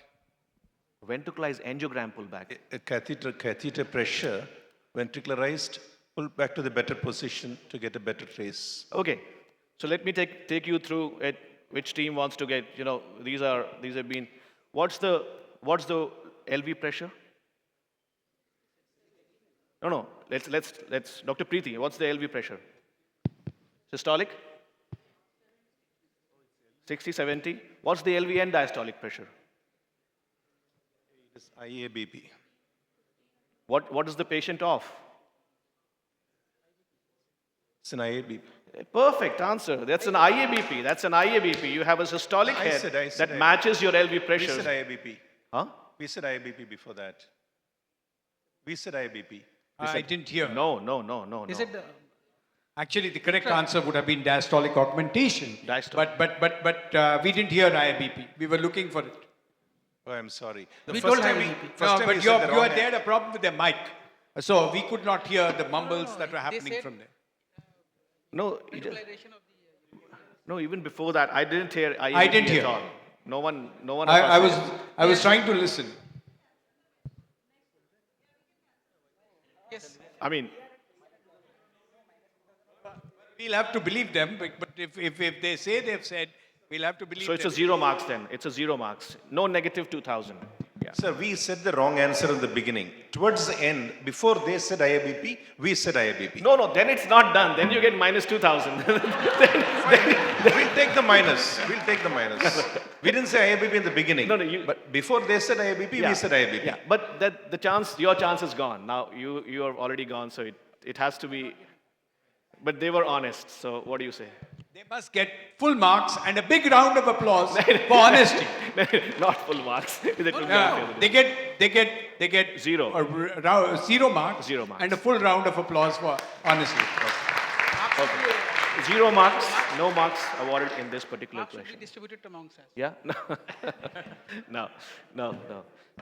Speaker 8: Ventricularized angiogram pullback.
Speaker 2: A catheter pressure, ventricularized, pull back to the better position to get a better trace.
Speaker 8: Okay, so let me take you through it. Which team wants to get? These have been. What's the LV pressure? No. Let's. Dr. Preeti, what's the LV pressure? Systolic. 60, 70. What's the LV and diastolic pressure?
Speaker 2: It is IABP.
Speaker 8: What is the patient of?
Speaker 2: It's an IABP.
Speaker 8: Perfect answer. That's an IABP. That's an IABP. You have a systolic head that matches your LV pressure.
Speaker 2: We said IABP.
Speaker 8: Huh?
Speaker 2: We said IABP before that. We said IABP.
Speaker 18: I didn't hear.
Speaker 8: No.
Speaker 18: Is it? Actually, the correct answer would have been diastolic augmentation.
Speaker 8: Diastolic.
Speaker 18: But we didn't hear IABP. We were looking for it.
Speaker 2: Oh, I'm sorry.
Speaker 18: We don't have IABP. No, but you had a problem with the mic. So we could not hear the mumbles that were happening from there.
Speaker 8: No, even before that, I didn't hear IABP
Speaker 18: I didn't hear.
Speaker 8: at all. No one.
Speaker 18: I was trying to listen.
Speaker 8: Yes. I mean,
Speaker 18: we'll have to believe them. But if they say they've said, we'll have to believe.
Speaker 8: So it's a 0 marks then. It's a 0 marks. No negative 2,000. Yeah.
Speaker 2: Sir, we said the wrong answer in the beginning. Towards the end, before they said IABP, we said IABP.
Speaker 8: No, then it's not done. Then you get minus 2,000.
Speaker 2: We'll take the minus. We'll take the minus. We didn't say IABP in the beginning. But before they said IABP, we said IABP.
Speaker 8: Yeah, but your chance is gone. Now you are already gone, so it has to be. But they were honest. So what do you say?
Speaker 18: They must get full marks and a big round of applause for honesty.
Speaker 8: Not full marks.
Speaker 18: They get
Speaker 8: 0.
Speaker 18: 0 marks.
Speaker 8: 0 marks.
Speaker 18: And a full round of applause for honesty.
Speaker 8: Okay. 0 marks, no marks awarded in this particular question.
Speaker 20: Should be distributed among us.
Speaker 8: Yeah? No.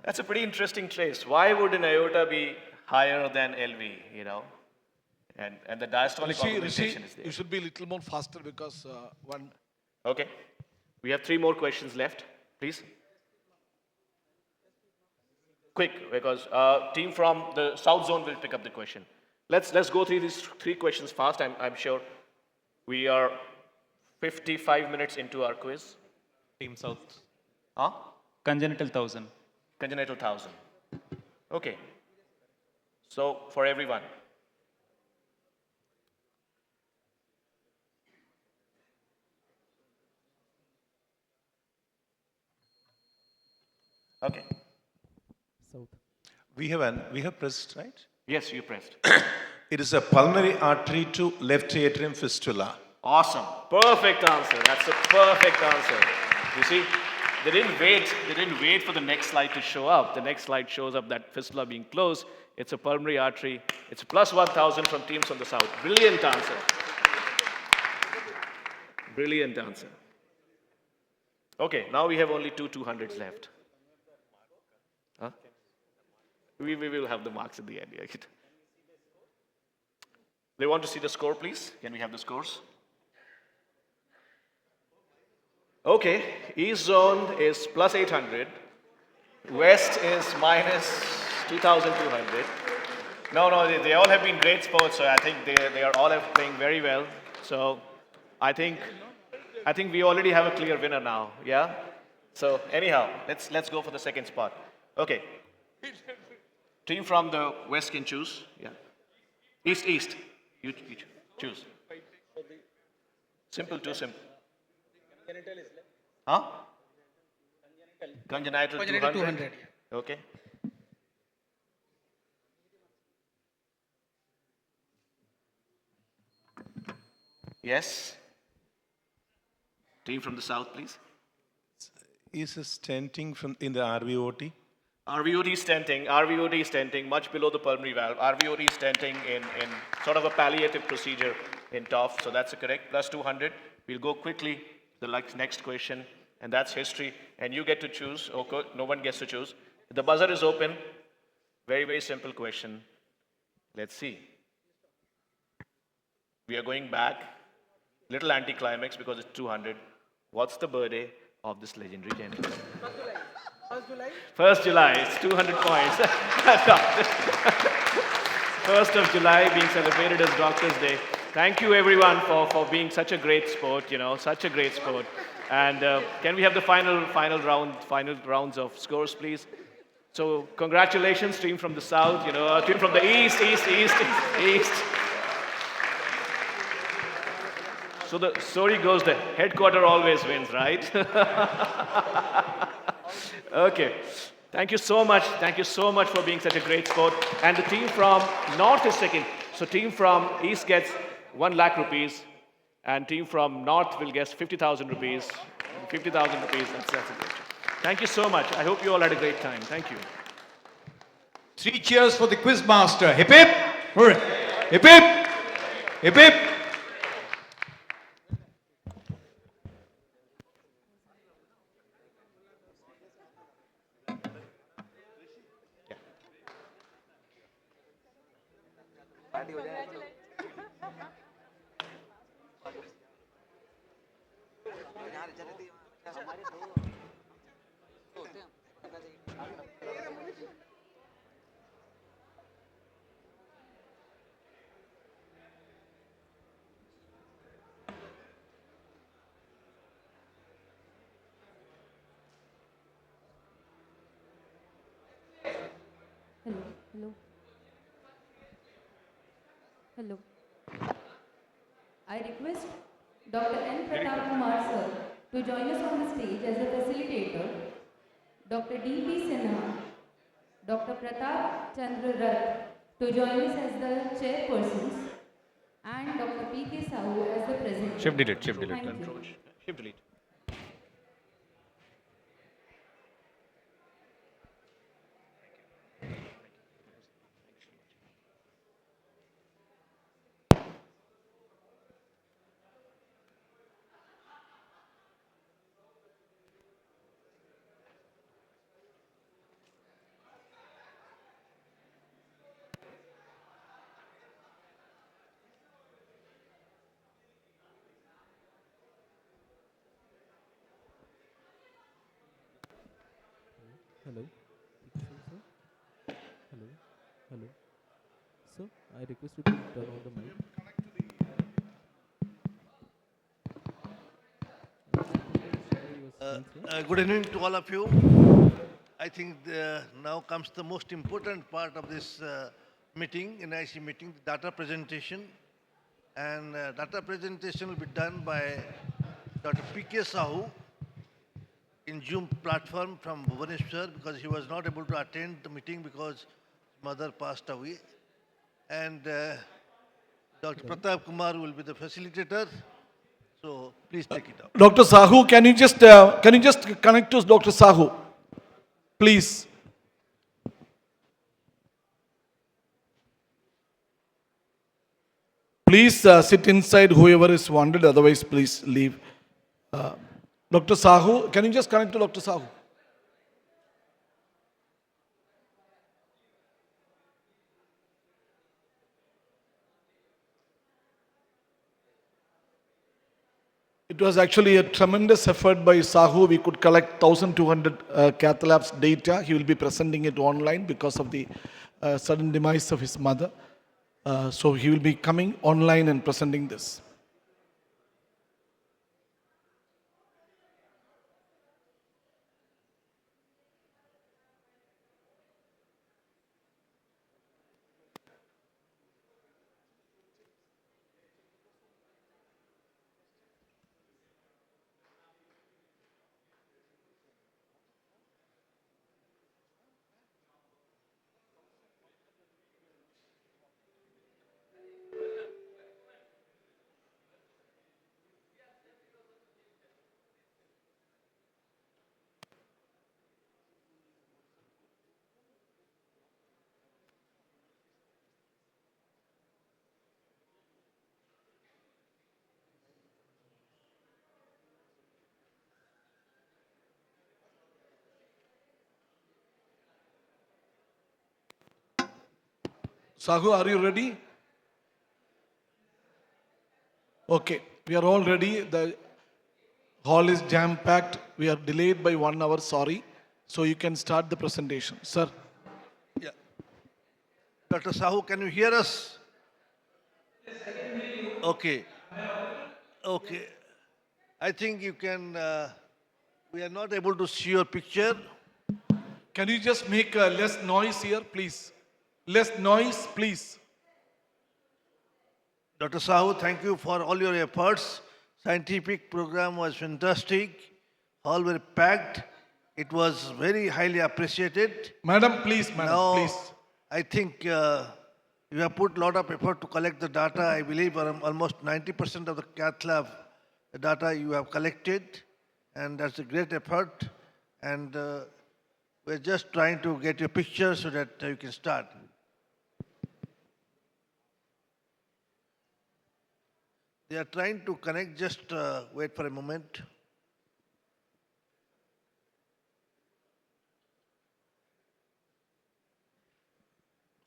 Speaker 8: That's a pretty interesting trace. Why would an aorta be higher than LV, And the diastolic augmentation is there.
Speaker 14: You should be a little more faster because one.
Speaker 8: Okay. We have 3 more questions left, please. Quick, because team from the south zone will pick up the question. Let's go through these 3 questions fast. I'm sure we are 55 minutes into our quiz.
Speaker 3: Team south.
Speaker 8: Huh?
Speaker 3: Congenital 1,000.
Speaker 8: Congenital 1,000. Okay. So for everyone. Okay.
Speaker 2: We have pressed, right?
Speaker 8: Yes, you pressed.
Speaker 2: It is a pulmonary artery to left atrium fistula.
Speaker 8: Awesome. Perfect answer. That's a perfect answer. You see, they didn't wait for the next slide to show up. The next slide shows up that fistula being closed. It's a pulmonary artery. It's plus 1,000 from teams from the south. Brilliant answer. Brilliant answer. Okay, now we have only 200s left. Huh? We will have the marks at the end. Yeah. They want to see the score, please. Can we have the scores? Okay, East zone is plus 800. West is minus 2,200. No, they all have been great sports, so I think they are all playing very well. So I think we already have a clear winner now. Yeah. So anyhow, let's go for the second spot. Okay. Team from the west can choose. Yeah. East. You choose. Simple, too simple. Huh? Congenital
Speaker 20: Congenital
Speaker 8: 200.
Speaker 20: 200,
Speaker 8: Okay. Yes. Team from the south, please.
Speaker 2: Is a stenting in the RVOT?
Speaker 8: RVOT stenting, much below the pulmonary valve. RVOT stenting in sort of a palliative procedure in TOF, so that's correct. Plus 200. We'll go quickly to the next question, and that's history. And you get to choose. Okay, no one gets to choose. The buzzer is open. Very, very simple question. Let's see. We are going back. Little anticlimax because it's 200. What's the birthday of this legendary gentleman? 1st July, it's 200 points. 1st of July being celebrated as Doctor's Day. Thank you everyone for being such a great sport, such a great sport. And can we have the final rounds of scores, please? So congratulations, team from the south, team from the east. So the story goes, the headquarter always wins, right? Okay. Thank you so much. Thank you so much for being such a great sport. And the team from North is second. So team from East gets 1 lakh rupees. And team from North will get 50,000 rupees. 50,000 rupees. That's a great job. Thank you so much. I hope you all had a great time. Thank you.
Speaker 18: 3 cheers for the quiz master. Hip hip. Hooray. Hip hip. Hip hip.
Speaker 17: Hello. Hello. I request Dr. N. Pratap Kumar sir to join us on the stage as a facilitator, Dr. D.P. Sinha, Dr. Pratap Chandra Rath to join us as the chairpersons, and Dr. P.K. Sahu as the president.
Speaker 2: Shift delete.
Speaker 17: Thank you.
Speaker 8: Shift delete.
Speaker 19: Hello. Hello. Hello. Sir, I request you to turn on the mic.
Speaker 22: Good evening to all of you. I think now comes the most important part of this meeting, NIC meeting, the data presentation. And data presentation will be done by Dr. P.K. Sahu in Zoom platform from Bhubaneswar because he was not able to attend the meeting because his mother passed away. And Dr. Pratap Kumar will be the facilitator. So please take it up.
Speaker 24: Dr. Sahu, can you just connect to Dr. Sahu, please? Please sit inside, whoever is wanted, otherwise please leave. Dr. Sahu, can you just connect to Dr. Sahu? It was actually a tremendous effort by Sahu. We could collect 1,200 cath labs data. He will be presenting it online because of the sudden demise of his mother. So he will be coming online and presenting this. Sahu, are you ready? Okay, we are all ready. The hall is jam-packed. We are delayed by 1 hour, sorry. So you can start the presentation. Sir.
Speaker 22: Yeah. Dr. Sahu, can you hear us? Okay. Okay. I think you can, we are not able to see your picture.
Speaker 24: Can you just make less noise here, please? Less noise, please.
Speaker 22: Dr. Sahu, thank you for all your efforts. Scientific program was fantastic. All were packed. It was very highly appreciated.
Speaker 24: Madam, please, madam,
Speaker 22: Now,
Speaker 24: please.
Speaker 22: I think you have put a lot of effort to collect the data. I believe almost 90% of the cath lab data you have collected, and that's a great effort. And we're just trying to get your picture so that you can start. They are trying to connect, just wait for a moment.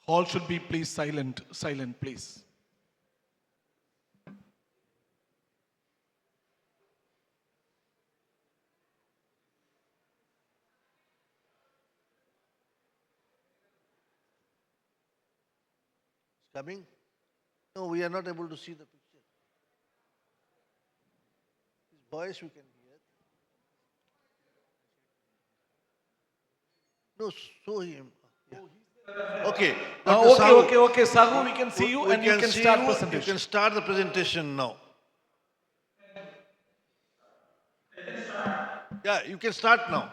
Speaker 24: Hall should be please silent, please.
Speaker 22: It's coming? No, we are not able to see the picture. His voice we can hear. No, show him. Yeah. Okay. Dr. Sahu,
Speaker 24: okay. Sahu, we can see you and you can start presentation.
Speaker 22: You can start the presentation now. Yeah, you can start now.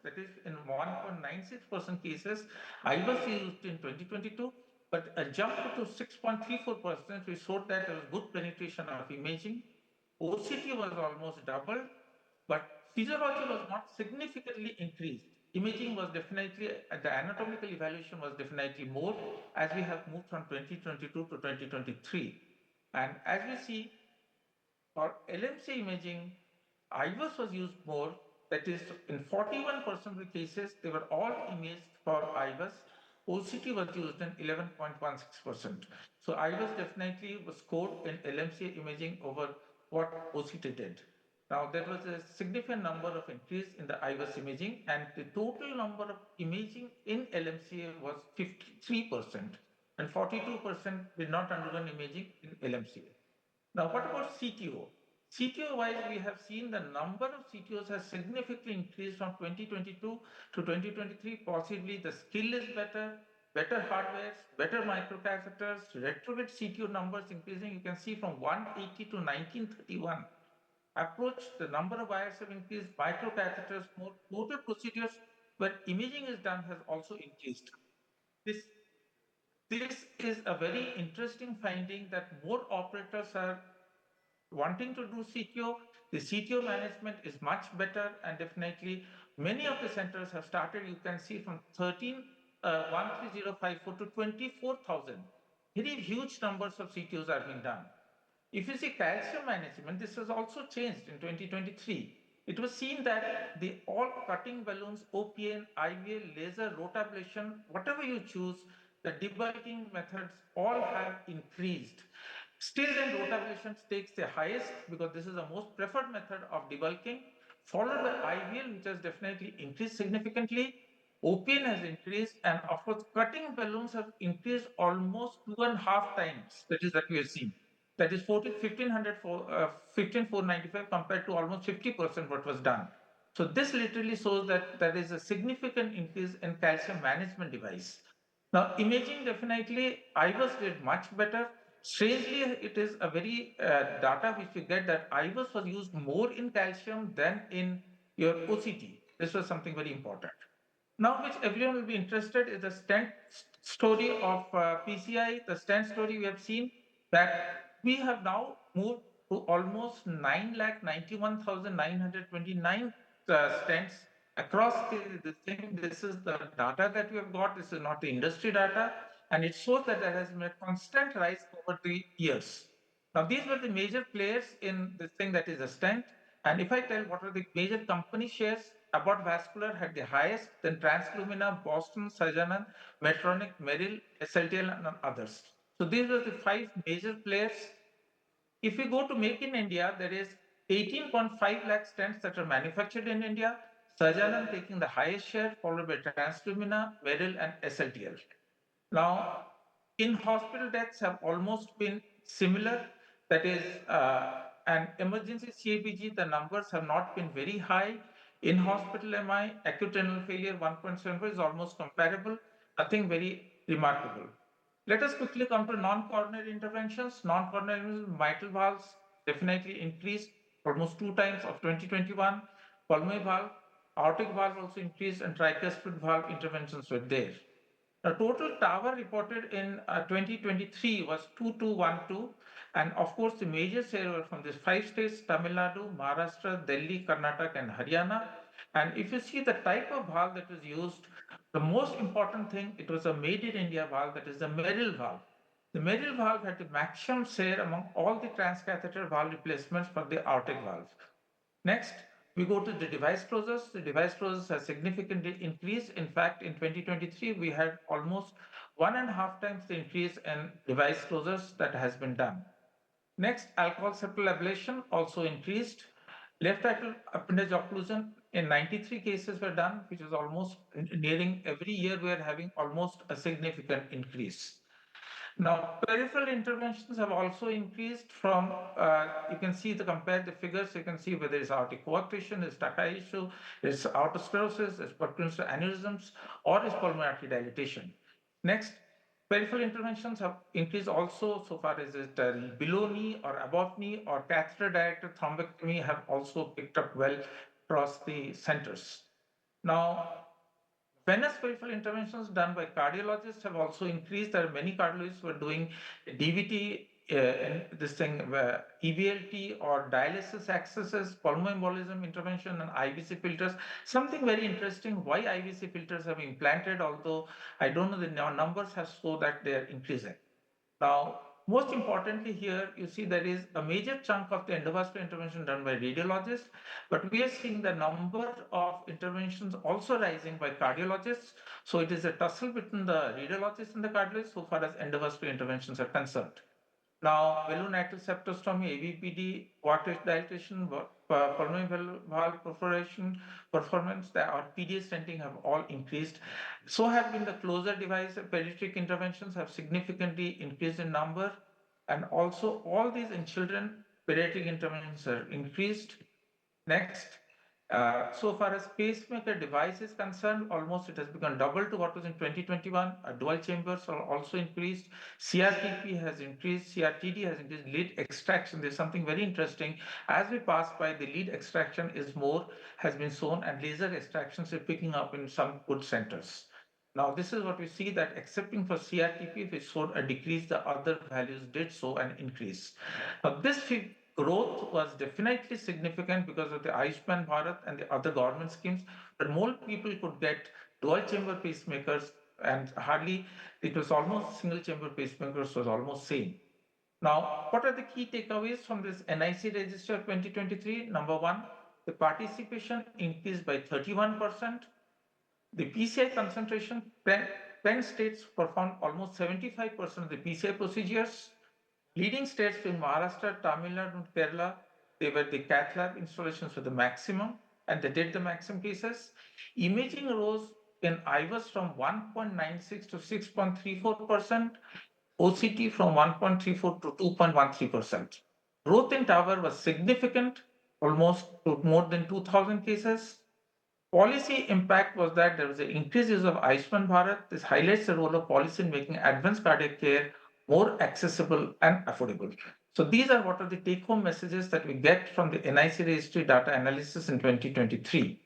Speaker 6: that is in 1.96% cases, I was used in 2022, but a jump to 6.34%, we showed that there was good penetration of imaging. OCT was almost doubled, but physiology was not significantly increased. Imaging was definitely, the anatomical evaluation was definitely more as we have moved from 2022 to 2023. And as we see, for LMC imaging, IVUS was used more. That is, in 41% of the cases, they were all imaged for IVUS. OCT was used in 11.16%. So IVUS definitely was scored in LMC imaging over what OCT did. Now, there was a significant number of increase in the IVUS imaging, and the total number of imaging in LMCA was 53%, and 42% did not undergo imaging in LMCA. Now, what about CTO? CTO wise, we have seen the number of CTOs has significantly increased from 2022 to 2023. Possibly the skill is better, better hardware, better microcatheters, retrofit CTO numbers increasing. You can see from 180 to 1931. Approach, the number of wires have increased, microcatheters, more total procedures where imaging is done has also increased. This is a very interesting finding that more operators are wanting to do CTO. The CTO management is much better, and definitely many of the centers have started. You can see from 13054 to 24,000. Very huge numbers of CTOs are being done. If you see calcium management, this has also changed in 2023. It was seen that the all cutting balloons, OPN, IVL, laser, rotablation, whatever you choose, the debulking methods all have increased. Still then rotablation takes the highest because this is the most preferred method of debulking, followed by IVL, which has definitely increased significantly. OPN has increased, and of course, cutting balloons have increased almost 2.5 times. That is that we have seen. That is 15,495 compared to almost 50% what was done. So this literally shows that there is a significant increase in calcium management device. Now, imaging definitely, IVUS did much better. Strangely, it is a very data which we get that IVUS was used more in calcium than in your OCT. This was something very important. Now, which everyone will be interested is the stent story of PCI. The stent story we have seen that we have now moved to almost 9,91,929 stents across the thing. This is the data that we have got. This is not the industry data. And it shows that there has been a constant rise over the years. Now, these were the major players in this thing that is a stent. And if I tell what are the major company shares, Abbott Vascular had the highest, then Translumina, Boston, Sajanan, Medtronic, Merrill, SLTL, and others. So these are the 5 major players. If we go to Make in India, there is 18.5 lakh stents that are manufactured in India. Sajanan taking the highest share, followed by Translumina, Merrill, and SLTL. Now, in-hospital deaths have almost been similar. That is, an emergency CABG, the numbers have not been very high. In-hospital MI, acute renal failure 1.74 is almost comparable, nothing very remarkable. Let us quickly come to non-coronary interventions. Non-coronary mitral valves definitely increased almost 2 times of 2021. Pulmonary valve, aortic valve also increased, and tricuspid valve interventions were there. The total TAVR reported in 2023 was 2212, and of course the major share were from these 5 states: Tamil Nadu, Maharashtra, Delhi, Karnataka, and Haryana. And if you see the type of valve that was used, the most important thing, it was a made in India valve, that is the Merrill valve. The Merrill valve had the maximum share among all the transcatheter valve replacements for the aortic valve. Next, we go to the device closures. The device closures have significantly increased. In fact, in 2023, we had almost 1.5 times the increase in device closures that has been done. Next, alcohol septal ablation also increased. Left atrial appendage occlusion in 93 cases were done, which is almost nearing every year we are having almost a significant increase. Now, peripheral interventions have also increased from, you can see compare the figures, you can see whether it's aortic coarctation, it's Tacai issue, it's arteriosclerosis, it's percutaneous aneurysms, or it's pulmonary artery dilatation. Next, peripheral interventions have increased also so far as it below knee or above knee or catheter-directed thrombectomy have also picked up well across the centers. Now, venous peripheral interventions done by cardiologists have also increased. There are many cardiologists who are doing DVT, and this thing, EVLT or dialysis accesses, pulmonembolism intervention, and IVC filters. Something very interesting, why IVC filters have been implanted, although I don't know the numbers have shown that they are increasing. Now, most importantly here, you see there is a major chunk of the endovascular intervention done by radiologists, but we are seeing the number of interventions also rising by cardiologists. So it is a tussle between the radiologists and the cardiologists so far as endovascular interventions are concerned. Now, balloon atrial septostomy, AVPD, water dilatation, pulmonary valve perforation, performance, or PDA stenting have all increased. So have been the closure device, pediatric interventions have significantly increased in number. And also all these in children, pediatric interventions are increased. Next, so far as pacemaker device is concerned, almost it has become double to what was in 2021. Dual chambers are also increased. CRTP has increased. CRTD has increased. Lead extraction, there's something very interesting. As we pass by, the lead extraction is more, has been shown, and laser extractions are picking up in some good centers. Now, this is what we see, that excepting for CRTP, which showed a decrease, the other values did show an increase. Now, this growth was definitely significant because of the Ayushman Bharat and the other government schemes, but more people could get dual chamber pacemakers, and hardly, it was almost single chamber pacemakers was almost same. Now, what are the key takeaways from this NIC register 2023? Number one, the participation increased by 31%. The PCI concentration, Penn states performed almost 75% of the PCI procedures. Leading states in Maharashtra, Tamil Nadu, and Kerala, they were the cath lab installations for the maximum, and they did the maximum cases. Imaging rose in IVUS from 1.96 to 6.34%, OCT from 1.34 to 2.13%. Growth in tower was significant, almost to more than 2,000 cases. Policy impact was that there was an increased use of Ayushman Bharat. This highlights the role of policy in making advanced cardiac care more accessible and affordable. So these are what are the take-home messages that we get from the NIC registry data analysis in 2023.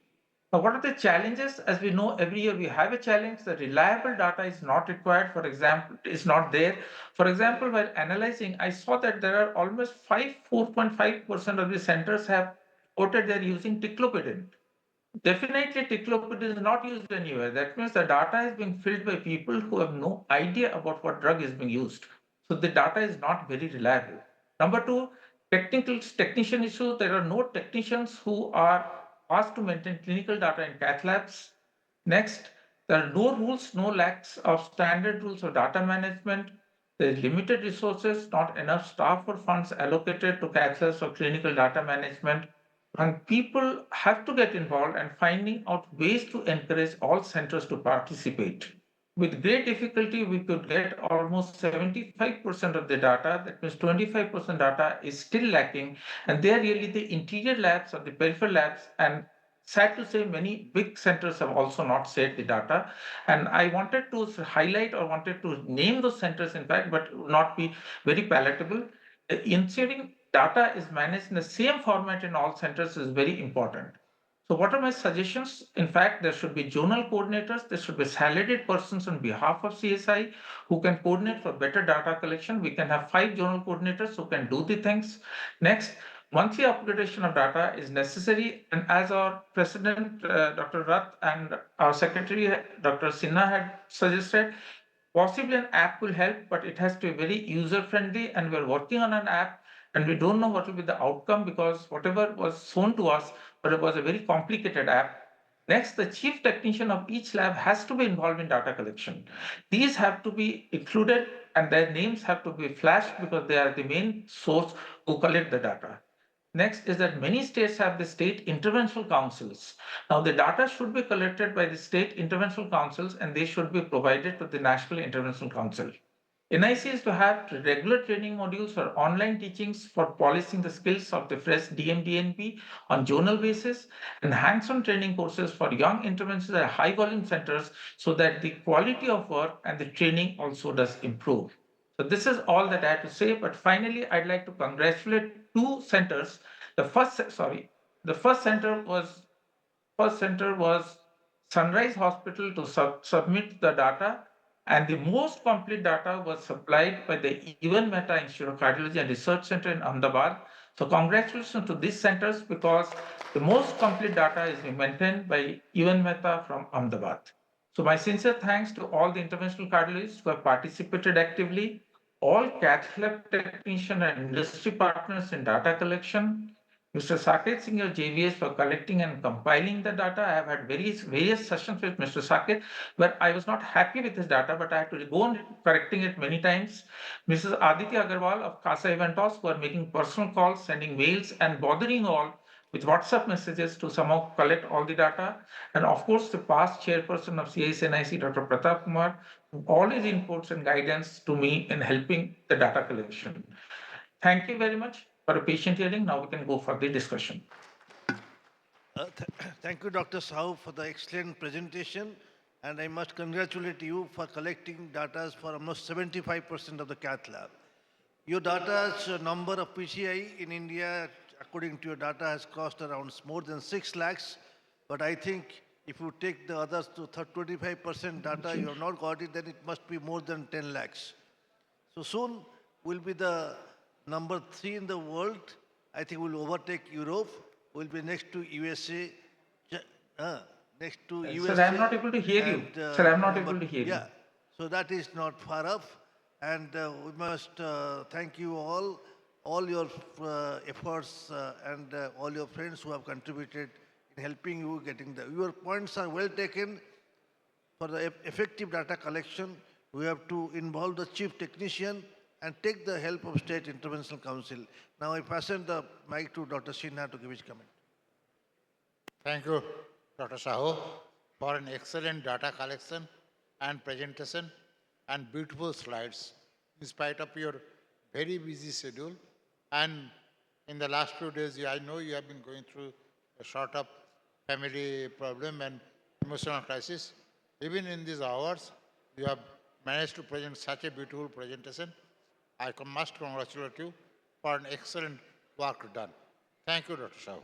Speaker 6: Now, what are the challenges? As we know, every year we have a challenge. The reliable data is not required. For example, is not there. For example, while analyzing, I saw that there are almost 4.5% of the centers have reported they're using ticlopidin. Definitely, ticlopidin is not used anywhere. That means the data is being filled by people who have no idea about what drug is being used. So the data is not very reliable. Number two, technician issues. There are no technicians who are asked to maintain clinical data in cath labs. Next, there are no rules, no lacks of standard rules of data management. There is limited resources, not enough staff or funds allocated to cath labs for clinical data management. And people have to get involved and finding out ways to encourage all centers to participate. With great difficulty, we could get almost 75% of the data. That means 25% data is still lacking. And they are really the interior labs or the peripheral labs. And sad to say, many big centers have also not shared the data. And I wanted to highlight or wanted to name those centers, in fact, but not be very palatable. Ensuring data is managed in the same format in all centers is very important. So what are my suggestions? In fact, there should be zonal coordinators. There should be salaried persons on behalf of CSI who can coordinate for better data collection. We can have 5 zonal coordinators who can do the things. Next, monthly upgradation of data is necessary. And as our President, Dr. Rath, and our Secretary, Dr. Sinha, had suggested, possibly an app will help, but it has to be very user friendly. And we're working on an app, and we don't know what will be the outcome because whatever was shown to us, but it was a very complicated app. Next, the chief technician of each lab has to be involved in data collection. These have to be included and their names have to be flashed because they are the main source who collect the data. Next is that many states have the state interventional councils. Now, the data should be collected by the state interventional councils and they should be provided to the National Interventional Council. NIC is to have regular training modules for online teachings for policing the skills of the fresh DMDNP on zonal basis and hands-on training courses for young interventions at high volume centers so that the quality of work and the training also does improve. So this is all that I have to say, but finally I'd like to congratulate 2 centers. The first center was Sunrise Hospital to submit the data, and the most complete data was supplied by the Even Mehta Institute of Cardiology and Research Center in Ahmedabad. So congratulations to these centers because the most complete data is being maintained by Even Mehta from Ahmedabad. So my sincere thanks to all the interventional cardiologists who have participated actively, all cath lab technicians and industry partners in data collection, Mr. Saket Singh, your JVS, for collecting and compiling the data. I have had various sessions with Mr. Saket where I was not happy with his data, but I had to go on correcting it many times. Mrs. Aditya Agarwal of CASA Eventos, who are making personal calls, sending mails, and bothering all with WhatsApp messages to somehow collect all the data. And of course, the past chairperson of CIC, Dr. Pratap Kumar, all his inputs and guidance to me in helping the data collection. Thank you very much for a patient hearing. Now we can go for the discussion.
Speaker 22: Thank you, Dr. Sahu, for the excellent presentation. And I must congratulate you for collecting data for almost 75% of the cath lab. Your data's number of PCI in India, according to your data, has cost around more than 6 lakhs. But I think if you take the others to 25% data, you have not got it, then it must be more than 10 lakhs. So soon we'll be the number 3 in the world. I think we'll overtake Europe. We'll be next to USA. Next to USA.
Speaker 6: Sir, I'm not able to hear you. Sir, I'm not able to hear you.
Speaker 22: Yeah, so that is not far off. And we must thank you all your efforts and all your friends who have contributed in helping you getting your points are well taken. For the effective data collection, we have to involve the chief technician and take the help of State Interventional Council. Now I pass on the mic to Dr. Sinha to give his comment.
Speaker 7: Thank you, Dr. Sahu, for an excellent data collection and presentation and beautiful slides, in spite of your very busy schedule. And in the last few days, I know you have been going through a sort of family problem and emotional crisis. Even in these hours, you have managed to present such a beautiful presentation. I must congratulate you for an excellent work done. Thank you, Dr. Sahu.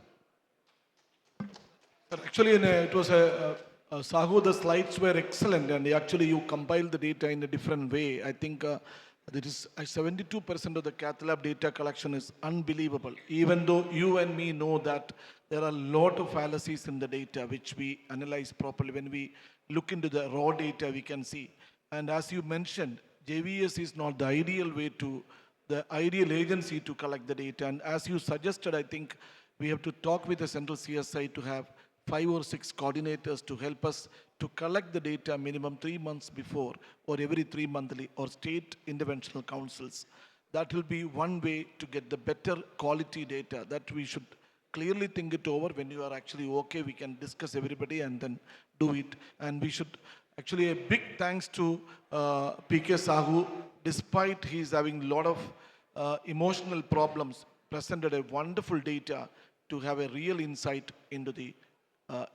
Speaker 24: Actually, it was Sahu, the slides were excellent, and actually you compiled the data in a different way. I think that is 72% of the cath lab data collection is unbelievable, even though you and me know that there are a lot of fallacies in the data which we analyze properly. When we look into the raw data, we can see. And as you mentioned, JVS is not the ideal way to, the ideal agency to collect the data. And as you suggested, I think we have to talk with the central CSI to have 5 or 6 coordinators to help us to collect the data minimum 3 months before or every 3 monthly or state interventional councils. That will be one way to get the better quality data that we should clearly think it over. When you are actually okay, we can discuss everybody and then do it. And we should actually a big thanks to PK Sahu, despite he's having a lot of emotional problems, presented a wonderful data to have a real insight into the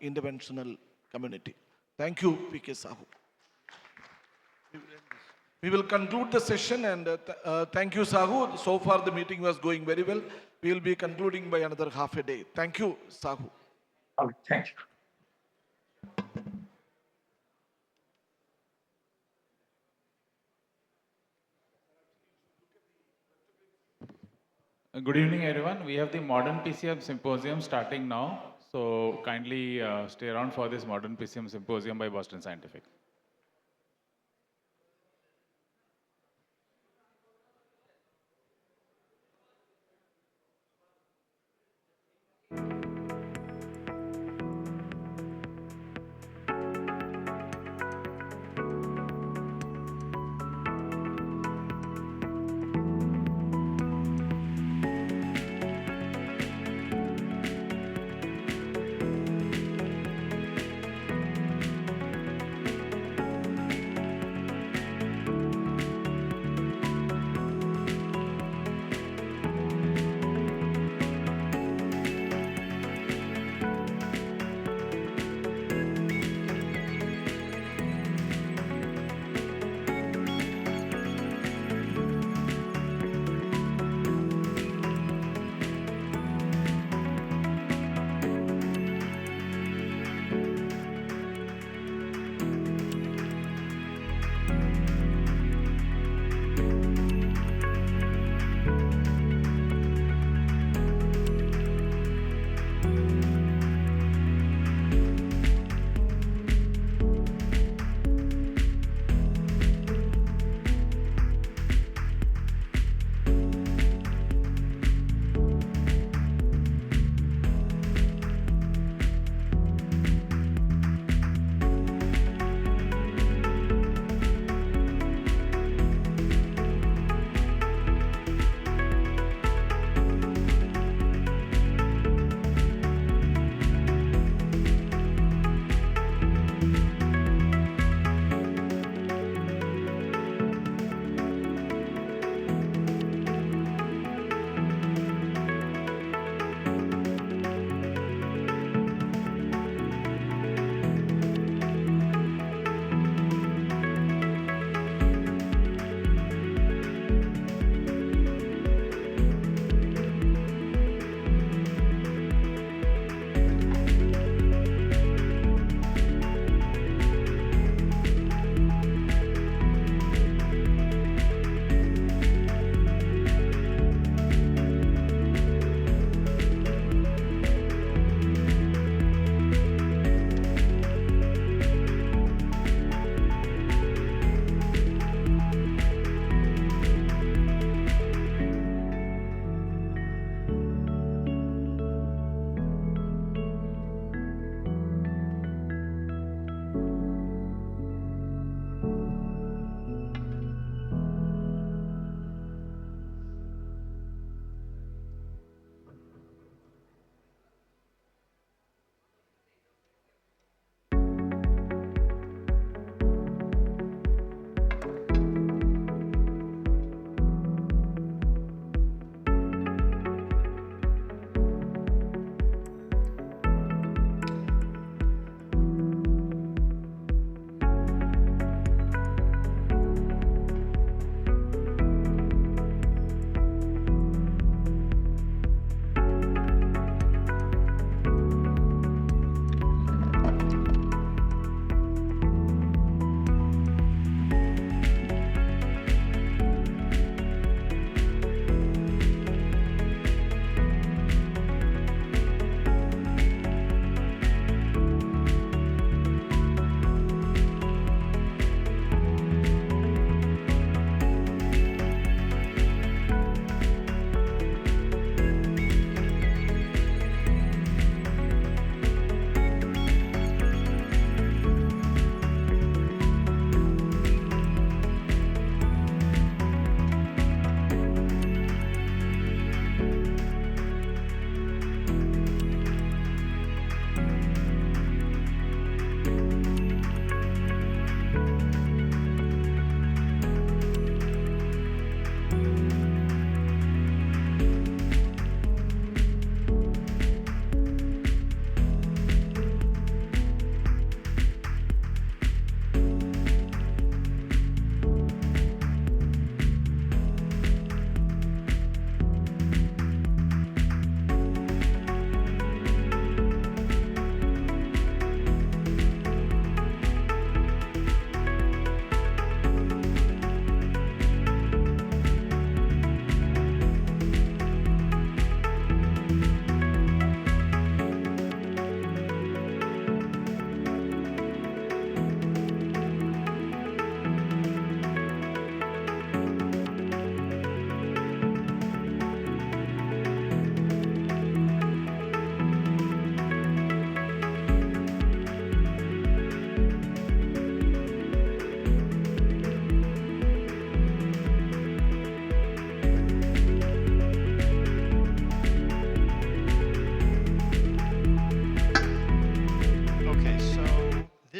Speaker 24: interventional community. Thank you, PK Sahu. We will conclude the session and thank you, Sahu. So far the meeting was going very well. We will be concluding by another half a day. Thank you, Sahu.
Speaker 6: Okay, thank you.
Speaker 15: Good evening, everyone. We have the Modern PCM Symposium starting now. So kindly stay around for this Modern PCM Symposium by Boston Scientific.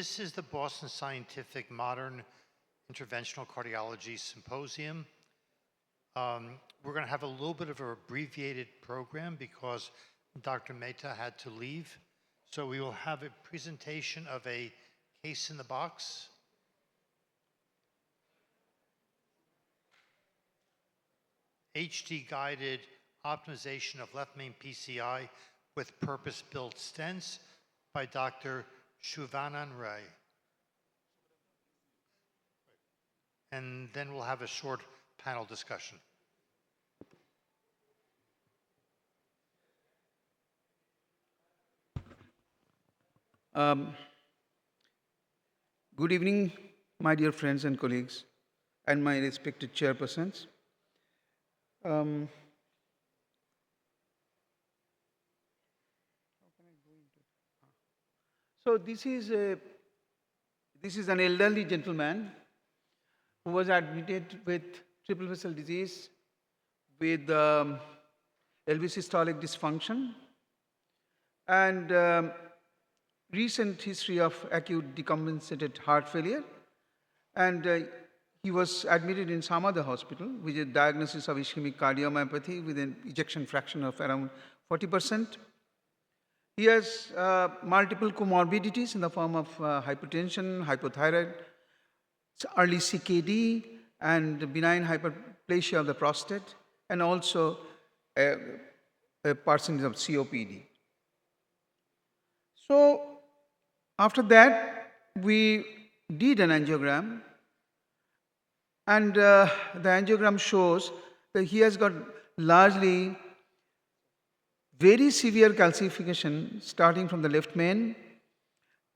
Speaker 1: This is the Boston Scientific Modern Interventional Cardiology Symposium. We're going to have a little bit of an abbreviated program because Dr. Mehta had to leave. So we will have a presentation of a case in the box. HD guided optimization of left main PCI with purpose-built stents by Dr. Shuvanan Ray. And then we'll have a short panel discussion.
Speaker 16: Good evening, my dear friends and colleagues, and my respected chairpersons. So this is an elderly gentleman who was admitted with triple vessel disease, with LV systolic dysfunction, and recent history of acute decompensated heart failure. And he was admitted in some other hospital with a diagnosis of ischemic cardiomyopathy with an ejection fraction of around 40%. He has multiple comorbidities in the form of hypertension, hypothyroid, early CKD, and benign hyperplasia of the prostate, and also a percentage of COPD. So after that, we did an angiogram, and the angiogram shows that he has got largely very severe calcification starting from the left main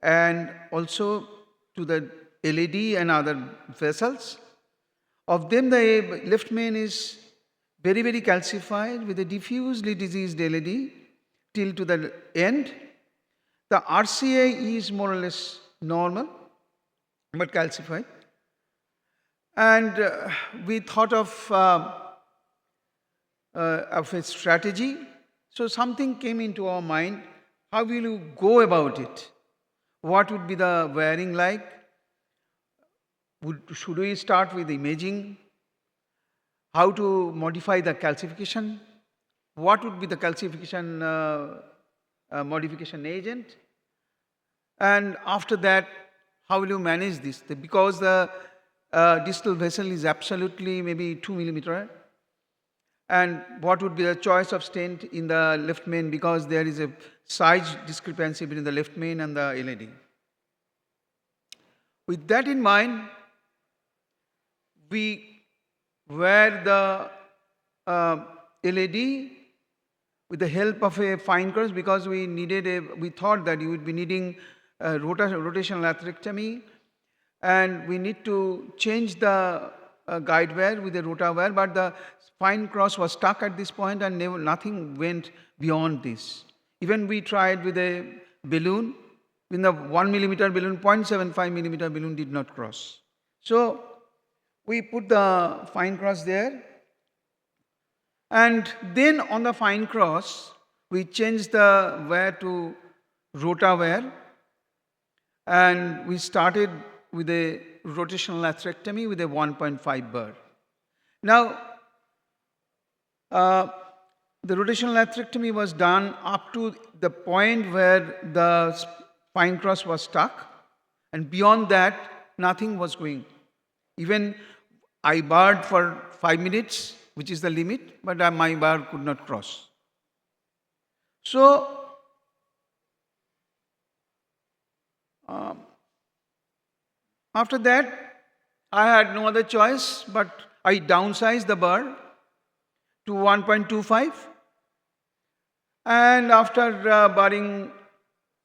Speaker 16: and also to the LAD and other vessels. Of them, the left main is very, very calcified with a diffusely diseased LAD till to the end. The RCA is more or less normal, but calcified. And we thought of a strategy. So something came into our mind. How will you go about it? What would be the wiring like? Should we start with imaging? How to modify the calcification? What would be the calcification modification agent? And after that, how will you manage this? Because the distal vessel is absolutely maybe 2 millimeter. And what would be the choice of stent in the left main, because there is a size discrepancy between the left main and the LAD. With that in mind, we wear the LAD with the help of a fine cross, because we thought that you would be needing a rotational atherectomy, and we need to change the guide wire with a rota wire, but the fine cross was stuck at this point and nothing went beyond this. Even we tried with a balloon, in the 1 millimeter balloon, 0.75 millimeter balloon did not cross. So we put the fine cross there, and then on the fine cross, we changed the wire to rota wire, and we started with a rotational atherectomy with a 1.5 burr. Now, the rotational atherectomy was done up to the point where the fine cross was stuck, and beyond that, nothing was going. Even I barred for 5 minutes, which is the limit, but my bar could not cross. So, after that, I had no other choice, but I downsized the bar to 1.25. And after barring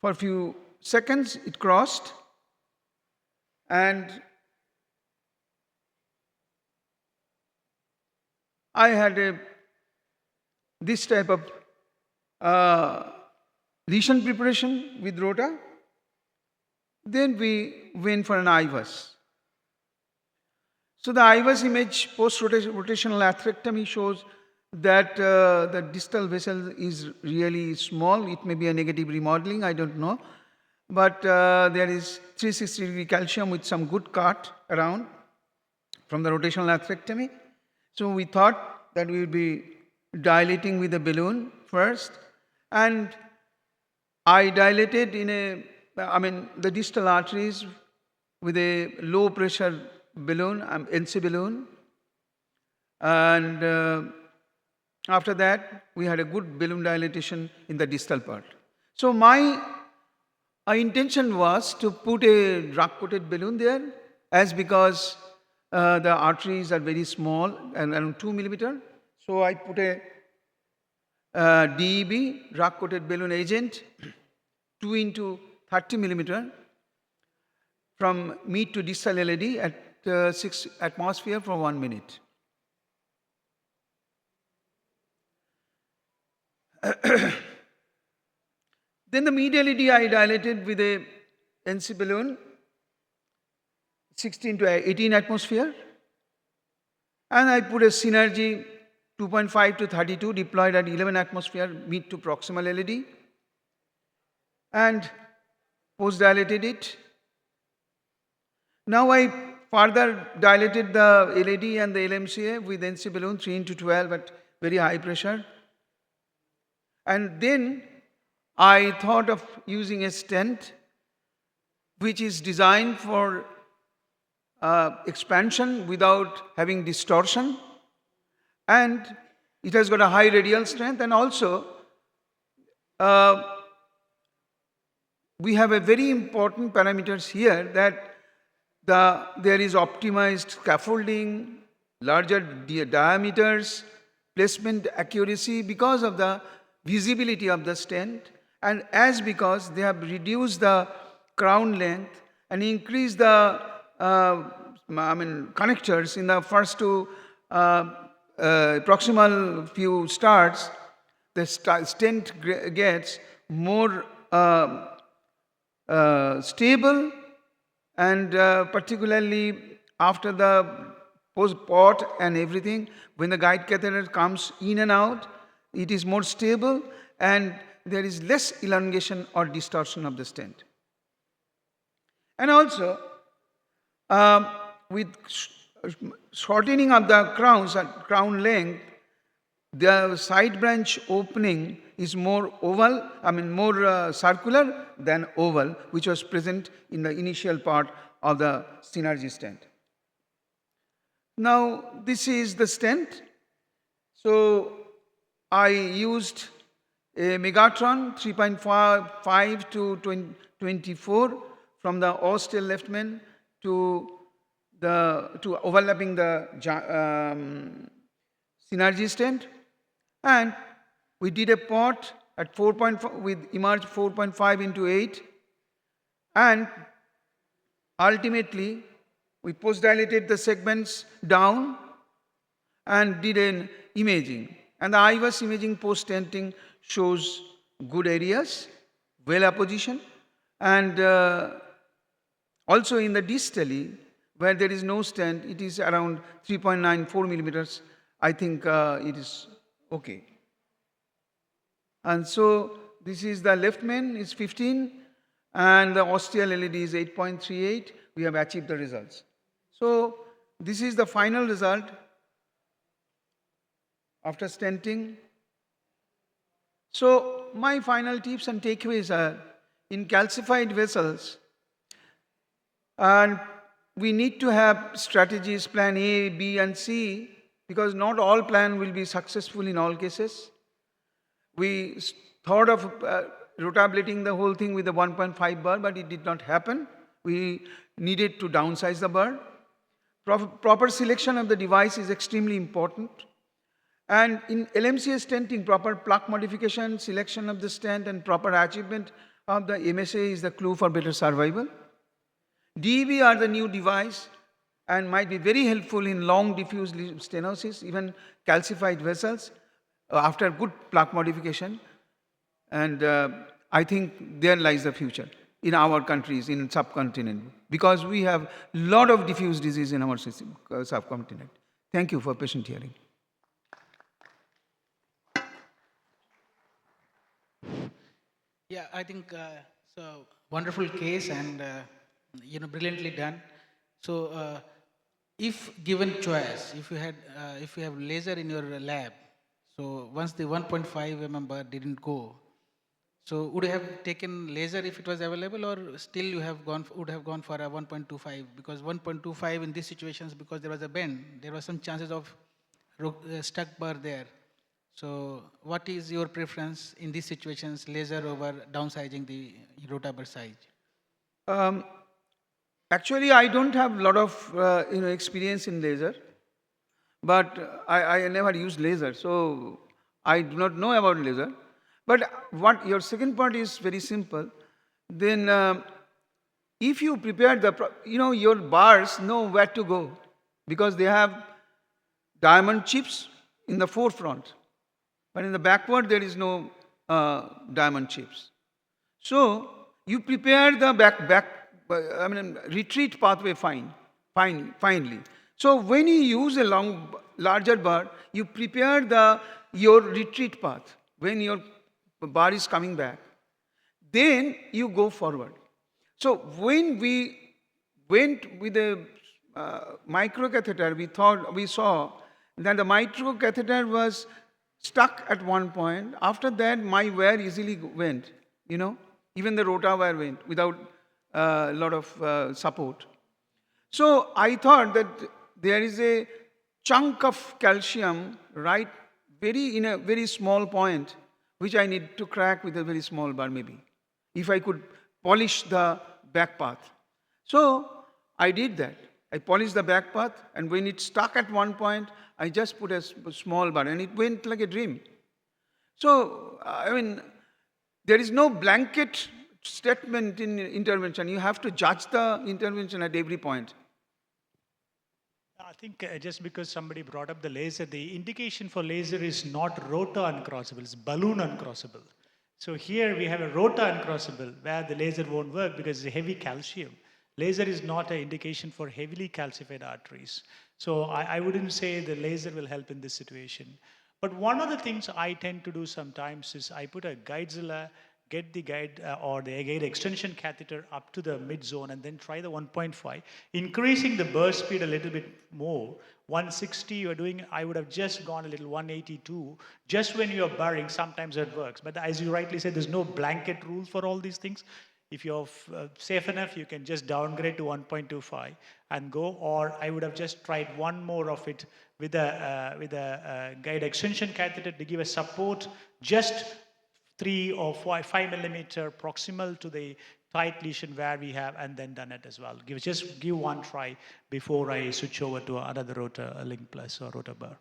Speaker 16: for a few seconds, it crossed. And I had this type of lesion preparation with rota. Then we went for an IVUS. So the IVUS image post-rotational atherectomy shows that the distal vessel is really small. It may be a negative remodeling, I don't know. but there is 360-degree calcium with some good cut around from the rotational atherectomy. So we thought that we would be dilating with the balloon first, and I dilated the distal arteries with a low pressure balloon, NC balloon, and after that we had a good balloon dilatation in the distal part. So my intention was to put a drug-coated balloon there, as because the arteries are very small and around 2 millimeter. So I put a DEB, drug-coated balloon agent, 2 into 30 millimeter from mid to distal LAD at 6 atmosphere for 1 minute. Then the mid LED I dilated with a NC balloon 16 to 18 atmosphere, and I put a synergy 2.5 to 32 deployed at 11 atmosphere mid to proximal LED, and post dilated it. Now I further dilated the LAD and the LMCA with NC balloon 3 into 12 at very high pressure, and then I thought of using a stent which is designed for expansion without having distortion, and it has got a high radial strength, and also we have a very important parameters here that there is optimized scaffolding, larger diameters, placement accuracy because of the visibility of the stent, and as because they have reduced the crown length and increased the connectors in the first two proximal few starts, the stent gets more stable, and particularly after the post-pot and everything, when the guide catheter comes in and out, it is more stable and there is less elongation or distortion of the stent. And also, with shortening of the crown length, the side branch opening is more oval, more circular than oval, which was present in the initial part of the synergy stent. Now, this is the stent. So, I used a Megatron 3.5 to 24 from the ostial left main to overlapping the synergy stent, and we did a pot at 4.5 with emerge 4.5 into 8, and ultimately we post dilated the segments down and did an imaging, and the IVUS imaging post stenting shows good areas, well apposition, and also in the distally where there is no stent, it is around 3.94 millimeters. I think it is okay. And so this is the left main is 15 and the ostial LED is 8.38. We have achieved the results. So this is the final result after stenting. So my final tips and takeaways are, in calcified vessels, and we need to have strategies, plan A, B and C, because not all plan will be successful in all cases. We thought of rotablating the whole thing with a 1.5 bar, but it did not happen. We needed to downsize the bar. Proper selection of the device is extremely important. And in LMCA stenting, proper plaque modification, selection of the stent and proper achievement of the MSA is the clue for better survival. DEB are the new device and might be very helpful in long diffuse stenosis, even calcified vessels after good plaque modification. And I think there lies the future in our countries, in subcontinent, because we have a lot of diffuse disease in our system, subcontinent. Thank you for patient hearing.
Speaker 20: Yeah, I think So wonderful case and brilliantly done. So if given choice, if you have laser in your lab, so once the 1.5 mm bar didn't go, so would you have taken laser if it was available, or still you would have gone for a 1.25? Because 1.25 in these situations, because there was a bend, there was some chances of stuck bar there. So what is your preference in these situations, laser over downsizing the rota bar size?
Speaker 16: Um, Actually, I don't have a lot of experience in laser, but I never used laser, so I do not know about laser. But what your second part is very simple. Then, if you prepare your bars know where to go because they have diamond chips in the forefront, but in the backward there is no diamond chips. So you prepare the retreat pathway finely. So when you use a larger bar, you prepare your retreat path when your bar is coming back. Then you go forward. So when we went with the microcatheter, we saw that the microcatheter was stuck at one point. After that, my wire easily went, even the rota wire went without a lot of support. So I thought that there is a chunk of calcium in a very small point, which I need to crack with a very small bar maybe, if I could polish the back path. So I did that. I polished the back path, and when it stuck at one point, I just put a small bar, and it went like a dream. So, there is no blanket statement in intervention. You have to judge the intervention at every point.
Speaker 5: I think just because somebody brought up the laser, the indication for laser is not rota uncrossable, it's balloon uncrossable. So here we have a rota uncrossable where the laser won't work because it's heavy calcium. Laser is not an indication for heavily calcified arteries. So I wouldn't say the laser will help in this situation. But one of the things I tend to do sometimes is I put a guidezilla, get the guide or the guide extension catheter up to the mid zone and then try the 1.5, increasing the burst speed a little bit more. 160 you're doing, I would have just gone a little 182. Just when you're burring, sometimes it works. But as you rightly said, there's no blanket rules for all these things. If you're safe enough, you can just downgrade to 1.25 and go, or I would have just tried one more of it with a guide extension catheter to give a support, just 3 or 5 millimeter proximal to the tight lesion where we have, and then done it as well. Just give one try before I switch over to another rotor link plus or rotor bar.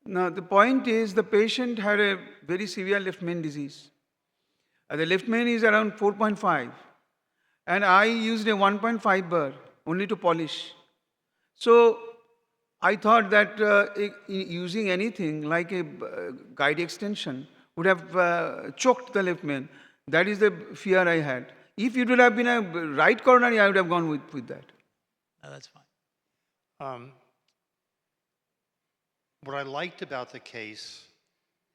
Speaker 16: Now, the point is the patient had a very severe left main disease. The left main is around 4.5, and I used a 1.5 bar only to polish. So I thought that using anything like a guide extension would have choked the left main. That is the fear I had. If it would have been a right coronary, I would have gone with that.
Speaker 5: No, that's fine.
Speaker 1: What I liked about the case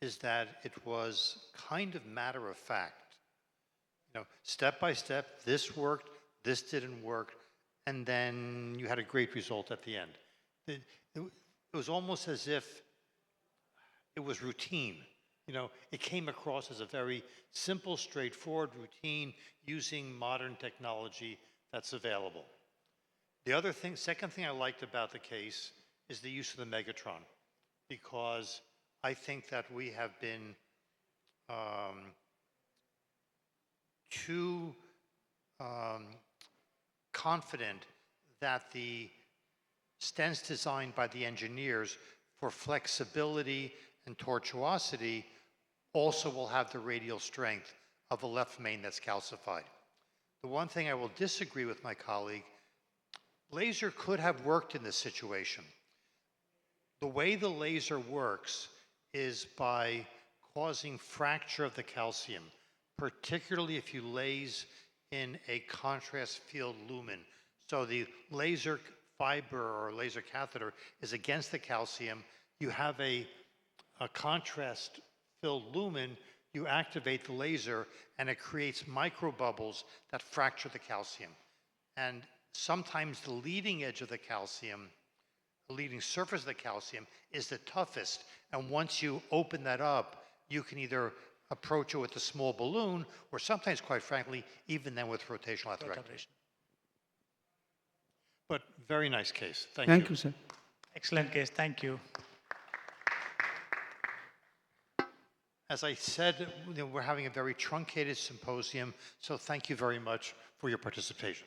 Speaker 1: is that it was kind of matter of fact. Step by step, this worked, this didn't work, and then you had a great result at the end. It was almost as if it was routine. It came across as a very simple, straightforward routine using modern technology that's available. The second thing I liked about the case is the use of the Megatron, because I think that we have been too confident that the stents designed by the engineers for flexibility and tortuosity also will have the radial strength of a left main that's calcified. The one thing I will disagree with my colleague, laser could have worked in this situation. The way the laser works is by causing fracture of the calcium, particularly if you lase in a contrast field lumen. So the laser fiber or laser catheter is against the calcium. You have a contrast filled lumen you activate the laser and it creates microbubbles that fracture the calcium. And sometimes the leading edge of the calcium, the leading surface of the calcium, is the toughest. And once you open that up, you can either approach it with a small balloon, or sometimes, quite frankly, even then with rotational atherectomy. But very nice case.
Speaker 16: Thank you, sir.
Speaker 5: Excellent case. Thank you.
Speaker 1: As I said, we're having a very truncated symposium, so thank you very much for your participation.